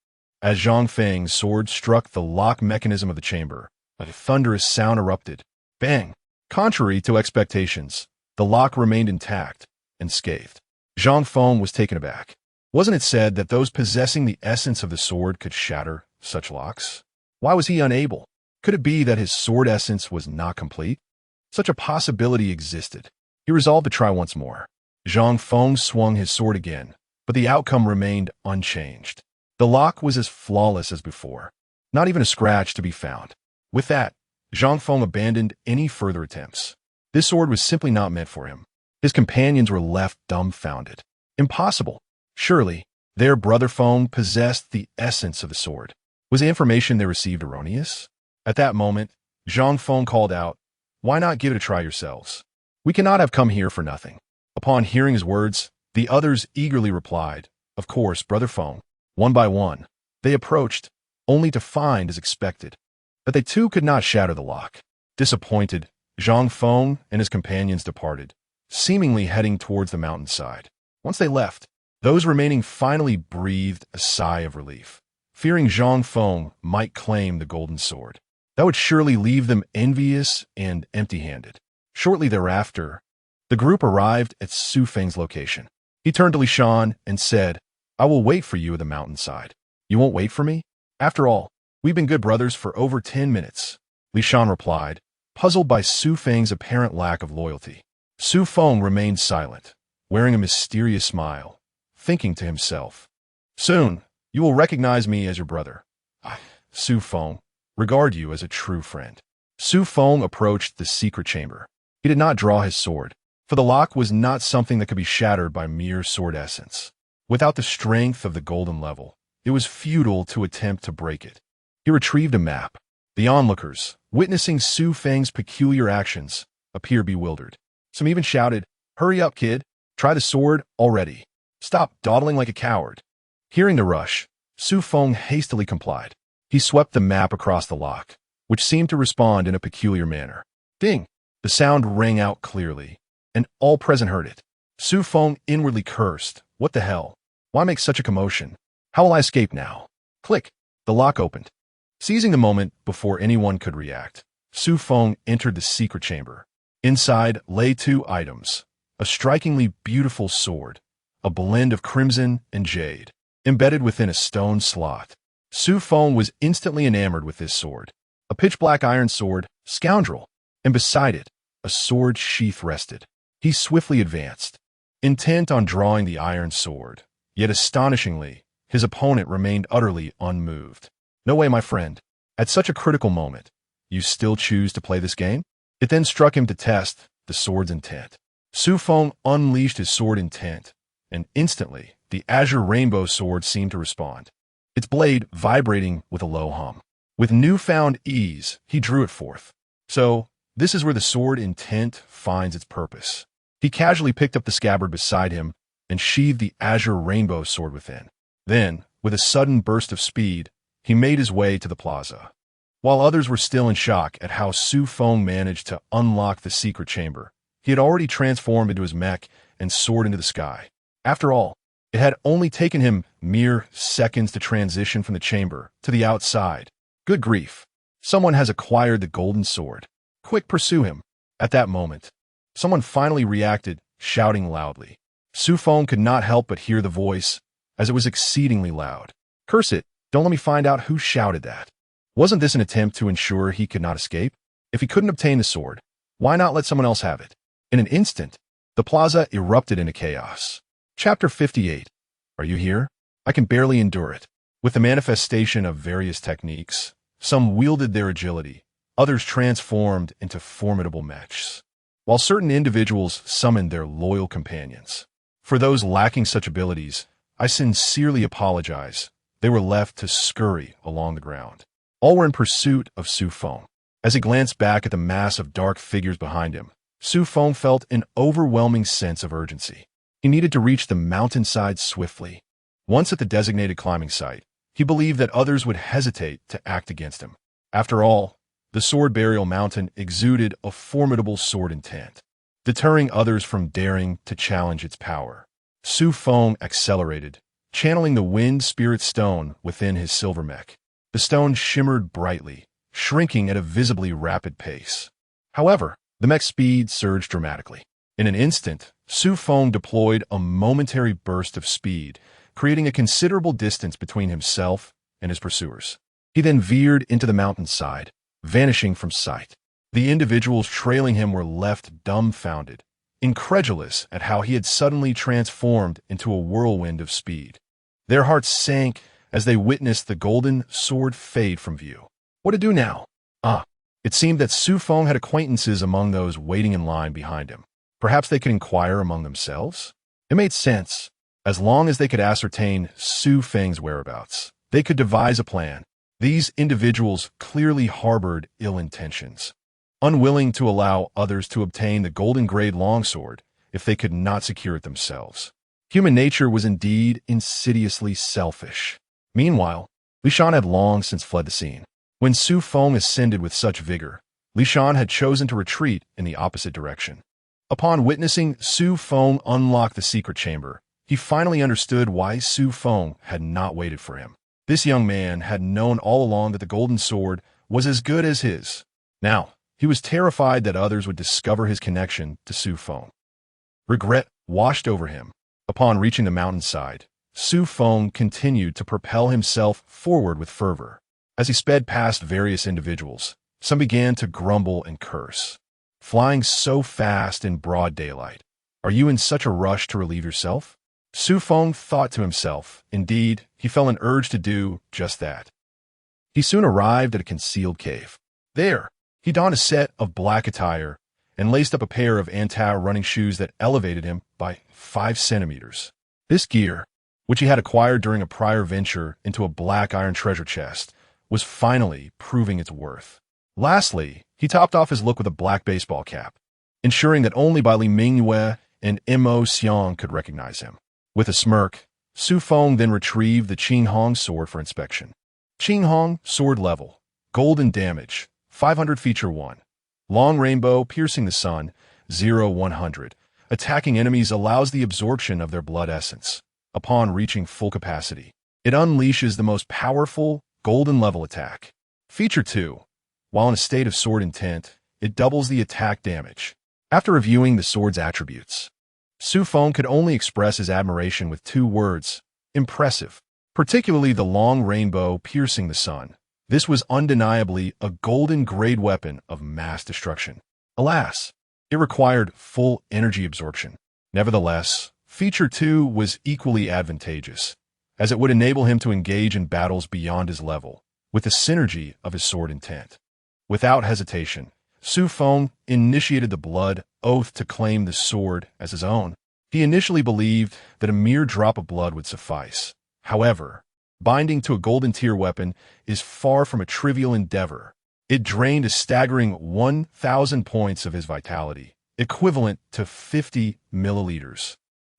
Speaker 1: As Xu Feng's sword struck the lock mechanism of the chamber, a thunderous sound erupted. Bang! Contrary to expectations, the lock remained intact and scathed. Xu Feng was taken aback. Wasn't it said that those possessing the essence of the sword could shatter such locks? Why was he unable? Could it be that his sword essence was not complete? Such a possibility existed. He resolved to try once more. Xu Feng swung his sword again, but the outcome remained unchanged. The lock was as flawless as before. Not even a scratch to be found. With that, Xu Feng abandoned any further attempts. This sword was simply not meant for him. His companions were left dumbfounded. Impossible. Surely, their brother Feng possessed the essence of the sword. Was the information they received erroneous? At that moment, Xu Feng called out, "Why not give it a try yourselves? We cannot have come here for nothing." Upon hearing his words, the others eagerly replied, "Of course, brother Feng." One by one, they approached, only to find, as expected, that they too could not shatter the lock. Disappointed, Xu Feng and his companions departed, seemingly heading towards the mountainside. Once they left, those remaining finally breathed a sigh of relief, fearing Xu Feng might claim the golden sword. That would surely leave them envious and empty-handed. Shortly thereafter, the group arrived at Xu Feng's location. He turned to Li Shan and said, "I will wait for you at the mountainside." "You won't wait for me? After all, we've been good brothers for over 10 minutes. Li Shan replied, puzzled by Xu Feng's apparent lack of loyalty. Xu Feng remained silent, wearing a mysterious smile, thinking to himself, "Soon, you will recognize me as your brother. Xu Feng, regard you as a true friend." Xu Feng approached the secret chamber. He did not draw his sword, for the lock was not something that could be shattered by mere sword essence. Without the strength of the golden level, it was futile to attempt to break it. He retrieved a map. The onlookers, witnessing Xu Feng's peculiar actions, appeared bewildered. Some even shouted, "Hurry up, kid! Try the sword already! Stop dawdling like a coward!" Hearing the rush, Xu Feng hastily complied. He swept the map across the lock, which seemed to respond in a peculiar manner. Ding! The sound rang out clearly, and all present heard it. Xu Feng inwardly cursed. What the hell? Why make such a commotion? How will I escape now? Click! The lock opened. Seizing the moment before anyone could react, Xu Feng entered the secret chamber. Inside lay two items, a strikingly beautiful sword, a blend of crimson and jade, embedded within a stone slot. Xu Feng was instantly enamored with this sword. A pitch-black iron sword, scoundrel, and beside it, a sword sheath rested. He swiftly advanced, intent on drawing the iron sword. Yet astonishingly, his opponent remained utterly unmoved. "No way, my friend. At such a critical moment, you still choose to play this game?" It then struck him to test the sword's intent. Xu Feng unleashed his sword intent, and instantly, the azure rainbow sword seemed to respond, its blade vibrating with a low hum. With newfound ease, he drew it forth. So, this is where the sword intent finds its purpose. He casually picked up the scabbard beside him and sheathed the azure rainbow sword within. Then, with a sudden burst of speed, he made his way to the plaza. While others were still in shock at how Xu Feng managed to unlock the secret chamber, he had already transformed into his mech and soared into the sky. After all, it had only taken him mere seconds to transition from the chamber to the outside. Good grief! Someone has acquired the golden sword. Quick, pursue him! At that moment, someone finally reacted, shouting loudly. Xu Feng could not help but hear the voice, as it was exceedingly loud. Curse it, don't let me find out who shouted that. Wasn't this an attempt to ensure he could not escape? If he couldn't obtain the sword, why not let someone else have it? In an instant, the plaza erupted into chaos. Chapter 58. Are you here? I can barely endure it. With the manifestation of various techniques, some wielded their agility, others transformed into formidable mechs, while certain individuals summoned their loyal companions. For those lacking such abilities, I sincerely apologize. They were left to scurry along the ground. All were in pursuit of Xu Feng. As he glanced back at the mass of dark figures behind him, Xu Feng felt an overwhelming sense of urgency. He needed to reach the mountainside swiftly. Once at the designated climbing site, he believed that others would hesitate to act against him. After all, the sword burial mountain exuded a formidable sword intent, deterring others from daring to challenge its power. Xu Feng accelerated, channeling the wind spirit stone within his silver mech. The stone shimmered brightly, shrinking at a visibly rapid pace. However, the mech's speed surged dramatically. In an instant, Xu Feng deployed a momentary burst of speed, creating a considerable distance between himself and his pursuers. He then veered into the mountainside, vanishing from sight. The individuals trailing him were left dumbfounded, incredulous at how he had suddenly transformed into a whirlwind of speed. Their hearts sank as they witnessed the golden sword fade from view. What to do now? It seemed that Xu Feng had acquaintances among those waiting in line behind him. Perhaps they could inquire among themselves? It made sense. As long as they could ascertain Xu Feng's whereabouts, they could devise a plan. These individuals clearly harbored ill intentions, unwilling to allow others to obtain the golden grade longsword if they could not secure it themselves. Human nature was indeed insidiously selfish. Meanwhile, Li Shan had long since fled the scene. When Xu Feng ascended with such vigor, Li Shan had chosen to retreat in the opposite direction. Upon witnessing Xu Feng unlock the secret chamber, he finally understood why Xu Feng had not waited for him. This young man had known all along that the golden sword was as good as his. Now, he was terrified that others would discover his connection to Xu Feng. Regret washed over him. Upon reaching the mountainside, Xu Feng continued to propel himself forward with fervor. As he sped past various individuals, some began to grumble and curse. Flying so fast in broad daylight, are you in such a rush to relieve yourself? Xu Feng thought to himself. Indeed, he felt an urge to do just that. He soon arrived at a concealed cave. There, he donned a set of black attire and laced up a pair of anti-running shoes that elevated him by 5 centimeters. This gear, which he had acquired during a prior venture into a black iron treasure chest, was finally proving its worth. Lastly, he topped off his look with a black baseball cap, ensuring that only Li Mingyue and Mo Xiang could recognize him. With a smirk, Xu Feng then retrieved the Qinghong sword for inspection. Qinghong sword level, golden damage, 500 feature 1. Long rainbow piercing the sun, 0-100. Attacking enemies allows the absorption of their blood essence. Upon reaching full capacity, it unleashes the most powerful golden level attack. Feature 2. While in a state of sword intent, it doubles the attack damage. After reviewing the sword's attributes, Xu Feng could only express his admiration with 2 words: impressive. Particularly the long rainbow piercing the sun. This was undeniably a golden grade weapon of mass destruction. Alas, it required full energy absorption. Nevertheless, Feature 2 was equally advantageous, as it would enable him to engage in battles beyond his level, with the synergy of his sword intent. Without hesitation, Xu Feng initiated the blood oath to claim the sword as his own. He initially believed that a mere drop of blood would suffice. However, binding to a golden tier weapon is far from a trivial endeavor. It drained a staggering 1,000 points of his vitality, equivalent to 50 milliliters.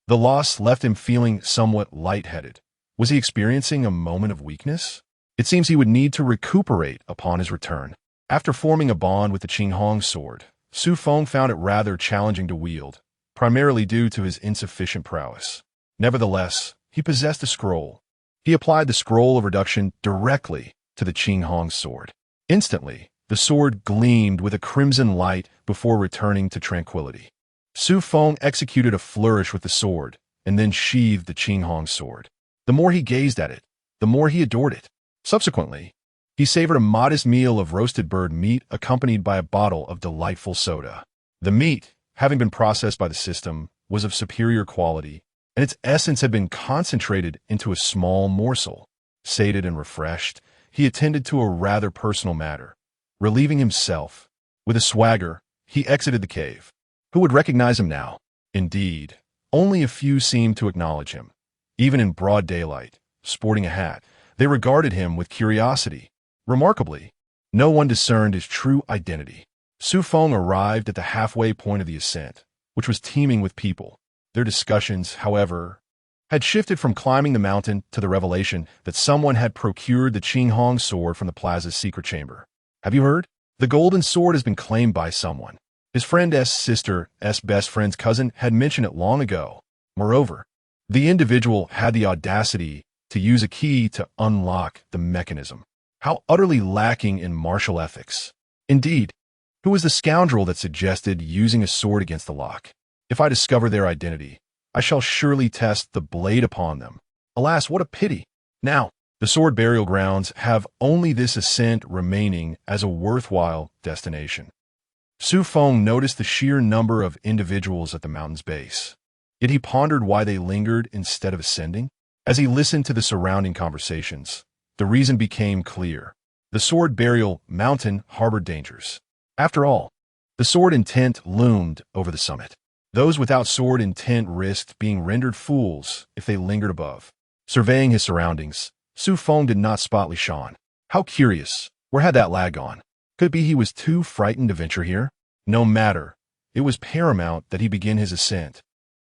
Speaker 1: The loss left him feeling somewhat lightheaded. Was he experiencing a moment of weakness? It seems he would need to recuperate upon his return. After forming a bond with the Qinghong sword, Xu Feng found it rather challenging to wield, primarily due to his insufficient prowess. Nevertheless, he possessed a scroll. He applied the scroll of reduction directly to the Qinghong sword. Instantly, the sword gleamed with a crimson light before returning to tranquility. Xu Feng executed a flourish with the sword, and then sheathed the Qinghong sword. The more he gazed at it, the more he adored it. Subsequently, he savored a modest meal of roasted bird meat accompanied by a bottle of delightful soda. The meat, having been processed by the system, was of superior quality, and its essence had been concentrated into a small morsel. Sated and refreshed, he attended to a rather personal matter, relieving himself. With a swagger, he exited the cave. Who would recognize him now? Indeed, only a few seemed to acknowledge him. Even in broad daylight, sporting a hat, they regarded him with curiosity. Remarkably, no one discerned his true identity. Xu Feng arrived at the halfway point of the ascent, which was teeming with people. Their discussions, however, had shifted from climbing the mountain to the revelation that someone had procured the Qinghong sword from the plaza's secret chamber. Have you heard? The golden sword has been claimed by someone. His friend's sister's best friend's cousin had mentioned it long ago. Moreover, the individual had the audacity to use a key to unlock the mechanism. How utterly lacking in martial ethics. Indeed, who was the scoundrel that suggested using a sword against the lock? If I discover their identity, I shall surely test the blade upon them. Alas, what a pity! Now, the sword burial grounds have only this ascent remaining as a worthwhile destination. Xu Feng noticed the sheer number of individuals at the mountain's base. Yet he pondered why they lingered instead of ascending. As he listened to the surrounding conversations, the reason became clear. The sword burial mountain harbored dangers. After all, the sword intent loomed over the summit. Those without sword intent risked being rendered fools if they lingered above. Surveying his surroundings, Xu Feng did not spot Li Shan. How curious. Where had that lad gone? Could it be he was too frightened to venture here? No matter. It was paramount that he begin his ascent.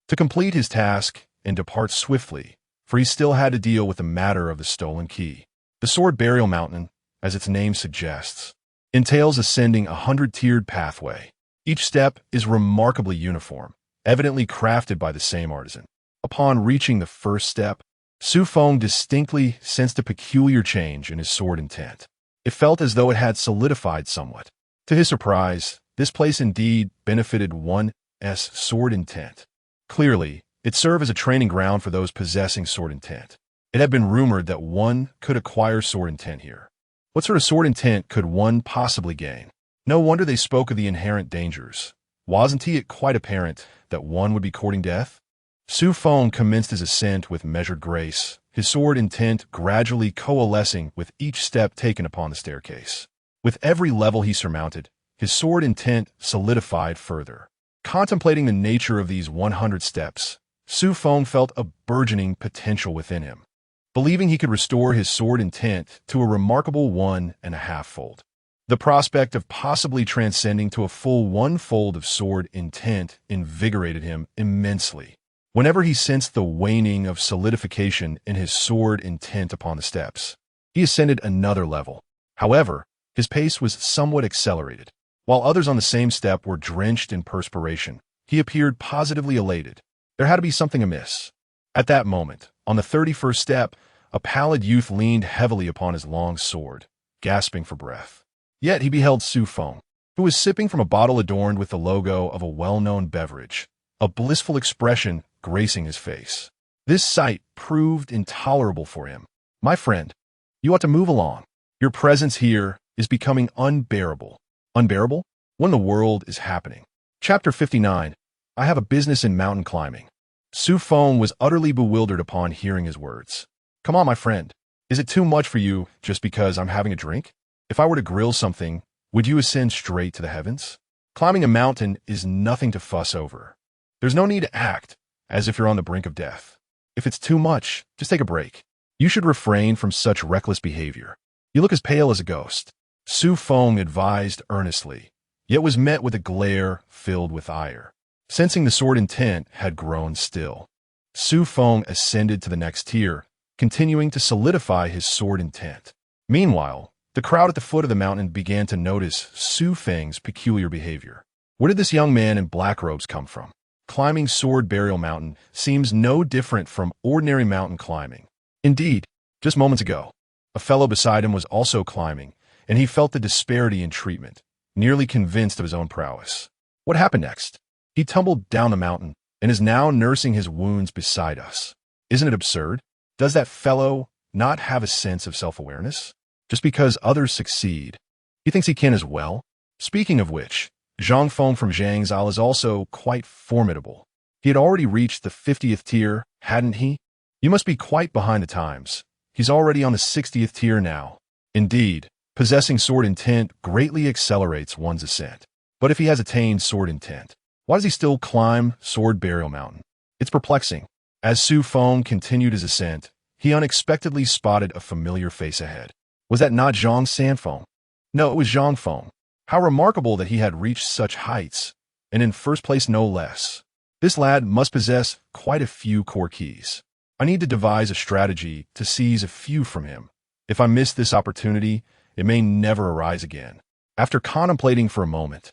Speaker 1: To complete his task and depart swiftly, for he still had to deal with the matter of the stolen key. The sword burial mountain, as its name suggests, entails ascending a 100-tiered pathway. Each step is remarkably uniform, evidently crafted by the same artisan. Upon reaching the first step, Xu Feng distinctly sensed a peculiar change in his sword intent. It felt as though it had solidified somewhat. To his surprise, this place indeed benefited one's sword intent. Clearly, it served as a training ground for those possessing sword intent. It had been rumored that one could acquire sword intent here. What sort of sword intent could one possibly gain? No wonder they spoke of the inherent dangers. Wasn't it quite apparent that one would be courting death? Xu Feng commenced his ascent with measured grace, his sword intent gradually coalescing with each step taken upon the staircase. With every level he surmounted, his sword intent solidified further. Contemplating the nature of these 100 steps, Xu Feng felt a burgeoning potential within him, believing he could restore his sword intent to a remarkable 1.5-fold. The prospect of possibly transcending to a full 1-fold of sword intent invigorated him immensely. Whenever he sensed the waning of solidification in his sword intent upon the steps, he ascended another level. However, his pace was somewhat accelerated. While others on the same step were drenched in perspiration, he appeared positively elated. There had to be something amiss. At that moment, on the 31st step, a pallid youth leaned heavily upon his long sword, gasping for breath. Yet he beheld Xu Feng, who was sipping from a bottle adorned with the logo of a well-known beverage, a blissful expression gracing his face. This sight proved intolerable for him. My friend, you ought to move along. Your presence here is becoming unbearable. Unbearable? When the world is happening. Chapter 59. I have a business in mountain climbing. Xu Feng was utterly bewildered upon hearing his words. Come on, my friend. Is it too much for you just because I'm having a drink? If I were to grill something, would you ascend straight to the heavens? Climbing a mountain is nothing to fuss over. There's no need to act as if you're on the brink of death. If it's too much, just take a break. You should refrain from such reckless behavior. You look as pale as a ghost. Xu Feng advised earnestly, yet was met with a glare filled with ire. Sensing the sword intent had grown still, Xu Feng ascended to the next tier, continuing to solidify his sword intent. Meanwhile, the crowd at the foot of the mountain began to notice Xu Feng's peculiar behavior. Where did this young man in black robes come from? Climbing Sword Burial Mountain seems no different from ordinary mountain climbing. Indeed, just moments ago, a fellow beside him was also climbing, and he felt the disparity in treatment, nearly convinced of his own prowess. What happened next? He tumbled down the mountain and is now nursing his wounds beside us. Isn't it absurd? Does that fellow not have a sense of self-awareness? Just because others succeed, he thinks he can as well? Speaking of which, Zhang Feng from Zhang's Isle is also quite formidable. He had already reached the 50th tier, hadn't he? You must be quite behind the times. He's already on the 60th tier now. Indeed, possessing sword intent greatly accelerates one's ascent. But if he has attained sword intent, why does he still climb Sword Burial Mountain? It's perplexing. As Xu Feng continued his ascent, he unexpectedly spotted a familiar face ahead. Was that not Zhang Sanfeng? No, it was Zhang Feng. How remarkable that he had reached such heights, and in first place no less. This lad must possess quite a few core keys. I need to devise a strategy to seize a few from him. If I miss this opportunity, it may never arise again. After contemplating for a moment,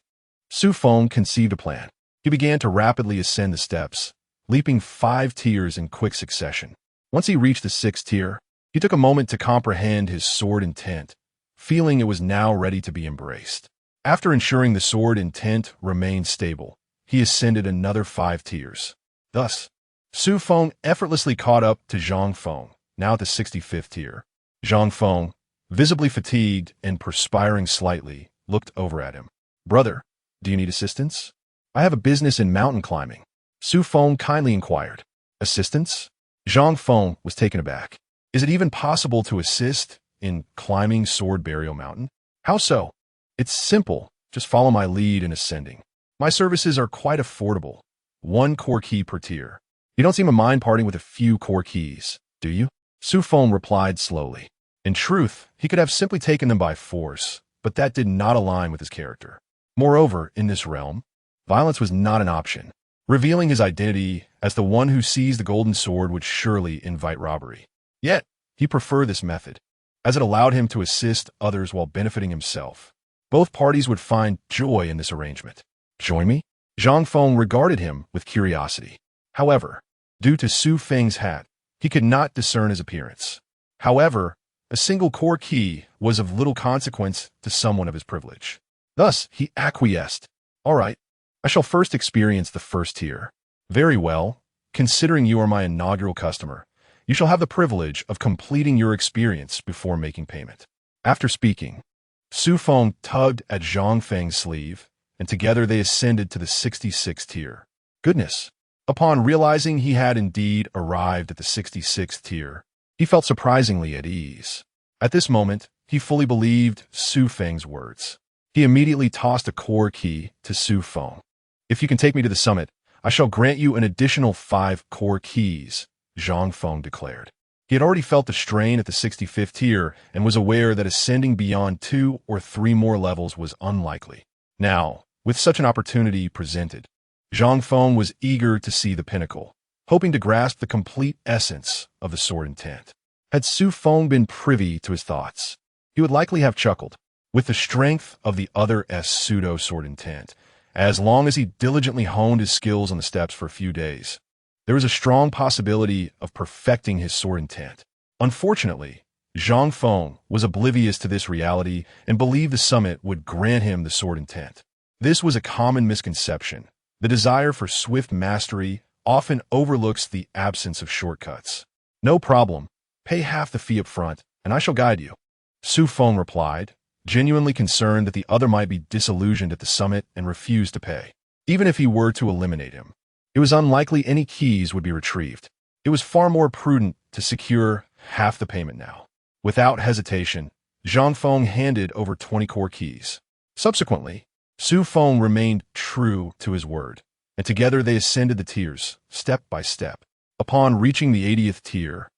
Speaker 1: Xu Feng conceived a plan. He began to rapidly ascend the steps, leaping 5 tiers in quick succession. Once he reached the 6th tier, he took a moment to comprehend his sword intent, feeling it was now ready to be embraced. After ensuring the sword intent remained stable, he ascended another 5 tiers. Thus, Xu Feng effortlessly caught up to Zhang Feng, now at the 65th tier. Zhang Feng, visibly fatigued and perspiring slightly, looked over at him. "Brother, do you need assistance? I have a business in mountain climbing." Xu Feng kindly inquired. "Assistance?" Zhang Feng was taken aback. "Is it even possible to assist in climbing Sword Burial Mountain?" "How so?" "It's simple. Just follow my lead in ascending. My services are quite affordable. 1 core key per tier. You don't seem to mind parting with a few core keys, do you?" Xu Feng replied slowly. In truth, he could have simply taken them by force, but that did not align with his character. Moreover, in this realm, violence was not an option. Revealing his identity as the one who seized the golden sword would surely invite robbery. Yet, he preferred this method, as it allowed him to assist others while benefiting himself. Both parties would find joy in this arrangement. "Join me?" Zhang Feng regarded him with curiosity. However, due to Xu Feng's hat, he could not discern his appearance. However, a single core key was of little consequence to someone of his privilege. Thus, he acquiesced. "All right, I shall first experience the 1st tier." "Very well. Considering you are my inaugural customer, you shall have the privilege of completing your experience before making payment." After speaking, Xu Feng tugged at Zhang Feng's sleeve, and together they ascended to the 66th tier. Goodness! Upon realizing he had indeed arrived at the 66th tier, he felt surprisingly at ease. At this moment, he fully believed Xu Feng's words. He immediately tossed a core key to Xu Feng. "If you can take me to the summit, I shall grant you an additional 5 core keys," Zhang Feng declared. He had already felt the strain at the 65th tier and was aware that ascending beyond 2 or 3 more levels was unlikely. Now, with such an opportunity presented, Zhang Feng was eager to see the pinnacle, hoping to grasp the complete essence of the sword intent. Had Xu Feng been privy to his thoughts, he would likely have chuckled. With the strength of the other's pseudo-sword intent, as long as he diligently honed his skills on the steps for a few days, there was a strong possibility of perfecting his sword intent. Unfortunately, Zhang Feng was oblivious to this reality and believed the summit would grant him the sword intent. This was a common misconception. The desire for swift mastery often overlooks the absence of shortcuts. "No problem. Pay half the fee up front, and I shall guide you," Xu Feng replied, genuinely concerned that the other might be disillusioned at the summit and refuse to pay. Even if he were to eliminate him, it was unlikely any keys would be retrieved. It was far more prudent to secure half the payment now. Without hesitation, Zhang Feng handed over 20 core keys. Subsequently, Xu Feng remained true to his word, and together they ascended the tiers, step by step. Upon reaching the 80th tier,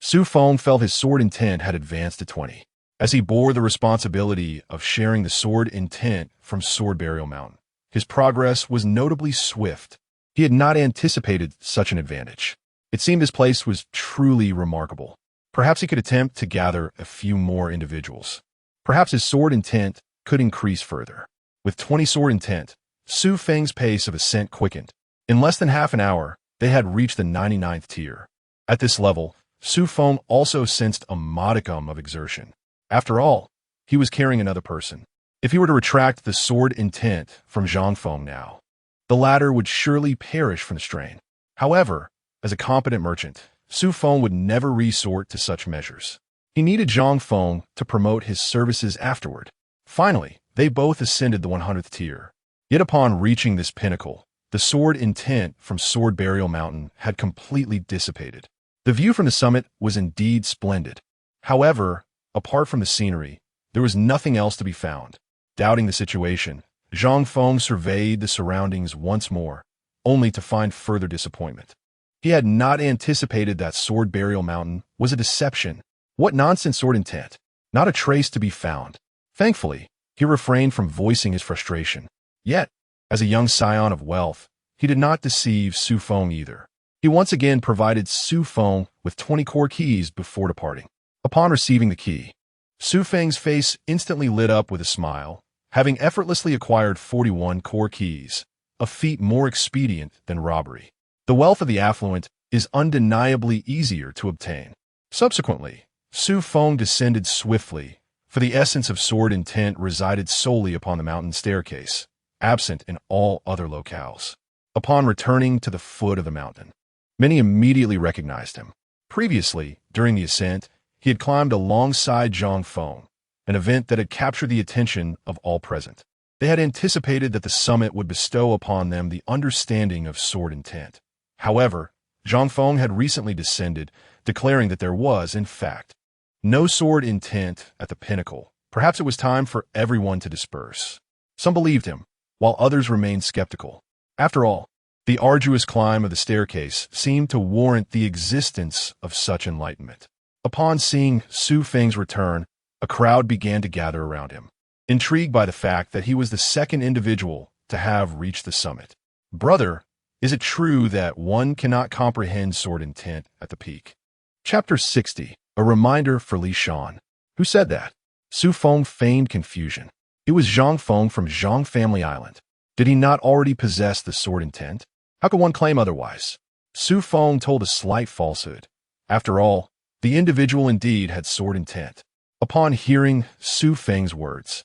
Speaker 1: Xu Feng felt his sword intent had advanced to 20. As he bore the responsibility of sharing the sword intent from Sword Burial Mountain, his progress was notably swift. He had not anticipated such an advantage. It seemed his place was truly remarkable. Perhaps he could attempt to gather a few more individuals. Perhaps his sword intent could increase further. With 20 sword intent, Xu Feng's pace of ascent quickened. In less than half an hour, they had reached the 99th tier. At this level, Xu Feng also sensed a modicum of exertion. After all, he was carrying another person. If he were to retract the sword intent from Zhang Feng now, the latter would surely perish from the strain. However, as a competent merchant, Xu Feng would never resort to such measures. He needed Zhang Feng to promote his services afterward. Finally, they both ascended the 100th tier. Yet upon reaching this pinnacle, the sword intent from Sword Burial Mountain had completely dissipated. The view from the summit was indeed splendid. However, apart from the scenery, there was nothing else to be found. Doubting the situation, Zhang Feng surveyed the surroundings once more, only to find further disappointment. He had not anticipated that Sword Burial Mountain was a deception. What nonsense sword intent? Not a trace to be found. Thankfully, he refrained from voicing his frustration. Yet, as a young scion of wealth, he did not deceive Xu Feng either. He He once again provided Xu Feng with 20 core keys before departing. Upon receiving the key, Xu Feng's face instantly lit up with a smile, having effortlessly acquired 41 core keys, a feat more expedient than robbery. The wealth of the affluent is undeniably easier to obtain. Subsequently, Xu Feng descended swiftly, for the essence of sword intent resided solely upon the mountain staircase, absent in all other locales. Upon returning to the foot of the mountain, many immediately recognized him. Previously, during the ascent, he had climbed alongside Xu Feng, an event that had captured the attention of all present. They had anticipated that the summit would bestow upon them the understanding of sword intent. However, Xu Feng had recently descended, declaring that there was, in fact, no sword intent at the pinnacle. Perhaps it was time for everyone to disperse. Some believed him, while others remained skeptical. After all, the arduous climb of the staircase seemed to warrant the existence of such enlightenment. Upon seeing Xu Feng's return, a crowd began to gather around him, intrigued by the fact that he was the second individual to have reached the summit. Brother, is it true that one cannot comprehend sword intent at the peak? Chapter 60, a reminder for Li Shan. Who said that? Xu Feng feigned confusion. It was Xu Feng from Zhang Family Island. Did he not already possess the sword intent? How could one claim otherwise? Xu Feng told a slight falsehood. After all, the individual indeed had sword intent. Upon hearing Xu Feng's words,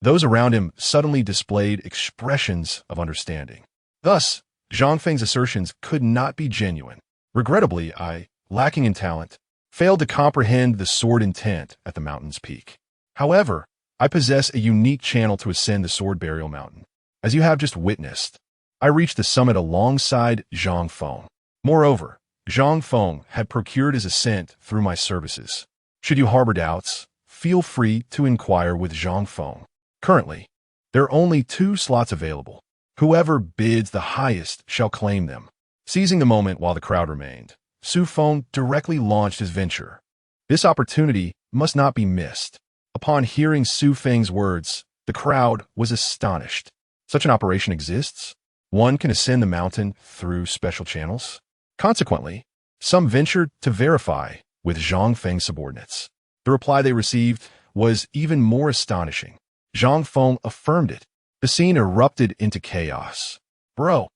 Speaker 1: those around him suddenly displayed expressions of understanding. Thus, Zhang Feng's assertions could not be genuine. Regrettably, I, lacking in talent, failed to comprehend the sword intent at the mountain's peak. However, I possess a unique channel to ascend the sword burial mountain. As you have just witnessed, I reached the summit alongside Xu Feng. Moreover, Xu Feng had procured his ascent through my services. Should you harbor doubts, feel free to inquire with Xu Feng. Currently, there are only 2 slots available. Whoever bids the highest shall claim them. Seizing the moment while the crowd remained, Xu Feng directly launched his venture. This opportunity must not be missed. Upon hearing Xu Feng's words, the crowd was astonished. Such an operation exists? One can ascend the mountain through special channels? Consequently, some ventured to verify with Zhang Feng's subordinates. The reply they received was even more astonishing. Xu Feng affirmed it. The scene erupted into chaos. Bro,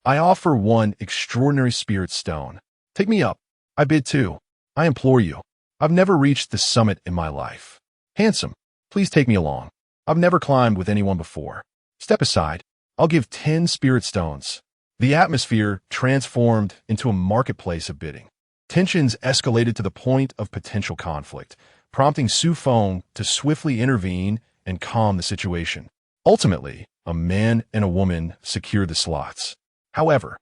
Speaker 1: I offer 1 extraordinary spirit stone. Take me up. I bid 2. I implore you. I've never reached the summit in my life. Handsome, please take me along. I've never climbed with anyone before. Step aside. I'll give 10 spirit stones. The atmosphere transformed into a marketplace of bidding. Tensions escalated to the point of potential conflict, prompting Xu Feng to swiftly intervene and calm the situation. Ultimately, a man and a woman secured the slots. However,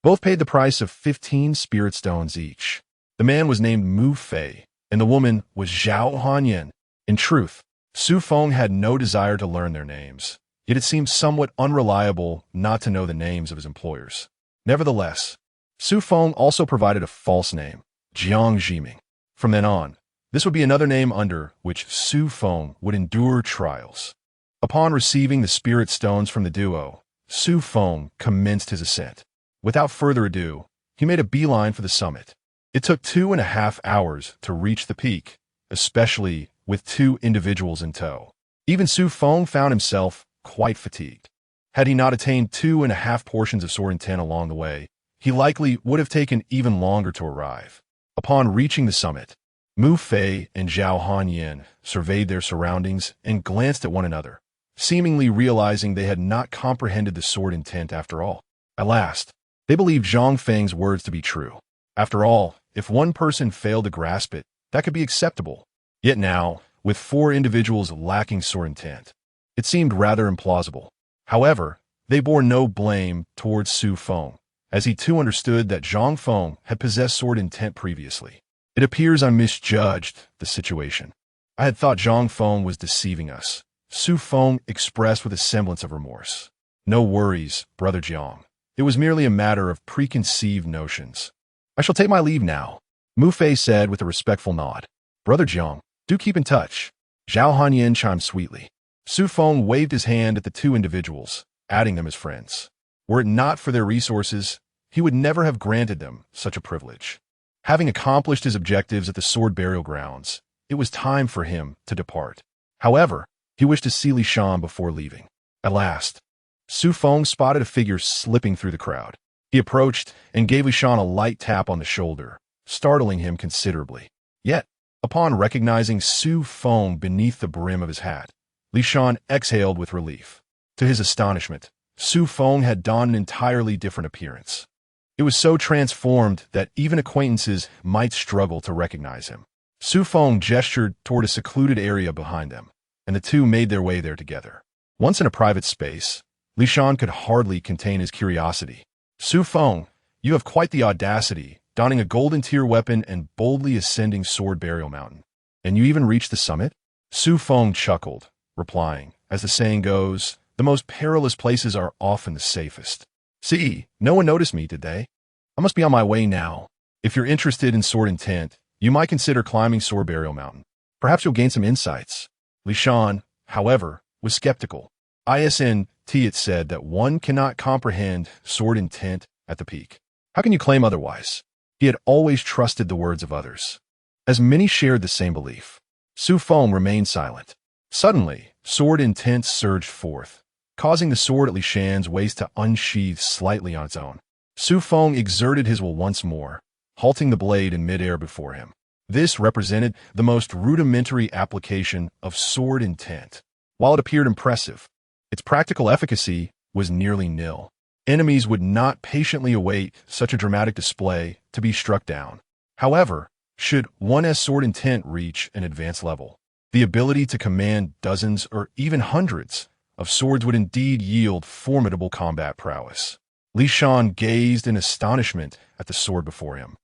Speaker 1: both paid the price of 15 spirit stones each. The man was named Mu Fei, and the woman was Zhao Hanyan. In truth, Xu Feng had no desire to learn their names, yet it seemed somewhat unreliable not to know the names of his employers. Nevertheless, Xu Feng also provided a false name, Jiang Jiming. From then on, this would be another name under which Xu Feng would endure trials. Upon receiving the spirit stones from the duo, Xu Feng commenced his ascent. Without further ado, he made a beeline for the summit. It took 2.5 hours to reach the peak, especially with 2 individuals in tow. Even Xu Feng found himself quite fatigued. Had he not attained 2.5 portions of sword intent along the way, he likely would have taken even longer to arrive. Upon reaching the summit, Mu Fei and Zhao Hanyan surveyed their surroundings and glanced at one another, seemingly realizing they had not comprehended the sword intent after all. At last, they believed Zhang Feng's words to be true. After all, if one person failed to grasp it, that could be acceptable. Yet now, with 4 individuals lacking sword intent, it seemed rather implausible. However, they bore no blame towards Xu Feng, as he too understood that Zhang Feng had possessed sword intent previously. It appears I misjudged the situation. I had thought Zhang Feng was deceiving us. Xu Feng expressed with a semblance of remorse. No worries, Brother Jiang. It was merely a matter of preconceived notions. I shall take my leave now, Mu Fei said with a respectful nod. Brother Jiang, do keep in touch. Zhao Hanyan chimed sweetly. Xu Feng waved his hand at the 2 individuals, adding them as friends. Were it not for their resources, he would never have granted them such a privilege. Having accomplished his objectives at the sword burial grounds, it was time for him to depart. However, he wished to see Li Shan before leaving. At last, Xu Feng spotted a figure slipping through the crowd. He approached and gave Li Shan a light tap on the shoulder, startling him considerably. Yet, upon recognizing Xu Feng beneath the brim of his hat, Li Shan exhaled with relief. To his astonishment, Xu Feng had donned an entirely different appearance. It was so transformed that even acquaintances might struggle to recognize him. Xu Feng gestured toward a secluded area behind them, and the two made their way there together. Once in a private space, Li Shan could hardly contain his curiosity. "Xu Feng, you have quite the audacity, donning a golden tier weapon and boldly ascending Sword Burial Mountain. And you even reached the summit?" Xu Feng chuckled, replying, "As the saying goes, the most perilous places are often the safest. See, no one noticed me, did they? I must be on my way now. If you're interested in sword intent, you might consider climbing Sword Burial Mountain. Perhaps you'll gain some insights." Li Shan, however, was skeptical. It said that one cannot comprehend sword intent at the peak. How can you claim otherwise? He had always trusted the words of others. As many shared the same belief, Xu Feng remained silent. Suddenly, sword intent surged forth, causing the sword at Li Shan's waist to unsheathe slightly on its own. Xu Feng exerted his will once more, halting the blade in midair before him. This represented the most rudimentary application of sword intent. While it appeared impressive, its practical efficacy was nearly nil. Enemies would not patiently await such a dramatic display to be struck down. However, should one's sword intent reach an advanced level, the ability to command dozens or even hundreds of swords would indeed yield formidable combat prowess. Li Shan gazed in astonishment at the sword before him,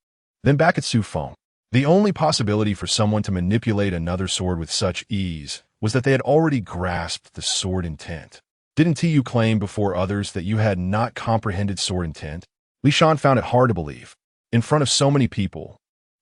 Speaker 1: then back at Xu Feng. The only possibility for someone to manipulate another sword with such ease was that they had already grasped the sword intent. Didn't you claim before others that you had not comprehended sword intent? Li Shan found it hard to believe. In front of so many people,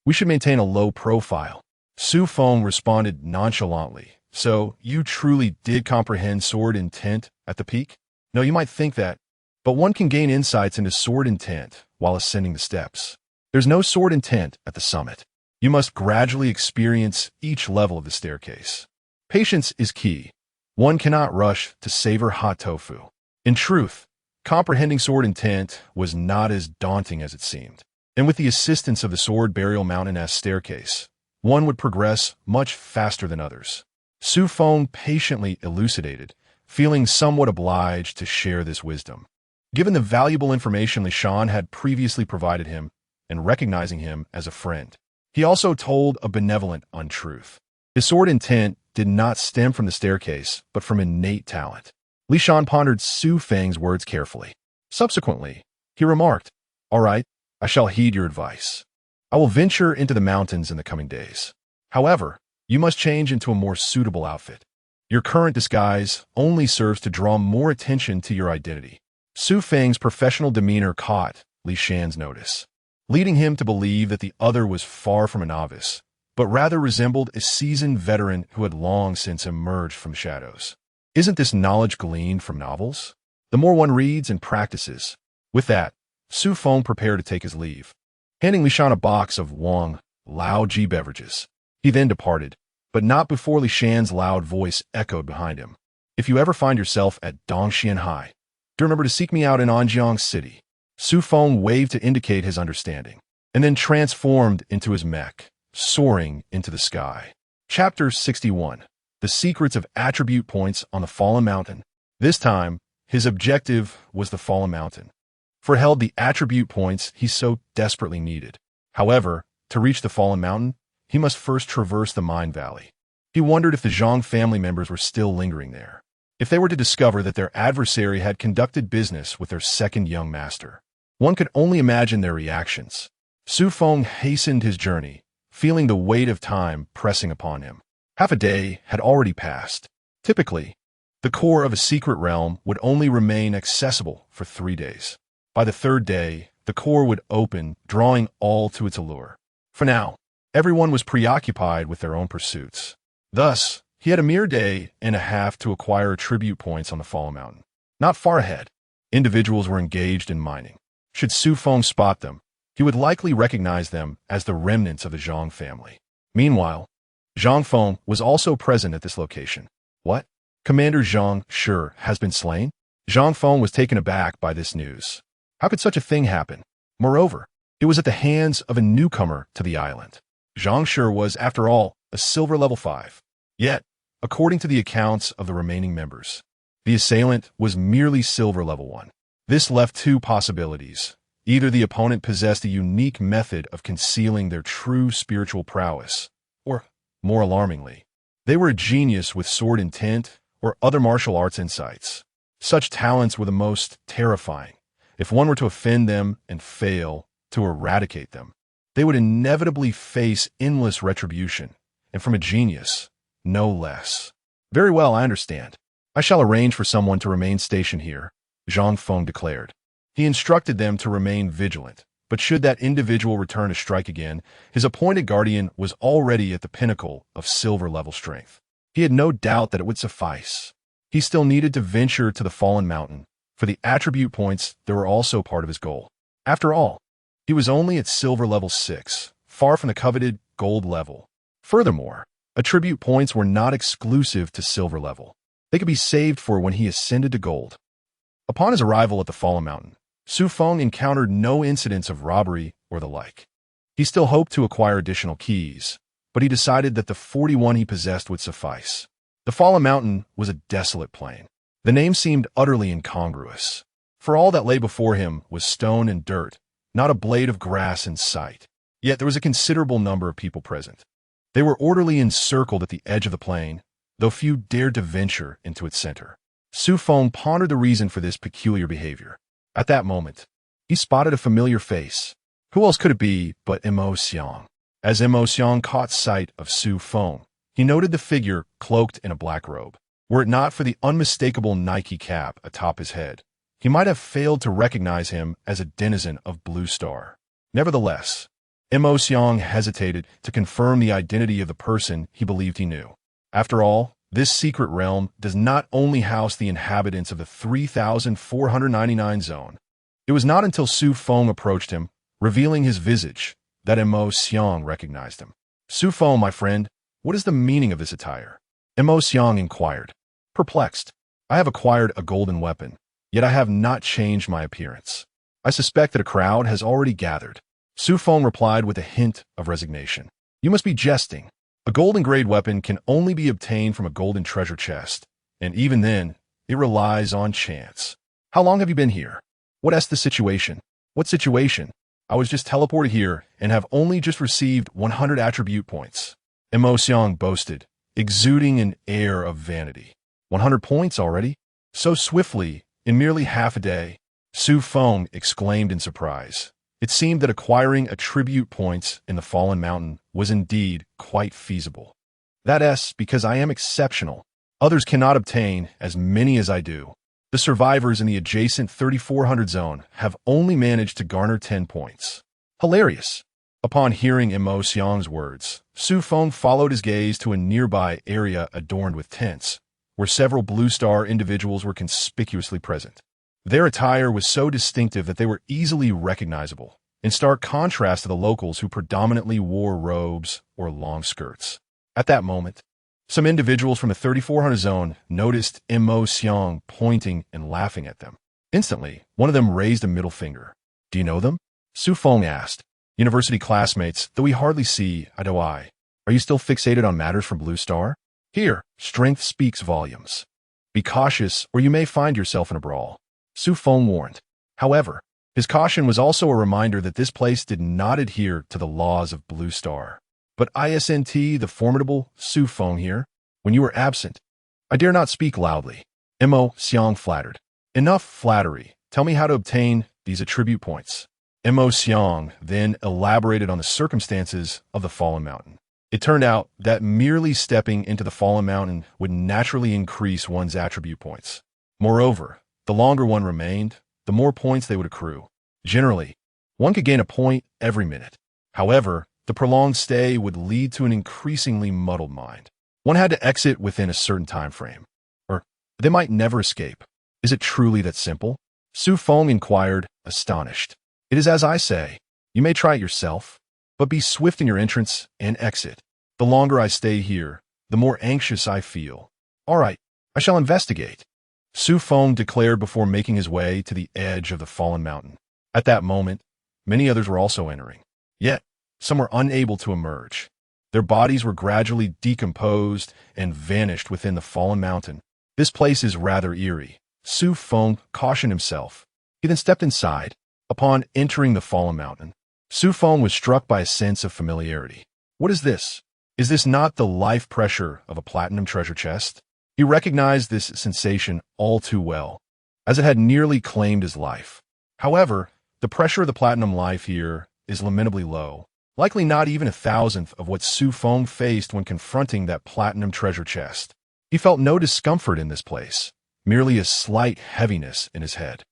Speaker 1: we should maintain a low profile. Xu Feng responded nonchalantly. So, you truly did comprehend sword intent at the peak? No, you might think that, but one can gain insights into sword intent while ascending the steps. There's no sword intent at the summit. You must gradually experience each level of the staircase. Patience is key. One cannot rush to savor hot tofu. In truth, comprehending sword intent was not as daunting as it seemed. And with the assistance of the Sword Burial Mountain-esque staircase, one would progress much faster than others. Xu Feng patiently elucidated, feeling somewhat obliged to share this wisdom. Given the valuable information Li Shan had previously provided him, and recognizing him as a friend, he also told a benevolent untruth. His sword intent did not stem from the staircase, but from innate talent. Li Shan pondered Xu Feng's words carefully. Subsequently, he remarked, "All right, I shall heed your advice. I will venture into the mountains in the coming days. However, you must change into a more suitable outfit. Your current disguise only serves to draw more attention to your identity." Xu Feng's professional demeanor caught Li Shan's notice, leading him to believe that the other was far from a novice, but rather resembled a seasoned veteran who had long since emerged from shadows. Isn't this knowledge gleaned from novels? The more one reads and practices. With that, Xu Feng prepared to take his leave, handing Li Shan a box of Wang Lao Ji beverages. He then departed, but not before Li Shan's loud voice echoed behind him. "If you ever find yourself at Dongxianhai, do remember to seek me out in Anjiang City." Xu Feng waved to indicate his understanding, and then transformed into his mech, soaring into the sky. Chapter 61. The Secrets of Attribute Points on the Fallen Mountain. This time, his objective was the Fallen Mountain, for it held the attribute points he so desperately needed. However, to reach the Fallen Mountain, he must first traverse the Mine Valley. He wondered if the Zhang family members were still lingering there, if they were to discover that their adversary had conducted business with their second young master. One could only imagine their reactions. Xu Feng hastened his journey, feeling the weight of time pressing upon him. Half a day had already passed. Typically, the core of a secret realm would only remain accessible for 3 days. By the third day, the core would open, drawing all to its allure. For now, everyone was preoccupied with their own pursuits. Thus, he had a mere day and a half to acquire attribute points on the Fallen Mountain. Not far ahead, individuals were engaged in mining. Should Xu Feng spot them, he would likely recognize them as the remnants of the Zhang family. Meanwhile, Zhang Feng was also present at this location. What? Commander Zhang Shi has been slain? Zhang Feng was taken aback by this news. How could such a thing happen? Moreover, it was at the hands of a newcomer to the island. Zhang Shi was, after all, a silver level 5. Yet, according to the accounts of the remaining members, the assailant was merely silver level 1. This left two possibilities. Either the opponent possessed a unique method of concealing their true spiritual prowess, or, more alarmingly, they were a genius with sword intent or other martial arts insights. Such talents were the most terrifying. If one were to offend them and fail to eradicate them, they would inevitably face endless retribution, and from a genius, no less. Very well, I understand. I shall arrange for someone to remain stationed here, Zhang Feng declared. He instructed them to remain vigilant, but should that individual return to strike again, his appointed guardian was already at the pinnacle of silver level strength. He had no doubt that it would suffice. He still needed to venture to the fallen mountain. For the attribute points, they were also part of his goal. After all, he was only at silver level 6, far from the coveted gold level. Furthermore, attribute points were not exclusive to silver level. They could be saved for when he ascended to gold. Upon his arrival at the fallen mountain, Xu Feng encountered no incidents of robbery or the like. He still hoped to acquire additional keys, but he decided that the 41 he possessed would suffice. The fallen mountain was a desolate plain. The name seemed utterly incongruous, for all that lay before him was stone and dirt, not a blade of grass in sight. Yet there was a considerable number of people present. They were orderly encircled at the edge of the plain, though few dared to venture into its center. Xu Feng pondered the reason for this peculiar behavior. At that moment, he spotted a familiar face. Who else could it be but Mo Xiang? As Mo Xiang caught sight of Xu Feng, he noted the figure cloaked in a black robe. Were it not for the unmistakable Nike cap atop his head, he might have failed to recognize him as a denizen of Blue Star. Nevertheless, Mo Xiang hesitated to confirm the identity of the person he believed he knew. After all, this secret realm does not only house the inhabitants of the 3,499 zone. It was not until Xu Feng approached him, revealing his visage, that Mo Xiang recognized him. Xu Feng, my friend, what is the meaning of this attire? Mo Xiang inquired. Perplexed, I have acquired a golden weapon, yet I have not changed my appearance. I suspect that a crowd has already gathered. Xu Feng replied with a hint of resignation. You must be jesting. A golden grade weapon can only be obtained from a golden treasure chest, and even then, it relies on chance. How long have you been here? What is the situation? What situation? I was just teleported here and have only just received 100 attribute points. Mo Xiang boasted, exuding an air of vanity. 100 points already? So swiftly, in merely half a day? Xu Feng exclaimed in surprise. It seemed that acquiring attribute points in the Fallen Mountain was indeed quite feasible. That is because I am exceptional. Others cannot obtain as many as I do. The survivors in the adjacent 3400 zone have only managed to garner 10 points. Hilarious. Upon hearing Mo Xiang's words, Xu Feng followed his gaze to a nearby area adorned with tents, where several Blue Star individuals were conspicuously present. Their attire was so distinctive that they were easily recognizable, in stark contrast to the locals who predominantly wore robes or long skirts. At that moment, some individuals from the 3400 zone noticed Mo Xiang pointing and laughing at them. Instantly, one of them raised a middle finger. Do you know them? Xu Feng asked. University classmates, though we hardly see eye to eye. Are you still fixated on matters from Blue Star? Here, strength speaks volumes. Be cautious, or you may find yourself in a brawl. Xu Feng warned. However, his caution was also a reminder that this place did not adhere to the laws of Blue Star. But isn't the formidable Xu Feng here? When you were absent, I dare not speak loudly. Mo Xiang flattered. Enough flattery. Tell me how to obtain these attribute points. Mo Xiang then elaborated on the circumstances of the Fallen Mountain. It turned out that merely stepping into the Fallen Mountain would naturally increase one's attribute points. Moreover, the longer one remained, the more points they would accrue. Generally, one could gain a point every minute. However, the prolonged stay would lead to an increasingly muddled mind. One had to exit within a certain time frame, or they might never escape. Is it truly that simple? Xu Feng inquired, astonished. It is as I say. You may try it yourself, but be swift in your entrance and exit. The longer I stay here, the more anxious I feel. All right, I shall investigate, Xu Feng declared before making his way to the edge of the fallen mountain. At that moment, many others were also entering. Yet, some were unable to emerge. Their bodies were gradually decomposed and vanished within the fallen mountain. This place is rather eerie, Xu Feng cautioned himself. He then stepped inside. Upon entering the fallen mountain, Xu Feng was struck by a sense of familiarity. What is this? Is this not the life pressure of a platinum treasure chest? He recognized this sensation all too well, as it had nearly claimed his life. However, the pressure of the platinum life here is lamentably low, likely not even 1,000th of what Xu Feng faced when confronting that platinum treasure chest. He felt no discomfort in this place, merely a slight heaviness in his head.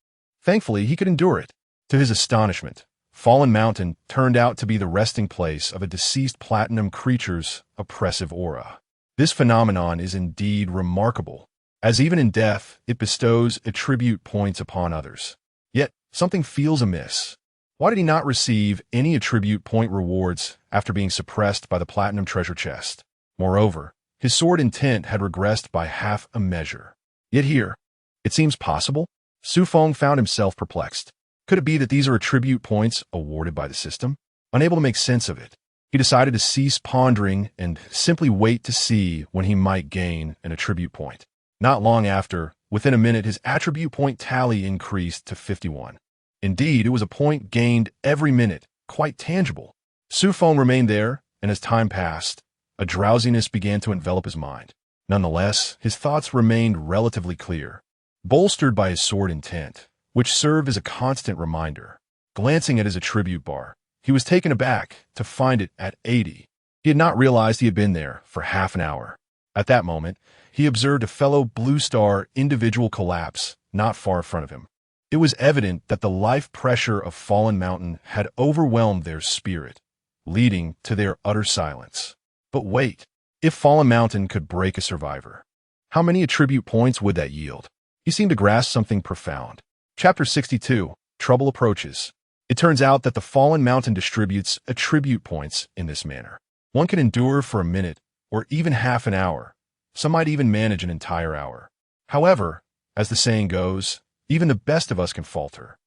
Speaker 1: Thankfully, he could endure it. To his astonishment, Fallen Mountain turned out to be the resting place of a deceased platinum creature's oppressive aura. This phenomenon is indeed remarkable, as even in death, it bestows attribute points upon others. Yet, something feels amiss. Why did he not receive any attribute point rewards after being suppressed by the platinum treasure chest? Moreover, his sword intent had regressed by half a measure. Yet here, it seems possible? Xu Feng found himself perplexed. Could it be that these are attribute points awarded by the system? Unable to make sense of it, he decided to cease pondering and simply wait to see when he might gain an attribute point. Not long after, within a minute, his attribute point tally increased to 51. Indeed, it was a point gained every minute, quite tangible. Xu Feng remained there, and as time passed, a drowsiness began to envelop his mind. Nonetheless, his thoughts remained relatively clear, bolstered by his sword intent, which served as a constant reminder. Glancing at his attribute bar, he was taken aback to find it at 80. He had not realized he had been there for half an hour. At that moment, he observed a fellow Blue Star individual collapse not far in front of him. It was evident that the life pressure of Fallen Mountain had overwhelmed their spirit, leading to their utter silence. But wait, if Fallen Mountain could break a survivor, how many attribute points would that yield? He seemed to grasp something profound. Chapter 62, Trouble Approaches. It turns out that the Fallen Mountain distributes attribute points in this manner. One can endure for a minute, or even half an hour. Some might even manage an entire hour. However, as the saying goes, even the best of us can falter.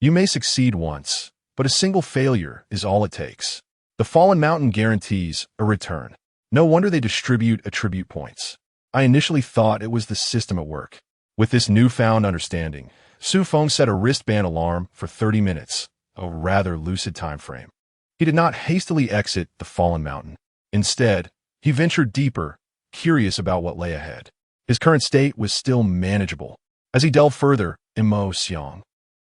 Speaker 1: You may succeed once, but a single failure is all it takes. The Fallen Mountain guarantees a return. No wonder they distribute attribute points. I initially thought it was the system at work. With this newfound understanding, Xu Feng set a wristband alarm for 30 minutes, a rather lucid time frame. He did not hastily exit the Fallen Mountain. Instead, he ventured deeper, curious about what lay ahead. His current state was still manageable. As he delved further, Xiang,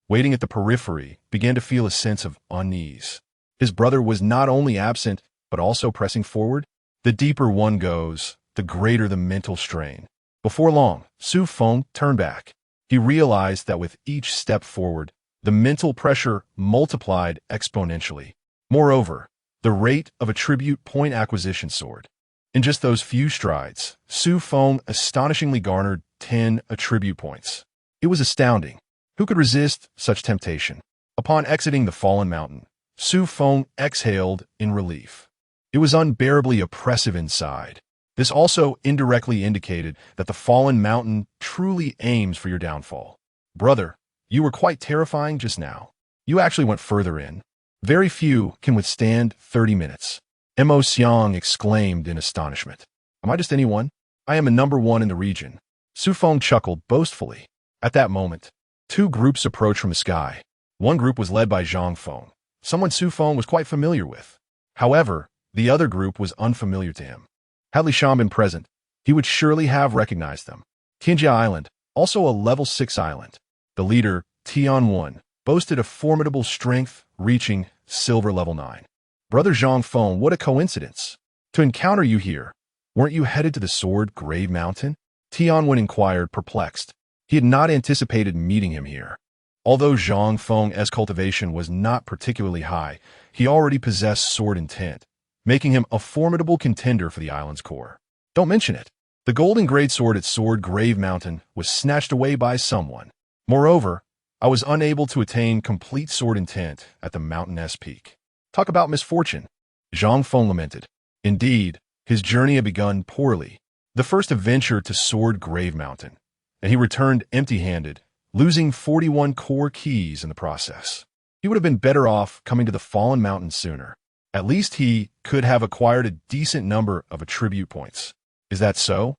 Speaker 1: waiting at the periphery, began to feel a sense of unease. His brother was not only absent, but also pressing forward. The deeper one goes, the greater the mental strain. Before long, Xu Feng turned back. He realized that with each step forward, the mental pressure multiplied exponentially. Moreover, the rate of attribute point acquisition soared. In just those few strides, Xu Feng astonishingly garnered 10 attribute points. It was astounding. Who could resist such temptation? Upon exiting the Fallen Mountain, Xu Feng exhaled in relief. It was unbearably oppressive inside. This also indirectly indicated that the Fallen Mountain truly aims for your downfall. Brother, you were quite terrifying just now. You actually went further in. Very few can withstand 30 minutes. Xiang exclaimed in astonishment. Am I just anyone? I am a #1 in the region. Xu Feng chuckled boastfully. At that moment, two groups approached from the sky. One group was led by Zhang Feng, someone Xu Feng was quite familiar with. However, the other group was unfamiliar to him. Had Li Shan been present, he would surely have recognized them. Tianjia Island, also a level 6 island. The leader, Tianwen, boasted a formidable strength, reaching silver level 9. Brother Zhang Feng, what a coincidence. To encounter you here. Weren't you headed to the Sword Grave Mountain? Tianwen inquired, perplexed. He had not anticipated meeting him here. Although Zhang Feng's cultivation was not particularly high, he already possessed sword intent, making him a formidable contender for the island's core. Don't mention it. The golden greatsword at Sword Grave Mountain was snatched away by someone. Moreover, I was unable to attain complete sword intent at the mountainous peak. Talk about misfortune, Xu Feng lamented. Indeed, his journey had begun poorly, the first adventure to Sword Grave Mountain, and he returned empty-handed, losing 41 core keys in the process. He would have been better off coming to the Fallen Mountain sooner. At least he could have acquired a decent number of attribute points. Is that so?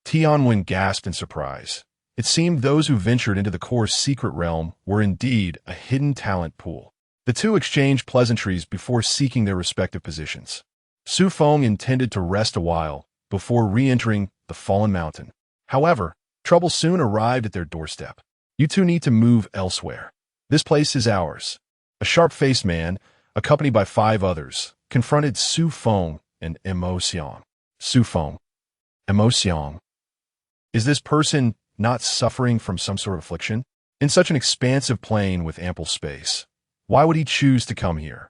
Speaker 1: Tianwen gasped in surprise. It seemed those who ventured into the core's secret realm were indeed a hidden talent pool. The two exchanged pleasantries before seeking their respective positions. Xu Feng intended to rest a while before re-entering the Fallen Mountain. However, trouble soon arrived at their doorstep. You two need to move elsewhere. This place is ours. A sharp-faced man, accompanied by 5 others, confronted Xu Feng and Emotion. Xu Feng. Emotion. Is this person not suffering from some sort of affliction? In such an expansive plain with ample space, why would he choose to come here?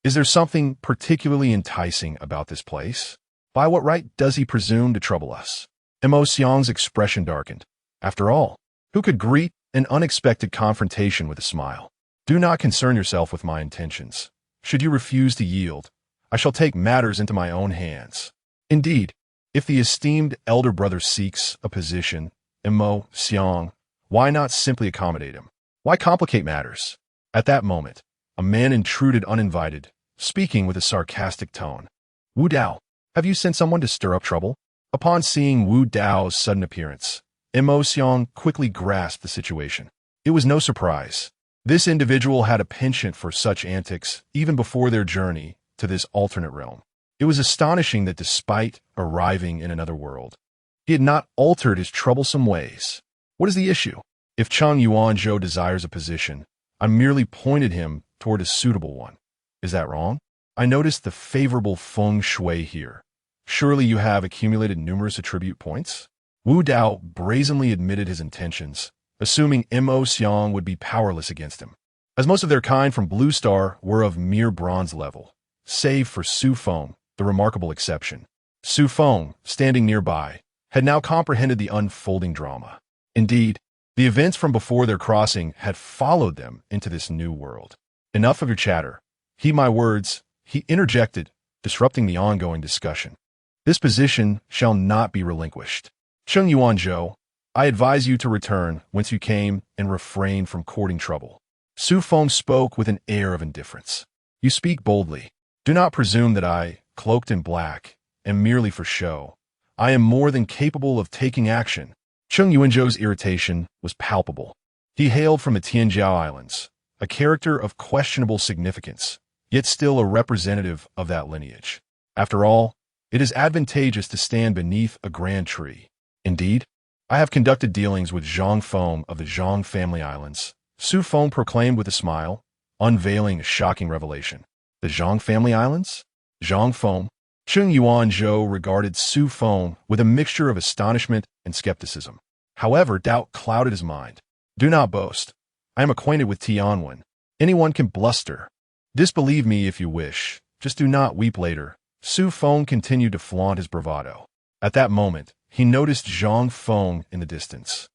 Speaker 1: Is there something particularly enticing about this place? By what right does he presume to trouble us? Emotion's expression darkened. After all, who could greet an unexpected confrontation with a smile? Do not concern yourself with my intentions. Should you refuse to yield, I shall take matters into my own hands. Indeed, if the esteemed elder brother seeks a position, Emotion, why not simply accommodate him? Why complicate matters? At that moment, a man intruded uninvited, speaking with a sarcastic tone. Wu Dao, have you sent someone to stir up trouble? Upon seeing Wu Dao's sudden appearance, Emotion quickly grasped the situation. It was no surprise. This individual had a penchant for such antics even before their journey to this alternate realm. It was astonishing that despite arriving in another world, he had not altered his troublesome ways. What is the issue? If Cheng Yuanzhou desires a position, I merely pointed him toward a suitable one. Is that wrong? I noticed the favorable feng shui here. Surely you have accumulated numerous attribute points? Wu Dao brazenly admitted his intentions, assuming Emotion would be powerless against him, as most of their kind from Blue Star were of mere bronze level, save for Xu Feng, the remarkable exception. Xu Feng, standing nearby, had now comprehended the unfolding drama. Indeed, the events from before their crossing had followed them into this new world. Enough of your chatter. Heed my words, he interjected, disrupting the ongoing discussion. This position shall not be relinquished. Cheng Yuanzhou, I advise you to return whence you came and refrain from courting trouble. Xu Feng spoke with an air of indifference. You speak boldly. Do not presume that I, cloaked in black, am merely for show. I am more than capable of taking action. Cheng Yuanzhou's irritation was palpable. He hailed from the Tianjiao Islands, a character of questionable significance, yet still a representative of that lineage. After all, it is advantageous to stand beneath a grand tree. Indeed, I have conducted dealings with Zhang Feng of the Zhang family islands, Xu Feng proclaimed with a smile, unveiling a shocking revelation. The Zhang family islands? Zhang Feng? Cheng Yuanzhou regarded Xu Feng with a mixture of astonishment and skepticism. However, doubt clouded his mind. Do not boast. I am acquainted with Tianwen. Anyone can bluster. Disbelieve me if you wish. Just do not weep later. Xu Feng continued to flaunt his bravado. At that moment, he noticed Zhang Feng in the distance,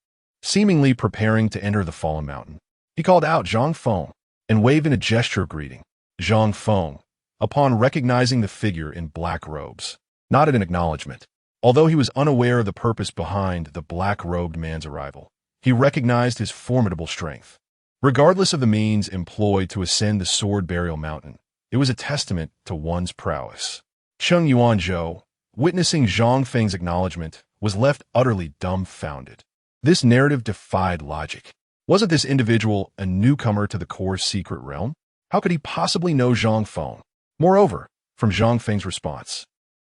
Speaker 1: seemingly preparing to enter the Fallen Mountain. He called out Zhang Feng and waved in a gesture of greeting. Zhang Feng, upon recognizing the figure in black robes, nodded in acknowledgement. Although he was unaware of the purpose behind the black-robed man's arrival, he recognized his formidable strength. Regardless of the means employed to ascend the Sword Burial Mountain, it was a testament to one's prowess. Cheng Yuanzhou, witnessing Zhang Feng's acknowledgement, was left utterly dumbfounded. This narrative defied logic. Wasn't this individual a newcomer to the core's secret realm? How could he possibly know Zhang Feng? Moreover, from Zhang Feng's response,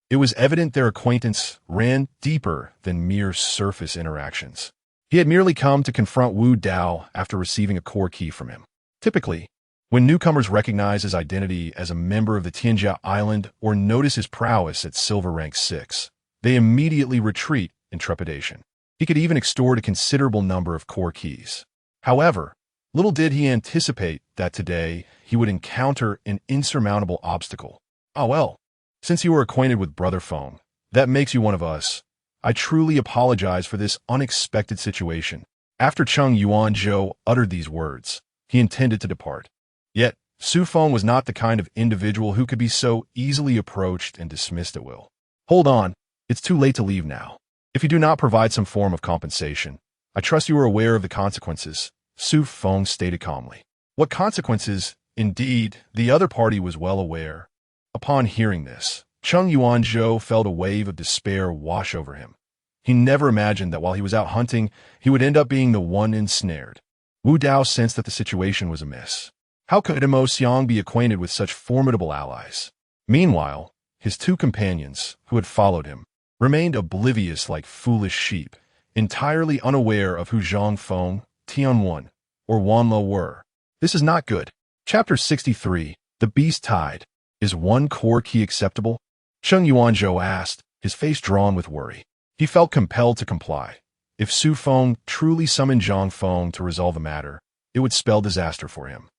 Speaker 1: it was evident their acquaintance ran deeper than mere surface interactions. He had merely come to confront Wu Dao after receiving a core key from him. Typically, when newcomers recognize his identity as a member of the Tianjia Island or notice his prowess at Silver Rank 6, they immediately retreat in trepidation. He could even extort a considerable number of core keys. However, little did he anticipate that today he would encounter an insurmountable obstacle. Oh well, since you are acquainted with Brother Feng, that makes you one of us. I truly apologize for this unexpected situation. After Cheng Yuanzhou uttered these words, he intended to depart. Yet, Xu Feng was not the kind of individual who could be so easily approached and dismissed at will. Hold on, it's too late to leave now. If you do not provide some form of compensation, I trust you are aware of the consequences, Xu Feng stated calmly. What consequences? Indeed, the other party was well aware. Upon hearing this, Cheng Yuanzhou felt a wave of despair wash over him. He never imagined that while he was out hunting, he would end up being the one ensnared. Wu Dao sensed that the situation was amiss. How could Mo Xiang be acquainted with such formidable allies? Meanwhile, his two companions, who had followed him, remained oblivious like foolish sheep, entirely unaware of who Zhang Feng, Tianwen, or Wanlo were. This is not good. Chapter 63, The Beast Tide. Is one core key acceptable? Cheng Yuanzhou asked, his face drawn with worry. He felt compelled to comply. If Xu Feng truly summoned Zhang Feng to resolve the matter, it would spell disaster for him.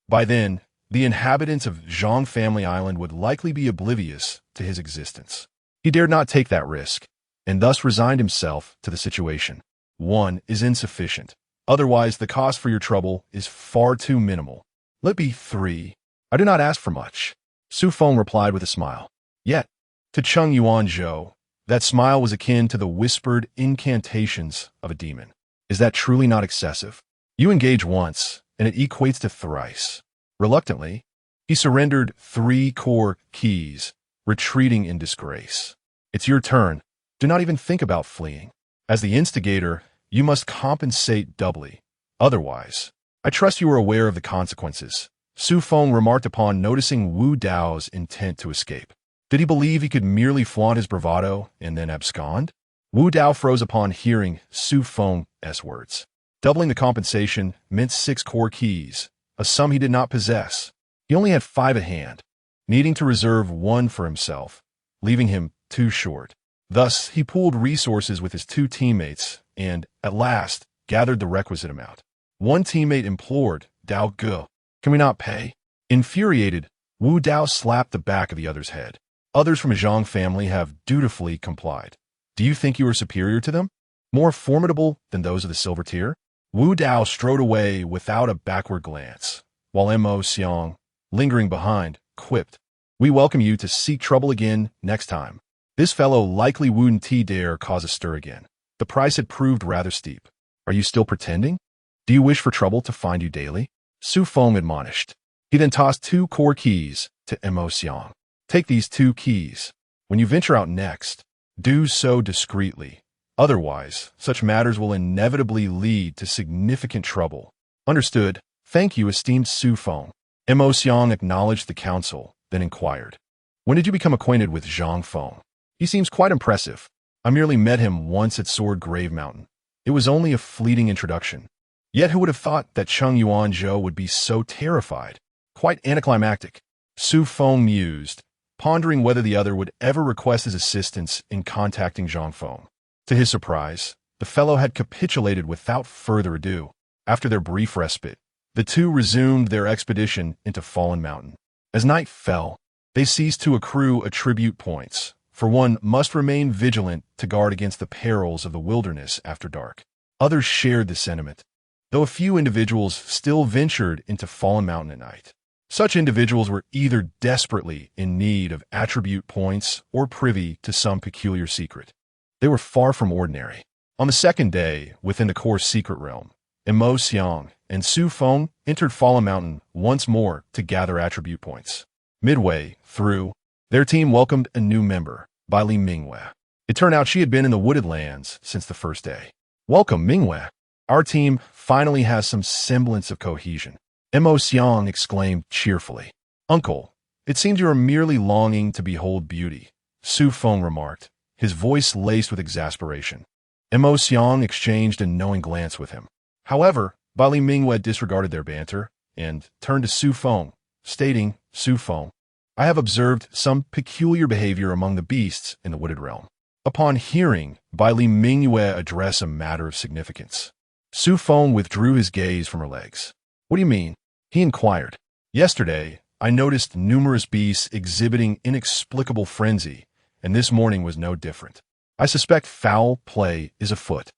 Speaker 1: By then, the inhabitants of Zhang Family Island would likely be oblivious to his existence. He dared not take that risk, and thus resigned himself to the situation. One is insufficient. Otherwise, the cost for your trouble is far too minimal. Let be 3. I do not ask for much, Xu Feng replied with a smile. Yet, to Cheng Yuanzhou, that smile was akin to the whispered incantations of a demon. Is that truly not excessive? You engage once, and it equates to thrice. Reluctantly, he surrendered 3 core keys, retreating in disgrace. It's your turn. Do not even think about fleeing. As the instigator, you must compensate doubly. Otherwise, I trust you are aware of the consequences, Xu Feng remarked upon noticing Wu Dao's intent to escape. Did he believe he could merely flaunt his bravado and then abscond? Wu Dao froze upon hearing Xu Feng's words. Doubling the compensation meant 6 core keys, a sum he did not possess. He only had 5 at hand, needing to reserve 1 for himself, leaving him 2 short. Thus, he pooled resources with his 2 teammates and, at last, gathered the requisite amount. One teammate implored, Dao Ge, can we not pay? Infuriated, Wu Dao slapped the back of the other's head. Others from a Zhang family have dutifully complied. Do you think you are superior to them? More formidable than those of the Silver Tier? Wu Dao strode away without a backward glance, while Mo Xiang, lingering behind, quipped, we welcome you to seek trouble again next time. This fellow likely wouldn't dare cause a stir again. The price had proved rather steep. Are you still pretending? Do you wish for trouble to find you daily? Xu Feng admonished. He then tossed 2 core keys to Mo Xiang. Take these 2 keys. When you venture out next, do so discreetly. Otherwise, such matters will inevitably lead to significant trouble. Understood. Thank you, esteemed Xu Feng. Mo Xiang acknowledged the counsel, then inquired. When did you become acquainted with Zhang Feng? He seems quite impressive. I merely met him once at Sword Grave Mountain. It was only a fleeting introduction. Yet who would have thought that Cheng Yuanzhou would be so terrified? Quite anticlimactic. Xu Feng mused, pondering whether the other would ever request his assistance in contacting Zhang Feng. To his surprise, the fellow had capitulated without further ado. After their brief respite, the two resumed their expedition into Fallen Mountain. As night fell, they ceased to accrue attribute points, for one must remain vigilant to guard against the perils of the wilderness after dark. Others shared the sentiment, though a few individuals still ventured into Fallen Mountain at night. Such individuals were either desperately in need of attribute points or privy to some peculiar secret. They were far from ordinary. On the second day, within the core secret realm, Mo Xiang and Xu Feng entered Fallen Mountain once more to gather attribute points. Midway through, their team welcomed a new member, Bai Li Mingwei. It turned out she had been in the wooded lands since the first day. Welcome, Mingwei. Our team finally has some semblance of cohesion. Mo Xiang exclaimed cheerfully. Uncle, it seems you are merely longing to behold beauty, Xu Feng remarked, his voice laced with exasperation. Mo Xiang exchanged a knowing glance with him. However, Bai Li Mingwei disregarded their banter and turned to Xu Feng, stating, Xu Feng, I have observed some peculiar behavior among the beasts in the wooded realm. Upon hearing Bai Li Mingwei address a matter of significance, Xu Feng withdrew his gaze from her legs. What do you mean? He inquired. Yesterday, I noticed numerous beasts exhibiting inexplicable frenzy, and this morning was no different. I suspect foul play is afoot.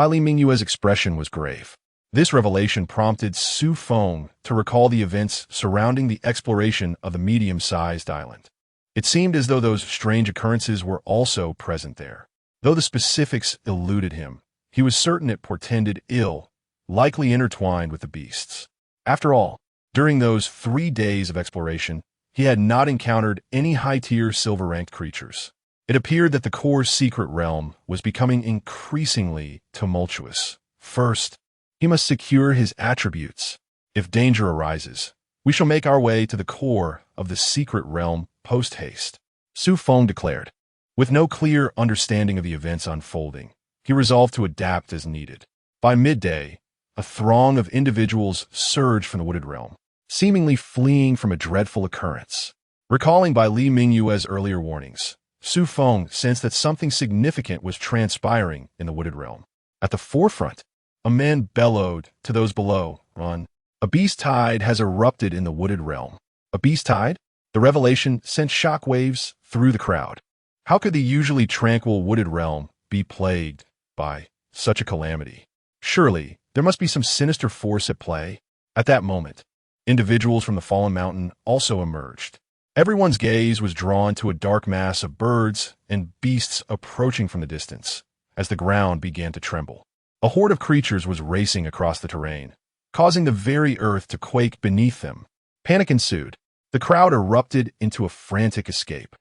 Speaker 1: Li Mingyue's expression was grave. This revelation prompted Xu Feng to recall the events surrounding the exploration of the medium-sized island. It seemed as though those strange occurrences were also present there. Though the specifics eluded him, he was certain it portended ill, likely intertwined with the beasts. After all, during those 3 days of exploration, he had not encountered any high-tier silver-ranked creatures. It appeared that the core's secret realm was becoming increasingly tumultuous. First, he must secure his attributes. If danger arises, we shall make our way to the core of the secret realm post-haste, Xu Feng declared. With no clear understanding of the events unfolding, he resolved to adapt as needed. By midday, a throng of individuals surged from the wooded realm, seemingly fleeing from a dreadful occurrence. Recalling Li Mingyue's earlier warnings, Xu Feng sensed that something significant was transpiring in the wooded realm. At the forefront, a man bellowed to those below, "Run! A beast tide has erupted in the wooded realm." A beast tide? The revelation sent shockwaves through the crowd. How could the usually tranquil wooded realm be plagued by such a calamity? Surely, there must be some sinister force at play. At that moment, individuals from the fallen mountain also emerged. Everyone's gaze was drawn to a dark mass of birds and beasts approaching from the distance, as the ground began to tremble. A horde of creatures was racing across the terrain, causing the very earth to quake beneath them. Panic ensued. The crowd erupted into a frantic escape.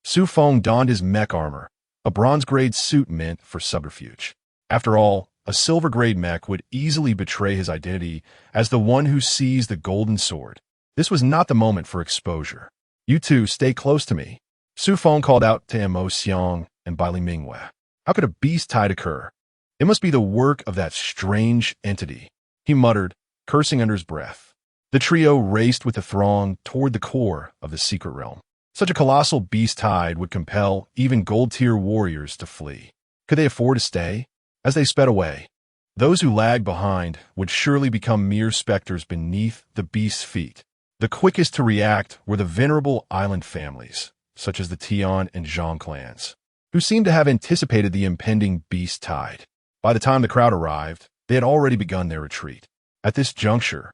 Speaker 1: Xu Feng donned his mech armor, a bronze-grade suit meant for subterfuge. After all, a silver-grade mech would easily betray his identity as the one who seized the golden sword. This was not the moment for exposure. "You two stay close to me," Xu Feng called out to Mo Xiang and Li Mingyue. How could a beast tide occur? It must be the work of that strange entity, he muttered, cursing under his breath. The trio raced with the throng toward the core of the secret realm. Such a colossal beast tide would compel even gold-tier warriors to flee. Could they afford to stay? As they sped away, those who lagged behind would surely become mere specters beneath the beast's feet. The quickest to react were the venerable island families, such as the Tian and Zhang clans, who seemed to have anticipated the impending beast tide. By the time the crowd arrived, they had already begun their retreat. At this juncture,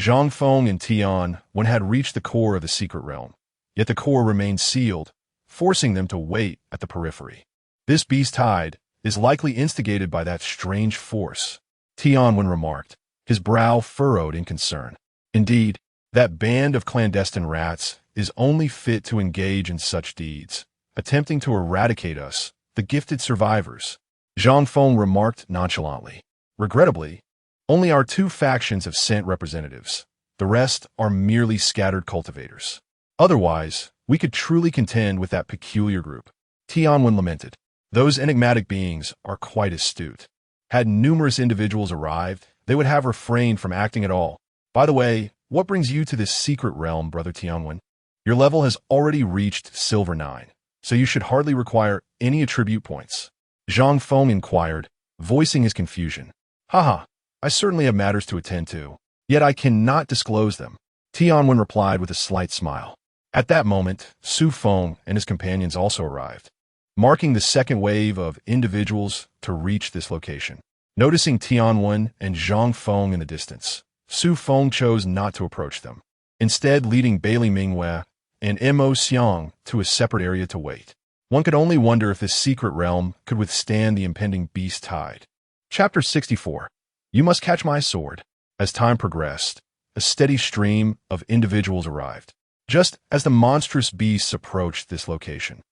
Speaker 1: Zhang Feng and Tian had reached the core of the secret realm, yet the core remained sealed, forcing them to wait at the periphery. This beast tide is likely instigated by that strange force, Tianwen remarked, his brow furrowed in concern. Indeed, that band of clandestine rats is only fit to engage in such deeds, attempting to eradicate us, the gifted survivors, Zhang Feng remarked nonchalantly. Regrettably, only our 2 factions have sent representatives. The rest are merely scattered cultivators. Otherwise, we could truly contend with that peculiar group, Tianwen lamented. Those enigmatic beings are quite astute. Had numerous individuals arrived, they would have refrained from acting at all. By the way, what brings you to this secret realm, Brother Tianwen? Your level has already reached Silver 9, so you should hardly require any attribute points. Zhang Feng inquired, voicing his confusion. Haha, I certainly have matters to attend to, yet I cannot disclose them, Tianwen replied with a slight smile. At that moment, Xu Feng and his companions also arrived, marking the second wave of individuals to reach this location. Noticing Tianwen and Zhang Feng in the distance, Xu Feng chose not to approach them, instead leading Li Mingyue and Mo Xiang to a separate area to wait. One could only wonder if this secret realm could withstand the impending beast tide. Chapter 64. You must catch my sword. As time progressed, a steady stream of individuals arrived. Just as the monstrous beasts approached this location,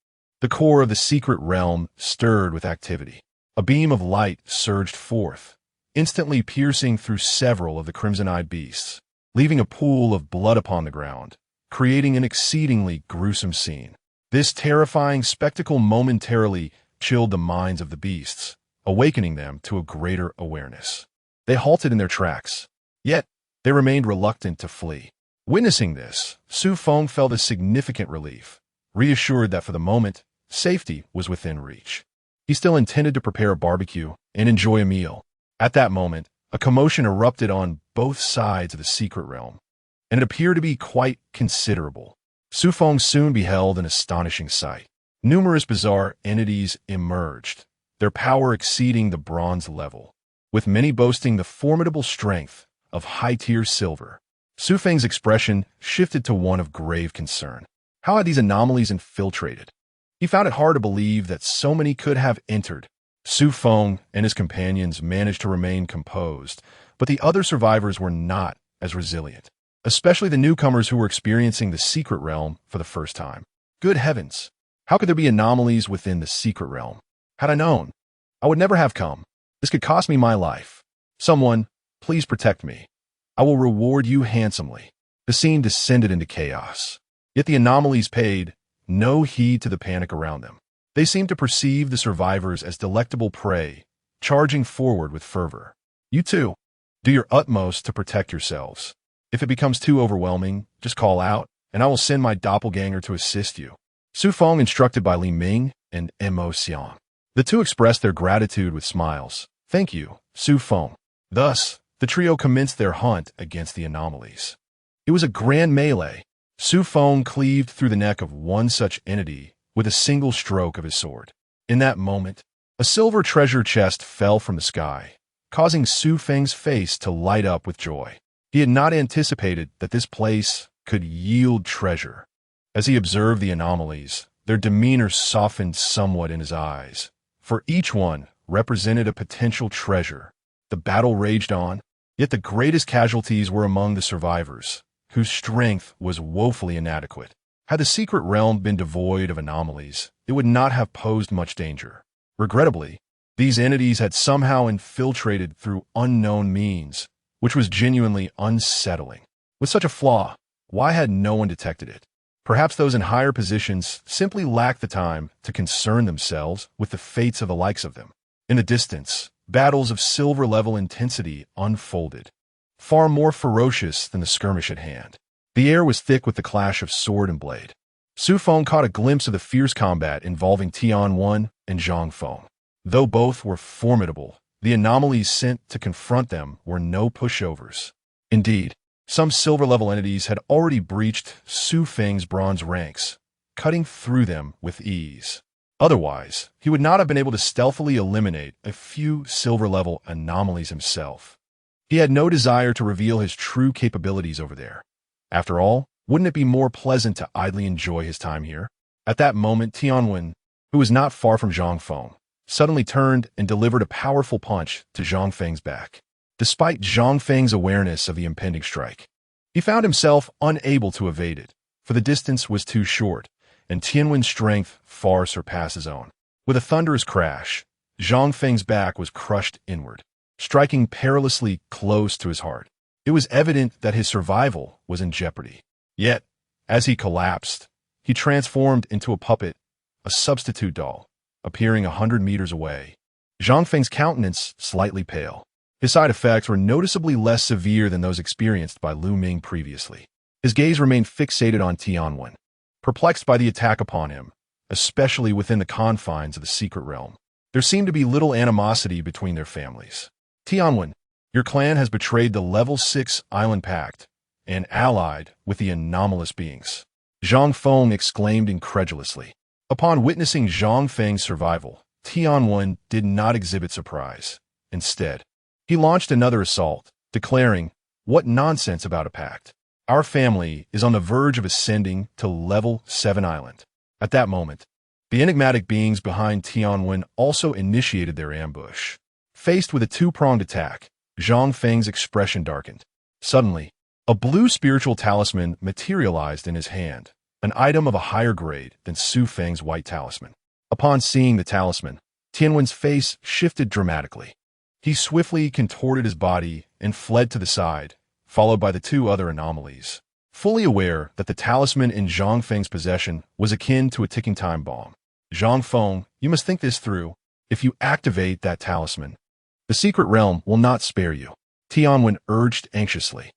Speaker 1: the core of the secret realm stirred with activity. A beam of light surged forth, instantly piercing through several of the crimson-eyed beasts, leaving a pool of blood upon the ground, creating an exceedingly gruesome scene. This terrifying spectacle momentarily chilled the minds of the beasts, awakening them to a greater awareness. They halted in their tracks, yet they remained reluctant to flee. Witnessing this, Xu Feng felt a significant relief, reassured that for the moment, safety was within reach. He still intended to prepare a barbecue and enjoy a meal. At that moment, a commotion erupted on both sides of the secret realm, and it appeared to be quite considerable. Xu Feng soon beheld an astonishing sight. Numerous bizarre entities emerged, their power exceeding the bronze level, with many boasting the formidable strength of high-tier silver. Xu Feng's expression shifted to one of grave concern. How had these anomalies infiltrated? He found it hard to believe that so many could have entered. Xu Feng and his companions managed to remain composed, but the other survivors were not as resilient, especially the newcomers who were experiencing the secret realm for the first time. Good heavens! How could there be anomalies within the secret realm? Had I known, I would never have come. This could cost me my life. Someone, please protect me. I will reward you handsomely. The scene descended into chaos. Yet the anomalies paid no heed to the panic around them. They seemed to perceive the survivors as delectable prey, charging forward with fervor. You too, do your utmost to protect yourselves. If it becomes too overwhelming, just call out, and I will send my doppelganger to assist you. Xu Feng, instructed by Li Ming and Mo Xiang. The two expressed their gratitude with smiles. Thank you, Xu Feng. Thus, the trio commenced their hunt against the anomalies. It was a grand melee. Xu Feng cleaved through the neck of one such entity with a single stroke of his sword. In that moment, a silver treasure chest fell from the sky, causing Xu Feng's face to light up with joy. He had not anticipated that this place could yield treasure. As he observed the anomalies, their demeanor softened somewhat in his eyes, for each one represented a potential treasure. The battle raged on, yet the greatest casualties were among the survivors, whose strength was woefully inadequate. Had the secret realm been devoid of anomalies, it would not have posed much danger. Regrettably, these entities had somehow infiltrated through unknown means, which was genuinely unsettling. With such a flaw, why had no one detected it? Perhaps those in higher positions simply lacked the time to concern themselves with the fates of the likes of them. In the distance, battles of silver-level intensity unfolded, far more ferocious than the skirmish at hand. The air was thick with the clash of sword and blade. Xu Feng caught a glimpse of the fierce combat involving Tianwen and Zhang Feng. Though both were formidable, the anomalies sent to confront them were no pushovers. Indeed, some silver-level entities had already breached Xu Feng's bronze ranks, cutting through them with ease. Otherwise, he would not have been able to stealthily eliminate a few silver-level anomalies himself. He had no desire to reveal his true capabilities over there. After all, wouldn't it be more pleasant to idly enjoy his time here? At that moment, Tianwen, who was not far from Zhang Feng, suddenly turned and delivered a powerful punch to Zhang Feng's back. Despite Zhang Feng's awareness of the impending strike, he found himself unable to evade it, for the distance was too short, and Tianwen's strength far surpassed his own. With a thunderous crash, Zhang Feng's back was crushed inward, striking perilously close to his heart. It was evident that his survival was in jeopardy. Yet, as he collapsed, he transformed into a puppet, a substitute doll, appearing 100 meters away. Zhang Feng's countenance slightly pale. His side effects were noticeably less severe than those experienced by Lu Ming previously. His gaze remained fixated on Tianwen, perplexed by the attack upon him, especially within the confines of the secret realm. There seemed to be little animosity between their families. Tianwen, your clan has betrayed the Level 6 Island Pact and allied with the anomalous beings. Zhang Feng exclaimed incredulously. Upon witnessing Zhang Feng's survival, Tianwen did not exhibit surprise. Instead, he launched another assault, declaring, "What nonsense about a pact? Our family is on the verge of ascending to Level 7 Island." At that moment, the enigmatic beings behind Tianwen also initiated their ambush. Faced with a two-pronged attack, Zhang Feng's expression darkened. Suddenly, a blue spiritual talisman materialized in his hand, an item of a higher grade than Xu Feng's white talisman. Upon seeing the talisman, Tianwen's face shifted dramatically. He swiftly contorted his body and fled to the side, followed by the two other anomalies. Fully aware that the talisman in Zhang Feng's possession was akin to a ticking time bomb. Zhang Feng, you must think this through. If you activate that talisman, the secret realm will not spare you. Tianwen urged anxiously.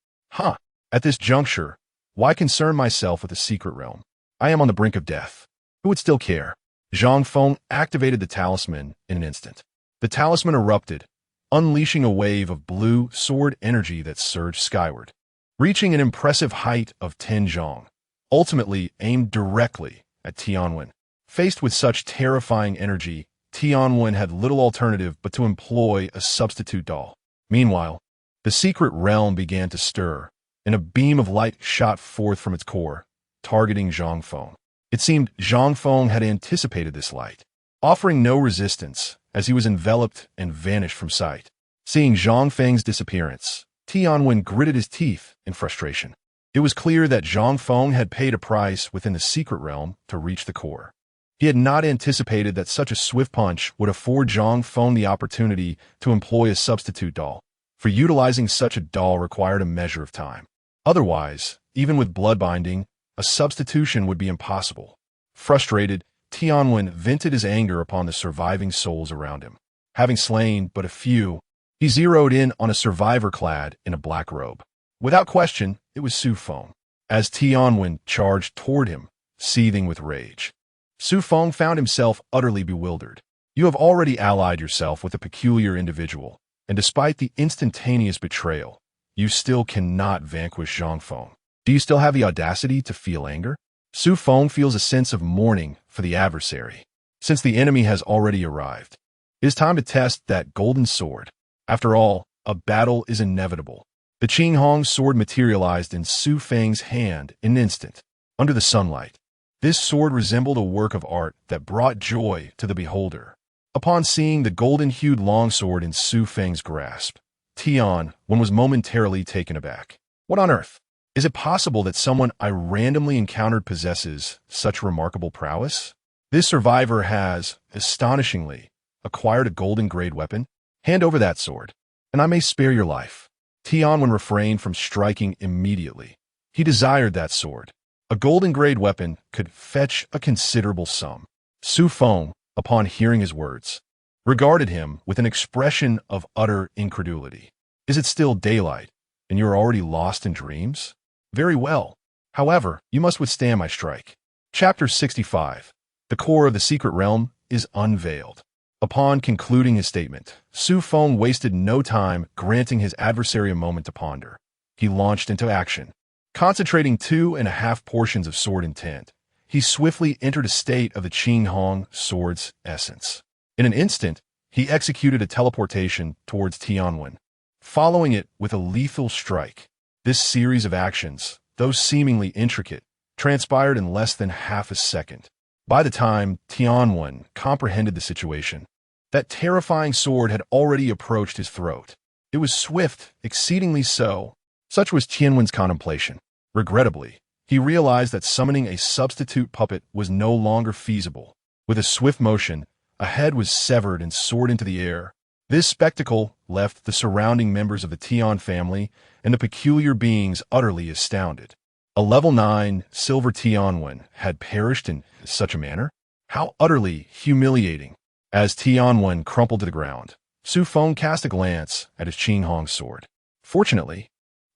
Speaker 1: At this juncture, why concern myself with the secret realm? I am on the brink of death. Who would still care? Zhang Feng activated the talisman in an instant. The talisman erupted, unleashing a wave of blue sword energy that surged skyward, reaching an impressive height of 10 zhong, ultimately aimed directly at Tianwen. Faced with such terrifying energy, Tianwen had little alternative but to employ a substitute doll. Meanwhile, the secret realm began to stir, and a beam of light shot forth from its core, targeting Xu Feng. It seemed Xu Feng had anticipated this light, offering no resistance as he was enveloped and vanished from sight. Seeing Xu Feng's disappearance, Tianwen gritted his teeth in frustration. It was clear that Xu Feng had paid a price within the secret realm to reach the core. He had not anticipated that such a swift punch would afford Xu Feng the opportunity to employ a substitute doll, for utilizing such a doll required a measure of time. Otherwise, even with blood binding, a substitution would be impossible. Frustrated, Tianwen vented his anger upon the surviving souls around him. Having slain but a few, he zeroed in on a survivor clad in a black robe. Without question, it was Xu Feng. As Tianwen charged toward him, seething with rage, Xu Feng found himself utterly bewildered. You have already allied yourself with a peculiar individual, and despite the instantaneous betrayal, you still cannot vanquish Xu Feng. Do you still have the audacity to feel anger? Xu Feng feels a sense of mourning for the adversary. Since the enemy has already arrived, it is time to test that golden sword. After all, a battle is inevitable. The Qinghong sword materialized in Xu Feng's hand in an instant, under the sunlight. This sword resembled a work of art that brought joy to the beholder. Upon seeing the golden-hued longsword in Xu Feng's grasp, Tianwen was momentarily taken aback. What on earth? Is it possible that someone I randomly encountered possesses such remarkable prowess? This survivor has, astonishingly, acquired a golden-grade weapon. Hand over that sword, and I may spare your life. Tianwen refrained from striking immediately. He desired that sword. A golden-grade weapon could fetch a considerable sum. Xu Feng, upon hearing his words, regarded him with an expression of utter incredulity. Is it still daylight, and you are already lost in dreams? Very well. However, you must withstand my strike. Chapter 65. The core of the secret realm is unveiled. Upon concluding his statement, Xu Feng wasted no time granting his adversary a moment to ponder. He launched into action. Concentrating 2.5 portions of sword intent, he swiftly entered a state of the Qinghong sword's essence. In an instant, he executed a teleportation towards Tianwen, following it with a lethal strike. This series of actions, though seemingly intricate, transpired in less than half a second. By the time Tianwen comprehended the situation, that terrifying sword had already approached his throat. It was swift, exceedingly so. Such was Tianwen's contemplation. Regrettably, he realized that summoning a substitute puppet was no longer feasible. With a swift motion, a head was severed and soared into the air. This spectacle left the surrounding members of the Tian family and the peculiar beings utterly astounded. A level 9 silver Tianwen had perished in such a manner? How utterly humiliating. As Tianwen crumpled to the ground, Xu Feng cast a glance at his Qinghong sword. Fortunately,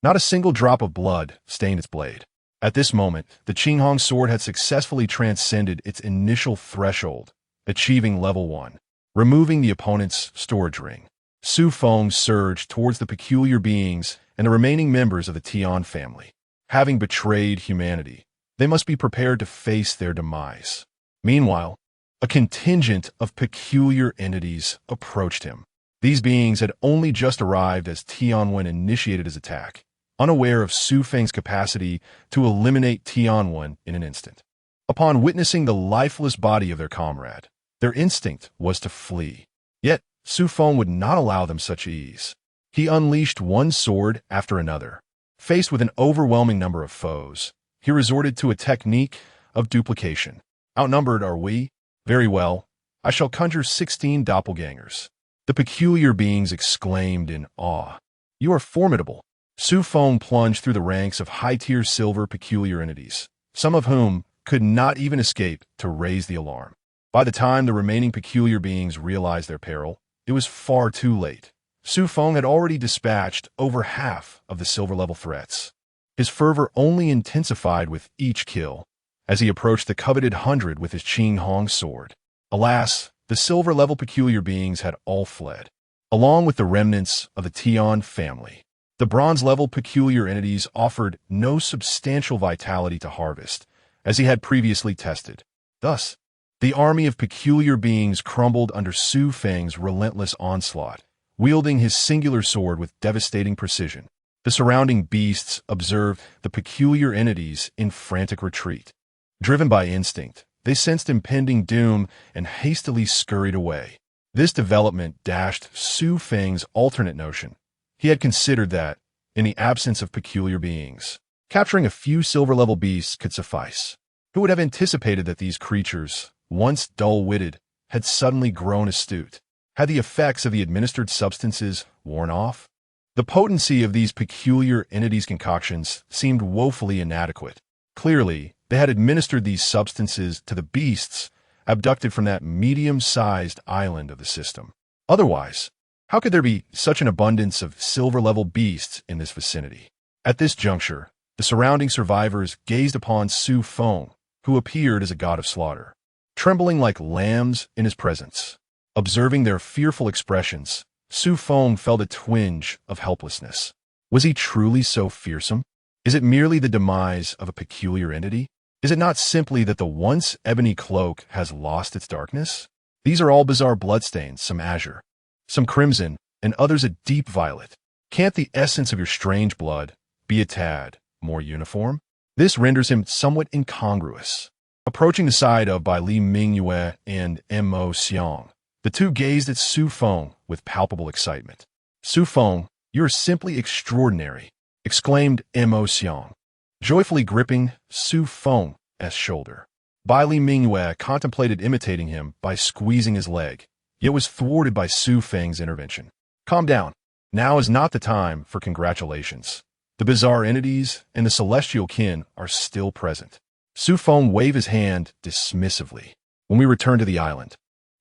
Speaker 1: not a single drop of blood stained its blade. At this moment, the Qinghong sword had successfully transcended its initial threshold, achieving level 1, removing the opponent's storage ring. Xu Feng surged towards the peculiar beings and the remaining members of the Tian family. Having betrayed humanity, they must be prepared to face their demise. Meanwhile, a contingent of peculiar entities approached him. These beings had only just arrived as Tianwen initiated his attack, unaware of Xu Feng's capacity to eliminate Tianwen in an instant. Upon witnessing the lifeless body of their comrade, their instinct was to flee. Yet, Xu Feng would not allow them such ease. He unleashed one sword after another. Faced with an overwhelming number of foes, he resorted to a technique of duplication. Outnumbered are we? Very well. I shall conjure 16 doppelgangers. The peculiar beings exclaimed in awe. You are formidable. Xu Feng plunged through the ranks of high-tier silver peculiar entities, some of whom could not even escape to raise the alarm. By the time the remaining peculiar beings realized their peril, it was far too late. Xu Feng had already dispatched over half of the silver-level threats. His fervor only intensified with each kill, as he approached the coveted 100 with his Qinghong sword. Alas, the silver-level peculiar beings had all fled, along with the remnants of the Tian family. The bronze-level peculiar entities offered no substantial vitality to harvest, as he had previously tested. Thus, The army of peculiar beings crumbled under Xu Feng's relentless onslaught, wielding his singular sword with devastating precision. The surrounding beasts observed the peculiar entities in frantic retreat. Driven by instinct, they sensed impending doom and hastily scurried away. This development dashed Xu Feng's alternate notion. He had considered that, in the absence of peculiar beings, capturing a few silver-level beasts could suffice. Who would have anticipated that these creatures, once dull-witted, had suddenly grown astute? Had the effects of the administered substances worn off? The potency of these peculiar entities' concoctions seemed woefully inadequate. Clearly, they had administered these substances to the beasts abducted from that medium-sized island of the system. Otherwise, how could there be such an abundance of silver-level beasts in this vicinity? At this juncture, the surrounding survivors gazed upon Xu Feng, who appeared as a god of slaughter, trembling like lambs in his presence. Observing their fearful expressions, Xu Feng felt a twinge of helplessness. Was he truly so fearsome? Is it merely the demise of a peculiar entity? Is it not simply that the once ebony cloak has lost its darkness? These are all bizarre bloodstains, some azure, some crimson, and others a deep violet. Can't the essence of your strange blood be a tad more uniform? This renders him somewhat incongruous. Approaching the side of Bai Li Mingyue and Mo Xiang, the two gazed at Xu Feng with palpable excitement. "Xu Feng, you are simply extraordinary," exclaimed Mo Xiang, joyfully gripping Xu Feng's shoulder. Bai Li Mingyue contemplated imitating him by squeezing his leg, yet was thwarted by Xu Feng's intervention. "Calm down. Now is not the time for congratulations. The bizarre entities and the celestial kin are still present." Xu Feng waved his hand dismissively. "When we return to the island,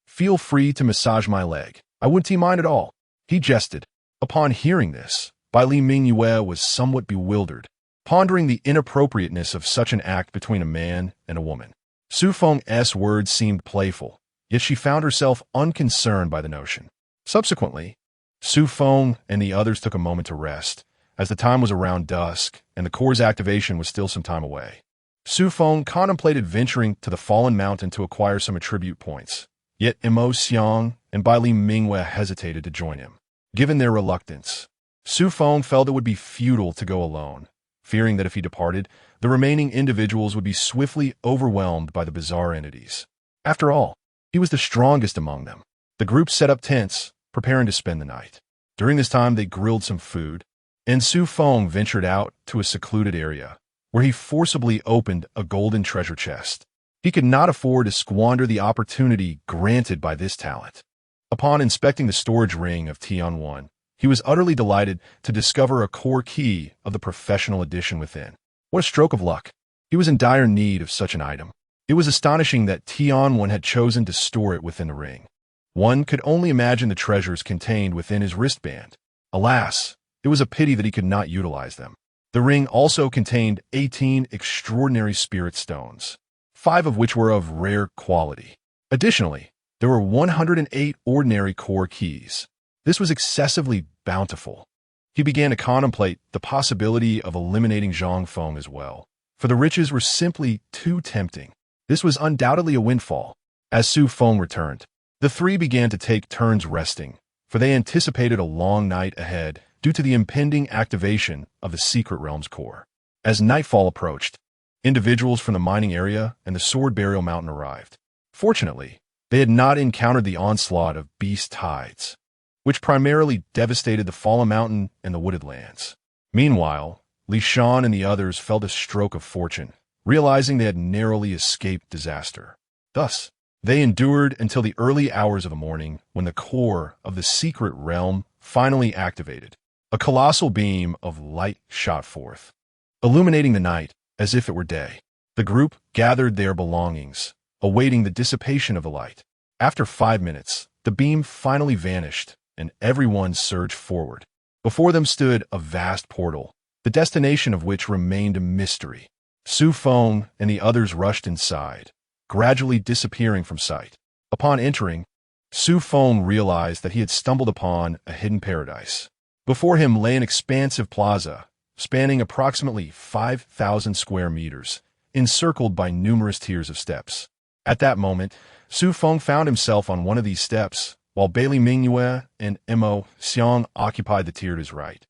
Speaker 1: feel free to massage my leg. I wouldn't mind at all," he jested. Upon hearing this, Bai Li Mingyue was somewhat bewildered, pondering the inappropriateness of such an act between a man and a woman. Xu Feng's words seemed playful, yet she found herself unconcerned by the notion. Subsequently, Xu Feng and the others took a moment to rest, as the time was around dusk and the core's activation was still some time away. Xu Feng contemplated venturing to the fallen mountain to acquire some attribute points, yet Mo Xiang and Bai Li Mingyue hesitated to join him. Given their reluctance, Xu Feng felt it would be futile to go alone, fearing that if he departed, the remaining individuals would be swiftly overwhelmed by the bizarre entities. After all, he was the strongest among them. The group set up tents, preparing to spend the night. During this time, they grilled some food, and Xu Feng ventured out to a secluded area, where he forcibly opened a golden treasure chest. He could not afford to squander the opportunity granted by this talent. Upon inspecting the storage ring of Tian-1, he was utterly delighted to discover a core key of the professional edition within. What a stroke of luck! He was in dire need of such an item. It was astonishing that Tian-1 had chosen to store it within the ring. One could only imagine the treasures contained within his wristband. Alas, it was a pity that he could not utilize them. The ring also contained 18 extraordinary spirit stones, 5 of which were of rare quality. Additionally, there were 108 ordinary core keys. This was excessively bountiful. He began to contemplate the possibility of eliminating Zhang Feng as well, for the riches were simply too tempting. This was undoubtedly a windfall. As Xu Feng returned, the three began to take turns resting, for they anticipated a long night ahead due to the impending activation of the Secret Realm's core. As nightfall approached, individuals from the mining area and the Sword Burial Mountain arrived. Fortunately, they had not encountered the onslaught of beast tides, which primarily devastated the fallen mountain and the wooded lands. Meanwhile, Li Shan and the others felt a stroke of fortune, realizing they had narrowly escaped disaster. Thus, they endured until the early hours of the morning when the core of the Secret Realm finally activated. A colossal beam of light shot forth, illuminating the night as if it were day. The group gathered their belongings, awaiting the dissipation of the light. After 5 minutes, the beam finally vanished, and everyone surged forward. Before them stood a vast portal, the destination of which remained a mystery. Xu Feng and the others rushed inside, gradually disappearing from sight. Upon entering, Xu Feng realized that he had stumbled upon a hidden paradise. Before him lay an expansive plaza, spanning approximately 5,000 square meters, encircled by numerous tiers of steps. At that moment, Xu Feng found himself on one of these steps, while Bailey Mingyue and Mo Xiang occupied the tier to his right,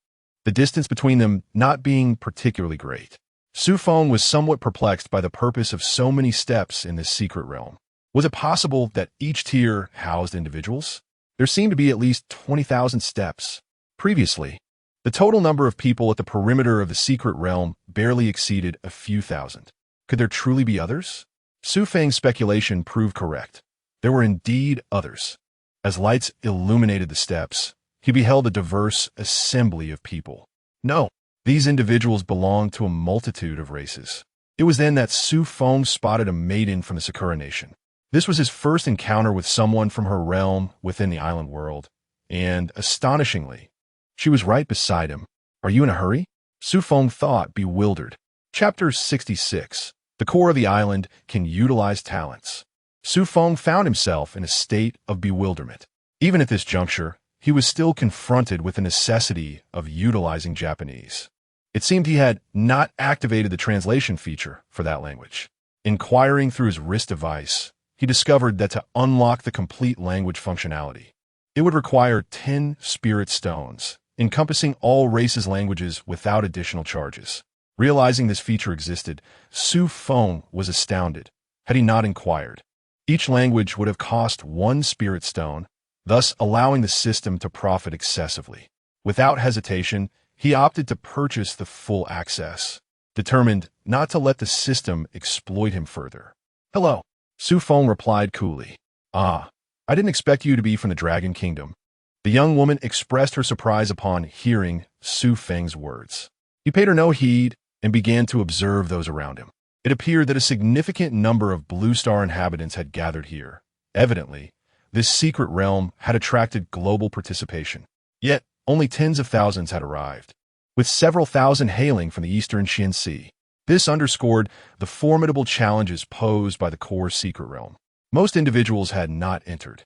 Speaker 1: the distance between them not being particularly great. Xu Feng was somewhat perplexed by the purpose of so many steps in this secret realm. Was it possible that each tier housed individuals? There seemed to be at least 20,000 steps. Previously, the total number of people at the perimeter of the secret realm barely exceeded a few thousand. Could there truly be others? Xu Feng's speculation proved correct. There were indeed others. As lights illuminated the steps, he beheld a diverse assembly of people. No, these individuals belonged to a multitude of races. It was then that Xu Feng spotted a maiden from the Sakura nation. This was his first encounter with someone from her realm within the island world, and, astonishingly, she was right beside him. Are you in a hurry? Xu Feng thought, bewildered. Chapter 66. The core of the island can utilize talents. Xu Feng found himself in a state of bewilderment. Even at this juncture, he was still confronted with the necessity of utilizing Japanese. It seemed he had not activated the translation feature for that language. Inquiring through his wrist device, he discovered that to unlock the complete language functionality, it would require 10 spirit stones, encompassing all races' languages without additional charges. Realizing this feature existed, Xu Feng was astounded. Had he not inquired, each language would have cost 1 spirit stone, thus allowing the system to profit excessively. Without hesitation, he opted to purchase the full access, determined not to let the system exploit him further. Hello, Xu Feng replied coolly. I didn't expect you to be from the Dragon Kingdom. The young woman expressed her surprise upon hearing Xu Feng's words. He paid her no heed and began to observe those around him. It appeared that a significant number of Blue Star inhabitants had gathered here. Evidently, this secret realm had attracted global participation. Yet, only tens of thousands had arrived, with several thousand hailing from the eastern Qian Sea. This underscored the formidable challenges posed by the core secret realm. Most individuals had not entered,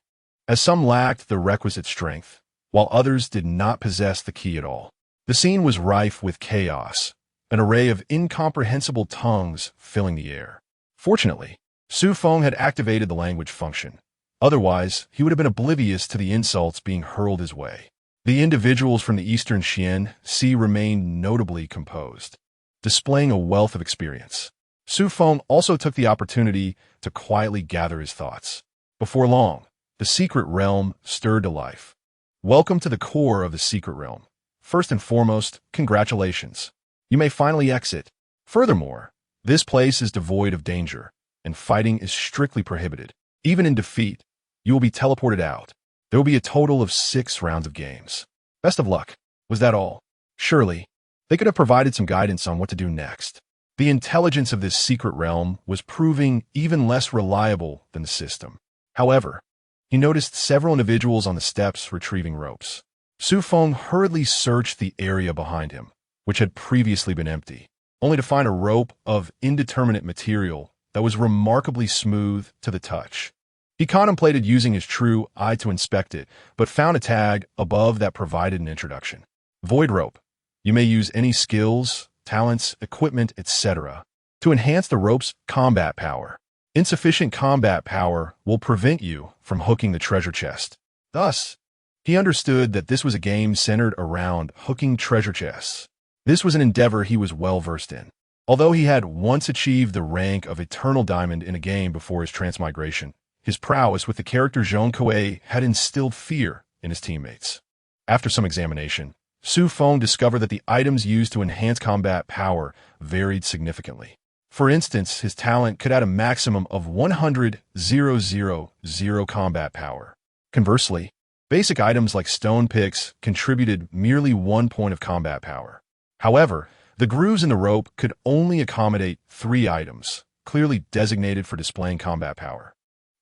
Speaker 1: as some lacked the requisite strength, while others did not possess the key at all. The scene was rife with chaos, an array of incomprehensible tongues filling the air. Fortunately, Xu Feng had activated the language function. Otherwise, he would have been oblivious to the insults being hurled his way. The individuals from the eastern Qian Sea remained notably composed, displaying a wealth of experience. Xu Feng also took the opportunity to quietly gather his thoughts. Before long, the secret realm stirred to life. Welcome to the core of the secret realm. First and foremost, congratulations. You may finally exit. Furthermore, this place is devoid of danger, and fighting is strictly prohibited. Even in defeat, you will be teleported out. There will be a total of 6 rounds of games. Best of luck. Was that all? Surely, they could have provided some guidance on what to do next. The intelligence of this secret realm was proving even less reliable than the system. However, he noticed several individuals on the steps retrieving ropes. Xu Feng hurriedly searched the area behind him, which had previously been empty, only to find a rope of indeterminate material that was remarkably smooth to the touch. He contemplated using his true eye to inspect it, but found a tag above that provided an introduction. Void rope. You may use any skills, talents, equipment, etc. to enhance the rope's combat power. Insufficient combat power will prevent you from hooking the treasure chest. Thus, he understood that this was a game centered around hooking treasure chests. This was an endeavor he was well versed in. Although he had once achieved the rank of Eternal Diamond in a game before his transmigration, his prowess with the character Zhong Kuei had instilled fear in his teammates. After some examination, Xu Feng discovered that the items used to enhance combat power varied significantly. For instance, his talent could add a maximum of 100,000 combat power. Conversely, basic items like stone picks contributed merely 1 point of combat power. However, the grooves in the rope could only accommodate 3 items, clearly designated for displaying combat power.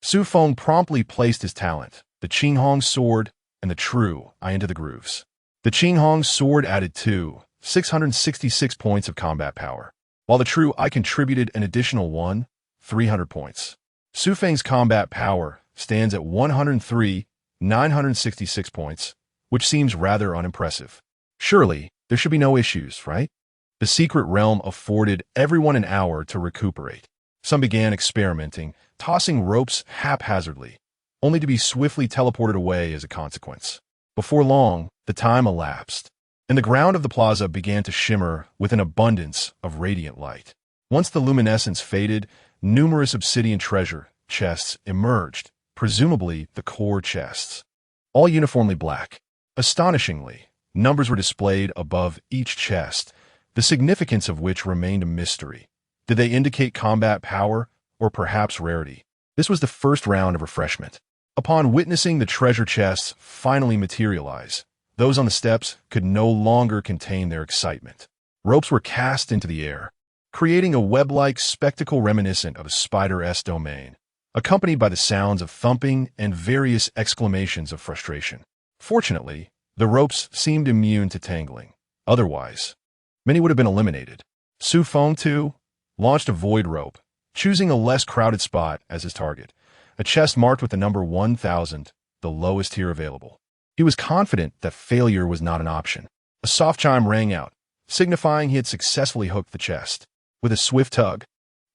Speaker 1: Xu Feng promptly placed his talent, the Qinghong sword and the true eye, into the grooves. The Qinghong sword added 666 points of combat power, while the true eye contributed an additional 300 points. Xu Feng's combat power stands at 103,966 points, which seems rather unimpressive. Surely, there should be no issues, right? The secret realm afforded everyone an hour to recuperate. Some began experimenting, tossing ropes haphazardly, only to be swiftly teleported away as a consequence. Before long, the time elapsed, and the ground of the plaza began to shimmer with an abundance of radiant light. Once the luminescence faded, numerous obsidian treasure chests emerged, presumably the core chests, all uniformly black. Astonishingly, numbers were displayed above each chest, the significance of which remained a mystery. Did they indicate combat power or perhaps rarity? This was the first round of refreshment. Upon witnessing the treasure chests finally materialize, those on the steps could no longer contain their excitement. Ropes were cast into the air, creating a web-like spectacle reminiscent of a spider-esque domain, accompanied by the sounds of thumping and various exclamations of frustration. Fortunately, the ropes seemed immune to tangling. Otherwise, many would have been eliminated. Xu Feng, too, launched a void rope, choosing a less crowded spot as his target, a chest marked with the number 1000, the lowest tier available. He was confident that failure was not an option. A soft chime rang out, signifying he had successfully hooked the chest. With a swift tug,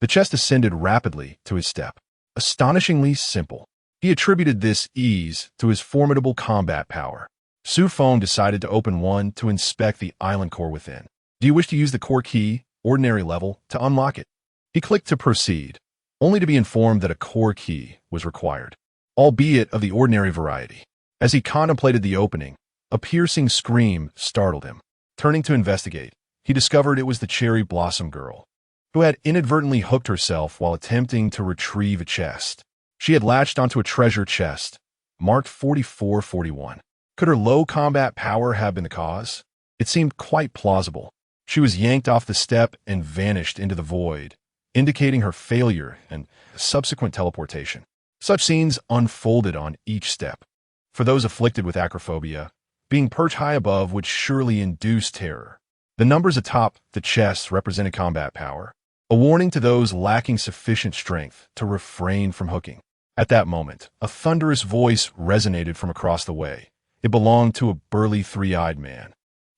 Speaker 1: the chest ascended rapidly to his step. Astonishingly simple. He attributed this ease to his formidable combat power. Xu Feng decided to open one to inspect the island core within. Do you wish to use the core key, ordinary level, to unlock it? He clicked to proceed, only to be informed that a core key was required, albeit of the ordinary variety. As he contemplated the opening, a piercing scream startled him. Turning to investigate, he discovered it was the Cherry Blossom Girl, who had inadvertently hooked herself while attempting to retrieve a chest. She had latched onto a treasure chest, marked 4441. Could her low combat power have been the cause? It seemed quite plausible. She was yanked off the step and vanished into the void, indicating her failure and subsequent teleportation. Such scenes unfolded on each step. For those afflicted with acrophobia, being perched high above would surely induce terror. The numbers atop the chests represented combat power, a warning to those lacking sufficient strength to refrain from hooking. At that moment, a thunderous voice resonated from across the way. It belonged to a burly three-eyed man,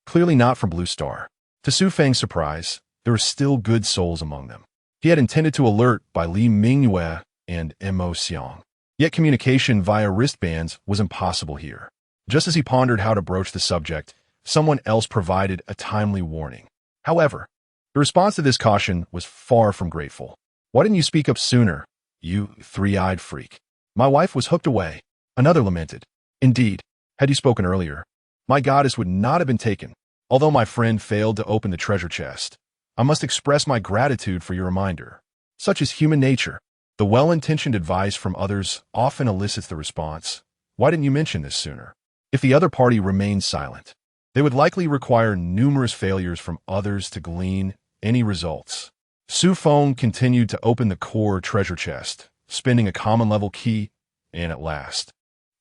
Speaker 1: clearly not from Blue Star. To Xu Feng's surprise, there were still good souls among them. He had intended to alert by Li Mingyue and Mo Xiang. Yet communication via wristbands was impossible here. Just as he pondered how to broach the subject, someone else provided a timely warning. However, the response to this caution was far from grateful. "Why didn't you speak up sooner, you three-eyed freak? My wife was hooked away," another lamented. "Indeed, had you spoken earlier, my goddess would not have been taken. Although my friend failed to open the treasure chest, I must express my gratitude for your reminder. Such is human nature. The well-intentioned advice from others often elicits the response, 'Why didn't you mention this sooner?' If the other party remained silent, they would likely require numerous failures from others to glean any results." Xu Feng continued to open the core treasure chest, spinning a common-level key, and at last,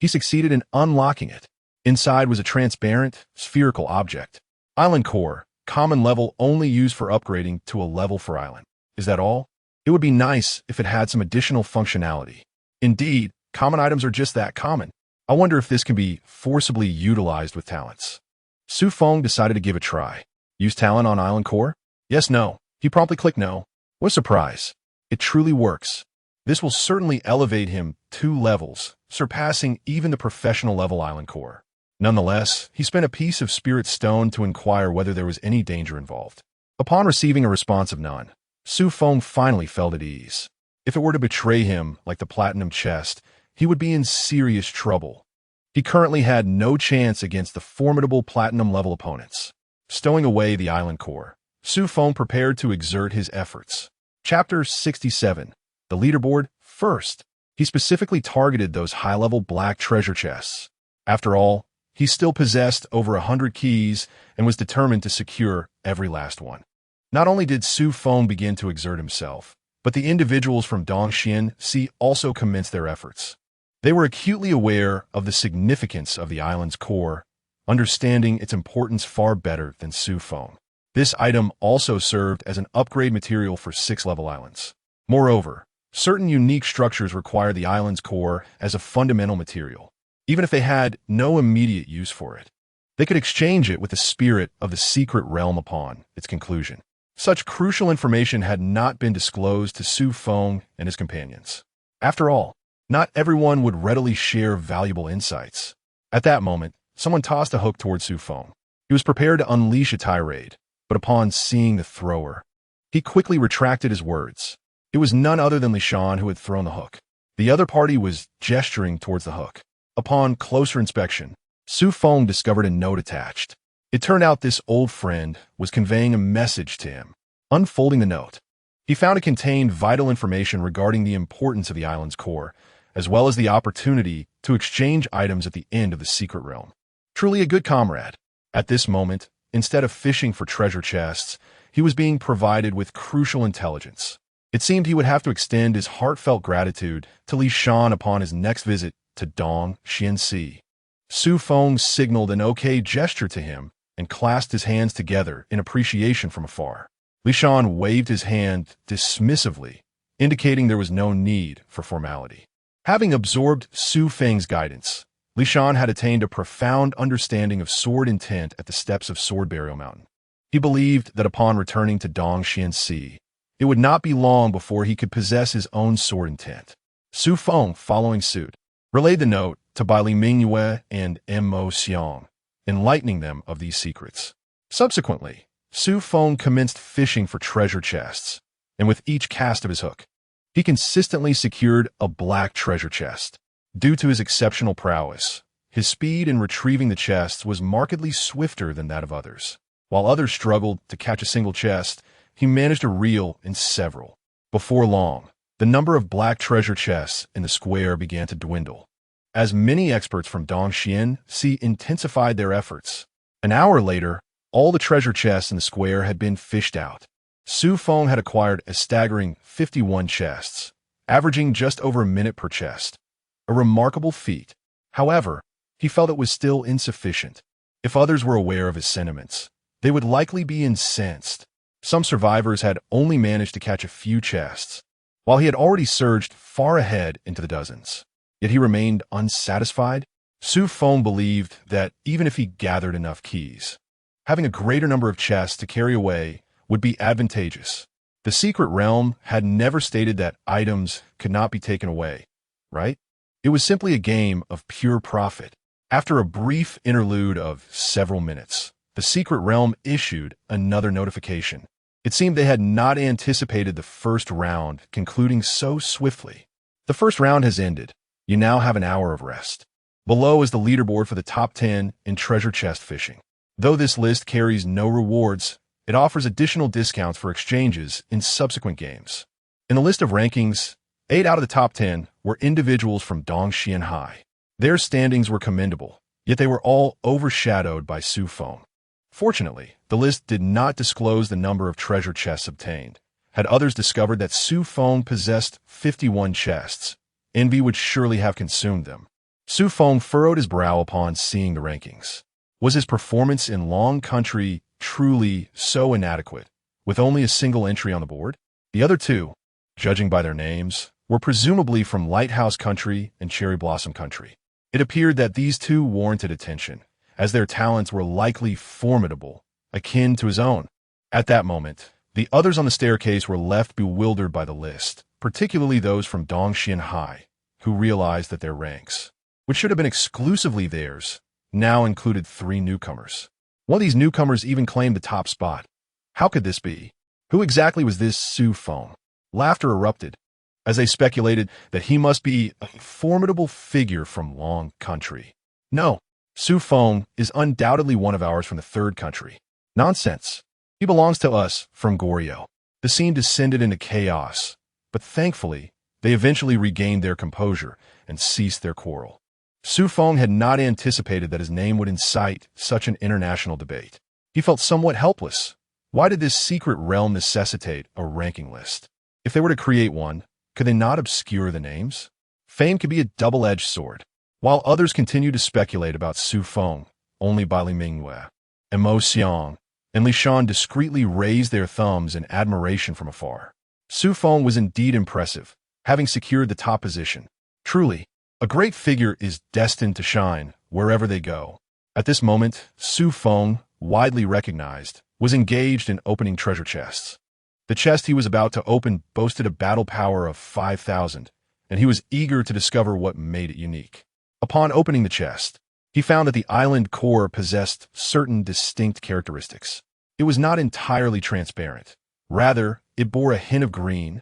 Speaker 1: he succeeded in unlocking it. Inside was a transparent, spherical object. Island core, common level only used for upgrading to a level for island. Is that all? It would be nice if it had some additional functionality. Indeed, common items are just that common. I wonder if this can be forcibly utilized with talents. Xu Feng decided to give it a try. Use talent on island core? Yes, no. He promptly clicked no. What a surprise. It truly works. This will certainly elevate him 2 levels, surpassing even the professional level island core. Nonetheless, he spent a piece of spirit stone to inquire whether there was any danger involved. Upon receiving a response of none, Xu Feng finally felt at ease. If it were to betray him like the platinum chest, he would be in serious trouble. He currently had no chance against the formidable platinum-level opponents. Stowing away the island core, Xu Feng prepared to exert his efforts. Chapter 67. The leaderboard. First, he specifically targeted those high-level black treasure chests. After all, he still possessed over 100 keys and was determined to secure every last one. Not only did Xu Feng begin to exert himself, but the individuals from Dongxian Sea also commenced their efforts. They were acutely aware of the significance of the island's core, understanding its importance far better than Xu Feng. This item also served as an upgrade material for 6-level islands. Moreover, certain unique structures require the island's core as a fundamental material. Even if they had no immediate use for it, they could exchange it with the spirit of the secret realm upon its conclusion. Such crucial information had not been disclosed to Xu Feng and his companions. After all, not everyone would readily share valuable insights. At that moment, someone tossed a hook toward Xu Feng. He was prepared to unleash a tirade, but upon seeing the thrower, he quickly retracted his words. It was none other than Li Shan who had thrown the hook. The other party was gesturing towards the hook. Upon closer inspection, Xu Feng discovered a note attached. It turned out this old friend was conveying a message to him. Unfolding the note, he found it contained vital information regarding the importance of the island's core, as well as the opportunity to exchange items at the end of the secret realm. Truly a good comrade. At this moment, instead of fishing for treasure chests, he was being provided with crucial intelligence. It seemed he would have to extend his heartfelt gratitude to Li Shan upon his next visit to Dong Xianxi. Xu Feng signaled an okay gesture to him and clasped his hands together in appreciation from afar. Li Shan waved his hand dismissively, indicating there was no need for formality. Having absorbed Xu Feng's guidance, Li Shan had attained a profound understanding of sword intent at the steps of Sword Burial Mountain. He believed that upon returning to Dong Xianxi, it would not be long before he could possess his own sword intent. Xu Feng, following suit, relayed the note to Bai Li Mingyue and Mo Xiang, enlightening them of these secrets. Subsequently, Xu Feng commenced fishing for treasure chests, and with each cast of his hook, he consistently secured a black treasure chest. Due to his exceptional prowess, his speed in retrieving the chests was markedly swifter than that of others. While others struggled to catch a single chest, he managed to reel in several. Before long, the number of black treasure chests in the square began to dwindle, as many experts from Dongxian intensified their efforts. An hour later, all the treasure chests in the square had been fished out. Xu Feng had acquired a staggering 51 chests, averaging just over a minute per chest. A remarkable feat. However, he felt it was still insufficient. If others were aware of his sentiments, they would likely be incensed. Some survivors had only managed to catch a few chests, while he had already surged far ahead into the dozens. Yet he remained unsatisfied. Xu Feng believed that even if he gathered enough keys, having a greater number of chests to carry away would be advantageous. The secret realm had never stated that items could not be taken away, right? It was simply a game of pure profit. After a brief interlude of several minutes, the secret realm issued another notification. It seemed they had not anticipated the first round concluding so swiftly. The first round has ended. You now have an hour of rest. Below is the leaderboard for the top 10 in treasure chest fishing. Though this list carries no rewards, it offers additional discounts for exchanges in subsequent games. In the list of rankings, 8 out of the top 10 were individuals from Dongxian. Their standings were commendable, yet they were all overshadowed by Xu Feng. Fortunately, the list did not disclose the number of treasure chests obtained. Had others discovered that Xu Feng possessed 51 chests, envy would surely have consumed them. Xu Feng furrowed his brow upon seeing the rankings. Was his performance in Long Country truly so inadequate, with only a single entry on the board? The other two, judging by their names, were presumably from Lighthouse Country and Cherry Blossom Country. It appeared that these two warranted attention, as their talents were likely formidable, akin to his own. At that moment, the others on the staircase were left bewildered by the list, particularly those from Dongxian, who realized that their ranks, which should have been exclusively theirs, now included 3 newcomers. One of these newcomers even claimed the top spot. How could this be? Who exactly was this Xu Feng? Laughter erupted, as they speculated that he must be a formidable figure from Long Country. No, Xu Feng is undoubtedly one of ours from the 3rd country. Nonsense. He belongs to us from Goryeo. The scene descended into chaos, but thankfully, they eventually regained their composure and ceased their quarrel. Xu Feng had not anticipated that his name would incite such an international debate. He felt somewhat helpless. Why did this secret realm necessitate a ranking list? If they were to create one, could they not obscure the names? Fame could be a double-edged sword. While others continued to speculate about Xu Feng, only Bai Li Mingyue, Mo Xiang, and Li Shan discreetly raised their thumbs in admiration from afar. Xu Feng was indeed impressive, having secured the top position. Truly, a great figure is destined to shine wherever they go. At this moment, Xu Feng, widely recognized, was engaged in opening treasure chests. The chest he was about to open boasted a battle power of 5,000, and he was eager to discover what made it unique. Upon opening the chest, he found that the island core possessed certain distinct characteristics. It was not entirely transparent. Rather, it bore a hint of green.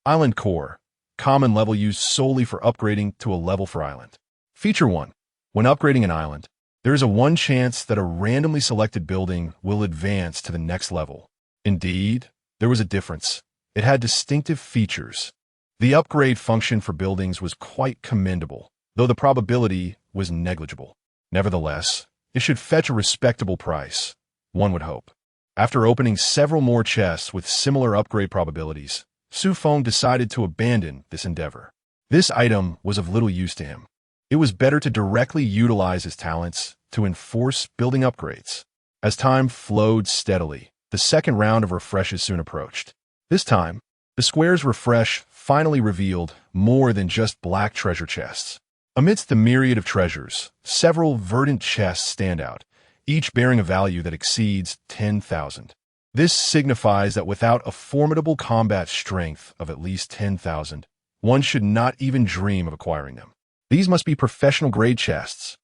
Speaker 1: Island core, common level used solely for upgrading to a level for island. Feature 1. When upgrading an island, there is a 1 chance that a randomly selected building will advance to the next level. Indeed, there was a difference. It had distinctive features. The upgrade function for buildings was quite commendable, though the probability was negligible. Nevertheless, it should fetch a respectable price, one would hope. After opening several more chests with similar upgrade probabilities, Xu Feng decided to abandon this endeavor. This item was of little use to him. It was better to directly utilize his talents to enforce building upgrades. As time flowed steadily, the second round of refreshes soon approached. This time, the square's refresh finally revealed more than just black treasure chests. Amidst the myriad of treasures, several verdant chests stand out, each bearing a value that exceeds 10,000. This signifies that without a formidable combat strength of at least 10,000, one should not even dream of acquiring them. These must be professional-grade chests.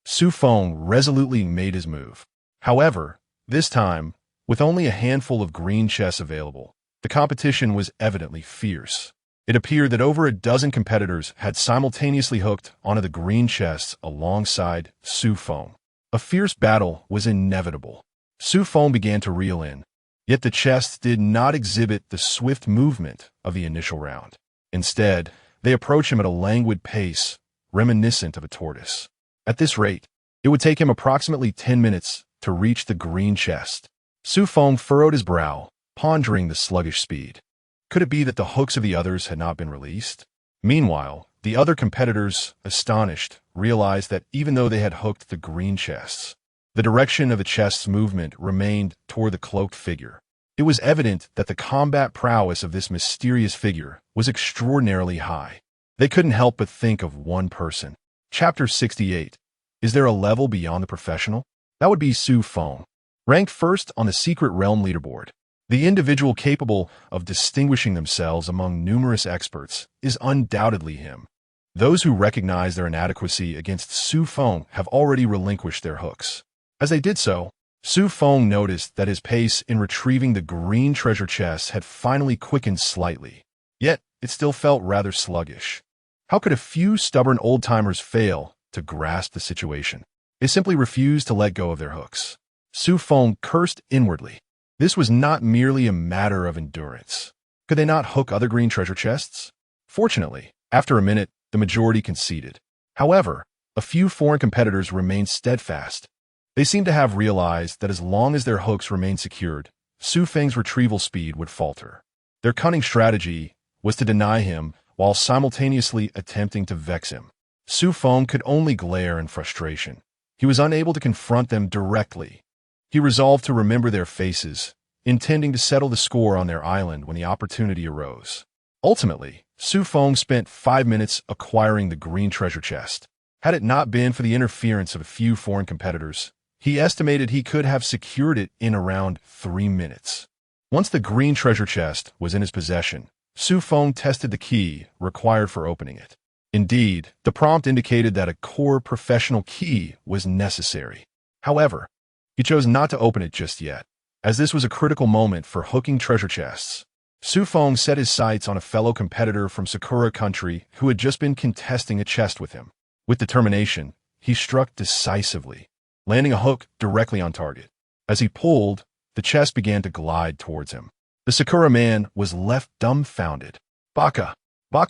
Speaker 1: Xu Feng resolutely made his move. However, this time, with only a handful of green chests available, the competition was evidently fierce. It appeared that over a dozen competitors had simultaneously hooked onto the green chests alongside Xu Feng. A fierce battle was inevitable. Xu Feng began to reel in, yet the chests did not exhibit the swift movement of the initial round. Instead, they approached him at a languid pace, reminiscent of a tortoise. At this rate, it would take him approximately 10 minutes to reach the green chest. Xu Feng furrowed his brow, pondering the sluggish speed. Could it be that the hooks of the others had not been released? Meanwhile, the other competitors, astonished, realized that even though they had hooked the green chests, the direction of the chest's movement remained toward the cloaked figure. It was evident that the combat prowess of this mysterious figure was extraordinarily high. They couldn't help but think of one person. Chapter 68. Is there a level beyond the professional? That would be Xu Feng, ranked first on the Secret Realm leaderboard. The individual capable of distinguishing themselves among numerous experts is undoubtedly him. Those who recognize their inadequacy against Xu Feng have already relinquished their hooks. As they did so, Xu Feng noticed that his pace in retrieving the green treasure chests had finally quickened slightly. Yet, it still felt rather sluggish. How could a few stubborn old-timers fail to grasp the situation? They simply refused to let go of their hooks. Xu Feng cursed inwardly. This was not merely a matter of endurance. Could they not hook other green treasure chests? Fortunately, after a minute, the majority conceded. However, a few foreign competitors remained steadfast. They seemed to have realized that as long as their hooks remained secured, Xu Feng's retrieval speed would falter. Their cunning strategy was to deny him while simultaneously attempting to vex him. Xu Feng could only glare in frustration. He was unable to confront them directly. He resolved to remember their faces, intending to settle the score on their island when the opportunity arose. Ultimately, Xu Feng spent 5 minutes acquiring the green treasure chest. Had it not been for the interference of a few foreign competitors, he estimated he could have secured it in around 3 minutes. Once the green treasure chest was in his possession, Xu Feng tested the key required for opening it. Indeed, the prompt indicated that a core professional key was necessary. However, he chose not to open it just yet, as this was a critical moment for hooking treasure chests. Xu Feng set his sights on a fellow competitor from Sakura country who had just been contesting a chest with him. With determination, he struck decisively, landing a hook directly on target. As he pulled, the chest began to glide towards him. The Sakura man was left dumbfounded. Baka,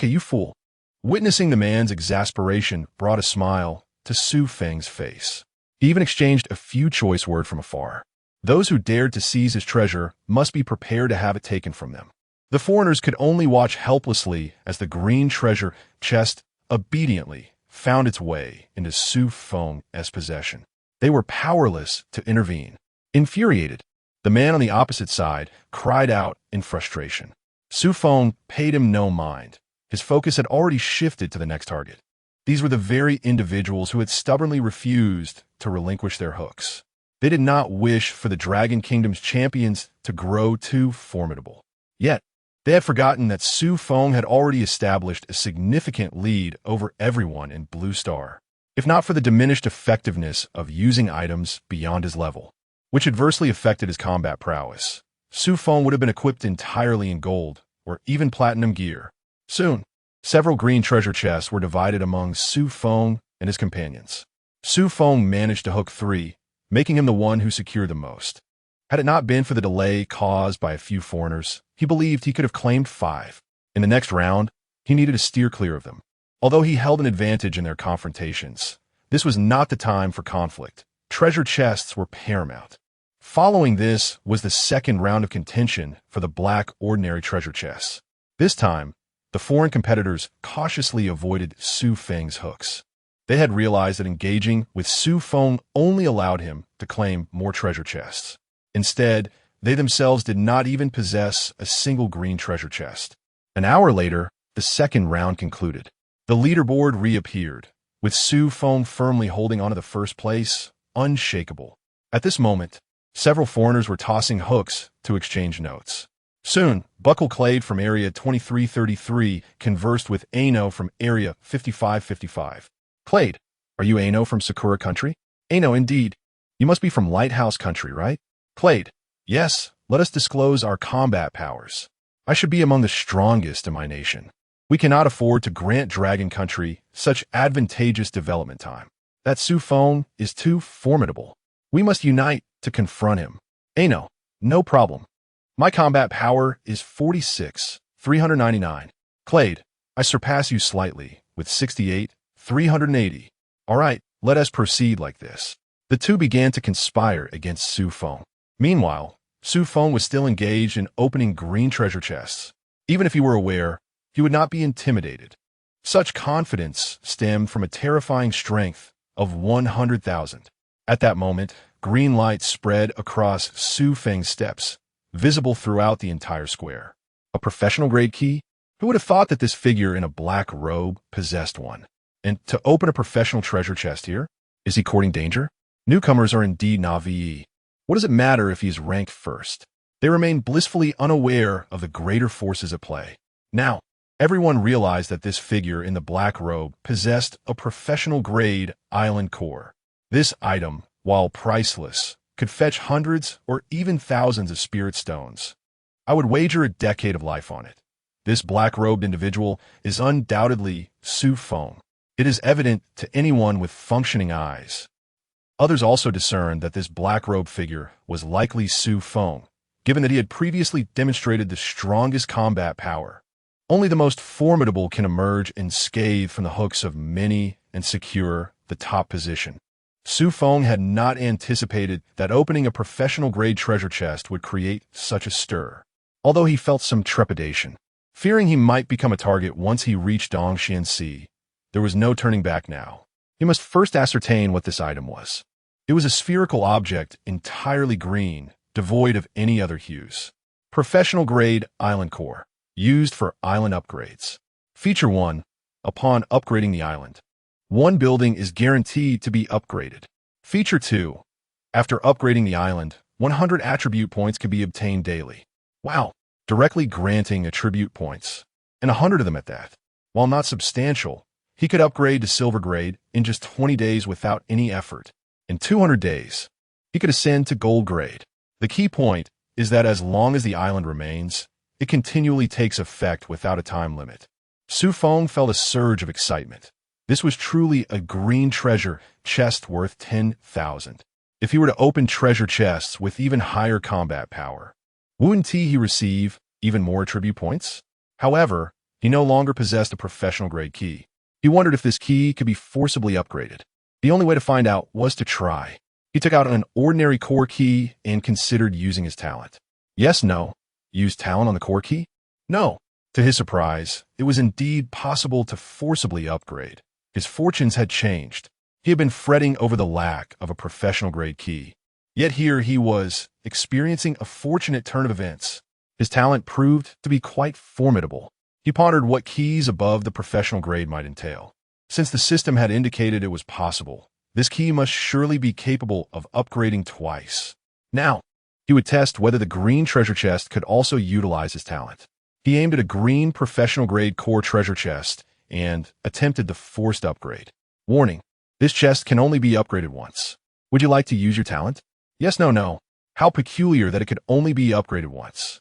Speaker 1: you fool. Witnessing the man's exasperation brought a smile to Xu Feng's face. He even exchanged a few choice words from afar. Those who dared to seize his treasure must be prepared to have it taken from them. The foreigners could only watch helplessly as the green treasure chest obediently found its way into Xu Feng's possession. They were powerless to intervene. Infuriated, the man on the opposite side cried out in frustration. Xu Feng paid him no mind. His focus had already shifted to the next target. These were the very individuals who had stubbornly refused to relinquish their hooks. They did not wish for the Dragon Kingdom's champions to grow too formidable. Yet, They had forgotten that Xu Feng had already established a significant lead over everyone in Blue Star, if not for the diminished effectiveness of using items beyond his level, which adversely affected his combat prowess. Xu Feng would have been equipped entirely in gold or even platinum gear. Soon, several green treasure chests were divided among Xu Feng and his companions. Xu Feng managed to hook 3, making him the one who secured the most. Had it not been for the delay caused by a few foreigners, he believed he could have claimed 5. In the next round, he needed to steer clear of them. Although he held an advantage in their confrontations, this was not the time for conflict. Treasure chests were paramount. Following this was the second round of contention for the black ordinary treasure chests. This time, the foreign competitors cautiously avoided Xu Feng's hooks. They had realized that engaging with Xu Feng only allowed him to claim more treasure chests. Instead, they themselves did not even possess a single green treasure chest. An hour later, the second round concluded. The leaderboard reappeared, with Xu Feng firmly holding onto the first place, unshakable. At this moment, several foreigners were tossing hooks to exchange notes. Soon, Buckle Clade from Area 2333 conversed with Ano from Area 5555. Clade, are you Ano from Sakura Country? Ano, indeed. You must be from Lighthouse Country, right? Clade, yes, let us disclose our combat powers. I should be among the strongest in my nation. We cannot afford to grant Dragon Country such advantageous development time. That Xu Feng is too formidable. We must unite to confront him. Ano, no problem. My combat power is 46, 399. Clade, I surpass you slightly, with 68, 380. All right, let us proceed like this. The two began to conspire against Xu Feng. Meanwhile, Xu Feng was still engaged in opening green treasure chests. Even if he were aware, he would not be intimidated. Such confidence stemmed from a terrifying strength of 100,000. At that moment, green light spread across Xu Feng's steps, visible throughout the entire square. A professional-grade key? Who would have thought that this figure in a black robe possessed one? And to open a professional treasure chest here? Is he courting danger? Newcomers are indeed Navi. What does it matter if he is ranked first? They remain blissfully unaware of the greater forces at play. Now, everyone realized that this figure in the black robe possessed a professional-grade island core. This item, while priceless, could fetch hundreds or even thousands of spirit stones. I would wager a decade of life on it. This black-robed individual is undoubtedly Xu Feng. It is evident to anyone with functioning eyes. Others also discerned that this black-robed figure was likely Xu Feng, given that he had previously demonstrated the strongest combat power. Only the most formidable can emerge unscathed from the hooks of many and secure the top position. Xu Feng had not anticipated that opening a professional-grade treasure chest would create such a stir, although he felt some trepidation. Fearing he might become a target once he reached Dongxian Sea, there was no turning back now. He must first ascertain what this item was. It was a spherical object entirely green, devoid of any other hues. Professional-grade island core, used for island upgrades. Feature 1. Upon upgrading the island, one building is guaranteed to be upgraded. Feature 2. After upgrading the island, 100 attribute points can be obtained daily. Wow, directly granting attribute points, and 100 of them at that. While not substantial, he could upgrade to silver grade in just 20 days without any effort. In 200 days, he could ascend to gold grade. The key point is that as long as the island remains, it continually takes effect without a time limit. Xu Feng felt a surge of excitement. This was truly a green treasure chest worth 10,000. If he were to open treasure chests with even higher combat power, wouldn't he receive even more attribute points? However, he no longer possessed a professional-grade key. He wondered if this key could be forcibly upgraded. The only way to find out was to try. He took out an ordinary core key and considered using his talent. Yes, no. Use talent on the core key? No. To his surprise, it was indeed possible to forcibly upgrade. His fortunes had changed. He had been fretting over the lack of a professional-grade key. Yet here he was, experiencing a fortunate turn of events. His talent proved to be quite formidable. He pondered what keys above the professional grade might entail. Since the system had indicated it was possible, this key must surely be capable of upgrading twice. Now, he would test whether the green treasure chest could also utilize his talent. He aimed at a green professional-grade core treasure chest and attempted the forced upgrade. Warning: this chest can only be upgraded once. Would you like to use your talent? Yes, no, no. How peculiar that it could only be upgraded once.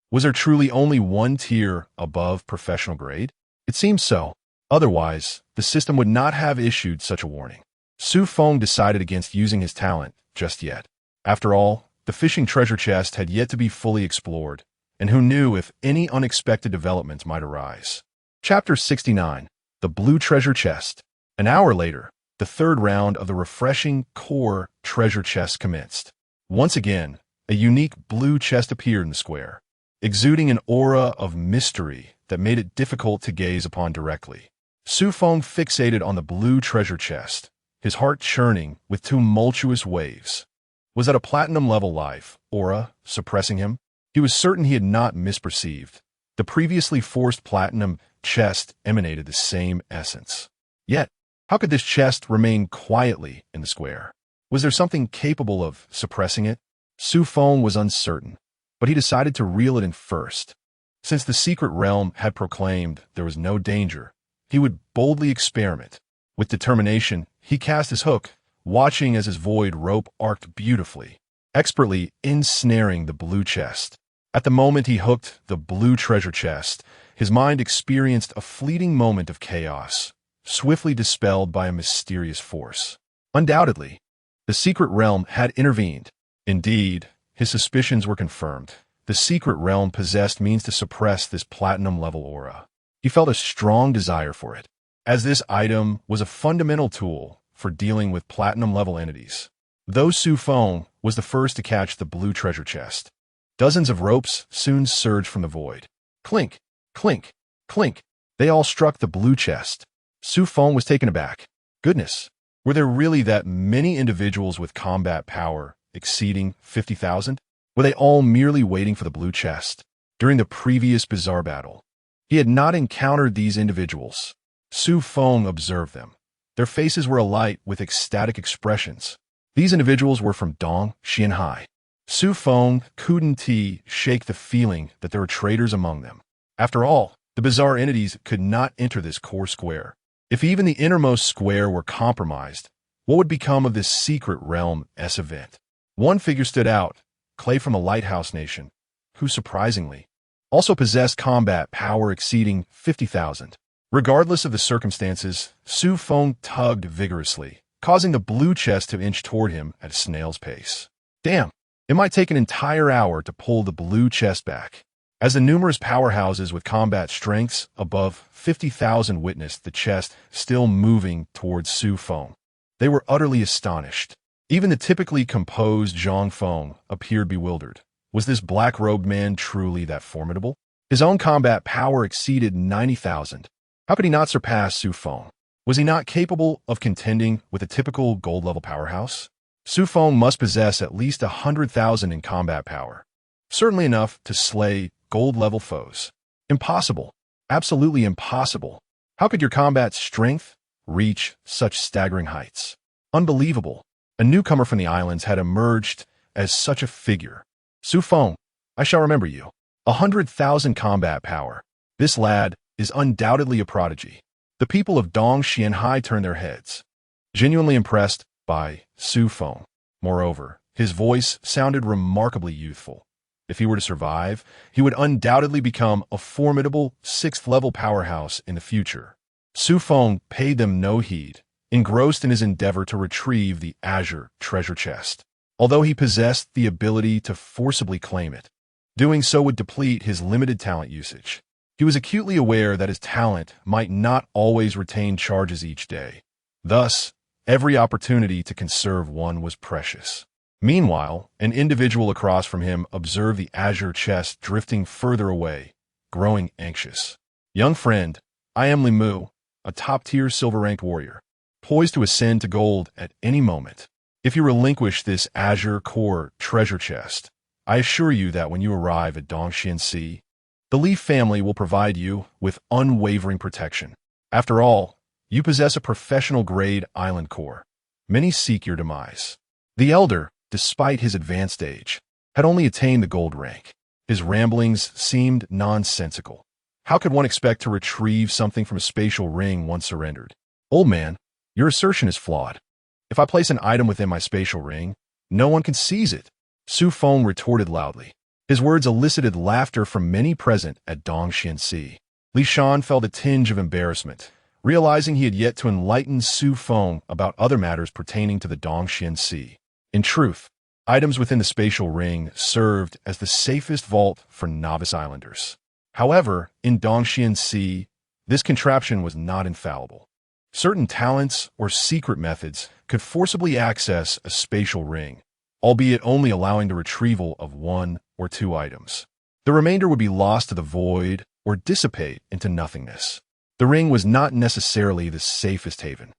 Speaker 1: Was there truly only one tier above professional grade? It seems so. Otherwise, the system would not have issued such a warning. Xu Feng decided against using his talent just yet. After all, the fishing treasure chest had yet to be fully explored, and who knew if any unexpected developments might arise. Chapter 69. The Blue Treasure Chest. An hour later, the third round of the refreshing core treasure chest commenced. Once again, a unique blue chest appeared in the square, exuding an aura of mystery that made it difficult to gaze upon directly. Xu Feng fixated on the blue treasure chest, his heart churning with tumultuous waves. Was that a platinum-level life aura suppressing him? He was certain he had not misperceived. The previously forced platinum chest emanated the same essence. Yet, how could this chest remain quietly in the square? Was there something capable of suppressing it? Xu Feng was uncertain, but he decided to reel it in first. Since the secret realm had proclaimed there was no danger, he would boldly experiment. With determination, he cast his hook, watching as his void rope arced beautifully, expertly ensnaring the blue chest. At the moment he hooked the blue treasure chest, his mind experienced a fleeting moment of chaos, swiftly dispelled by a mysterious force. Undoubtedly, the secret realm had intervened. Indeed, his suspicions were confirmed. The secret realm possessed means to suppress this platinum-level aura. He felt a strong desire for it, as this item was a fundamental tool for dealing with platinum-level entities. Though Xu Feng was the first to catch the blue treasure chest, dozens of ropes soon surged from the void. Clink, clink, clink. They all struck the blue chest. Xu Feng was taken aback. Goodness, were there really that many individuals with combat power exceeding 50,000? Were they all merely waiting for the blue chest? During the previous bizarre battle, he had not encountered these individuals. Xu Feng observed them. Their faces were alight with ecstatic expressions. These individuals were from Dong Xianhai. Xu Feng couldn't shake the feeling that there were traitors among them. After all, the bizarre entities could not enter this core square. If even the innermost square were compromised, what would become of this secret realm-s event? One figure stood out, Clay from the Lighthouse Nation, who surprisingly also possessed combat power exceeding 50,000. Regardless of the circumstances, Xu Feng tugged vigorously, causing the blue chest to inch toward him at a snail's pace. Damn, it might take an entire hour to pull the blue chest back. As the numerous powerhouses with combat strengths above 50,000 witnessed the chest still moving towards Xu Feng, they were utterly astonished. Even the typically composed Zhang Feng appeared bewildered. Was this black-robed man truly that formidable? His own combat power exceeded 90,000. How could he not surpass Xu Feng? Was he not capable of contending with a typical gold-level powerhouse? Xu Feng must possess at least 100,000 in combat power. Certainly enough to slay gold-level foes. Impossible. Absolutely impossible. How could your combat strength reach such staggering heights? Unbelievable. A newcomer from the islands had emerged as such a figure. Xu Feng, I shall remember you. 100,000 combat power. This lad is undoubtedly a prodigy. The people of Dong Xianhai turned their heads, genuinely impressed by Xu Feng. Moreover, his voice sounded remarkably youthful. If he were to survive, he would undoubtedly become a formidable 6th-level powerhouse in the future. Xu Feng paid them no heed, engrossed in his endeavor to retrieve the azure treasure chest. Although he possessed the ability to forcibly claim it, doing so would deplete his limited talent usage. He was acutely aware that his talent might not always retain charges each day. Thus, every opportunity to conserve one was precious. Meanwhile, an individual across from him observed the azure chest drifting further away, growing anxious. Young friend, I am Limu, a top-tier silver-ranked warrior, poised to ascend to gold at any moment. If you relinquish this azure core treasure chest, I assure you that when you arrive at Dongxian Sea, the Leaf family will provide you with unwavering protection. After all, you possess a professional-grade island core. Many seek your demise. The elder, despite his advanced age, had only attained the gold rank. His ramblings seemed nonsensical. How could one expect to retrieve something from a spatial ring once surrendered? Old man, your assertion is flawed. If I place an item within my spatial ring, no one can seize it. Xu Feng retorted loudly. His words elicited laughter from many present at Dongxianxi. Li Shan felt a tinge of embarrassment, realizing he had yet to enlighten Xu Feng about other matters pertaining to the Dongxianxi. In truth, items within the spatial ring served as the safest vault for novice islanders. However, in Dongxianxi, this contraption was not infallible. Certain talents or secret methods could forcibly access a spatial ring, albeit only allowing the retrieval of one or two items. The remainder would be lost to the void or dissipate into nothingness. The ring was not necessarily the safest haven.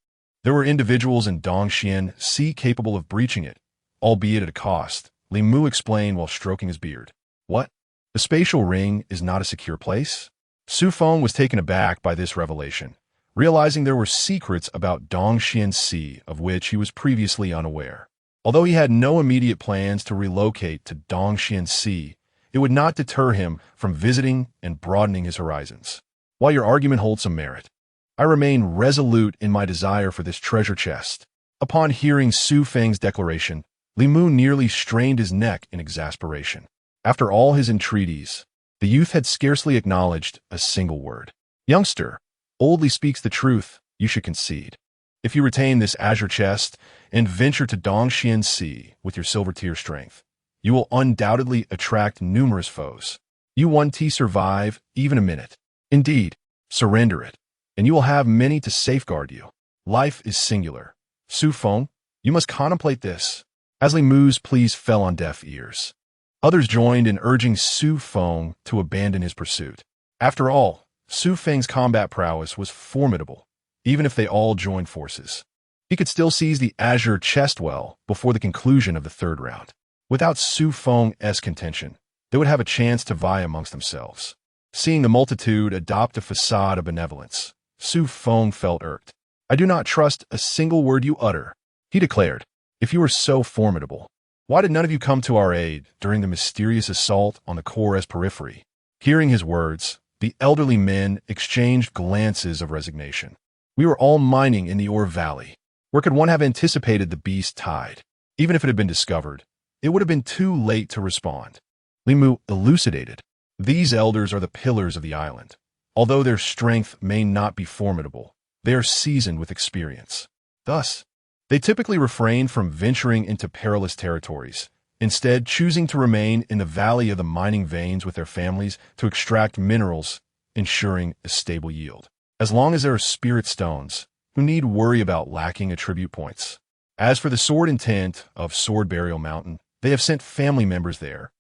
Speaker 1: There were individuals in Dongxianxi capable of breaching it, albeit at a cost, Li Mu explained while stroking his beard. What? The spatial ring is not a secure place? Xu Feng was taken aback by this revelation, realizing there were secrets about Dongxianxi of which he was previously unaware. Although he had no immediate plans to relocate to Dongxianxi, it would not deter him from visiting and broadening his horizons. While your argument holds some merit, I remain resolute in my desire for this treasure chest. Upon hearing Xu Feng's declaration, Li Mu nearly strained his neck in exasperation. After all his entreaties, the youth had scarcely acknowledged a single word. Youngster, Old Li speaks the truth, you should concede. If you retain this azure chest and venture to Dongxianxi with your silver tier strength, you will undoubtedly attract numerous foes. You won't survive even a minute. Indeed, surrender it, and you will have many to safeguard you. Life is singular. Xu Feng, you must contemplate this. As Li Mu's pleas fell on deaf ears, others joined in urging Xu Feng to abandon his pursuit. After all, Xu Feng's combat prowess was formidable, even if they all joined forces. He could still seize the azure chest well before the conclusion of the third round. Without Xu Feng's contention, they would have a chance to vie amongst themselves. Seeing the multitude adopt a facade of benevolence, Xu Feng felt irked. I do not trust a single word you utter, he declared. If you are so formidable, why did none of you come to our aid during the mysterious assault on the Kor's periphery? Hearing his words, the elderly men exchanged glances of resignation. We were all mining in the ore valley. Where could one have anticipated the beast tide? Even if it had been discovered, it would have been too late to respond. Li Mu elucidated. These elders are the pillars of the island. Although their strength may not be formidable, they are seasoned with experience. Thus, they typically refrain from venturing into perilous territories, instead choosing to remain in the valley of the mining veins with their families to extract minerals, ensuring a stable yield. As long as there are spirit stones, who need worry about lacking attribute points? As for the sword intent of Sword Burial Mountain, they have sent family members there,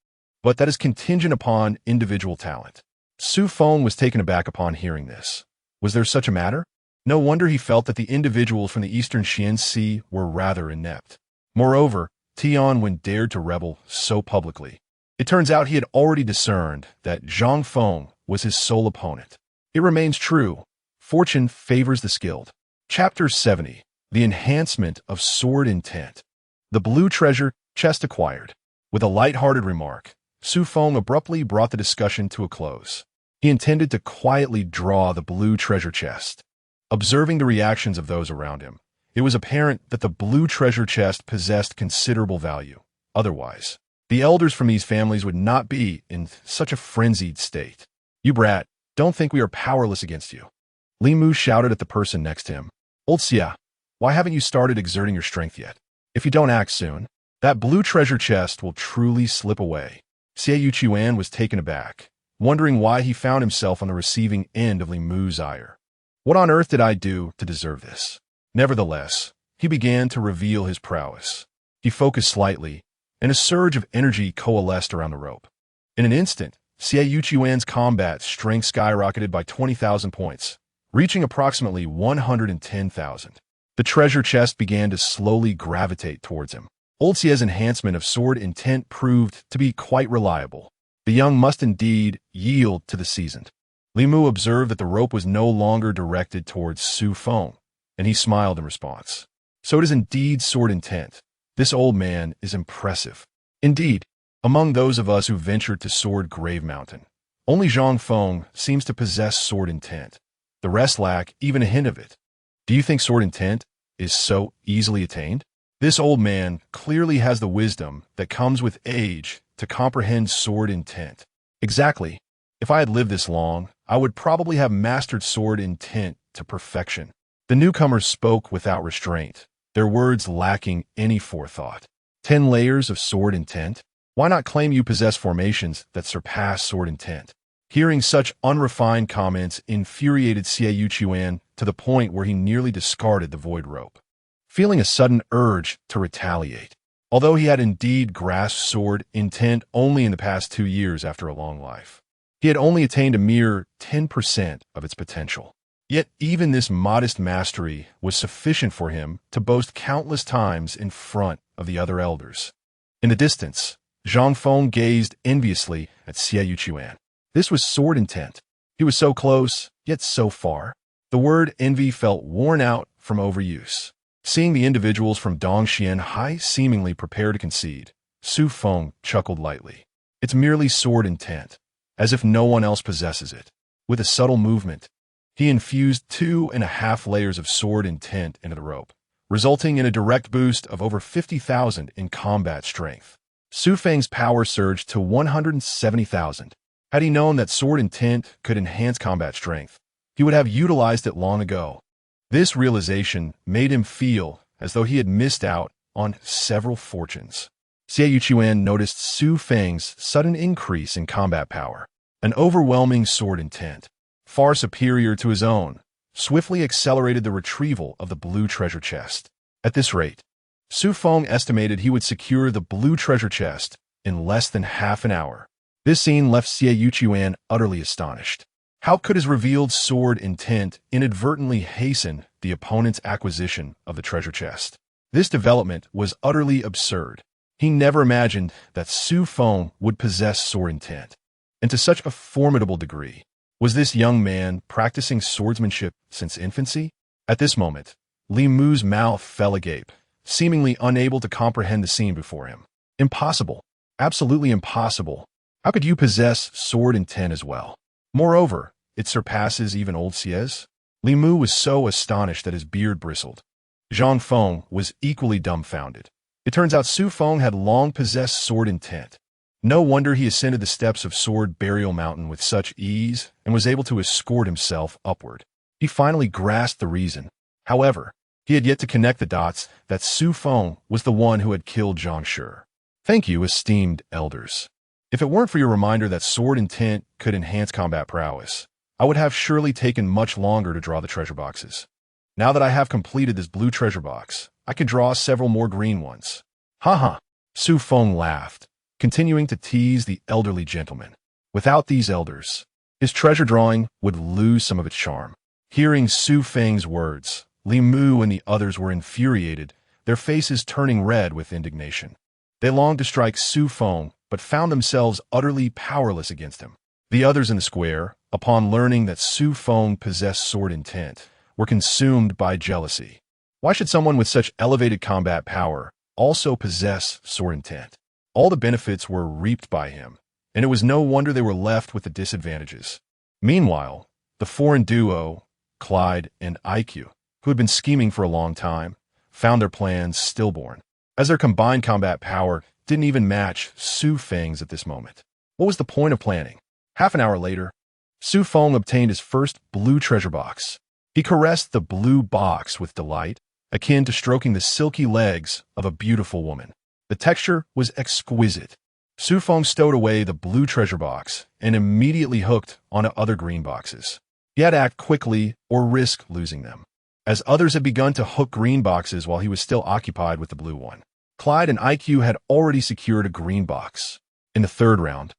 Speaker 1: but that is contingent upon individual talent. Xu Feng was taken aback upon hearing this. Was there such a matter? No wonder he felt that the individuals from the eastern Xianxi were rather inept. Moreover, Tianwen dared to rebel so publicly. It turns out he had already discerned that Zhang Feng was his sole opponent. It remains true. Fortune favors the skilled. Chapter 70. The Enhancement of Sword Intent. The blue treasure chest acquired. With a light-hearted remark, Xu Feng abruptly brought the discussion to a close. He intended to quietly draw the blue treasure chest. Observing the reactions of those around him, it was apparent that the blue treasure chest possessed considerable value. Otherwise, the elders from these families would not be in such a frenzied state. You brat, don't think we are powerless against you. Li Mu shouted at the person next to him. Old Xia, why haven't you started exerting your strength yet? If you don't act soon, that blue treasure chest will truly slip away. Xie Yuchuan was taken aback, wondering why he found himself on the receiving end of Li Mu's ire. What on earth did I do to deserve this? Nevertheless, he began to reveal his prowess. He focused slightly, and a surge of energy coalesced around the rope. In an instant, Xie Yuchuan's combat strength skyrocketed by 20,000 points, reaching approximately 110,000. The treasure chest began to slowly gravitate towards him. Old Xie's enhancement of sword intent proved to be quite reliable. The young must indeed yield to the seasoned. Li Mu observed that the rope was no longer directed towards Xu Feng, and he smiled in response. So it is indeed sword intent. This old man is impressive. Indeed, Among those of us who ventured to Sword Grave Mountain, only Xu Feng seems to possess sword intent. The rest lack even a hint of it. Do you think sword intent is so easily attained? This old man clearly has the wisdom that comes with age to comprehend sword intent. Exactly. If I had lived this long, I would probably have mastered sword intent to perfection. The newcomers spoke without restraint, their words lacking any forethought. 10 layers of sword intent? Why not claim you possess formations that surpass sword intent? Hearing such unrefined comments infuriated Xu Chuan to the point where he nearly discarded the void rope, feeling a sudden urge to retaliate. Although he had indeed grasped sword intent only in the past 2 years after a long life, he had only attained a mere 10% of its potential. Yet even this modest mastery was sufficient for him to boast countless times in front of the other elders. In the distance, Xu Feng gazed enviously at Xu Chuan. This was sword intent. He was so close, yet so far. The word envy felt worn out from overuse. Seeing the individuals from Dongxian High seemingly prepare to concede, Xu Feng chuckled lightly. It's merely sword intent, as if no one else possesses it. With a subtle movement, he infused 2.5 layers of sword intent into the rope, resulting in a direct boost of over 50,000 in combat strength. Xu Feng's power surged to 170,000. Had he known that sword intent could enhance combat strength, he would have utilized it long ago. This realization made him feel as though he had missed out on several fortunes. Xu Chuan noticed Xu Feng's sudden increase in combat power. An overwhelming sword intent, far superior to his own, swiftly accelerated the retrieval of the blue treasure chest. At this rate, Xu Feng estimated he would secure the blue treasure chest in less than half an hour. This scene left Xu Chuan utterly astonished. How could his revealed sword intent inadvertently hasten the opponent's acquisition of the treasure chest? This development was utterly absurd. He never imagined that Xu Feng would possess sword intent, and to such a formidable degree. Was this young man practicing swordsmanship since infancy? At this moment, Li Mu's mouth fell agape, seemingly unable to comprehend the scene before him. Impossible. Absolutely impossible. How could you possess sword intent as well? Moreover, it surpasses even old Xie's. Li Mu was so astonished that his beard bristled. Xu Feng was equally dumbfounded. It turns out Xu Feng had long possessed sword intent. No wonder he ascended the steps of Sword Burial Mountain with such ease and was able to escort himself upward. He finally grasped the reason. However, he had yet to connect the dots that Xu Feng was the one who had killed Zhang Shi. Thank you, esteemed elders. If it weren't for your reminder that sword intent could enhance combat prowess, I would have surely taken much longer to draw the treasure boxes. Now that I have completed this blue treasure box, I can draw several more green ones. Haha. Xu Feng laughed, continuing to tease the elderly gentleman. Without these elders, his treasure drawing would lose some of its charm. Hearing Xu Feng's words, Li Mu and the others were infuriated, their faces turning red with indignation. They longed to strike Xu Feng, but found themselves utterly powerless against him. The others in the square, upon learning that Xu Feng possessed sword intent, were consumed by jealousy. Why should someone with such elevated combat power also possess sword intent? All the benefits were reaped by him, and it was no wonder they were left with the disadvantages. Meanwhile, the foreign duo, Clyde and IQ, who had been scheming for a long time, found their plans stillborn, as their combined combat power didn't even match Xu Feng's at this moment. What was the point of planning? Half an hour later, Xu Feng obtained his first blue treasure box. He caressed the blue box with delight, akin to stroking the silky legs of a beautiful woman. The texture was exquisite. Xu Feng stowed away the blue treasure box and immediately hooked onto other green boxes. He had to act quickly or risk losing them, as others had begun to hook green boxes while he was still occupied with the blue one. Clyde and IQ had already secured a green box. In the third round,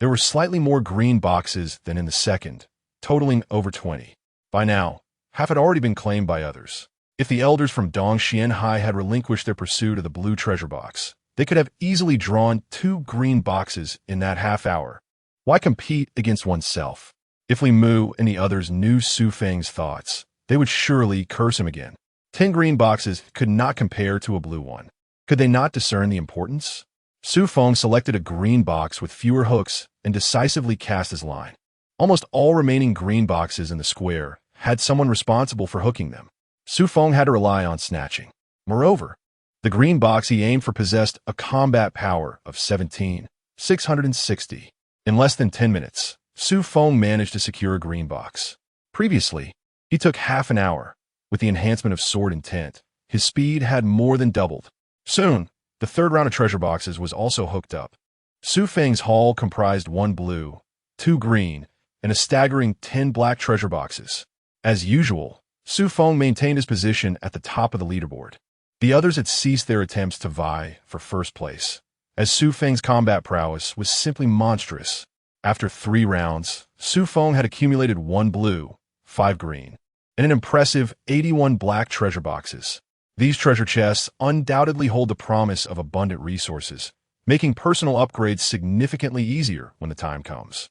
Speaker 1: there were slightly more green boxes than in the second, totaling over 20. By now, half had already been claimed by others. If the elders from Dongxian High had relinquished their pursuit of the blue treasure box, they could have easily drawn 2 green boxes in that half hour. Why compete against oneself? If Li Mu and the others knew Xu Feng's thoughts, they would surely curse him again. 10 green boxes could not compare to a blue one. Could they not discern the importance? Xu Feng selected a green box with fewer hooks and decisively cast his line. Almost all remaining green boxes in the square had someone responsible for hooking them. Xu Feng had to rely on snatching. Moreover, the green box he aimed for possessed a combat power of 17,660. In less than 10 minutes, Xu Feng managed to secure a green box. Previously, he took half an hour. With the enhancement of sword intent, his speed had more than doubled. Soon, the third round of treasure boxes was also hooked up. Xu Feng's haul comprised 1 blue, 2 green, and a staggering 10 black treasure boxes. As usual, Xu Feng maintained his position at the top of the leaderboard. The others had ceased their attempts to vie for first place, as Xu Feng's combat prowess was simply monstrous. After 3 rounds, Xu Feng had accumulated 1 blue, 5 green, and an impressive 81 black treasure boxes. These treasure chests undoubtedly hold the promise of abundant resources, making personal upgrades significantly easier when the time comes.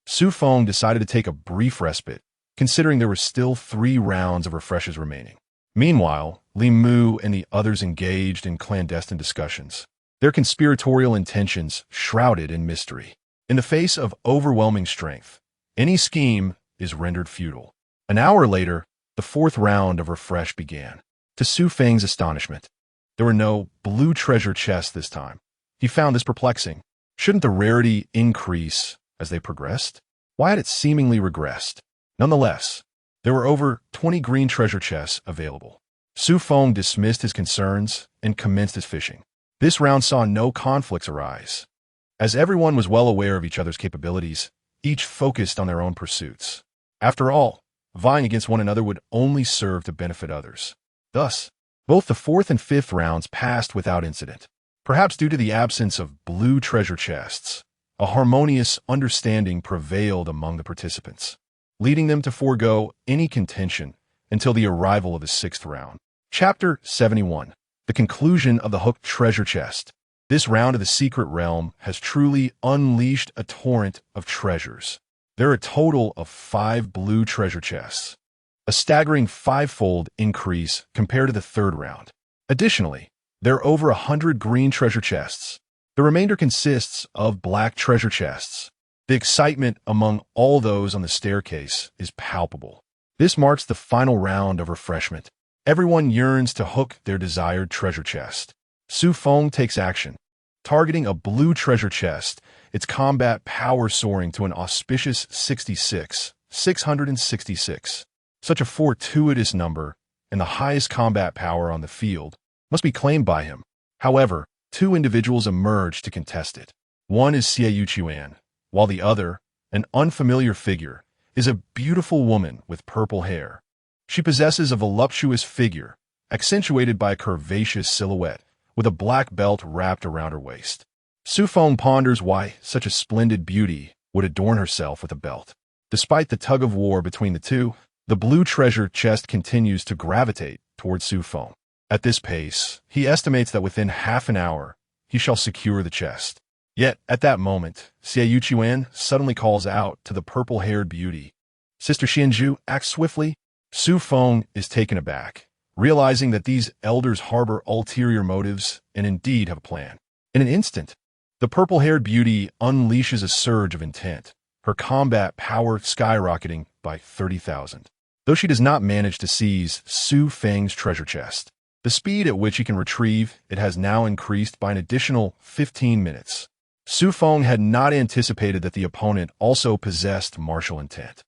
Speaker 1: Xu Feng decided to take a brief respite, considering there were still 3 rounds of refreshes remaining. Meanwhile, Li Mu and the others engaged in clandestine discussions, their conspiratorial intentions shrouded in mystery. In the face of overwhelming strength, any scheme is rendered futile. An hour later, the 4th round of refresh began. To Xu Feng's astonishment, there were no blue treasure chests this time. He found this perplexing. Shouldn't the rarity increase as they progressed? Why had it seemingly regressed? Nonetheless, there were over 20 green treasure chests available. Xu Feng dismissed his concerns and commenced his fishing. This round saw no conflicts arise. As everyone was well aware of each other's capabilities, each focused on their own pursuits. After all, vying against one another would only serve to benefit others. Thus, both the 4th and 5th rounds passed without incident. Perhaps due to the absence of blue treasure chests, a harmonious understanding prevailed among the participants, leading them to forego any contention until the arrival of the 6th round. Chapter 71. The conclusion of the hooked treasure chest. This round of the secret realm has truly unleashed a torrent of treasures. There are a total of 5 blue treasure chests, a staggering 5-fold increase compared to the 3rd round. Additionally, there are over 100 green treasure chests. The remainder consists of black treasure chests. The excitement among all those on the staircase is palpable. This marks the final round of refreshment. Everyone yearns to hook their desired treasure chest. Xu Feng takes action, targeting a blue treasure chest, its combat power soaring to an auspicious 666. Such a fortuitous number, and the highest combat power on the field, must be claimed by him. However, 2 individuals emerge to contest it. One is Xie Yuan, while the other, an unfamiliar figure, is a beautiful woman with purple hair. She possesses a voluptuous figure, accentuated by a curvaceous silhouette, with a black belt wrapped around her waist. Xu Feng ponders why such a splendid beauty would adorn herself with a belt. Despite the tug-of-war between the two, the blue treasure chest continues to gravitate towards Xu Feng. At this pace, he estimates that within half an hour, he shall secure the chest. Yet, at that moment, Xie Yuan suddenly calls out to the purple-haired beauty. Sister Xianzhu, act swiftly. Xu Feng is taken aback, realizing that these elders harbor ulterior motives and indeed have a plan. In an instant, the purple-haired beauty unleashes a surge of intent, her combat power skyrocketing by 30,000. Though she does not manage to seize Xu Feng's treasure chest, the speed at which he can retrieve it has now increased by an additional 15 minutes. Xu Feng had not anticipated that the opponent also possessed martial intent.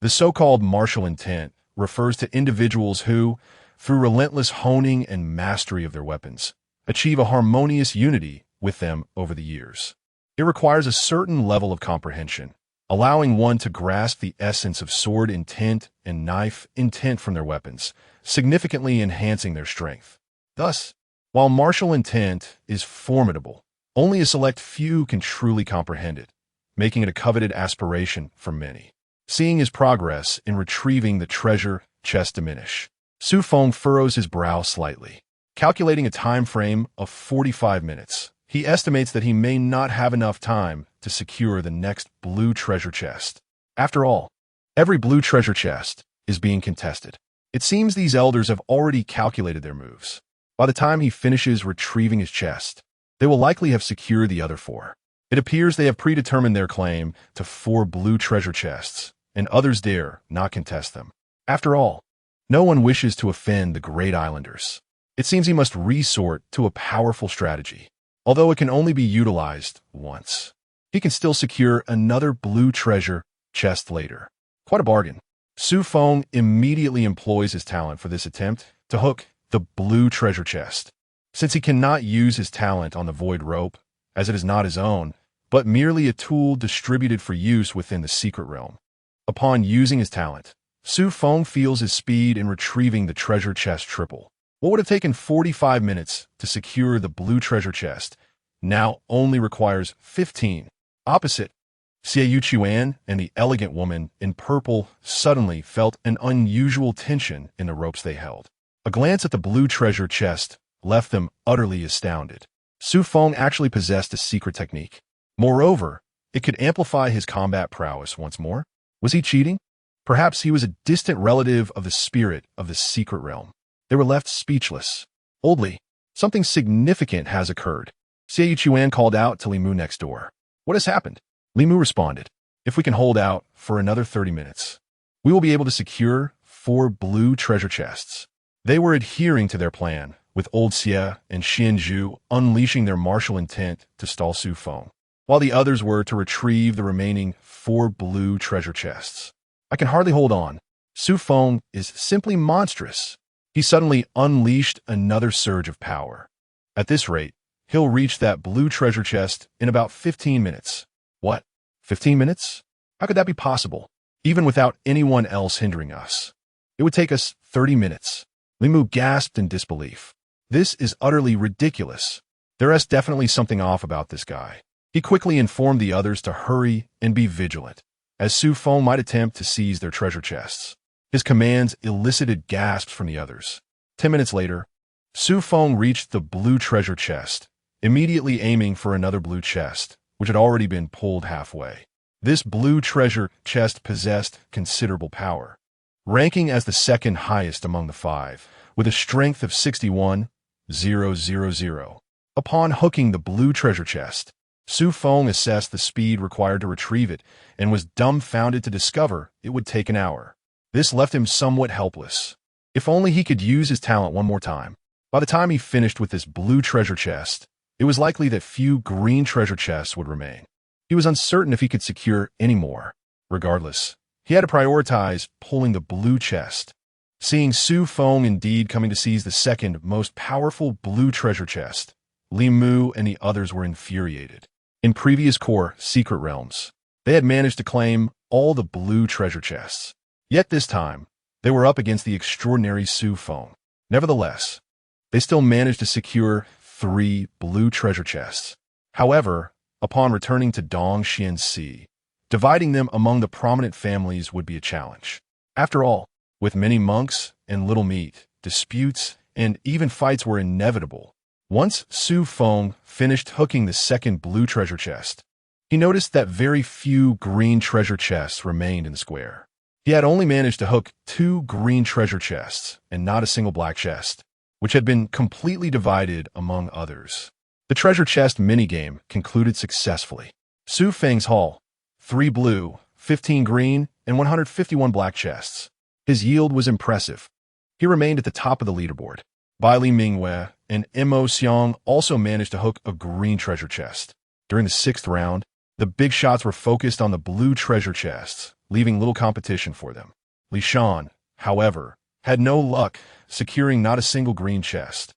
Speaker 1: The so-called martial intent refers to individuals who, through relentless honing and mastery of their weapons, achieve a harmonious unity with them over the years. It requires a certain level of comprehension, allowing one to grasp the essence of sword intent and knife intent from their weapons, significantly enhancing their strength. Thus, while martial intent is formidable, only a select few can truly comprehend it, making it a coveted aspiration for many. Seeing his progress in retrieving the treasure chest diminish, Xu Feng furrows his brow slightly. Calculating a time frame of 45 minutes, he estimates that he may not have enough time to secure the next blue treasure chest. After all, every blue treasure chest is being contested. It seems these elders have already calculated their moves. By the time he finishes retrieving his chest, they will likely have secured the other 4. It appears they have predetermined their claim to 4 blue treasure chests, and others dare not contest them. After all, no one wishes to offend the Great Islanders. It seems he must resort to a powerful strategy. Although it can only be utilized once, he can still secure another blue treasure chest later. Quite a bargain. Xu Feng immediately employs his talent for this attempt to hook the blue treasure chest. Since he cannot use his talent on the void rope, as it is not his own, but merely a tool distributed for use within the secret realm. Upon using his talent, Xu Feng feels his speed in retrieving the treasure chest triple. What would have taken 45 minutes to secure the blue treasure chest now only requires 15. Opposite, Xie Yuchuan and the elegant woman in purple suddenly felt an unusual tension in the ropes they held. A glance at the blue treasure chest left them utterly astounded. Xu Feng actually possessed a secret technique. Moreover, it could amplify his combat prowess once more. Was he cheating? Perhaps he was a distant relative of the spirit of the secret realm. They were left speechless. Oldly, something significant has occurred. Xie Yuchuan called out to Li Mu next door. What has happened? Li Mu responded. If we can hold out for another 30 minutes, we will be able to secure 4 blue treasure chests. They were adhering to their plan, with Old Xie and Xianzhu unleashing their martial intent to stall Xu Feng, while the others were to retrieve the remaining 4 blue treasure chests. I can hardly hold on. Xu Feng is simply monstrous. He suddenly unleashed another surge of power. At this rate, he'll reach that blue treasure chest in about 15 minutes. What? 15 minutes? How could that be possible? Even without anyone else hindering us. It would take us 30 minutes. Li Mu gasped in disbelief. This is utterly ridiculous. There is definitely something off about this guy. He quickly informed the others to hurry and be vigilant, as Xu Feng might attempt to seize their treasure chests. His commands elicited gasps from the others. 10 minutes later, Xu Feng reached the blue treasure chest, immediately aiming for another blue chest, which had already been pulled halfway. This blue treasure chest possessed considerable power, ranking as the second highest among the 5, with a strength of 61,000. Upon hooking the blue treasure chest, Xu Feng assessed the speed required to retrieve it and was dumbfounded to discover it would take an hour. This left him somewhat helpless. If only he could use his talent one more time. By the time he finished with this blue treasure chest, it was likely that few green treasure chests would remain. He was uncertain if he could secure any more. Regardless, he had to prioritize pulling the blue chest. Seeing Xu Feng indeed coming to seize the second most powerful blue treasure chest, Li Mu and the others were infuriated. In previous core secret realms, they had managed to claim all the blue treasure chests. Yet this time, they were up against the extraordinary Xu Feng. Nevertheless, they still managed to secure 3 blue treasure chests. However, upon returning to Dongxianxi, dividing them among the prominent families would be a challenge. After all, with many monks and little meat, disputes and even fights were inevitable. Once Xu Feng finished hooking the second blue treasure chest, he noticed that very few green treasure chests remained in the square. He had only managed to hook 2 green treasure chests and not a single black chest, which had been completely divided among others. The treasure chest minigame concluded successfully. Xu Feng's haul, 3 blue, 15 green, and 151 black chests. His yield was impressive. He remained at the top of the leaderboard. Bai Li Mingwei and Mo Xiang also managed to hook a green treasure chest. During the 6th round, the big shots were focused on the blue treasure chests, leaving little competition for them. Li Shan, however, had no luck securing not a single green chest,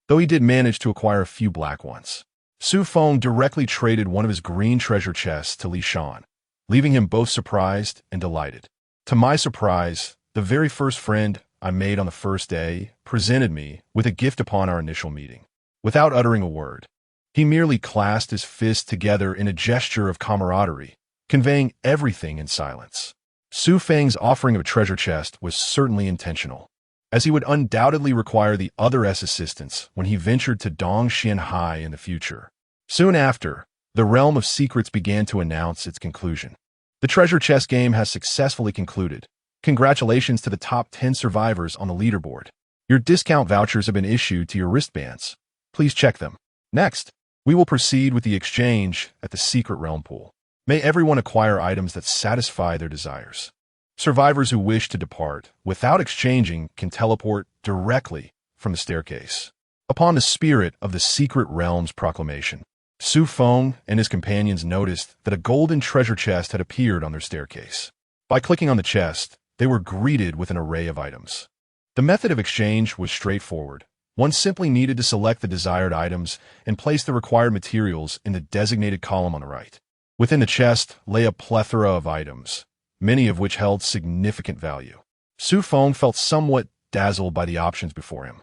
Speaker 1: though he did manage to acquire a few black ones. Xu Feng directly traded one of his green treasure chests to Li Shan, leaving him both surprised and delighted. To my surprise, the very first friend I made on the first day presented me with a gift upon our initial meeting. Without uttering a word, he merely clasped his fists together in a gesture of camaraderie, conveying everything in silence. Xu Feng's offering of a treasure chest was certainly intentional, as he would undoubtedly require the other S assistance when he ventured to Dongxianhai in the future. Soon after, the realm of secrets began to announce its conclusion. The treasure chest game has successfully concluded. Congratulations to the top 10 survivors on the leaderboard. Your discount vouchers have been issued to your wristbands. Please check them. Next, We will proceed with the exchange at the secret realm pool. May everyone acquire items that satisfy their desires. Survivors who wish to depart without exchanging can teleport directly from the staircase. Upon the spirit of the secret realm's proclamation, Xu Feng and his companions noticed that a golden treasure chest had appeared on their staircase. By clicking on the chest, they were greeted with an array of items. The method of exchange was straightforward. One simply needed to select the desired items and place the required materials in the designated column on the right. Within the chest lay a plethora of items, many of which held significant value. Xu Feng felt somewhat dazzled by the options before him.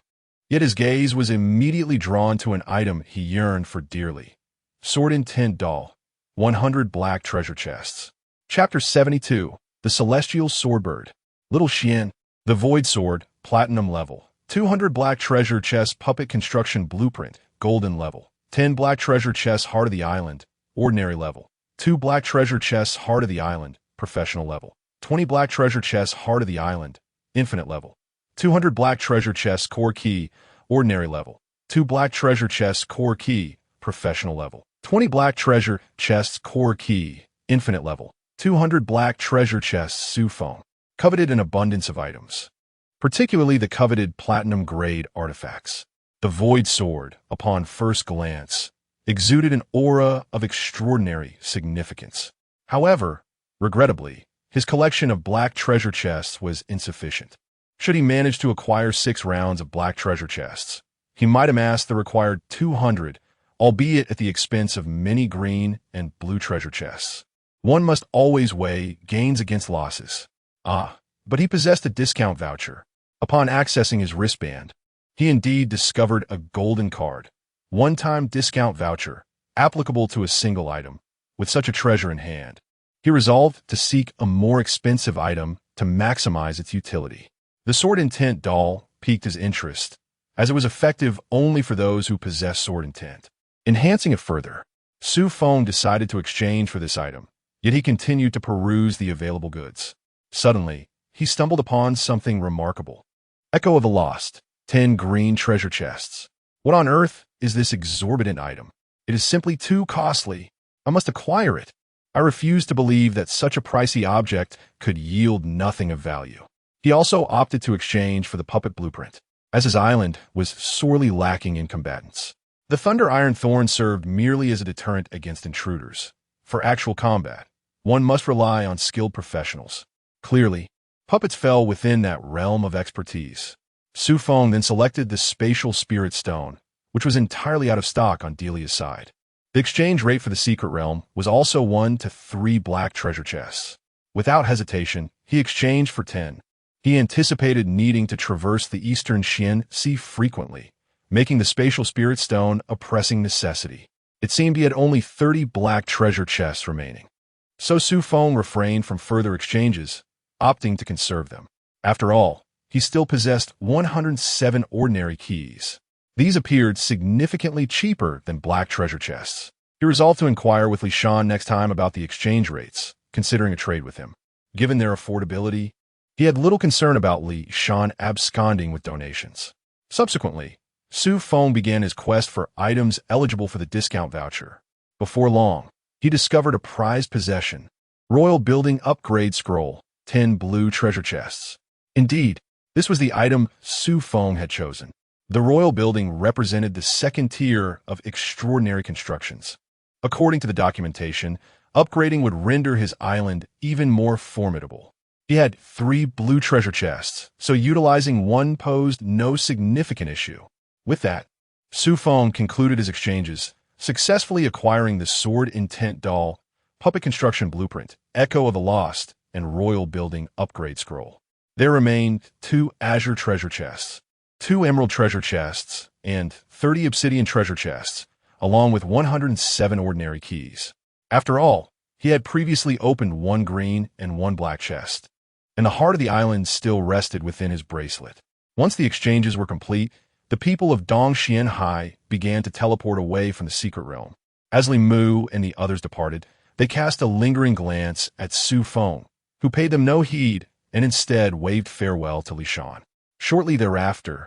Speaker 1: Yet his gaze was immediately drawn to an item he yearned for dearly. Sword in Tint Doll, 100 Black Treasure Chests. Chapter 72, The Celestial Swordbird. Little Xian, the Void Sword, Platinum Level. 200 Black Treasure Chest Puppet Construction Blueprint, Golden Level. 10 Black Treasure Chests Heart of the Island, Ordinary Level. 2 Black Treasure Chests Heart of the Island, Professional Level. 20 Black Treasure Chests Heart of the Island, Infinite Level. 200 Black Treasure Chests Core Key, Ordinary Level. 2 Black Treasure Chests Core Key, Professional Level. 20 Black Treasure Chests Core Key, Infinite Level. 200 Black Treasure Chests Xu Feng coveted an abundance of items, particularly the coveted platinum-grade artifacts. The Void Sword, upon first glance, exuded an aura of extraordinary significance. However, regrettably, his collection of black treasure chests was insufficient. Should he manage to acquire 6 rounds of black treasure chests, he might amass the required 200, albeit at the expense of many green and blue treasure chests. One must always weigh gains against losses. But he possessed a discount voucher. Upon accessing his wristband, he indeed discovered a golden card, one-time discount voucher, applicable to a single item. With such a treasure in hand, he resolved to seek a more expensive item to maximize its utility. The Sword in Tint Doll piqued his interest, as it was effective only for those who possess sword intent. Enhancing it further, Xu Feng decided to exchange for this item, yet he continued to peruse the available goods. Suddenly, he stumbled upon something remarkable. Echo of the Lost, 10 green treasure chests. What on earth is this exorbitant item? It is simply too costly. I must acquire it. I refuse to believe that such a pricey object could yield nothing of value. He also opted to exchange for the puppet blueprint, as his island was sorely lacking in combatants. The Thunder Iron Thorn served merely as a deterrent against intruders. For actual combat, one must rely on skilled professionals. Clearly, puppets fell within that realm of expertise. Xu Feng then selected the Spatial Spirit Stone, which was entirely out of stock on Delia's side. The exchange rate for the secret realm was also 1 to 3 black treasure chests. Without hesitation, he exchanged for 10. He anticipated needing to traverse the Eastern Xian Sea frequently, making the Spatial Spirit Stone a pressing necessity. It seemed he had only 30 black treasure chests remaining. So Xu Feng refrained from further exchanges, opting to conserve them. After all, he still possessed 107 ordinary keys. These appeared significantly cheaper than black treasure chests. He resolved to inquire with Li Shan next time about the exchange rates, considering a trade with him. Given their affordability, he had little concern about Li Shan absconding with donations. Subsequently, Xu Feng began his quest for items eligible for the discount voucher. Before long, he discovered a prized possession, Royal Building Upgrade Scroll, 10 blue treasure chests. Indeed, this was the item Xu Feng had chosen. The royal building represented the second tier of extraordinary constructions. According to the documentation, upgrading would render his island even more formidable. He had 3 blue treasure chests, so utilizing one posed no significant issue. With that, Xu Feng concluded his exchanges, successfully acquiring the Sword in Tint Doll, Puppet Construction Blueprint, Echo of the Lost, and Royal Building Upgrade Scroll. There remained 2 Azure treasure chests, 2 Emerald treasure chests, and 30 Obsidian treasure chests, along with 107 ordinary keys. After all, he had previously opened 1 green and 1 black chest, and the heart of the island still rested within his bracelet. Once the exchanges were complete, the people of Dongxian Hai began to teleport away from the secret realm. As Li Mu and the others departed, they cast a lingering glance at Xu Feng, who paid them no heed and instead waved farewell to Li Shan. Shortly thereafter,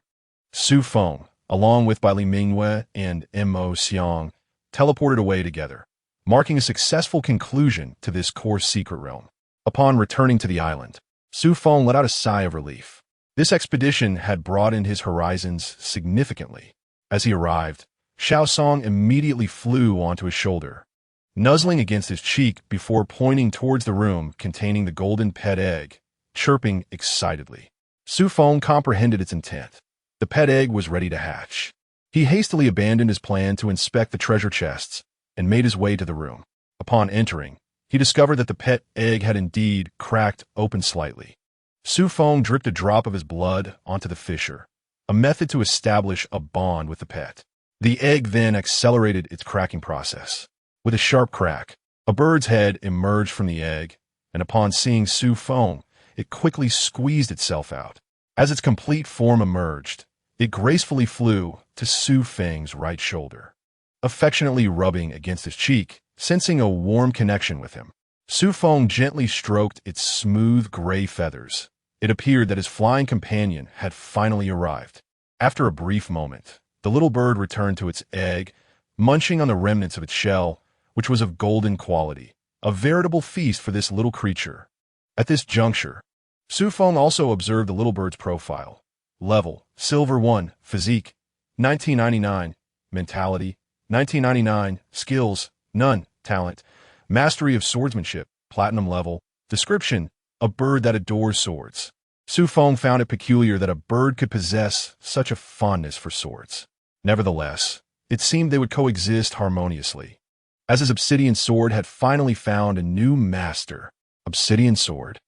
Speaker 1: Xu Feng, along with Bai Li Mingyue and Mo Xiang, teleported away together, marking a successful conclusion to this core secret realm. Upon returning to the island, Xu Feng let out a sigh of relief. This expedition had broadened his horizons significantly. As he arrived, Xiao Song immediately flew onto his shoulder, nuzzling against his cheek before pointing towards the room containing the golden pet egg, chirping excitedly. Xu Feng comprehended its intent. The pet egg was ready to hatch. He hastily abandoned his plan to inspect the treasure chests and made his way to the room. Upon entering, he discovered that the pet egg had indeed cracked open slightly. Xu Feng dripped a drop of his blood onto the fissure, a method to establish a bond with the pet. The egg then accelerated its cracking process. With a sharp crack, a bird's head emerged from the egg, and upon seeing Xu Feng, it quickly squeezed itself out. As its complete form emerged, it gracefully flew to Xu Feng's right shoulder, affectionately rubbing against his cheek, sensing a warm connection with him. Xu Feng gently stroked its smooth gray feathers. It appeared that his flying companion had finally arrived. After a brief moment, the little bird returned to its egg, munching on the remnants of its shell, which was of golden quality, a veritable feast for this little creature. At this juncture, Xu Feng also observed the little bird's profile. Level, Silver 1, Physique, 1999, Mentality, 1999, Skills, None, Talent, Mastery of Swordsmanship, Platinum level, Description, a bird that adores swords. Xu Feng found it peculiar that a bird could possess such a fondness for swords. Nevertheless, it seemed they would coexist harmoniously. As his obsidian sword had finally found a new master, Obsidian Sword.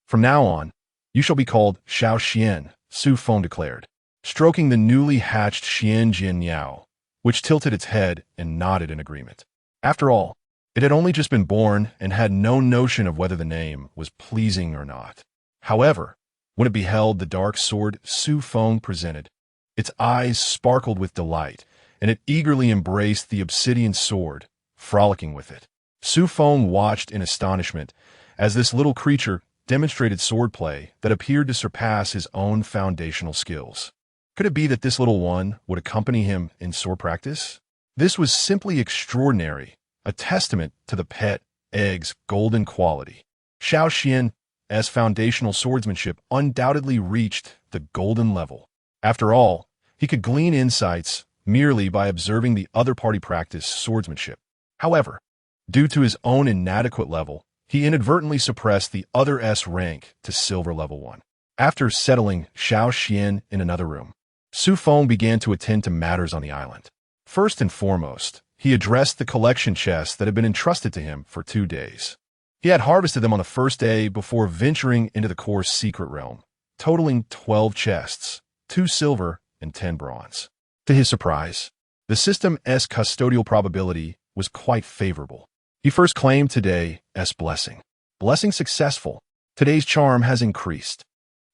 Speaker 1: From now on, you shall be called Xiao Xian, Xu Feng declared, stroking the newly hatched Xian Jian Yao, which tilted its head and nodded in agreement. After all, it had only just been born and had no notion of whether the name was pleasing or not. However, when it beheld the dark sword Xu Feng presented, its eyes sparkled with delight, and it eagerly embraced the obsidian sword, frolicking with it. Xu Feng watched in astonishment as this little creature demonstrated swordplay that appeared to surpass his own foundational skills. Could it be that this little one would accompany him in sword practice? This was simply extraordinary, a testament to the pet egg's golden quality. Xiao Xian's foundational swordsmanship undoubtedly reached the golden level. After all, he could glean insights merely by observing the other party practice swordsmanship. However, due to his own inadequate level, he inadvertently suppressed the other S rank to silver level 1. After settling Xiao Xian in another room, Xu Feng began to attend to matters on the island. First and foremost, he addressed the collection chests that had been entrusted to him for 2 days. He had harvested them on the first day before venturing into the core secret realm, totaling 12 chests, 2 silver and 10 bronze. To his surprise, the system's custodial probability was quite favorable. He first claimed today's blessing. Blessing successful. Today's charm has increased.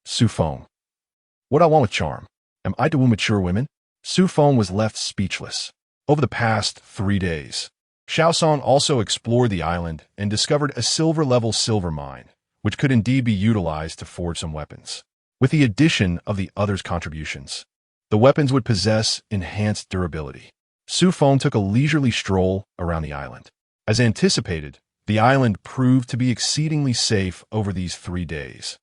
Speaker 1: Xu Feng. What I want with charm? Am I to woo mature women? Xu Feng was left speechless. Over the past 3 days, Xiao Song also explored the island and discovered a silver-level silver mine, which could indeed be utilized to forge some weapons. With the addition of the others' contributions, the weapons would possess enhanced durability. Xu Feng took a leisurely stroll around the island. As anticipated, the island proved to be exceedingly safe over these 3 days,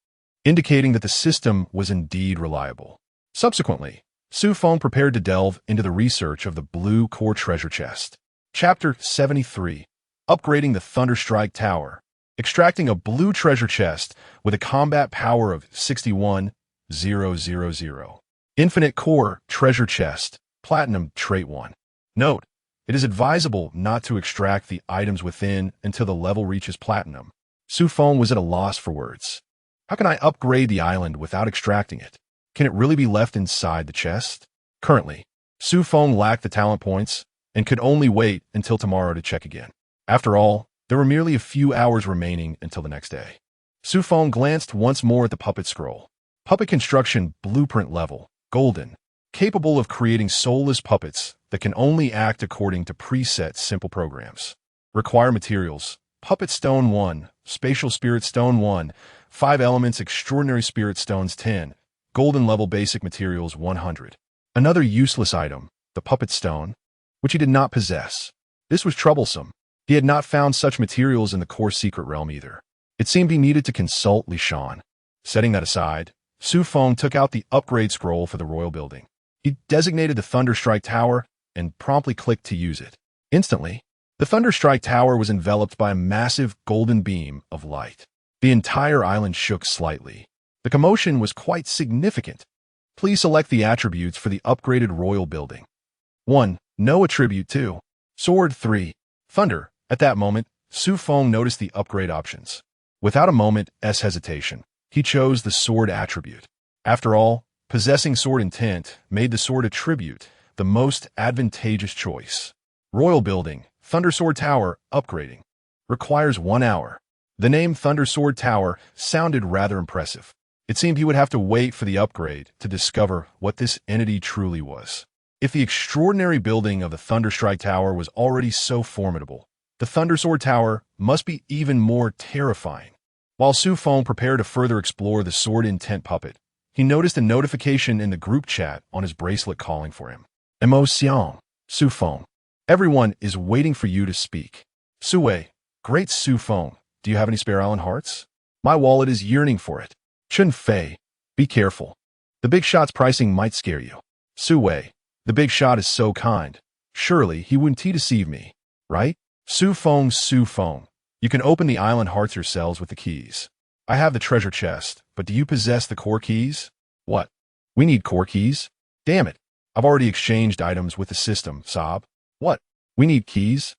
Speaker 1: indicating that the system was indeed reliable. Subsequently, Xu Feng prepared to delve into the research of the blue core treasure chest. Chapter 73. Upgrading the Thunderstrike Tower. Extracting a blue treasure chest with a combat power of 61,000. Infinite Core Treasure Chest. Platinum Trait 1. Note: it is advisable not to extract the items within until the level reaches platinum. Xu Feng was at a loss for words. How can I upgrade the island without extracting it? Can it really be left inside the chest? Currently, Xu Feng lacked the talent points and could only wait until tomorrow to check again. After all, there were merely a few hours remaining until the next day. Xu Feng glanced once more at the puppet scroll. Puppet construction blueprint level, golden, capable of creating soulless puppets that can only act according to preset simple programs. Require materials: Puppet Stone 1, Spatial Spirit Stone 1, 5 Elements Extraordinary Spirit Stones 10, Golden Level Basic Materials 100. Another useless item, the Puppet Stone. which he did not possess. This was troublesome. He had not found such materials in the core secret realm either. It seemed he needed to consult Li Shan. Setting that aside, Xu Feng took out the upgrade scroll for the royal building. He designated the Thunderstrike Tower and promptly clicked to use it. Instantly, the Thunderstrike Tower was enveloped by a massive golden beam of light. The entire island shook slightly. The commotion was quite significant. Please select the attributes for the upgraded royal building. 1. No attribute. 2. Sword. 3. Thunder. At that moment, Xu Feng noticed the upgrade options. Without a moment's hesitation, he chose the sword attribute. After all, possessing sword intent made the sword attribute the most advantageous choice. Royal building, Thundersword Tower, upgrading. Requires 1 hour. The name Thundersword Tower sounded rather impressive. It seemed he would have to wait for the upgrade to discover what this entity truly was. If the extraordinary building of the Thunderstrike Tower was already so formidable, the Thundersword Tower must be even more terrifying. While Xu Feng prepared to further explore the sword intent puppet, he noticed a notification in the group chat on his bracelet calling for him. Emotion, Xu Feng. Everyone is waiting for you to speak. Sui, great Xu Feng, do you have any spare island hearts? My wallet is yearning for it. Chun Fei, be careful. The big shot's pricing might scare you. Sui, the big shot is so kind. Surely he wouldn't deceive me, right? Xu Feng, you can open the island hearts yourselves with the keys. I have the treasure chest, but do you possess the core keys? What? We need core keys? Damn it. I've already exchanged items with the system, Sob. What? We need keys?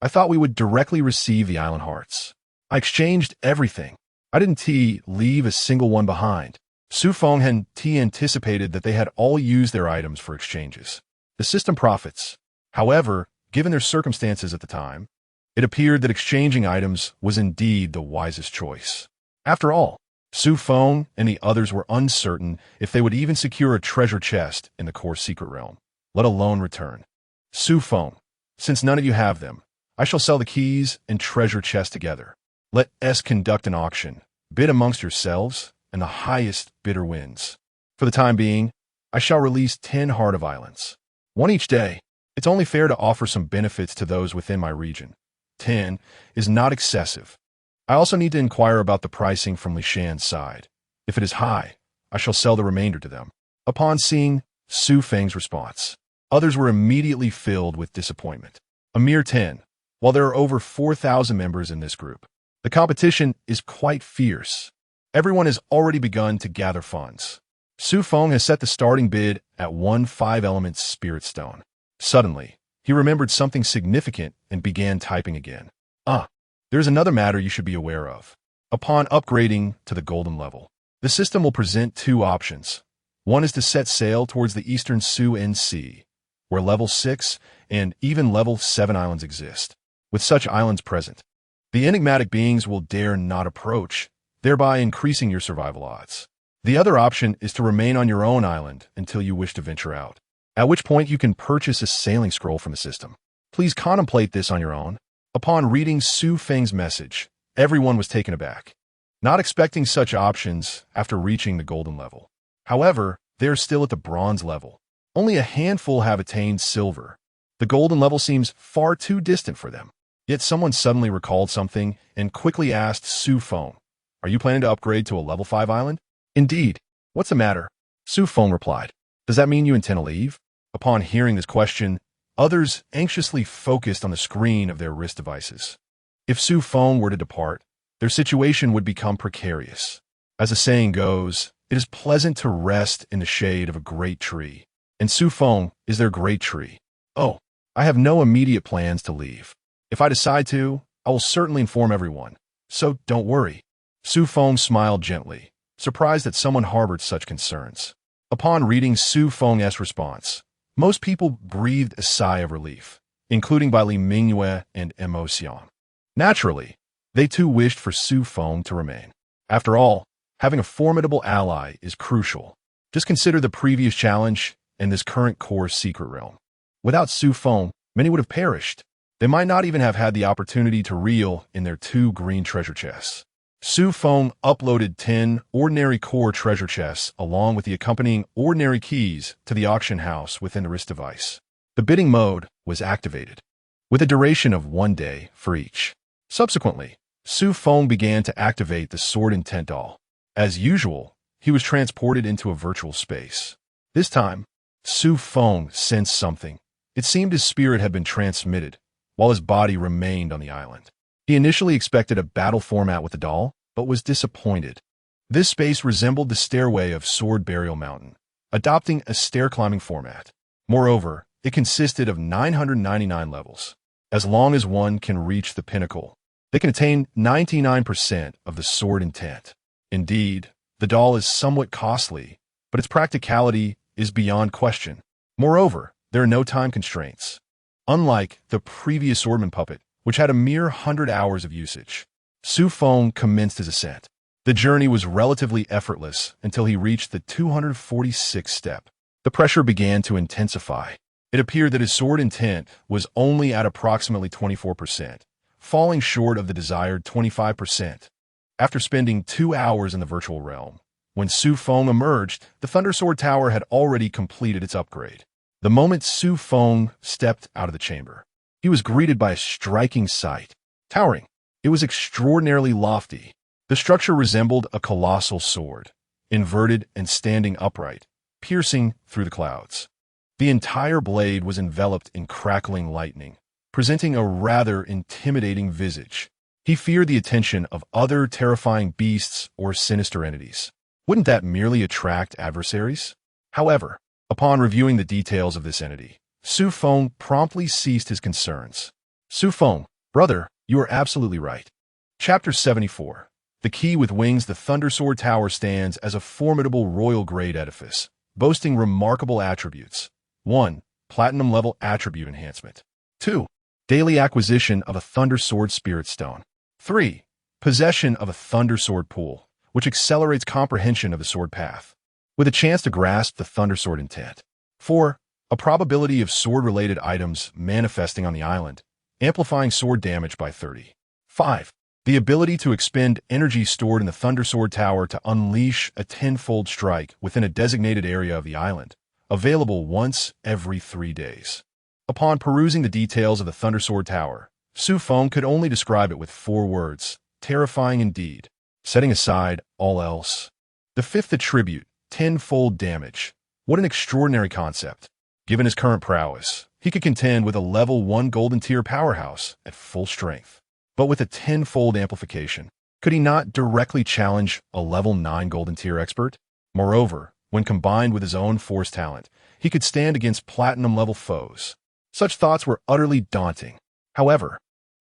Speaker 1: I thought we would directly receive the island hearts. I exchanged everything. I didn't leave a single one behind. Xu Feng had anticipated that they had all used their items for exchanges. The system profits. However, given their circumstances at the time, it appeared that exchanging items was indeed the wisest choice. After all, Xu Feng and the others were uncertain if they would even secure a treasure chest in the core secret realm, let alone return. Xu Feng, since none of you have them, I shall sell the keys and treasure chest together. Let us conduct an auction. Bid amongst yourselves, and the highest bidder wins. For the time being, I shall release 10 Heart of Islands. 1 each day. It's only fair to offer some benefits to those within my region. 10 is not excessive. I also need to inquire about the pricing from Li Shan's side. If it is high, I shall sell the remainder to them. Upon seeing Xu Feng's response, others were immediately filled with disappointment. A mere 10, while there are over 4,000 members in this group. The competition is quite fierce. Everyone has already begun to gather funds. Xu Feng has set the starting bid at 1 5-element spirit stone. Suddenly, he remembered something significant and began typing again. There's another matter you should be aware of. Upon upgrading to the golden level, the system will present 2 options. One is to set sail towards the eastern Su Sea, where level 6 and even level 7 islands exist. With such islands present, the enigmatic beings will dare not approach, thereby increasing your survival odds. The other option is to remain on your own island until you wish to venture out, at which point you can purchase a sailing scroll from the system. Please contemplate this on your own. Upon reading Xu Feng's message, everyone was taken aback, not expecting such options after reaching the golden level. However, they are still at the bronze level. Only a handful have attained silver. The golden level seems far too distant for them. Yet someone suddenly recalled something and quickly asked Xu Feng, "Are you planning to upgrade to a level 5 island?" "Indeed. What's the matter?" Xu Feng replied. "Does that mean you intend to leave?" Upon hearing this question, others anxiously focused on the screen of their wrist devices. If Xu Feng were to depart, their situation would become precarious. As the saying goes, it is pleasant to rest in the shade of a great tree. And Xu Feng is their great tree. Oh, I have no immediate plans to leave. If I decide to, I will certainly inform everyone. So don't worry. Xu Feng smiled gently, surprised that someone harbored such concerns. Upon reading Xu Feng's response, most people breathed a sigh of relief, including by Li Mingyue and Emotion. Naturally, they too wished for Xu Feng to remain. After all, having a formidable ally is crucial. Just consider the previous challenge and this current core secret realm. Without Xu Feng, many would have perished. They might not even have had the opportunity to reel in their 2 green treasure chests. Xu Feng uploaded 10 ordinary core treasure chests along with the accompanying ordinary keys to the auction house within the wrist device. The bidding mode was was activated, with a duration of 1 day for each. Subsequently, Xu Feng began to activate the sword intent doll. As usual, he was transported into a virtual space. This time, Xu Feng sensed something. It seemed his spirit had been transmitted, while his body remained on the island. He initially expected a battle format with the doll, but was disappointed. This space resembled the stairway of Sword Burial Mountain, adopting a stair-climbing format. Moreover, it consisted of 999 levels. As long as one can reach the pinnacle, they can attain 99% of the sword intent. Indeed, the doll is somewhat costly, but its practicality is beyond question. Moreover, there are no time constraints. Unlike the previous swordman puppet, which had a mere 100 hours of usage, Xu Feng commenced his ascent. The journey was relatively effortless until he reached the 246th step. The pressure began to intensify. It appeared that his sword intent was only at approximately 24%, falling short of the desired 25%. After spending 2 hours in the virtual realm, when Xu Feng emerged, the Thunder Sword Tower had already completed its upgrade. The moment Xu Feng stepped out of the chamber, he was greeted by a striking sight. Towering, it was extraordinarily lofty. The structure resembled a colossal sword, inverted and standing upright, piercing through the clouds. The entire blade was enveloped in crackling lightning, presenting a rather intimidating visage. He feared the attention of other terrifying beasts or sinister entities. Wouldn't that merely attract adversaries? However, upon reviewing the details of this entity, Xu Feng promptly ceased his concerns. Xu Feng, brother, you are absolutely right. Chapter 74. The Key with Wings. The Thunder Sword Tower stands as a formidable royal-grade edifice, boasting remarkable attributes. 1. Platinum-level attribute enhancement. 2. Daily acquisition of a Thunder Sword Spirit Stone. 3. Possession of a Thunder Sword Pool, which accelerates comprehension of the sword path, with a chance to grasp the Thunder Sword intent. 4. A probability of sword-related items manifesting on the island, amplifying sword damage by 30. 5. The ability to expend energy stored in the Thunder Sword Tower to unleash a 10-fold strike within a designated area of the island, available once every 3 days. Upon perusing the details of the Thunder Sword Tower, Xu Feng could only describe it with 4 words: terrifying indeed. Setting aside all else, the 5th attribute, 10-fold damage. What an extraordinary concept. Given his current prowess, he could contend with a level 1 golden tier powerhouse at full strength. But with a 10-fold amplification, could he not directly challenge a level 9 golden tier expert? Moreover, when combined with his own force talent, he could stand against platinum-level foes. Such thoughts were utterly daunting. However,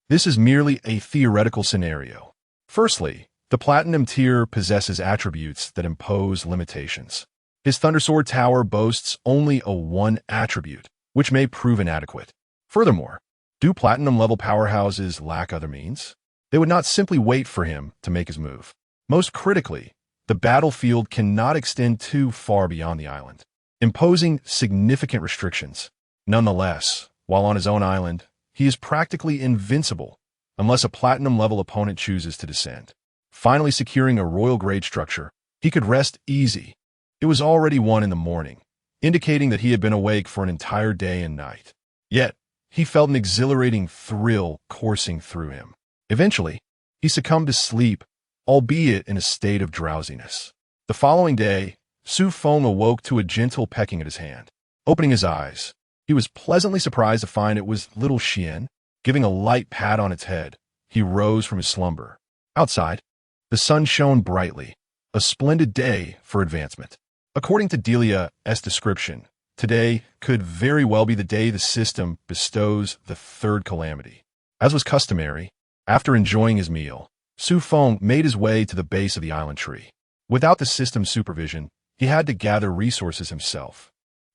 Speaker 1: this is merely a theoretical scenario. Firstly, the platinum tier possesses attributes that impose limitations. His Thunder Sword Tower boasts only a 1 attribute, which may prove inadequate. Furthermore, do platinum-level powerhouses lack other means? They would not simply wait for him to make his move. Most critically, the battlefield cannot extend too far beyond the island, imposing significant restrictions. Nonetheless, while on his own island, he is practically invincible, unless a platinum-level opponent chooses to descend. Finally securing a royal-grade structure, he could rest easy. It was already 1 in the morning, indicating that he had been awake for an entire day and night. Yet, he felt an exhilarating thrill coursing through him. Eventually, he succumbed to sleep, albeit in a state of drowsiness. The following day, Xu Feng awoke to a gentle pecking at his hand. Opening his eyes, he was pleasantly surprised to find it was little Xian. Giving a light pat on its head, he rose from his slumber. Outside, the sun shone brightly, a splendid day for advancement. According to Delia's description, today could very well be the day the system bestows the 3rd Calamity. As was customary, after enjoying his meal, Xu Feng made his way to the base of the island tree. Without the system's supervision, he had to gather resources himself.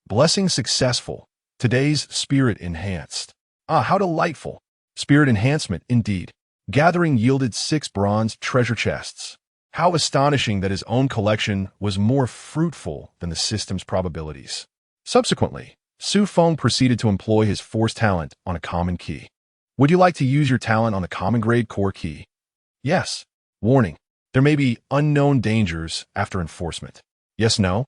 Speaker 1: Blessing successful, today's spirit enhanced. Ah, how delightful! Spirit enhancement, indeed. Gathering yielded 6 bronze treasure chests. How astonishing that his own collection was more fruitful than the system's probabilities. Subsequently, Xu Feng proceeded to employ his force talent on a common key. Would you like to use your talent on the common grade core key? Yes. Warning. There may be unknown dangers after enforcement. Yes, no?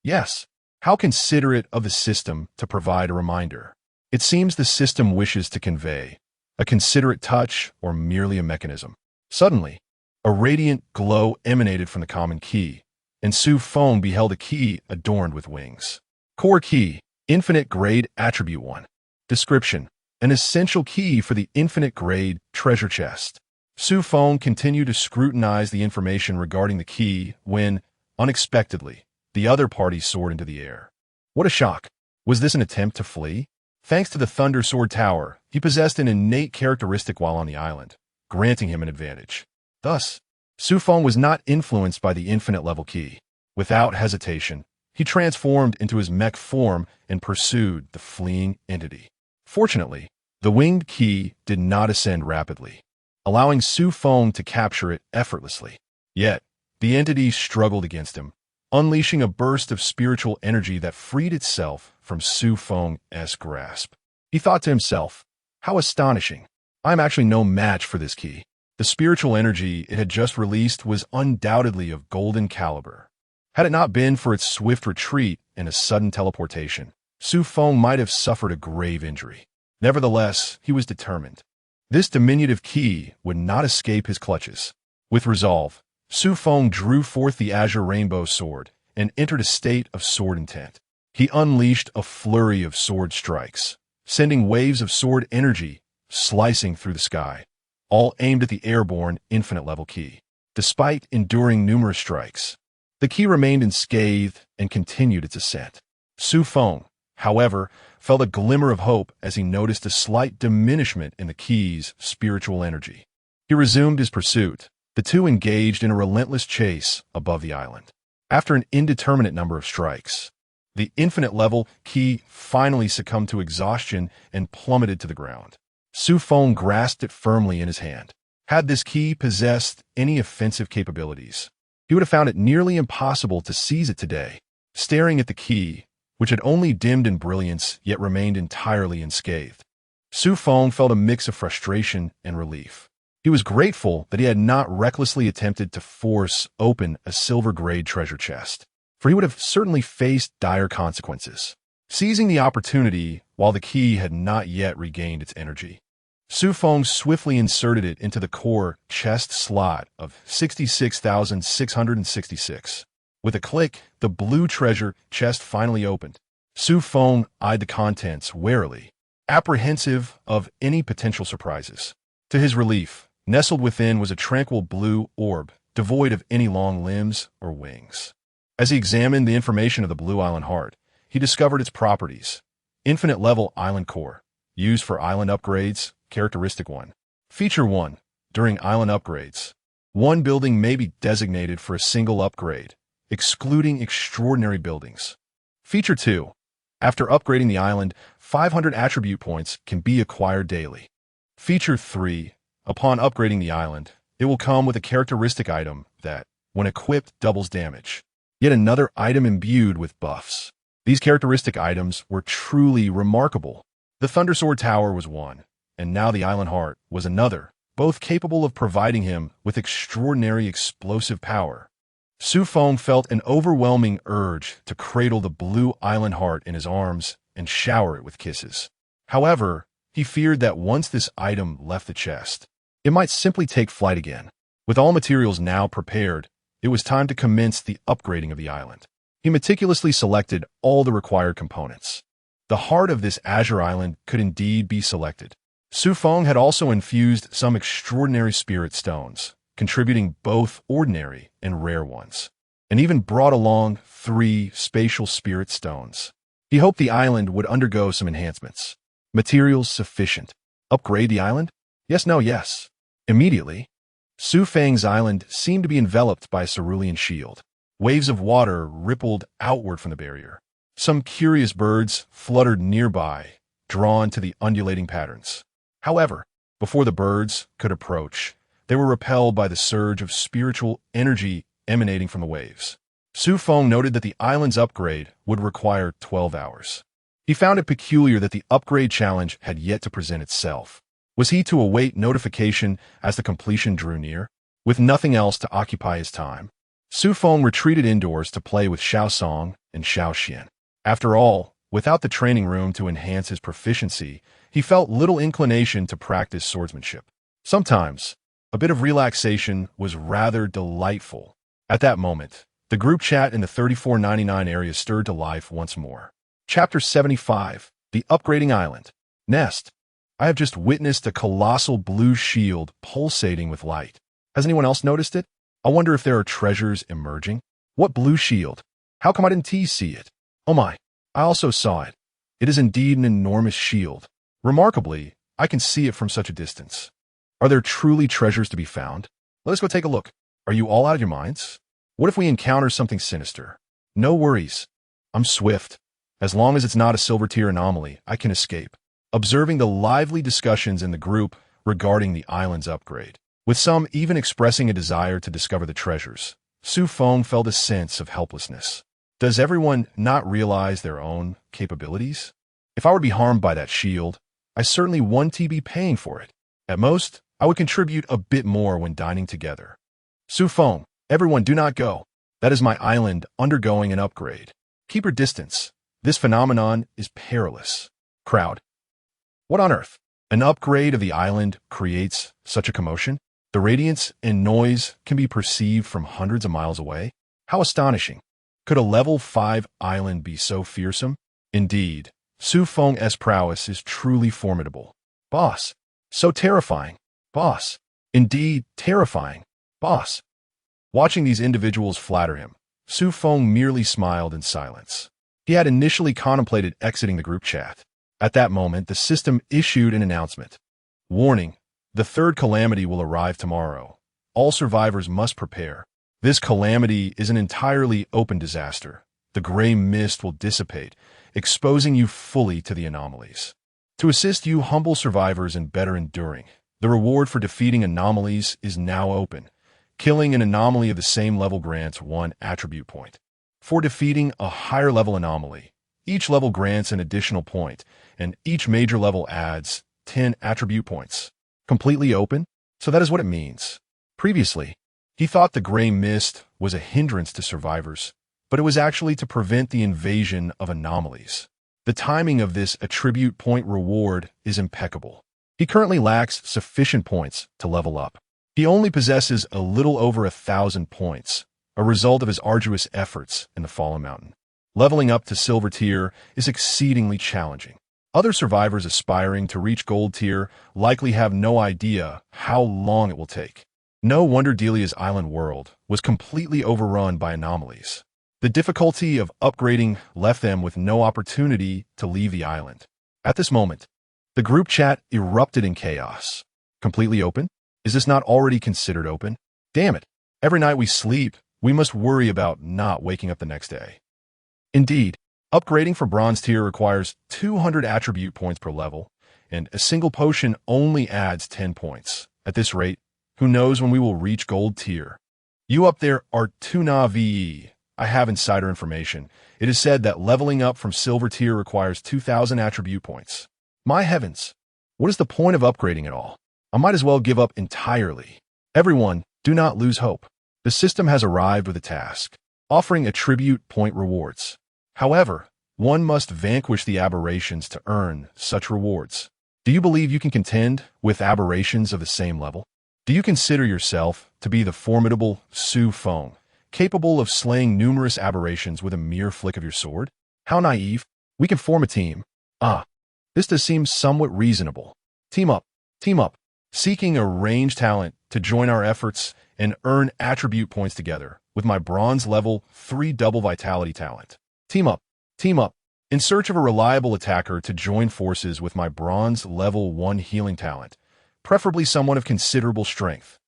Speaker 1: Yes. How considerate of the system to provide a reminder. It seems the system wishes to convey a considerate touch or merely a mechanism. Suddenly, a radiant glow emanated from the common key, and Xu Feng beheld a key adorned with wings. Core key, infinite grade attribute 1. Description: an essential key for the infinite grade treasure chest. Xu Feng continued to scrutinize the information regarding the key when, unexpectedly, the other party soared into the air. What a shock! Was this an attempt to flee? Thanks to the Thunder Sword Tower, he possessed an innate characteristic while on the island, granting him an advantage. Thus, Xu Feng was not influenced by the infinite level key. Without hesitation, he transformed into his mech form and pursued the fleeing entity. Fortunately, the winged key did not ascend rapidly, allowing Xu Feng to capture it effortlessly. Yet, the entity struggled against him, unleashing a burst of spiritual energy that freed itself from Xu Feng's grasp. He thought to himself, "How astonishing! I am actually no match for this key." The spiritual energy it had just released was undoubtedly of golden caliber. Had it not been for its swift retreat and a sudden teleportation, Xu Feng might have suffered a grave injury. Nevertheless, he was determined. This diminutive key would not escape his clutches. With resolve, Xu Feng drew forth the azure rainbow sword and entered a state of sword intent. He unleashed a flurry of sword strikes, sending waves of sword energy slicing through the sky, all aimed at the airborne infinite-level key. Despite enduring numerous strikes, the key remained unscathed and continued its ascent. Xu Feng, however, felt a glimmer of hope as he noticed a slight diminishment in the key's spiritual energy. He resumed his pursuit. The two engaged in a relentless chase above the island. After an indeterminate number of strikes, the infinite-level key finally succumbed to exhaustion and plummeted to the ground. Xu Feng grasped it firmly in his hand. Had this key possessed any offensive capabilities, he would have found it nearly impossible to seize it today. Staring at the key, which had only dimmed in brilliance yet remained entirely unscathed, Xu Feng felt a mix of frustration and relief. He was grateful that he had not recklessly attempted to force open a silver-grade treasure chest, for he would have certainly faced dire consequences. Seizing the opportunity while the key had not yet regained its energy, Xu Feng swiftly inserted it into the core chest slot of 66,666. With a click, the blue treasure chest finally opened. Xu Feng eyed the contents warily, apprehensive of any potential surprises. To his relief, nestled within was a tranquil blue orb, devoid of any long limbs or wings. As he examined the information of the Blue Island Heart, he discovered its properties. Infinite-level island core, used for island upgrades, characteristic 1. Feature 1. During island upgrades, one building may be designated for a single upgrade, excluding extraordinary buildings. Feature 2. After upgrading the island, 500 attribute points can be acquired daily. Feature 3. Upon upgrading the island, it will come with a characteristic item that, when equipped, doubles damage. Yet another item imbued with buffs. These characteristic items were truly remarkable. The Thunder Sword Tower was one, and now the Island Heart was another, both capable of providing him with extraordinary explosive power. Xu Feng felt an overwhelming urge to cradle the Blue Island Heart in his arms and shower it with kisses. However, he feared that once this item left the chest, it might simply take flight again. With all materials now prepared, it was time to commence the upgrading of the island. He meticulously selected all the required components. The heart of this azure island could indeed be selected. Xu Feng had also infused some extraordinary spirit stones, contributing both ordinary and rare ones, and even brought along 3 spatial spirit stones. He hoped the island would undergo some enhancements. Materials sufficient. Upgrade the island? Yes, no, yes. Immediately, Xu Feng's island seemed to be enveloped by a cerulean shield. Waves of water rippled outward from the barrier. Some curious birds fluttered nearby, drawn to the undulating patterns. However, before the birds could approach, they were repelled by the surge of spiritual energy emanating from the waves. Xu Feng noted that the island's upgrade would require 12 hours. He found it peculiar that the upgrade challenge had yet to present itself. Was he to await notification as the completion drew near? With nothing else to occupy his time, Xu Feng retreated indoors to play with Xiao Song and Xiao Xian. After all, Without the training room to enhance his proficiency, he felt little inclination to practice swordsmanship. Sometimes, a bit of relaxation was rather delightful. At that moment, the group chat in the 3499 area stirred to life once more. Chapter 75, The Upgrading Island. Nest. I have just witnessed a colossal blue shield pulsating with light. Has anyone else noticed it? I wonder if there are treasures emerging. What blue shield? How come I didn't see it? Oh my, I also saw it. It is indeed an enormous shield. Remarkably, I can see it from such a distance. Are there truly treasures to be found? Let us go take a look. Are you all out of your minds? What if we encounter something sinister? No worries. I'm swift. As long as it's not a silver tier anomaly, I can escape. Observing the lively discussions in the group regarding the island's upgrade, with some even expressing a desire to discover the treasures, Xu Feng felt a sense of helplessness. Does everyone not realize their own capabilities? If I were to be harmed by that shield, I certainly wouldn't be paying for it. At most, I would contribute a bit more when dining together. Xu Feng, everyone do not go. That is my island undergoing an upgrade. Keep your distance. This phenomenon is perilous. Crowd. What on earth? An upgrade of the island creates such a commotion? The radiance and noise can be perceived from hundreds of miles away? How astonishing. Could a level 5 island be so fearsome? Indeed, Xu Feng's prowess is truly formidable. Boss. So terrifying. Boss. Indeed, terrifying. Boss. Watching these individuals flatter him, Xu Feng merely smiled in silence. He had initially contemplated exiting the group chat. At that moment, the system issued an announcement. Warning, the third calamity will arrive tomorrow. All survivors must prepare. This calamity is an entirely open disaster. The gray mist will dissipate, exposing you fully to the anomalies. To assist you humble survivors in better enduring, the reward for defeating anomalies is now open. Killing an anomaly of the same level grants 1 attribute point. For defeating a higher level anomaly, each level grants an additional point, and each major level adds 10 attribute points. Completely open? So that is what it means. Previously, he thought the gray mist was a hindrance to survivors, but it was actually to prevent the invasion of anomalies. The timing of this attribute point reward is impeccable. He currently lacks sufficient points to level up. He only possesses a little over 1,000 points, a result of his arduous efforts in the Fallen Mountain. Leveling up to silver tier is exceedingly challenging. Other survivors aspiring to reach gold tier likely have no idea how long it will take. No wonder Delia's island world was completely overrun by anomalies. The difficulty of upgrading left them with no opportunity to leave the island. At this moment, the group chat erupted in chaos. Completely open? Is this not already considered open? Damn it. Every night we sleep, we must worry about not waking up the next day. Indeed, upgrading for bronze tier requires 200 attribute points per level, and a single potion only adds 10 points. At this rate, who knows when we will reach gold tier? You up there are Tuna VE. I have insider information. It is said that leveling up from silver tier requires 2,000 attribute points. My heavens, what is the point of upgrading at all? I might as well give up entirely. Everyone, do not lose hope. The system has arrived with a task, offering attribute point rewards. However, one must vanquish the aberrations to earn such rewards. Do you believe you can contend with aberrations of the same level? Do you consider yourself to be the formidable Xu Feng, capable of slaying numerous aberrations with a mere flick of your sword? How naive. We can form a team. This does seem somewhat reasonable. Team up. Team up. Seeking a ranged talent to join our efforts and earn attribute points together with my bronze level 3 double vitality talent. Team up. Team up. In search of a reliable attacker to join forces with my bronze level 1 healing talent, preferably someone of considerable strength.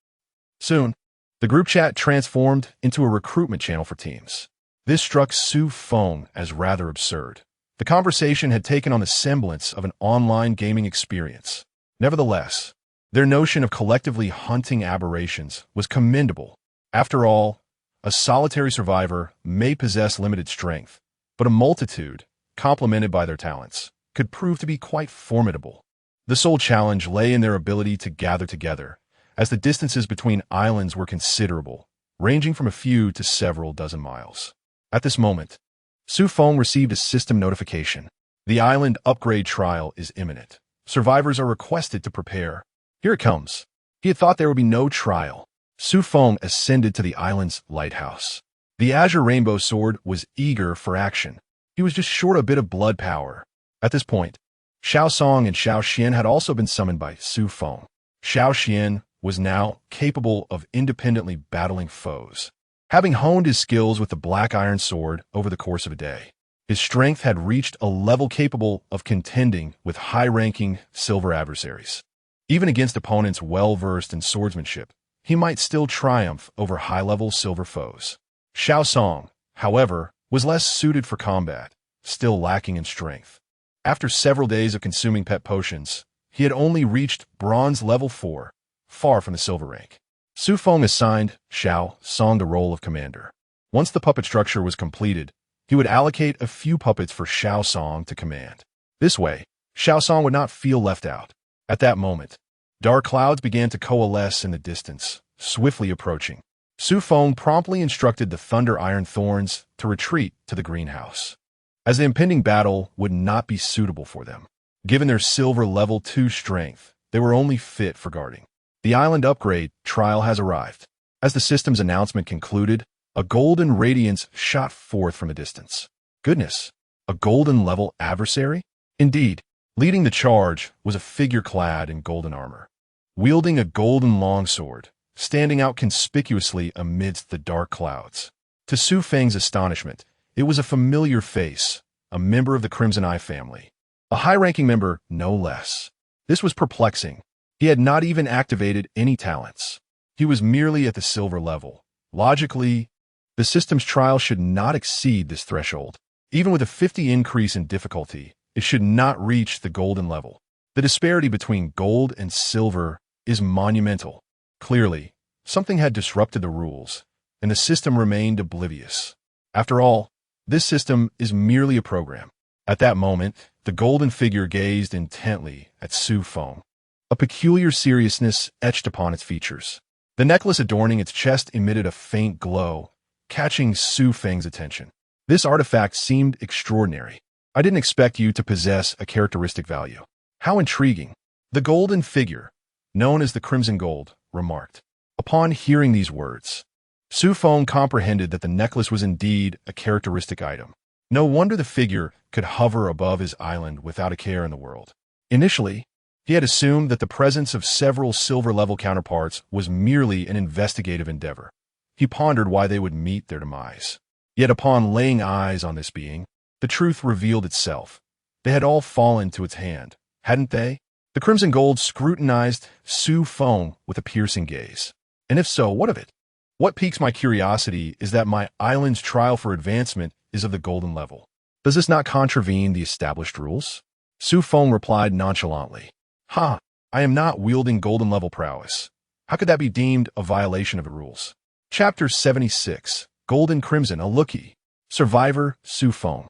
Speaker 1: Soon, the group chat transformed into a recruitment channel for teams. This struck Xu Feng as rather absurd. The conversation had taken on the semblance of an online gaming experience. Nevertheless, their notion of collectively hunting aberrations was commendable. After all, a solitary survivor may possess limited strength, but a multitude, complemented by their talents, could prove to be quite formidable. The sole challenge lay in their ability to gather together, as the distances between islands were considerable, ranging from a few to several dozen miles. At this moment, Xu Feng received a system notification. The island upgrade trial is imminent. Survivors are requested to prepare. Here it comes. He had thought there would be no trial. Xu Feng ascended to the island's lighthouse. The Azure Rainbow Sword was eager for action. He was just short a bit of blood power. At this point, Xiao Song and Xiao Xian had also been summoned by Xu Feng. Xiao Xian was now capable of independently battling foes. Having honed his skills with the Black Iron Sword over the course of a day, his strength had reached a level capable of contending with high-ranking silver adversaries. Even against opponents well-versed in swordsmanship, he might still triumph over high-level silver foes. Xiao Song, however, was less suited for combat, still lacking in strength. After several days of consuming pet potions, he had only reached bronze level 4, far from the silver rank. Xu Feng assigned Xiao Song the role of commander. Once the puppet structure was completed, he would allocate a few puppets for Xiao Song to command. This way, Xiao Song would not feel left out. At that moment, dark clouds began to coalesce in the distance, swiftly approaching. Xu Feng promptly instructed the Thunder Iron Thorns to retreat to the greenhouse, as the impending battle would not be suitable for them. Given their silver level 2 strength, they were only fit for guarding. The island upgrade trial has arrived. As the system's announcement concluded, a golden radiance shot forth from a distance. Goodness, a golden level adversary? Indeed, leading the charge was a figure clad in golden armor, wielding a golden longsword, standing out conspicuously amidst the dark clouds. To Xu Feng's astonishment, it was a familiar face, a member of the Crimson Eye family. A high-ranking member, no less. This was perplexing. He had not even activated any talents. He was merely at the silver level. Logically, the system's trial should not exceed this threshold. Even with a 50 increase in difficulty, it should not reach the golden level. The disparity between gold and silver is monumental. Clearly, something had disrupted the rules, and the system remained oblivious. After all, this system is merely a program. At that moment, the golden figure gazed intently at Xu Feng. A peculiar seriousness etched upon its features. The necklace adorning its chest emitted a faint glow, catching Xu Feng's attention. This artifact seemed extraordinary. I didn't expect you to possess a characteristic value. How intriguing. The golden figure, known as the Crimson Gold, remarked. Upon hearing these words, Xu Feng comprehended that the necklace was indeed a characteristic item. No wonder the figure could hover above his island without a care in the world. Initially, he had assumed that the presence of several silver-level counterparts was merely an investigative endeavor. He pondered why they would meet their demise. Yet upon laying eyes on this being, the truth revealed itself. They had all fallen to its hand, hadn't they? The Crimson Gold scrutinized Xu Feng with a piercing gaze. And if so, what of it? What piques my curiosity is that my island's trial for advancement is of the golden level. Does this not contravene the established rules? Xu Feng replied nonchalantly. I am not wielding golden level prowess. How could that be deemed a violation of the rules? Chapter 76, Golden Crimson, a lookie. Survivor, Xu Feng.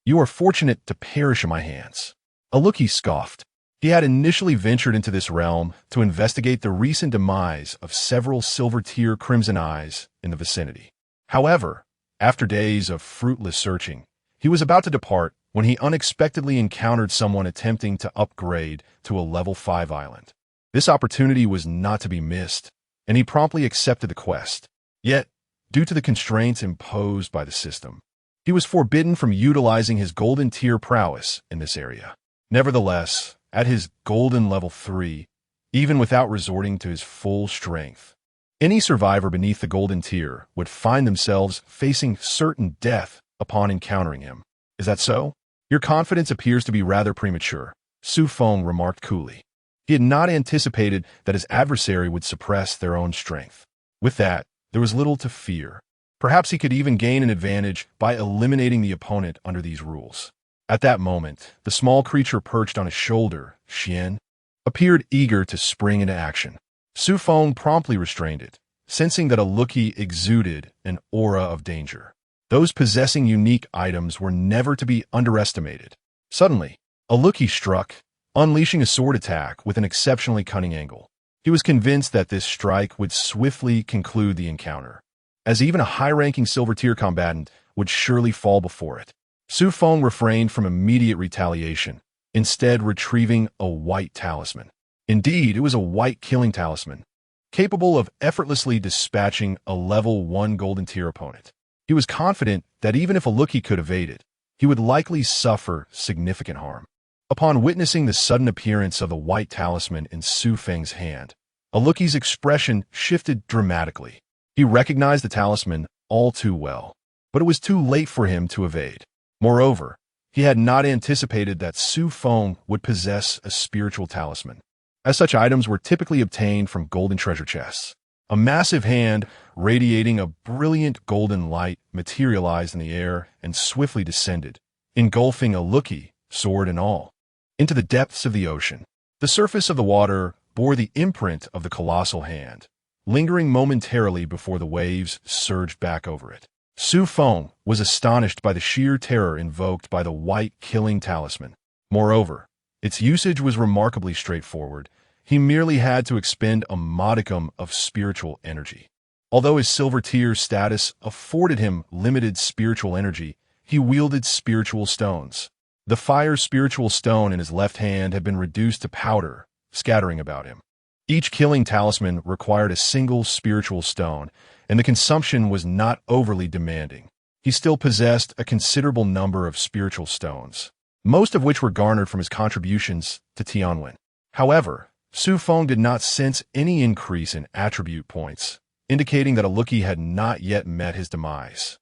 Speaker 1: You are fortunate to perish in my hands. A lookie scoffed. He had initially ventured into this realm to investigate the recent demise of several silver-tier Crimson Eyes in the vicinity. However, after days of fruitless searching, he was about to depart when he unexpectedly encountered someone attempting to upgrade to a level 5 island. This opportunity was not to be missed, and he promptly accepted the quest. Yet, due to the constraints imposed by the system, he was forbidden from utilizing his golden tier prowess in this area. Nevertheless, at his golden level 3, even without resorting to his full strength, any survivor beneath the golden tier would find themselves facing certain death upon encountering him. Is that so? Your confidence appears to be rather premature, Xu Feng remarked coolly. He had not anticipated that his adversary would suppress their own strength. With that, there was little to fear. Perhaps he could even gain an advantage by eliminating the opponent under these rules. At that moment, the small creature perched on his shoulder, Xian, appeared eager to spring into action. Xu Feng promptly restrained it, sensing that a lookie exuded an aura of danger. Those possessing unique items were never to be underestimated. Suddenly, a lookie struck, unleashing a sword attack with an exceptionally cunning angle. He was convinced that this strike would swiftly conclude the encounter, as even a high-ranking silver-tier combatant would surely fall before it. Xu Feng refrained from immediate retaliation, instead retrieving a white talisman. Indeed, it was a white killing talisman, capable of effortlessly dispatching a level 1 golden tier opponent. He was confident that even if Aluki could evade it, he would likely suffer significant harm. Upon witnessing the sudden appearance of the white talisman in Xu Feng's hand, Aluki's expression shifted dramatically. He recognized the talisman all too well, but it was too late for him to evade. Moreover, he had not anticipated that Xu Feng would possess a spiritual talisman, as such items were typically obtained from golden treasure chests. A massive hand, radiating a brilliant golden light, materialized in the air and swiftly descended, engulfing Aluki, sword and all, into the depths of the ocean. The surface of the water bore the imprint of the colossal hand, lingering momentarily before the waves surged back over it. Xu Feng was astonished by the sheer terror invoked by the white killing talisman. Moreover, its usage was remarkably straightforward. He merely had to expend a modicum of spiritual energy. Although his silver tier status afforded him limited spiritual energy, he wielded spiritual stones. The fire spiritual stone in his left hand had been reduced to powder, scattering about him. Each killing talisman required a single spiritual stone, and the consumption was not overly demanding. He still possessed a considerable number of spiritual stones, most of which were garnered from his contributions to Tianwen. However, Xu Feng did not sense any increase in attribute points, indicating that Aluki had not yet met his demise.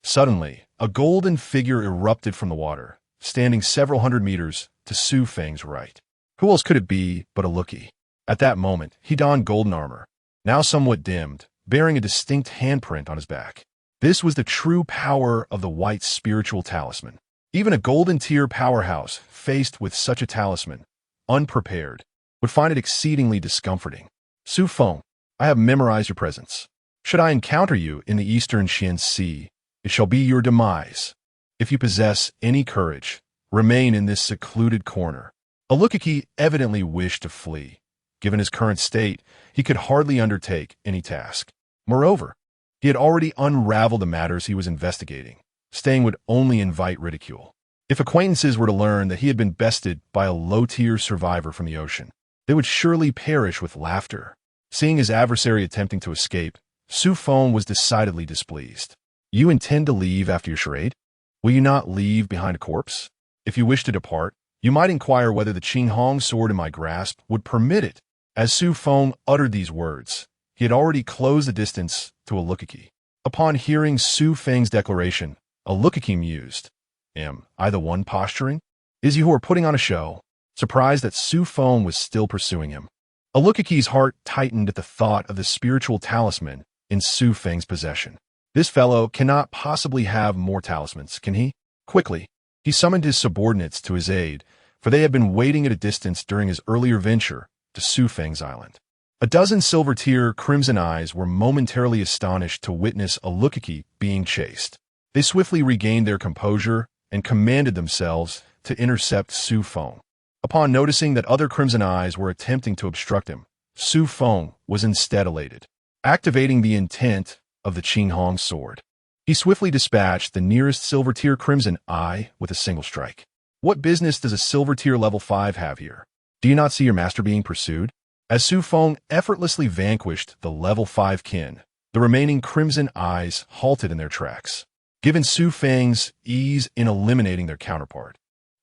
Speaker 1: Suddenly, a golden figure erupted from the water, standing several hundred meters to Xu Feng's right. Who else could it be but Aluki? At that moment, he donned golden armor, now somewhat dimmed, bearing a distinct handprint on his back. This was the true power of the white spiritual talisman. Even a golden tier powerhouse, faced with such a talisman, unprepared, would find it exceedingly discomforting. Xu Feng, I have memorized your presence. Should I encounter you in the eastern Xian Sea, it shall be your demise. If you possess any courage, remain in this secluded corner. Aluki evidently wished to flee. Given his current state, he could hardly undertake any task. Moreover, he had already unraveled the matters he was investigating. Staying would only invite ridicule. If acquaintances were to learn that he had been bested by a low-tier survivor from the ocean, they would surely perish with laughter. Seeing his adversary attempting to escape, Xu Feng was decidedly displeased. You intend to leave after your charade? Will you not leave behind a corpse? If you wish to depart, you might inquire whether the Qinghong sword in my grasp would permit it. As Xu Feng uttered these words, he had already closed the distance to Aluki. Upon hearing Xu Feng's declaration, Aluki mused, Am I the one posturing? Is he who are putting on a show? Surprised that Xu Feng was still pursuing him, Aluki's heart tightened at the thought of the spiritual talisman in Xu Feng's possession. This fellow cannot possibly have more talismans, can he? Quickly, he summoned his subordinates to his aid, for they had been waiting at a distance during his earlier venture to Xu Feng's island. A dozen silver-tier crimson eyes were momentarily astonished to witness Aluki being chased. They swiftly regained their composure and commanded themselves to intercept Xu Feng. Upon noticing that other crimson eyes were attempting to obstruct him, Xu Feng was instead elated. Activating the intent of the Qinghong sword, he swiftly dispatched the nearest silver-tier crimson eye with a single strike. What business does a silver-tier level 5 have here? Do you not see your master being pursued? As Xu Feng effortlessly vanquished the level 5 kin, the remaining crimson eyes halted in their tracks. Given Xu Feng's ease in eliminating their counterpart,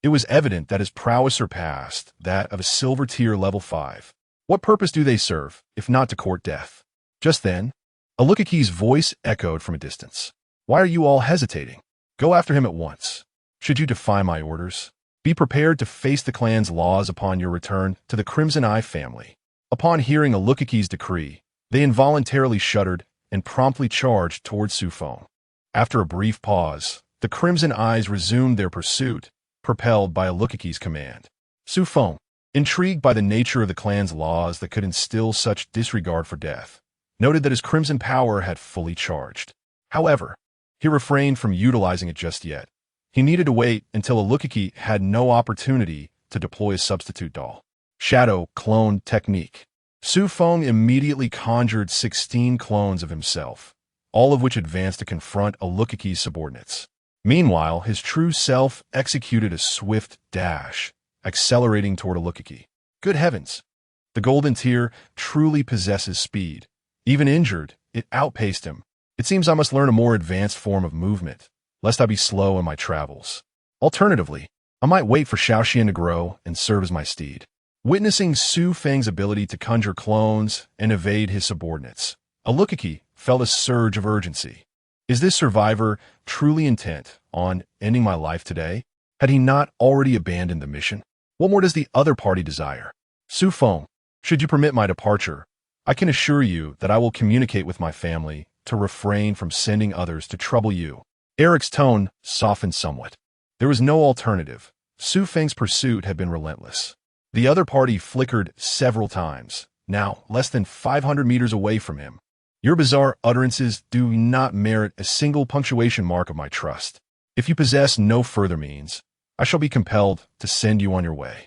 Speaker 1: it was evident that his prowess surpassed that of a silver-tier level 5. What purpose do they serve, if not to court death? Just then, Aluki's voice echoed from a distance. Why are you all hesitating? Go after him at once. Should you defy my orders, be prepared to face the clan's laws upon your return to the Crimson Eye family. Upon hearing Aluki's decree, they involuntarily shuddered and promptly charged towards Xu Feng. After a brief pause, the Crimson Eyes resumed their pursuit, propelled by Aluki's command. Xu Feng, intrigued by the nature of the clan's laws that could instill such disregard for death, noted that his crimson power had fully charged. However, he refrained from utilizing it just yet. He needed to wait until Aluki had no opportunity to deploy a substitute doll. Shadow Clone Technique. Xu Feng immediately conjured 16 clones of himself, all of which advanced to confront Aluki's subordinates. Meanwhile, his true self executed a swift dash, accelerating toward Alukiki. Good heavens! The golden tear truly possesses speed. Even injured, it outpaced him. It seems I must learn a more advanced form of movement, lest I be slow in my travels. Alternatively, I might wait for Xiaoxian to grow and serve as my steed. Witnessing Xu Feng's ability to conjure clones and evade his subordinates, Alukiki felt a surge of urgency. Is this survivor truly intent on ending my life today? Had he not already abandoned the mission? What more does the other party desire? Xu Feng, should you permit my departure, I can assure you that I will communicate with my family to refrain from sending others to trouble you. Eric's tone softened somewhat. There was no alternative. Xu Feng's pursuit had been relentless. The other party flickered several times, now less than 500 meters away from him. Your bizarre utterances do not merit a single punctuation mark of my trust. If you possess no further means, I shall be compelled to send you on your way.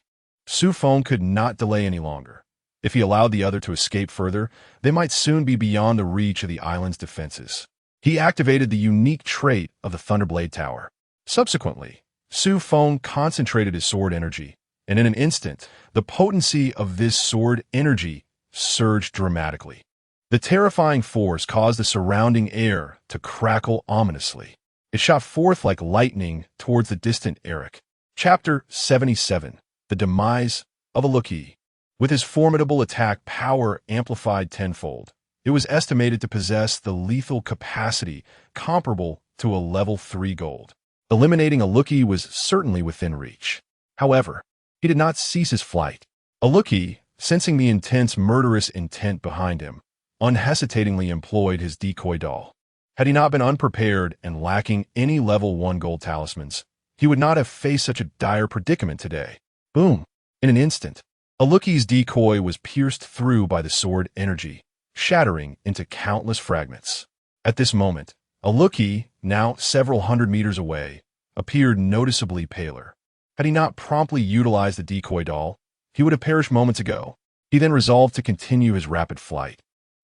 Speaker 1: Xu Feng could not delay any longer. If he allowed the other to escape further, they might soon be beyond the reach of the island's defenses. He activated the unique trait of the Thunderblade Tower. Subsequently, Xu Feng concentrated his sword energy, and in an instant, the potency of this sword energy surged dramatically. The terrifying force caused the surrounding air to crackle ominously. It shot forth like lightning towards the distant Eric. Chapter 77. The Demise of Alukiki. With his formidable attack power amplified tenfold, it was estimated to possess the lethal capacity comparable to a level 3 gold. Eliminating Alukiki was certainly within reach. However, he did not cease his flight. Alukiki, sensing the intense murderous intent behind him, unhesitatingly employed his decoy doll. Had he not been unprepared and lacking any level 1 gold talismans, he would not have faced such a dire predicament today. Boom! In an instant, Aluki's decoy was pierced through by the sword energy, shattering into countless fragments. At this moment, Alukiki, now several hundred meters away, appeared noticeably paler. Had he not promptly utilized the decoy doll, he would have perished moments ago. He then resolved to continue his rapid flight,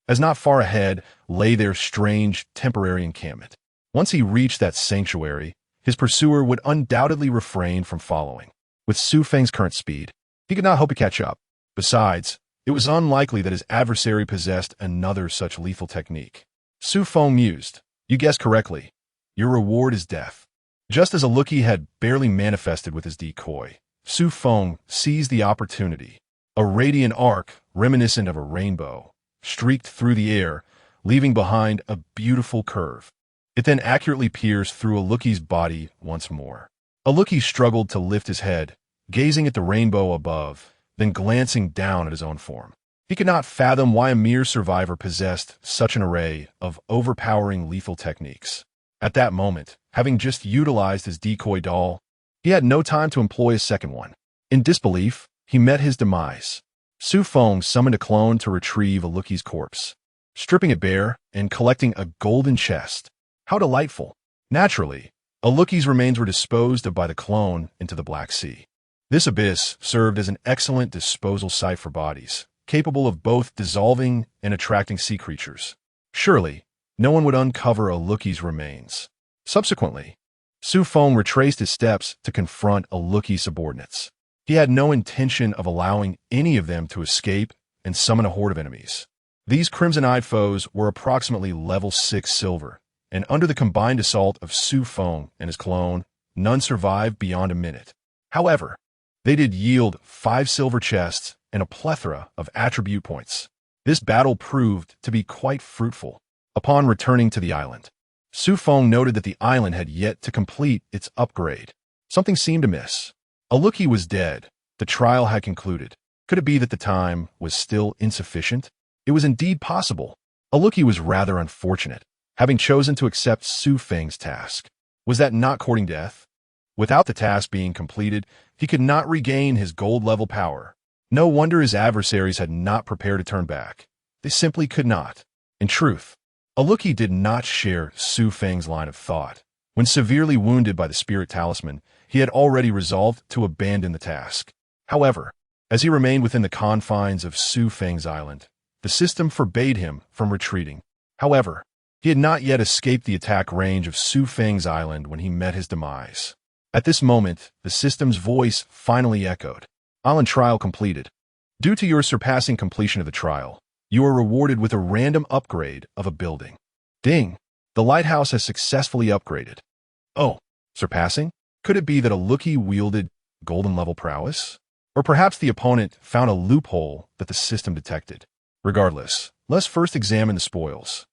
Speaker 1: as not far ahead lay their strange, temporary encampment. Once he reached that sanctuary, his pursuer would undoubtedly refrain from following. With Xu Feng's current speed, he could not hope to catch up. Besides, it was unlikely that his adversary possessed another such lethal technique. Xu Feng mused, "You guessed correctly. Your reward is death." Just as Alukiki had barely manifested with his decoy, Xu Feng seized the opportunity. A radiant arc, reminiscent of a rainbow, streaked through the air, leaving behind a beautiful curve. It then accurately pierced through Aluki's body once more. Alukiki struggled to lift his head, gazing at the rainbow above, then glancing down at his own form. He could not fathom why a mere survivor possessed such an array of overpowering lethal techniques. At that moment, having just utilized his decoy doll, he had no time to employ a second one. In disbelief, he met his demise. Xu Feng summoned a clone to retrieve Aluki's corpse, stripping it bare and collecting a golden chest. How delightful! Naturally, Aluki's remains were disposed of by the clone into the Black Sea. This abyss served as an excellent disposal site for bodies, capable of both dissolving and attracting sea creatures. Surely, no one would uncover Aluki's remains. Subsequently, Xu Feng retraced his steps to confront Aluki's subordinates. He had no intention of allowing any of them to escape and summon a horde of enemies. These crimson-eyed foes were approximately level 6 silver, and under the combined assault of Xu Feng and his clone, none survived beyond a minute. However, they did yield 5 silver chests and a plethora of attribute points. This battle proved to be quite fruitful. Upon returning to the island, Xu Feng noted that the island had yet to complete its upgrade. Something seemed amiss. Alukiki was dead. The trial had concluded. Could it be that the time was still insufficient? It was indeed possible. Alukiki was rather unfortunate, having chosen to accept Xu Feng's task. Was that not courting death? Without the task being completed, he could not regain his gold-level power. No wonder his adversaries had not prepared to turn back. They simply could not. In truth, Alukiki did not share Xu Feng's line of thought. When severely wounded by the spirit talisman, he had already resolved to abandon the task. However, as he remained within the confines of Xu Feng's island, the system forbade him from retreating. However, He had not yet escaped the attack range of Xu Feng's island when he met his demise. At this moment, the system's voice finally echoed. Island trial completed. Due to your surpassing completion of the trial, you are rewarded with a random upgrade of a building. Ding! The lighthouse has successfully upgraded. Oh, surpassing? Could it be that a lookie wielded golden-level prowess? Or perhaps the opponent found a loophole that the system detected. Regardless, let's first examine the spoils.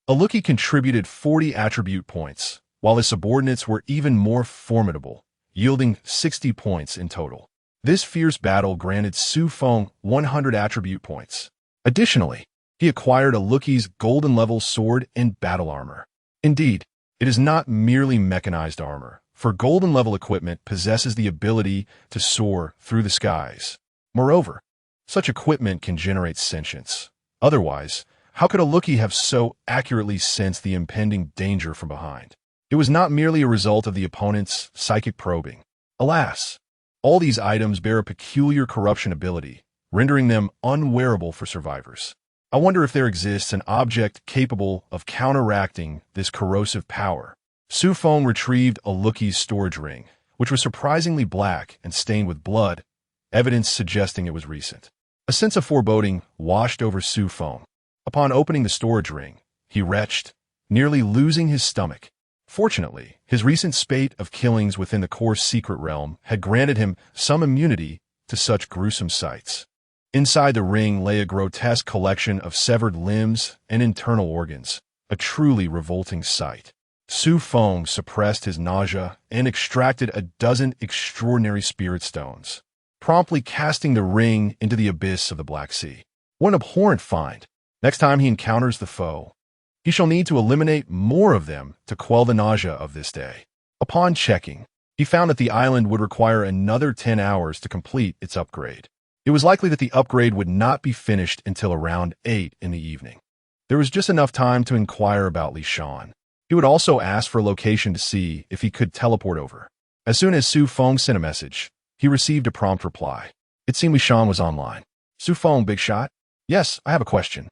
Speaker 1: A lookie contributed 40 attribute points, while his subordinates were even more formidable, yielding 60 points in total. This fierce battle granted Xu Feng 100 attribute points. Additionally, he acquired a lookie's golden-level sword and battle armor. Indeed, it is not merely mechanized armor, for golden-level equipment possesses the ability to soar through the skies. Moreover, such equipment can generate sentience. Otherwise, how could a lookie have so accurately sensed the impending danger from behind? It was not merely a result of the opponent's psychic probing. Alas, all these items bear a peculiar corruption ability, rendering them unwearable for survivors. I wonder if there exists an object capable of counteracting this corrosive power. Xu Feng retrieved a lookie's storage ring, which was surprisingly black and stained with blood, evidence suggesting it was recent. A sense of foreboding washed over Xu Feng. Upon opening the storage ring, he retched, nearly losing his stomach. Fortunately, his recent spate of killings within the core secret realm had granted him some immunity to such gruesome sights. Inside the ring lay a grotesque collection of severed limbs and internal organs, a truly revolting sight. Xu Feng suppressed his nausea and extracted a dozen extraordinary spirit stones, promptly casting the ring into the abyss of the Black Sea. What an abhorrent find! Next time he encounters the foe, he shall need to eliminate more of them to quell the nausea of this day. Upon checking, he found that the island would require another 10 hours to complete its upgrade. It was likely that the upgrade would not be finished until around 8 in the evening. There was just enough time to inquire about Li Shan. He would also ask for a location to see if he could teleport over. As soon as Xu Feng sent a message, he received a prompt reply. It seemed Li Shan was online. Xu Feng, big shot? Yes, I have a question.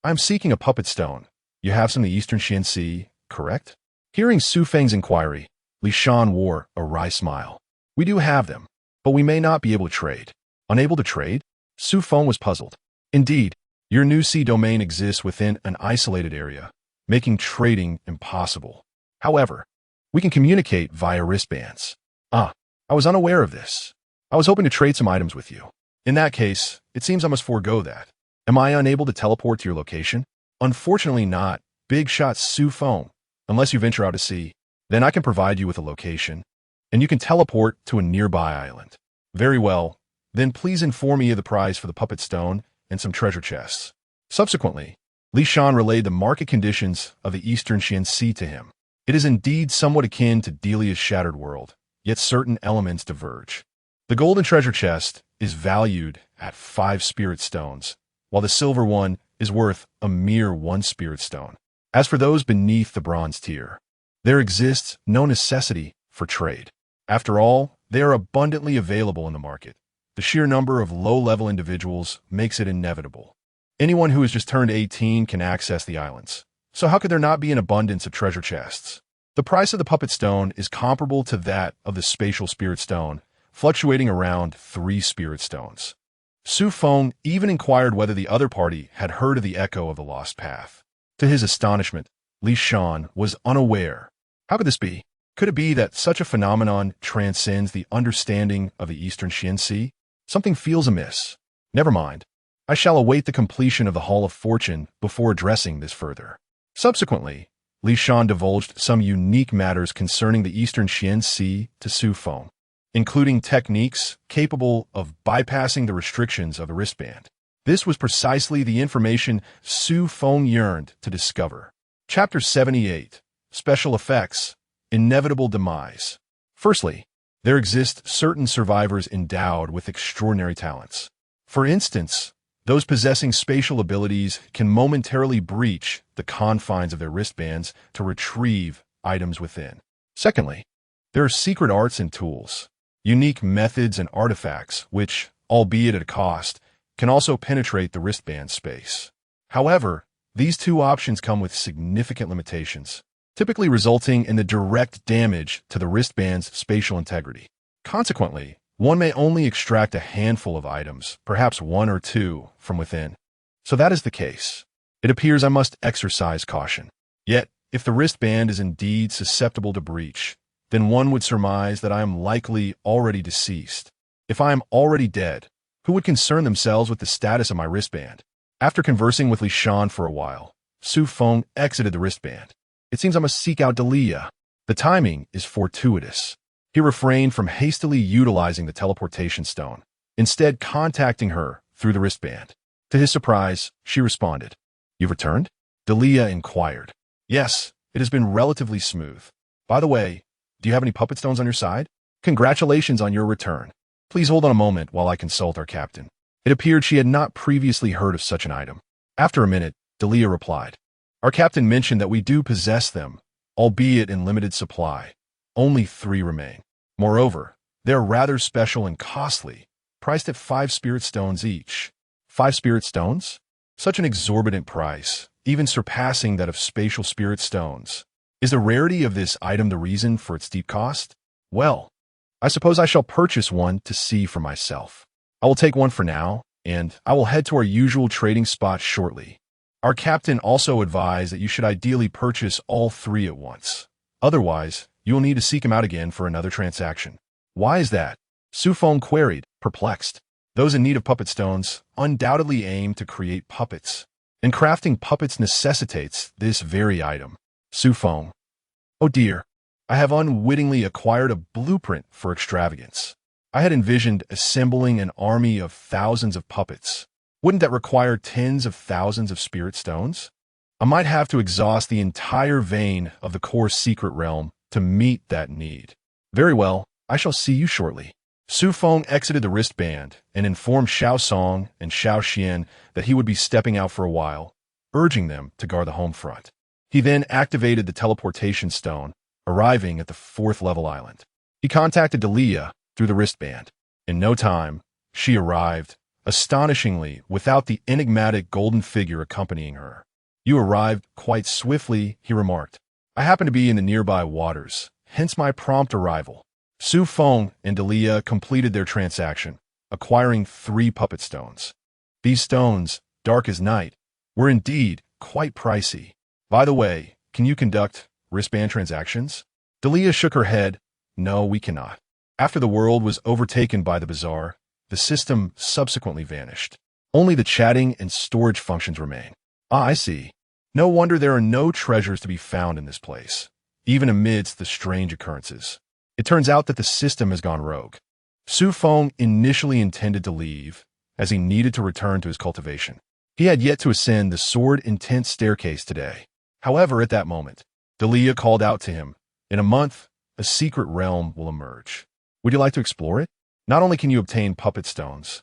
Speaker 1: I am seeking a puppet stone. You have some in the Eastern Xian Sea, correct? Hearing Xu Feng's inquiry, Li Shan wore a wry smile. We do have them, but we may not be able to trade. Unable to trade? Xu Feng was puzzled. Indeed, your new sea domain exists within an isolated area, making trading impossible. However, we can communicate via wristbands. I was unaware of this. I was hoping to trade some items with you. In that case, it seems I must forego that. Am I unable to teleport to your location? Unfortunately not, big shot Xu Feng. Unless you venture out to sea, then I can provide you with a location, and you can teleport to a nearby island. Very well, then please inform me of the price for the puppet stone and some treasure chests. Subsequently, Li Shan relayed the market conditions of the Eastern Xian Sea to him. It is indeed somewhat akin to Delia's shattered world, yet certain elements diverge. The golden treasure chest is valued at 5 spirit stones, while the silver one is worth a mere 1 spirit stone. As for those beneath the bronze tier, there exists no necessity for trade. After all, they are abundantly available in the market. The sheer number of low-level individuals makes it inevitable. Anyone who has just turned 18 can access the islands. So how could there not be an abundance of treasure chests? The price of the puppet stone is comparable to that of the spatial spirit stone, fluctuating around 3 spirit stones. Xu Feng even inquired whether the other party had heard of the echo of the lost path. To his astonishment, Li Shan was unaware. How could this be? Could it be that such a phenomenon transcends the understanding of the Eastern Xian Sea? Something feels amiss. Never mind. I shall await the completion of the Hall of Fortune before addressing this further. Subsequently, Li Shan divulged some unique matters concerning the Eastern Xian Sea to Xu Feng, including techniques capable of bypassing the restrictions of the wristband. This was precisely the information Xu Feng yearned to discover. Chapter 78. Special Effects. Inevitable Demise. Firstly, there exist certain survivors endowed with extraordinary talents. For instance, those possessing spatial abilities can momentarily breach the confines of their wristbands to retrieve items within. Secondly, there are secret arts and tools, unique methods and artifacts which, albeit at a cost, can also penetrate the wristband space. However, these two options come with significant limitations, typically resulting in the direct damage to the wristband's spatial integrity. Consequently, one may only extract a handful of items, perhaps one or two, from within. So that is the case. It appears I must exercise caution. Yet, if the wristband is indeed susceptible to breach, then one would surmise that I am likely already deceased. If I am already dead, who would concern themselves with the status of my wristband? After conversing with Li Shan for a while, Xu Feng exited the wristband. It seems I must seek out Delia. The timing is fortuitous. He refrained from hastily utilizing the teleportation stone, instead contacting her through the wristband. To his surprise, she responded. "You've returned?" Delia inquired. "Yes, it has been relatively smooth. By the way, do you have any puppet stones on your side? Congratulations on your return. Please hold on a moment while I consult our captain." It appeared she had not previously heard of such an item. After a minute, Delia replied. "Our captain mentioned that we do possess them, albeit in limited supply. Only 3 remain. Moreover, they are rather special and costly, priced at 5 spirit stones each." 5 spirit stones? Such an exorbitant price, even surpassing that of spatial spirit stones. Is the rarity of this item the reason for its steep cost? Well, I suppose I shall purchase one to see for myself. I will take one for now, and I will head to our usual trading spot shortly. Our captain also advised that you should ideally purchase all 3 at once. Otherwise, you will need to seek him out again for another transaction. Why is that? Xu Feng queried, perplexed. Those in need of puppet stones undoubtedly aim to create puppets, and crafting puppets necessitates this very item. Xu Feng. Oh dear, I have unwittingly acquired a blueprint for extravagance. I had envisioned assembling an army of thousands of puppets. Wouldn't that require tens of thousands of spirit stones? I might have to exhaust the entire vein of the core secret realm to meet that need. Very well, I shall see you shortly. Xu Feng exited the wristband and informed Xiao Song and Xiao Xian that he would be stepping out for a while, urging them to guard the home front. He then activated the teleportation stone, arriving at the 4th level island. He contacted Delia through the wristband. In no time, she arrived, astonishingly without the enigmatic golden figure accompanying her. "You arrived quite swiftly," he remarked. "I happen to be in the nearby waters, hence my prompt arrival." Xu Feng and Delia completed their transaction, acquiring 3 puppet stones. These stones, dark as night, were indeed quite pricey. "By the way, can you conduct wristband transactions?" Delia shook her head. "No, we cannot." After the world was overtaken by the bazaar, the system subsequently vanished. Only the chatting and storage functions remain. Ah, I see. No wonder there are no treasures to be found in this place, even amidst the strange occurrences. It turns out that the system has gone rogue. Xu Feng initially intended to leave, as he needed to return to his cultivation. He had yet to ascend the sword-intense staircase today. However, at that moment, Delia called out to him, "In a month, a secret realm will emerge. Would you like to explore it? Not only can you obtain puppet stones,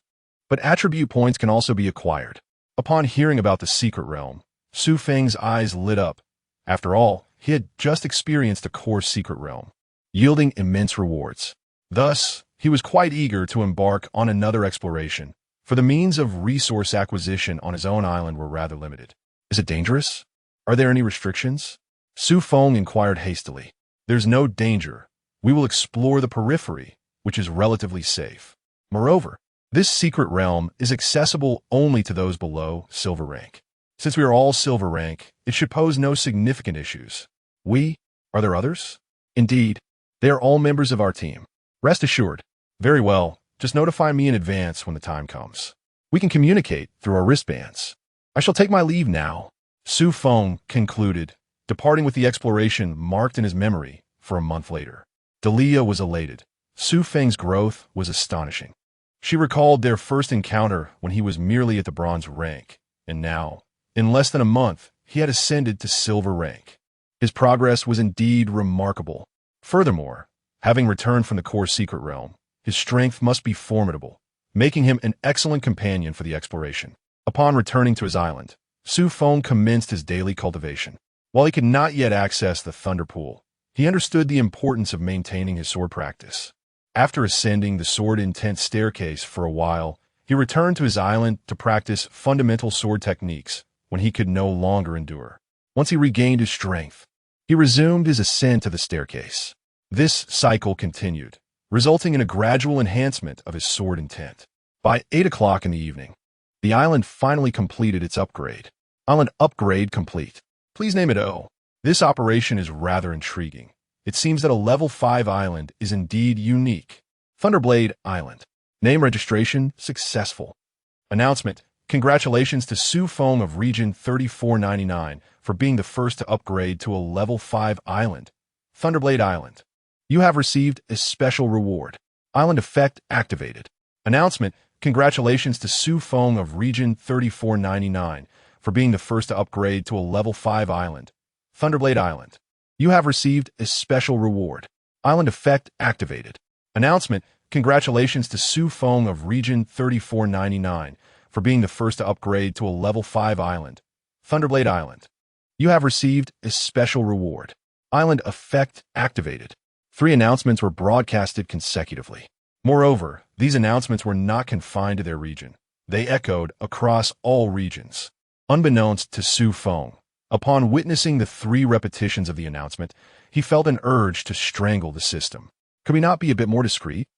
Speaker 1: but attribute points can also be acquired." Upon hearing about the secret realm, Xu Feng's eyes lit up. After all, he had just experienced a core secret realm, yielding immense rewards. Thus, he was quite eager to embark on another exploration, for the means of resource acquisition on his own island were rather limited. "Is it dangerous? Are there any restrictions?" Xu Feng inquired hastily. "There's no danger. We will explore the periphery, which is relatively safe. Moreover, this secret realm is accessible only to those below silver rank. Since we are all silver rank, it should pose no significant issues. Are there others?" "Indeed, they are all members of our team. Rest assured." "Very well, just notify me in advance when the time comes. We can communicate through our wristbands. I shall take my leave now." Xu Feng concluded, departing with the exploration marked in his memory for a month later. Delia was elated. Xu Feng's growth was astonishing. She recalled their first encounter when he was merely at the bronze rank, and now, in less than a month, he had ascended to silver rank. His progress was indeed remarkable. Furthermore, having returned from the core secret realm, his strength must be formidable, making him an excellent companion for the exploration. Upon returning to his island, Xu Feng commenced his daily cultivation. While he could not yet access the Thunder Pool, he understood the importance of maintaining his sword practice. After ascending the sword-intense staircase for a while, he returned to his island to practice fundamental sword techniques. when he could no longer endure. Once he regained his strength, he resumed his ascent to the staircase. This cycle continued, resulting in a gradual enhancement of his sword intent. By 8 o'clock in the evening, the island finally completed its upgrade. Island upgrade complete. Please name it O. This operation is rather intriguing. It seems that a level 5 island is indeed unique. Thunderblade Island. Name registration successful. Announcement. Congratulations to Xu Feng of Region 3499 for being the first to upgrade to a level 5 island. Thunderblade Island. You have received a special reward. Island effect activated. Announcement. Congratulations to Xu Feng of Region 3499 for being the first to upgrade to a level 5 island. Thunderblade Island. You have received a special reward. Island effect activated. Announcement. Congratulations to Xu Feng of Region 3499 for being the first to upgrade to a level 5 island. Thunderblade Island. You have received a special reward. Island effect activated. 3 announcements were broadcasted consecutively. Moreover, these announcements were not confined to their region. They echoed across all regions. Unbeknownst to Xu Feng, upon witnessing the 3 repetitions of the announcement, he felt an urge to strangle the system. Could we not be a bit more discreet?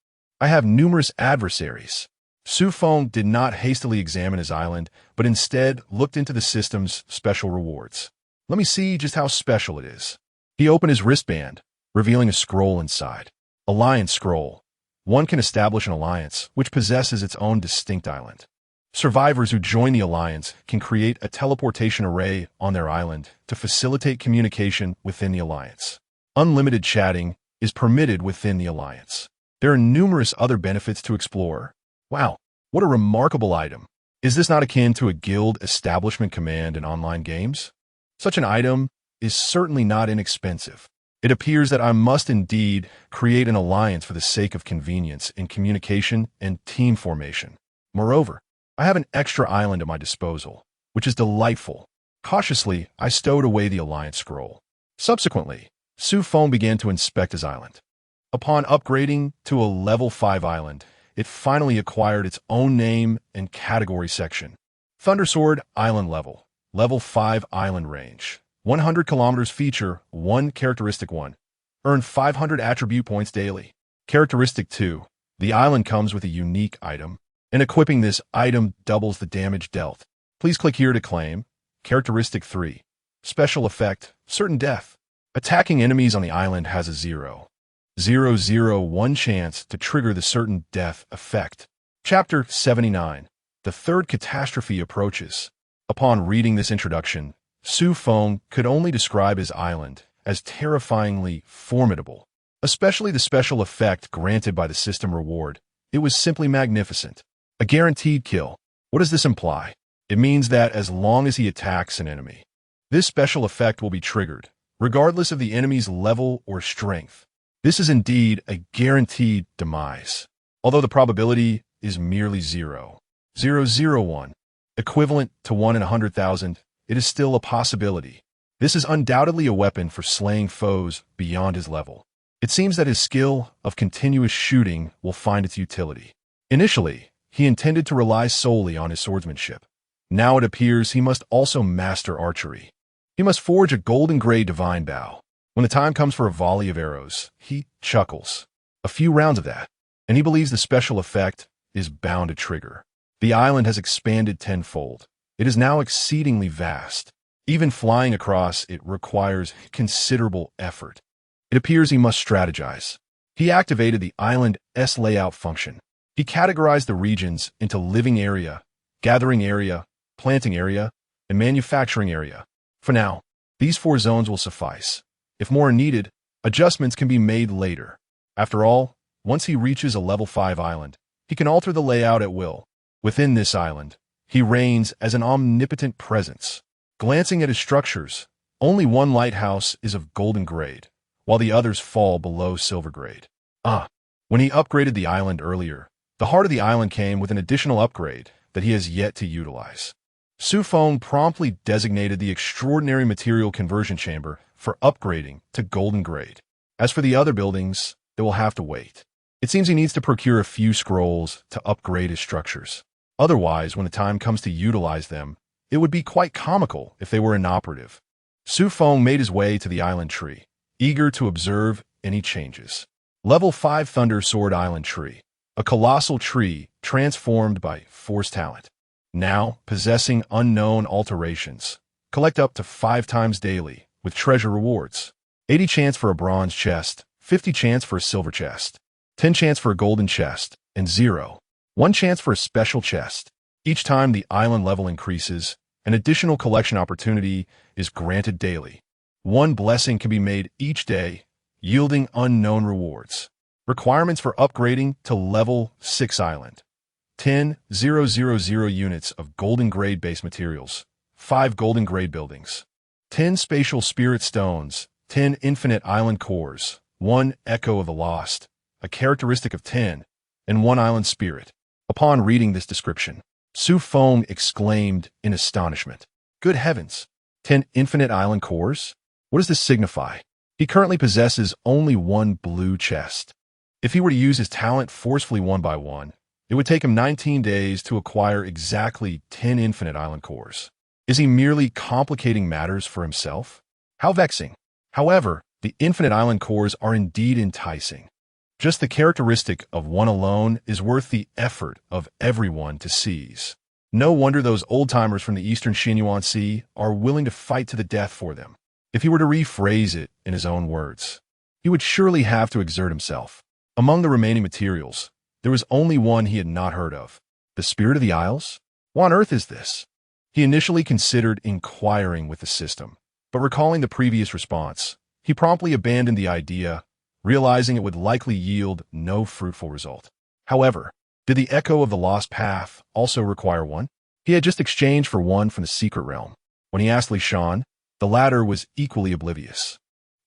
Speaker 1: I have numerous adversaries. Xu Feng did not hastily examine his island, but instead looked into the system's special rewards. Let me see just how special it is. He opened his wristband, revealing a scroll inside. Alliance Scroll. One can establish an alliance, which possesses its own distinct island. Survivors who join the alliance can create a teleportation array on their island to facilitate communication within the alliance. Unlimited chatting is permitted within the alliance. There are numerous other benefits to explore. Wow, what a remarkable item. Is this not akin to a guild establishment command in online games? Such an item is certainly not inexpensive. It appears that I must indeed create an alliance for the sake of convenience in communication and team formation. Moreover, I have an extra island at my disposal, which is delightful. Cautiously, I stowed away the alliance scroll. Subsequently, Xu Feng began to inspect his island. Upon upgrading to a level 5 island, it finally acquired its own name and category section. Thundersword Island Level. Level 5 Island Range. 100 kilometers feature 1 characteristic 1. Earn 500 attribute points daily. Characteristic 2. The island comes with a unique item, and equipping this item doubles the damage dealt. Please click here to claim. Characteristic 3. Special effect, certain death. Attacking enemies on the island has a 0.001 chance to trigger the certain death effect. Chapter 79. The third catastrophe approaches. Upon reading this introduction, Xu Feng could only describe his island as terrifyingly formidable. Especially the special effect granted by the system reward. It was simply magnificent. A guaranteed kill. What does this imply? It means that as long as he attacks an enemy, this special effect will be triggered, regardless of the enemy's level or strength. This is indeed a guaranteed demise. Although the probability is merely 0.001, equivalent to 1 in 100,000, it is still a possibility. This is undoubtedly a weapon for slaying foes beyond his level. It seems that his skill of continuous shooting will find its utility. Initially, he intended to rely solely on his swordsmanship. Now it appears he must also master archery. He must forge a golden gray divine bow. When the time comes for a volley of arrows, he chuckles. A few rounds of that, and he believes the special effect is bound to trigger. The island has expanded tenfold. It is now exceedingly vast. Even flying across it requires considerable effort. It appears he must strategize. He activated the island's layout function. He categorized the regions into living area, gathering area, planting area, and manufacturing area. For now, these 4 zones will suffice. If more are needed, adjustments can be made later. After all, once he reaches a level 5 island, he can alter the layout at will. Within this island, he reigns as an omnipotent presence. Glancing at his structures, only 1 lighthouse is of golden grade, while the others fall below silver grade. When he upgraded the island earlier, the heart of the island came with an additional upgrade that he has yet to utilize. Xu Feng promptly designated the extraordinary material conversion chamber for upgrading to golden grade. As for the other buildings, they will have to wait. It seems he needs to procure a few scrolls to upgrade his structures. Otherwise, when the time comes to utilize them, it would be quite comical if they were inoperative. Xu Feng made his way to the island tree, eager to observe any changes. Level 5 Thunder Sword Island Tree, a colossal tree transformed by Force talent. Now possessing unknown alterations. Collect up to 5 times daily with treasure rewards. 80 chance for a bronze chest, 50 chance for a silver chest, 10 chance for a golden chest, and 1 chance for a special chest. Each time the island level increases, an additional collection opportunity is granted daily. 1 blessing can be made each day, yielding unknown rewards. Requirements for upgrading to level 6 island. 10,000 units of golden grade base materials, 5 golden grade buildings, 10 spatial spirit stones, 10 infinite island cores, 1 echo of the lost, a characteristic of 10, and 1 island spirit. Upon reading this description, Xu Feng exclaimed in astonishment. Good heavens! 10 infinite island cores? What does this signify? He currently possesses only 1 blue chest. If he were to use his talent forcefully one by one, it would take him 19 days to acquire exactly 10 infinite island cores. Is he merely complicating matters for himself? How vexing. However, the infinite island cores are indeed enticing. Just the characteristic of 1 alone is worth the effort of everyone to seize. No wonder those old-timers from the eastern Xinyuan Sea are willing to fight to the death for them. If he were to rephrase it in his own words, he would surely have to exert himself. Among the remaining materials, there was only one he had not heard of. The Spirit of the Isles? What on earth is this? He initially considered inquiring with the system, but recalling the previous response, he promptly abandoned the idea, realizing it would likely yield no fruitful result. However, did the Echo of the Lost Path also require one? He had just exchanged for one from the Secret Realm. When he asked Li Shan, the latter was equally oblivious.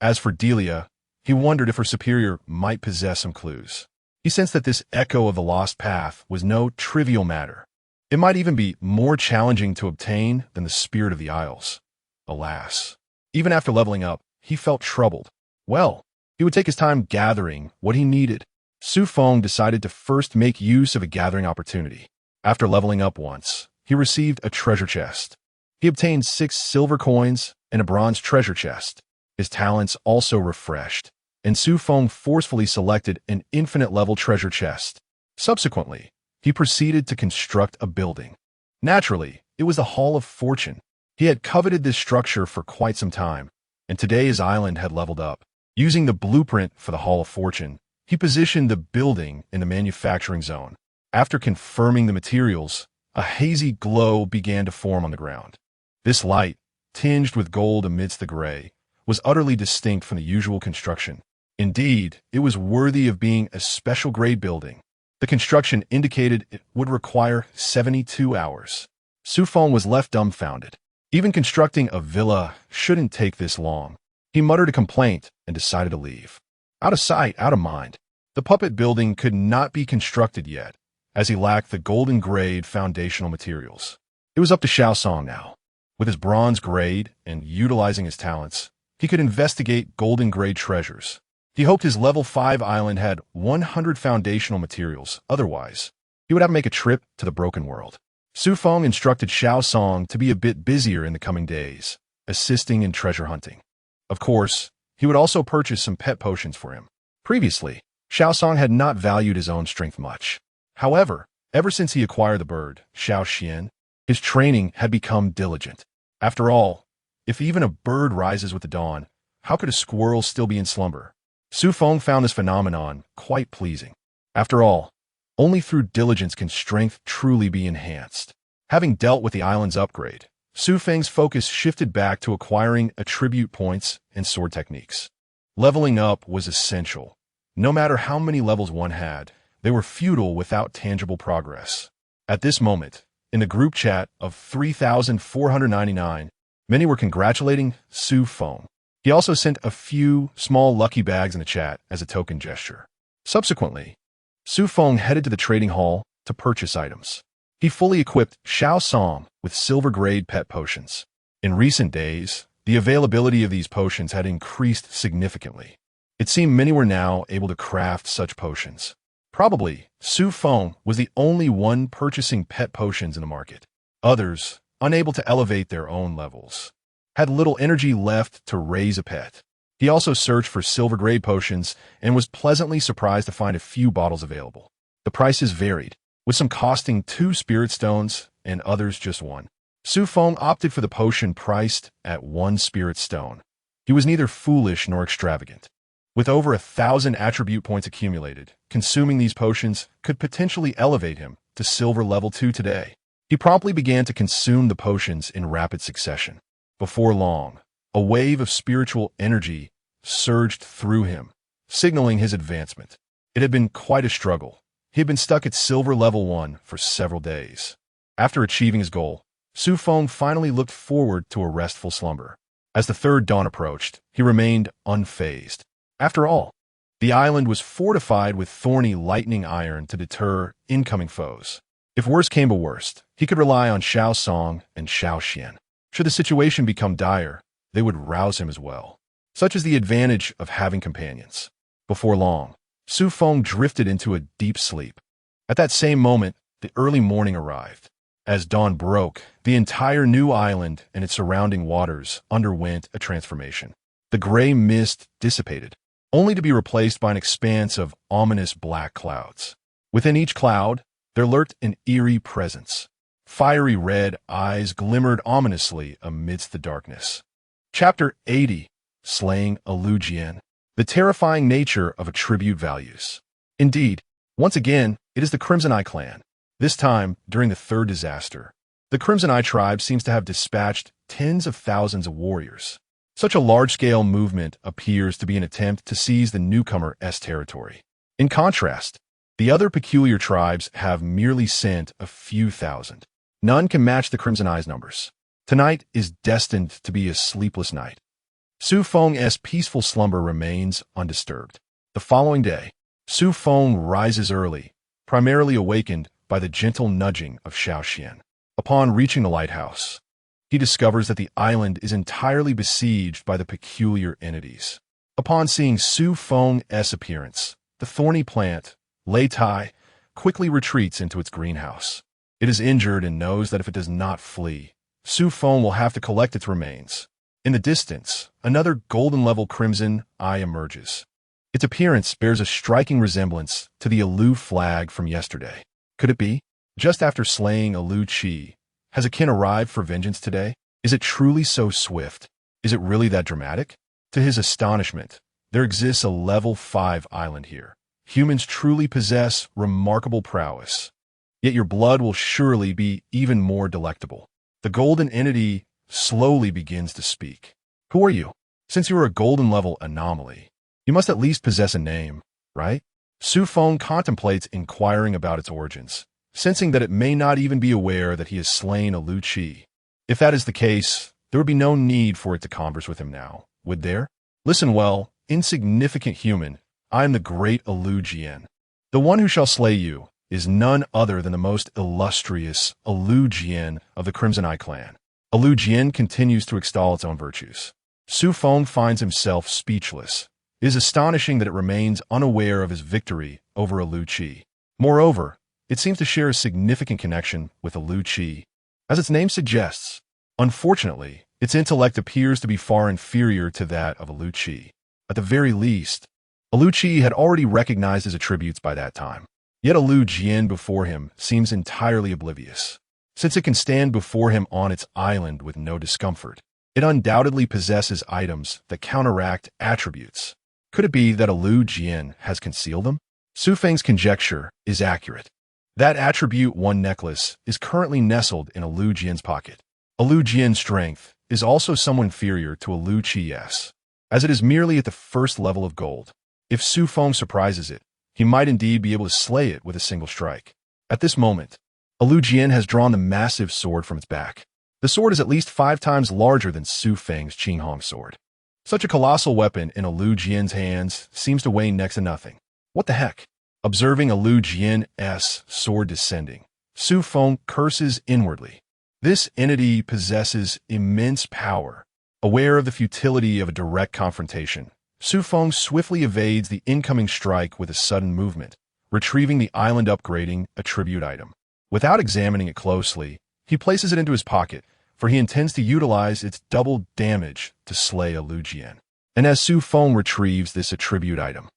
Speaker 1: As for Delia, he wondered if her superior might possess some clues. He sensed that this Echo of the Lost Path was no trivial matter. It might even be more challenging to obtain than the Spirit of the Isles. Alas, even after leveling up, he felt troubled. Well, he would take his time gathering what he needed. Xu Feng decided to first make use of a gathering opportunity. After leveling up once, he received a treasure chest. He obtained 6 silver coins and a bronze treasure chest. His talents also refreshed, and Xu Feng forcefully selected an infinite level treasure chest. Subsequently, he proceeded to construct a building. Naturally, it was the Hall of Fortune. He had coveted this structure for quite some time, and today his island had leveled up. Using the blueprint for the Hall of Fortune, he positioned the building in the manufacturing zone. After confirming the materials, a hazy glow began to form on the ground. This light, tinged with gold amidst the gray, was utterly distinct from the usual construction. Indeed, it was worthy of being a special grade building. The construction indicated it would require 72 hours. Xu Feng was left dumbfounded. Even constructing a villa shouldn't take this long. He muttered a complaint and decided to leave. Out of sight, out of mind. The puppet building could not be constructed yet, as he lacked the golden grade foundational materials. It was up to Xiaosong now. With his bronze grade and utilizing his talents, he could investigate golden grade treasures. He hoped his level 5 island had 100 foundational materials, otherwise, he would have to make a trip to the Broken World. Xu Feng instructed Xiaosong to be a bit busier in the coming days, assisting in treasure hunting. Of course, he would also purchase some pet potions for him. Previously, Xiaosong had not valued his own strength much. However, ever since he acquired the bird, Xiao Xian, his training had become diligent. After all, if even a bird rises with the dawn, how could a squirrel still be in slumber? Xu Feng found this phenomenon quite pleasing. After all, only through diligence can strength truly be enhanced. Having dealt with the island's upgrade, Xu Feng's focus shifted back to acquiring attribute points and sword techniques. Leveling up was essential. No matter how many levels one had, they were futile without tangible progress. At this moment, in the group chat of 3,499, many were congratulating Xu Feng. He also sent a few small lucky bags in the chat as a token gesture. Subsequently, Xu Feng headed to the trading hall to purchase items. He fully equipped Xiaosong with silver-grade pet potions. In recent days, the availability of these potions had increased significantly. It seemed many were now able to craft such potions. Probably, Xu Feng was the only one purchasing pet potions in the market. Others, unable to elevate their own levels, had little energy left to raise a pet. He also searched for silver-grade potions and was pleasantly surprised to find a few bottles available. The prices varied, with some costing 2 spirit stones and others just 1. Xu Feng opted for the potion priced at 1 spirit stone. He was neither foolish nor extravagant. With over 1,000 attribute points accumulated, consuming these potions could potentially elevate him to silver level 2 today. He promptly began to consume the potions in rapid succession. Before long, a wave of spiritual energy surged through him, signaling his advancement. It had been quite a struggle. He had been stuck at silver level 1 for several days. After achieving his goal, Xu Feng finally looked forward to a restful slumber. As the third dawn approached, he remained unfazed. After all, the island was fortified with thorny lightning iron to deter incoming foes. If worst came to worst, he could rely on Xiao Song and Xiao Xian. Should the situation become dire, they would rouse him as well. Such is the advantage of having companions. Before long, Xu Feng drifted into a deep sleep. At that same moment, the early morning arrived. As dawn broke, the entire new island and its surrounding waters underwent a transformation. The gray mist dissipated, only to be replaced by an expanse of ominous black clouds. Within each cloud, there lurked an eerie presence. Fiery red eyes glimmered ominously amidst the darkness. Chapter 80, Slaying a Lu Jian. The terrifying nature of attribute values. Indeed, once again, it is the Crimson Eye clan. This time, during the third disaster, the Crimson Eye tribe seems to have dispatched tens of thousands of warriors. Such a large-scale movement appears to be an attempt to seize the newcomer's territory. In contrast, the other peculiar tribes have merely sent a few thousand. None can match the Crimson Eye's numbers. Tonight is destined to be a sleepless night. Xu Feng's peaceful slumber remains undisturbed. The following day, Xu Feng rises early, primarily awakened by the gentle nudging of Xiao Xian. Upon reaching the lighthouse, he discovers that the island is entirely besieged by the peculiar entities. Upon seeing Xu Feng's appearance, the thorny plant, Lei Tai, quickly retreats into its greenhouse. It is injured and knows that if it does not flee, Xu Feng will have to collect its remains. In the distance, another golden-level Crimson Eye emerges. Its appearance bears a striking resemblance to the Alu flag from yesterday. Could it be? Just after slaying Alu Qi, has a kin arrived for vengeance today? Is it truly so swift? Is it really that dramatic? To his astonishment, there exists a level 5 island here. Humans truly possess remarkable prowess. Yet your blood will surely be even more delectable. The golden entity slowly begins to speak. Who are you? Since you are a golden level anomaly, you must at least possess a name, right? Xu Feng contemplates inquiring about its origins, sensing that it may not even be aware that he has slain Alu Qi. If that is the case, there would be no need for it to converse with him now, would there? Listen well, insignificant human, I am the great Alu Jian. The one who shall slay you is none other than the most illustrious Alu Jian of the Crimson Eye clan. Alu Jian continues to extol its own virtues. Xu Feng finds himself speechless. It is astonishing that it remains unaware of his victory over Alu Qi. Moreover, it seems to share a significant connection with Alu Qi. As its name suggests, unfortunately, its intellect appears to be far inferior to that of Alu Qi. At the very least, Alu Qi had already recognized his attributes by that time. Yet Alu Jian before him seems entirely oblivious. Since it can stand before him on its island with no discomfort, it undoubtedly possesses items that counteract attributes. Could it be that Alu Jian has concealed them? Xu Feng's conjecture is accurate. That attribute 1 necklace is currently nestled in Alu Jian's pocket. Alu Jian's strength is also somewhat inferior to Alu Qi's, as it is merely at the first level of gold. If Xu Feng surprises it, he might indeed be able to slay it with a single strike. At this moment, Alu Jian has drawn the massive sword from its back. The sword is at least 5 times larger than Xu Feng's Qinghong sword. Such a colossal weapon in Alu Jian's hands seems to weigh next to nothing. What the heck? Observing Alu Jian's sword descending, Xu Feng curses inwardly. This entity possesses immense power. Aware of the futility of a direct confrontation, Xu Feng swiftly evades the incoming strike with a sudden movement, retrieving the island upgrading attribute item. Without examining it closely, He places it into his pocket, for he intends to utilize its double damage to slay a Lujian. And as Xu Feng retrieves this attribute item,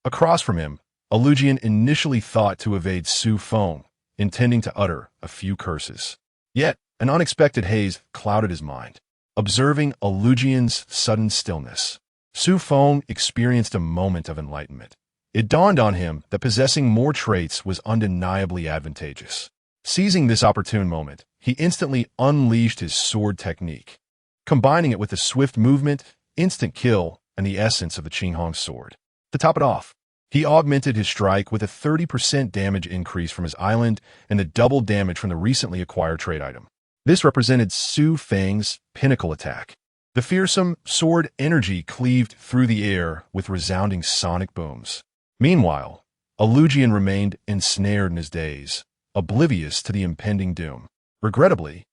Speaker 1: across from him, a Lujian initially thought to evade Xu Feng, intending to utter a few curses. Yet, an unexpected haze clouded his mind. Observing a Lujian's sudden stillness, Xu Feng experienced a moment of enlightenment. It dawned on him that possessing more traits was undeniably advantageous. Seizing this opportune moment, he instantly unleashed his sword technique, combining it with the swift movement, instant kill, and the essence of the Qinghong sword. To top it off, he augmented his strike with a 30% damage increase from his island and the double damage from the recently acquired trait item. This represented Xu Feng's pinnacle attack. The fearsome sword energy cleaved through the air with resounding sonic booms. Meanwhile, a Lujian remained ensnared in his daze, oblivious to the impending doom. Regrettably,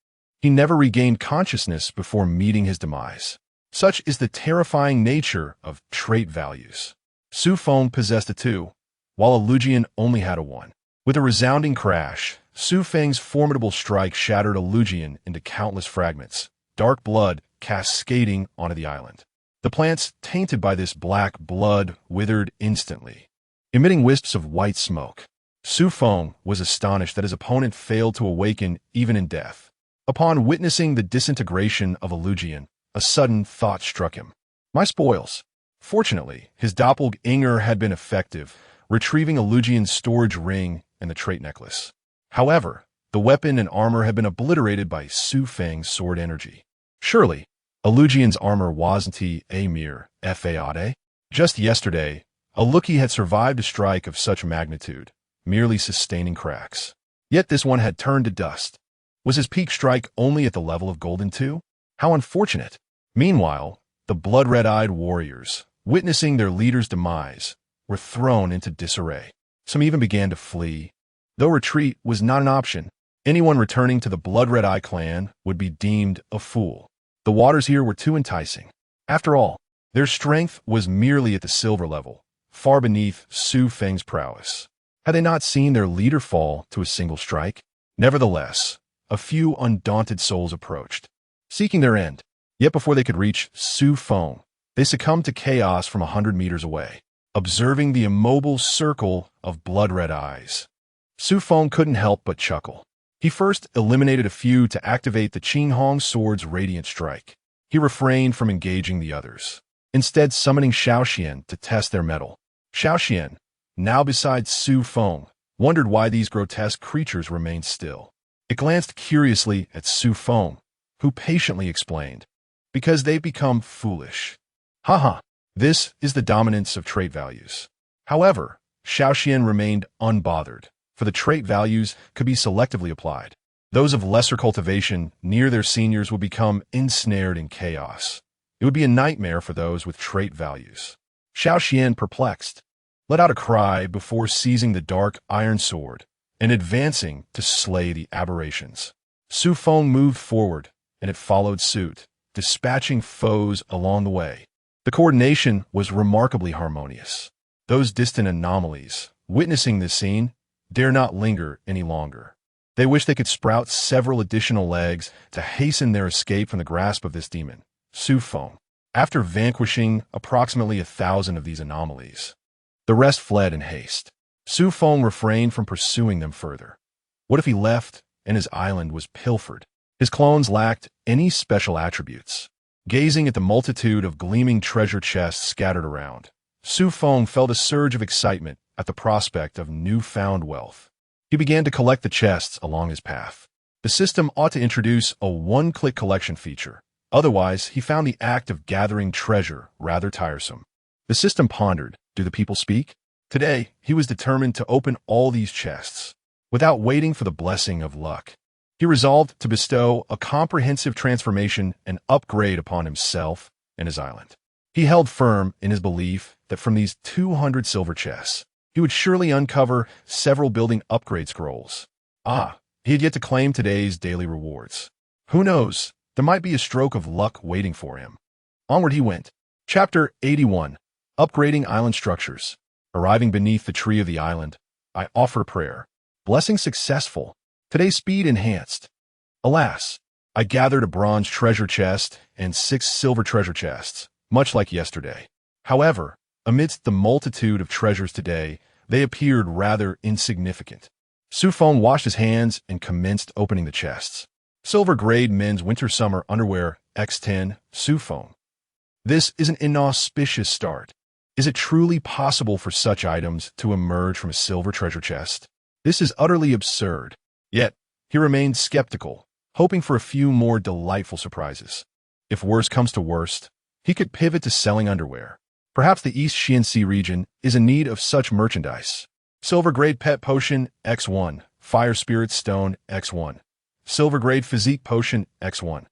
Speaker 1: he never regained consciousness before meeting his demise. Such is the terrifying nature of trait values. Xu Feng possessed a 2, while a Lujian only had a 1. With a resounding crash, Xu Feng's formidable strike shattered a Lujian into countless fragments, dark blood cascading onto the island. The plants tainted by this black blood withered instantly, emitting wisps of white smoke. Xu Feng was astonished that his opponent failed to awaken even in death. Upon witnessing the disintegration of a Lujian, a sudden thought struck him. My spoils. Fortunately, his doppelganger had been effective, retrieving a Lujian's storage ring and the trait necklace. However, the weapon and armor had been obliterated by Xu Feng's sword energy. Surely, a Lujian's armor wasn't a mere fade? Just yesterday, a Luki had survived a strike of such magnitude, merely sustaining cracks. Yet this one had turned to dust. Was his peak strike only at the level of Golden 2? How unfortunate. Meanwhile, the blood-red-eyed warriors, witnessing their leader's demise, were thrown into disarray. Some even began to flee. Though retreat was not an option, anyone returning to the Blood-Red-Eye clan would be deemed a fool. The waters here were too enticing. After all, their strength was merely at the silver level, far beneath Xu Feng's prowess. Had they not seen their leader fall to a single strike? Nevertheless, a few undaunted souls approached, seeking their end. Yet before they could reach Xu Feng, they succumbed to chaos from 100 meters away, observing the immobile circle of blood-red eyes. Xu Feng couldn't help but chuckle. He first eliminated a few to activate the Qinghong sword's radiant strike. He refrained from engaging the others, instead summoning Xiaoxian to test their mettle. Xiaoxian, now beside Xu Feng, wondered why these grotesque creatures remained still. It glanced curiously at Xu Feng, who patiently explained, because they've become foolish. Haha, this is the dominance of trait values. However, Xiaoxian remained unbothered, for the trait values could be selectively applied. Those of lesser cultivation near their seniors would become ensnared in chaos. It would be a nightmare for those with trait values. Xiaoxian, perplexed, let out a cry before seizing the dark iron sword and advancing to slay the aberrations. Xu Feng moved forward, and it followed suit, dispatching foes along the way. The coordination was remarkably harmonious. Those distant anomalies, witnessing this scene, dare not linger any longer. They wish they could sprout several additional legs to hasten their escape from the grasp of this demon, Xu Feng. After vanquishing approximately 1,000 of these anomalies, the rest fled in haste. Xu Feng refrained from pursuing them further. What if he left and his island was pilfered? His clones lacked any special attributes. Gazing at the multitude of gleaming treasure chests scattered around, Xu Feng felt a surge of excitement at the prospect of newfound wealth. He began to collect the chests along his path. The system ought to introduce a one-click collection feature. Otherwise, he found the act of gathering treasure rather tiresome. The system pondered, do the people speak? Today, he was determined to open all these chests, without waiting for the blessing of luck. He resolved to bestow a comprehensive transformation and upgrade upon himself and his island. He held firm in his belief that from these 200 silver chests, he would surely uncover several building upgrade scrolls. He had yet to claim today's daily rewards. Who knows, there might be a stroke of luck waiting for him. Onward he went. Chapter 81. Upgrading Island Structures. Arriving beneath the tree of the island, I offer prayer. Blessing successful. Today's speed enhanced. Alas, I gathered a bronze treasure chest and 6 silver treasure chests, much like yesterday. However, amidst the multitude of treasures today, they appeared rather insignificant. Xu Feng washed his hands and commenced opening the chests. Silver-grade men's winter-summer underwear X10, Xu Feng. This is an inauspicious start. Is it truly possible for such items to emerge from a silver treasure chest? This is utterly absurd. Yet, he remained skeptical, hoping for a few more delightful surprises. If worst comes to worst, he could pivot to selling underwear. Perhaps the East Xianxi region is in need of such merchandise. Silver-grade pet potion X1, fire spirit stone X1, silver-grade physique potion X1.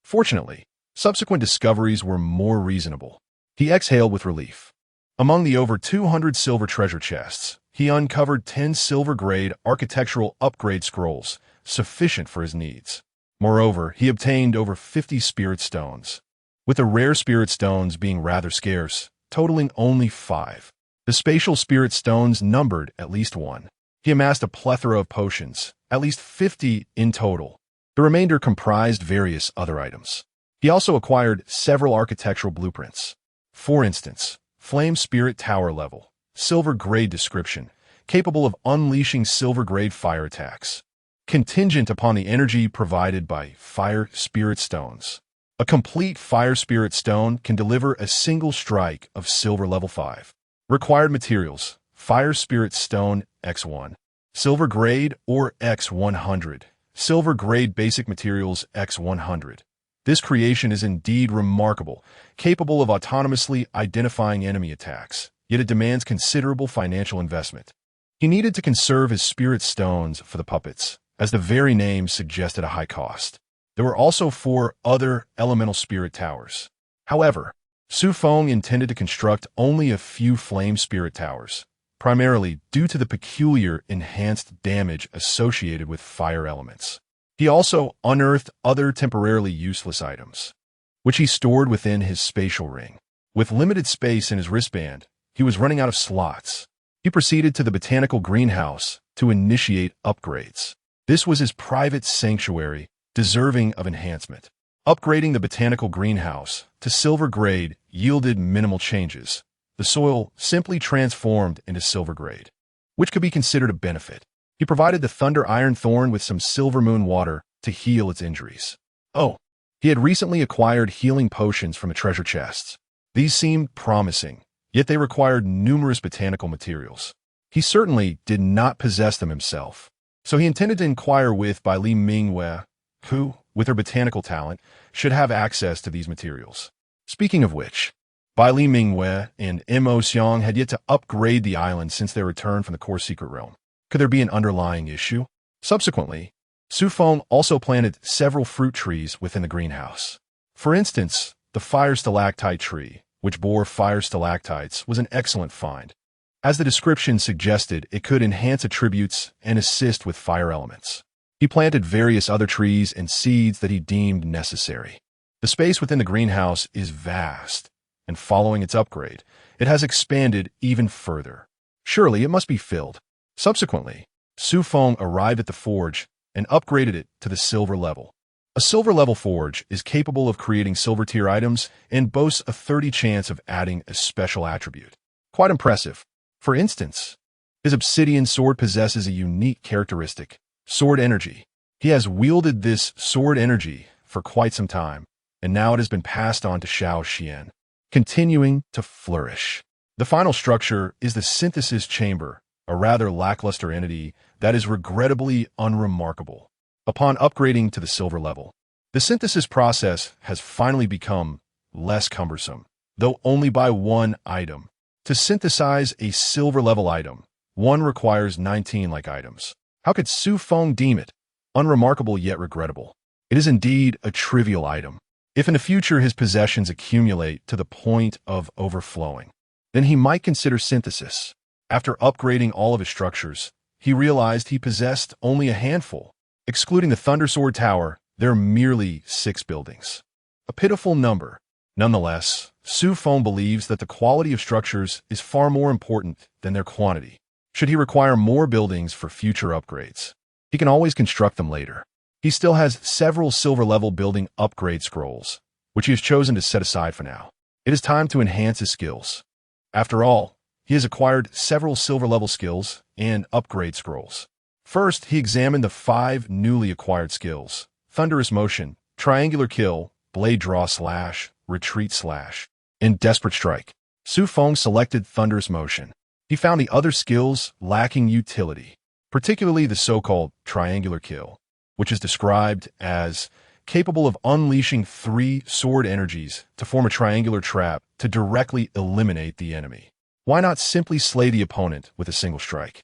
Speaker 1: Fortunately, subsequent discoveries were more reasonable. He exhaled with relief. Among the over 200 silver treasure chests, he uncovered 10 silver-grade architectural upgrade scrolls, sufficient for his needs. Moreover, he obtained over 50 spirit stones, with the rare spirit stones being rather scarce, totaling only 5. The spatial spirit stones numbered at least 1. He amassed a plethora of potions, at least 50 in total. The remainder comprised various other items. He also acquired several architectural blueprints. For instance, Flame Spirit Tower level, silver-grade description, capable of unleashing silver-grade fire attacks, contingent upon the energy provided by fire spirit stones. A complete fire spirit stone can deliver a single strike of silver level 5. Required materials: fire spirit stone X1, silver grade or X100, silver grade basic materials X100. This creation is indeed remarkable, capable of autonomously identifying enemy attacks, yet it demands considerable financial investment. He needed to conserve his spirit stones for the puppets, as the very name suggested a high cost. There were also 4 other elemental spirit towers. However, Xu Feng intended to construct only a few flame spirit towers, primarily due to the peculiar enhanced damage associated with fire elements. He also unearthed other temporarily useless items, which he stored within his spatial ring. With limited space in his wristband, he was running out of slots. He proceeded to the botanical greenhouse to initiate upgrades. This was his private sanctuary, deserving of enhancement. Upgrading the botanical greenhouse to silver grade yielded minimal changes. The soil simply transformed into silver grade, which could be considered a benefit. He provided the Thunder Iron Thorn with some silver moon water to heal its injuries. Oh, he had recently acquired healing potions from the treasure chests. These seemed promising, yet they required numerous botanical materials. He certainly did not possess them himself, so he intended to inquire with Bai Li Mingwei, who, with her botanical talent, should have access to these materials. Speaking of which, Bai Li Mingwei and Mo Xiang had yet to upgrade the island since their return from the core secret realm. Could there be an underlying issue? Subsequently, Xu Feng also planted several fruit trees within the greenhouse. For instance, the fire stalactite tree, which bore fire stalactites, was an excellent find. As the description suggested, it could enhance attributes and assist with fire elements. He planted various other trees and seeds that he deemed necessary. The space within the greenhouse is vast, and following its upgrade, it has expanded even further. Surely it must be filled. Subsequently, Xu Feng arrived at the forge and upgraded it to the silver level. A silver level forge is capable of creating silver tier items and boasts a 30% chance of adding a special attribute. Quite impressive. For instance, his obsidian sword possesses a unique characteristic: sword energy. He has wielded this sword energy for quite some time, and now it has been passed on to Xiao Xian, continuing to flourish. The final structure is the synthesis chamber, a rather lackluster entity that is regrettably unremarkable. Upon upgrading to the silver level, the synthesis process has finally become less cumbersome, though only by 1 item. To synthesize a silver level item, one requires 19 like items. How could Xu Feng deem it unremarkable yet regrettable? It is indeed a trivial item. If in the future his possessions accumulate to the point of overflowing, then he might consider synthesis. After upgrading all of his structures, he realized he possessed only a handful. Excluding the Thundersword Tower, there are merely 6 buildings. A pitiful number. Nonetheless, Xu Feng believes that the quality of structures is far more important than their quantity. Should he require more buildings for future upgrades, he can always construct them later. He He still has several silver-level building upgrade scrolls, which he has chosen to set aside for now. It is time to enhance his skills. After all, he has acquired several silver-level skills and upgrade scrolls. First, he examined the 5 newly acquired skills: Thunderous Motion, Triangular Kill, Blade Draw / Retreat / and Desperate Strike. Xu Feng selected Thunderous Motion. He found the other skills lacking utility, particularly the so-called Triangular Kill, which is described as capable of unleashing 3 sword energies to form a triangular trap to directly eliminate the enemy. Why not simply slay the opponent with a single strike?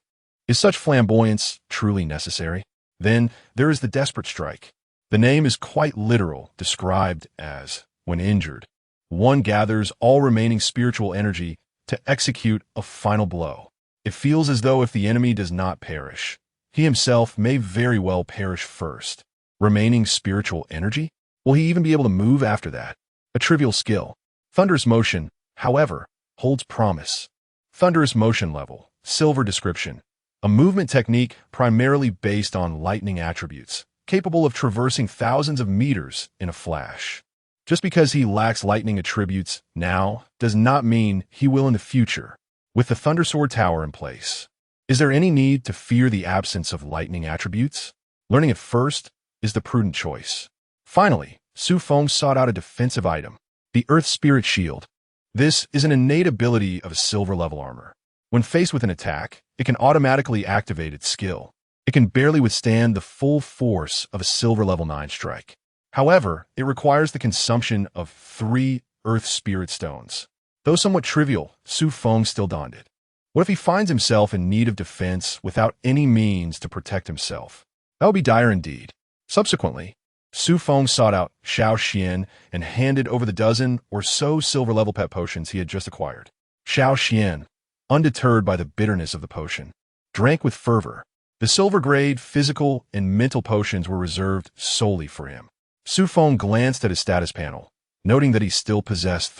Speaker 1: Is such flamboyance truly necessary? Then there is the Desperate Strike. The name is quite literal, described as, when injured, one gathers all remaining spiritual energy to execute a final blow. It feels as though if the enemy does not perish, he himself may very well perish first. Remaining spiritual energy? Will he even be able to move after that? A trivial skill. Thunderous Motion, however, holds promise. Thunderous Motion level, silver description. A movement technique primarily based on lightning attributes, capable of traversing thousands of meters in a flash. Just because he lacks lightning attributes now does not mean he will in the future. With the Thundersword Tower in place, is there any need to fear the absence of lightning attributes? Learning it first is the prudent choice. Finally, Xu Feng sought out a defensive item, the Earth Spirit Shield. This is an innate ability of a silver-level armor. When faced with an attack, it can automatically activate its skill. It can barely withstand the full force of a silver-level 9 strike. However, it requires the consumption of 3 Earth Spirit Stones. Though somewhat trivial, Xu Feng still donned it. What if he finds himself in need of defense without any means to protect himself? That would be dire indeed. Subsequently, Xu Feng sought out Xiao Xian and handed over the dozen or so silver-level pet potions he had just acquired. Xiao Xian, undeterred by the bitterness of the potion, drank with fervor. The silver-grade physical and mental potions were reserved solely for him. Xu Feng glanced at his status panel, noting that he still possessed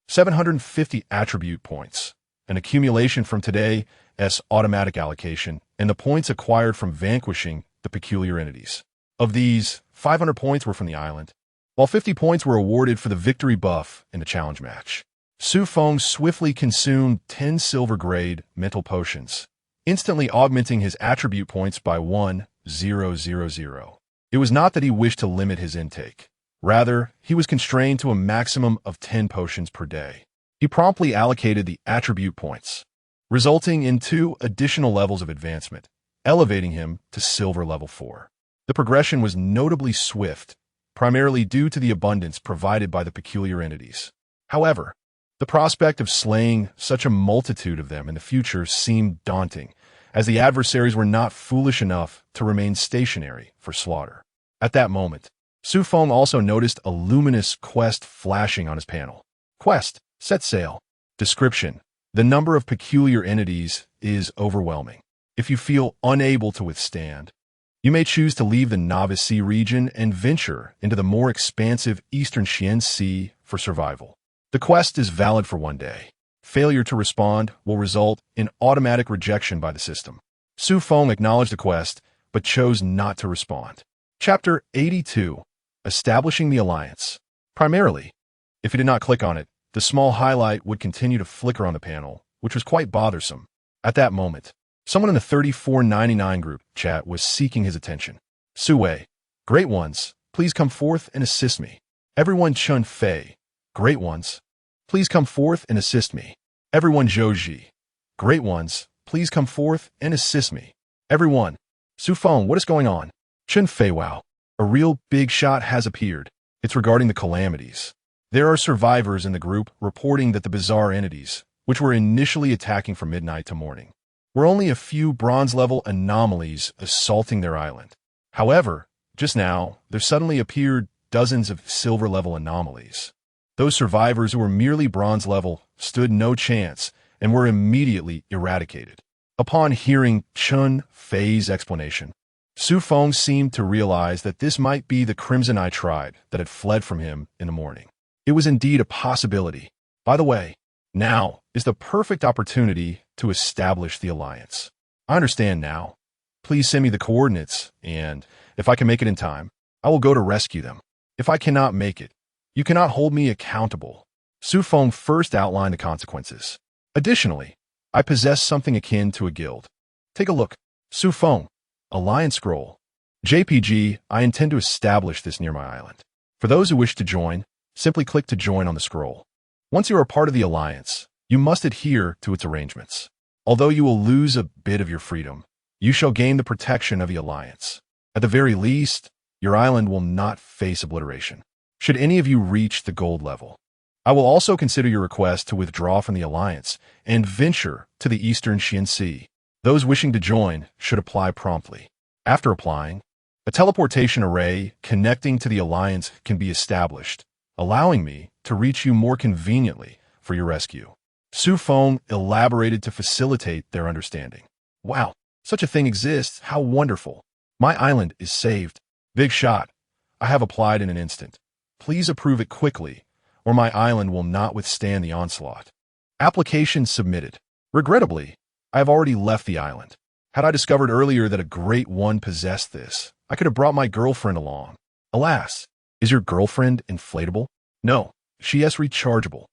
Speaker 1: 750 attribute points, an accumulation from today's automatic allocation, and the points acquired from vanquishing the peculiar entities. Of these, 500 points were from the island, while 50 points were awarded for the victory buff in the challenge match. Xu Feng swiftly consumed 10 silver-grade mental potions, instantly augmenting his attribute points by 1,000. It was not that he wished to limit his intake. Rather, he was constrained to a maximum of 10 potions per day. He promptly allocated the attribute points, resulting in 2 additional levels of advancement, elevating him to silver level 4. The progression was notably swift, primarily due to the abundance provided by the peculiar entities. However, the prospect of slaying such a multitude of them in the future seemed daunting, as the adversaries were not foolish enough to remain stationary for slaughter. At that moment, Xu Feng also noticed a luminous quest flashing on his panel. Quest, set sail. Description: the number of peculiar entities is overwhelming. If you feel unable to withstand, you may choose to leave the Novice Sea region and venture into the more expansive Eastern Xian Sea for survival. The quest is valid for 1 day. Failure to respond will result in automatic rejection by the system. Xu Feng acknowledged the quest, but chose not to respond. Chapter 82. Establishing the Alliance. Primarily, if he did not click on it, the small highlight would continue to flicker on the panel, which was quite bothersome. At that moment, someone in the 3499 group chat was seeking his attention. Sui, Great Ones, please come forth and assist me. Everyone Chun Fei, Great Ones, please come forth and assist me. Everyone Zhouji, Great Ones, please come forth and assist me. Everyone. Xu Feng, what is going on? Chun Fei, wow. A real big shot has appeared. It's regarding the calamities. There are survivors in the group reporting that the bizarre entities, which were initially attacking from midnight to morning, were only a few bronze-level anomalies assaulting their island. However, just now, there suddenly appeared dozens of silver-level anomalies. Those survivors who were merely bronze-level stood no chance and were immediately eradicated. Upon hearing Chun Fei's explanation, Xu Feng seemed to realize that this might be the Crimson Eye tribe that had fled from him in the morning. It was indeed a possibility. By the way, now is the perfect opportunity to establish the alliance. I understand now. Please send me the coordinates, and if I can make it in time, I will go to rescue them. If I cannot make it, you cannot hold me accountable. Xu Feng first outlined the consequences. Additionally, I possess something akin to a guild. Take a look. Xu Feng, Alliance Scroll. JPG, I intend to establish this near my island. For those who wish to join, simply click to join on the scroll. Once you are part of the Alliance, you must adhere to its arrangements. Although you will lose a bit of your freedom, you shall gain the protection of the Alliance. At the very least, your island will not face obliteration, should any of you reach the gold level. I will also consider your request to withdraw from the Alliance and venture to the Eastern Xian Sea. Those wishing to join should apply promptly. After applying, a teleportation array connecting to the Alliance can be established, allowing me to reach you more conveniently for your rescue. Xu Feng elaborated to facilitate their understanding. Wow, such a thing exists. How wonderful. My island is saved. Big shot. I have applied in an instant. Please approve it quickly, or my island will not withstand the onslaught. Application submitted. Regrettably, I have already left the island. Had I discovered earlier that a great one possessed this, I could have brought my girlfriend along. Alas, is your girlfriend inflatable? No, she is rechargeable.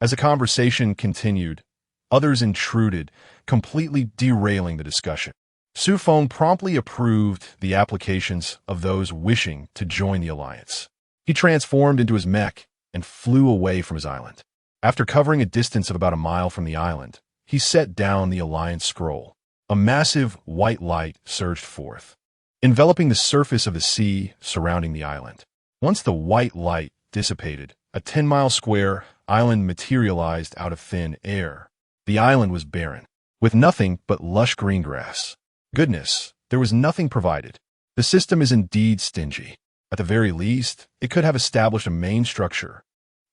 Speaker 1: As the conversation continued, others intruded, completely derailing the discussion. Xu Feng promptly approved the applications of those wishing to join the Alliance. He transformed into his mech and flew away from his island. After covering a distance of about a mile from the island, he set down the Alliance scroll. A massive white light surged forth, enveloping the surface of the sea surrounding the island. Once the white light dissipated, a 10-mile square island materialized out of thin air. The island was barren, with nothing but lush green grass. Goodness, there was nothing provided. The system is indeed stingy. At the very least, it could have established a main structure.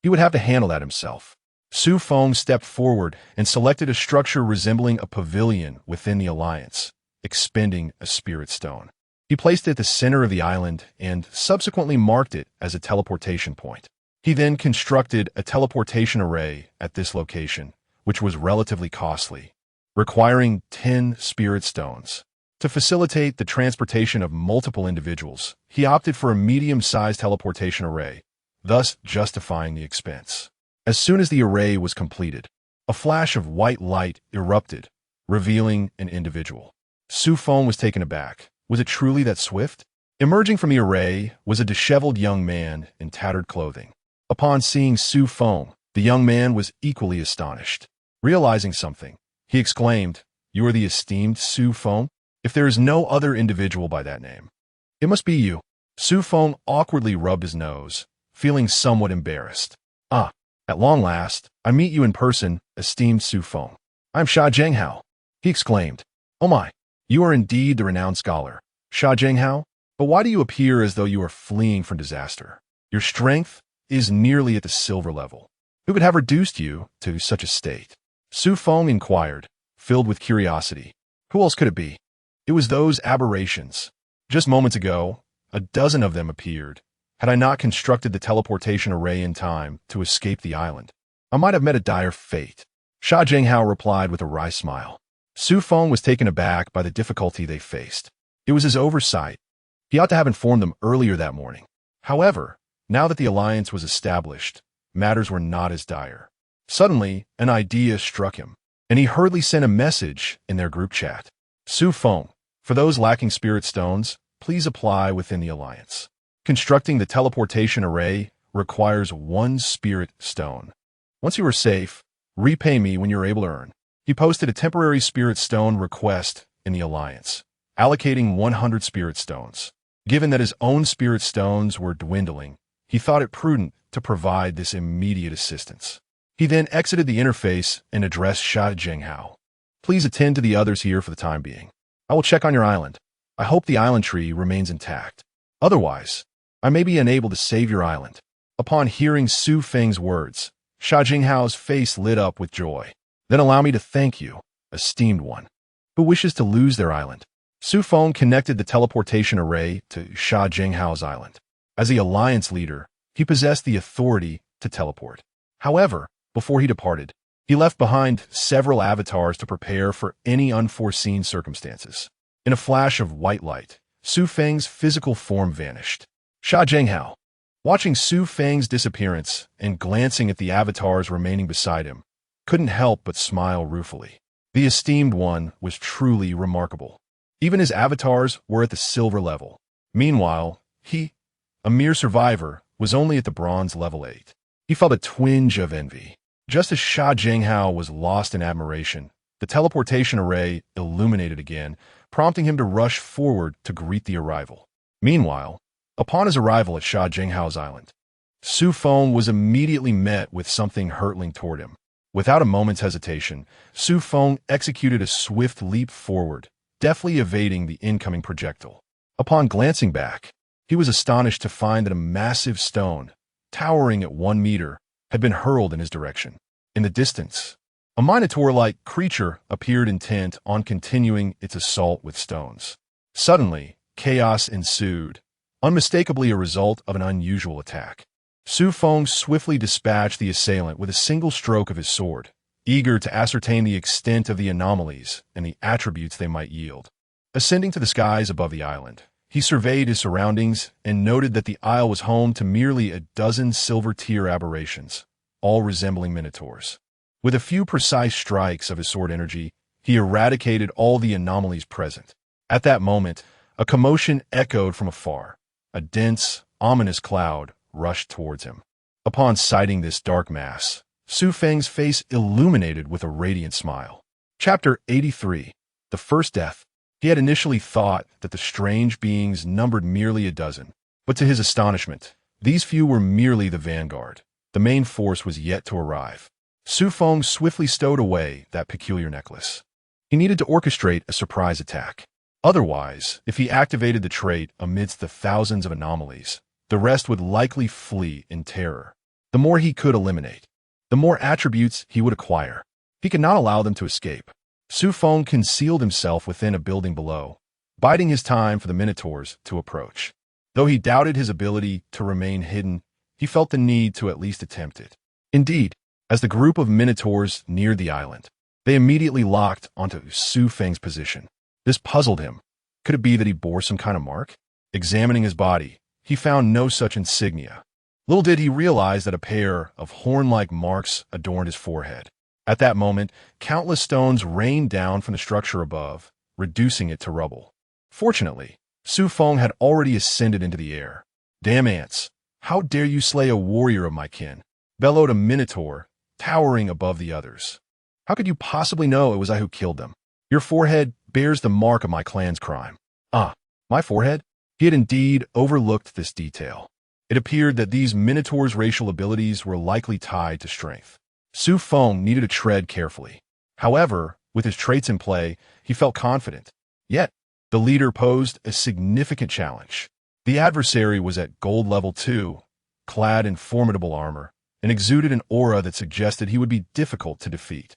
Speaker 1: He would have to handle that himself. Xu Feng stepped forward and selected a structure resembling a pavilion within the Alliance, expending a spirit stone. He placed it at the center of the island and subsequently marked it as a teleportation point. He then constructed a teleportation array at this location, which was relatively costly, requiring 10 spirit stones. To facilitate the transportation of multiple individuals, he opted for a medium-sized teleportation array, thus justifying the expense. As soon as the array was completed, a flash of white light erupted, revealing an individual. Xu Feng was taken aback. Was it truly that swift? Emerging from the array was a disheveled young man in tattered clothing. Upon seeing Xu Feng, the young man was equally astonished. Realizing something, he exclaimed, "You are the esteemed Xu Feng? If there is no other individual by that name, it must be you." Xu Feng awkwardly rubbed his nose, feeling somewhat embarrassed. "Ah, at long last, I meet you in person, esteemed Xu Feng. I am Sha Zhenghao," he exclaimed. "Oh my, you are indeed the renowned scholar, Sha Zhenghao. But why do you appear as though you are fleeing from disaster? Your strength is nearly at the silver level. Who could have reduced you to such a state?" Xu Feng inquired, filled with curiosity. Who else could it be? It was those aberrations. Just moments ago, a dozen of them appeared. Had I not constructed the teleportation array in time to escape the island, I might have met a dire fate. Sha Zhenghao replied with a wry smile. Xu Feng was taken aback by the difficulty they faced. It was his oversight. He ought to have informed them earlier that morning. However, now that the alliance was established, matters were not as dire. Suddenly, an idea struck him, and he hurriedly sent a message in their group chat. "Xu Feng, for those lacking spirit stones, please apply within the alliance. Constructing the teleportation array requires 1 spirit stone. Once you are safe, repay me when you are able to earn." He posted a temporary spirit stone request in the alliance, allocating 100 spirit stones. Given that his own spirit stones were dwindling, he thought it prudent to provide this immediate assistance. He then exited the interface and addressed Sha Zhenghao. "Please attend to the others here for the time being. I will check on your island. I hope the island tree remains intact. Otherwise, I may be unable to save your island." Upon hearing Xu Feng's words, Sha Zhenghao's face lit up with joy. "Then allow me to thank you, esteemed one. Who wishes to lose their island?" Xu Feng connected the teleportation array to Sha Zhenghao's island. As the alliance leader, he possessed the authority to teleport. However, before he departed, he left behind several avatars to prepare for any unforeseen circumstances. In a flash of white light, Xu Feng's physical form vanished. Sha Zhenghao, watching Xu Feng's disappearance and glancing at the avatars remaining beside him, couldn't help but smile ruefully. The esteemed one was truly remarkable. Even his avatars were at the silver level. Meanwhile, he, a mere survivor, was only at the bronze level 8. He felt a twinge of envy. Just as Sha Zhenghao was lost in admiration, the teleportation array illuminated again, prompting him to rush forward to greet the arrival. Meanwhile, upon his arrival at Sha Zhenghao's island, Xu Feng was immediately met with something hurtling toward him. Without a moment's hesitation, Xu Feng executed a swift leap forward, deftly evading the incoming projectile. Upon glancing back, he was astonished to find that a massive stone, towering at 1 meter, had been hurled in his direction. In the distance, a minotaur-like creature appeared intent on continuing its assault with stones. Suddenly, chaos ensued, unmistakably a result of an unusual attack. Xu Feng swiftly dispatched the assailant with a single stroke of his sword, eager to ascertain the extent of the anomalies and the attributes they might yield. Ascending to the skies above the island, he surveyed his surroundings and noted that the isle was home to merely a dozen silver-tier aberrations, all resembling minotaurs. With a few precise strikes of his sword energy, he eradicated all the anomalies present. At that moment, a commotion echoed from afar. A dense, ominous cloud rushed towards him. Upon sighting this dark mass, Xu Feng's face illuminated with a radiant smile. Chapter 83. The First Death. He had initially thought that the strange beings numbered merely a dozen, but to his astonishment, these few were merely the vanguard. The main force was yet to arrive. Xu Feng swiftly stowed away that peculiar necklace. He needed to orchestrate a surprise attack. Otherwise, if he activated the trait amidst the thousands of anomalies, the rest would likely flee in terror. The more he could eliminate, the more attributes he would acquire. He could not allow them to escape. Xu Feng concealed himself within a building below, biding his time for the minotaurs to approach. Though he doubted his ability to remain hidden, he felt the need to at least attempt it. Indeed, as the group of minotaurs neared the island, they immediately locked onto Xu Feng's position. This puzzled him. Could it be that he bore some kind of mark? Examining his body, he found no such insignia. Little did he realize that a pair of horn-like marks adorned his forehead. At that moment, countless stones rained down from the structure above, reducing it to rubble. Fortunately, Xu Feng had already ascended into the air. "Damn ants! How dare you slay a warrior of my kin?" bellowed a minotaur, towering above the others. "How could you possibly know it was I who killed them? Your forehead bears the mark of my clan's crime." "Ah, my forehead?" He had indeed overlooked this detail. It appeared that these minotaurs' racial abilities were likely tied to strength. Xu Feng needed to tread carefully. However, with his traits in play, he felt confident. Yet, the leader posed a significant challenge. The adversary was at gold level 2, clad in formidable armor, and exuded an aura that suggested he would be difficult to defeat.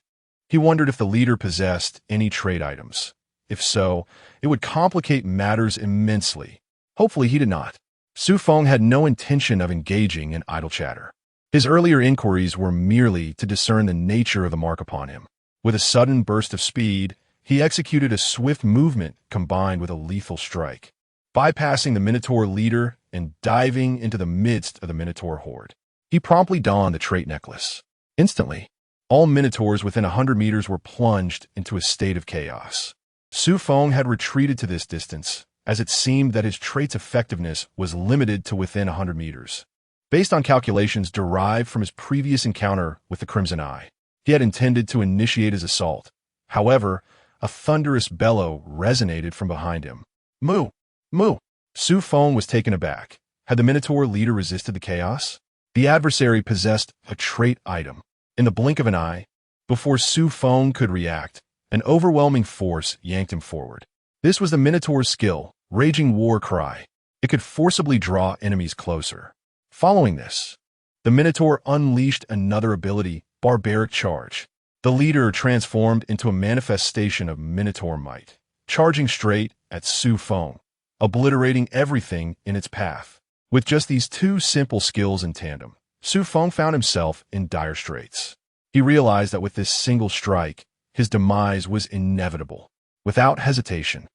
Speaker 1: He wondered if the leader possessed any trait items. If so, it would complicate matters immensely. Hopefully he did not. Xu Feng had no intention of engaging in idle chatter. His earlier inquiries were merely to discern the nature of the mark upon him. With a sudden burst of speed, he executed a swift movement combined with a lethal strike, bypassing the Minotaur leader and diving into the midst of the Minotaur horde. He promptly donned the trait necklace. Instantly, all Minotaurs within 100 meters were plunged into a state of chaos. Xu Feng had retreated to this distance, as it seemed that his trait's effectiveness was limited to within 100 meters. Based on calculations derived from his previous encounter with the Crimson Eye, he had intended to initiate his assault. However, a thunderous bellow resonated from behind him. "Moo! Moo!" Xu Feng was taken aback. Had the Minotaur leader resisted the chaos? The adversary possessed a trait item. In the blink of an eye, before Xu Feng could react, an overwhelming force yanked him forward. This was the Minotaur's skill, Raging War Cry. It could forcibly draw enemies closer. Following this, the Minotaur unleashed another ability, Barbaric Charge. The leader transformed into a manifestation of Minotaur might, charging straight at Xu Feng, obliterating everything in its path. With just these two simple skills in tandem, Xu Feng found himself in dire straits. He realized that with this single strike, his demise was inevitable. Without hesitation,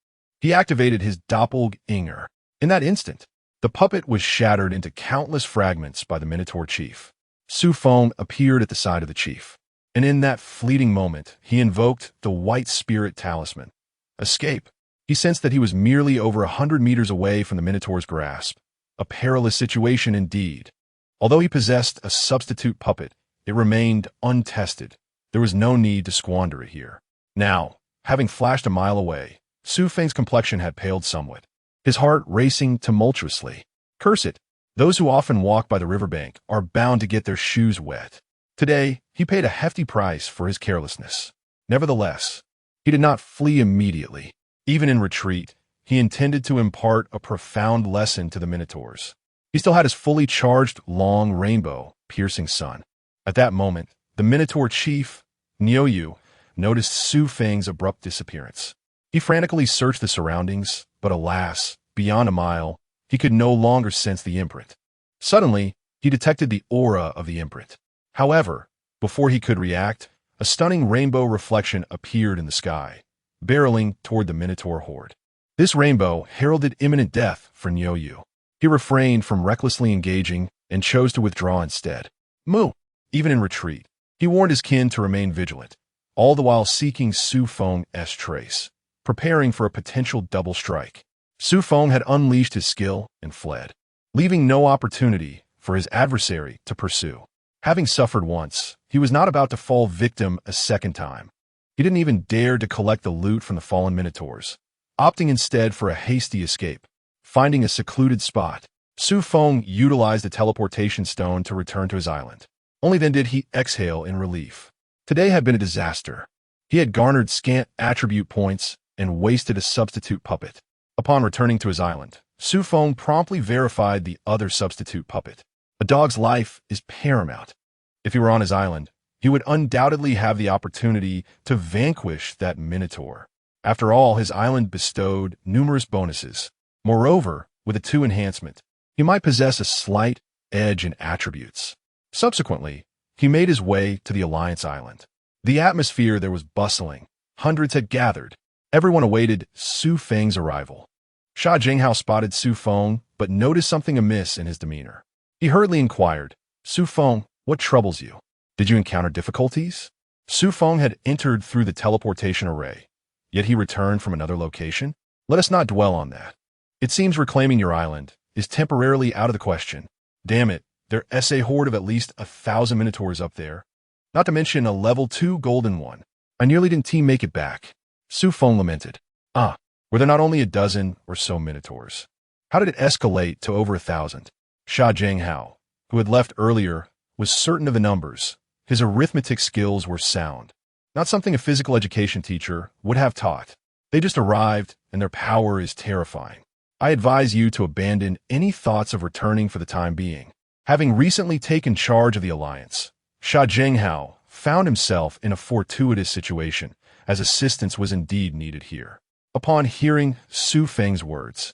Speaker 1: He activated his doppelganger. In that instant, the puppet was shattered into countless fragments by the Minotaur chief. Xu Feng appeared at the side of the chief, and in that fleeting moment, he invoked the White Spirit Talisman. Escape. He sensed that he was merely over 100 meters away from the Minotaur's grasp. A perilous situation indeed. Although he possessed a substitute puppet, it remained untested. There was no need to squander it here. Now, having flashed a mile away, Xu Feng's complexion had paled somewhat, his heart racing tumultuously. Curse it! Those who often walk by the riverbank are bound to get their shoes wet. Today, he paid a hefty price for his carelessness. Nevertheless, he did not flee immediately. Even in retreat, he intended to impart a profound lesson to the Minotaurs. He still had his fully charged, long, rainbow-piercing sun. At that moment, the Minotaur chief, Niuyu, noticed Xu Feng's abrupt disappearance. He frantically searched the surroundings, but alas, beyond a mile, he could no longer sense the imprint. Suddenly, he detected the aura of the imprint. However, before he could react, a stunning rainbow reflection appeared in the sky, barreling toward the Minotaur horde. This rainbow heralded imminent death for Niuyu. He refrained from recklessly engaging and chose to withdraw instead. Moo! Even in retreat, he warned his kin to remain vigilant, all the while seeking Xu Feng's trace, preparing for a potential double strike. Xu Feng had unleashed his skill and fled, leaving no opportunity for his adversary to pursue. Having suffered once, he was not about to fall victim a second time. He didn't even dare to collect the loot from the fallen Minotaurs, opting instead for a hasty escape. Finding a secluded spot, Xu Feng utilized the teleportation stone to return to his island. Only then did he exhale in relief. Today had been a disaster. He had garnered scant attribute points and wasted a substitute puppet. Upon returning to his island, Xu Feng promptly verified the other substitute puppet. A dog's life is paramount. If he were on his island, he would undoubtedly have the opportunity to vanquish that Minotaur. After all, his island bestowed numerous bonuses. Moreover, with a 2 enhancement, he might possess a slight edge in attributes. Subsequently, he made his way to the Alliance Island. The atmosphere there was bustling. Hundreds had gathered. Everyone awaited Xu Feng's arrival. Sha Jinghao spotted Xu Feng, but noticed something amiss in his demeanor. He hurriedly inquired, "Xu Feng, what troubles you? Did you encounter difficulties?" Xu Feng had entered through the teleportation array, yet he returned from another location. Let us not dwell on that. It seems reclaiming your island is temporarily out of the question. Damn it, there's a horde of at least 1,000 Minotaurs up there. Not to mention a level 2 golden one. I nearly didn't make it back. Xu Feng lamented. Were there not only a dozen or so Minotaurs? How did it escalate to over 1,000? Sha Jinghao, who had left earlier, was certain of the numbers. His arithmetic skills were sound. Not something a physical education teacher would have taught. They just arrived, and their power is terrifying. I advise you to abandon any thoughts of returning for the time being. Having recently taken charge of the Alliance, Sha Jinghao found himself in a fortuitous situation, as assistance was indeed needed here. Upon hearing Xu Feng's words,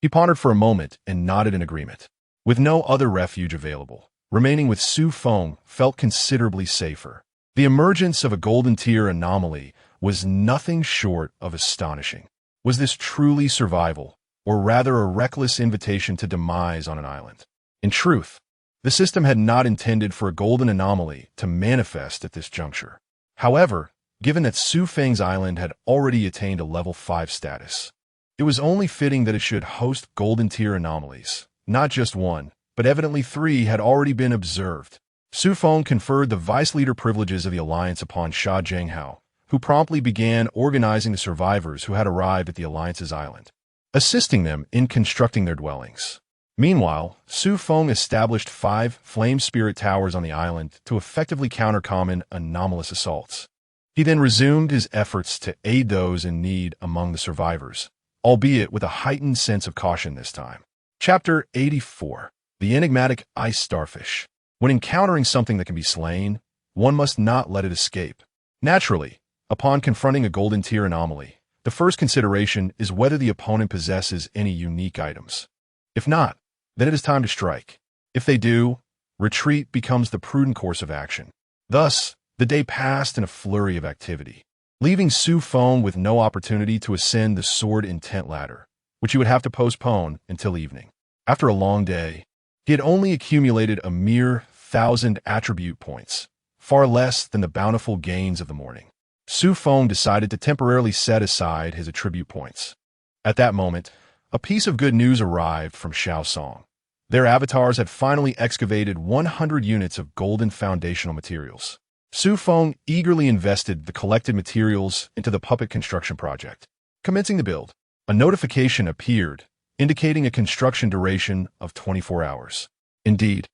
Speaker 1: he pondered for a moment and nodded in agreement. With no other refuge available, remaining with Xu Feng felt considerably safer. The emergence of a golden tier anomaly was nothing short of astonishing. Was this truly survival, or rather a reckless invitation to demise on an island? In truth, the system had not intended for a golden anomaly to manifest at this juncture. However, given that Xu Feng's island had already attained a level 5 status, it was only fitting that it should host golden tier anomalies. Not just one, but evidently 3 had already been observed. Xu Feng conferred the vice leader privileges of the Alliance upon Sha Jinghao, who promptly began organizing the survivors who had arrived at the Alliance's island, assisting them in constructing their dwellings. Meanwhile, Xu Feng established 5 flame spirit towers on the island to effectively counter common anomalous assaults. He then resumed his efforts to aid those in need among the survivors, albeit with a heightened sense of caution this time. Chapter 84. The Enigmatic Ice Starfish. When encountering something that can be slain, one must not let it escape. Naturally, upon confronting a golden tier anomaly, the first consideration is whether the opponent possesses any unique items. If not, then it is time to strike. If they do, retreat becomes the prudent course of action. Thus, the day passed in a flurry of activity. leaving Xu Feng with no opportunity to ascend the sword intent ladder, which he would have to postpone until evening. After a long day, he had only accumulated a mere 1,000 attribute points, far less than the bountiful gains of the morning. Xu Feng decided to temporarily set aside his attribute points. At that moment, a piece of good news arrived from Shaosong. Their avatars had finally excavated 100 units of golden foundational materials. Xu Feng eagerly invested the collected materials into the puppet construction project. Commencing the build, a notification appeared, indicating a construction duration of 24 hours. Indeed,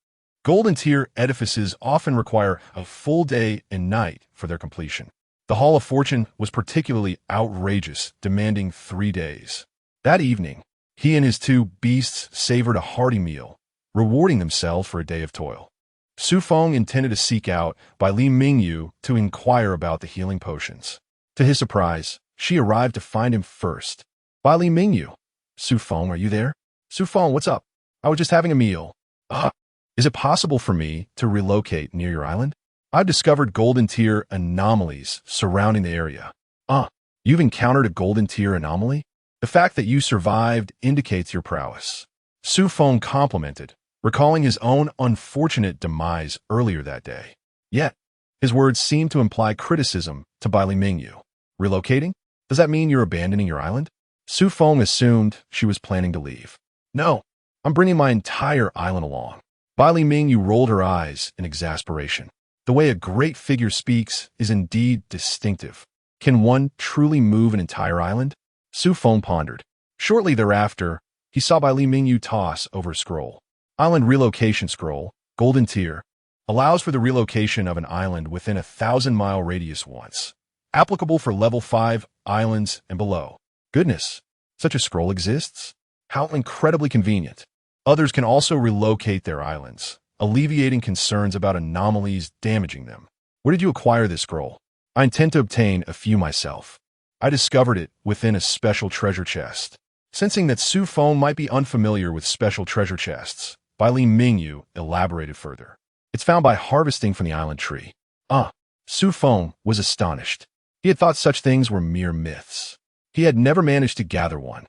Speaker 1: golden tier edifices often require a full day and night for their completion. The Hall of Fortune was particularly outrageous, demanding 3 days. That evening, he and his two beasts savored a hearty meal, rewarding themselves for a day of toil. Xu Feng intended to seek out Bai Li Mingyu to inquire about the healing potions. To his surprise, she arrived to find him first. Bai Li Mingyu. Xu Feng, are you there? Xu Feng, what's up? I was just having a meal. Is it possible for me to relocate near your island? I've discovered golden tier anomalies surrounding the area. You've encountered a golden tier anomaly? The fact that you survived indicates your prowess. Xu Feng complimented, recalling his own unfortunate demise earlier that day. Yet, his words seemed to imply criticism to Bai Li Mingyu. Relocating? Does that mean you're abandoning your island? Xu Feng assumed she was planning to leave. No, I'm bringing my entire island along. Bai Li Mingyu rolled her eyes in exasperation. The way a great figure speaks is indeed distinctive. Can one truly move an entire island? Xu Feng pondered. Shortly thereafter, he saw Bai Li Mingyu toss over a scroll. Island relocation scroll, golden tier, allows for the relocation of an island within a 1,000-mile radius once. Applicable for level 5 islands and below. Goodness, such a scroll exists? How incredibly convenient. Others can also relocate their islands, alleviating concerns about anomalies damaging them. Where did you acquire this scroll? I intend to obtain a few myself. I discovered it within a special treasure chest. Sensing that Xu Feng might be unfamiliar with special treasure chests, Bai Li Mingyu elaborated further. It's found by harvesting from the island tree. Xu Feng was astonished. He had thought such things were mere myths. He had never managed to gather one.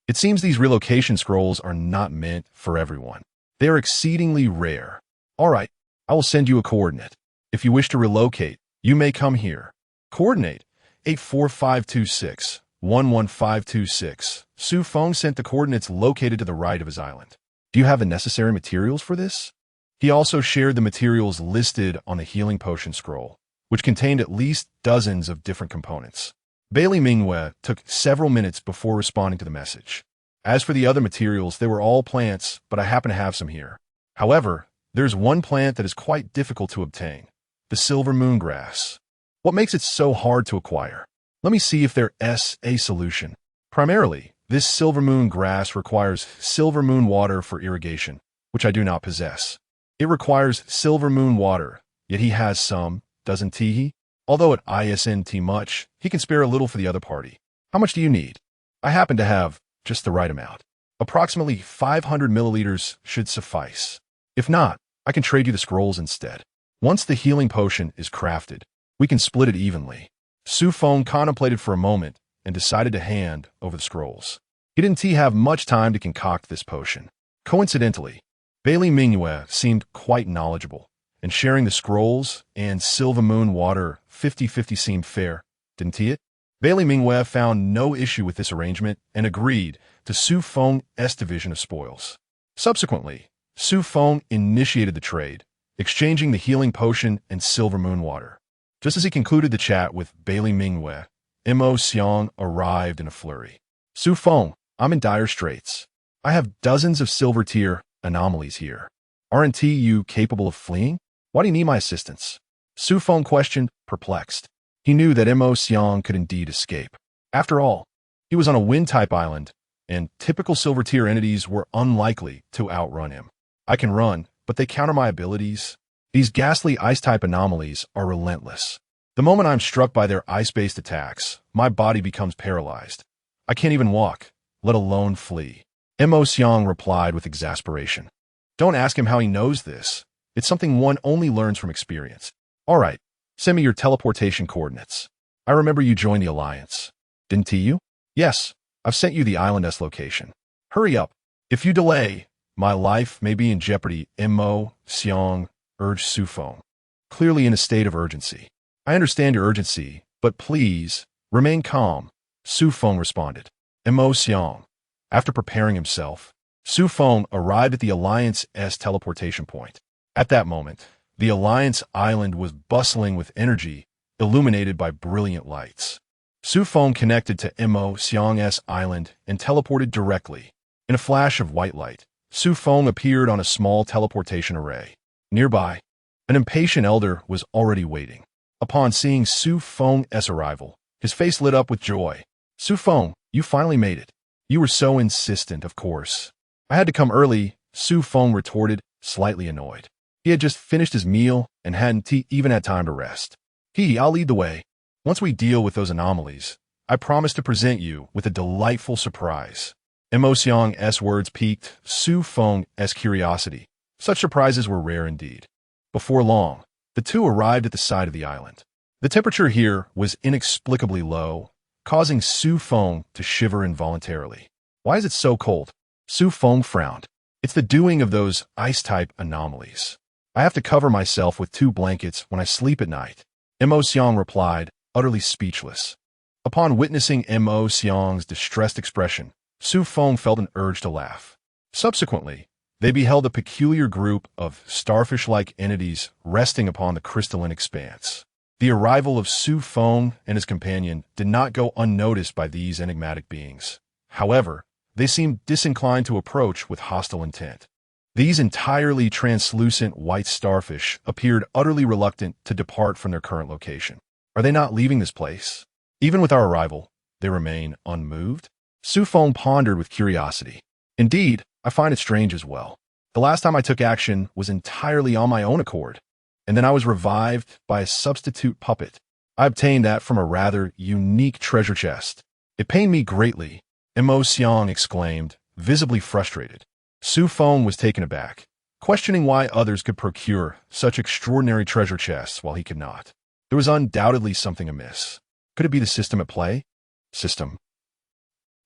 Speaker 1: It seems these relocation scrolls are not meant for everyone. They are exceedingly rare. All right, I will send you a coordinate. If you wish to relocate, you may come here. Coordinate 84526 11526. Xu Feng sent the coordinates located to the right of his island. Do you have the necessary materials for this? He also shared the materials listed on the healing potion scroll, which contained at least dozens of different components. Bai Li Mingyu took several minutes before responding to the message. As for the other materials, they were all plants, but I happen to have some here. However, there's one plant that is quite difficult to obtain, the silver moon grass. What makes it so hard to acquire? Let me see if there's a solution. Primarily, this silver moon grass requires silver moon water for irrigation, which I do not possess. It requires silver moon water, yet he has some, doesn't he? Although it isn't much, he can spare a little for the other party. How much do you need? I happen to have just the right amount. Approximately 500 milliliters should suffice. If not, I can trade you the scrolls instead. Once the healing potion is crafted, we can split it evenly. Xu Feng contemplated for a moment and decided to hand over the scrolls. He didn't have much time to concoct this potion. Coincidentally, Bai Li Mingyu seemed quite knowledgeable, and sharing the scrolls and silver moon water 50-50 seemed fair, didn't it? Bai Li Mingyu found no issue with this arrangement and agreed to Xu Feng's division of spoils. Subsequently, Xu Feng initiated the trade, exchanging the healing potion and silver moon water. Just as he concluded the chat with Bai Li Mingyu, Mo Xiang arrived in a flurry. Xu Feng, I'm in dire straits. I have dozens of silver tier anomalies here. Aren't you capable of fleeing? Why do you need my assistance? Xu Feng questioned, perplexed. He knew that Mo Xiang could indeed escape. After all, he was on a wind-type island, and typical silver tier entities were unlikely to outrun him. I can run, but they counter my abilities. These ghastly ice-type anomalies are relentless. The moment I'm struck by their ice-based attacks, my body becomes paralyzed. I can't even walk, let alone flee. Mo Xiang replied with exasperation. Don't ask him how he knows this. It's something one only learns from experience. All right, send me your teleportation coordinates. I remember you joined the Alliance. Didn't you? Yes, I've sent you the island's location. Hurry up. If you delay, my life may be in jeopardy, Mo Xiang urged Xu Feng, clearly in a state of urgency. I understand your urgency, but please, remain calm, Xu Feng responded. Mo Xiang. After preparing himself, Xu Feng arrived at the Alliance's teleportation point. At that moment, the Alliance island was bustling with energy, illuminated by brilliant lights. Xu Feng connected to Mo Xiang's island and teleported directly. In a flash of white light, Xu Feng appeared on a small teleportation array. Nearby, an impatient elder was already waiting. Upon seeing Xu Feng's arrival, his face lit up with joy. Xu Feng, you finally made it. You were so insistent, of course. I had to come early, Xu Feng retorted, slightly annoyed. He had just finished his meal and hadn't even had time to rest. I'll lead the way. Once we deal with those anomalies, I promise to present you with a delightful surprise. Mo Xiang's words piqued Xu Feng's curiosity. Such surprises were rare indeed. Before long, the two arrived at the side of the island. The temperature here was inexplicably low, causing Xu Feng to shiver involuntarily. Why is it so cold? Xu Feng frowned. It's the doing of those ice-type anomalies. I have to cover myself with 2 blankets when I sleep at night. Mo Xiang replied, utterly speechless. Upon witnessing Mo Xiang's distressed expression, Xu Feng felt an urge to laugh. Subsequently, they beheld a peculiar group of starfish-like entities resting upon the crystalline expanse. The arrival of Xu Feng and his companion did not go unnoticed by these enigmatic beings. However, they seemed disinclined to approach with hostile intent. These entirely translucent white starfish appeared utterly reluctant to depart from their current location. Are they not leaving this place? Even with our arrival, they remain unmoved? Xu Feng pondered with curiosity. Indeed, I find it strange as well. The last time I took action was entirely on my own accord, and then I was revived by a substitute puppet. I obtained that from a rather unique treasure chest. It pained me greatly, Mo Xiang exclaimed, visibly frustrated. Xu Feng was taken aback, questioning why others could procure such extraordinary treasure chests while he could not. There was undoubtedly something amiss. Could it be the system at play? System.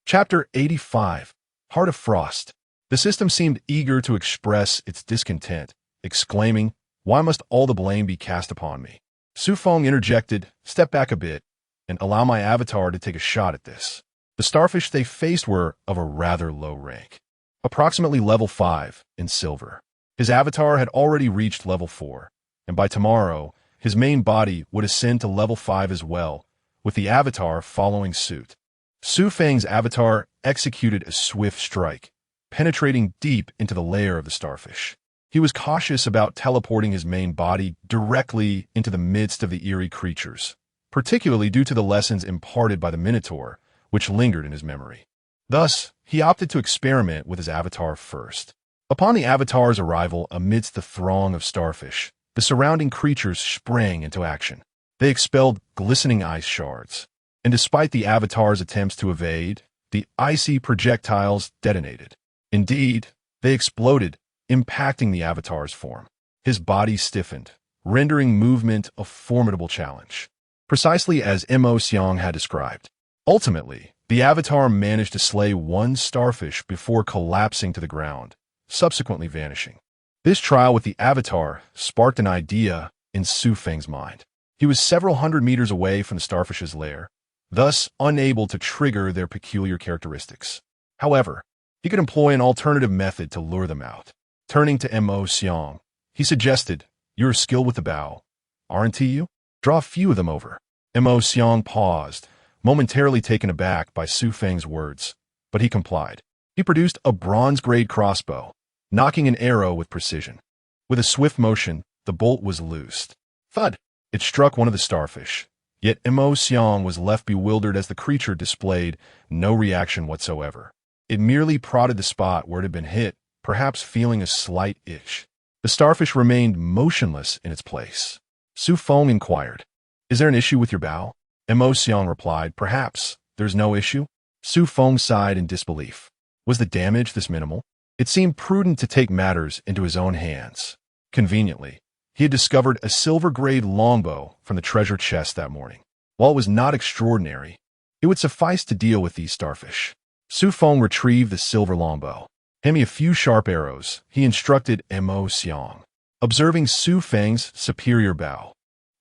Speaker 1: Chapter 85. Heart of Frost. The system seemed eager to express its discontent, exclaiming, "Why must all the blame be cast upon me?" Xu Feng interjected, "Step back a bit, and allow my avatar to take a shot at this." The starfish they faced were of a rather low rank, approximately level 5 in silver. His avatar had already reached level 4, and by tomorrow, his main body would ascend to level 5 as well, with the avatar following suit. Xu Feng's avatar executed a swift strike, penetrating deep into the lair of the starfish. He was cautious about teleporting his main body directly into the midst of the eerie creatures, particularly due to the lessons imparted by the Minotaur, which lingered in his memory. Thus, he opted to experiment with his avatar first. Upon the avatar's arrival amidst the throng of starfish, the surrounding creatures sprang into action. They expelled glistening ice shards, and despite the avatar's attempts to evade, the icy projectiles detonated. Indeed, they exploded, impacting the avatar's form. His body stiffened, rendering movement a formidable challenge, precisely as Mo Xiang had described. Ultimately, the avatar managed to slay one starfish before collapsing to the ground, subsequently vanishing. This trial with the avatar sparked an idea in Xu Feng's mind. He was several hundred meters away from the starfish's lair, thus unable to trigger their peculiar characteristics. However, he could employ an alternative method to lure them out. Turning to Mo Xiang, he suggested, "You're skilled with the bow, aren't you? Draw a few of them over." Mo Xiang paused, momentarily taken aback by Xu Feng's words, but he complied. He produced a bronze-grade crossbow, knocking an arrow with precision. With a swift motion, the bolt was loosed. Thud! It struck one of the starfish, yet Mo Xiang was left bewildered as the creature displayed no reaction whatsoever. It merely prodded the spot where it had been hit, perhaps feeling a slight itch. The starfish remained motionless in its place. Xu Feng inquired, "Is there an issue with your bow?" Mo Xiang replied, "Perhaps. There's no issue." Xu Feng sighed in disbelief. Was the damage this minimal? It seemed prudent to take matters into his own hands. Conveniently, he had discovered a silver-grade longbow from the treasure chest that morning. While it was not extraordinary, it would suffice to deal with these starfish. Xu Feng retrieved the silver longbow. Hand me a few sharp arrows, he instructed Mo Xiang. Observing Xu Feng's superior bow,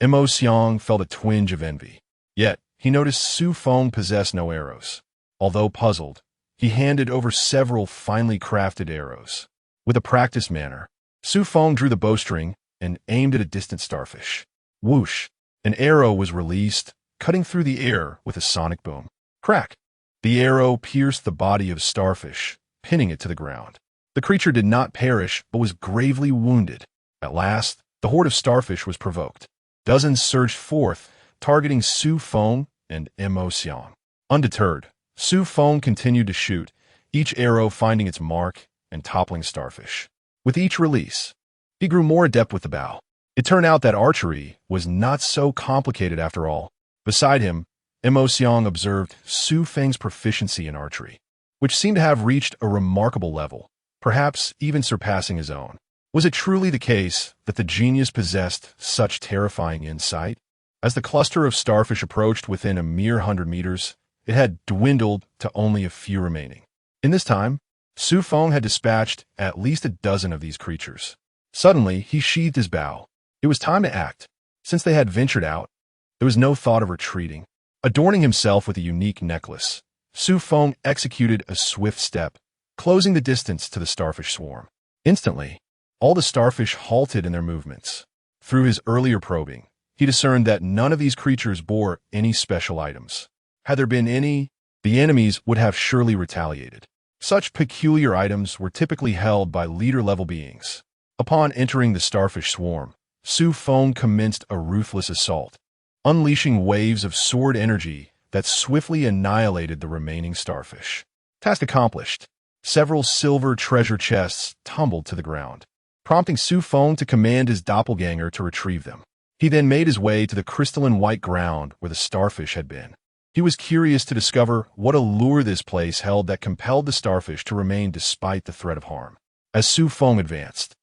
Speaker 1: Mo Xiang felt a twinge of envy. Yet, he noticed Xu Feng possessed no arrows. Although puzzled, he handed over several finely crafted arrows. With a practiced manner, Xu Feng drew the bowstring and aimed at a distant starfish. Whoosh! An arrow was released, cutting through the air with a sonic boom. Crack! The arrow pierced the body of starfish, pinning it to the ground. The creature did not perish, but was gravely wounded. At last, the horde of starfish was provoked. Dozens surged forth, targeting Xu Feng and Mo Xiang. Undeterred, Xu Feng continued to shoot, each arrow finding its mark and toppling starfish. With each release, he grew more adept with the bow. It turned out that archery was not so complicated after all. Beside him, Mo Xiang observed Xu Feng's proficiency in archery, which seemed to have reached a remarkable level, perhaps even surpassing his own. Was it truly the case that the genius possessed such terrifying insight? As the cluster of starfish approached within a mere 100 meters, it had dwindled to only a few remaining. In this time, Xu Feng had dispatched at least a dozen of these creatures. Suddenly, he sheathed his bow. It was time to act. Since they had ventured out, there was no thought of retreating. Adorning himself with a unique necklace, Xu Feng executed a swift step, closing the distance to the starfish swarm. Instantly, all the starfish halted in their movements. Through his earlier probing, he discerned that none of these creatures bore any special items. Had there been any, the enemies would have surely retaliated. Such peculiar items were typically held by leader-level beings. Upon entering the starfish swarm, Xu Feng commenced a ruthless assault, unleashing waves of sword energy that swiftly annihilated the remaining starfish. Task accomplished. Several silver treasure chests tumbled to the ground, prompting Xu Feng to command his doppelganger to retrieve them. He then made his way to the crystalline white ground where the starfish had been. He was curious to discover what allure this place held that compelled the starfish to remain despite the threat of harm. As Xu Feng advanced,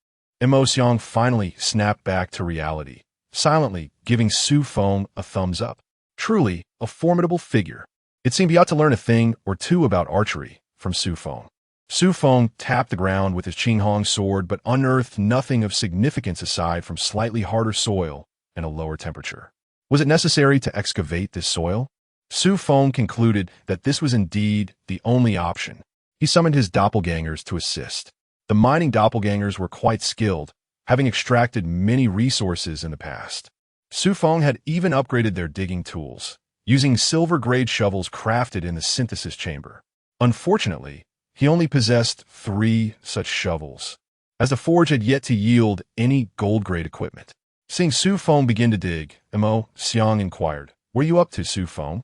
Speaker 1: Mo Xiang finally snapped back to reality, silently giving Xu Feng a thumbs up. Truly a formidable figure. It seemed he ought to learn a thing or two about archery from Xu Feng. Xu Feng tapped the ground with his Qinghong sword but unearthed nothing of significance aside from slightly harder soil and a lower temperature. Was it necessary to excavate this soil? Xu Feng concluded that this was indeed the only option. He summoned his doppelgangers to assist. The mining doppelgangers were quite skilled, having extracted many resources in the past. Xu Feng had even upgraded their digging tools, using silver-grade shovels crafted in the synthesis chamber. Unfortunately, he only possessed 3 such shovels, as the forge had yet to yield any gold-grade equipment. Seeing Xu Feng begin to dig, Mo Xiang inquired, "What are you up to, Xu Feng?"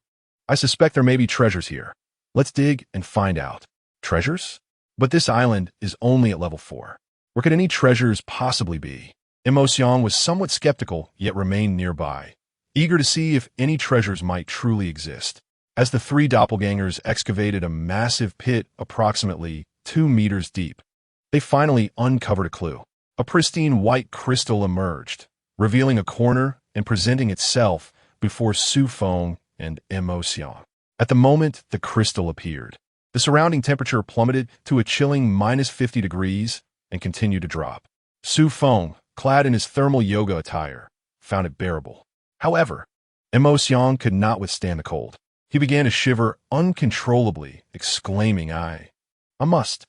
Speaker 1: "I suspect there may be treasures here. Let's dig and find out." "Treasures? But this island is only at level 4. Where could any treasures possibly be?" Mo Xiang was somewhat skeptical, yet remained nearby, eager to see if any treasures might truly exist. As the 3 doppelgangers excavated a massive pit approximately 2 meters deep, they finally uncovered a clue. A pristine white crystal emerged, revealing a corner and presenting itself before Xu Feng and Mo Xiang. At the moment the crystal appeared, the surrounding temperature plummeted to a chilling -50 degrees and continued to drop. Xu Feng, clad in his thermal yoga attire, found it bearable. However, Mo Xiang could not withstand the cold. He began to shiver uncontrollably, exclaiming, I must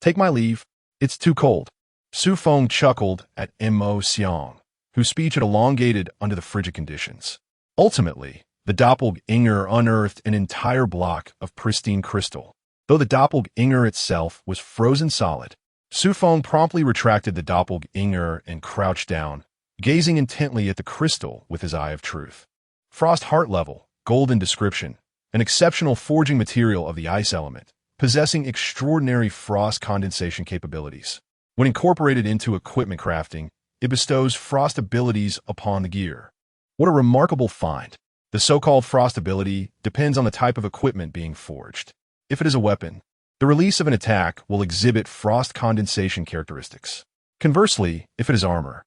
Speaker 1: take my leave. It's too cold." Xu Feng chuckled at Mo Xiang, whose speech had elongated under the frigid conditions. Ultimately, the doppelganger unearthed an entire block of pristine crystal. Though the doppelganger itself was frozen solid, Xu Feng promptly retracted the doppelganger and crouched down, gazing intently at the crystal with his eye of truth. Frost heart level, golden description, an exceptional forging material of the ice element, possessing extraordinary frost condensation capabilities. When incorporated into equipment crafting, it bestows frost abilities upon the gear. What a remarkable find! The so-called frost ability depends on the type of equipment being forged. If it is a weapon, the release of an attack will exhibit frost condensation characteristics. Conversely, if it is armor,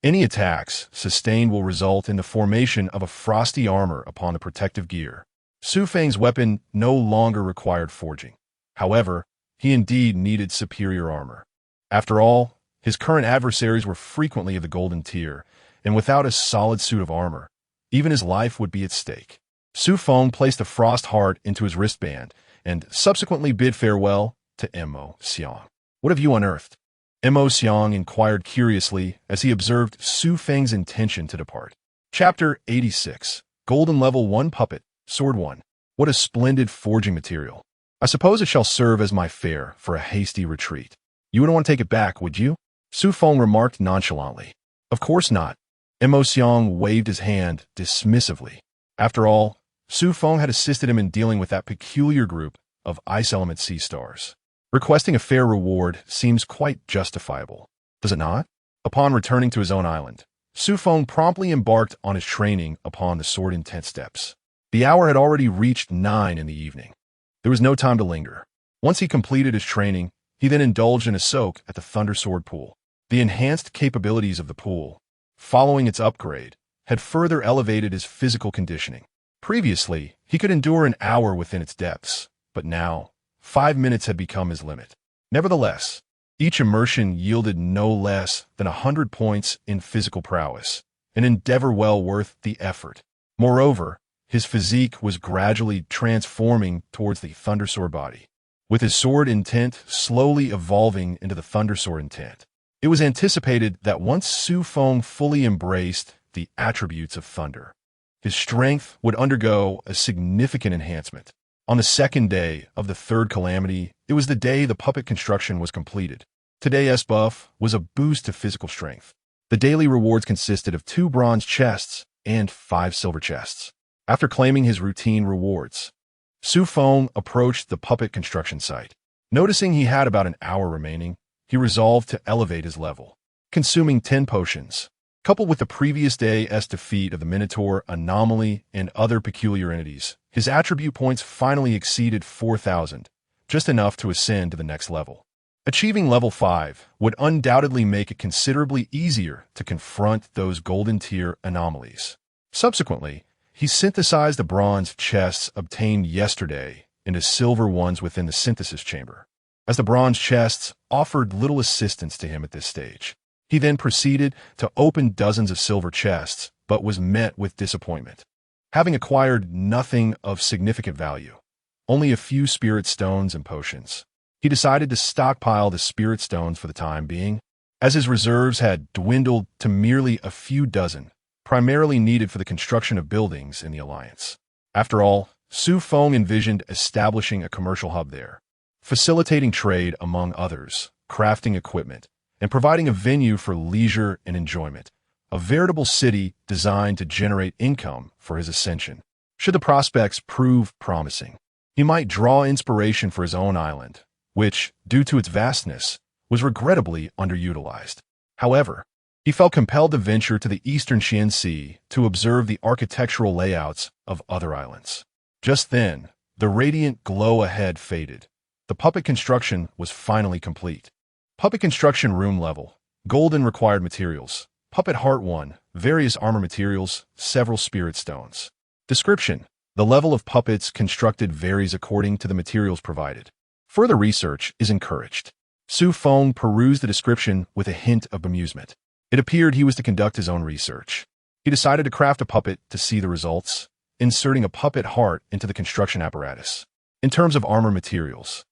Speaker 1: Any attacks sustained will result in the formation of a frosty armor upon the protective gear. Xu Feng's weapon no longer required forging. However, he indeed needed superior armor. After all, his current adversaries were frequently of the golden tier, and without a solid suit of armor, even his life would be at stake. Xu Feng placed a frost heart into his wristband and subsequently bid farewell to Mo Xiang. "What have you unearthed?" Mo Xiang inquired curiously as he observed Xu Feng's intention to depart. Chapter 86. Golden Level 1 Puppet, Sword 1. What a splendid forging material. I suppose it shall serve as my fare for a hasty retreat. You wouldn't want to take it back, would you? Xu Feng remarked nonchalantly. Of course not. Mo Xiang waved his hand dismissively. After all, Xu Feng had assisted him in dealing with that peculiar group of ice element sea stars. Requesting a fair reward seems quite justifiable, does it not? Upon returning to his own island, Xu Feng promptly embarked on his training upon the sword intent steps. The hour had already reached 9 in the evening. There was no time to linger. Once he completed his training, he then indulged in a soak at the Thunder Sword Pool. The enhanced capabilities of the pool, following its upgrade, had further elevated his physical conditioning. Previously, he could endure an hour within its depths, but now, 5 minutes had become his limit. Nevertheless, each immersion yielded no less than 100 points in physical prowess, an endeavor well worth the effort. Moreover, his physique was gradually transforming towards the Thundersword body, with his sword intent slowly evolving into the Thundersword intent. It was anticipated that once Xu Feng fully embraced the attributes of thunder, his strength would undergo a significant enhancement. On the second day of the third Calamity, it was the day the puppet construction was completed. Today's buff was a boost to physical strength. The daily rewards consisted of 2 bronze chests and 5 silver chests. After claiming his routine rewards, Xu Feng approached the puppet construction site. Noticing he had about an hour remaining, he resolved to elevate his level. Consuming 10 potions, coupled with the previous day's defeat of the Minotaur, Anomaly, and other peculiar entities, his attribute points finally exceeded 4,000, just enough to ascend to the next level. Achieving level 5 would undoubtedly make it considerably easier to confront those golden tier anomalies. Subsequently, he synthesized the bronze chests obtained yesterday into silver ones within the synthesis chamber. As the bronze chests offered little assistance to him at this stage, he then proceeded to open dozens of silver chests, but was met with disappointment. Having acquired nothing of significant value, only a few spirit stones and potions, he decided to stockpile the spirit stones for the time being, as his reserves had dwindled to merely a few dozen, primarily needed for the construction of buildings in the Alliance. After all, Xu Feng envisioned establishing a commercial hub there, facilitating trade among others, crafting equipment, and providing a venue for leisure and enjoyment, a veritable city designed to generate income for his ascension. Should the prospects prove promising, he might draw inspiration for his own island, which, due to its vastness, was regrettably underutilized. However, he felt compelled to venture to the eastern Xian Sea to observe the architectural layouts of other islands. Just then, the radiant glow ahead faded. The puppet construction was finally complete. Puppet construction room level, golden required materials, puppet heart 1, various armor materials, several spirit stones. Description: the level of puppets constructed varies according to the materials provided. Further research is encouraged. Xu Feng perused the description with a hint of amusement. It appeared he was to conduct his own research. He decided to craft a puppet to see the results, inserting a puppet heart into the construction apparatus. In terms of armor materials,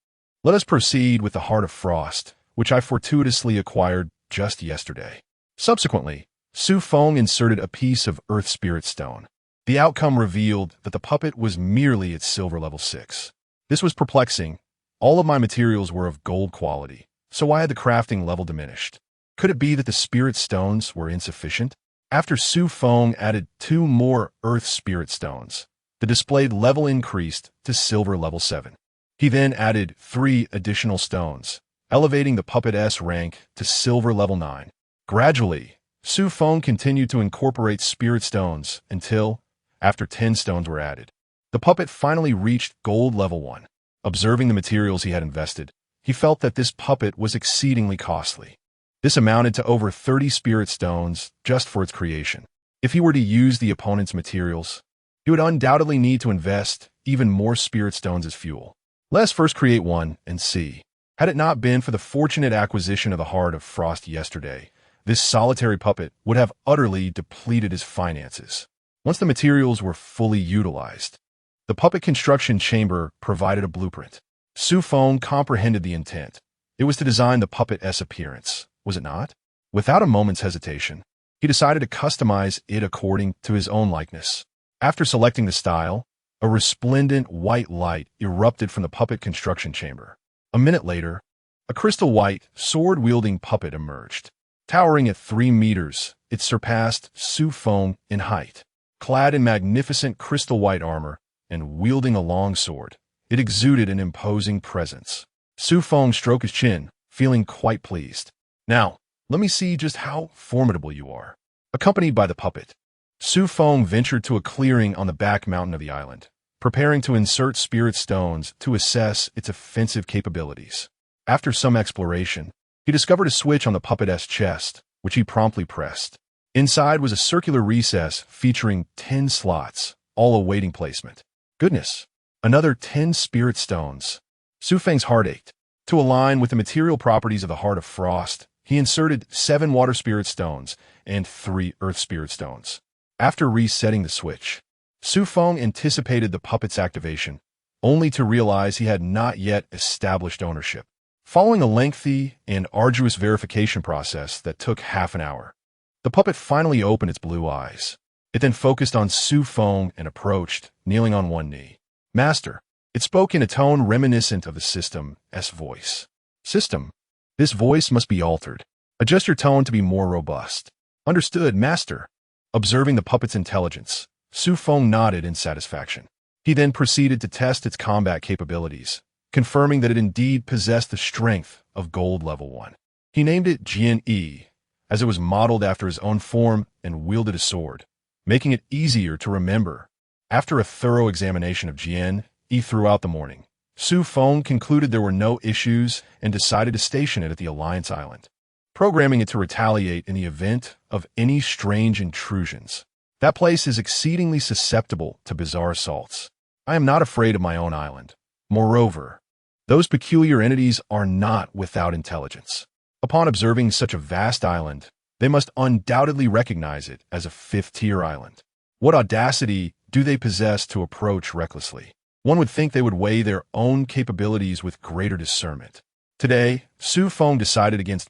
Speaker 1: let us proceed with the Heart of Frost, which I fortuitously acquired just yesterday. Subsequently, Xu Feng inserted a piece of Earth Spirit Stone. The outcome revealed that the puppet was merely at silver level 6. This was perplexing. All of my materials were of gold quality, so why had the crafting level diminished? Could it be that the spirit stones were insufficient? After Xu Feng added 2 more Earth Spirit Stones, the displayed level increased to silver level 7. He then added 3 additional stones, elevating the puppet's rank to silver level 9. Gradually, Xu Feng continued to incorporate spirit stones until, after 10 stones were added, the puppet finally reached gold level 1. Observing the materials he had invested, he felt that this puppet was exceedingly costly. This amounted to over 30 spirit stones just for its creation. If he were to use the opponent's materials, he would undoubtedly need to invest even more spirit stones as fuel. Let us first create one and see. Had it not been for the fortunate acquisition of the Heart of Frost yesterday, this solitary puppet would have utterly depleted his finances. Once the materials were fully utilized, the puppet construction chamber provided a blueprint. Xu Feng comprehended the intent. It was to design the puppet's appearance, was it not? Without a moment's hesitation, he decided to customize it according to his own likeness. After selecting the style, a resplendent white light erupted from the puppet construction chamber. A minute later, a crystal white, sword-wielding puppet emerged. Towering at 3 meters, it surpassed Xu Feng in height. Clad in magnificent crystal white armor and wielding a long sword, it exuded an imposing presence. Xu Feng stroked his chin, feeling quite pleased. Now, let me see just how formidable you are. Accompanied by the puppet, Xu Feng ventured to a clearing on the back mountain of the island, preparing to insert spirit stones to assess its offensive capabilities. After some exploration, he discovered a switch on the puppet's chest, which he promptly pressed. Inside was a circular recess featuring 10 slots, all awaiting placement. Goodness, another 10 spirit stones. Xu Feng's heart ached. To align with the material properties of the Heart of Frost, he inserted 7 water spirit stones and 3 earth spirit stones. After resetting the switch, Xu Feng anticipated the puppet's activation, only to realize he had not yet established ownership. Following a lengthy and arduous verification process that took half an hour, the puppet finally opened its blue eyes. It then focused on Xu Feng and approached, kneeling on one knee. Master, it spoke in a tone reminiscent of the system's voice. System, this voice must be altered. Adjust your tone to be more robust. Understood, Master. Observing the puppet's intelligence, Xu Feng nodded in satisfaction. He then proceeded to test its combat capabilities, confirming that it indeed possessed the strength of Gold Level 1. He named it Jian-E, as it was modeled after his own form and wielded a sword, making it easier to remember. After a thorough examination of Jian-E throughout the morning, Xu Feng concluded there were no issues and decided to station it at the Alliance Island, programming it to retaliate in the event of any strange intrusions. That place is exceedingly susceptible to bizarre assaults. I am not afraid of my own island. Moreover, those peculiar entities are not without intelligence. Upon observing such a vast island, they must undoubtedly recognize it as a 5th-tier island. What audacity do they possess to approach recklessly? One would think they would weigh their own capabilities with greater discernment. Today, Xu Feng decided against